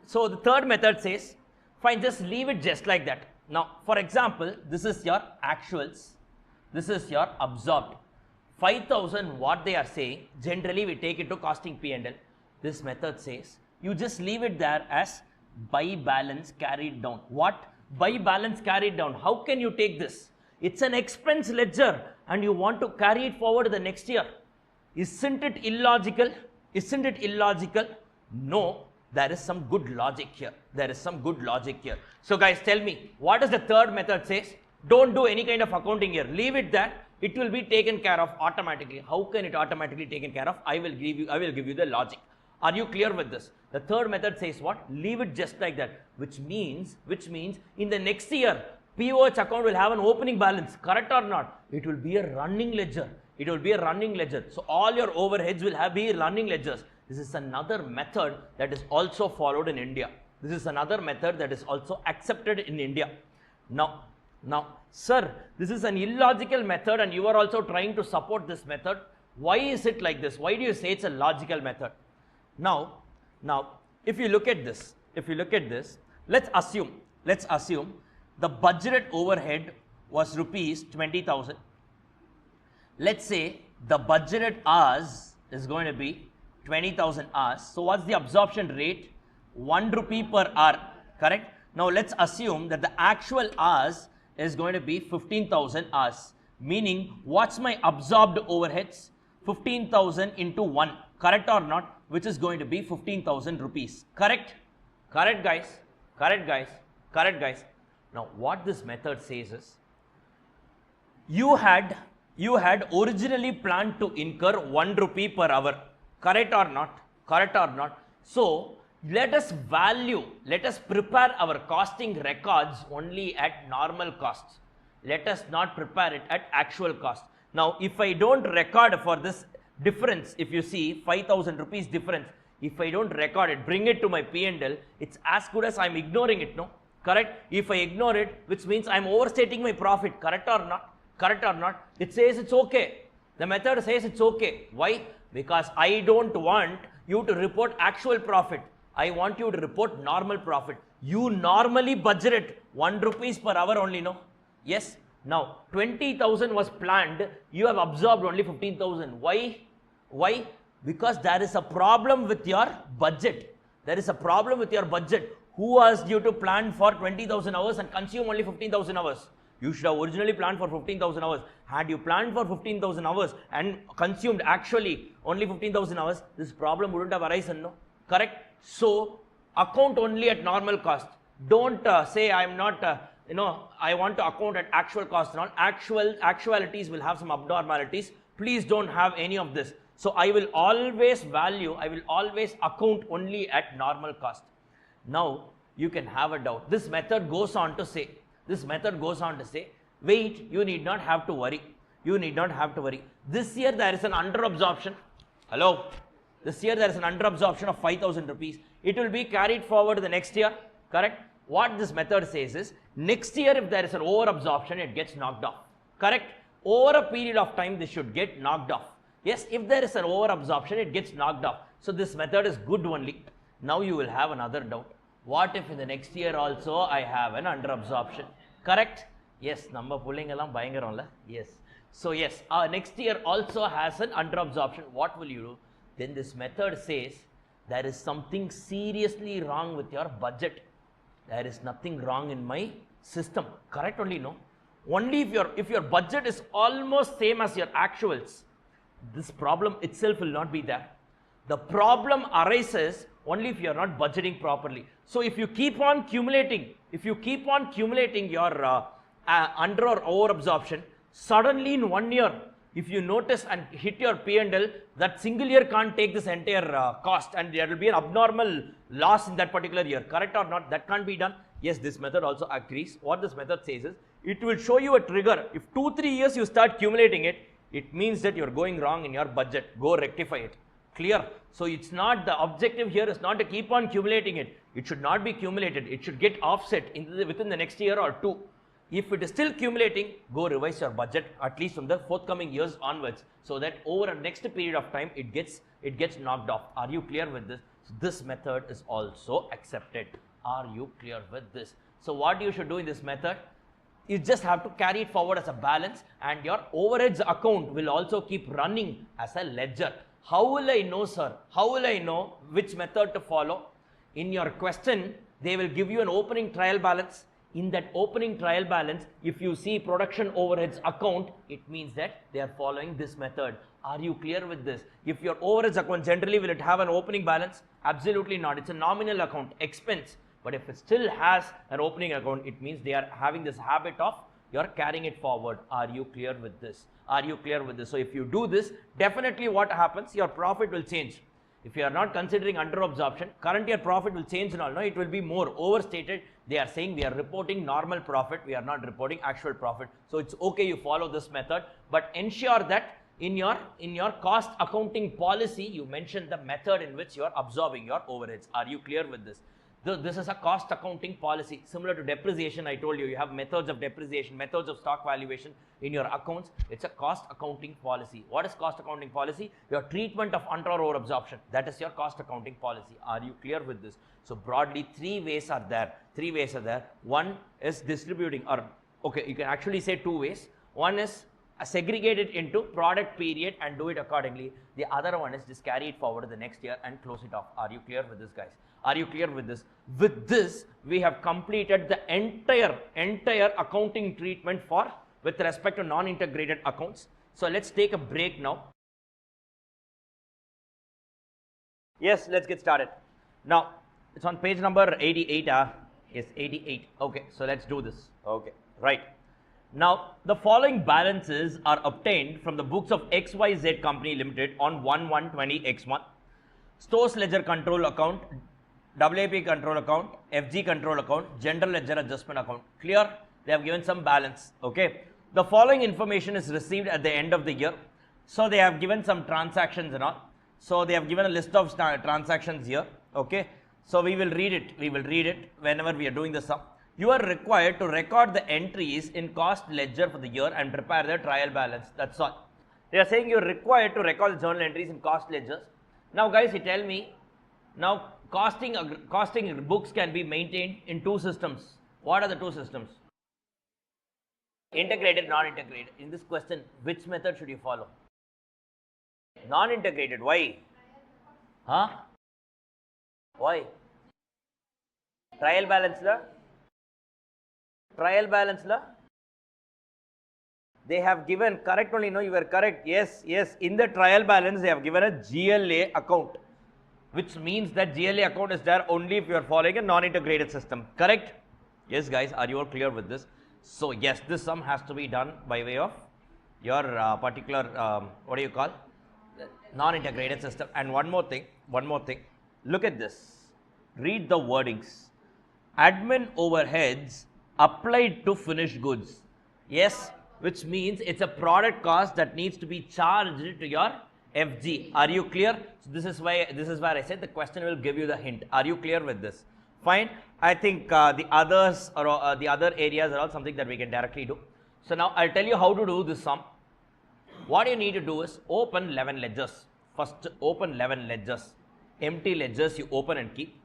so the third method says, fine, just leave it just like that. Now, for example, this is your actuals. This is your absorbed. 5,000 what they are saying, generally we take it to costing P&L. This method says, you just leave it there as by balance carried down. What? By balance carried down. How can you take this? It's an expense ledger and you want to carry it forward the next year. Isn't it illogical? No, there is some good logic here. So guys, tell me, what does the third method says? Don't do any kind of accounting here. Leave it there. It will be taken care of automatically. How can it automatically taken care of? I will give you the logic. Are you clear with this? The third method says what? Leave it just like that, which means in the next year, POH account will have an opening balance, correct or not? It will be a running ledger. So all your overheads will be running ledgers. This is another method that is also followed in India. This is another method that is also accepted in India. Now, sir, this is an illogical method and you are also trying to support this method. Why is it like this? Why do you say it's a logical method? Now, if you look at this, let's assume the budgeted overhead was rupees 20,000. Let's say the budgeted hours is going to be 20,000 hours. So what's the absorption rate? 1 rupee per hour, correct? Now let's assume that the actual hours is going to be 15,000 hours. Meaning, what's my absorbed overheads? 15,000 into 1, correct or not? Which is going to be 15,000 rupees. Correct, guys. Now, what this method says is, you had originally planned to incur 1 rupee per hour. Correct or not? So, let us prepare our costing records only at normal costs. Let us not prepare it at actual cost. Now, if I don't record for this difference, if you see 5,000 rupees difference, if I don't record it, bring it to my P&L, it's as good as I'm ignoring it, no? Correct? If I ignore it, which means I'm overstating my profit, correct or not? It says it's okay. The method says it's okay. Why? Because I don't want you to report actual profit. I want you to report normal profit. You normally budget 1 rupees per hour only, no? Yes. Now, 20,000 was planned. You have absorbed only 15,000. Why? Because there is a problem with your budget. Who asked you to plan for 20,000 hours and consume only 15,000 hours? You should have originally planned for 15,000 hours. Had you planned for 15,000 hours and consumed actually only 15,000 hours, this problem wouldn't have arisen, no? Correct? So, account only at normal cost. Don't say I'm not, I want to account at actual cost and all. Actualities will have some abnormalities. Please don't have any of this. So, I will always account only at normal cost. Now, you can have a doubt. This method goes on to say, wait, you need not have to worry. This year there is an under-absorption. Hello? This year there is an under-absorption of 5,000 rupees. It will be carried forward the next year, correct? What this method says is, next year if there is an over-absorption, it gets knocked off, correct? Over a period of time, this should get knocked off. Yes, if there is an over absorption, it gets knocked off. So this method is good only. Now you will have another doubt. What if in the next year also I have an under absorption? Correct? Yes, number pulling alam bayangaram. Yes. So yes, next year also has an under absorption. What will you do? Then this method says there is something seriously wrong with your budget. There is nothing wrong in my system. Correct only, no? Only if your budget is almost same as your actuals, this problem itself will not be there. The problem arises only if you are not budgeting properly. So if you keep on accumulating, your under or over absorption, suddenly in 1 year, if you notice and hit your P&L, that single year can't take this entire cost, and there will be an abnormal loss in that particular year. Correct or not? That can't be done. Yes, this method also agrees. What this method says is, it will show you a trigger. If 2-3 years you start accumulating it, it means that you're going wrong in your budget. Go rectify it. Clear? So it's not, the objective here is not to keep on accumulating it. It should not be accumulated. It should get offset within the next year or two. If it is still accumulating, go revise your budget at least from the forthcoming years onwards, so that over a next period of time it gets knocked off. Are you clear with this? So this method is also accepted. Are you clear with this? So what you should do in this method, you just have to carry it forward as a balance, and your overheads account will also keep running as a ledger. How will I know, sir? How will I know which method to follow? In your question, they will give you an opening trial balance. In that opening trial balance, if you see production overheads account, it means that they are following this method. Are you clear with this? If your overheads account, generally will it have an opening balance? Absolutely not. It's a nominal account, expense. But if it still has an opening account, it means they are having this habit of you're carrying it forward. Are you clear with this? Are you clear with this? So if you do this, definitely what happens, your profit will change. If you are not considering under absorption, current year profit will change and all. No, it will be more overstated. They are saying we are reporting normal profit, we are not reporting actual profit. So it's okay, you follow this method, but ensure that in your cost accounting policy, you mention the method in which you are absorbing your overheads. Are you clear with this? This is a cost accounting policy similar to depreciation. I told you, you have methods of depreciation, methods of stock valuation in your accounts. It's a cost accounting policy. What is cost accounting policy? Your treatment of under or over absorption. That is your cost accounting policy. Are you clear with this? So broadly, three ways are there. One is distributing, or okay, you can actually say two ways. One is segregate it into product period and do it accordingly. The other one is just carry it forward to the next year and close it off. Are you clear with this, guys? Are you clear with this? With this, we have completed the entire accounting treatment with respect to non-integrated accounts. So let's take a break now. Yes, let's get started. Now, it's on page number 88. Yes, 88. Okay, so let's do this. Okay, right. Now, the following balances are obtained from the books of XYZ Company Limited on 1/1/20X1. Stores Ledger Control Account, WAP Control Account, FG Control Account, General Ledger Adjustment Account. Clear? They have given some balance. Okay. The following information is received at the end of the year. So they have given some transactions and all. So they have given a list of transactions here. Okay. So we will read it. We will read it whenever we are doing the sum. You are required to record the entries in cost ledger for the year and prepare the trial balance. That's all. They are saying you are required to record the journal entries in cost ledgers. Now guys, you tell me, now costing books can be maintained in two systems. What are the two systems? Integrated, non-integrated. In this question, which method should you follow? Non-integrated. Why? Huh? Why? Trial balance la? Trial balance la? They have given, correct only, no, you were correct. Yes, yes. In the trial balance, they have given a GLA account, which means that GLA account is there only if you are following a non-integrated system. Correct? Yes, guys, are you all clear with this? So, yes, this sum has to be done by way of your particular, what do you call? Non-integrated system. And one more thing. Look at this. Read the wordings. Admin overheads applied to finished goods. Yes, which means it's a product cost that needs to be charged to your FG. Are you clear? So this is where I said the question will give you the hint. Are you clear with this? Fine. I think the others or the other areas are all something that we can directly do. So now I'll tell you how to do this sum. what you need to do is open 11 ledgers. First, open 11 ledgers. Empty ledgers you open and keep.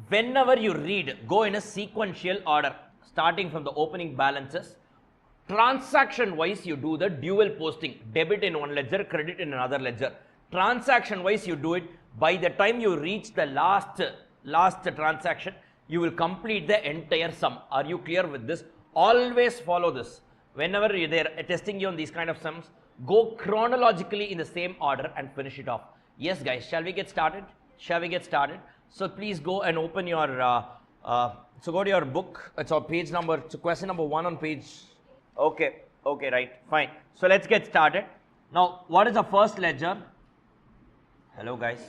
Whenever you read, go in a sequential order, starting from the opening balances. Transaction wise, you do the dual posting, debit in one ledger, credit in another ledger. Transaction wise, you do it. By the time you reach the last transaction, you will complete the entire sum. Are you clear with this? Always follow this. Whenever they are testing you on these kind of sums, go chronologically in the same order and finish it off. Yes, guys, shall we get started? Shall we get started? So please go and open your, so go to your book. It's on page number, so question number 1 on page. Okay, right, fine. So let's get started. Now, what is the first ledger? Hello, guys.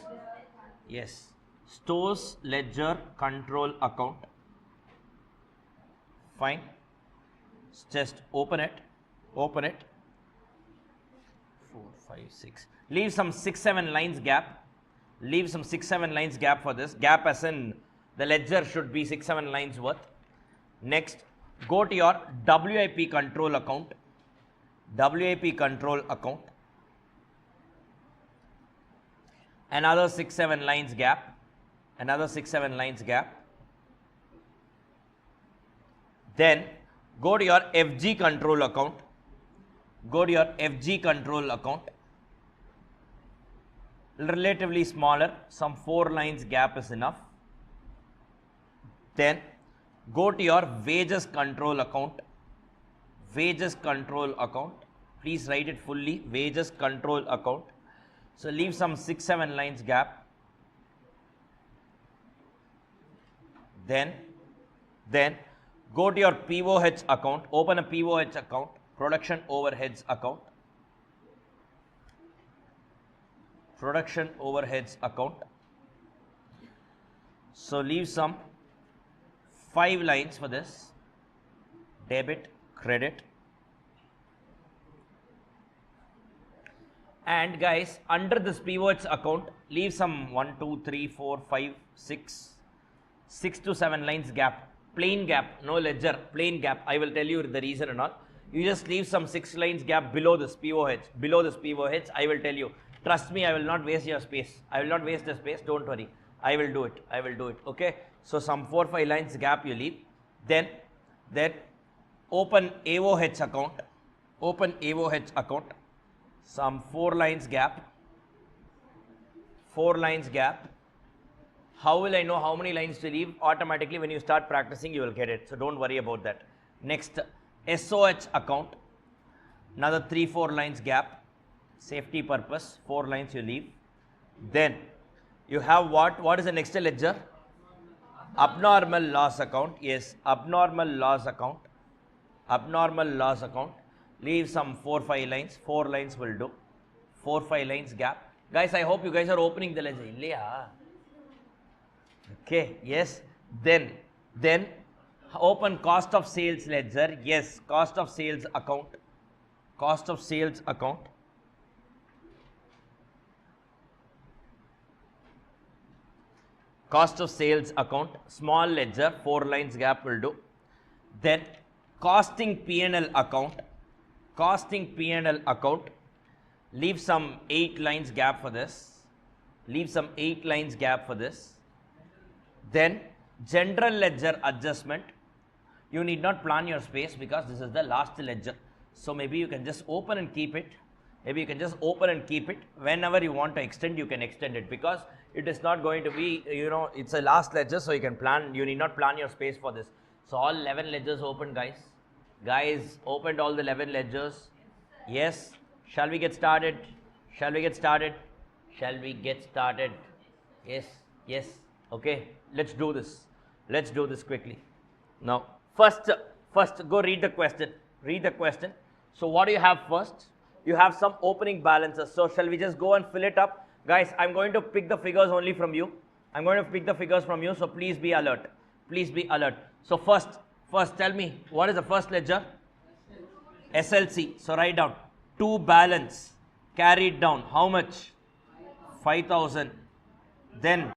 Yes, stores ledger control account. Fine. Just open it. 4, 5, 6. Leave some 6-7 lines gap. Leave some 6-7 lines gap for this. Gap as in the ledger should be 6-7 lines worth. Next, go to your WIP control account. WIP control account. Another 6-7 lines gap. Another 6-7 lines gap. Then go to your FG control account. Go to your FG control account. Relatively smaller, some 4 lines gap is enough. Then go to your wages control account. Wages control account. Please write it fully. Wages control account. So leave some 6-7 lines gap. Then go to your POH account. Open a POH account. Production overheads account. Production overheads account. So leave some 5 lines for this. Debit, credit. And guys, under this POH account, leave some 1, 2, 3, 4, 5, 6 to 7 lines gap. Plain gap, no ledger, plain gap. I will tell you the reason and all. You just leave some 6 lines gap below this POH. Below this POH, I will tell you. Trust me, I will not waste your space. I will not waste the space. Don't worry. I will do it. I will do it. Okay. So some 4-5 lines gap you leave. Then open AOH account. Open AOH account. Some 4 lines gap. 4 lines gap. How will I know how many lines to leave? Automatically, when you start practicing, you will get it. So don't worry about that. Next, SOH account. Another 3-4 lines gap. Safety purpose, 4 lines you leave. Then you have what? What is the next ledger? Abnormal loss account. Yes, abnormal loss account. Abnormal loss account. Leave some 4-5 lines. 4 lines will do. 4-5 lines gap. Guys, I hope you guys are opening the ledger. Okay, yes. Then open cost of sales ledger. Yes, cost of sales account. Cost of sales account. Cost of sales account, small ledger, 4 lines gap will do. Then costing P&L account. Costing P&L account. Leave some 8 lines gap for this. Leave some 8 lines gap for this. Then general ledger adjustment. You need not plan your space because this is the last ledger. So maybe you can just open and keep it. Maybe you can just open and keep it. Whenever you want to extend, you can extend it because it is not going to be, it's a last ledger, so you can plan, you need not plan your space for this. So all 11 ledgers open, guys. Guys, opened all the 11 ledgers. Yes. Shall we get started? Shall we get started? Shall we get started? Yes. Okay. Let's do this. Let's do this quickly. Now, first go read the question. Read the question. So what do you have first? You have some opening balances. So shall we just go and fill it up? Guys, I'm going to pick the figures only from you. I'm going to pick the figures from you. So please be alert. Please be alert. So first tell me, what is the first ledger? SLC. So write down. To balance. Carried down. How much? 5,000. Then,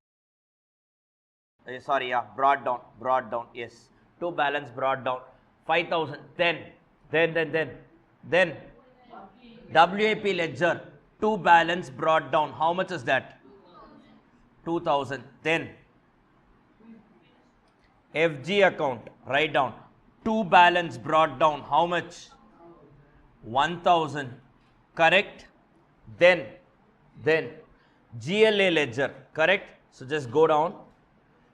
brought down. Yes. To balance brought down. 5,000. Then WAP ledger, to balance brought down. How much is that? 2000. Then FG account, write down. To balance brought down. How much? 1000. Correct? Then GLA ledger. Correct? So just go down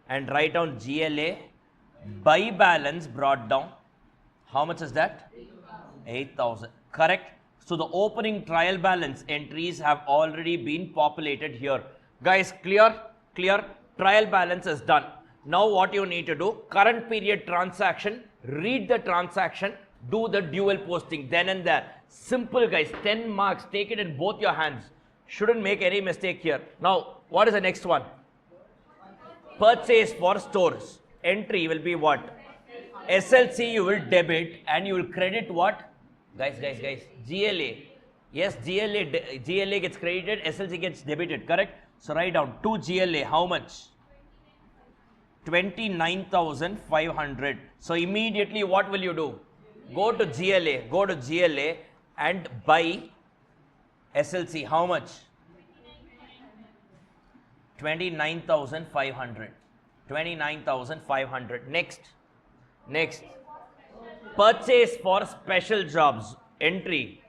and write down GLA by balance brought down. How much is that? 8000. Correct? So the opening trial balance entries have already been populated here. Guys, clear? Clear? Trial balance is done. Now what you need to do, current period transaction, read the transaction, do the dual posting then and there. Simple guys, 10 marks, take it in both your hands. Shouldn't make any mistake here. Now, what is the next one? Purchase for stores. Entry will be what? SLC you will debit and you will credit what? Guys, GLA. Yes, GLA gets credited, SLC gets debited, correct? So write down, to GLA, how much? 29,500. So immediately what will you do? Go to GLA and buy SLC. How much? 29,500. 29,500. Next. Purchase for special jobs. Entry.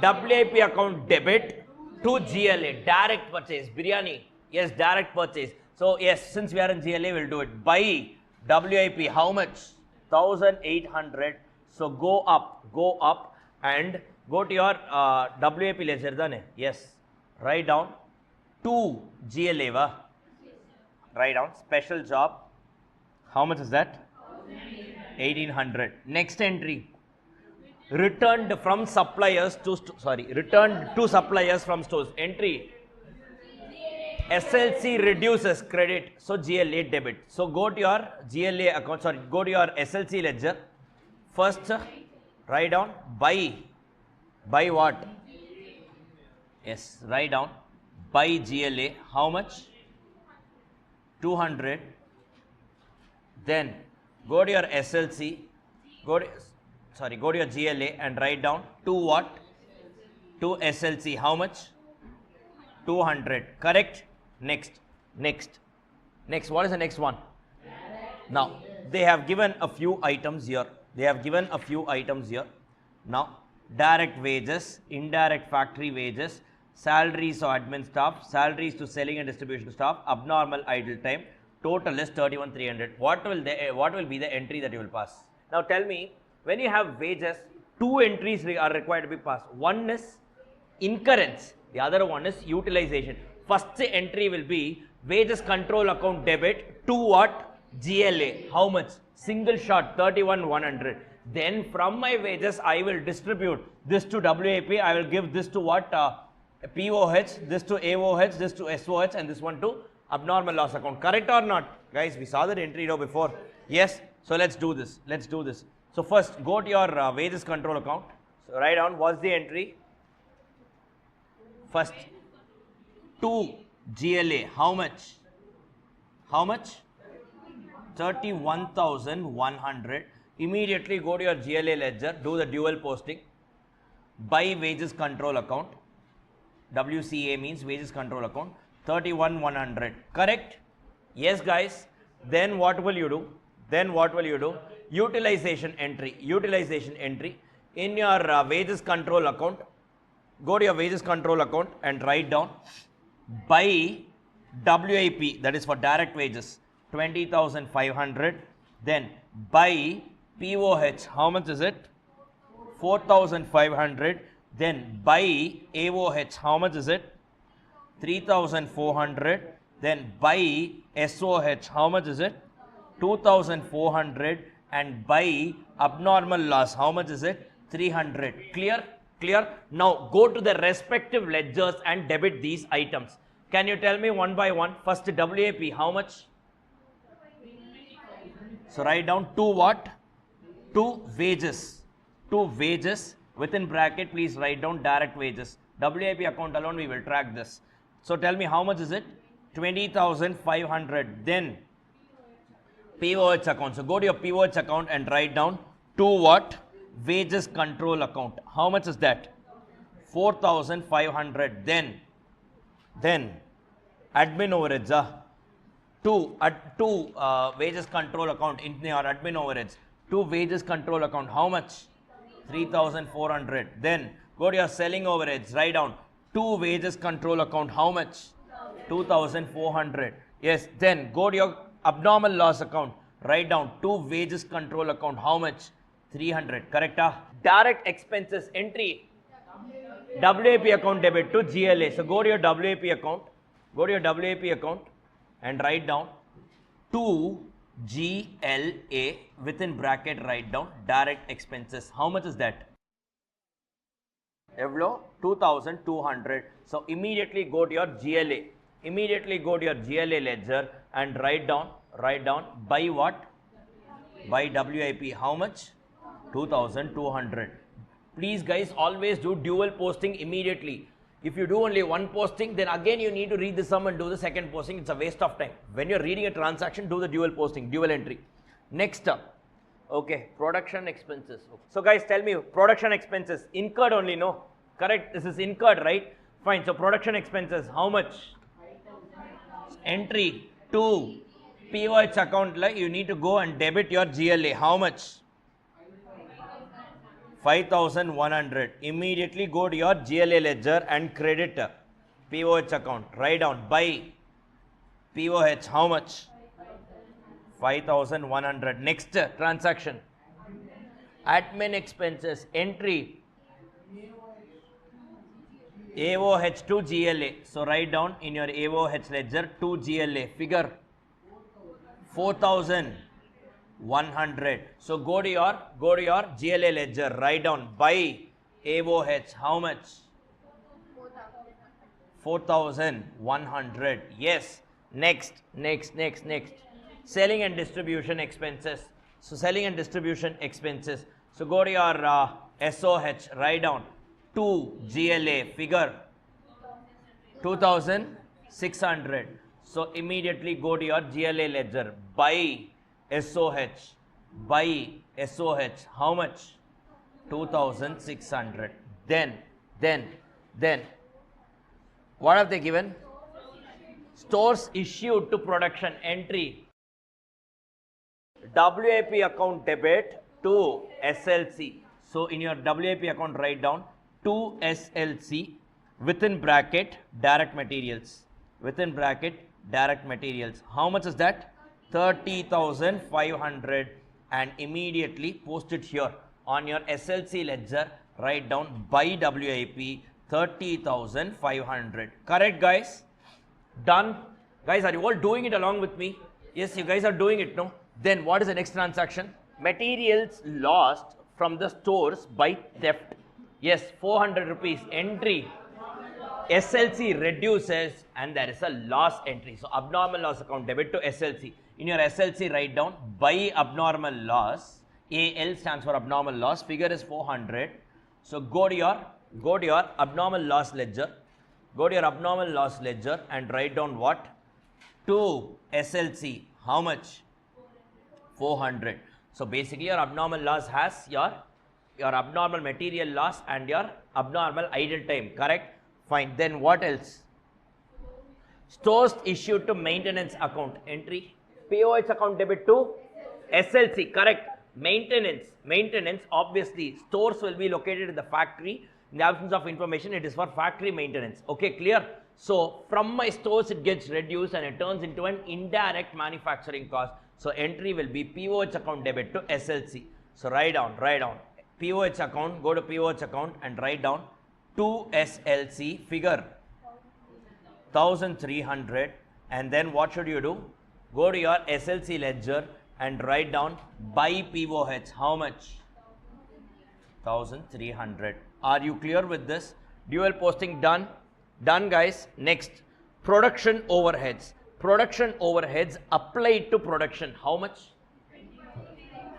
WIP account debit to GLA. Direct purchase. Biryani. Yes, direct purchase. So yes, since we are in GLA, we'll do it. Buy WIP. How much? 1,800. So go up and go to your WIP ledger. Done? Yes. Write down to GLA. Va? Write down special job. How much is that? 1,800. Next entry. Returned from suppliers to returned to suppliers from stores. Entry. SLC reduces credit, so GLA debit. So go to your GLA account, go to your SLC ledger. First, write down buy what? Yes, write down buy GLA. How much? 200. Then go to your SLC, go to your GLA and write down to what? To SLC. How much? 200. Correct? Next. What is the next one? Now, they have given a few items here. Now, direct wages, indirect factory wages, salaries to admin staff, salaries to selling and distribution staff, abnormal idle time. Total is 31,300. What will be the entry that you will pass? Now tell me, when you have wages, two entries are required to be passed. One is incurrence, the other one is utilization. First entry will be wages control account debit to what? GLA. How much? Single shot, 31,100. Then from my wages, I will distribute this to WAP. I will give this to what? POH, this to AOH, this to SOH, and this one to abnormal loss account. Correct or not? Guys, we saw that entry now before. Yes. So let's do this. So first, go to your wages control account. So write down what's the entry. First, to GLA. How much? 31,100. Immediately go to your GLA ledger. Do the dual posting. Buy wages control account. WCA means wages control account. 31,100. Correct? Yes, guys. Then what will you do? Utilization entry. In your wages control account, go to your wages control account and write down buy WIP, that is for direct wages, 20,500. Then buy POH. How much is it? 4,500. Then buy AOH. How much is it? 3,400. Then buy SOH. How much is it? 2,400. And buy abnormal loss. How much is it? 300. Clear? Now go to the respective ledgers and debit these items. Can you tell me one by one? First WAP. How much? So write down to what? To wages. Within bracket, please write down direct wages. WIP account alone, we will track this. So tell me how much is it? 20,500. Then POH account. So go to your POH account and write down to what? wages control account. How much is that? 4,500. Then admin overheads. Two wages control account in your admin overheads. Two wages control account. How much? 3,400. Then go to your selling overheads. Write down two wages control account. How much? 2,400. Yes. Then go to your abnormal loss account. Write down two wages control account. How much? 300. Correct? Direct expenses entry. WAP account debit to GLA. So go to your WAP account. Go to your WAP account and write down to GLA within bracket. Write down direct expenses. How much is that? Evlo 2,200. So immediately go to your GLA. Immediately go to your GLA ledger and write down by what? By WIP. How much? 2,200. Please guys, always do dual posting immediately. If you do only one posting, then again you need to read the sum and do the second posting. It's a waste of time. When you're reading a transaction, do the dual posting, dual entry. Next up, okay, production expenses. So guys, tell me, production expenses, incurred only, no? Correct, this is incurred, right? Fine, so production expenses, how much? Entry to POH account, like you need to go and debit your GLA. How much? 5,100. Immediately go to your GLA ledger and credit POH account. Write down by POH. How much? 5,100. Next transaction. Admin expenses entry. AOH to GLA. So write down in your AOH ledger to GLA. Figure 4,100. So go to your GLA ledger. Write down by AOH. How much? 4,100. Yes. Next. Selling and distribution expenses. So selling and distribution expenses. So go to your SOH. Write down to GLA. Figure 2,600. So immediately go to your GLA ledger. By SOH. By SOH. How much? 2,600. Then what have they given? Stores issued to production entry. WAP account debit to SLC. So in your WAP account, write down to SLC within bracket direct materials. Within bracket direct materials. How much is that? 30,500, and immediately post it here on your SLC ledger. Write down by WIP 30,500. Correct, guys? Done. Guys, are you all doing it along with me? Yes, you guys are doing it, no? Then what is the next transaction? Materials lost from the stores by theft. Yes, 400 rupees entry. SLC reduces and there is a loss entry. So abnormal loss account debit to SLC. In your SLC, write down by abnormal loss. AL stands for abnormal loss. Figure is 400. So go to your abnormal loss ledger. Go to your abnormal loss ledger and write down what? To SLC. How much? 400. So basically your abnormal loss has your abnormal material loss and your abnormal idle time. Correct? Fine. Then what else? Stores issued to maintenance account entry. POH account debit to SLC. Correct. Maintenance, obviously stores will be located in the factory. In the absence of information, it is for factory maintenance. Okay, clear? So from my stores it gets reduced and it turns into an indirect manufacturing cost. So entry will be POH account debit to SLC. So write down POH account, go to POH account and write down to SLC, figure 1,300, and then what should you do? Go to your SLC ledger and write down by POH. How much? 1,300. Are you clear with this? Dual posting done? Done, guys. Next, production overheads. Production overheads applied to production. How much?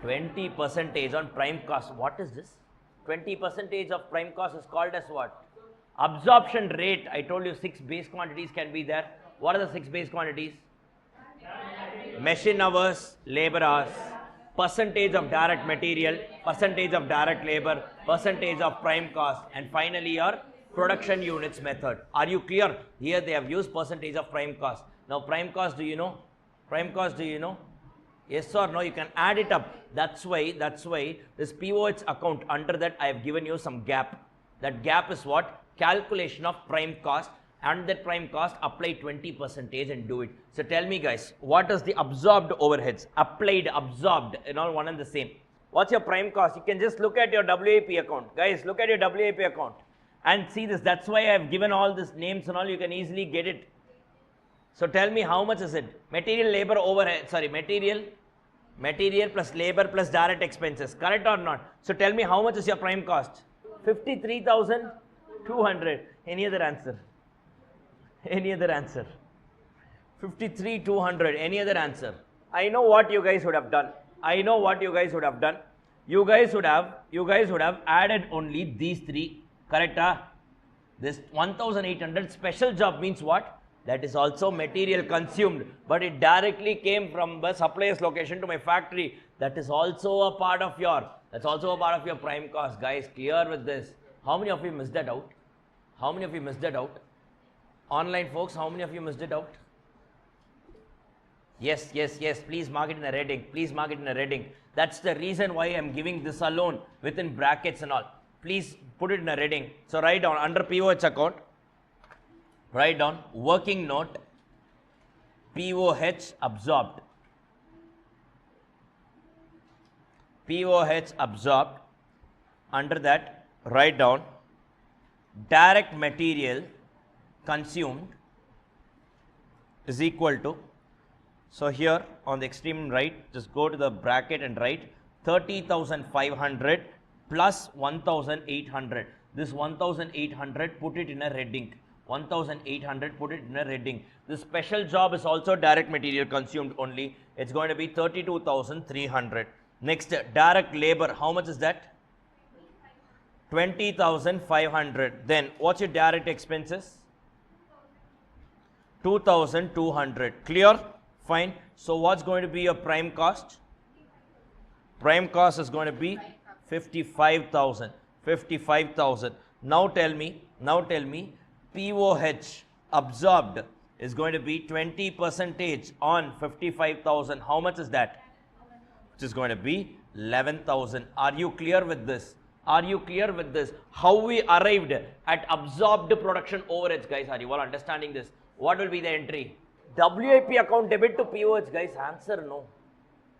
20% on prime cost. What is this? 20% of prime cost is called as what? Absorption rate. I told you 6 base quantities can be there. What are the 6 base quantities? Machine hours, labor hours. percentage of direct material, percentage of direct labor, percentage of prime cost, and finally your production units method. Are you clear? Here they have used percentage of prime cost. Now prime cost, do you know? Prime cost, do you know? Yes or no? You can add it up. That's why this POH account, under that I have given you some gap. That gap is what? Calculation of prime cost, and that prime cost apply 20% and do it. So tell me guys, what is the absorbed overheads? Applied, absorbed, all one and the same. What's your prime cost? You can just look at your WAP account. Guys, look at your WAP account and see this. That's why I have given all these names and all. You can easily get it. So tell me, how much is it? Material, labor, overhead, sorry, material plus labor plus direct expenses, correct or not? So tell me, how much is your prime cost? 53,200. Any other answer? Any other answer? 53,200. Any other answer? I know what you guys would have done. I know what you guys would have done. You guys would have added only these three, correct? This 1,800 special job means what? That is also material consumed, but it directly came from the supplier's location to my factory. That is also a part of your, prime cost. Guys, clear with this. How many of you missed that out? How many of you missed that out? Online folks, how many of you missed it out? Yes. Please mark it in a reading. Please mark it in a reading. That's the reason why I'm giving this alone within brackets and all. Please put it in a reading. So write down under POH account. Write down working note, POH absorbed. POH absorbed. Under that, write down direct material consumed is equal to, so here on the extreme right, just go to the bracket and write 30,500 plus 1,800. This 1,800, put it in a red ink. 1,800, put it in a red ink. This special job is also direct material consumed only. It's going to be 32,300. Next, direct labor, how much is that? 20,500. Then what's your direct expenses? 2,200. Clear? Fine. So what's going to be your prime cost? Prime cost is going to be 55,000. 55,000. Now tell me, POH absorbed is going to be 20% on 55,000. How much is that? Which is going to be 11,000. Are you clear with this? Are you clear with this? How we arrived at absorbed production overheads, guys? Are you all understanding this? What will be the entry? WAP account debit to POH, guys. Answer no.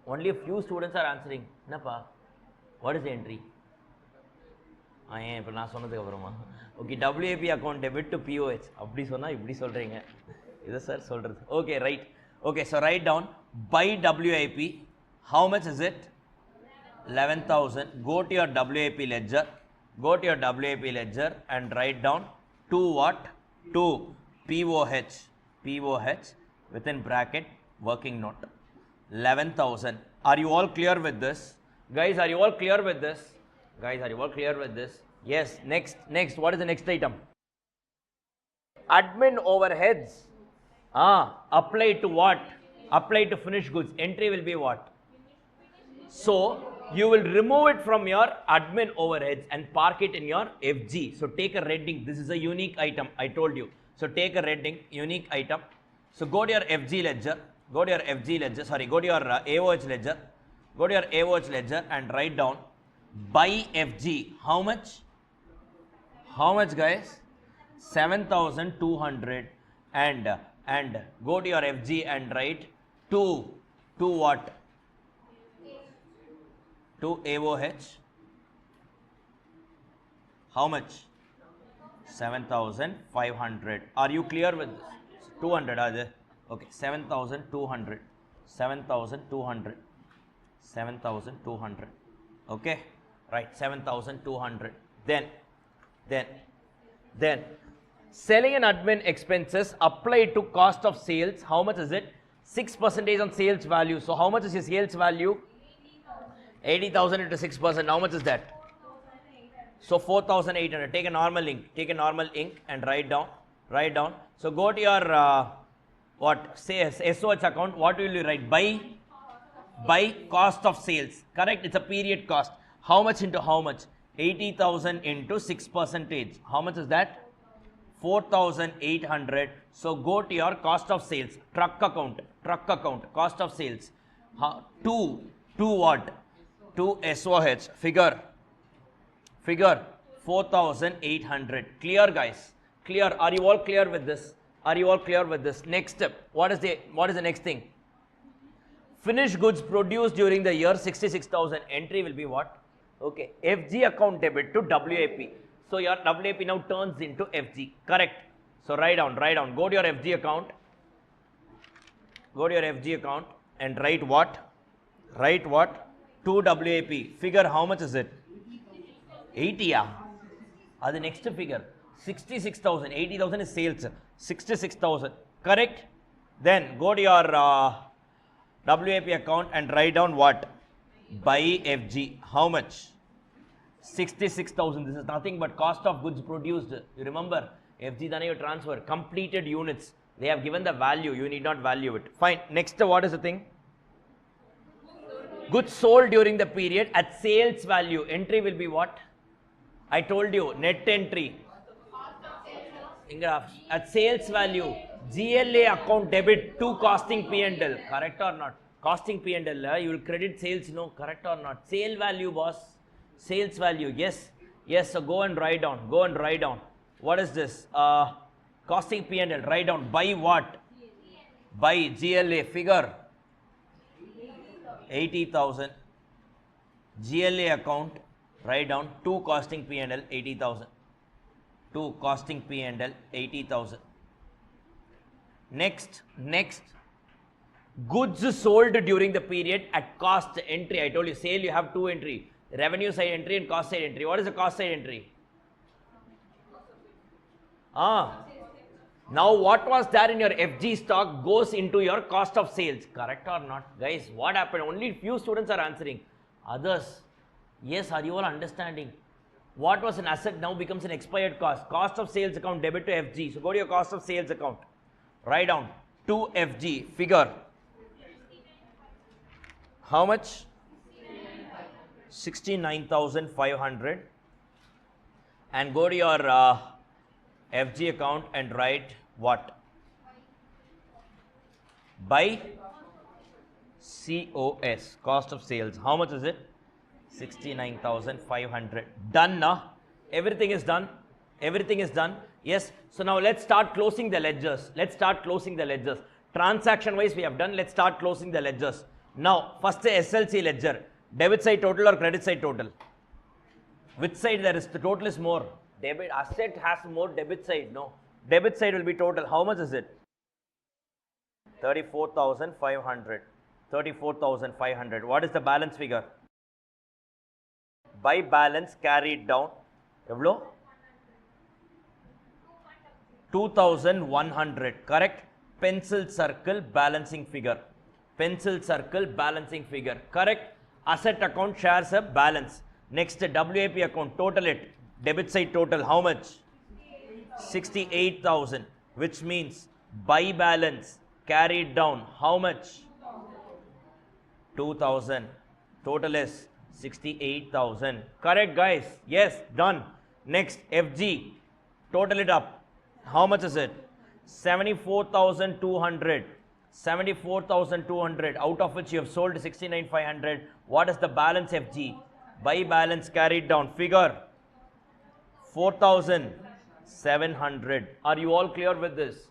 Only a few students are answering. Napa? What is the entry? Okay, WAP account debit to POH. Okay, right. Okay, so write down by WAP. How much is it? 11,000. Go to your WAP ledger. And write down to what? To POH. POH within bracket working note. 11,000. Are you all clear with this? Guys, are you all clear with this? Yes. Next. What is the next item? Admin overheads. Apply to what? Apply to finished goods. Entry will be what? So you will remove it from your admin overheads and park it in your FG. So take a red ink. This is a unique item, I told you. So take a red ink, unique item. So go to your FG ledger. Go to your AOH ledger. Go to your AOH ledger and write down by FG. How much? How much, guys? 7,200. And go to your FG and write to what? To AOH. How much? 7,500. Are you clear with this? 200 are there? Okay, 7,200. 7,200. 7,200. Okay, right, 7,200. Then selling and admin expenses applied to cost of sales. How much is it? 6% on sales value. So how much is your sales value? 80,000 into 6%. How much is that? So 4,800. Take a normal ink. And write down. So go to your SOH account. What will you write? By by cost of sales. Correct? It's a period cost. How much into how much? 80,000 into 6%. How much is that? 4,800. So go to your cost of sales. Truck account, cost of sales. To what? To SOH. Figure 4,800. Clear, guys? Clear? Are you all clear with this? Are you all clear with this? Next step. What is the next thing? Finished goods produced during the year 66,000. Entry will be what? Okay. FG account debit to WAP. So your WAP now turns into FG. Correct. So write down. Go to your FG account. And write what? To WAP. Figure how much is it? 80. Yeah. The next figure. 66,000. 80,000 is sales. 66,000. Correct. Then go to your WAP account and write down what? By FG. How much? 66,000. This is nothing but cost of goods produced. You remember? FG done your transfer. Completed units. They have given the value. You need not value it. Fine. Next, what is the thing? Goods sold during the period at sales value. Entry will be what? I told you. Net entry. At sales value. GLA account debit to costing P&L. Correct or not? Costing P&L. You will credit sales. No. Correct or not? Sale value, boss. Sales value. Yes. So go and write down. What is this? Costing P&L. Write down. By what? By GLA. Figure 80,000. GLA account. Write down. To costing P&L 80,000. To costing P&L 80,000. Next. Goods sold during the period at cost entry. I told you sale you have two entry. Revenue side entry and cost side entry. What is the cost side entry? Now what was there in your FG stock goes into your cost of sales. Correct or not? Guys, what happened? Only few students are answering. Others, yes, are you all understanding? What was an asset now becomes an expired cost. Cost of sales account debit to FG. So go to your cost of sales account. Write down to FG. Figure how much? 69,500. And go to your FG account and write what? By COS, cost of sales. How much is it? 69,500. Done now. Everything is done. Yes. So now let's start closing the ledgers. Transaction wise we have done. Let's start closing the ledgers. Now first the SLC ledger. Debit side total or credit side total? Which side there is? The total is more. Debit asset has more debit side. No. Debit side will be total. How much is it? 34,500. What is the balance figure? By balance carried down. Evlo? 2,100. Correct? Pencil circle balancing figure. Correct? Asset account shares a balance. Next, WAP account, total it. Debit side total, how much? 68,000, which means by balance carried down, how much? 2,000. Total is 68,000. Correct, guys? Yes, done. Next, FG, total it up. How much is it? 74,200. 74,200, out of which you have sold 69,500. What is the balance FG? By balance carried down. Figure 4,700. Are you all clear with this?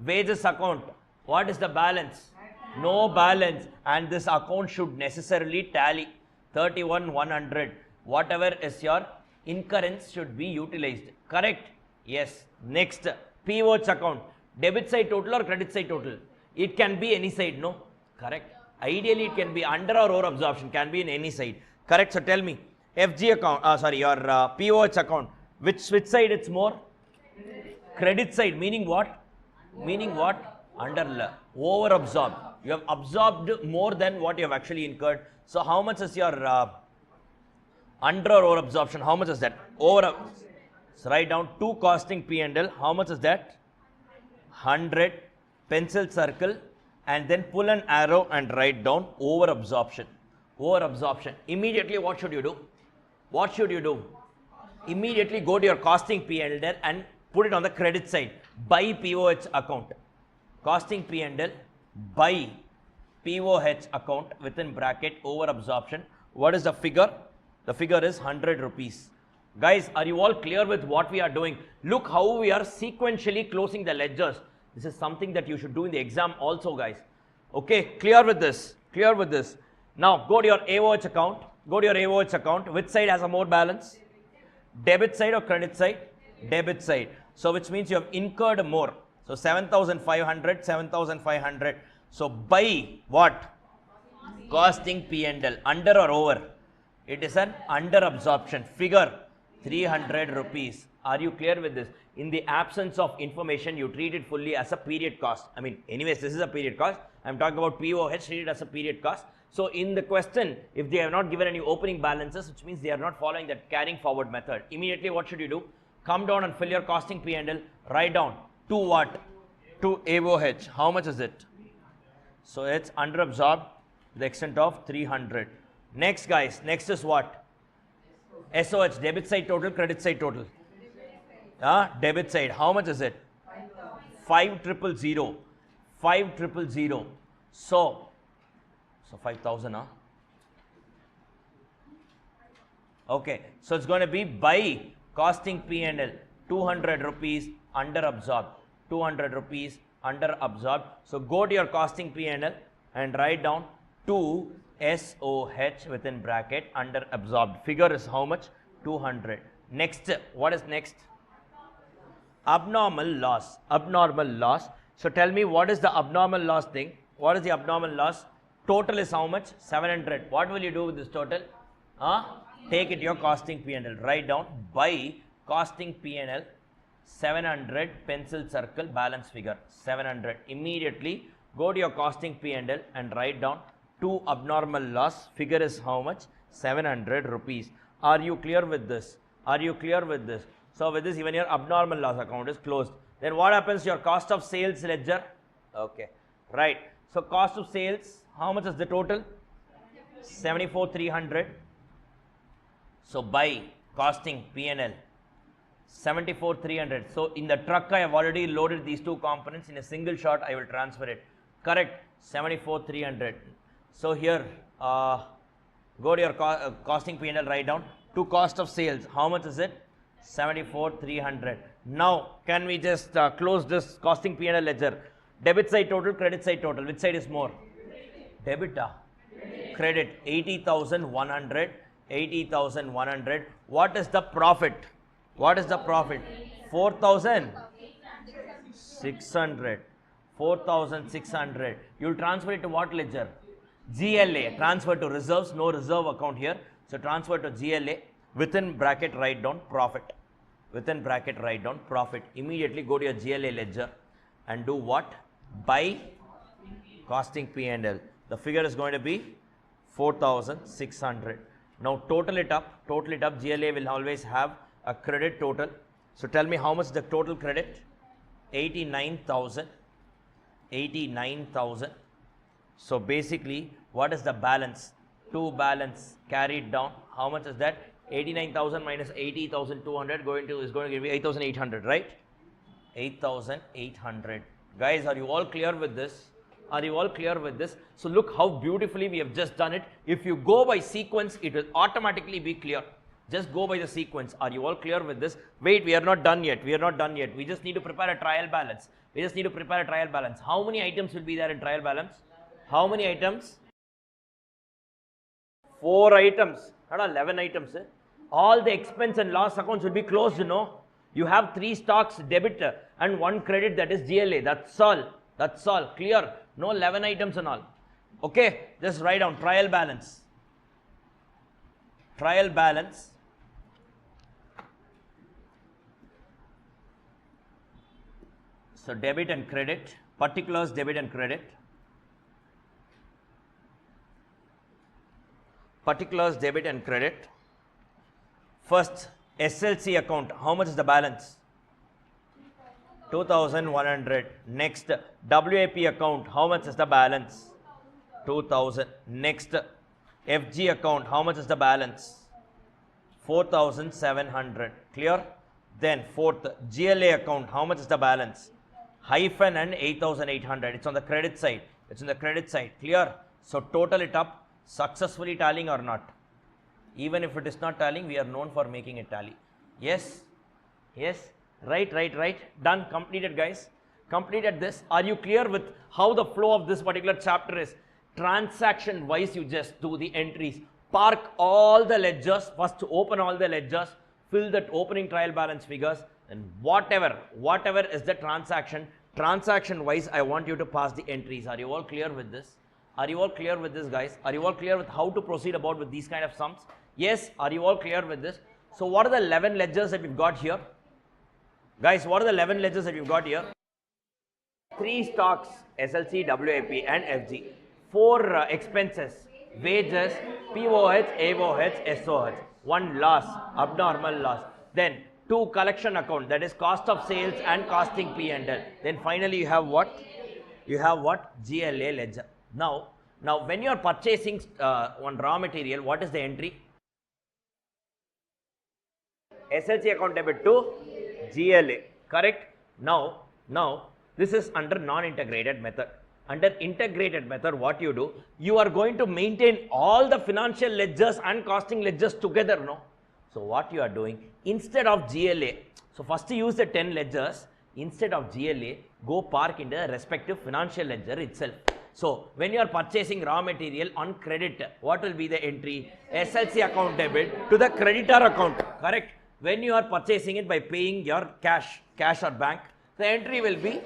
Wages account. What is the balance? No balance. And this account should necessarily tally 31,100. Whatever is your incurrence should be utilized. Correct? Yes. Next, POH account. Debit side total or credit side total? It can be any side, no? Correct. Ideally, it can be under or over absorption, can be in any side. Correct. So tell me, FG account, your POH account, which side it's more? Credit side, meaning what? Under, over absorbed. You have absorbed more than what you have actually incurred. So how much is your under or over absorption? How much is that? So write down to costing P&L. How much is that? 100. Pencil circle and then pull an arrow and write down over absorption. Over absorption. Immediately what should you do? What should you do? Immediately go to your costing P&L and put it on the credit side. By POH account. Costing P&L by POH account within bracket over absorption. What is the figure? The figure is 100 rupees. Guys, are you all clear with what we are doing? Look how we are sequentially closing the ledgers. This is something that you should do in the exam also, guys. Okay, clear with this? Clear with this? Now, go to your AOH account. Go to your AOH account. Which side has a more balance? Debit side or credit side? Debit side. So, which means you have incurred more. So, 7,500, 7,500. So, by what? Costing P&L. Under or over? It is an under absorption. Figure 300 rupees. Are you clear with this? In the absence of information, you treat it fully as a period cost. I mean, anyways, this is a period cost. I'm talking about POH, treat it as a period cost. So, in the question, if they have not given any opening balances, which means they are not following that carrying forward method, immediately what should you do? Come down and fill your costing P&L, write down to what? To AOH. How much is it? So, it's under absorbed to the extent of 300. Next, guys, next is what? SOH, debit side total, credit side total. Debit side, how much is it? 5,000. 5,000. So 5,000, huh? Okay, so it's going to be by costing P&L 200 rupees under absorbed. 200 rupees under absorbed. So go to your costing P&L and write down 2 SOH within bracket under absorbed. Figure is how much? 200. Next, what is next? Abnormal loss. Abnormal loss. So tell me, what is the abnormal loss thing? What is the abnormal loss? Total is how much? 700. What will you do with this total? Take it to your costing P&L. Write down by costing P&L 700, pencil circle, balance figure 700. Immediately go to your costing P&L and write down 2 abnormal loss. Figure is how much? 700 rupees. Are you clear with this? Are you clear with this? So with this, even your abnormal loss account is closed. Then what happens to your cost of sales ledger? Okay, right. So cost of sales, how much is the total? 74,300. So by costing P&L 74,300. So in the truck, I have already loaded these two components. In a single shot, I will transfer it. Correct. 74,300. So here, go to your costing P&L, write down to cost of sales. How much is it? 74,300. Now, can we just close this costing P&L ledger? Debit side total, credit side total. Which side is more? Debit. Credit 80,100. 80,100. What is the profit? What is the profit? 4,600. 4,600. You'll transfer it to what ledger? GLA. Transfer to reserves. No reserve account here. So transfer to GLA. Within bracket, write down profit. Within bracket, write down profit. Immediately go to your GLA ledger and do what? By costing P&L. The figure is going to be 4,600. Now total it up. Total it up. GLA will always have a credit total. So tell me how much the total credit? 89,000. 89,000. So basically, what is the balance? To balance carried down. How much is that? 89,000 minus 80,200 is going to give you 8,800, right? 8,800. Guys, are you all clear with this? Are you all clear with this? So look how beautifully we have just done it. If you go by sequence, it will automatically be clear. Just go by the sequence. Are you all clear with this? Wait, we are not done yet. We are not done yet. We just need to prepare a trial balance. We just need to prepare a trial balance. How many items will be there in trial balance? How many items? 4 items. Not 11 items. All the expense and loss accounts will be closed, you know. You have 3 stocks, debit and 1 credit, that is GLA. That's all. That's all. Clear? No 11 items and all. Okay, just write down trial balance. Trial balance. So debit and credit, particulars, debit and credit. Particulars, debit and credit. First, SLC account, how much is the balance? 2,100. Next, WAP account, how much is the balance? 2,000. Next, FG account, how much is the balance? 4,700. Clear? Then fourth, GLA account, how much is the balance? Hyphen and 8,800. It's on the credit side. It's on the credit side. Clear? So total it up, successfully tallying or not? Even if it is not tallying, we are known for making it tally. Yes? Yes? Right. Done. Completed, guys. Completed this. Are you clear with how the flow of this particular chapter is? Transaction wise, you just do the entries. Park all the ledgers. First open all the ledgers. Fill that opening trial balance figures. And whatever is the transaction wise, I want you to pass the entries. Are you all clear with this? Are you all clear with this, guys? Are you all clear with how to proceed about with these kind of sums? Yes. Are you all clear with this? So what are the 11 ledgers that we've got here? Guys, what are the 11 ledgers that we've got here? 3 stocks, SLC, WAP and FG. 4 expenses, wages, POH, AOH, SOH. 1 loss, abnormal loss. Then 2 collection account, that is cost of sales and costing P&L. Then finally you have what? You have what? GLA ledger. Now when you are purchasing one raw material, what is the entry? SLC account debit to GLA, correct? Now this is under non-integrated method. Under integrated method, what you do, you are going to maintain all the financial ledgers and costing ledgers together, no? So what you are doing, instead of GLA, so first you use the 10 ledgers, instead of GLA, go park in the respective financial ledger itself. So when you are purchasing raw material on credit, what will be the entry? SLC account debit to the creditor account, correct? When you are purchasing it by paying your cash or bank, the entry will be,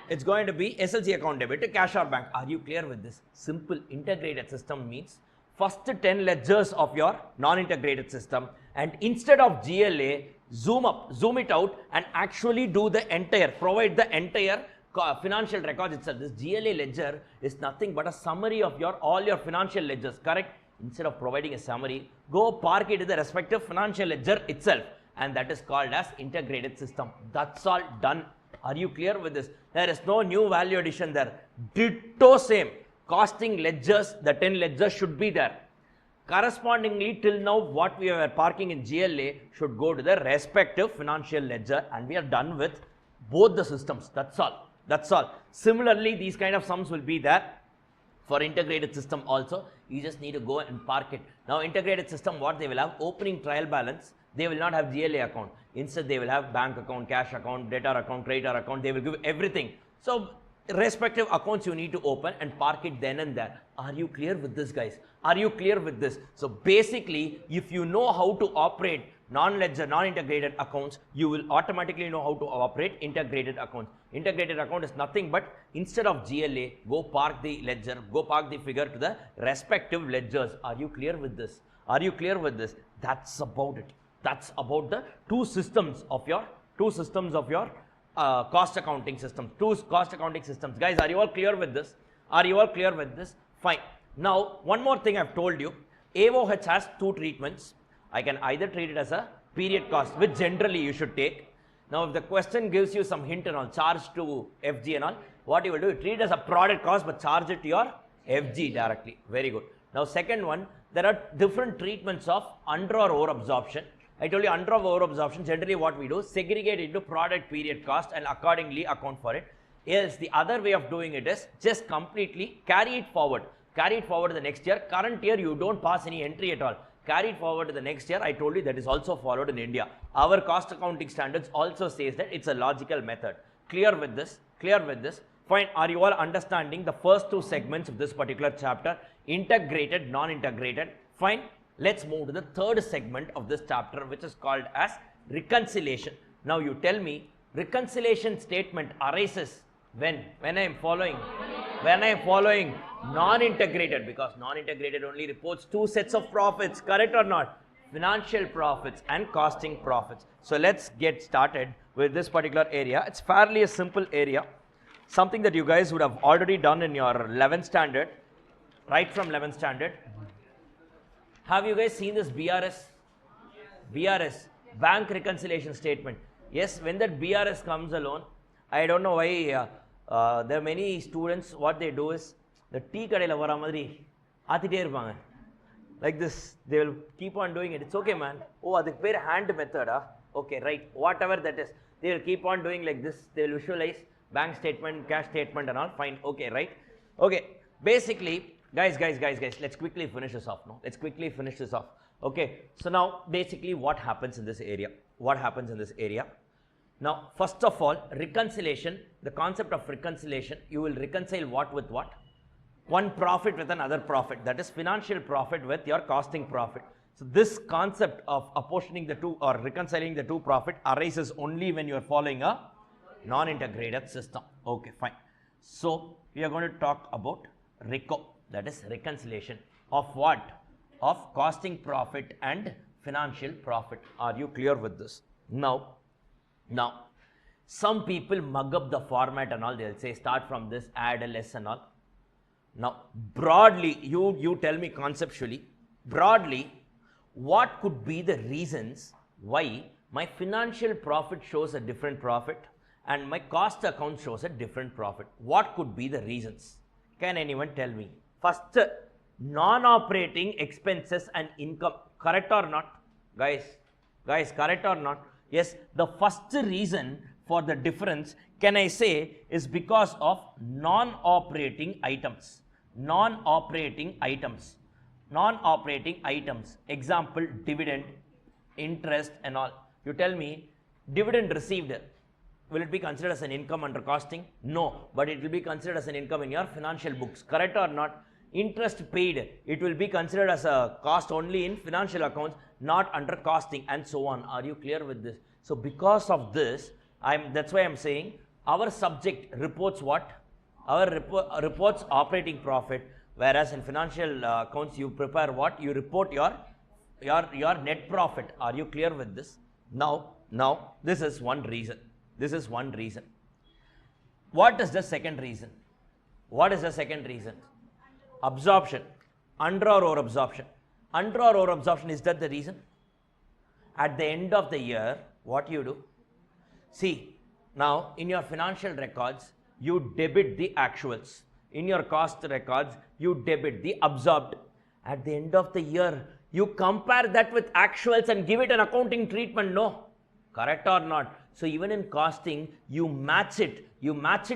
it's going to be SLC account debit to cash or bank. Are you clear with this? Simple integrated system means first 10 ledgers of your non-integrated system, and instead of GLA, zoom it out and actually do the entire, provide the entire financial records itself. This GLA ledger is nothing but a summary of all your financial ledgers, correct? Instead of providing a summary, go park it in the respective financial ledger itself, and that is called as integrated system. That's all done. Are you clear with this? There is no new value addition there. Ditto same. Costing ledgers, the 10 ledgers should be there. Correspondingly, till now, what we were parking in GLA should go to the respective financial ledger, and we are done with both the systems. That's all. That's all. Similarly, these kind of sums will be there for integrated system also. You just need to go and park it. Now, integrated system, what they will have? Opening trial balance. They will not have GLA account. Instead, they will have bank account, cash account, debtor account, creditor account. They will give everything. So, respective accounts you need to open and park it then and there. Are you clear with this, guys? Are you clear with this? So, basically, if you know how to operate non-ledger, non-integrated accounts, you will automatically know how to operate integrated accounts. Integrated account is nothing but instead of GLA, go park the ledger, go park the figure to the respective ledgers. Are you clear with this? Are you clear with this? That's about it. That's about the two systems of your cost accounting systems. Two cost accounting systems. Guys, are you all clear with this? Are you all clear with this? Fine. Now, one more thing I've told you. AOH has 2 treatments. I can either treat it as a period cost, which generally you should take. Now, if the question gives you some hint and all, charge to FG and all, what you will do, you treat it as a product cost, but charge it to your FG directly. Very good. Now, second one, there are different treatments of under or over absorption. I told you under or over absorption, generally what we do, segregate into product period cost and accordingly account for it. Else, the other way of doing it is just completely carry it forward. Carry it forward to the next year. Current year, you don't pass any entry at all. Carry it forward to the next year. I told you that is also followed in India. Our cost accounting standards also says that it's a logical method. Clear with this? Clear with this? Fine. Are you all understanding the first 2 segments of this particular chapter? Integrated, non-integrated. Fine. Let's move to the third segment of this chapter, which is called as reconciliation. Now you tell me, reconciliation statement arises when I am following non-integrated, because non-integrated only reports 2 sets of profits, correct or not? Financial profits and costing profits. So let's get started with this particular area. It's fairly a simple area, something that you guys would have already done in your 11th standard, right from 11th standard. Have you guys seen this BRS? BRS, bank reconciliation statement. Yes, when that BRS comes alone, I don't know why there are many students, what they do is, the tea கடையில் வர மாதிரி ஆத்திட்டே இருப்பாங்க. Like this, they will keep on doing it. It's okay, man. Oh, அதுக்கு பேர் hand method. Okay, right. Whatever that is, they will keep on doing like this. They will visualize bank statement, cash statement and all. Fine. Okay, right. Okay. Basically, guys, let's quickly finish this off now. Let's quickly finish this off. Okay. So now, basically, what happens in this area? What happens in this area? Now, first of all, reconciliation, the concept of reconciliation, you will reconcile what with what? One profit with another profit, that is financial profit with your costing profit. So this concept of apportioning the two or reconciling the two profit arises only when you are following a non-integrated system. Okay, fine. So we are going to talk about RECO, that is reconciliation of what? Of costing profit and financial profit. Are you clear with this? Now, some people mug up the format and all. They'll say start from this, add a less and all. Now, broadly, you tell me conceptually, broadly, what could be the reasons why my financial profit shows a different profit and my cost account shows a different profit? What could be the reasons? Can anyone tell me? First, non-operating expenses and income, correct or not? Guys, correct or not? Yes, the first reason for the difference, can I say, is because of non-operating items. Non-operating items. Non-operating items. Example, dividend, interest and all. You tell me, dividend received, will it be considered as an income under costing? No, but it will be considered as an income in your financial books. Correct or not? Interest paid, it will be considered as a cost only in financial accounts, not under costing, and so on. Are you clear with this? So because of this, that's why I'm saying our subject reports what? Our reports operating profit, whereas in financial accounts you prepare what? You report your net profit. Are you clear with this? Now this is one reason. This is one reason. What is the second reason? What is the second reason? Absorption. Under or over absorption. Under or over absorption, is that the reason? At the end of the year, what you do? See, now in your financial records, you debit the actuals. In your cost records, you debit the absorbed. At the end of the year, you compare that with actuals and give it an accounting treatment. No, correct or not? So even in costing, you match it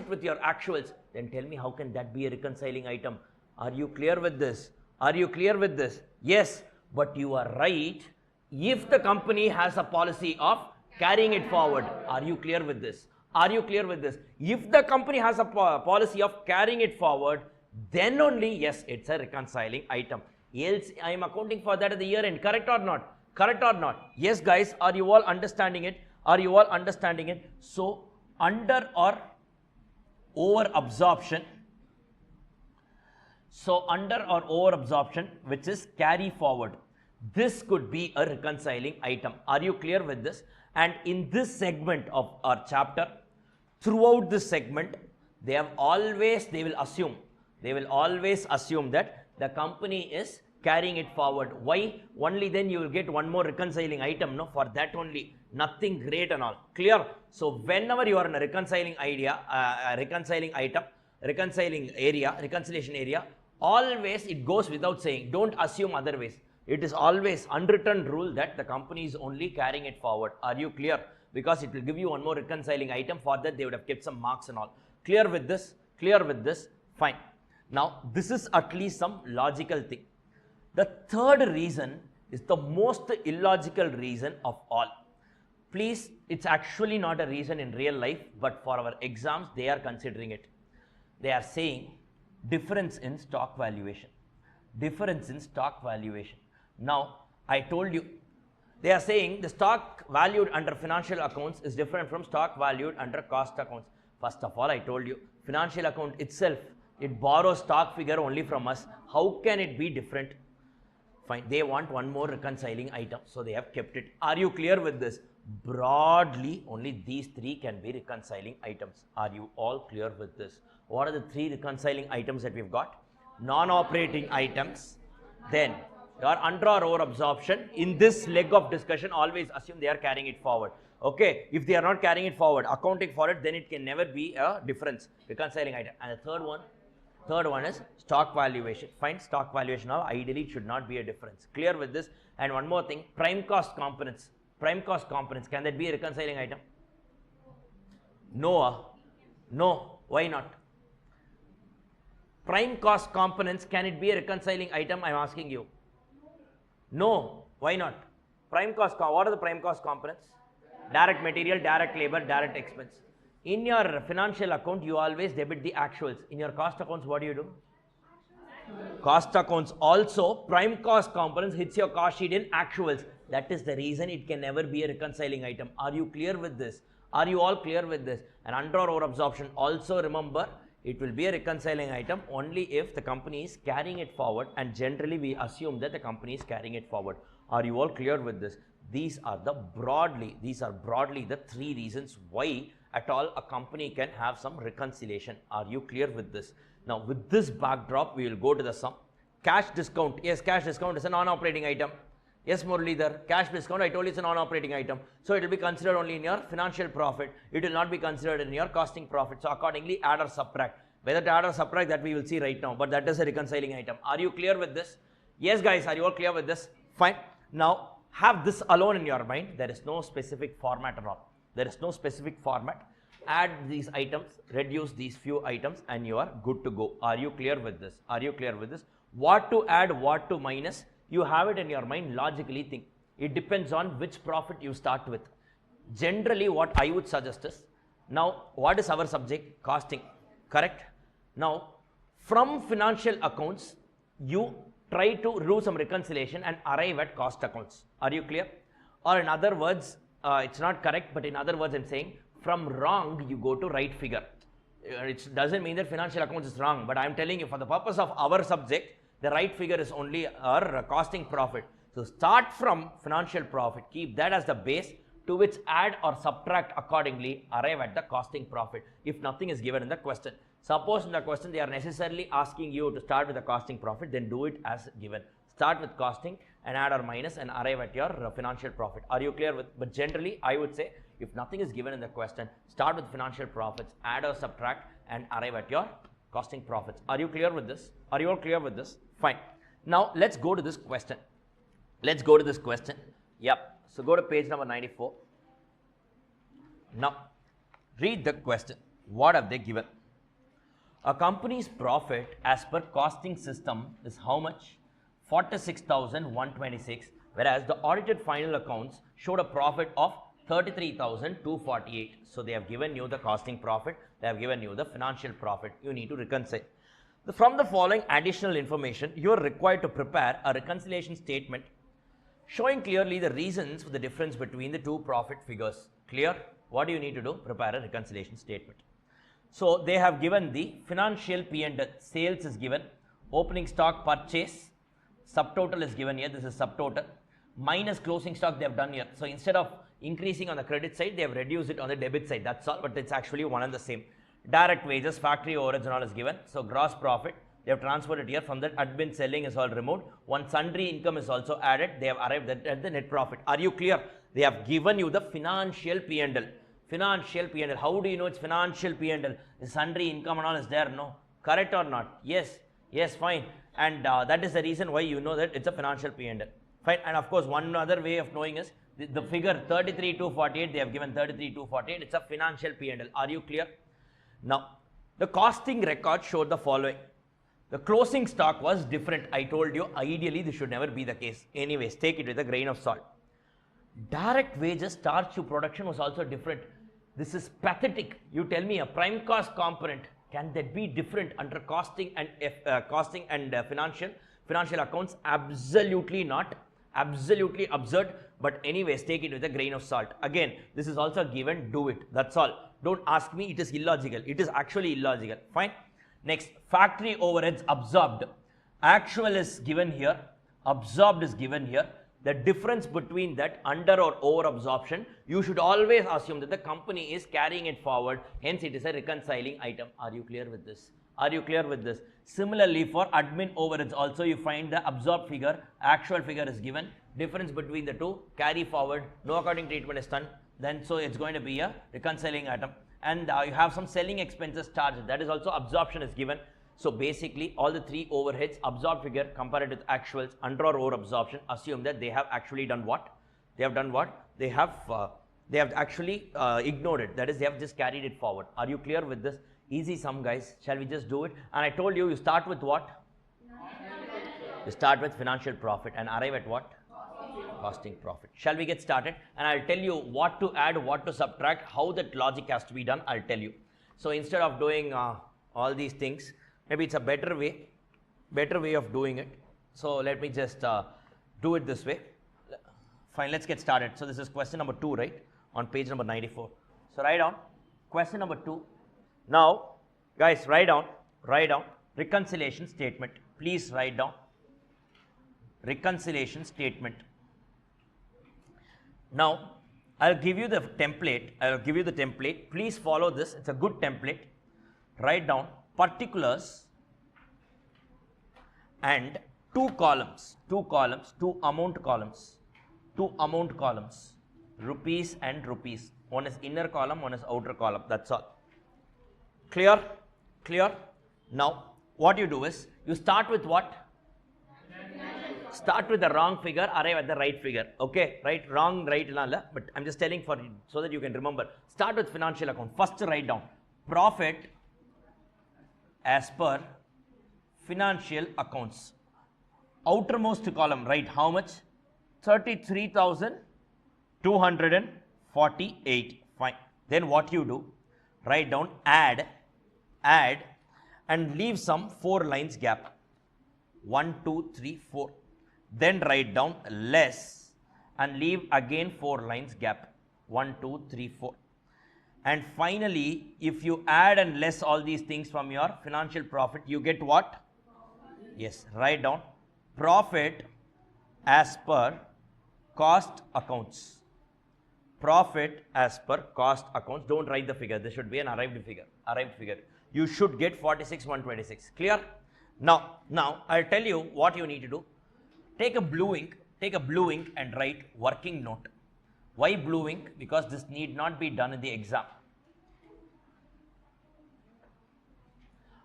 with your actuals. Then tell me, how can that be a reconciling item? Are you clear with this? Are you clear with this? Yes, but you are right if the company has a policy of carrying it forward. Are you clear with this? Are you clear with this? If the company has a policy of carrying it forward, then only, yes, it's a reconciling item. Else, I am accounting for that at the year end. Correct or not? Correct or not? Yes, guys, are you all understanding it? Are you all understanding it? So, under or over absorption. So, under or over absorption, which is carry forward. This could be a reconciling item. Are you clear with this? And in this segment of our chapter, throughout this segment, they will always assume that the company is carrying it forward. Why? Only then you will get one more reconciling item. No, for that only, nothing great and all. Clear? So whenever you are in a reconciling reconciliation area, always it goes without saying. Don't assume otherwise. It is always unwritten rule that the company is only carrying it forward. Are you clear? Because it will give you one more reconciling item. For that, they would have kept some marks and all. Clear with this? Clear with this? Fine. Now, this is at least some logical thing. The third reason is the most illogical reason of all. Please, it's actually not a reason in real life, but for our exams, they are considering it. They are saying difference in stock valuation. Difference in stock valuation. Now, I told you, they are saying the stock valued under financial accounts is different from stock valued under cost accounts. First of all, I told you, financial account itself, it borrows stock figure only from us. How can it be different? Fine, they want one more reconciling item, so they have kept it. Are you clear with this? Broadly, only these three can be reconciling items. Are you all clear with this? What are the three reconciling items that we've got? Non-operating items, then your under or over absorption. In this leg of discussion, always assume they are carrying it forward. Okay, if they are not carrying it forward, accounting for it, then it can never be a difference, reconciling item. And the third one is stock valuation. Fine, stock valuation now ideally it should not be a difference. Clear with this? And one more thing, prime cost components. Prime cost components, can that be a reconciling item? No, no, why not? Prime cost components, can it be a reconciling item? I am asking you. No, why not? Prime cost, what are the prime cost components? Direct material, direct labor, direct expense. In your financial account, you always debit the actuals. In your cost accounts, what do you do? Cost accounts also, prime cost components hits your cost sheet in actuals. That is the reason it can never be a reconciling item. Are you clear with this? Are you all clear with this? And under or over absorption, also remember, it will be a reconciling item only if the company is carrying it forward, and generally we assume that the company is carrying it forward. Are you all clear with this? These are broadly the three reasons why at all a company can have some reconciliation. Are you clear with this? Now with this backdrop, we will go to the sum. Cash discount, yes, cash discount is a non-operating item. Yes, Muralidhar, cash discount, I told you it's a non-operating item. So it will be considered only in your financial profit. It will not be considered in your costing profit. So accordingly, add or subtract. Whether to add or subtract, that we will see right now. But that is a reconciling item. Are you clear with this? Yes, guys, are you all clear with this? Fine. Now, have this alone in your mind. There is no specific format at all. There is no specific format. Add these items, reduce these few items, and you are good to go. Are you clear with this? Are you clear with this? What to add, what to minus, you have it in your mind, logically think. It depends on which profit you start with. Generally, what I would suggest is, now, what is our subject? Costing, correct? Now, from financial accounts, you try to do some reconciliation and arrive at cost accounts. Are you clear? Or in other words, it's not correct, but in other words, I'm saying, from wrong, you go to right figure. It doesn't mean that financial accounts is wrong, but I'm telling you, for the purpose of our subject, the right figure is only our costing profit. So start from financial profit, keep that as the base, to which add or subtract accordingly, arrive at the costing profit, if nothing is given in the question. Suppose in the question they are necessarily asking you to start with the costing profit, then do it as given. Start with costing and add or minus and arrive at your financial profit. Are you clear with? But generally, I would say, if nothing is given in the question, start with financial profits, add or subtract, and arrive at your costing profits. Are you clear with this? Are you all clear with this? Fine. Now, let's go to this question. Let's go to this question. Yep. So, go to page number 94. Now, read the question. What have they given? A company's profit as per costing system is how much? 46,126, whereas the audited final accounts showed a profit of 33,248. So they have given you the costing profit, they have given you the financial profit. You need to reconcile. From the following additional information, you are required to prepare a reconciliation statement showing clearly the reasons for the difference between the two profit figures. Clear? What do you need to do? Prepare a reconciliation statement. So they have given the financial P&L. Sales is given, opening stock purchase, subtotal is given here, this is subtotal, minus closing stock they have done here. So instead of increasing on the credit side, they have reduced it on the debit side, that's all, but it's actually one and the same. Direct wages, factory overheads and all is given. So gross profit, they have transferred it here. From that, admin selling is all removed. One sundry income is also added. They have arrived at the net profit. Are you clear? They have given you the financial P&L. Financial P&L. How do you know it's financial P&L? The sundry income and all is there, no? Correct or not? Yes. Yes, fine. And that is the reason why you know that it's a financial P&L. Fine. And of course, one other way of knowing is the figure 33,248. They have given 33,248. It's a financial P&L. Are you clear? Now, the costing record showed the following. The closing stock was different. I told you, ideally, this should never be the case. Anyways, take it with a grain of salt. Direct wages, starch to production was also different. This is pathetic. You tell me a prime cost component, can that be different under costing and financial accounts? Absolutely not. Absolutely absurd. But anyways, take it with a grain of salt. Again, this is also given, do it. That's all. Don't ask me, it is illogical. It is actually illogical. Fine. Next, factory overheads absorbed. Actual is given here. Absorbed is given here. The difference between that under or over absorption, you should always assume that the company is carrying it forward. Hence, it is a reconciling item. Are you clear with this? Are you clear with this? Similarly, for admin overheads also, you find the absorbed figure, actual figure is given. Difference between the two, carry forward, no accounting treatment is done. then so it's going to be a reconciling item. And you have some selling expenses charged, that is also absorption is given. So basically all the three overheads, absorbed figure compared with actuals, under or over absorption, assume that they have actually done what? They have done what? They have actually ignored it, that is they have just carried it forward. Are you clear with this? Easy sum, guys. Shall we just do it? And I told you, you start with what? You start with financial profit and arrive at what? Costing profit. Shall we get started? And I'll tell you what to add, what to subtract, how that logic has to be done, I'll tell you. So instead of doing all these things, maybe it's a better way of doing it. So let me just do it this way. Fine, let's get started. So this is question number 2, right? On page number 94. So write down question number 2. Now, guys, write down reconciliation statement. Please write down reconciliation statement. Now, I'll give you the template. Please follow this. It's a good template. Write down particulars and two amount columns, rupees and rupees. One is inner column, one is outer column. That's all. Clear? Now, what you do is, you start with what? Start with the wrong figure, arrive at the right figure. Okay, right, wrong, right, but I'm just telling for so that you can remember. Start with financial account. First, write down profit as per financial accounts. Outermost column, right? How much? 33,248. Fine. Then what you do? Write down add, and leave some 4 lines gap. 1, 2, 3, 4. Then write down less and leave again 4 lines gap. 1, 2, 3, 4. And finally, if you add and less all these things from your financial profit, you get what? Yes, write down profit as per cost accounts. Profit as per cost accounts. Don't write the figure. This should be an arrived figure. You should get 46,126. Clear? Now I'll tell you what you need to do. Take a blue ink and write working note. Why blue ink? Because this need not be done in the exam.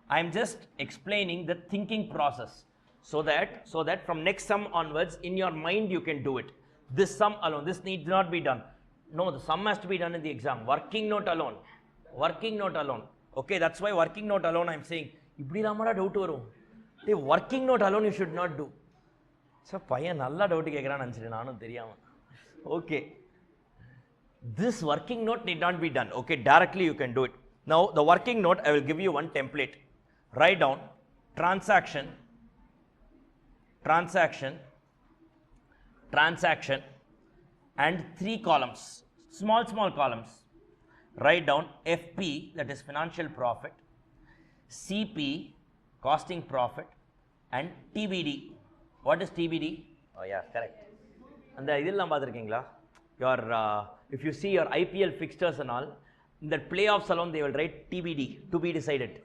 I am just explaining the thinking process so that from next sum onwards in your mind you can do it. This sum alone, this needs not be done. No, the sum has to be done in the exam. Working note alone. Okay, that's why working note alone I am saying. Working note alone you should not do. So, okay. This working note need not be done. Okay, directly you can do it. Now, the working note, I will give you one template. Write down transaction, and 3 columns, small columns. Write down FP, that is financial profit, CP, costing profit, and TBD. What is TBD? Oh yeah, correct. And if you see your IPL fixtures and all, in the playoffs alone they will write TBD, to be decided.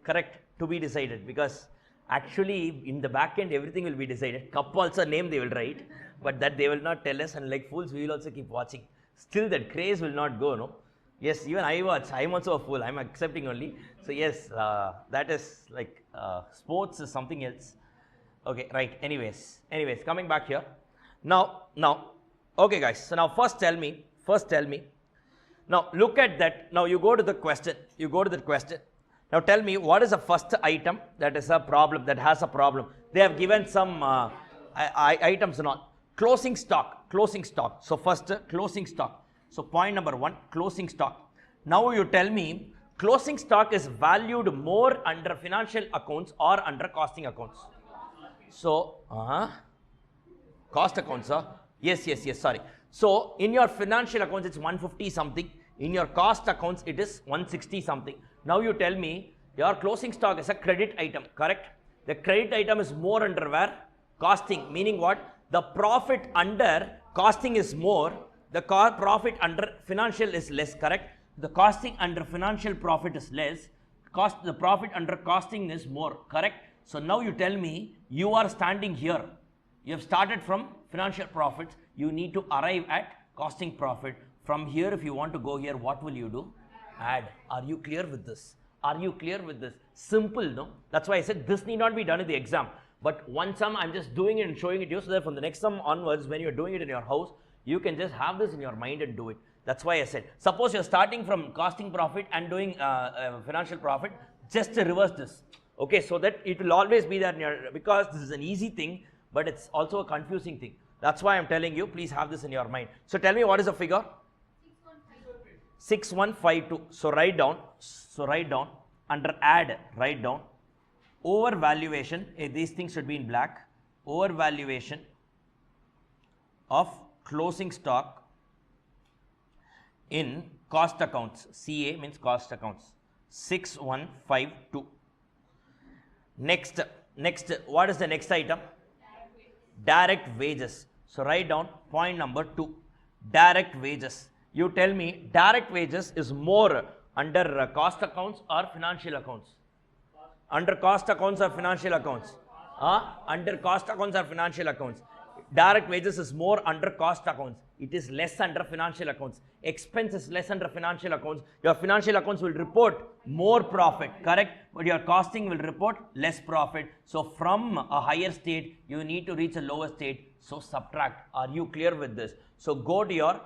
Correct? To be decided, because actually in the back end everything will be decided. Cup also name they will write, but that they will not tell us, and like fools we will also keep watching. Still that craze will not go, no? Yes, even I watch. I'm also a fool. I'm accepting only. So yes, that is like sports is something else. Okay, right. Anyways, coming back here. Now, okay, guys. So now first tell me. Now look at that. Now you go to the question. Now tell me what is the first item that is a problem, that has a problem. They have given some items and all. Closing stock. So first closing stock. So point number 1, closing stock. Now you tell me closing stock is valued more under financial accounts or under costing accounts. So cost accounts, yes, sorry. So in your financial accounts it's 150 something. In your cost accounts it is 160 something. Now you tell me your closing stock is a credit item, correct? The credit item is more under where? Costing, meaning what? The profit under costing is more, the profit under financial is less, correct? The costing under financial profit is less, the profit under costing is more, correct? So now you tell me, you are standing here, you have started from financial profits, you need to arrive at costing profit. From here, if you want to go here, what will you do? Add. Are you clear with this? Are you clear with this? Simple, no? That's why I said this need not be done in the exam. But one sum, I'm just doing it and showing it to you so that from the next sum onwards, when you're doing it in your house, you can just have this in your mind and do it. That's why I said, suppose you're starting from costing profit and doing financial profit, just reverse this. Okay, so that it will always be there in your, because this is an easy thing, but it's also a confusing thing. That's why I'm telling you, please have this in your mind. So tell me, what is the figure? 6152. So write down. Under add, write down. Overvaluation. These things should be in black. Overvaluation of closing stock in cost accounts. CA means cost accounts. 6152. Next, what is the next item? Direct wages. So write down point number 2. Direct wages. You tell me, direct wages is more under cost accounts or financial accounts? Under cost accounts or financial accounts? Under cost accounts or financial accounts? Direct wages is more under cost accounts. It is less under financial accounts. Expense is less under financial accounts. Your financial accounts will report more profit, correct? But your costing will report less profit. So from a higher state, you need to reach a lower state. So subtract. Are you clear with this? So go to your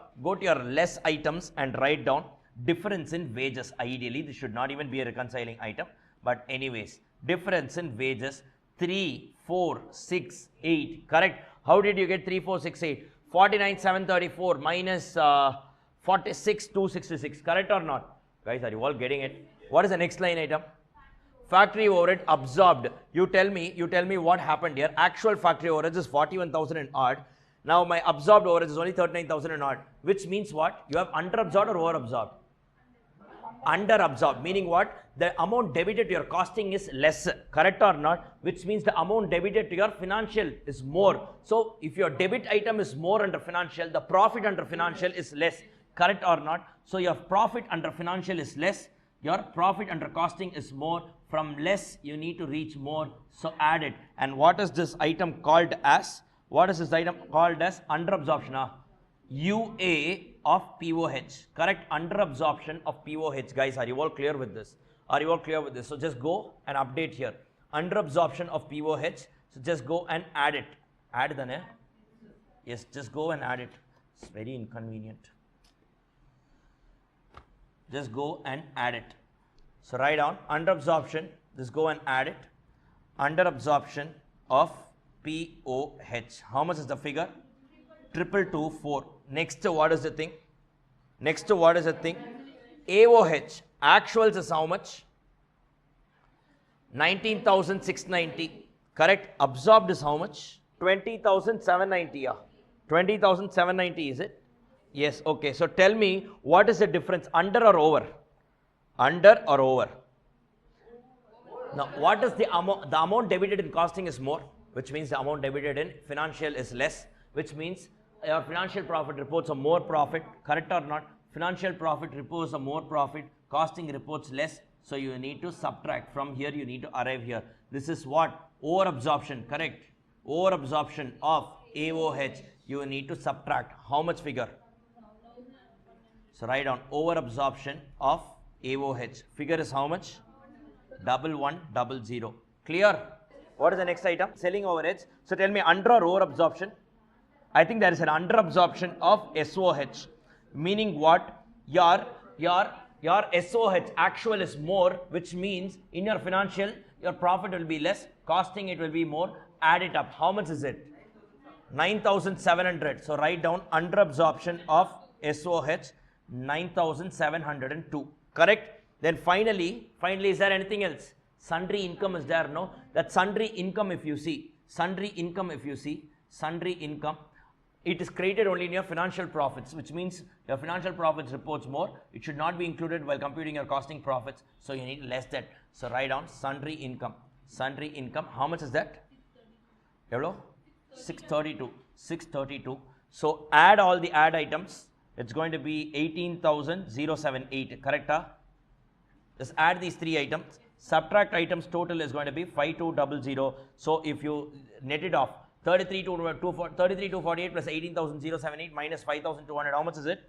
less items and write down difference in wages. Ideally, this should not even be a reconciling item. But anyways, difference in wages 3, 4, 6, 8. Correct? How did you get 3, 4, 6, 8? 49,734 minus 46,266. Correct or not? Guys, are you all getting it? What is the next line item? Factory overhead absorbed. You tell me what happened here. Actual factory overhead is 41,000 and odd. Now my absorbed overhead is only 39,000 and odd. Which means what? You have under absorbed or over absorbed? Under absorbed, meaning what? The amount debited to your costing is less, correct or not? Which means the amount debited to your financial is more. So if your debit item is more under financial, the profit under financial is less, correct or not? So your profit under financial is less, your profit under costing is more. From less you need to reach more, so add it. And what is this item called as? What is this item called as? Under absorption. UA of POH, correct? Under absorption of POH. Guys, are you all clear with this? Are you all clear with this? So just go and update here. Under absorption of POH. So just go and add it. Add the name. Yes, just go and add it. It's very inconvenient. Just go and add it. So write down under absorption. Just go and add it. Under absorption of POH. How much is the figure? 2224. Next, what is the thing? AOH. Actuals is how much? 19,690. Correct? Absorbed is how much? 20,790. Yeah. 20,790 is it? Yes. Okay. So tell me, what is the difference? Under or over? Under or over? Now, what is the amount? The amount debited in costing is more, which means the amount debited in financial is less, which means your financial profit reports a more profit, correct or not? Financial profit reports a more profit, costing reports less, so you need to subtract. From here you need to arrive here. This is what? Over absorption, correct? Over absorption of AOH, you need to subtract. How much figure? So write down over absorption of AOH. Figure is how much? 1100. Clear? What is the next item? Selling overheads. So tell me, under or over absorption? I think there is an under absorption of SOH, meaning what? Your SOH actual is more, which means in your financial your profit will be less, costing it will be more. Add it up. How much is it? 9,700. So write down under absorption of SOH 9,702. Correct? Then finally, is there anything else? Sundry income is there, no? That sundry income, if you see, sundry income, it is created only in your financial profits, which means your financial profits reports more. It should not be included while computing your costing profits. So you need less that. So write down sundry income. Sundry income. How much is that? 632. So add all the add items. It's going to be 18,078. Correct? Just add these three items. Subtract items total is going to be 5200. So if you net it off, 33,248 plus 18,078 minus 5,200. How much is it?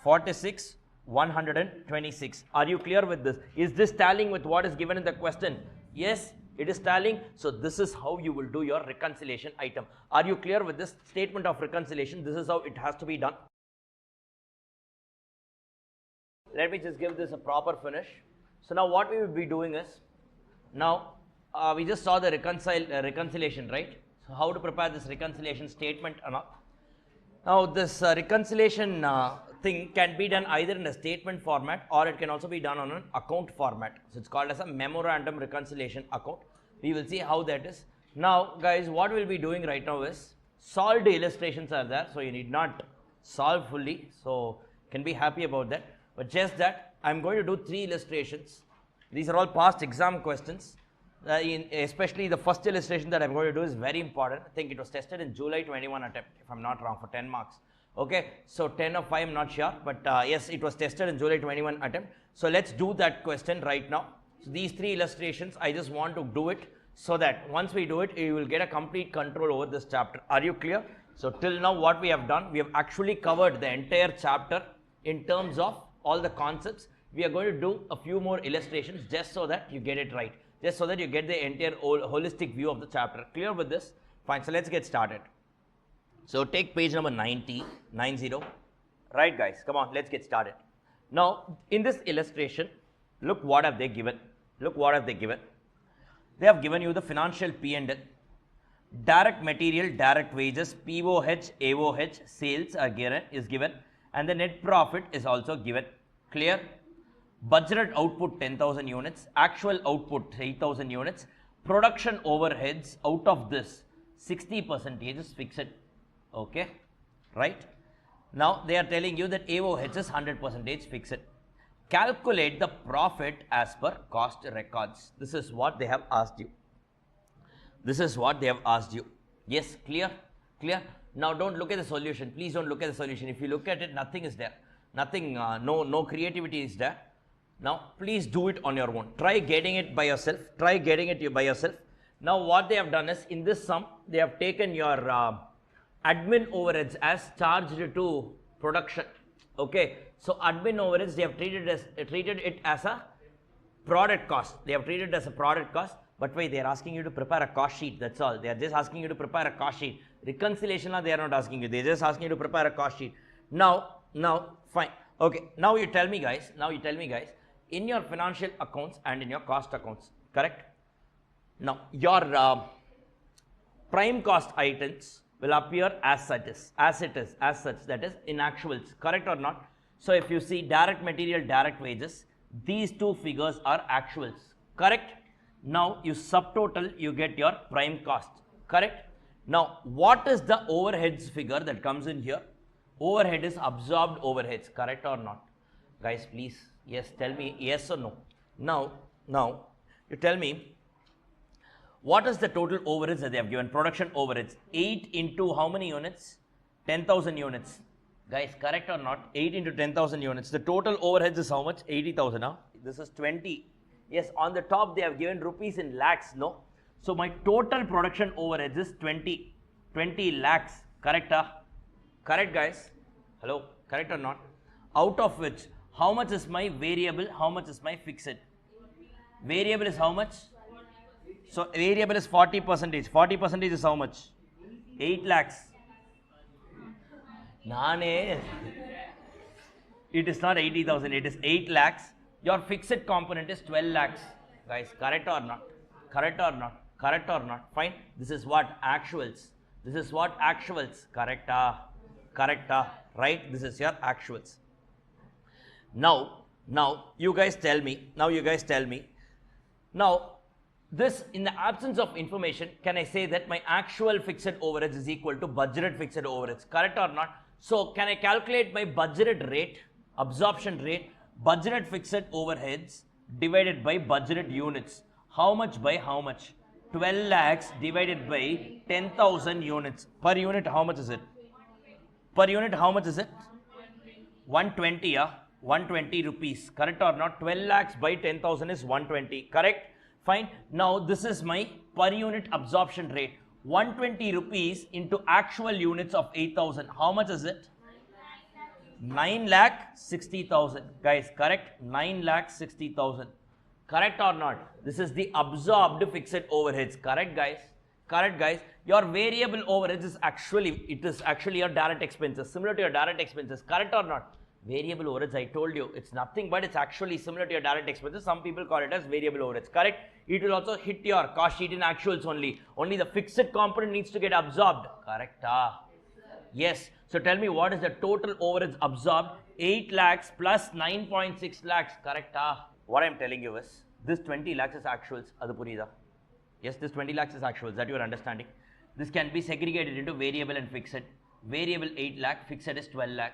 46, 126. Are you clear with this? Is this tallying with what is given in the question? Yes, it is tallying. So this is how you will do your reconciliation item. Are you clear with this statement of reconciliation? This is how it has to be done. Let me just give this a proper finish. So now what we will be doing is, now we just saw the reconciliation, right? So how to prepare this reconciliation statement or not? Now this reconciliation thing can be done either in a statement format or it can also be done on an account format. So it's called as a memorandum reconciliation account. We will see how that is. Now guys, what we'll be doing right now is solved illustrations are there, so you need not solve fully, so can be happy about that. But just that I'm going to do 3 illustrations. These are all past exam questions. Especially the first illustration that I'm going to do is very important. I think it was tested in July 21 attempt, if I'm not wrong, for 10 marks. Okay, so 10 of 5, I'm not sure, but yes, it was tested in July 21 attempt. So let's do that question right now. So these 3 illustrations, I just want to do it so that once we do it, you will get a complete control over this chapter. Are you clear? So till now what we have done, we have actually covered the entire chapter in terms of all the concepts. We are going to do a few more illustrations just so that you get it right. Just so that you get the entire holistic view of the chapter. Clear with this? Fine. So let's get started. So take page number 90. Right guys, come on, let's get started. Now in this illustration, look what have they given. Look what have they given. They have given you the financial P&L. Direct material, direct wages, POH, AOH, sales are given, and the net profit is also given. Clear? Budgeted output 10,000 units, actual output 8,000 units, production overheads out of this 60% is fixed. Okay, right? Now they are telling you that AOH is 100% fixed. Calculate the profit as per cost records. This is what they have asked you. This is what they have asked you. Yes, clear? Clear? Now don't look at the solution. Please don't look at the solution. If you look at it, nothing is there. Nothing, no creativity is there. Now, please do it on your own. Try getting it by yourself. Try getting it by yourself. Now, what they have done is, in this sum, they have taken your admin overheads as charged to production. Okay. So, admin overheads, they have treated it as a product cost. They have treated it as a product cost. But wait, they are asking you to prepare a cost sheet. That's all. They are just asking you to prepare a cost sheet. Reconciliation, they are not asking you. They are just asking you to prepare a cost sheet. Now, fine. Okay. Now you tell me, guys. In your financial accounts and in your cost accounts, correct? Now, your prime cost items will appear as such, that is in actuals, correct or not? So, if you see direct material, direct wages, these 2 figures are actuals, correct? Now, you subtotal, you get your prime cost, correct? Now, what is the overheads figure that comes in here? Overhead is absorbed overheads, correct or not? Guys, please. Yes, tell me yes or no. Now, you tell me what is the total overheads that they have given? Production overheads 8 into how many units? 10,000 units. Guys, correct or not? 8 into 10,000 units. The total overheads is how much? 80,000. Huh? This is 20. Yes, on the top they have given rupees in lakhs. No. So my total production overheads is 20 lakhs. Correct? Correct, guys? Hello? Correct or not? Out of which, how much is my variable? How much is my fixed? Variable is how much? So variable is 40%. 40% is how much? 8 lakhs. Nane. It is not 80,000. It is 8 lakhs. Your fixed component is 12 lakhs. Guys, correct or not? Correct or not? Correct or not? Fine. This is what? Actuals. This is what? Actuals. Correct? Correct? Right? This is your actuals. Now you guys tell me. Now, this, in the absence of information, can I say that my actual fixed overheads is equal to budgeted fixed overheads? Correct or not? So, can I calculate my budgeted rate, absorption rate, budgeted fixed overheads divided by budgeted units? How much by how much? 12 lakhs divided by 10,000 units. Per unit, how much is it? Per unit, how much is it? 120, 120 rupees. Correct or not? 12 lakhs by 10,000 is 120. Correct? Fine. Now, this is my per unit absorption rate. 120 rupees into actual units of 8,000. How much is it? 9,60,000. Guys, correct? 9,60,000. Correct or not? This is the absorbed fixed overheads. Correct, guys? Correct, guys? Your variable overheads is actually your direct expenses, similar to your direct expenses. Correct or not? Variable overheads, I told you, it's nothing but it's actually similar to your direct expenses. Some people call it as variable overheads. Correct? It will also hit your cost sheet in actuals only. Only the fixed component needs to get absorbed. Correct? Yes. So tell me, what is the total overheads absorbed? 8 lakhs plus 9.6 lakhs. Correct? What I am telling you is, this 20 lakhs is actuals. Adu purida. Yes, this 20 lakhs is actuals. That you are understanding. This can be segregated into variable and fixed. Variable 8 lakh, fixed is 12 lakh.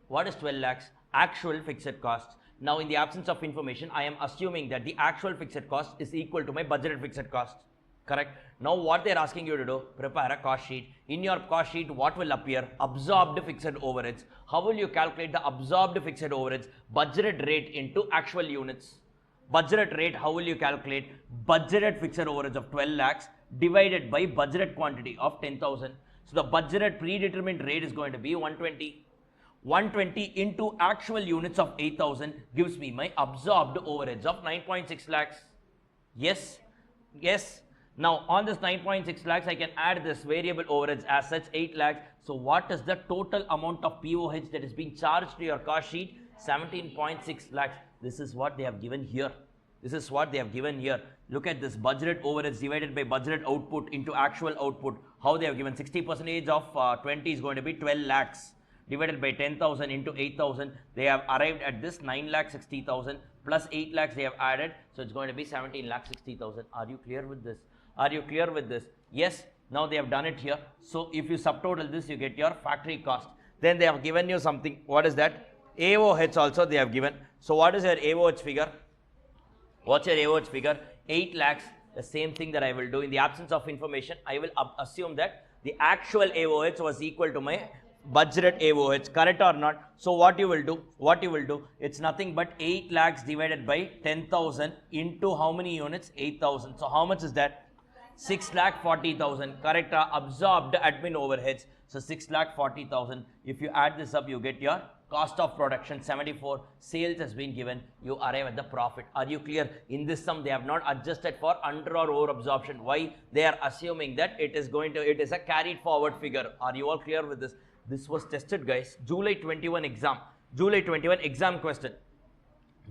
What is 12 lakhs? Actual fixed costs. Now, in the absence of information, I am assuming that the actual fixed cost is equal to my budgeted fixed cost. Correct? Now, what they are asking you to do, prepare a cost sheet. In your cost sheet, what will appear? Absorbed fixed overheads. How will you calculate the absorbed fixed overheads? Budgeted rate into actual units. Budgeted rate, how will you calculate? Budgeted fixed overheads of 12 lakhs divided by budgeted quantity of 10,000. So, the budgeted predetermined rate is going to be 120. 120 into actual units of 8,000 gives me my absorbed overheads of 9.6 lakhs. Yes? Yes? Now, on this 9.6 lakhs, I can add this variable overheads as such, 8 lakhs. So, what is the total amount of POH that is being charged to your cost sheet? 17.6 lakhs. This is what they have given here. This is what they have given here. Look at this, budgeted overheads divided by budgeted output into actual output. How they have given 60% of 20 is going to be 12 lakhs. Divided by 10,000 into 8,000, they have arrived at this 9,60,000 plus 8 lakhs they have added. So, it's going to be 17,60,000. Are you clear with this? Are you clear with this? Yes. Now, they have done it here. So, if you subtotal this, you get your factory cost. Then they have given you something. What is that? AOH also they have given. So, what is your AOH figure? What's your AOH figure? 8 lakhs. The same thing that I will do. In the absence of information, I will assume that the actual AOH was equal to my budgeted AOH, correct or not? So, what you will do, it's nothing but 8 lakhs divided by 10,000 into how many units? 8,000. So, how much is that? 6,40,000, correct? Absorbed admin overheads. So, 6,40,000. If you add this up, you get your cost of production 74. Sales has been given. You arrive at the profit. Are you clear? In this sum, they have not adjusted for under or over absorption. Why? They are assuming that it is a carried forward figure. Are you all clear with this? This was tested, guys. July 21 exam. July 21 exam question.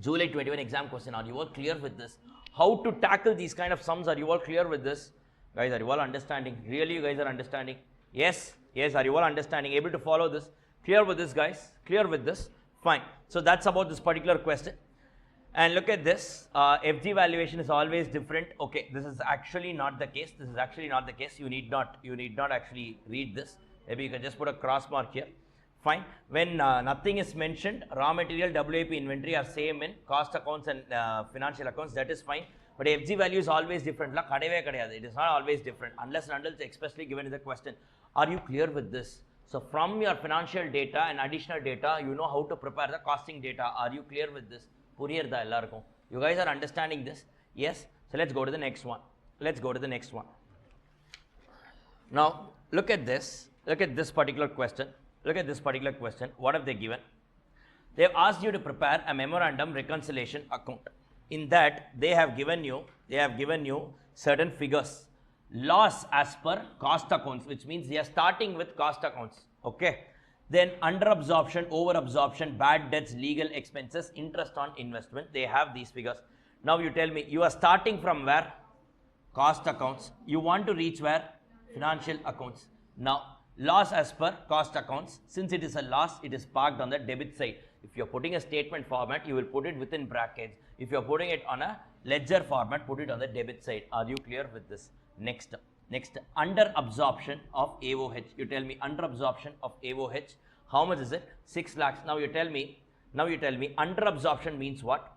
July 21 exam question. Are you all clear with this? How to tackle these kind of sums? Are you all clear with this? Guys, are you all understanding? Really, you guys are understanding? Yes? Yes, are you all understanding? Able to follow this? Clear with this, guys? Clear with this? Fine. So, that's about this particular question. And look at this. FG valuation is always different. Okay, this is actually not the case. This is actually not the case. You need not actually read this. Maybe you can just put a cross mark here. Fine. When nothing is mentioned, raw material, WIP inventory are same in cost accounts and financial accounts, that is fine. But FG value is always different. It is not always different unless and until it's expressly given in the question. Are you clear with this? So, from your financial data and additional data, you know how to prepare the costing data. Are you clear with this? You guys are understanding this? Yes? So, let's go to the next one. Let's go to the next one. Now, look at this. Look at this particular question. Look at this particular question. What have they given? They have asked you to prepare a memorandum reconciliation account. In that, they have given you certain figures. Loss as per cost accounts, which means they are starting with cost accounts. Okay. Then under absorption, over absorption, bad debts, legal expenses, interest on investment. They have these figures. Now you tell me, you are starting from where? Cost accounts. You want to reach where? Financial accounts. Now, loss as per cost accounts. Since it is a loss, it is parked on the debit side. If you are putting a statement format, you will put it within brackets. If you are putting it on a ledger format, put it on the debit side. Are you clear with this? Next, under absorption of AOH. You tell me under absorption of AOH, how much is it? 6 lakhs. Now you tell me under absorption means what?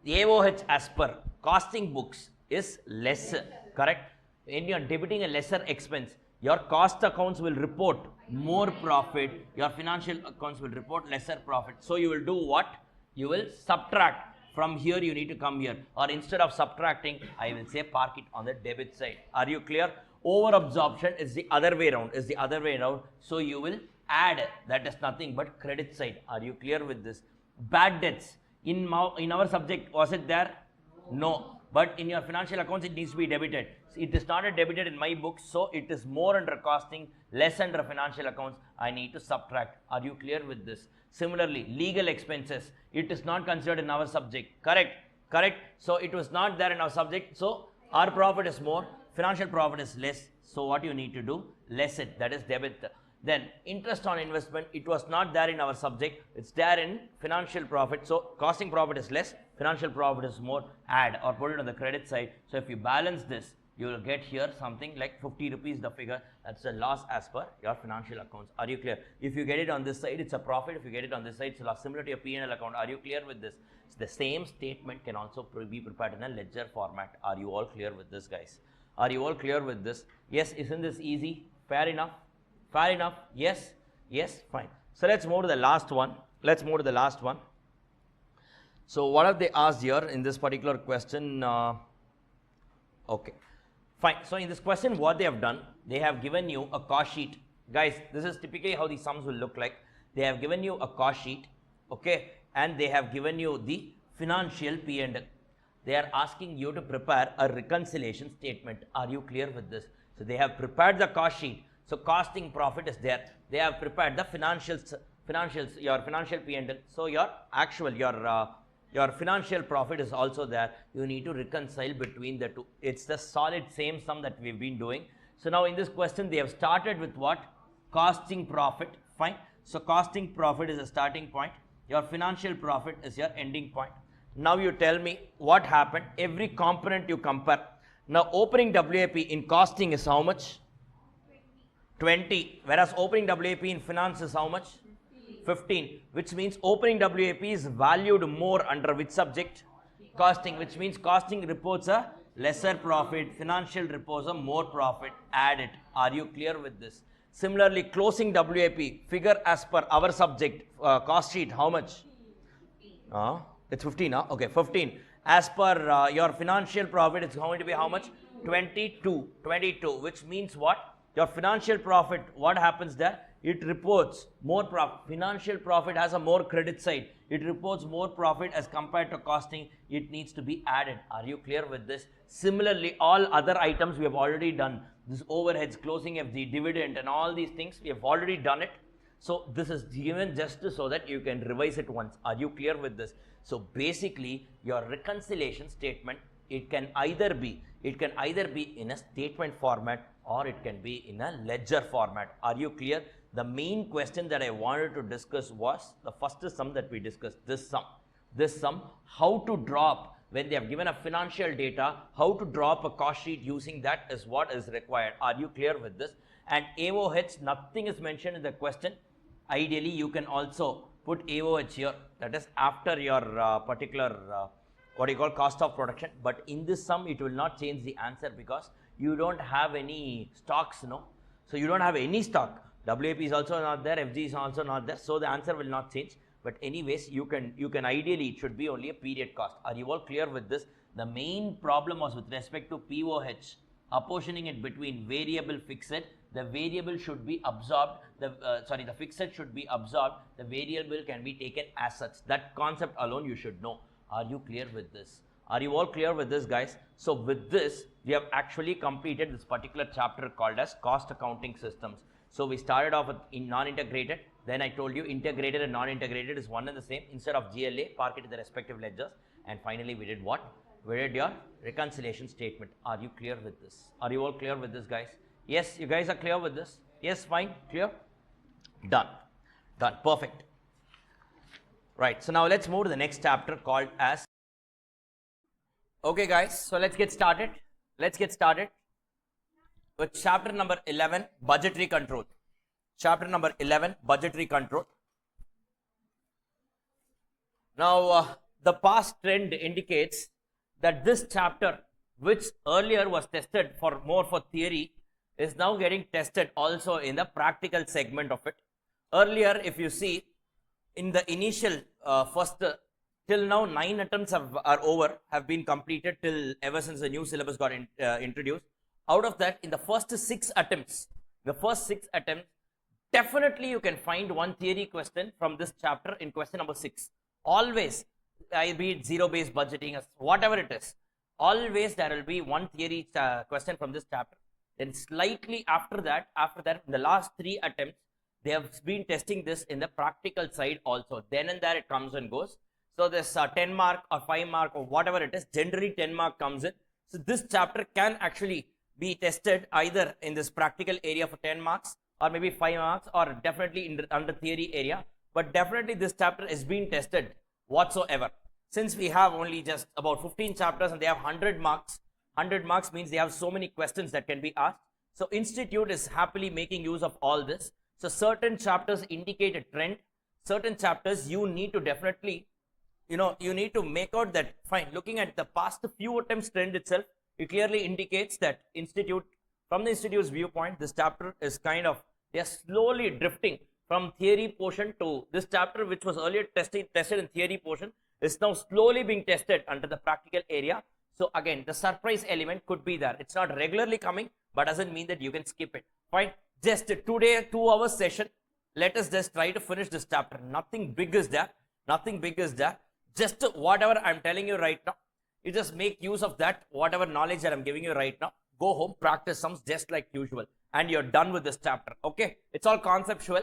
AOH as per costing books is lesser, correct? When you are debiting a lesser expense, your cost accounts will report more profit, your financial accounts will report lesser profit. So, you will do what? You will subtract. From here, you need to come here. Or instead of subtracting, I will say park it on the debit side. Are you clear? Over absorption is the other way around. So, you will add, that is nothing but credit side. Are you clear with this? Bad debts, in our subject, was it there? No. But in your financial accounts, it needs to be debited. It is not debited in my books, so it is more under costing, less under financial accounts. I need to subtract. Are you clear with this? Similarly, legal expenses, it is not considered in our subject. Correct? Correct. So it was not there in our subject. So our profit is more, financial profit is less. So what you need to do? Less it. That is debit. Then interest on investment, it was not there in our subject. It's there in financial profit. So costing profit is less, financial profit is more. Add or put it on the credit side. So if you balance this, you will get here something like 50 rupees the figure. That's a loss as per your financial accounts. Are you clear? If you get it on this side, it's a profit. If you get it on this side, it's a loss, similar to your P&L account. Are you clear with this? So the same statement can also be prepared in a ledger format. Are you all clear with this, guys? Are you all clear with this? Yes, isn't this easy? Fair enough? Fair enough? Yes? Yes? Fine. So let's move to the last one. Let's move to the last one. So what have they asked here in this particular question? Okay. Fine. So in this question, what they have done, they have given you a cost sheet. Guys, this is typically how the sums will look like. They have given you a cost sheet, okay, and they have given you the financial P&L. They are asking you to prepare a reconciliation statement. Are you clear with this? So they have prepared the cost sheet. So costing profit is there. They have prepared the financials, your financial P&L. So your actual, your financial profit is also there. You need to reconcile between the two. It's the solid same sum that we've been doing. So now in this question, they have started with what? Costing profit. Fine. So costing profit is a starting point. Your financial profit is your ending point. Now you tell me what happened. Every component you compare. Now opening WAP in costing is how much? 20. Whereas opening WAP in finance is how much? 15, which means opening WAP is valued more under which subject? Costing, which means costing reports a lesser profit, financial reports a more profit. Add it. Are you clear with this? Similarly, closing WAP, figure as per our subject, cost sheet, how much? It's 15, okay, 15. As per your financial profit, it's going to be how much? 22, which means what? Your financial profit, what happens there? It reports more profit. Financial profit has a more credit side. It reports more profit as compared to costing. It needs to be added. Are you clear with this? Similarly, all other items we have already done. This overheads, closing FD, dividend and all these things, we have already done it. So this is given just so that you can revise it once. Are you clear with this? So basically, your reconciliation statement, it can either be in a statement format or it can be in a ledger format. Are you clear? The main question that I wanted to discuss was the first sum that we discussed, this sum, how to drop, when they have given a financial data, how to drop a cost sheet using that is what is required. Are you clear with this? And AOH, nothing is mentioned in the question. Ideally, you can also put AOH here, that is after your particular what you call cost of production, but in this sum it will not change the answer because you don't have any stocks, no? So you don't have any stock. WAP is also not there, FG is also not there, so the answer will not change. But anyways, you can ideally, it should be only a period cost. Are you all clear with this? The main problem was with respect to POH, apportioning it between variable fixed. The variable should be absorbed, the fixed should be absorbed, the variable can be taken as such. That concept alone you should know. Are you clear with this? Are you all clear with this, guys? So with this, we have actually completed this particular chapter called as cost accounting systems. So we started off with non-integrated, then I told you integrated and non-integrated is one and the same. Instead of GLA, park it in the respective ledgers, and finally we did what? We did your reconciliation statement. Are you clear with this? Are you all clear with this, guys? Yes, you guys are clear with this? Yes, fine, clear? Done, perfect. Right, so now let's move to the next chapter called as. Okay guys, so let's get started. With chapter number 11, budgetary control. Chapter number 11, budgetary control. Now, the past trend indicates that this chapter, which earlier was tested more for theory, is now getting tested also in the practical segment of it. Earlier, if you see, in the initial till now 9 attempts have been completed till ever since the new syllabus got introduced. Out of that, in the first 6 attempts, definitely you can find one theory question from this chapter in question number 6. Always, be it zero-based budgeting, whatever it is, always there will be one theory question from this chapter. Then slightly after that, in the last 3 attempts, they have been testing this in the practical side also. Then and there it comes and goes. So this 10 mark or 5 mark or whatever it is, generally 10 mark comes in. So this chapter can actually be tested either in this practical area for 10 marks or maybe 5 marks, or definitely in the under theory area. But definitely this chapter is being tested whatsoever. Since we have only just about 15 chapters and they have 100 marks, 100 marks means they have so many questions that can be asked. So Institute is happily making use of all this. So certain chapters indicate a trend. Certain chapters you need to definitely, you need to make out that, fine, looking at the past few attempts trend itself, it clearly indicates that from the Institute's viewpoint, this chapter is kind of, they are slowly drifting from theory portion to this chapter, which was earlier tested in theory portion, is now slowly being tested under the practical area. So again, the surprise element could be there. It's not regularly coming, but doesn't mean that you can skip it. Fine. Just today, 2 hours session. Let us just try to finish this chapter. Nothing big is there. Nothing big is there. Just whatever I'm telling you right now, you just make use of that, whatever knowledge that I'm giving you right now. Go home, practice sums just like usual, and you're done with this chapter. Okay? It's all conceptual.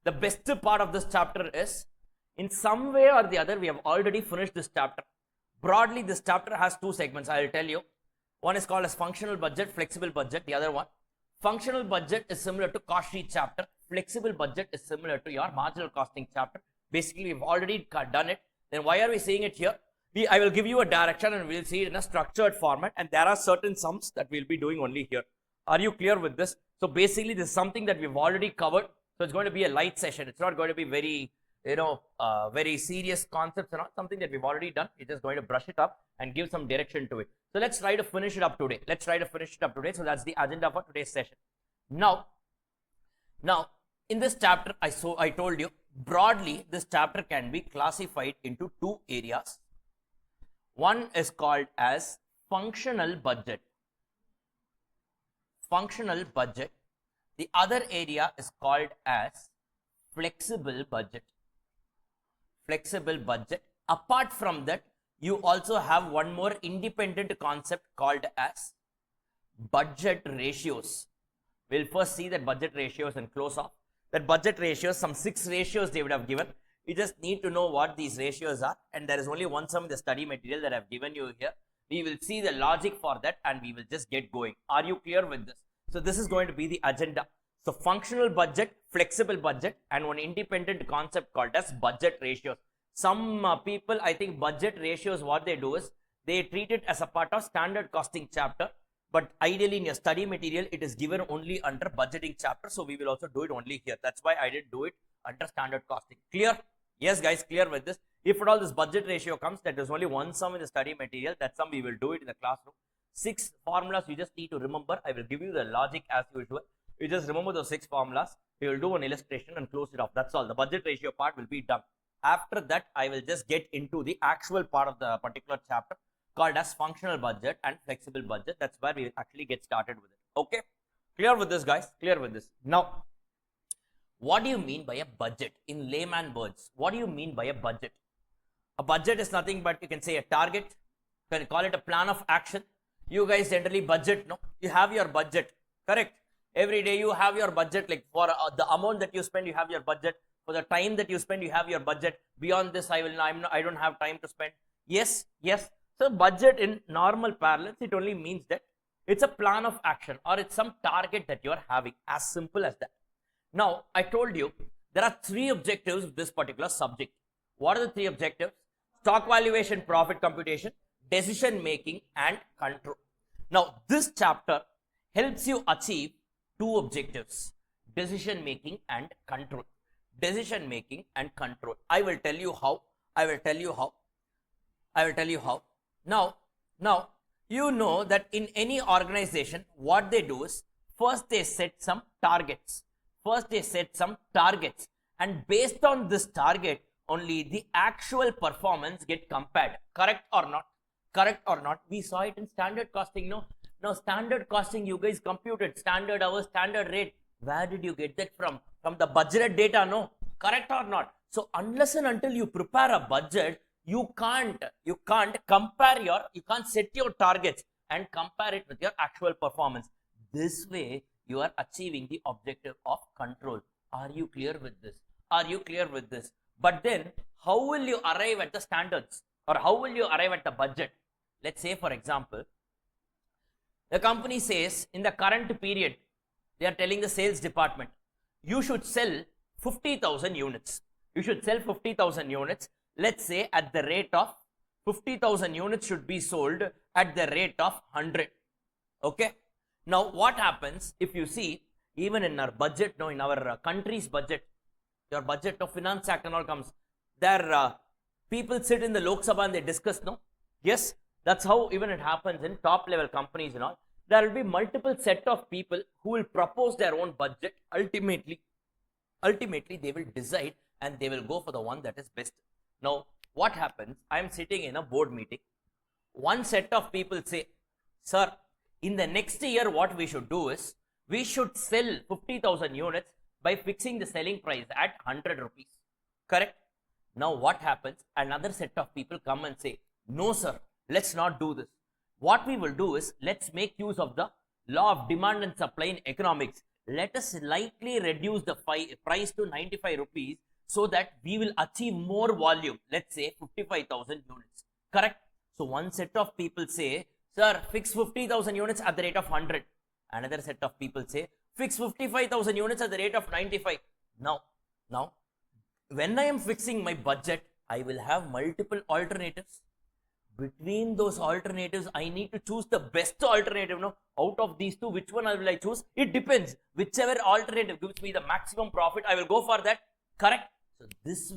The best part of this chapter is, in some way or the other, we have already finished this chapter. Broadly, this chapter has 2 segments, I will tell you. One is called as functional budget, flexible budget. The other one, functional budget, is similar to cost sheet chapter. Flexible budget is similar to your marginal costing chapter. Basically, we've already done it. Then why are we seeing it here? I will give you a direction and we'll see it in a structured format, and there are certain sums that we'll be doing only here. Are you clear with this? So basically, this is something that we've already covered. So it's going to be a light session. It's not going to be very, very serious concepts and all. Something that we've already done. We're just going to brush it up and give some direction to it. So let's try to finish it up today. So that's the agenda for today's session. Now, in this chapter, I told you, broadly, this chapter can be classified into 2 areas. One is called as functional budget. The other area is called as flexible budget. Apart from that, you also have one more independent concept called as budget ratios. We'll first see that budget ratios and close off. That budget ratios, some 6 ratios they would have given. You just need to know what these ratios are, and there is only one sum in the study material that I've given you here. We will see the logic for that and we will just get going. Are you clear with this? So this is going to be the agenda. So functional budget, flexible budget, and one independent concept called as budget ratios. Some people, I think budget ratios, what they do is they treat it as a part of standard costing chapter, but ideally in your study material it is given only under budgeting chapter. So we will also do it only here. That's why I didn't do it under standard costing. Clear? Yes guys, clear with this? If at all this budget ratio comes, that is only one sum in the study material. That sum we will do it in the classroom. 6 formulas you just need to remember. I will give you the logic as usual. You just remember those 6 formulas. We will do an illustration and close it off. That's all. The budget ratio part will be done. After that, I will just get into the actual part of the particular chapter called as functional budget and flexible budget. That's where we actually get started with it. Okay? Clear with this, guys? Clear with this. Now, what do you mean by a budget? In layman words, what do you mean by a budget? A budget is nothing but, you can say, a target. You can call it a plan of action. You guys generally budget, no? You have your budget, correct? Every day you have your budget, like for the amount that you spend, you have your budget. For the time that you spend, you have your budget. Beyond this, I don't have time to spend. Yes. So budget in normal parlance, it only means that it's a plan of action or it's some target that you are having. As simple as that. Now, I told you there are 3 objectives of this particular subject. What are the 3 objectives? Stock valuation, profit computation, decision making, and control. Now, this chapter helps you achieve 2 objectives: decision making and control. Decision making and control. I will tell you how. Now, you know that in any organization, what they do is first they set some targets. And based on this target, only the actual performance get compared. Correct or not? We saw it in standard costing, no? Now, standard costing, you guys computed standard hours, standard rate. Where did you get that from? From the budgeted data, no? Correct or not? So unless and until you prepare a budget, you can't set your targets and compare it with your actual performance. This way, you are achieving the objective of control. Are you clear with this? Are you clear with this? But then, how will you arrive at the standards? Or how will you arrive at the budget? Let's say, for example, the company says in the current period, they are telling the sales department, you should sell 50,000 units. You should sell 50,000 units. Let's say at the rate of 50,000 units should be sold at the rate of 100. Okay. Now, what happens if you see, even in our budget, no, in our country's budget, your budget of Finance Act and all comes, there people sit in the Lok Sabha and they discuss, no? Yes, that's how even it happens in top level companies and all. There will be multiple set of people who will propose their own budget. Ultimately, they will decide and they will go for the one that is best. Now, what happens? I am sitting in a board meeting. One set of people say, sir, in the next year, what we should do is, we should sell 50,000 units by fixing the selling price at 100 rupees. Correct? Now, what happens? Another set of people come and say, no, sir, let's not do this. What we will do is, let's make use of the law of demand and supply in economics. Let us slightly reduce the price to 95 rupees so that we will achieve more volume. Let's say 55,000 units. Correct? So, one set of people say, sir, fix 50,000 units at the rate of 100. Another set of people say, fix 55,000 units at the rate of 95. Now, when I am fixing my budget, I will have multiple alternatives. Between those alternatives, I need to choose the best alternative. No, out of these two, which one will I choose? It depends. Whichever alternative gives me the maximum profit, I will go for that. Correct? So this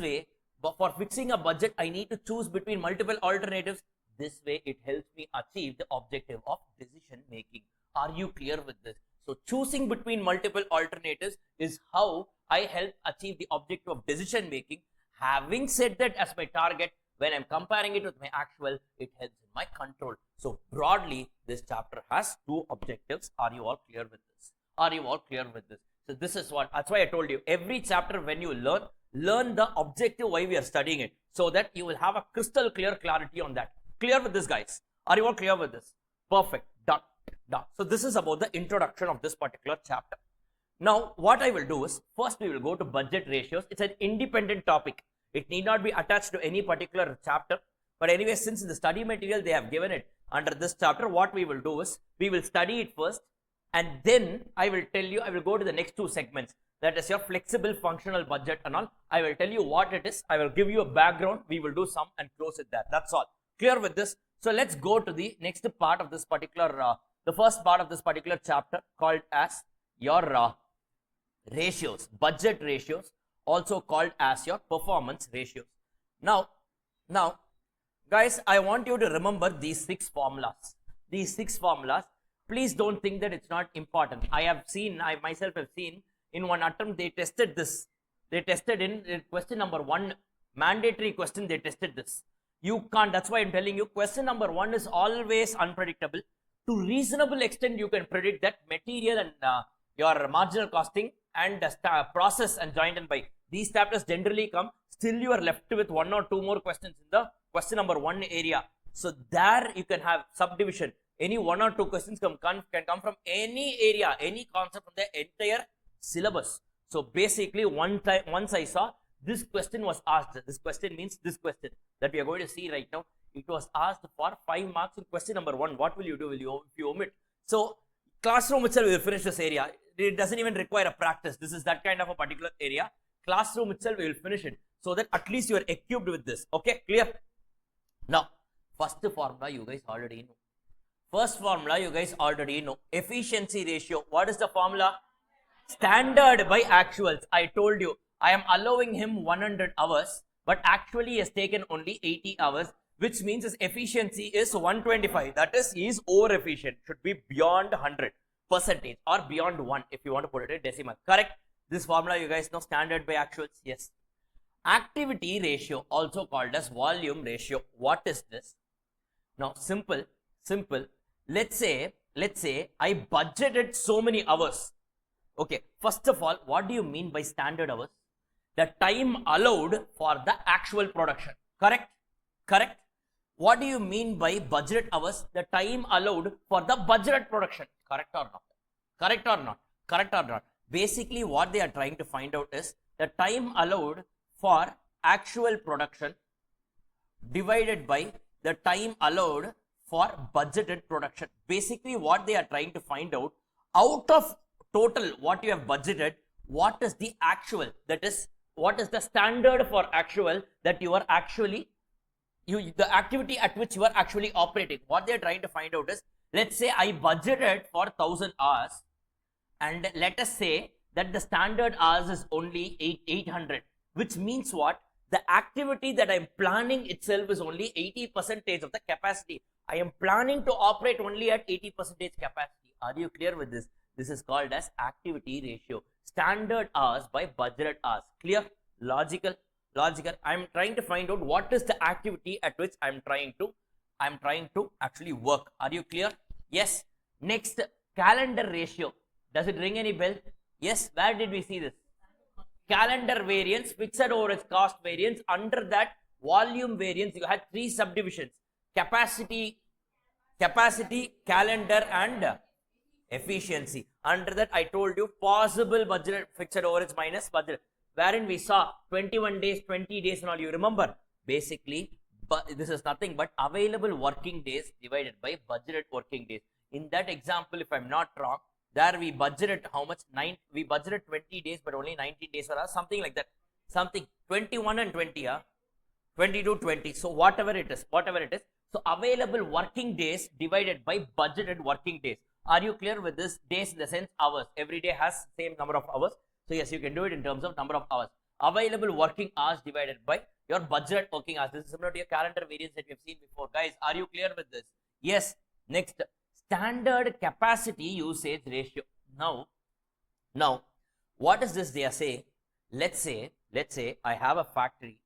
way, but for fixing a budget, I need to choose between multiple alternatives. This way, it helps me achieve the objective of decision making. Are you clear with this? So choosing between multiple alternatives is how I help achieve the objective of decision making. Having said that as my target, when I'm comparing it with my actual, it helps in my control. So broadly, this chapter has two objectives. Are you all clear with this? Are you all clear with this? So this is what, that's why I told you, every chapter when you learn the objective why we are studying it, so that you will have a crystal clear clarity on that. Clear with this, guys? Are you all clear with this? Perfect. Done. So this is about the introduction of this particular chapter. Now, what I will do is, first we will go to budget ratios. It's an independent topic. It need not be attached to any particular chapter. But anyway, since in the study material they have given it under this chapter, what we will do is, we will study it first. And then I will tell you, I will go to the next two segments. That is your flexible functional budget and all. I will tell you what it is. I will give you a background. We will do some and close it there. That's all. Clear with this? So let's go to the next part of this particular, the first part of this particular chapter called as your ratios, budget ratios, also called as your performance ratios. Now, guys, I want you to remember these 6 formulas. These 6 formulas. Please don't think that it's not important. I myself have seen in one attempt they tested this. They tested in question number 1, mandatory question, they tested this. You can't, that's why I'm telling you, question number 1 is always unpredictable. To reasonable extent, you can predict that material and your marginal costing and process and joint and buy. These chapters generally come, still you are left with 1 or 2 more questions in the question number 1 area. So there you can have subdivision. Any 1 or 2 questions can come from any area, any concept from the entire syllabus. So basically, once I saw this question was asked. This question means this question that we are going to see right now. It was asked for 5 marks in question number 1. What will you do? If you omit? So classroom itself will finish this area. It doesn't even require a practice. This is that kind of a particular area. Classroom itself will finish it, so that at least you are equipped with this. Okay, clear? Now, first formula you guys already know. First formula you guys already know. Efficiency ratio. What is the formula? Standard by actuals. I told you, I am allowing him 100 hours, but actually he has taken only 80 hours, which means his efficiency is 125. That is, he is over efficient. Should be beyond 100% or beyond 1 if you want to put it in decimal. Correct? This formula you guys know, standard by actuals. Yes. Activity ratio, also called as volume ratio. What is this? Now, simple. Let's say I budgeted so many hours. Okay, first of all, what do you mean by standard hours? The time allowed for the actual production. Correct? Correct? What do you mean by budget hours? The time allowed for the budget production. Correct or not? Correct or not? Correct or not? Basically, what they are trying to find out is the time allowed for actual production divided by the time allowed for budgeted production. Basically, what they are trying to find out of total what you have budgeted, what is the actual, that is, what is the standard for actual that you are actually, the activity at which you are actually operating. What they are trying to find out is, let's say I budgeted for 1000 hours, and let us say that the standard hours is only 800, which means what? The activity that I am planning itself is only 80% of the capacity. I am planning to operate only at 80% capacity. Are you clear with this? This is called as activity ratio. Standard hours by budgeted hours. Clear? Logical? Logical. I am trying to find out what is the activity at which I am trying to actually work. Are you clear? Yes. Next, calendar ratio. Does it ring any bell? Yes. Where did we see this? Calendar variance, fixed overhead cost variance. Under that, volume variance, you had three subdivisions: capacity, calendar, and efficiency. Under that, I told you possible budget fixed overheads minus budget, wherein we saw 21 days, 20 days and all. You remember? Basically, but this is nothing but available working days divided by budgeted working days. In that example, if I'm not wrong, there we budgeted how much? We budgeted 20 days, but only 19 days for us, something like that. Something 21 and 20, 22, 20. So whatever it is. So available working days divided by budgeted working days. Are you clear with this? Days in the sense hours. Every day has same number of hours. So yes, you can do it in terms of number of hours. Available working hours divided by your budgeted working hours. This is similar to your calendar variance that we have seen before. Guys, are you clear with this? Yes. Next, standard capacity usage ratio. Now, what is this they are saying? Let's say I have a factory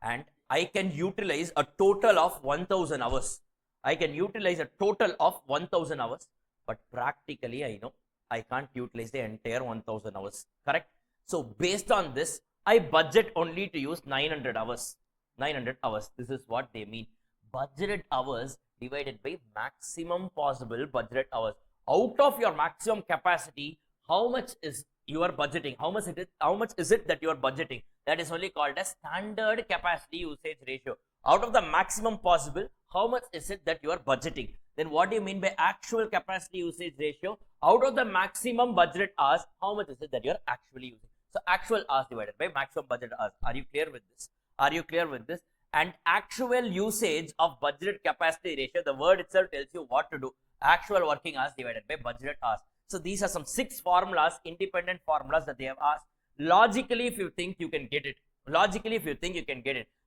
and I can utilize a total of 1000 hours. I can utilize a total of 1000 hours, but practically I know I can't utilize the entire 1000 hours. Correct? So based on this, I budget only to use 900 hours. 900 hours. This is what they mean. Budgeted hours divided by maximum possible budgeted hours. Out of your maximum capacity, how much is you are budgeting? How much is it that you are budgeting? That is only called as standard capacity usage ratio. Out of the maximum possible, how much is it that you are budgeting? Then what do you mean by actual capacity usage ratio? Out of the maximum budgeted hours, how much is it that you are actually using? So actual hours divided by maximum budgeted hours. Are you clear with this? Are you clear with this? And actual usage of budgeted capacity ratio, the word itself tells you what to do. Actual working hours divided by budgeted hours. So these are some 6 formulas, independent formulas that they have asked. Logically, if you think you can get it.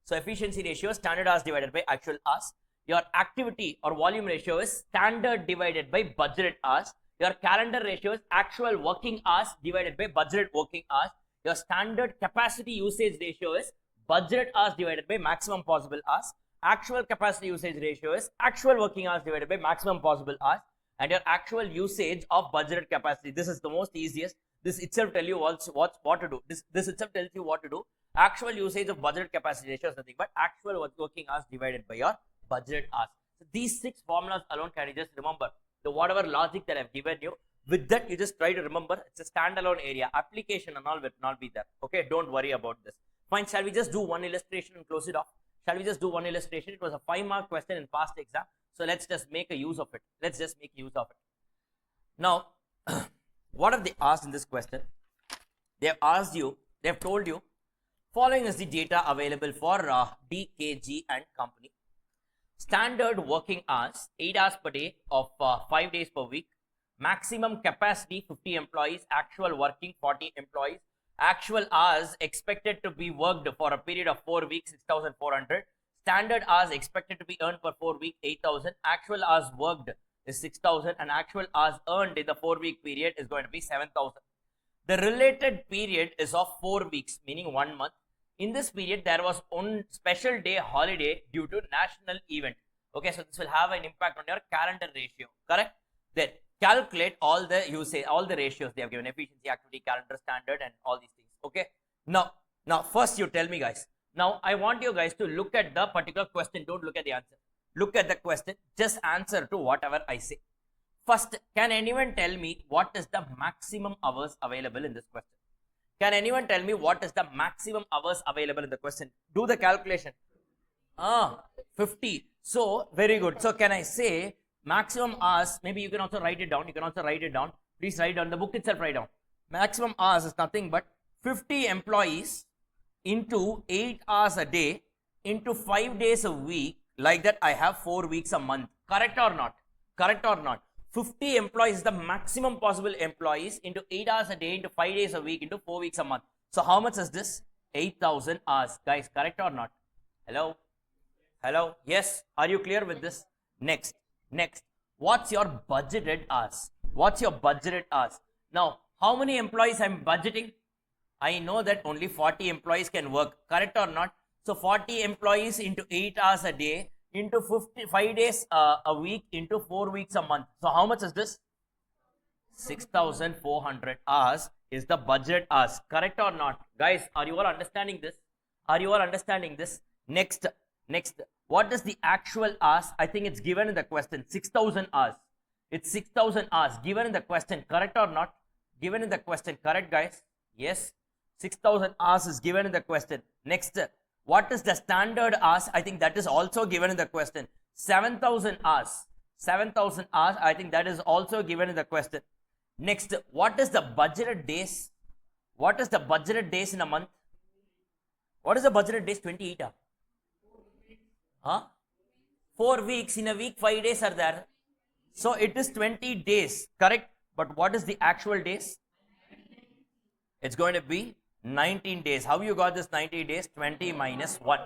So efficiency ratio is standard hours divided by actual hours. Your activity or volume ratio is standard divided by budgeted hours. Your calendar ratio is actual working hours divided by budgeted working hours. Your standard capacity usage ratio is budgeted hours divided by maximum possible hours. Actual capacity usage ratio is actual working hours divided by maximum possible hours. And your actual usage of budgeted capacity. This is the most easiest. This itself tells you what to do. This itself tells you what to do. Actual usage of budgeted capacity ratio is nothing but actual working hours divided by your budgeted hours. So these 6 formulas alone can you just remember. So whatever logic that I've given you, with that you just try to remember. It's a standalone area. Application and all will not be there. Okay, don't worry about this. Fine, shall we just do one illustration and close it off? Shall we just do one illustration? It was a 5-mark question in past exam. So let's just make a use of it. Now, what have they asked in this question? They have told you, following is the data available for DKG and company. Standard working hours, 8 hours per day of 5 days per week. Maximum capacity, 50 employees. Actual working, 40 employees. Actual hours expected to be worked for a period of 4 weeks, 6,400. Standard hours expected to be earned per 4 weeks, 8,000. Actual hours worked is 6,000 and actual hours earned in the 4-week period is going to be 7,000. The related period is of 4 weeks, meaning 1 month. In this period, there was one special day holiday due to national event. Okay, so this will have an impact on your calendar ratio, correct? Then calculate all the usage, all the ratios they have given, efficiency, activity, calendar, standard, and all these things. Okay. Now first you tell me, guys. Now I want you guys to look at the particular question. Don't look at the answer. Look at the question. Just answer to whatever I say. First, can anyone tell me what is the maximum hours available in this question? Can anyone tell me what is the maximum hours available in the question? Do the calculation. 50. So, very good. So, can I say maximum hours? Maybe you can also write it down. You can also write it down. Please write down. The book itself, write down. Maximum hours is nothing but 50 employees into 8 hours a day into 5 days a week. Like that, I have 4 weeks a month. Correct or not? Correct or not? 50 employees is the maximum possible employees into 8 hours a day into 5 days a week into 4 weeks a month. So how much is this? 8,000 hours. Guys, correct or not? Hello? Hello? Yes? Are you clear with this? Next. What's your budgeted hours? What's your budgeted hours? Now, how many employees I'm budgeting? I know that only 40 employees can work. Correct or not? So 40 employees into 8 hours a day into 5 days a week into 4 weeks a month. So how much is this? 6,400 hours is the budget hours. Correct or not? Guys, are you all understanding this? Are you all understanding this? Next. What is the actual hours? I think it's given in the question. 6,000 hours. It's 6,000 hours given in the question. Correct or not? Given in the question. Correct, guys? Yes. 6,000 hours is given in the question. Next. What is the standard hours? I think that is also given in the question. 7,000 hours. 7,000 hours. I think that is also given in the question. Next, what is the budgeted days? What is the budgeted days in a month? What is the budgeted days? 28. Huh? 4 weeks. In a week, 5 days are there. So it is 20 days. Correct? But what is the actual days? It's going to be 19 days. How you got this 90 days? 20 minus 1.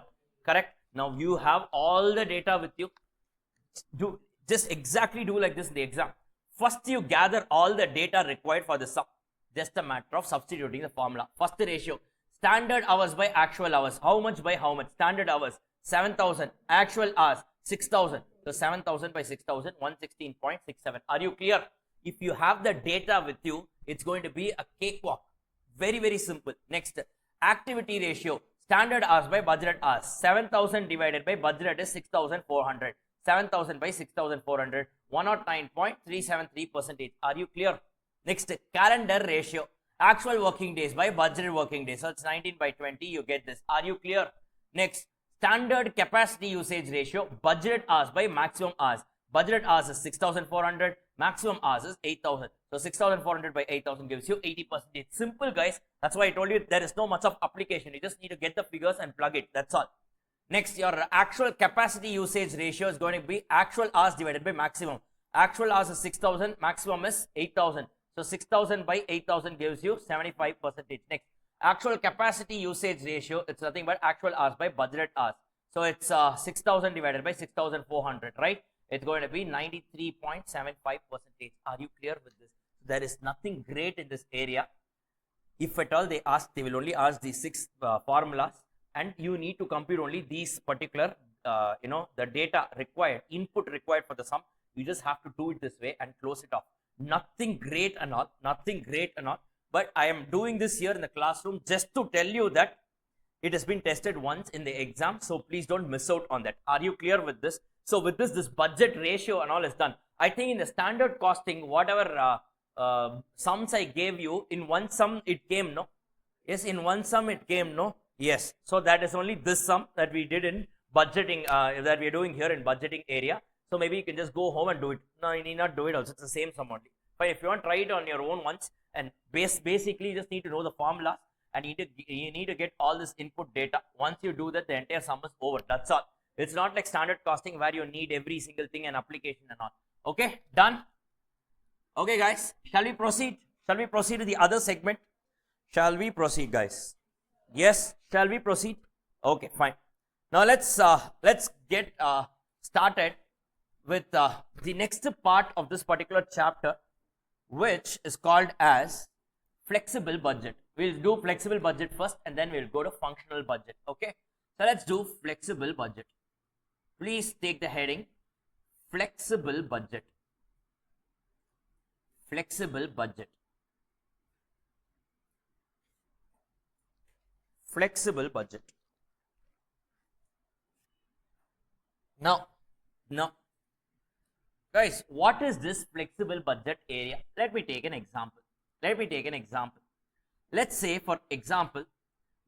Correct? Now you have all the data with you. Just exactly do like this in the exam. First you gather all the data required for the sum. Just a matter of substituting the formula. First ratio. Standard hours by actual hours. How much by how much? Standard hours 7,000. Actual hours 6,000. So 7,000 by 6,000, 116.67. Are you clear? If you have the data with you, it's going to be a cakewalk. Very, very simple. Next, activity ratio. Standard hours by budgeted hours. 7,000 divided by budgeted is 6,400. 7,000 by 6,400. 109.373%. Are you clear? Next, calendar ratio. Actual working days by budgeted working days. So it's 19 by 20. You get this. Are you clear? Next, standard capacity usage ratio. Budgeted hours by maximum hours. Budgeted hours is 6,400. Maximum hours is 8,000. So 6,400 by 8,000 gives you 80%. It's simple, guys. That's why I told you there is no much of application. You just need to get the figures and plug it. That's all. Next, your actual capacity usage ratio is going to be actual hours divided by maximum. Actual hours is 6,000. Maximum is 8,000. So 6,000 by 8,000 gives you 75%. Next, actual capacity usage ratio. It's nothing but actual hours by budgeted hours. So it's 6,000 divided by 6,400, right? It's going to be 93.75%. Are you clear with this? There is nothing great in this area. If at all they will only ask these 6 formulas, and you need to compute only these particular, the data required, input required for the sum. You just have to do it this way and close it off. Nothing great and all, but I am doing this here in the classroom just to tell you that it has been tested once in the exam, so please don't miss out on that. Are you clear with this? So with this budget ratio and all is done. I think in the standard costing, whatever sums I gave you, in one sum it came, no? Yes, in one sum it came, no? Yes. So that is only this sum that we did in budgeting, that we are doing here in budgeting area. So maybe you can just go home and do it. No, you need not do it also. It's the same sum only. But if you want to try it on your own once, and basically you just need to know the formula, and you need to get all this input data. Once you do that, the entire sum is over. That's all. It's not like standard costing where you need every single thing and application and all. Okay, done? Okay, guys, shall we proceed? Shall we proceed to the other segment? Shall we proceed, guys? Yes, shall we proceed? Okay, fine. Now let's get started with the next part of this particular chapter, which is called as flexible budget. We'll do flexible budget first, and then we'll go to functional budget. Okay, so let's do flexible budget. Please take the heading flexible budget. flexible budget. Flexible budget. Now, guys, what is this flexible budget area? Let me take an example. Let's say, for example,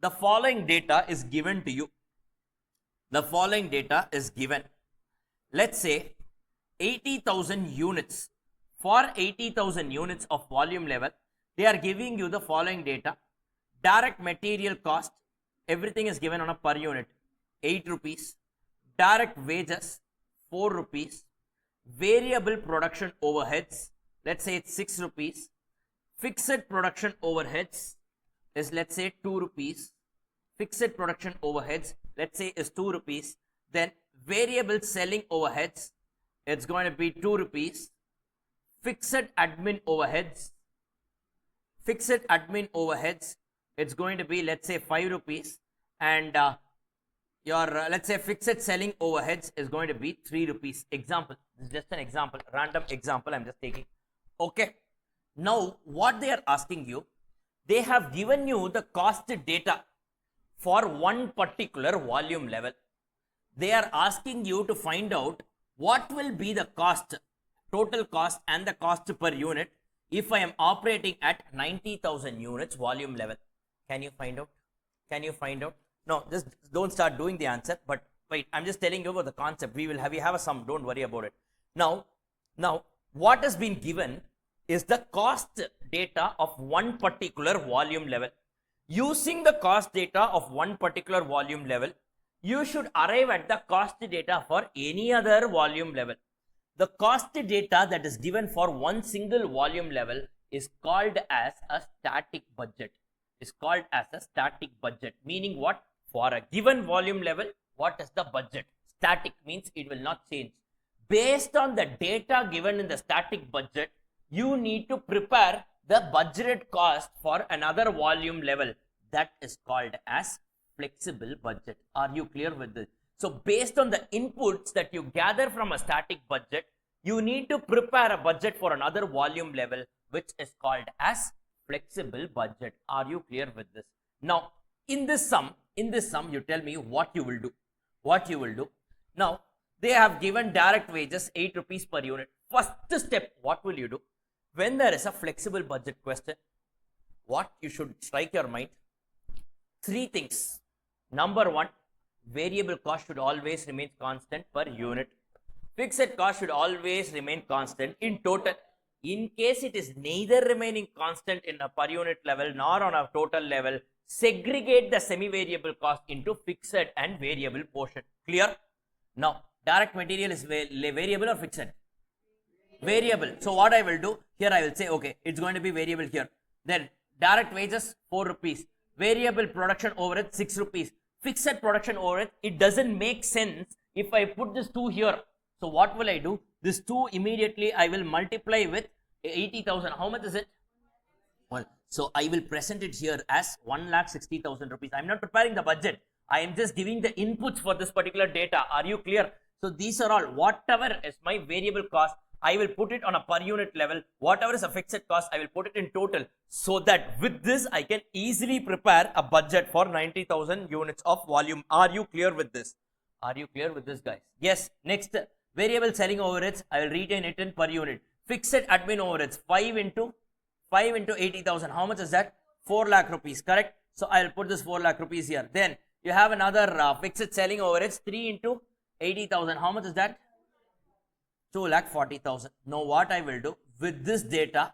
the following data is given to you. Let's say 80,000 units. For 80,000 units of volume level, they are giving you the following data. Direct material cost, everything is given on a per unit, 8 rupees. Direct wages, 4 rupees. Variable production overheads, let's say it's 6 rupees. Fixed production overheads is, let's say, 2 rupees. Fixed production overheads, let's say, is 2 rupees. Then variable selling overheads, it's going to be 2 rupees. Fixed admin overheads, it's going to be, let's say, 5 rupees. And your let's say fixed selling overheads is going to be 3 rupees. Example, this is just an example, random example I'm just taking. Okay, now what they are asking you, they have given you the cost data for one particular volume level. They are asking you to find out what will be the cost, total cost and the cost per unit if I am operating at 90,000 units volume level. Can you find out? No, just don't start doing the answer, but wait, I'm just telling you about the concept. We have a sum, don't worry about it. Now, what has been given is the cost data of one particular volume level. Using the cost data of one particular volume level, you should arrive at the cost data for any other volume level. The cost data that is given for one single volume level is called as a static budget. Meaning what? For a given volume level, what is the budget? Static means it will not change. Based on the data given in the static budget, you need to prepare the budgeted cost for another volume level. That is called as flexible budget. Are you clear with this? So based on the inputs that you gather from a static budget, you need to prepare a budget for another volume level, which is called as flexible budget. Are you clear with this? Now, in this sum, you tell me what you will do. Now, they have given direct wages 8 rupees per unit. First step, what will you do? When there is a flexible budget question, what you should strike your mind? 3 things. Number 1, variable cost should always remain constant per unit. Fixed cost should always remain constant in total. In case it is neither remaining constant in a per unit level nor on a total level, segregate the semi-variable cost into fixed and variable portion. Clear? Now, direct material is variable or fixed? Variable. So what I will do, here I will say, okay, it's going to be variable here. Then direct wages 4 rupees. Variable production overhead 6 rupees. Fixed production overhead, it doesn't make sense if I put this 2 here. So what will I do? This 2 immediately I will multiply with 80,000. How much is it? Well, so I will present it here as 1,60,000 rupees. I'm not preparing the budget. I am just giving the inputs for this particular data. Are you clear? So these are all, whatever is my variable cost, I will put it on a per unit level. Whatever is a fixed cost, I will put it in total, so that with this I can easily prepare a budget for 90,000 units of volume. Are you clear with this? Are you clear with this, guys? Yes. Next, variable selling overheads, I will retain it in per unit. Fixed admin overheads, 5 into 80,000. How much is that? 4 lakh rupees, correct? So I will put this 4 lakh rupees here. Then you have another fixed selling overheads, 3 into 80,000. How much is that? 2,40,000. Now what I will do with this data,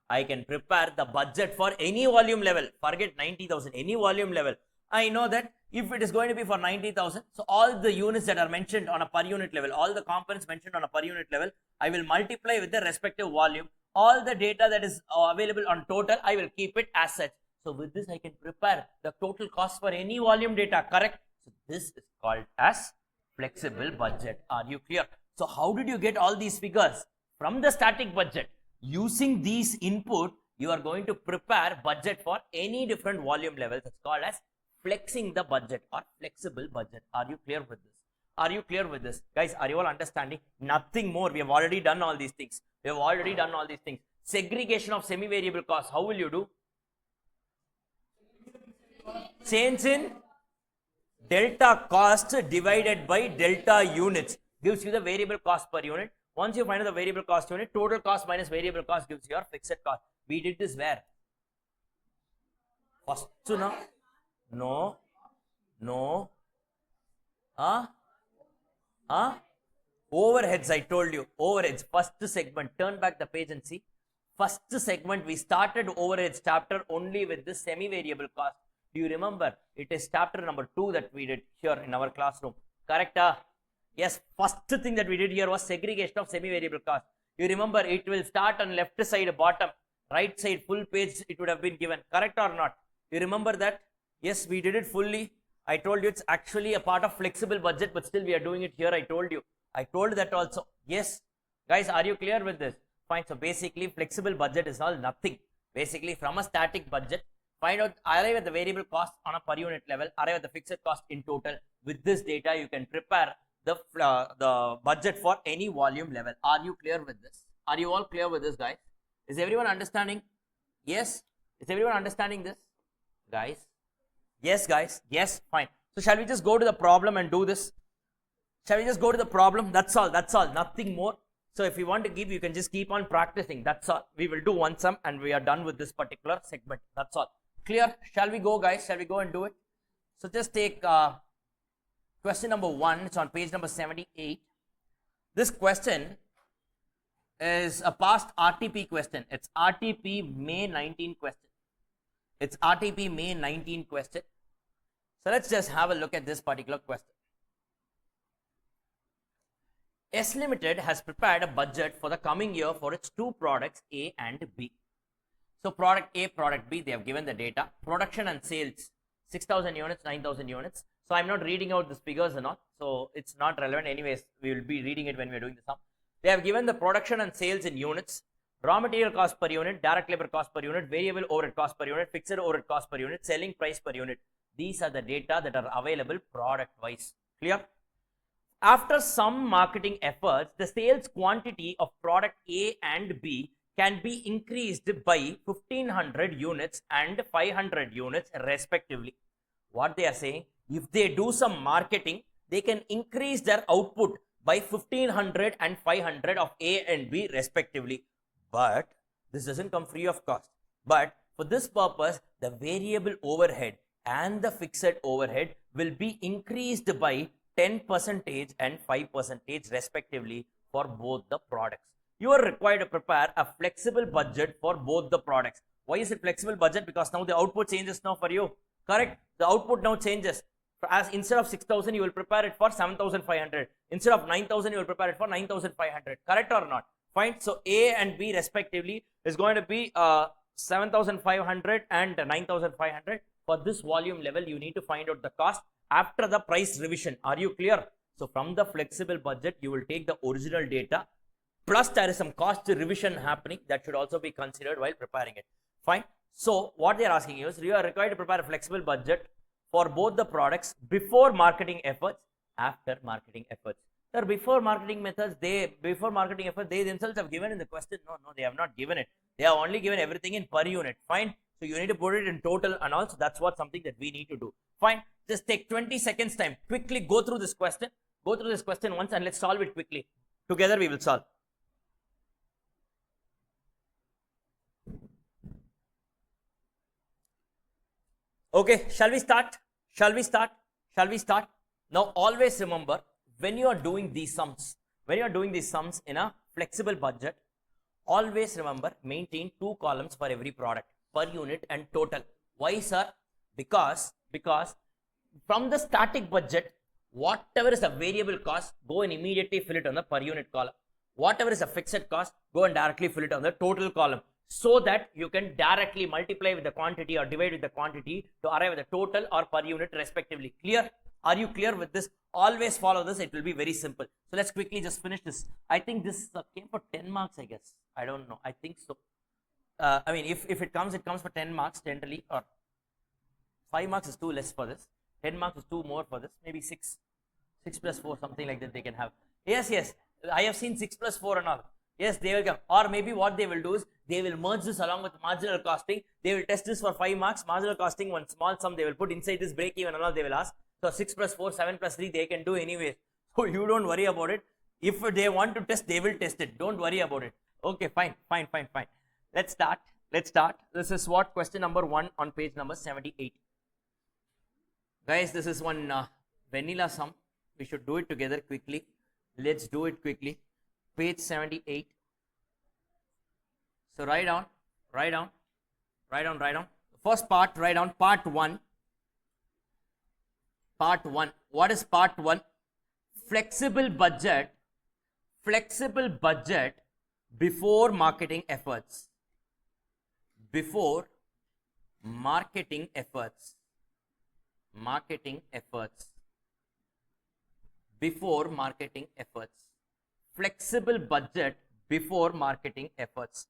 I can prepare the budget for any volume level. Forget 90,000, any volume level. I know that if it is going to be for 90,000, so all the units that are mentioned on a per unit level, all the components mentioned on a per unit level, I will multiply with the respective volume. All the data that is available on total, I will keep it as such. So with this, I can prepare the total cost for any volume data, correct? So this is called as flexible budget. Are you clear? So how did you get all these figures? From the static budget. Using these input, you are going to prepare budget for any different volume levels. It's called as flexing the budget or flexible budget. Are you clear with this? Are you clear with this? Guys, are you all understanding? Nothing more. We have already done all these things. Segregation of semi-variable costs. How will you do? Change in delta cost divided by delta units gives you the variable cost per unit. Once you find out the variable cost unit, total cost minus variable cost gives you your fixed cost. We did this where? First, no. Overheads, I told you. Overheads, first segment. Turn back the page and see. First segment, we started overheads chapter only with this semi-variable cost. Do you remember? It is chapter number 2 that we did here in our classroom. Correct? Yes, first thing that we did here was segregation of semi-variable cost. You remember, it will start on left side bottom, right side full page it would have been given. Correct or not? You remember that? Yes, we did it fully. I told you it's actually a part of flexible budget, but still we are doing it here. I told you. I told that also. Yes. Guys, are you clear with this? Fine. So basically, flexible budget is all nothing. Basically, from a static budget, find out, arrive at the variable cost on a per unit level, arrive at the fixed cost in total. With this data, you can prepare the budget for any volume level. Are you clear with this? Are you all clear with this, guys? Is everyone understanding? Yes? Is everyone understanding this? Guys? Yes, guys? Yes? Fine. So shall we just go to the problem and do this? Shall we just go to the problem? That's all. That's all. Nothing more. So if you want to give, you can just keep on practicing. That's all. We will do one sum and we are done with this particular segment. That's all. Clear? Shall we go, guys? Shall we go and do it? So just take question number 1. It's on page number 78. This question is a past RTP question. It's RTP May 19 question. It's RTP May 19 question. So let's just have a look at this particular question. S Limited has prepared a budget for the coming year for its two products A and B. So product A, product B, they have given the data. Production and sales, 6,000 units, 9,000 units. So I'm not reading out these figures or not. So it's not relevant anyways. We will be reading it when we're doing the sum. They have given the production and sales in units, raw material cost per unit, direct labor cost per unit, variable overhead cost per unit, fixed overhead cost per unit, selling price per unit. These are the data that are available product wise. Clear? After some marketing efforts, the sales quantity of product A and B can be increased by 1500 units and 500 units respectively. What they are saying, if they do some marketing, they can increase their output by 1500 and 500 of A and B respectively. But this doesn't come free of cost. But for this purpose, the variable overhead and the fixed overhead will be increased by 10% and 5% respectively for both the products. You are required to prepare a flexible budget for both the products. Why is it flexible budget? Because now the output changes now for you. Correct? The output now changes. As instead of 6,000, you will prepare it for 7,500. Instead of 9,000, you will prepare it for 9,500. Correct or not? Fine. So A and B respectively is going to be 7,500 and 9,500. For this volume level, you need to find out the cost after the price revision. Are you clear? So from the flexible budget, you will take the original data, plus there is some cost revision happening that should also be considered while preparing it. Fine. So what they are asking you is, you are required to prepare a flexible budget for both the products before marketing efforts, after marketing efforts. Sir, before marketing efforts, they themselves have given in the question. No, they have not given it. They have only given everything in per unit. Fine. So you need to put it in total and also that's what something that we need to do. Fine. Just take 20 seconds time. Quickly go through this question. Go through this question once and let's solve it quickly. Together we will solve. Okay, shall we start? Shall we start? Shall we start? Now always remember, when you are doing these sums in a flexible budget, always remember maintain 2 columns for every product, per unit and total. Why, sir? Because from the static budget, whatever is the variable cost, go and immediately fill it on the per unit column. Whatever is the fixed cost, go and directly fill it on the total column, so that you can directly multiply with the quantity or divide with the quantity to arrive at the total or per unit respectively. Clear? Are you clear with this? Always follow this. It will be very simple. So let's quickly just finish this. I think this came for 10 marks, I guess. I don't know. I think so. I mean, if it comes for 10 marks generally, or 5 marks is too less for this. 10 marks is 2 more for this. Maybe 6. 6 plus 4, something like that they can have. Yes, yes. I have seen 6 plus 4 and all. Yes, they will come. Or maybe what they will do is they will merge this along with marginal costing. They will test this for 5 marks. Marginal costing, one small sum they will put inside this break even and all they will ask. So 6 plus 4, 7 plus 3 they can do anyway. So you don't worry about it. If they want to test, they will test it. Don't worry about it. Okay, fine. Let's start. This is what question number 1 on page number 78. Guys, this is one vanilla sum. We should do it together quickly. Let's do it quickly. Page 78. So write down. First part, write down part 1. What is part 1? Flexible budget before marketing efforts. Before marketing efforts. Flexible budget before marketing efforts.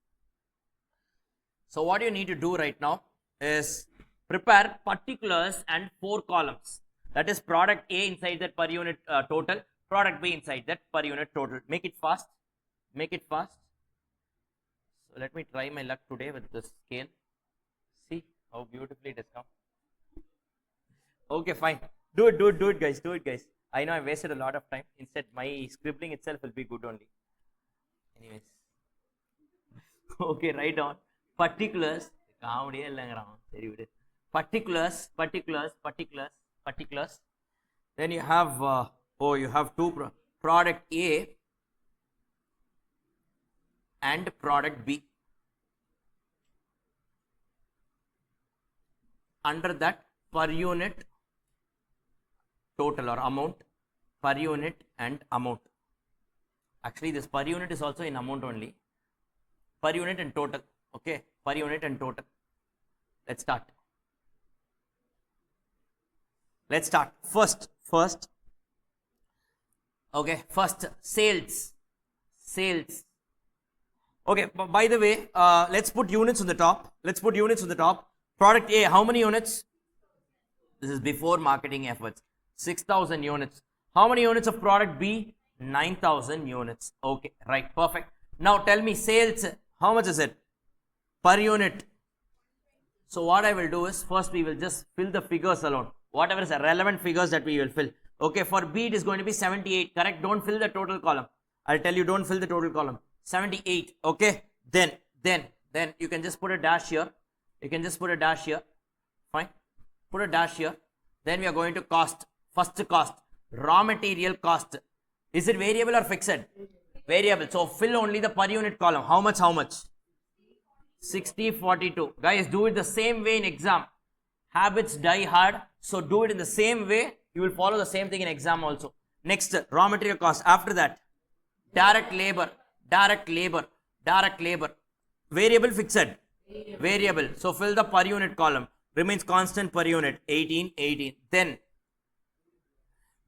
So what you need to do right now is prepare particulars and 4 columns. That is product A inside that per unit total, product B inside that per unit total. Make it fast. So let me try my luck today with the scale. See how beautifully it has come. Okay, fine. Do it guys. I know I wasted a lot of time. Instead, my scribbling itself will be good only. Anyways. Okay, write down particulars. Particulars. Then you have you have 2 product A and product B. Under that, per unit total or amount, per unit and amount. Actually, this per unit is also in amount only. Per unit and total. Okay, per unit and total. Let's start. First. Okay, first sales. Okay, by the way, let's put units on the top. Product A, how many units? This is before marketing efforts. 6,000 units. How many units of product B? 9,000 units. Okay, right, perfect. Now tell me sales, how much is it? Per unit. So what I will do is, first we will just fill the figures alone. Whatever is the relevant figures that we will fill. Okay, for B it is going to be 78, correct? Don't fill the total column. I'll tell you, don't fill the total column. 78, okay? Then you can just put a dash here. Fine. Put a dash here. Then we are going to cost. First cost, raw material cost. Is it variable or fixed? Variable. So fill only the per unit column. How much? 60/42. Guys, do it the same way in exam. Habits die hard. So do it in the same way. You will follow the same thing in exam also. Next, raw material cost. After that, direct labor. Variable, fixed? Variable. So fill the per unit column. Remains constant per unit. 18. Then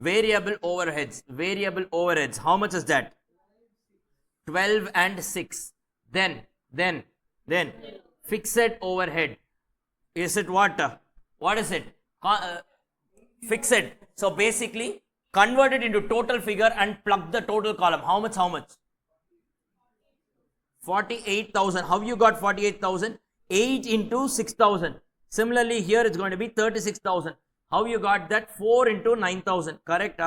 variable overheads. How much is that? 12 and 6. Then fixed overhead. Is it what? What is it? Fixed. So basically, convert it into total figure and plug the total column. How much? 48,000. How you got 48,000? 8 into 6,000. Similarly, here it's going to be 36,000. How you got that? 4 into 9,000. Correct?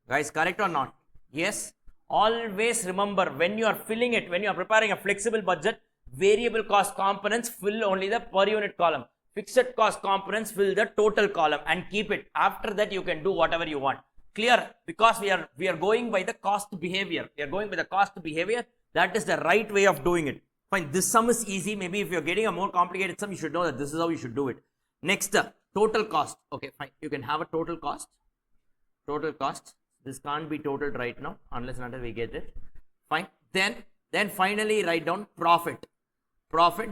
Guys, correct or not? Yes. Always remember, when you are filling it, when you are preparing a flexible budget, variable cost components fill only the per unit column. Fixed cost components fill the total column and keep it. After that, you can do whatever you want. Clear? Because we are going by the cost behavior. That is the right way of doing it. Fine. This sum is easy. Maybe if you're getting a more complicated sum, you should know that this is how you should do it. Next, total cost. Okay, fine. You can have a total cost. This can't be totaled right now unless and until we get it. Fine. Then finally write down profit.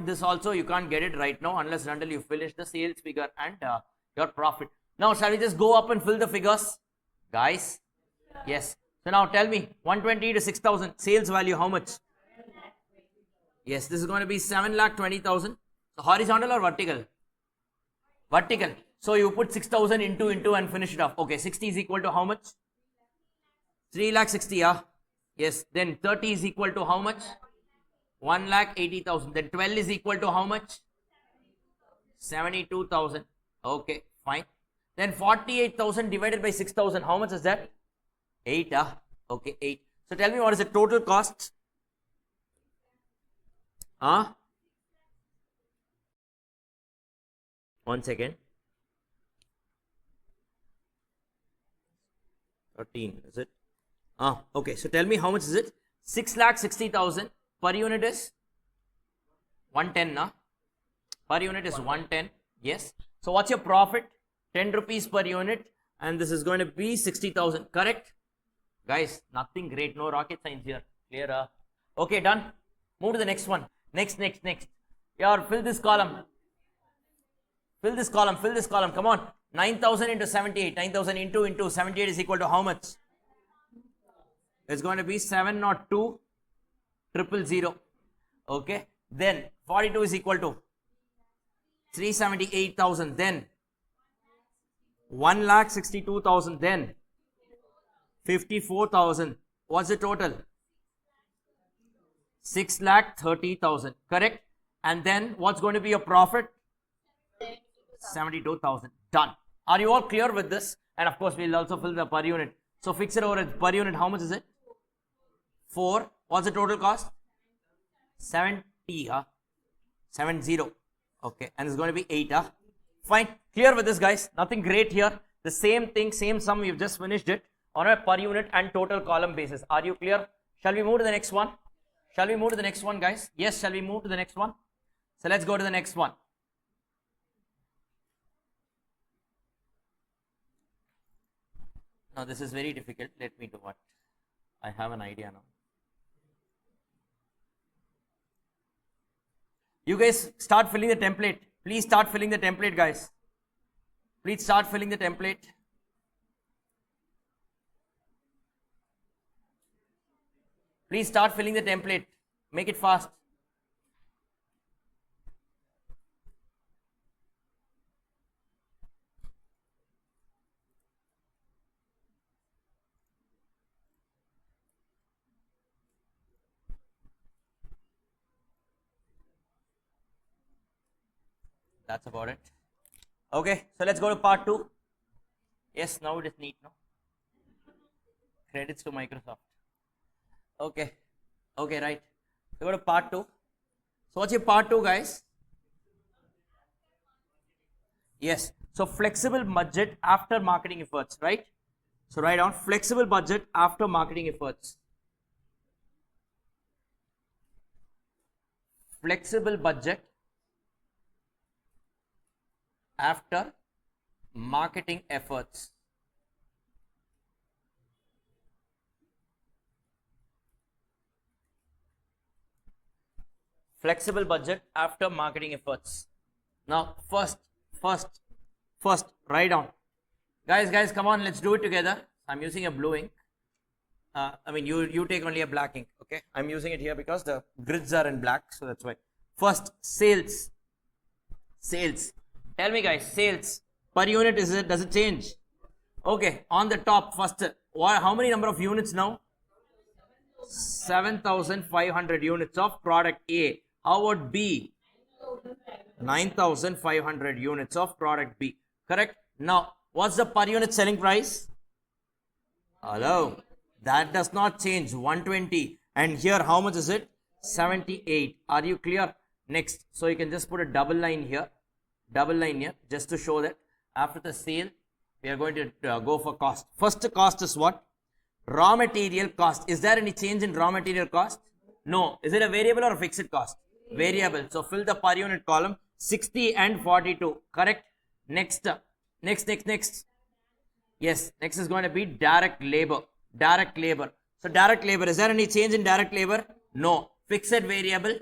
This also you can't get it right now unless and until you finish the sales figure and your profit. Now shall we just go up and fill the figures? Guys? Yes. So now tell me, 120 to 6,000 sales value, how much? Yes, this is going to be 7,20,000. So horizontal or vertical? Vertical. So you put 6,000 into and finish it off. Okay, 60 is equal to how much? 3,60,000, yeah. Yes, then 30 is equal to how much? 1,80,000. Then 12 is equal to how much? 72,000. Okay, fine. Then 48,000 divided by 6,000. How much is that? 8. Okay, 8. So tell me, what is the total cost? One second. 13, is it? Okay. So tell me, how much is it? 6,60,000 per unit is 110, na? Per unit is 110. Yes. So what's your profit? 10 rupees per unit, and this is going to be 60,000. Correct? Guys, nothing great. No rocket science here. Clear? Okay, done. Move to the next one. Next. Here, fill this column. Fill this column. Come on. 9,000 into 78. 9,000 into 78 is equal to how much? It's going to be 702,000. Okay. Then 42 is equal to 378,000. Then 1,62,000. Then 54,000. What's the total? 6,30,000. Correct. And then what's going to be your profit? 72,000. Done. Are you all clear with this? And of course, we'll also fill the per unit. So fixed overhead per unit, how much is it? 4. What's the total cost? 70. 70. Okay. And it's going to be 8. Fine. Clear with this, guys? Nothing great here. The same thing, same sum. We've just finished it on a per unit and total column basis. Are you clear? Shall we move to the next one? Shall we move to the next one, guys? Yes. Shall we move to the next one? So let's go to the next one. Now this is very difficult. Let me do what? I have an idea now. You guys start filling the template. Please start filling the template, guys. Please start filling the template. Please start filling the template. Make it fast. That's about it. Okay, so let's go to part 2. Yes, now it is neat, no? Credits to Microsoft. Okay, right. So go to part 2. So what's your part 2, guys? Yes, so flexible budget after marketing efforts, right? So write down flexible budget after marketing efforts. Flexible budget after marketing efforts. Flexible budget after marketing efforts. Now first write down. Guys, come on, let's do it together. I'm using a blue ink. You take only a black ink. Okay, I'm using it here because the grids are in black, so that's why. First, sales. Tell me, guys, sales per unit, does it change? Okay, on the top first, how many number of units now? 7,500 units of product A. How about B? 9,500 units of product B. Correct? Now, what's the per unit selling price? Hello, that does not change. 120. And here, how much is it? 78. Are you clear? Next, so you can just put a double line here, just to show that after the sale, we are going to go for cost. First cost is what? Raw material cost. Is there any change in raw material cost? No. Is it a variable or a fixed cost? Variable. So fill the per unit column. 60 and 42. Correct? Next. Yes. Next is going to be direct labor. So direct labor. Is there any change in direct labor? No. Fixed variable.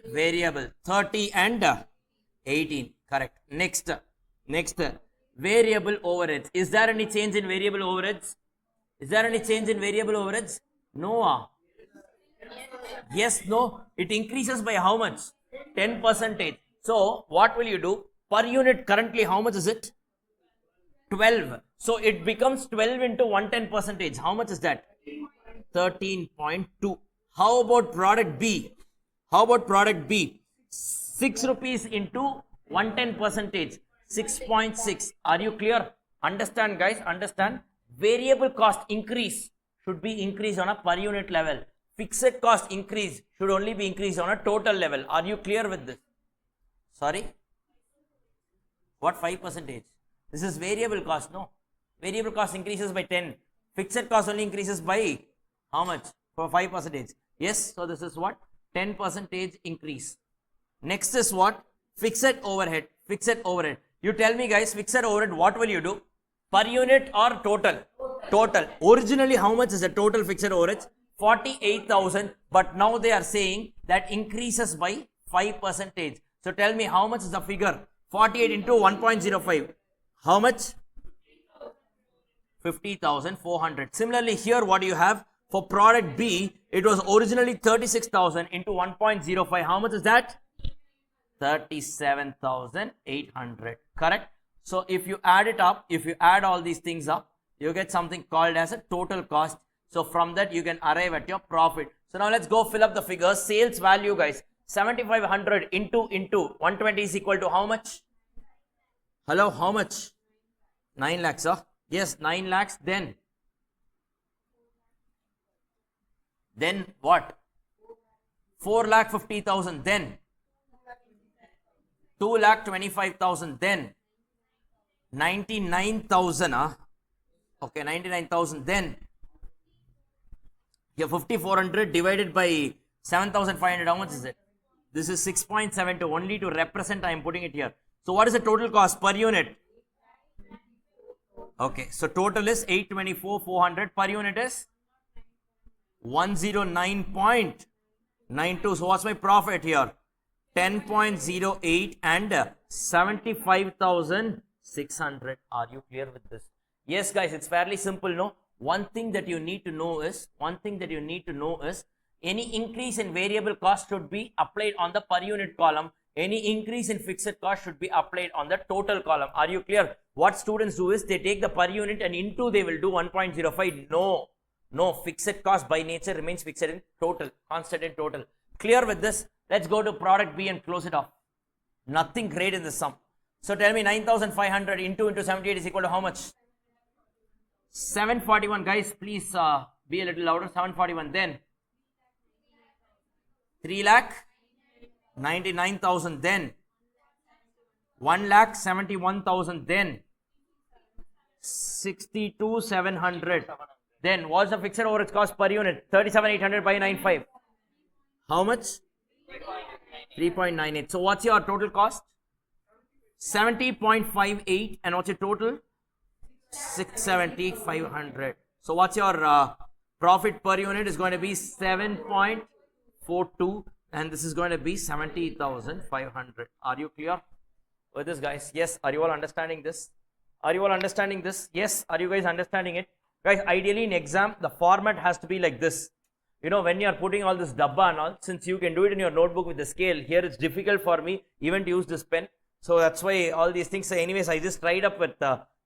30 and 18. Correct. Next. Variable overheads. Is there any change in variable overheads? No. Yes, no. It increases by how much? 10%. So what will you do? Per unit currently how much is it? 12. So it becomes 12 into 110 percentage. How much is that? 13.2. How about product B? How about product B? 6 rupees into 110 percentage. 6.6. Are you clear? Understand, guys? Understand? Variable cost increase should be increased on a per unit level. Fixed cost increase should only be increased on a total level. Are you clear with this? Sorry? What 5 percentage? This is variable cost, no? Variable cost increases by 10. Fixed cost only increases by how much? For 5 percentage. Yes, so this is what? 10 percentage increase. Next is what? Fixed overhead. Fixed overhead. You tell me, guys, fixed overhead, what will you do? Per unit or total? Total. Originally, how much is the total fixed overhead? 48,000. But now they are saying that increases by 5 percentage. So tell me, how much is the figure? 48 into 1.05. How much? 50,400. Similarly, here what do you have? For product B, it was originally 36,000 into 1.05. How much is that? 37,800. Correct? So if you add it up, if you add all these things up, you get something called as a total cost. So from that you can arrive at your profit. So now let's go fill up the figures. Sales value, guys. 7,500 into 120 is equal to how much? Hello, how much? 9 lakhs, huh? Yes, 9 lakhs. Then what? 4,50,000. Then 2,25,000. Then 99,000. Okay, 99,000. Then here 5,400 divided by 7,500. How much is it? This is 6.72. Only to represent, I am putting it here. So what is the total cost per unit? Okay, so total is 824,400. Per unit is 109.92. So what's my profit here? 10.08 and 75,600. Are you clear with this? Yes, guys, it's fairly simple, no? One thing that you need to know is any increase in variable cost should be applied on the per unit column. Any increase in fixed cost should be applied on the total column. Are you clear? What students do is they take the per unit and into they will do 1.05. No, fixed cost by nature remains fixed in total, constant in total. Clear with this? Let's go to product B and close it off. Nothing great in the sum. So tell me 9,500 into 78 is equal to how much? 741. Guys, please be a little louder. 741. Then 3,99,000. Then 1,71,000. Then 62,700. Then what's the fixed overhead cost per unit? 37,800 by 95. How much? 3.98. So what's your total cost? 70.58. And what's your total? 670,500. So what's your profit per unit is going to be 7.42, and this is going to be 70,500. Are you clear with this, guys? Yes. Are you all understanding this? Are you all understanding this? Yes. Are you guys understanding it? Guys, ideally in exam, the format has to be like this. You know, when you are putting all this dabba and all, since you can do it in your notebook with the scale, here it's difficult for me even to use this pen. So that's why all these things. So anyways, I just tried up with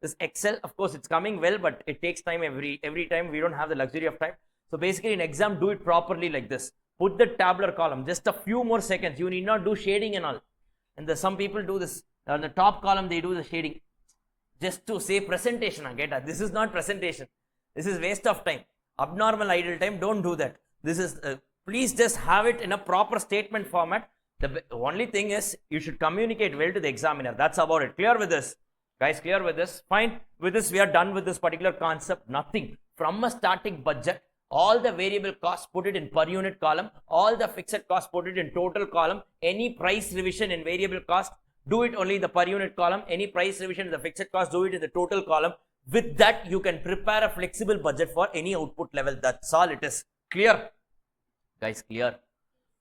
this Excel. Of course, it's coming well, but it takes time every time. We don't have the luxury of time. So basically in exam, do it properly like this. Put the tabular column, just a few more seconds. You need not do shading and all. And some people do this. On the top column, they do the shading. Just to say presentation. This is not presentation. This is waste of time. Abnormal idle time. Don't do that. This is, please just have it in a proper statement format. The only thing is you should communicate well to the examiner. That's about it. Clear with this? Guys, clear with this? Fine. With this, we are done with this particular concept. Nothing. From a static budget, all the variable costs, put it in per unit column. All the fixed costs, put it in total column. Any price revision in variable cost, do it only in the per unit column. Any price revision in the fixed cost, do it in the total column. With that, you can prepare a flexible budget for any output level. That's all it is. Clear? Guys, clear?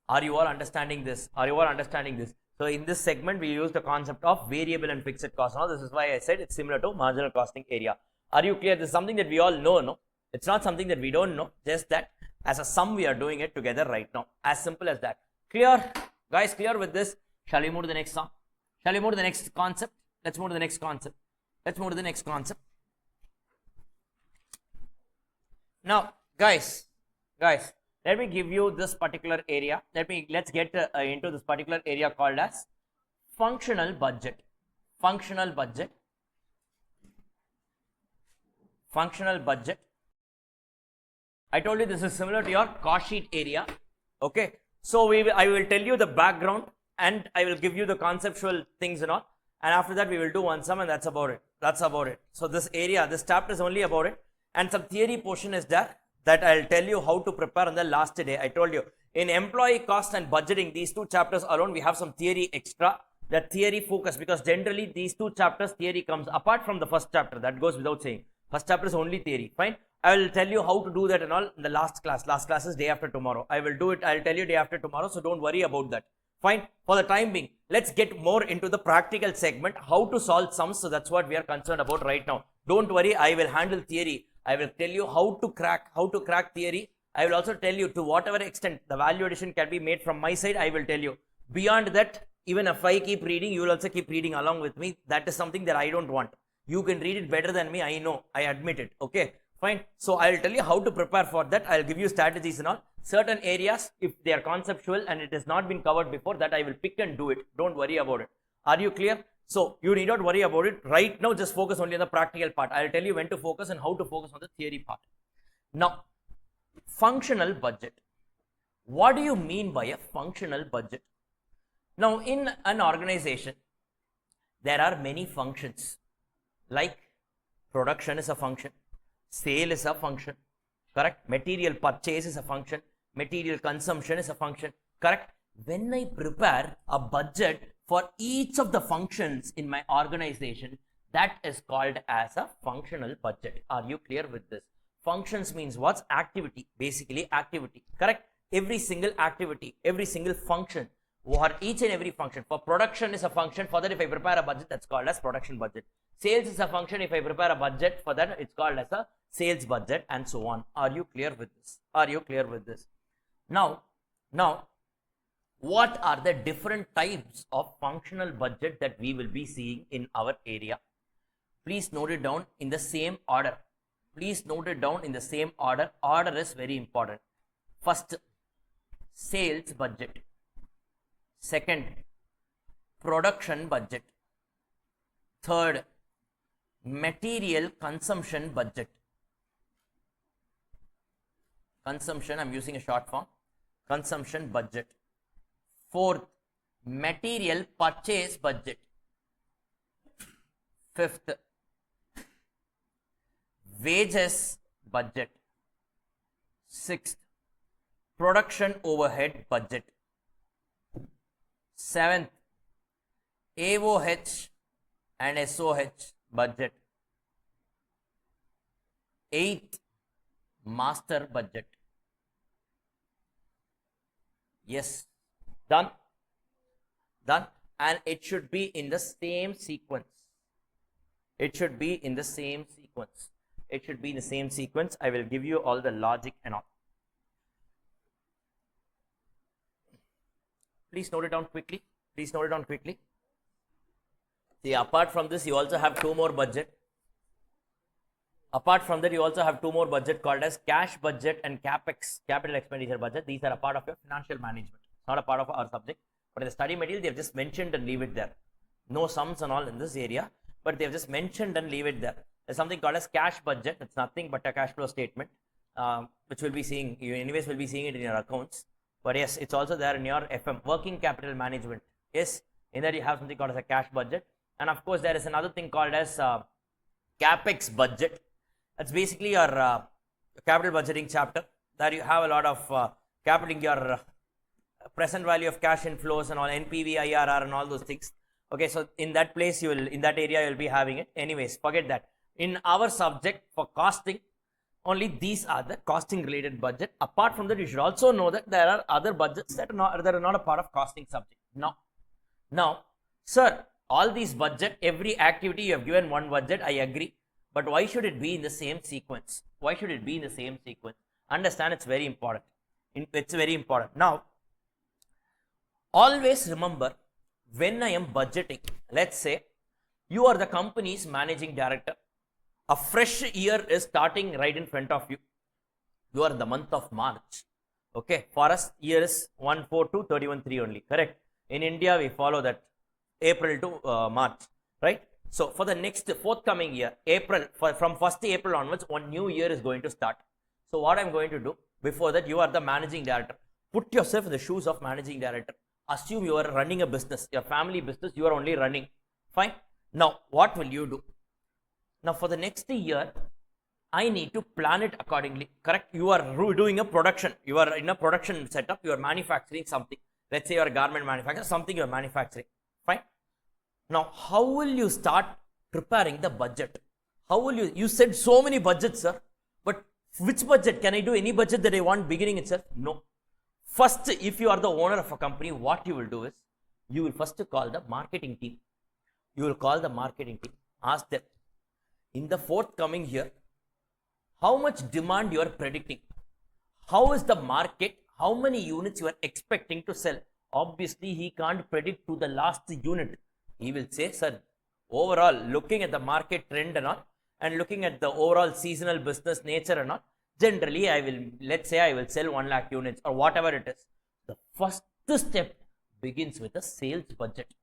Are you all understanding this? Are you all understanding this? So in this segment, we use the concept of variable and fixed cost. Now, this is why I said it's similar to marginal costing area. Are you clear? This is something that we all know, no? It's not something that we don't know. Just that as a sum, we are doing it together right now. As simple as that. Clear? Guys, clear with this? Shall we move to the next sum? Shall we move to the next concept? Let's move to the next concept. Let's move to the next concept. Now, guys, let me give you this particular area. Let's get into this particular area called as functional budget. Functional budget. Functional budget. I told you this is similar to your cost sheet area. Okay, so I will tell you the background and I will give you the conceptual things and all, and after that we will do one sum, and that's about it. So this area, this chapter is only about it, and some theory portion is there that I'll tell you how to prepare on the last day. I told you in employee cost and budgeting, these two chapters alone, we have some theory extra, that theory focus, because generally these two chapters theory comes apart from the first chapter. That goes without saying. First chapter is only theory. Fine. I will tell you how to do that and all in the last class. Last class is day after tomorrow. I will do it. I'll tell you day after tomorrow. So don't worry about that. Fine. For the time being, let's get more into the practical segment, how to solve sums. So that's what we are concerned about right now. Don't worry. I will handle theory. I will tell you how to crack theory. I will also tell you to whatever extent the value addition can be made from my side. I will tell you. Beyond that, even if I keep reading, you will also keep reading along with me. That is something that I don't want. You can read it better than me. I know. I admit it. Okay. Fine. So I will tell you how to prepare for that. I'll give you strategies and all. Certain areas, if they are conceptual and it has not been covered before, that I will pick and do it. Don't worry about it. Are you clear? So you need not worry about it. Right now, just focus only on the practical part. I'll tell you when to focus and how to focus on the theory part. Now, functional budget. What do you mean by a functional budget? Now, in an organization, there are many functions. Like production is a function, sale is a function, correct? Material purchase is a function, material consumption is a function, correct? When I prepare a budget for each of the functions in my organization, that is called as a functional budget. Are you clear with this? Functions means what's activity, basically activity, correct? Every single activity, every single function, or each and every function. For production is a function. For that, if I prepare a budget, that's called as production budget. Sales is a function. If I prepare a budget for that, it's called as a sales budget, and so on. Are you clear with this? Are you clear with this? Now, what are the different types of functional budget that we will be seeing in our area? Please note it down in the same order. Please note it down in the same order. Order is very important. First, sales budget. Second, production budget. Third, material consumption budget. Consumption, I'm using a short form. Consumption budget. Fourth, material purchase budget. Fifth, wages budget. Sixth, production overhead budget. Seventh, AOH and SOH budget. Eighth, master budget. Yes, done, and it should be in the same sequence. It should be in the same sequence. It should be in the same sequence. I will give you all the logic and all. Please note it down quickly. Please note it down quickly. See, apart from this, you also have two more budget. Apart from that, you also have two more budget called as cash budget and capex, capital expenditure budget. These are a part of your financial management. Not a part of our subject. But in the study material, they have just mentioned and leave it there. No sums and all in this area, but they have just mentioned and leave it there. There's something called as cash budget. It's nothing but a cash flow statement, which we'll be seeing. You anyways will be seeing it in your accounts. But yes, it's also there in your FM, working capital management. Yes, in that you have something called as a cash budget. And of course, there is another thing called as capex budget. That's basically your capital budgeting chapter. There you have a lot of capital, your present value of cash inflows and all, NPV, IRR and all those things. Okay, so in that place, you will, in that area, you will be having it. Anyways, forget that. In our subject for costing, only these are the costing related budget. Apart from that, you should also know that there are other budgets that are not a part of costing subject. Now, sir, all these budget, every activity you have given one budget, I agree. But why should it be in the same sequence? Why should it be in the same sequence? Understand, it's very important. It's very important. Now, always remember, when I am budgeting, let's say You are the company's managing director. A fresh year is starting right in front of you. You are in the month of March. Okay, for us, year is 1/4 to 31/3 only, correct? In India, we follow that April to March, right? So for the next forthcoming year, from 1st April onwards, one new year is going to start. So what I'm going to do, before that, you are the managing director. Put yourself in the shoes of managing director. Assume you are running a business, your family business, you are only running. Fine. Now, what will you do? Now, for the next year, I need to plan it accordingly, correct? You are doing a production. You are in a production setup. You are manufacturing something. Let's say you are a garment manufacturer, something you are manufacturing. Fine. Now, how will you start preparing the budget? How will you said so many budgets, sir, but which budget? Can I do any budget that I want beginning itself? No. First, if you are the owner of a company, what you will do is, you will first call the marketing team. You will call the marketing team. Ask them, in the forthcoming year, how much demand you are predicting? How is the market? How many units you are expecting to sell? Obviously, he can't predict to the last unit. He will say, sir, overall, looking at the market trend and all, and looking at the overall seasonal business nature and all, generally, let's say I will sell 1 lakh units or whatever it is. The first step begins with a sales budget.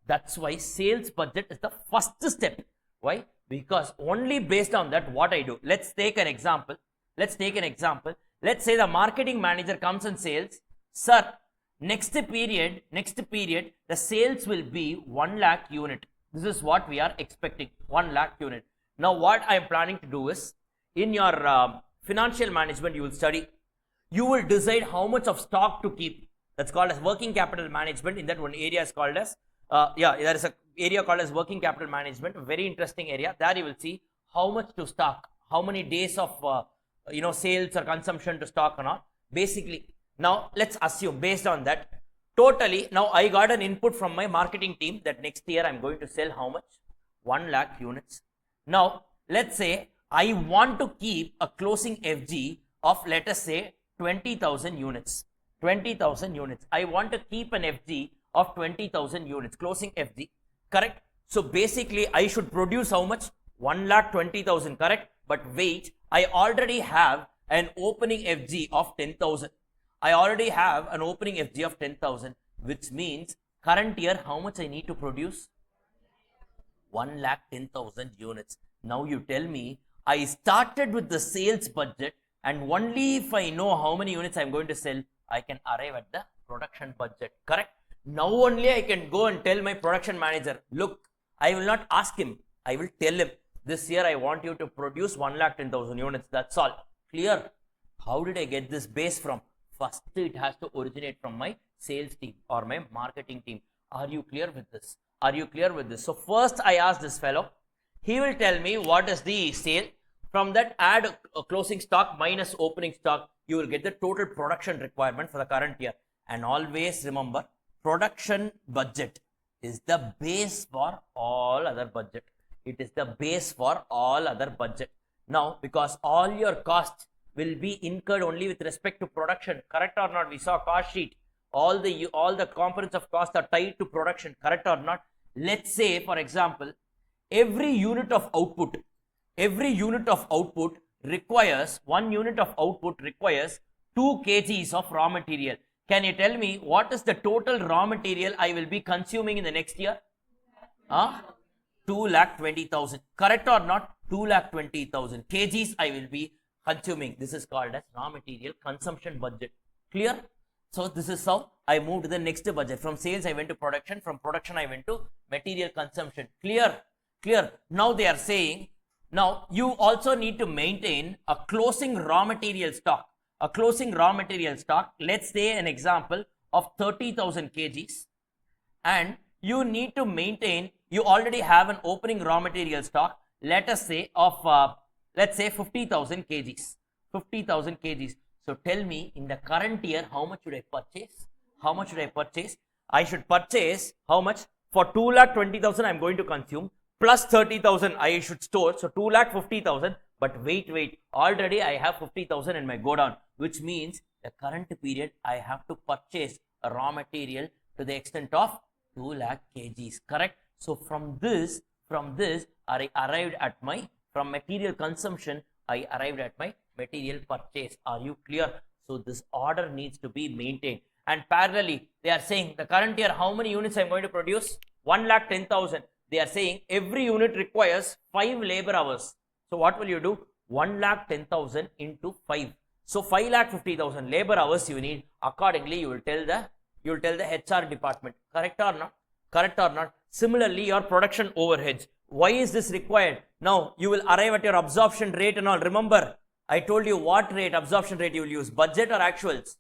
That's why sales budget is the first step. Why? Because only based on that, what I do. Let's take an example. Let's say the marketing manager comes and says, sir, next period, the sales will be 1 lakh unit. This is what we are expecting, 1 lakh unit. Now, what I am planning to do is, in your financial management, you will study. You will decide how much of stock to keep. That's called as working capital management. In that one area is called as, there is a area called as working capital management, a very interesting area. There you will see how much to stock, how many days of sales or consumption to stock or not. Basically, now let's assume based on that, totally, now I got an input from my marketing team that next year I'm going to sell how much? 1 lakh units. Now, let's say I want to keep a closing FG of, let us say, 20,000 units. 20,000 units. I want to keep an FG of 20,000 units, closing FG, correct? So basically, I should produce how much? 1,20,000, correct? But wait, I already have an opening FG of 10,000. I already have an opening FG of 10,000, which means current year, how much I need to produce? 1,10,000 units. Now you tell me, I started with the sales budget, and only if I know how many units I'm going to sell, I can arrive at the production budget, correct? Now only I can go and tell my production manager, look, I will not ask him, I will tell him, this year I want you to produce 1,10,000 units, that's all. Clear? How did I get this base from? First, it has to originate from my sales team or my marketing team. Are you clear with this? Are you clear with this? So first I ask this fellow, he will tell me what is the sale. From that, add a closing stock minus opening stock. You will get the total production requirement for the current year. And always remember, production budget is the base for all other budget. It is the base for all other budget. Now, because all your costs will be incurred only with respect to production, correct or not? We saw cost sheet. All the components of cost are tied to production, correct or not? Let's say, for example, every unit of output requires, 1 unit of output requires 2 kgs of raw material. Can you tell me what is the total raw material I will be consuming in the next year? 2,20,000. Correct or not? 2,20,000 kgs I will be consuming. This is called as raw material consumption budget. Clear? So this is how I moved to the next budget. From sales I went to production. From production I went to material consumption. Clear? Clear. Now they are saying, now you also need to maintain a closing raw material stock. A closing raw material stock, let's say an example of 30,000 kgs, and you need to maintain, you already have an opening raw material stock, let us say of, let's say 50,000 kgs. 50,000 kgs. So tell me, in the current year, how much should I purchase? How much should I purchase? I should purchase how much? For 2,20,000 I am going to consume, plus 30,000 I should store, so 2,50,000. But wait, already I have 50,000 in my godown, which means the current period I have to purchase a raw material to the extent of 2 lakh kgs, correct? So from this From this, I arrived at my, from material consumption, I arrived at my material purchase. Are you clear? So this order needs to be maintained. And parallelly, they are saying the current year, how many units I'm going to produce? 1,10,000. They are saying every unit requires 5 labor hours. So what will you do? 1,10,000 into 5. So 5,50,000 labor hours you need. Accordingly, you will tell the HR department. Correct or not? Correct or not? Similarly, your production overheads. Why is this required? Now, you will arrive at your absorption rate and all. Remember, I told you what rate, absorption rate you will use. Budget or actuals?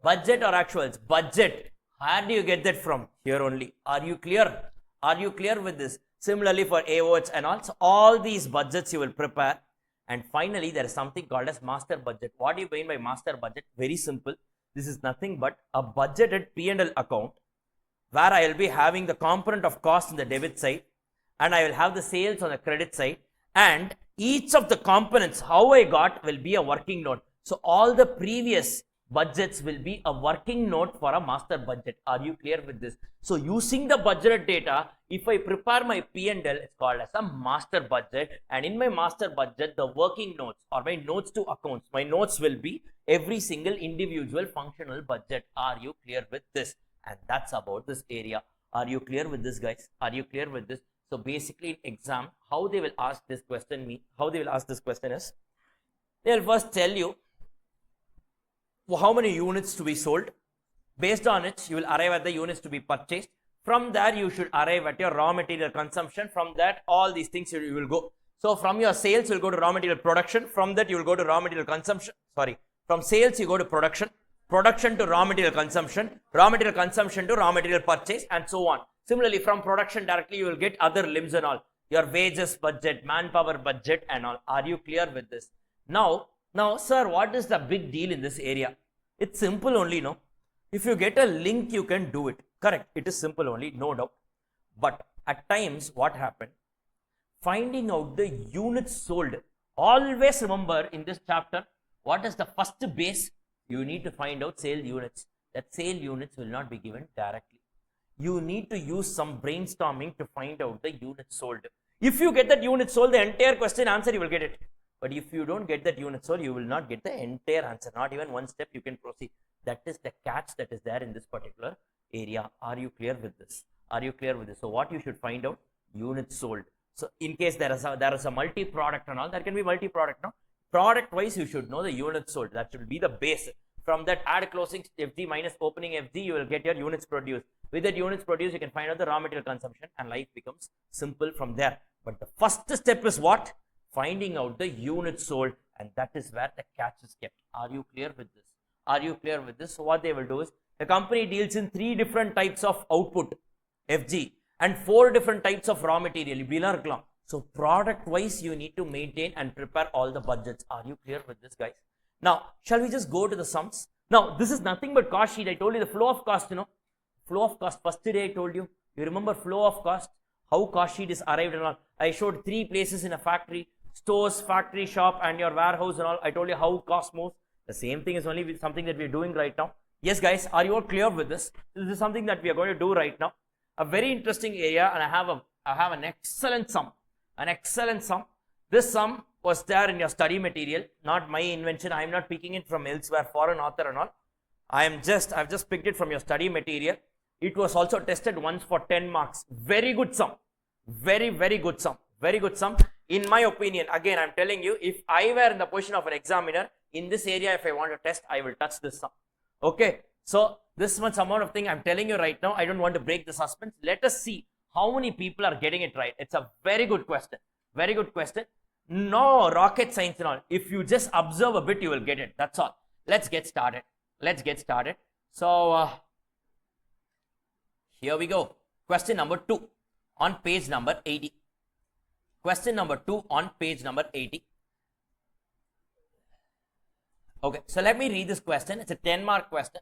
Budget or actuals? Budget. Where do you get that from? Here only. Are you clear? Are you clear with this? Similarly for AOH and all. So all these budgets you will prepare. And finally, there is something called as master budget. What do you mean by master budget? Very simple. This is nothing but a budgeted P&L account where I will be having the component of cost in the debit side and I will have the sales on the credit side, and each of the components how I got will be a working note. So all the previous budgets will be a working note for a master budget. Are you clear with this? So using the budgeted data, if I prepare my P&L, it's called as a master budget, and in my master budget, the working notes or my notes to accounts, my notes will be every single individual functional budget. Are you clear with this? And that's about this area. Are you clear with this, guys? Are you clear with this? So basically in exam, how they will ask this question is, they will first tell you how many units to be sold. Based on it, you will arrive at the units to be purchased. From there, you should arrive at your raw material consumption. From that, all these things you will go. So from your sales, you will go to raw material production. From that, you will go to raw material consumption. From sales, you go to production. Production to raw material consumption to raw material purchase, and so on. Similarly, from production directly, you will get other limbs and all. Your wages budget, manpower budget and all. Are you clear with this? Now, sir, what is the big deal in this area? It's simple only, no? If you get a link, you can do it. Correct. It is simple only, no doubt. But at times, what happened? Finding out the units sold. Always remember in this chapter, what is the first base? You need to find out sale units. That sale units will not be given directly. You need to use some brainstorming to find out the units sold. If you get that unit sold, the entire question answer, you will get it. But if you don't get that unit sold, you will not get the entire answer. Not even one step you can proceed. That is the catch that is there in this particular area. Are you clear with this? Are you clear with this? So what you should find out? Units sold. So in case there is a multi-product and all, there can be multi-product, no? Product wise, you should know the units sold. That should be the base. From that, add closing FG minus opening FG, you will get your units produced. With that units produced, you can find out the raw material consumption, and life becomes simple from there. But the first step is what? Finding out the units sold, and that is where the catch is kept. Are you clear with this? Are you clear with this? So what they will do is, the company deals in 3 different types of output, FG, and 4 different types of raw material, bill or cloth. So product wise, you need to maintain and prepare all the budgets. Are you clear with this, guys? Now, shall we just go to the sums? Now, this is nothing but cost sheet. I told you the flow of cost, flow of cost. First day I told you. You remember flow of cost? How cost sheet is arrived and all. I showed 3 places in a factory: stores, factory, shop, and your warehouse and all. I told you how cost moves. The same thing is only with something that we are doing right now. Yes, guys, are you all clear with this? This is something that we are going to do right now. A very interesting area, and I have an excellent sum. An excellent sum. This sum was there in your study material, not my invention. I am not picking it from elsewhere, foreign author and all. I've just picked it from your study material. It was also tested once for 10 marks. Very good sum. Very, very good sum. Very good sum. In my opinion, again, I'm telling you, if I were in the position of an examiner, in this area, if I want to test, I will touch this sum. Okay. So, this much amount of thing I'm telling you right now, I don't want to break the suspense. Let us see how many people are getting it right. It's a very good question. Very good question. No rocket science and all. If you just observe a bit, you will get it. That's all. Let's get started. Let's get started. So, here we go. Question number 2 on page number 80. Question number 2 on page number 80. Okay, so let me read this question. It's a 10-mark question.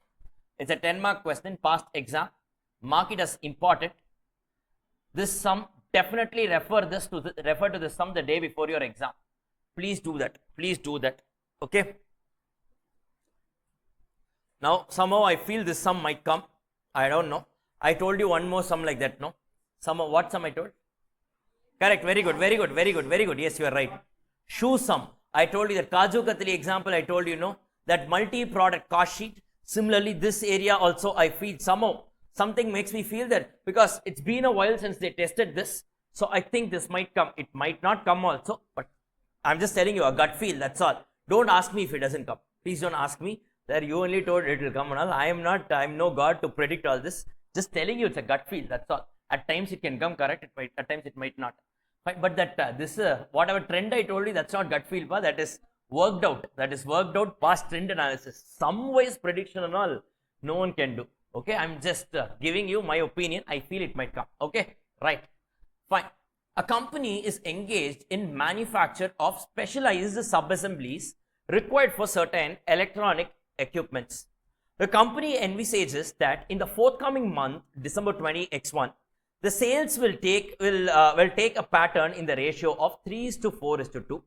It's a 10-mark question, past exam. Mark it as important. This sum, definitely refer to this sum the day before your exam. Please do that. Please do that. Okay. Now, somehow I feel this sum might come. I don't know. I told you one more sum like that, no? What sum I told? Correct. Very good. Very good. Very good. Very good. Yes, you are right. Shoe sum. I told you that Kaju Katli example. I told you, no, that multi-product cost sheet. Similarly, this area also I feel somehow something makes me feel that because it's been a while since they tested this. So I think this might come. It might not come also, but I'm just telling you a gut feel. That's all. Don't ask me if it doesn't come. Please don't ask me. There you only told it will come and all. I am not. I'm no god to predict all this. Just telling you it's a gut feel. That's all. At times it can come correct. It might. At times it might not. But that this whatever trend I told you, that's not gut feel, but that is worked out. That is worked out past trend analysis. Some ways prediction and all, no one can do. Okay, I'm just giving you my opinion. I feel it might come. Okay, right, fine. A company is engaged in manufacture of specialized sub-assemblies required for certain electronic equipments. The company envisages that in the forthcoming month, December 20x1, the sales will take a pattern in the ratio of 3:4:2,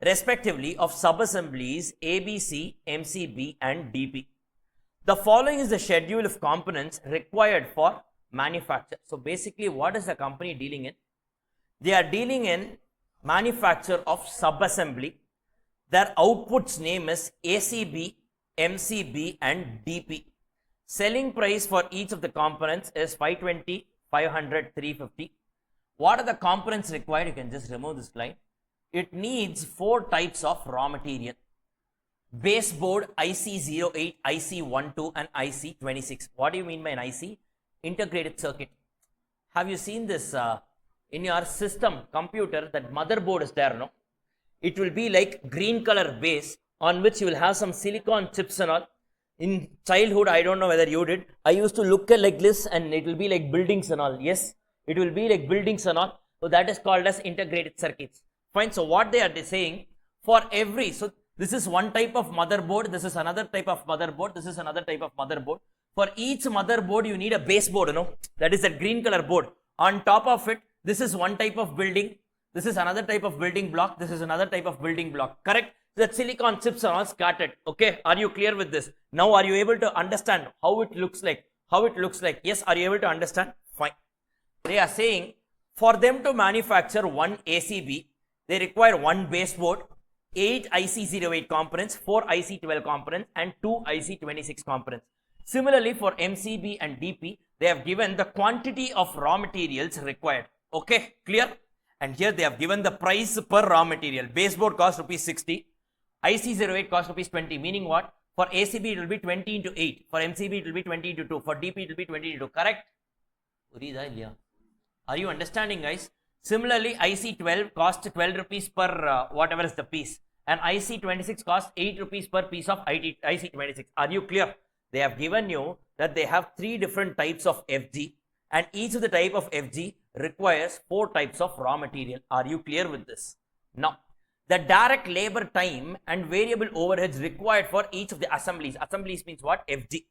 respectively, of sub-assemblies ABC, MCB, and DP. The following is the schedule of components required for manufacture. So basically, what is the company dealing in? They are dealing in manufacture of sub-assembly. Their output's name is ACB, MCB, and DP. Selling price for each of the components is 520, 500, 350. What are the components required? You can just remove this line. It needs 4 types of raw material. Baseboard IC08, IC12, and IC26. What do you mean by an IC? Integrated circuit. Have you seen this in your system computer? That motherboard is there, no? It will be like green color base on which you will have some silicon chips and all. In childhood, I don't know whether you did, I used to look at like this and it will be like buildings and all. Yes, it will be like buildings and all. So that is called as integrated circuits. Fine. So what they are saying, for every, so this is one type of motherboard, this is another type of motherboard, this is another type of motherboard. For each motherboard, you need a baseboard, you know, that is that green color board. On top of it, this is one type of building, this is another type of building block, this is another type of building block. Correct? That silicon chips are all scattered. Okay, are you clear with this? Now are you able to understand how it looks like? How it looks like? Yes, are you able to understand? Fine. They are saying for them to manufacture one ACB, they require one baseboard, 8 IC08 components, 4 IC12 components, and 2 IC26 components. Similarly, for MCB and DP, they have given the quantity of raw materials required. Okay, clear? And here they have given the price per raw material. Baseboard costs ₹60. IC08 costs ₹20, meaning what? For ACB it will be 20 into 8. For MCB it will be 20 into 2. For DP it will be 20 into 2. Correct? Are you understanding, guys? Similarly, IC12 costs ₹12 per whatever is the piece. And IC26 costs ₹8 per piece of IC26. Are you clear? They have given you that they have 3 different types of FG. And each of the type of FG requires 4 types of raw material. Are you clear with this? Now, the direct labor time and variable overheads required for each of the assemblies. Assemblies means what? FG.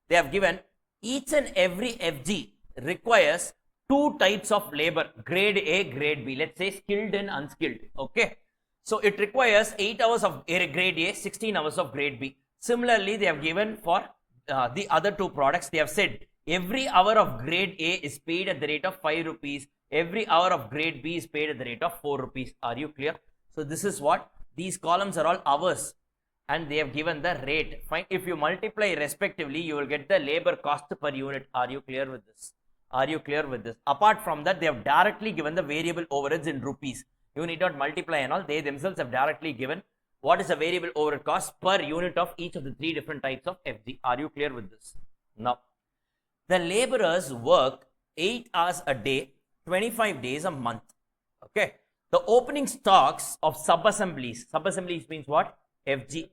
They have given each and every FG requires 2 types of labor, grade A, grade B. Let's say skilled and unskilled. Okay. So it requires 8 hours of grade A, 16 hours of grade B. Similarly, they have given for the other 2 products. They have said every hour of grade A is paid at the rate of ₹5. Every hour of grade B is paid at the rate of ₹4. Are you clear? So this is what these columns are all hours and they have given the rate. Fine. If you multiply respectively, you will get the labor cost per unit. Are you clear with this? Are you clear with this? Apart from that, they have directly given the variable overheads in rupees. You need not multiply and all. They themselves have directly given what is the variable overhead cost per unit of each of the 3 different types of FG. Are you clear with this? Now, the laborers work 8 hours a day, 25 days a month. Okay. The opening stocks of sub-assemblies means what? FG.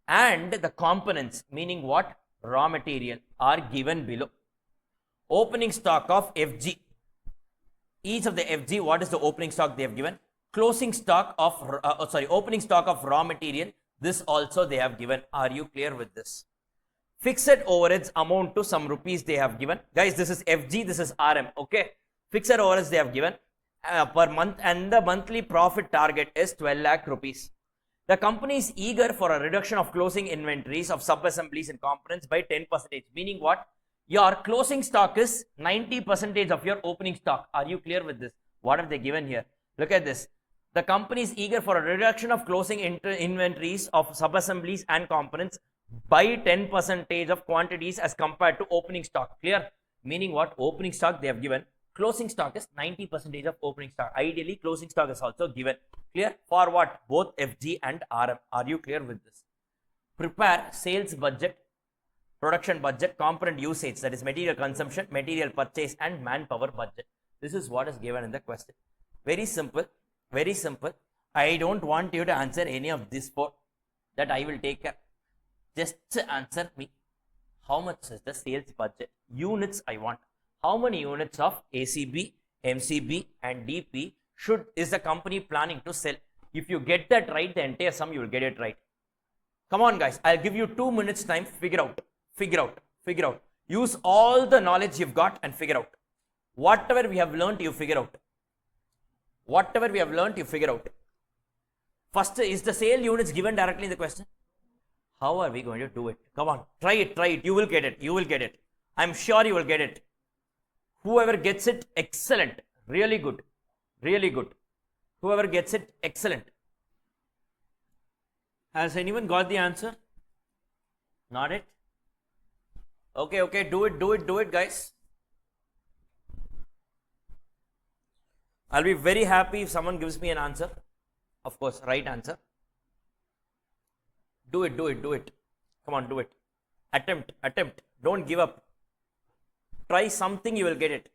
And the components, meaning what? Raw material, are given below. Opening stock of FG. Each of the FG, what is the opening stock they have given? Closing stock of, opening stock of raw material. This also they have given. Are you clear with this? Fixed overheads amount to some rupees they have given. Guys, this is FG, this is RM. Okay. Fixed overheads they have given per month, and the monthly profit target is 12 lakh rupees. The company is eager for a reduction of closing inventories of sub-assemblies and components by 10%. Meaning what? Your closing stock is 90% of your opening stock. Are you clear with this? What have they given here? Look at this. The company is eager for a reduction of closing inventories of subassemblies and components by 10% of quantities as compared to opening stock. Clear? Meaning what? Opening stock they have given. Closing stock is 90% of opening stock. Ideally, closing stock is also given. Clear? For what? Both FG and RM. Are you clear with this? Prepare sales budget, production budget, component usage, that is material consumption, material purchase, and manpower budget. This is what is given in the question. Very simple. Very simple. I don't want you to answer any of these four. That I will take care. Just answer me. How much is the sales budget? Units I want. How many units of ACB, MCB, and DP is the company planning to sell? If you get that right, the entire sum you will get it right. Come on, guys. I'll give you 2 minutes time. Figure out. Figure out. Figure out. Use all the knowledge you've got and figure out. Whatever we have learned, you figure out. Whatever we have learned, you figure out. First, is the sale units given directly in the question? How are we going to do it? Come on, try it, try it. You will get it. You will get it. I'm sure you will get it. Whoever gets it, excellent. Really good. Really good. Whoever gets it, excellent. Has anyone got the answer? Not it? Okay, okay. Do it, guys. I'll be very happy if someone gives me an answer. Of course, right answer. Do it. Come on, do it. Attempt. Don't give up. Try something, you will get it.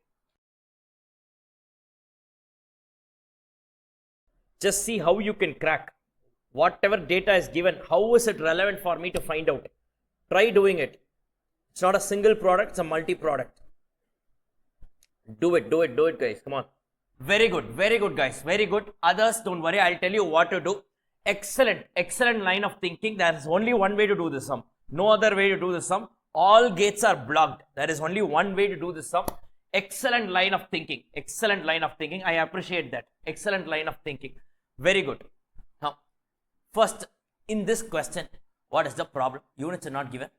Just see how you can crack. Whatever data is given, how is it relevant for me to find out? Try doing it. It's not a single product, it's a multi-product. Do it, guys. Come on. Very good, guys. Very good. Others, don't worry. I'll tell you what to do. Excellent line of thinking. There is only one way to do this sum. No other way to do this sum. All gates are blocked. There is only one way to do this sum. Excellent line of thinking. Excellent line of thinking. I appreciate that. Excellent line of thinking. Very good. Now, first, in this question, what is the problem? Units are not given.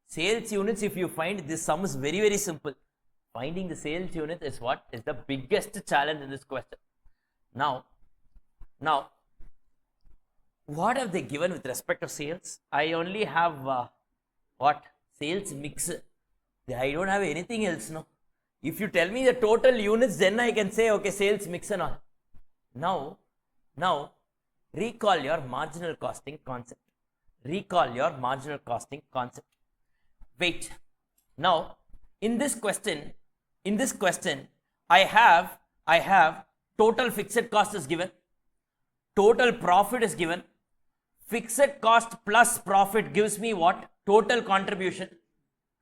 Sales units, if you find this sum is very simple. Finding the sales unit is what is the biggest challenge in this question. Now, what have they given with respect to sales? I only have what? Sales mix. I don't have anything else, no. If you tell me the total units, then I can say, okay, sales mix and all. Now, recall your marginal costing concept. Recall your marginal costing concept. Wait. Now, in this question, I have total fixed cost is given. Total profit is given. Fixed cost plus profit gives me what? Total contribution.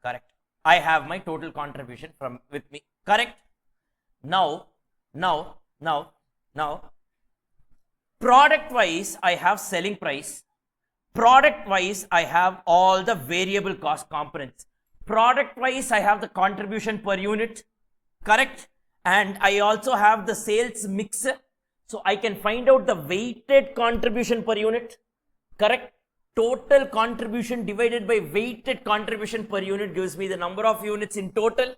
Correct. I have my total contribution with me. Correct. Now, product wise, I have selling price. Product wise, I have all the variable cost components. Product wise, I have the contribution per unit. Correct. And I also have the sales mix. So I can find out the weighted contribution per unit. Correct. Total contribution divided by weighted contribution per unit gives me the number of units in total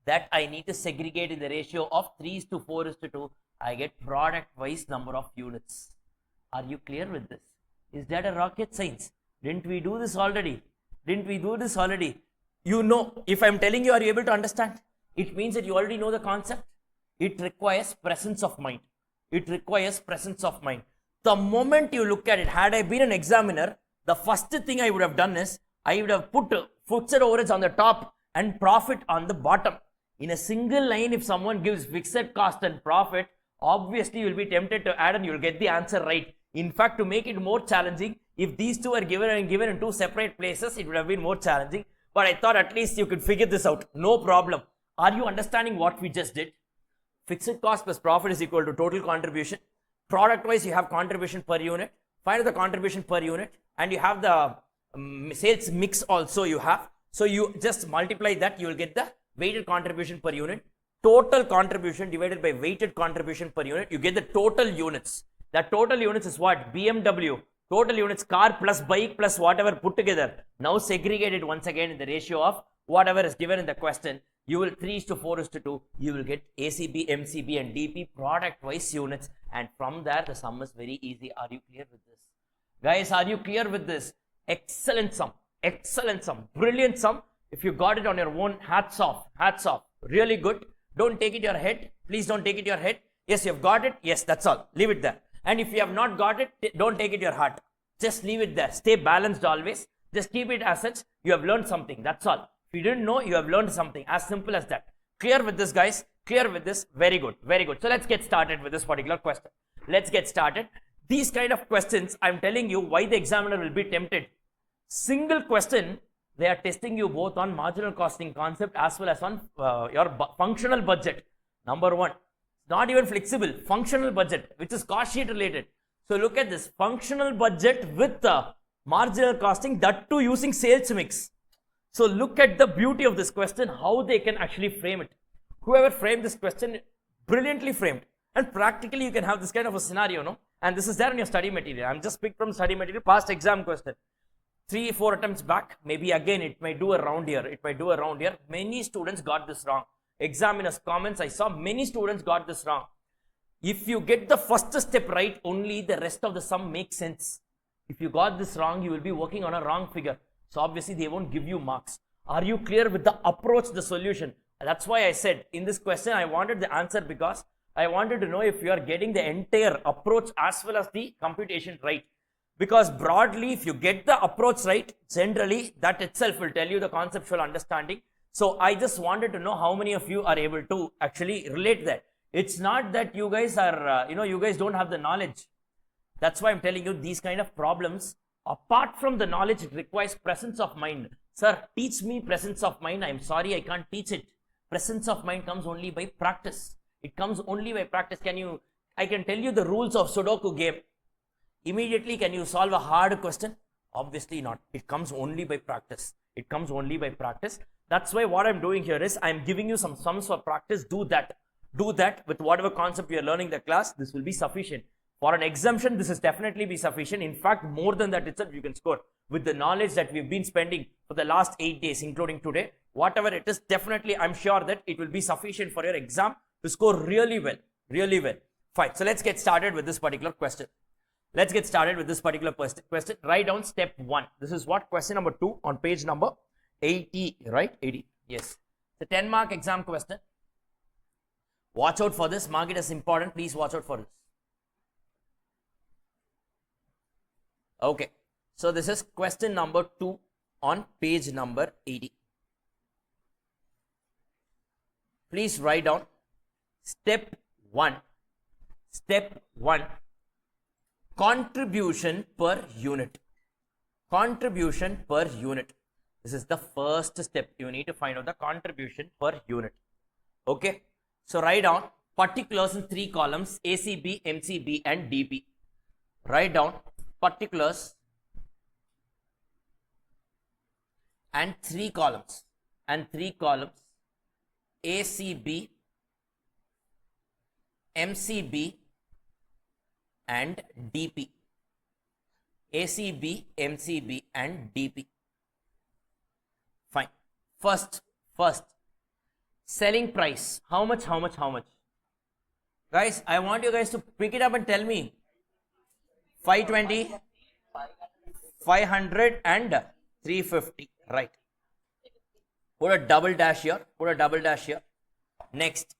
that I need to segregate in the ratio of 3:4:2. I get product wise number of units. Are you clear with this? Is that a rocket science? Didn't we do this already? You know, if I'm telling you, are you able to understand? It means that you already know the concept. It requires presence of mind. The moment you look at it, had I been an examiner, the first thing I would have done is, I would have put fixed overheads on the top and profit on the bottom. In a single line, if someone gives fixed cost and profit, obviously you will be tempted to add and you will get the answer right. In fact, to make it more challenging, if these two are given in two separate places, it would have been more challenging. But I thought at least you could figure this out. No problem. Are you understanding what we just did? Fixed cost plus profit is equal to total contribution. Product wise, you have contribution per unit. Find out the contribution per unit, and you have the sales mix also you have. So you just multiply that, you will get the weighted contribution per unit. Total contribution divided by weighted contribution per unit, you get the total units. That total units is what? BMW. Total units, car plus bike plus whatever put together. Now segregated once again in the ratio of whatever is given in the question. You will 3:4:2. You will get ACB, MCB, and DP product-wise units, and from there the sum is very easy. Are you clear with this, guys? Are you clear with this? Excellent sum, brilliant sum. If you got it on your own, hats off, really good. Don't take it your head, please don't take it your head. Yes, you have got it, yes, that's all, leave it there. And if you have not got it, don't take it your heart, just leave it there. Stay balanced always, just keep it as such. You have learned something, that's all. If you didn't know, you have learned something, as simple as that. Clear with this, guys? Clear with this? Very good, very good. So let's get started with this particular question. Let's get started. These kind of questions, I'm telling you why the examiner will be tempted. Single question, they are testing you both on marginal costing concept as well as on your functional budget. Number one, not even flexible, functional budget, which is cost sheet related. So look at this, functional budget with marginal costing, that too using sales mix. So look at the beauty of this question, how they can actually frame it. Whoever framed this question, brilliantly framed. And practically you can have this kind of a scenario, no? And this is there in your study material. I'm just picked from study material, past exam question. 3-4 attempts back, maybe again it may do around here, Many students got this wrong. Examiner's comments, I saw many students got this wrong. If you get the first step right, only the rest of the sum makes sense. If you got this wrong, you will be working on a wrong figure. So obviously they won't give you marks. Are you clear with the approach, the solution? That's why I said in this question, I wanted the answer because I wanted to know if you are getting the entire approach as well as the computation right. Because broadly, if you get the approach right, generally that itself will tell you the conceptual understanding. So I just wanted to know how many of you are able to actually relate that. It's not that you guys are, you guys don't have the knowledge. That's why I'm telling you these kind of problems, apart from the knowledge, it requires presence of mind. Sir, teach me presence of mind. I'm sorry, I can't teach it. Presence of mind comes only by practice. It comes only by practice. I can tell you the rules of Sudoku game. Immediately, can you solve a hard question? Obviously not. It comes only by practice. That's why what I'm doing here is I'm giving you some sums for practice. Do that with whatever concept you are learning in the class. This will be sufficient. For an exemption, this is definitely be sufficient. In fact, more than that itself, you can score with the knowledge that we've been spending for the last 8 days, including today. Whatever it is, definitely I'm sure that it will be sufficient for your exam to score really well. Fine. So let's get started with this particular question. Write down step 1. This is what? Question number 2 on page number 80, right? 80. Yes. The 10 mark exam question. Watch out for this. Mark it as important. Please watch out for this. Okay. So this is question number 2 on page number 80. Please write down step 1. Contribution per unit. This is the first step. You need to find out the contribution per unit. Okay. So write down particulars in 3 columns: ACB, MCB, and DP. Write down particulars and 3 columns. ACB, MCB, and DP. ACB, MCB, and DP. Fine. First, selling price. How much? Guys, I want you guys to pick it up and tell me. 520, 500, and 350. Right. Put a double dash here. Next.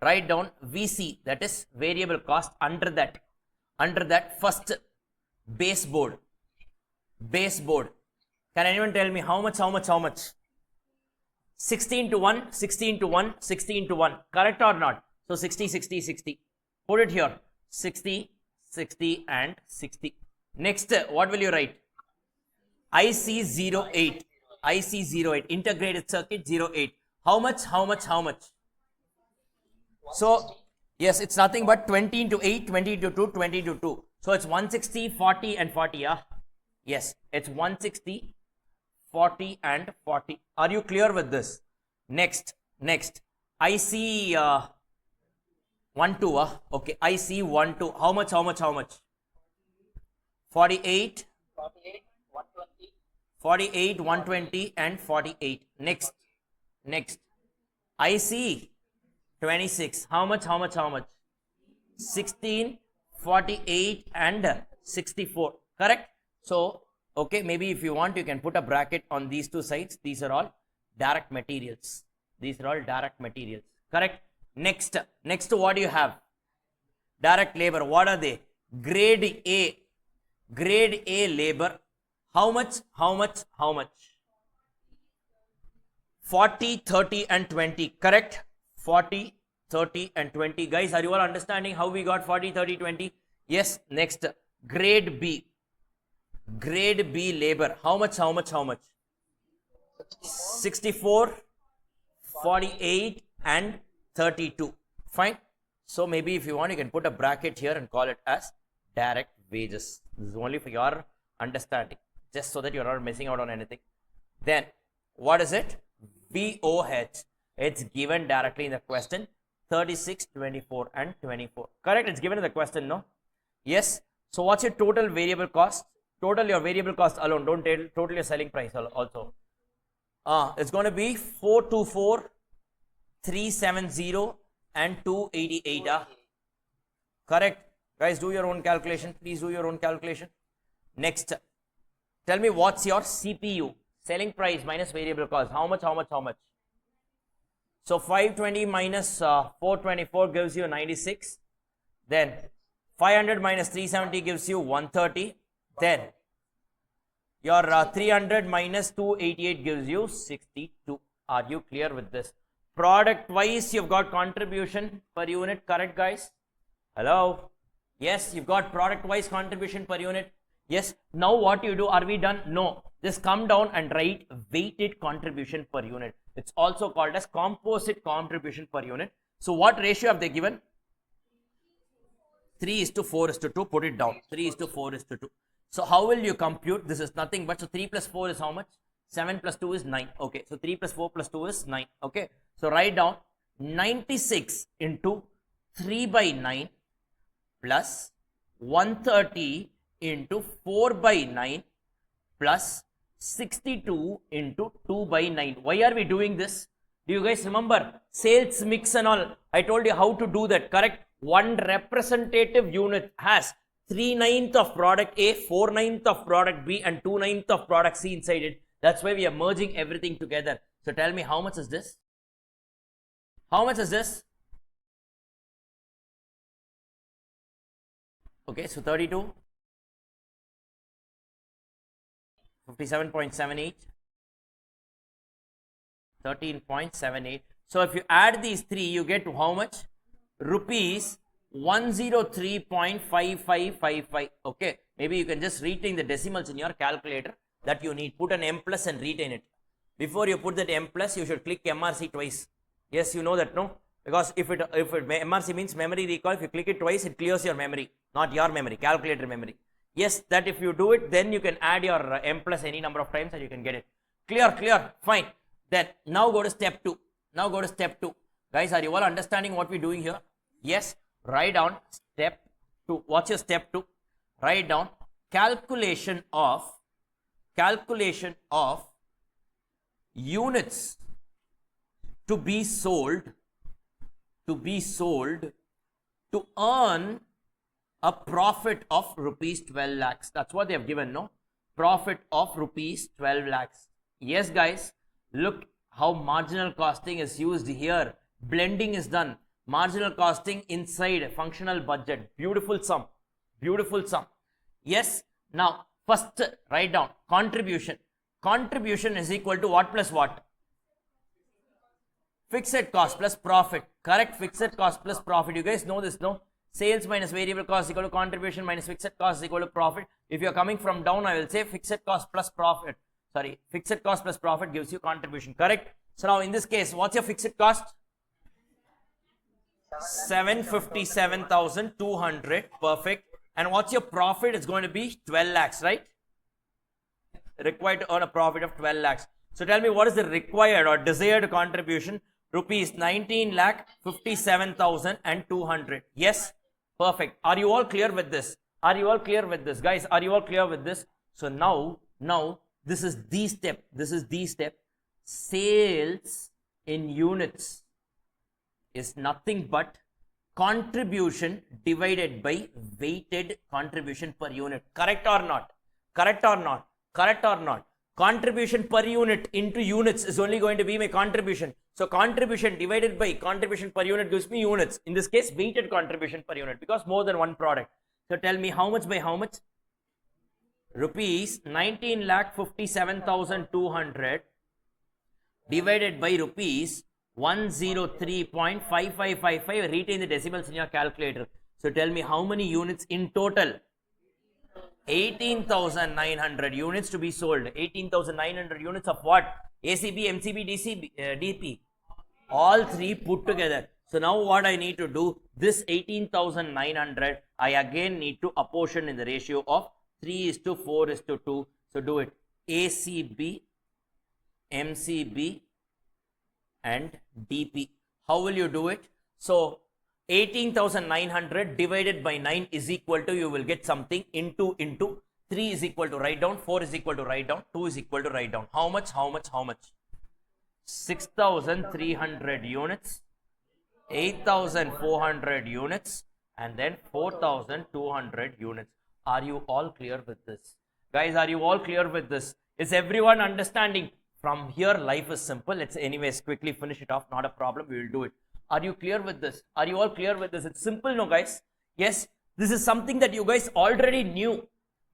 Write down VC, that is variable cost. Under that first baseboard. Can anyone tell me how much? 16 to 1. Correct or not? So 60. Put it here. 60, and 60. Next, what will you write? IC08. Integrated circuit 08. How much? So, yes, it's nothing but 20 into 8, 20 into 2, 20 into 2. So, it's 160, 40, and 40. Yeah? Yes, it's 160, 40, and 40. Are you clear with this? Next. IC 12. Okay, IC 12. How much? 48, 120, and 48. Next. I see 26. How much? 16, 48 and 64. Correct? So, okay, maybe if you want, you can put a bracket on these two sides. These are all direct materials. Correct? Next, what do you have? Direct labor. What are they? Grade A labor. How much? 40, 30 and 20. Correct? 40, 30 and 20. Guys, are you all understanding how we got 40, 30, 20? Yes. Next, grade B labor. How much? 64, 48 and 32. Fine. So maybe if you want, you can put a bracket here and call it as direct wages. This is only for your understanding, just so that you're not missing out on anything. Then what is it? VOH. It's given directly in the question. 36, 24 and 24. Correct? It's given in the question, no? Yes. So what's your total variable cost? Total your variable cost alone. Don't total your selling price also. It's going to be 424, 370 and 288. Correct? Guys, do your own calculation. Please do your own calculation. Next, tell me what's your CPU? Selling price minus variable cost. How much? So 520 minus 424 gives you 96. Then 500 minus 370 gives you 130. Then your 300 minus 288 gives you 62. Are you clear with this? Product wise, you've got contribution per unit. Correct, guys? Hello? Yes, you've got product wise contribution per unit. Yes. Now what you do? Are we done? No. Just come down and write weighted contribution per unit. It's also called as composite contribution per unit. So what ratio have they given? 3:4:2. Put it down. 3:4:2. So how will you compute? This is nothing but, so 3 plus 4 is how much? 7 plus 2 is 9. Okay. So 3 plus 4 plus 2 is 9. Okay. So write down 96 into 3 by 9 plus 130 into 4 by 9 plus 62 into 2 by 9. Why are we doing this? Do you guys remember sales mix and all? I told you how to do that. Correct? One representative unit has 3/9 of product A, 4/9 of product B and 2/9 of product C inside it. That's why we are merging everything together. So tell me, how much is this? How much is this? Okay, so 32. 57.78, 13.78. So if you add these three, you get to how much? Rupees 103.5555. Okay, maybe you can just retain the decimals in your calculator that you need. Put an M plus and retain it. Before you put that M plus, you should click MRC twice. Yes, you know that, no? Because if MRC means memory recall, if you click it twice, it clears your memory, not your memory, calculator memory. Yes, that if you do it, then you can add your M plus any number of times and you can get it. Clear, fine. Then now go to step 2. Guys, are you all understanding what we're doing here? Yes, write down step 2. What's your step 2? Write down calculation of units to be sold to earn a profit of rupees 12 lakhs. That's what they have given, no? Profit of rupees 12 lakhs. Yes, guys, look how marginal costing is used here. Blending is done. Marginal costing inside functional budget. Beautiful sum. Yes. Now, first write down contribution. Contribution is equal to what plus what? Fixed cost plus profit. Correct? Fixed cost plus profit. You guys know this, no? Sales minus variable cost is equal to contribution minus fixed cost is equal to profit. If you are coming from down, I will say fixed cost plus profit. Sorry, fixed cost plus profit gives you contribution. Correct? So now in this case, what's your fixed cost? 757,200. Perfect. And what's your profit? It's going to be 12 lakhs, right? Required to earn a profit of 12 lakhs. So tell me, what is the required or desired contribution? Rupees 19,57,200. Yes? Perfect. Are you all clear with this? Guys, are you all clear with this? So now this is the step. Sales in units. is nothing but contribution divided by weighted contribution per unit. Correct or not? Correct or not? Correct or not? Contribution per unit into units is only going to be my contribution. So contribution divided by contribution per unit gives me units. In this case, weighted contribution per unit because more than one product. So tell me how much by how much? Rupees 19,57,200 divided by rupees 103.5555. Retain the decimals in your calculator. So tell me how many units in total? 18,900 units to be sold. 18,900 units of what? ACB, MCB, DP. All three put together. So now what I need to do, this 18,900, I again need to apportion in the ratio of 3:4:2. So do it. ACB, MCB and DP. How will you do it? So 18,900 divided by 9 is equal to, you will get something into 3 is equal to write down, 4 is equal to write down, 2 is equal to write down. How much? 6,300 units, 8,400 units and then 4,200 units. Are you all clear with this? Guys, are you all clear with this? Is everyone understanding? From here, life is simple. Let's anyways quickly finish it off. Not a problem. We will do it. Are you clear with this? Are you all clear with this? It's simple, no, guys? Yes, this is something that you guys already knew.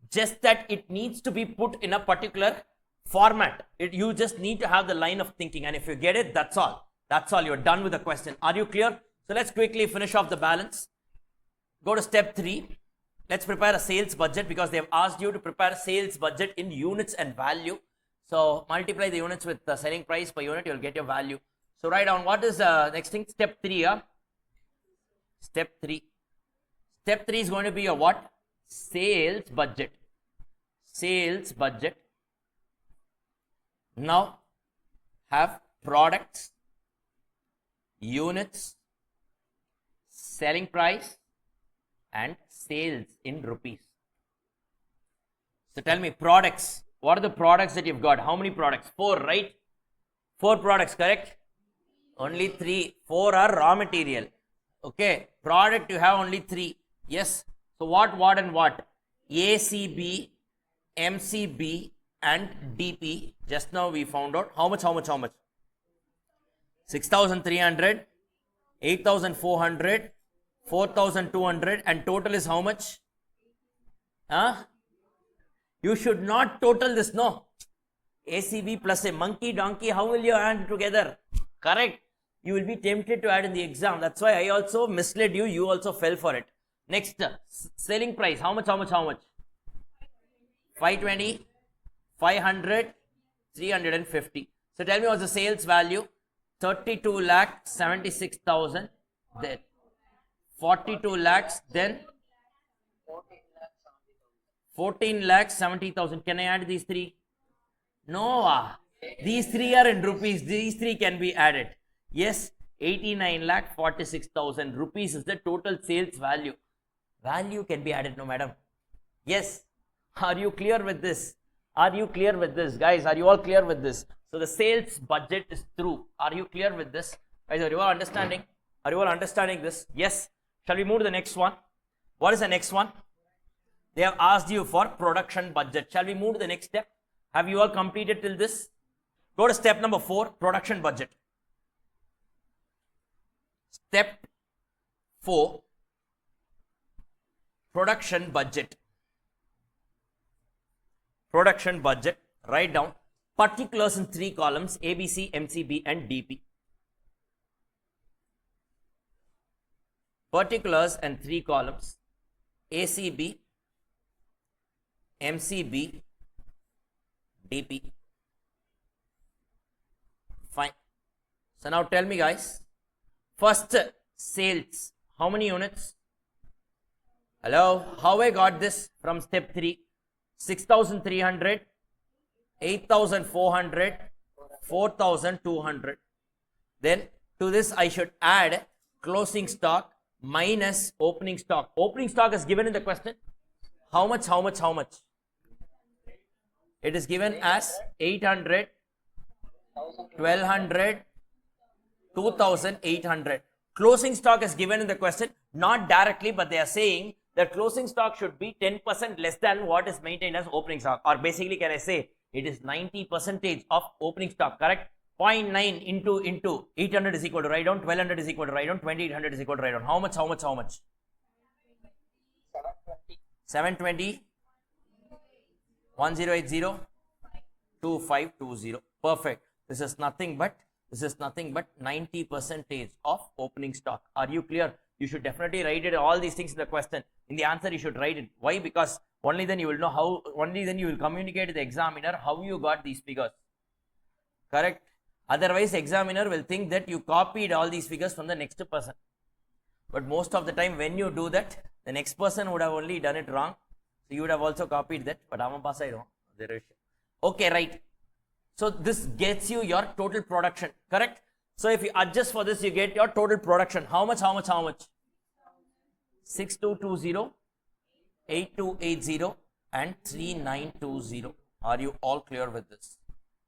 Just that it needs to be put in a particular format. You just need to have the line of thinking. And if you get it, that's all. That's all. You're done with the question. Are you clear? So let's quickly finish off the balance. Go to step 3. Let's prepare a sales budget because they've asked you to prepare a sales budget in units and value. So multiply the units with the selling price per unit, you'll get your value. So write down what is the next thing? Step 3. Step 3. Step 3 is going to be a what? Sales budget. Sales budget. Now have products, units, selling price and sales in rupees. So tell me products. What are the products that you've got? How many products? 4, right? 4 products, correct? Only 3. 4 are raw material. Okay. Product you have only 3. Yes. So what and what? ACB, MCB and DP. Just now we found out. How much? 6,300, 8,400, 4,200 and total is how much? You should not total this, no. ACB plus a monkey, donkey, how will you add together? Correct. You will be tempted to add in the exam. That's why I also misled you. You also fell for it. Next, selling price. How much? 520, 500, 350. So tell me what's the sales value? 32 lakh 76,000. Then 42 lakhs. Then 14 lakhs 70,000. Can I add these 3? No. These 3 are in rupees. These 3 can be added. Yes. 89 lakh 46,000 rupees is the total sales value. Value can be added, no, madam. Yes. Are you clear with this? Are you clear with this? Guys, are you all clear with this? So the sales budget is through. Are you clear with this? Guys, are you all understanding? Are you all understanding this? Yes. Shall we move to the next one? What is the next one? They have asked you for production budget. Shall we move to the next step? Have you all completed till this? Go to step number 4, production budget. Step 4, production budget. Production budget. Write down particulars in 3 columns: ABC, MCB and DP. Particulars and 3 columns: ACB, MCB, DP. Fine. So now tell me, guys. First, sales. How many units? Hello? How I got this from step 3? 6,300, 8,400, 4,200. Then to this I should add closing stock minus opening stock. Opening stock is given in the question. How much? It is given as 800, 1,200, 2,800. Closing stock is given in the question, not directly, but they are saying that closing stock should be 10% less than what is maintained as opening stock, or basically can I say it is 90% of opening stock, correct? 0.9 into 800 is equal to write down, 1200 is equal to write down, 2800 is equal to write down. How much? 720, 1080, 2520. Perfect. This is nothing but 90% of opening stock. Are you clear? You should definitely write it, all these things in the question. In the answer, you should write it. Why? Because only then you will know how, only then you will communicate to the examiner how you got these figures. Correct? Otherwise, examiner will think that you copied all these figures from the next person. But most of the time, when you do that, the next person would have only done it wrong. So you would have also copied that. But I'm pass I don't. Okay, right. So this gets you your total production, correct? So if you adjust for this, you get your total production. How much? 6220, 8280 and 3920. Are you all clear with this?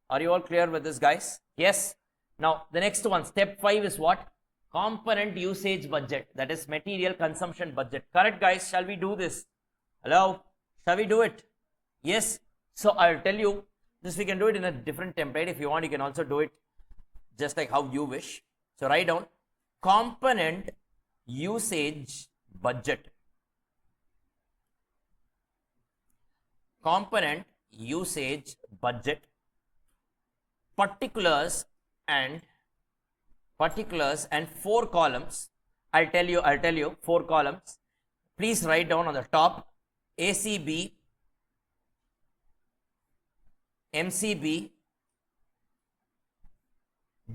Are you all clear with this, guys? Yes. Now the next one, step 5 is what? Component usage budget, that is material consumption budget. Correct, guys? Shall we do this? Hello? Shall we do it? Yes. So I'll tell you this, we can do it in a different template. If you want, you can also do it just like how you wish. So write down component usage budget. Component usage budget, particulars and 4 columns. I'll tell you 4 columns. Please write down on the top ACB, MCB,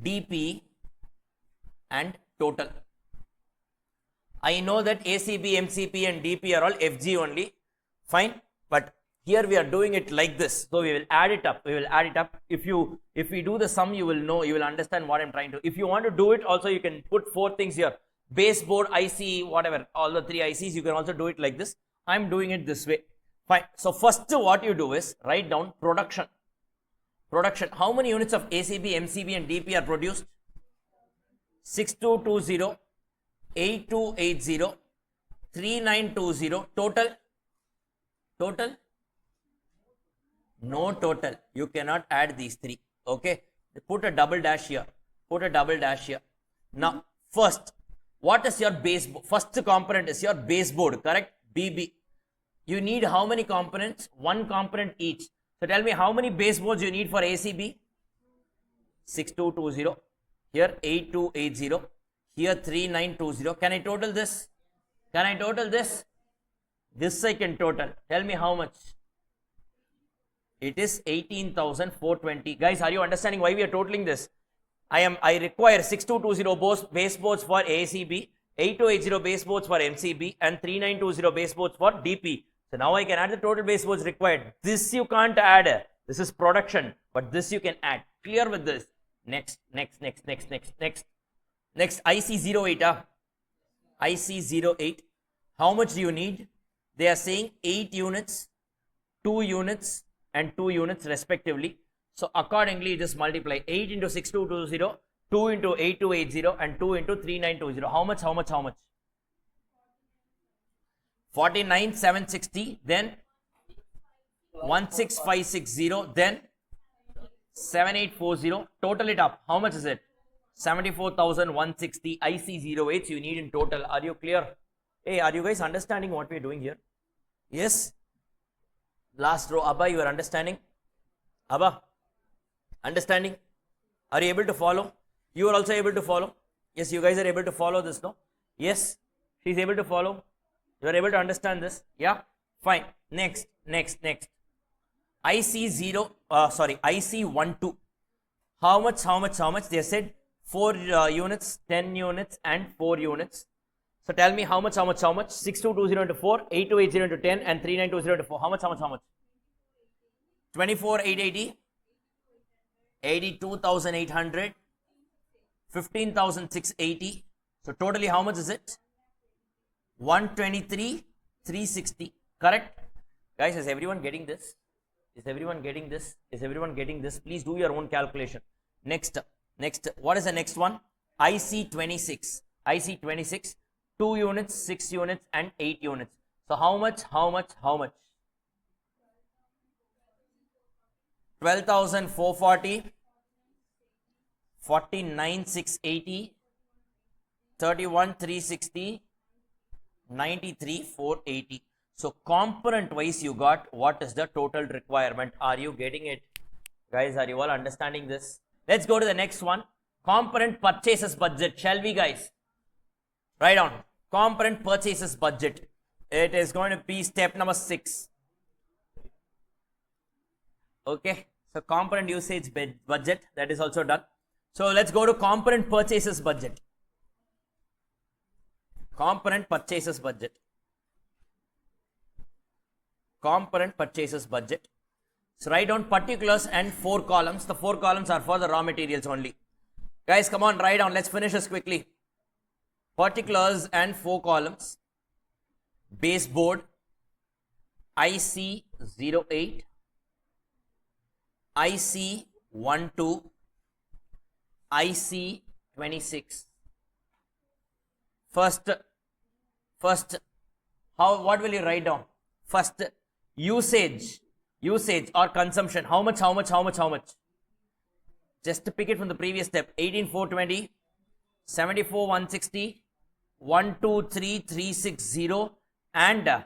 DP and total. I know that ACB, MCP and DP are all FG only. Fine. But here we are doing it like this. So we will add it up. If we do the sum, you will know, you will understand what I'm trying to. If you want to do it also, you can put 4 things here. Baseboard, IC, whatever, all the 3 ICs, you can also do it like this. I'm doing it this way. Fine. So first what you do is write down production. How many units of ACB, MCB and DP are produced? 6220, 8280, 3920. Total? No total. You cannot add these 3. Okay. Put a double dash here. Now, first, what is your baseboard? First component is your baseboard, correct? BB. You need how many components? 1 component each. So tell me how many baseboards you need for ACB? 6220. Here 8280. Here 3920. Can I total this? This I can total. Tell me how much? It is 18,420. Guys, are you understanding why we are totaling this? I require 6220 baseboards for ACB, 8280 baseboards for MCB and 3920 baseboards for DP. So now I can add the total baseboards required. This you can't add. This is production, but this you can add. Clear with this? Next. IC08. IC08. How much do you need? They are saying 8 units, 2 units and 2 units respectively. So accordingly, just multiply 8 into 6220, 2 into 8280 and 2 into 3920. How much? 49,760, then 16,560, then 7,840. Total it up. How much is it? 74,160 IC08 you need in total. Are you clear? Hey, are you guys understanding what we are doing here? Yes? Last row. Abba, you are understanding? Abba, understanding? Are you able to follow? You are also able to follow? Yes, you guys are able to follow this, no? Yes? She is able to follow? You are able to understand this? Yeah? Fine. Next. IC12. How much? They said 4 units, 10 units and 4 units. So tell me how much? 6220 into 4, 8280 into 10 and 3920 into 4. How much? 24,880, 82,800, 15,680. So totally how much is it? 123,360. Correct? Guys, is everyone getting this? Please do your own calculation. Next. What is the next one? IC26. IC 26, 2 units, 6 units, and 8 units. So how much? 12,440, 49,680, 31,360, 93,480. So component wise you got what is the total requirement. Are you getting it? Guys, are you all understanding this? Let's go to the next one. Component purchases budget. Shall we, guys? Write down. Component purchases budget. It is going to be step number 6. Okay. So component usage budget, that is also done. So let's go to component purchases budget. Component purchases budget. Component purchases budget. So write down particulars and 4 columns. The 4 columns are for the raw materials only. Guys, come on, write down. Let's finish this quickly. Particulars and 4 columns. Baseboard, IC08, IC12, IC26. First, what will you write down? First, usage or consumption. How much? Just to pick it from the previous step. 18,420, 74,160, 123,360, and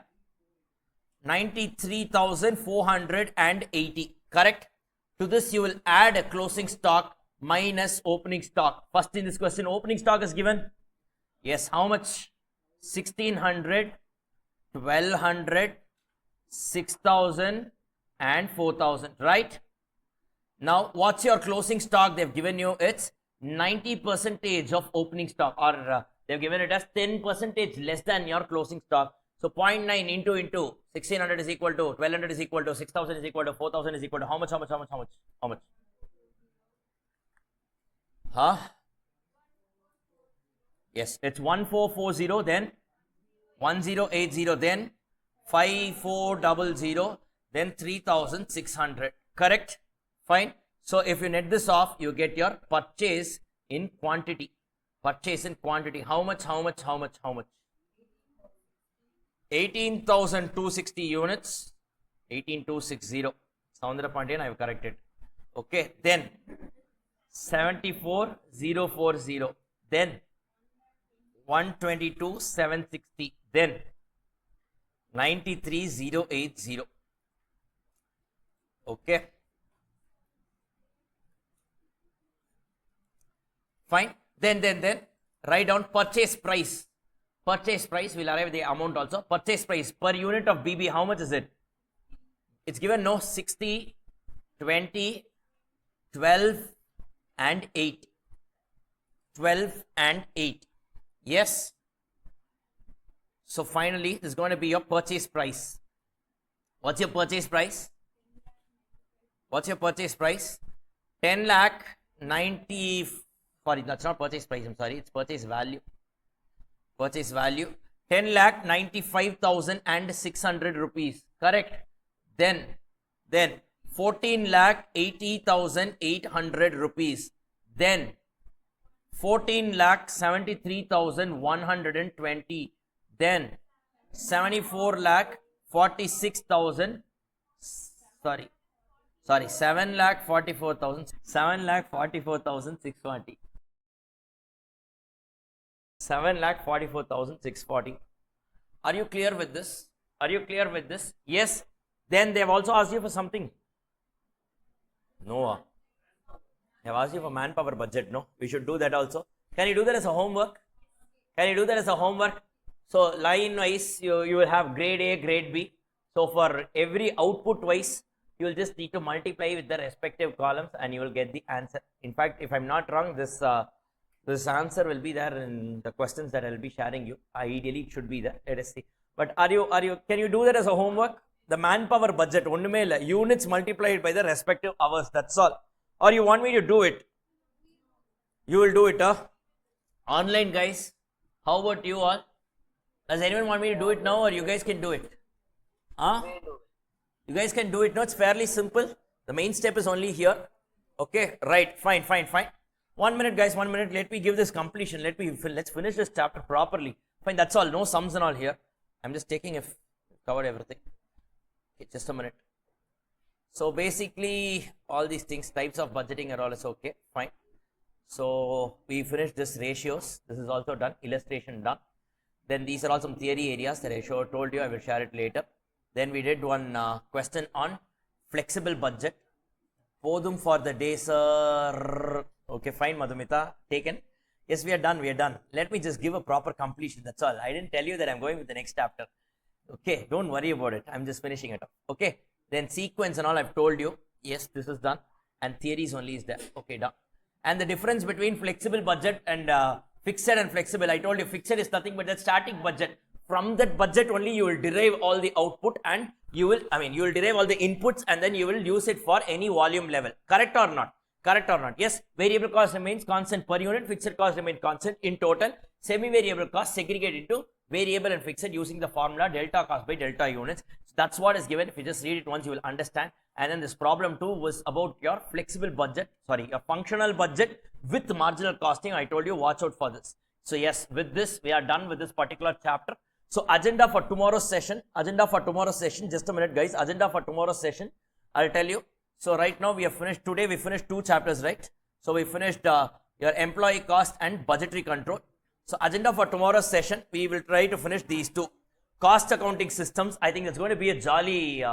93,480. Correct? To this you will add a closing stock minus opening stock. First in this question, opening stock is given. Yes, how much? 1,600, 1,200, 6,000 and 4,000, right? Now, what's your closing stock? They've given you it's 90% of opening stock, or they've given it as 10% less than your closing stock. So 0.9 into 1,600 is equal to 1,200 is equal to 6,000 is equal to 4,000 is equal to how much? Huh? Yes, it's 1,440, then 1,080, then 5,400, then 3,600. Correct? Fine. So if you net this off, you get your purchase in quantity. Purchase in quantity. How much? 18,260 units. 18,260. Sounded a point in, I have corrected. Okay. Then 74,040. Then 122,760. Then 93,080. Okay. Fine. Then write down purchase price. Purchase price will arrive at the amount also. Purchase price per unit of BB, how much is it? It's given no 60, 20, 12 and 8. 12 and 8. Yes. So finally, this is going to be your purchase price. What's your purchase price? 10 lakh 90. Sorry, that's not purchase price. I'm sorry. It's purchase value. 10,95,600 rupees. Correct. Then 14,80,800 rupees. Then 14,73,120. Then 74,46,000. Sorry, 7,44,640. 7,44,640. Are you clear with this? Yes. Then they have also asked you for something. No. They have asked you for manpower budget. No. We should do that also. Can you do that as a homework? So line wise, you will have grade A, grade B. So for every output wise, you will just need to multiply with the respective columns and you will get the answer. In fact, if I'm not wrong, this answer will be there in the questions that I will be sharing you. Ideally, it should be there. Let us see. But can you do that as a homework? The manpower budget, units multiplied by the respective hours. That's all. Or you want me to do it? You will do it, online, guys. How about you all? Does anyone want me to do it now, or you guys can do it? You guys can do it. No, it's fairly simple. The main step is only here. Okay, right. Fine. 1 minute, guys, 1 minute. Let me give this completion. Let's finish this chapter properly. Fine, that's all. No sums and all here. I'm just taking if covered everything. Okay, just a minute. So basically, all these things, types of budgeting are all is okay. Fine. So we finished this ratios. This is also done. Illustration done. Then these are all some theory areas that I told you. I will share it later. Then we did one question on flexible budget. Podum for the day, sir. Okay, fine, Madhumita. Taken. Yes, we are done. We are done. Let me just give a proper completion. That's all. I didn't tell you that I'm going with the next chapter. Okay, don't worry about it. I'm just finishing it up. Okay. Then sequence and all I've told you. Yes, this is done. And theories only is there. Okay, done. And the difference between flexible budget and fixed and flexible. I told you fixed is nothing but the static budget. From that budget only you will derive all the output and you will derive all the inputs and then you will use it for any volume level. Correct or not? Correct or not? Yes, variable cost remains constant per unit, fixed cost remains constant in total. Semi-variable cost segregate into variable and fixed using the formula delta cost by delta units. So that's what is given. If you just read it once, you will understand. And then this problem 2 was about your flexible budget, your functional budget with marginal costing. I told you, watch out for this. So yes, with this, we are done with this particular chapter. So agenda for tomorrow's session, just a minute guys, agenda for tomorrow's session, I'll tell you. So right now we have finished, today we finished 2 chapters, right? So we finished your employee cost and budgetary control. So agenda for tomorrow's session, we will try to finish these 2. Cost accounting systems, I think it's going to be a jolly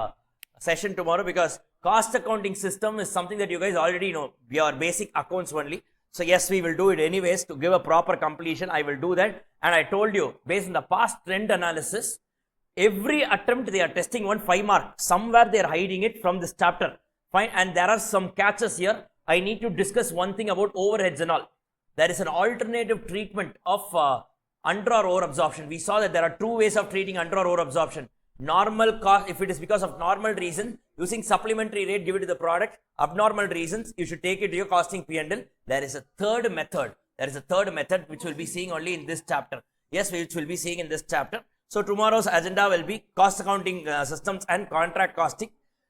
session tomorrow because cost accounting system is something that you guys already know, your basic accounts only. So yes, we will do it anyways to give a proper completion. I will do that. And I told you, based on the past trend analysis, every attempt they are testing 5 mark. Somewhere they are hiding it from this chapter. Fine. And there are some catches here. I need to discuss one thing about overheads and all. There is an alternative treatment of under or over absorption. We saw that there are 2 ways of treating under or over absorption. Normal cost, if it is because of normal reason, using supplementary rate, give it to the product. Abnormal reasons, you should take it to your costing P&L. There is a third method. Which we'll be seeing only in this chapter. Yes, which we'll be seeing in this chapter. So tomorrow's agenda will be cost accounting systems and contract costing.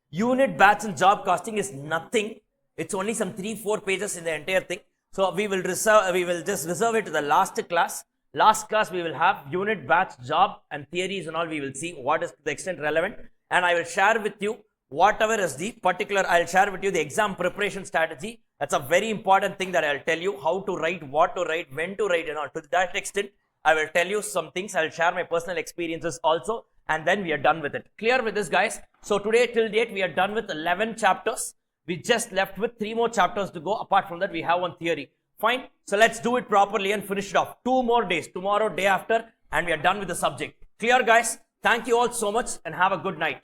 Unit, batch and job costing is nothing. It's only some 3-4 pages in the entire thing. So we will just reserve it to the last class. Last class we will have unit, batch, job and theories and all. We will see what is to the extent relevant. And I will share with you whatever is the particular, I'll share with you the exam preparation strategy. That's a very important thing that I'll tell you how to write, what to write, when to write and all. To that extent, I will tell you some things. I'll share my personal experiences also. And then we are done with it. Clear with this, guys? So today till date, we are done with 11 chapters. We just left with 3 more chapters to go. Apart from that, we have one theory. Fine. So let's do it properly and finish it off. 2 more days. Tomorrow, day after. And we are done with the subject. Clear, guys? Thank you all so much and have a good night.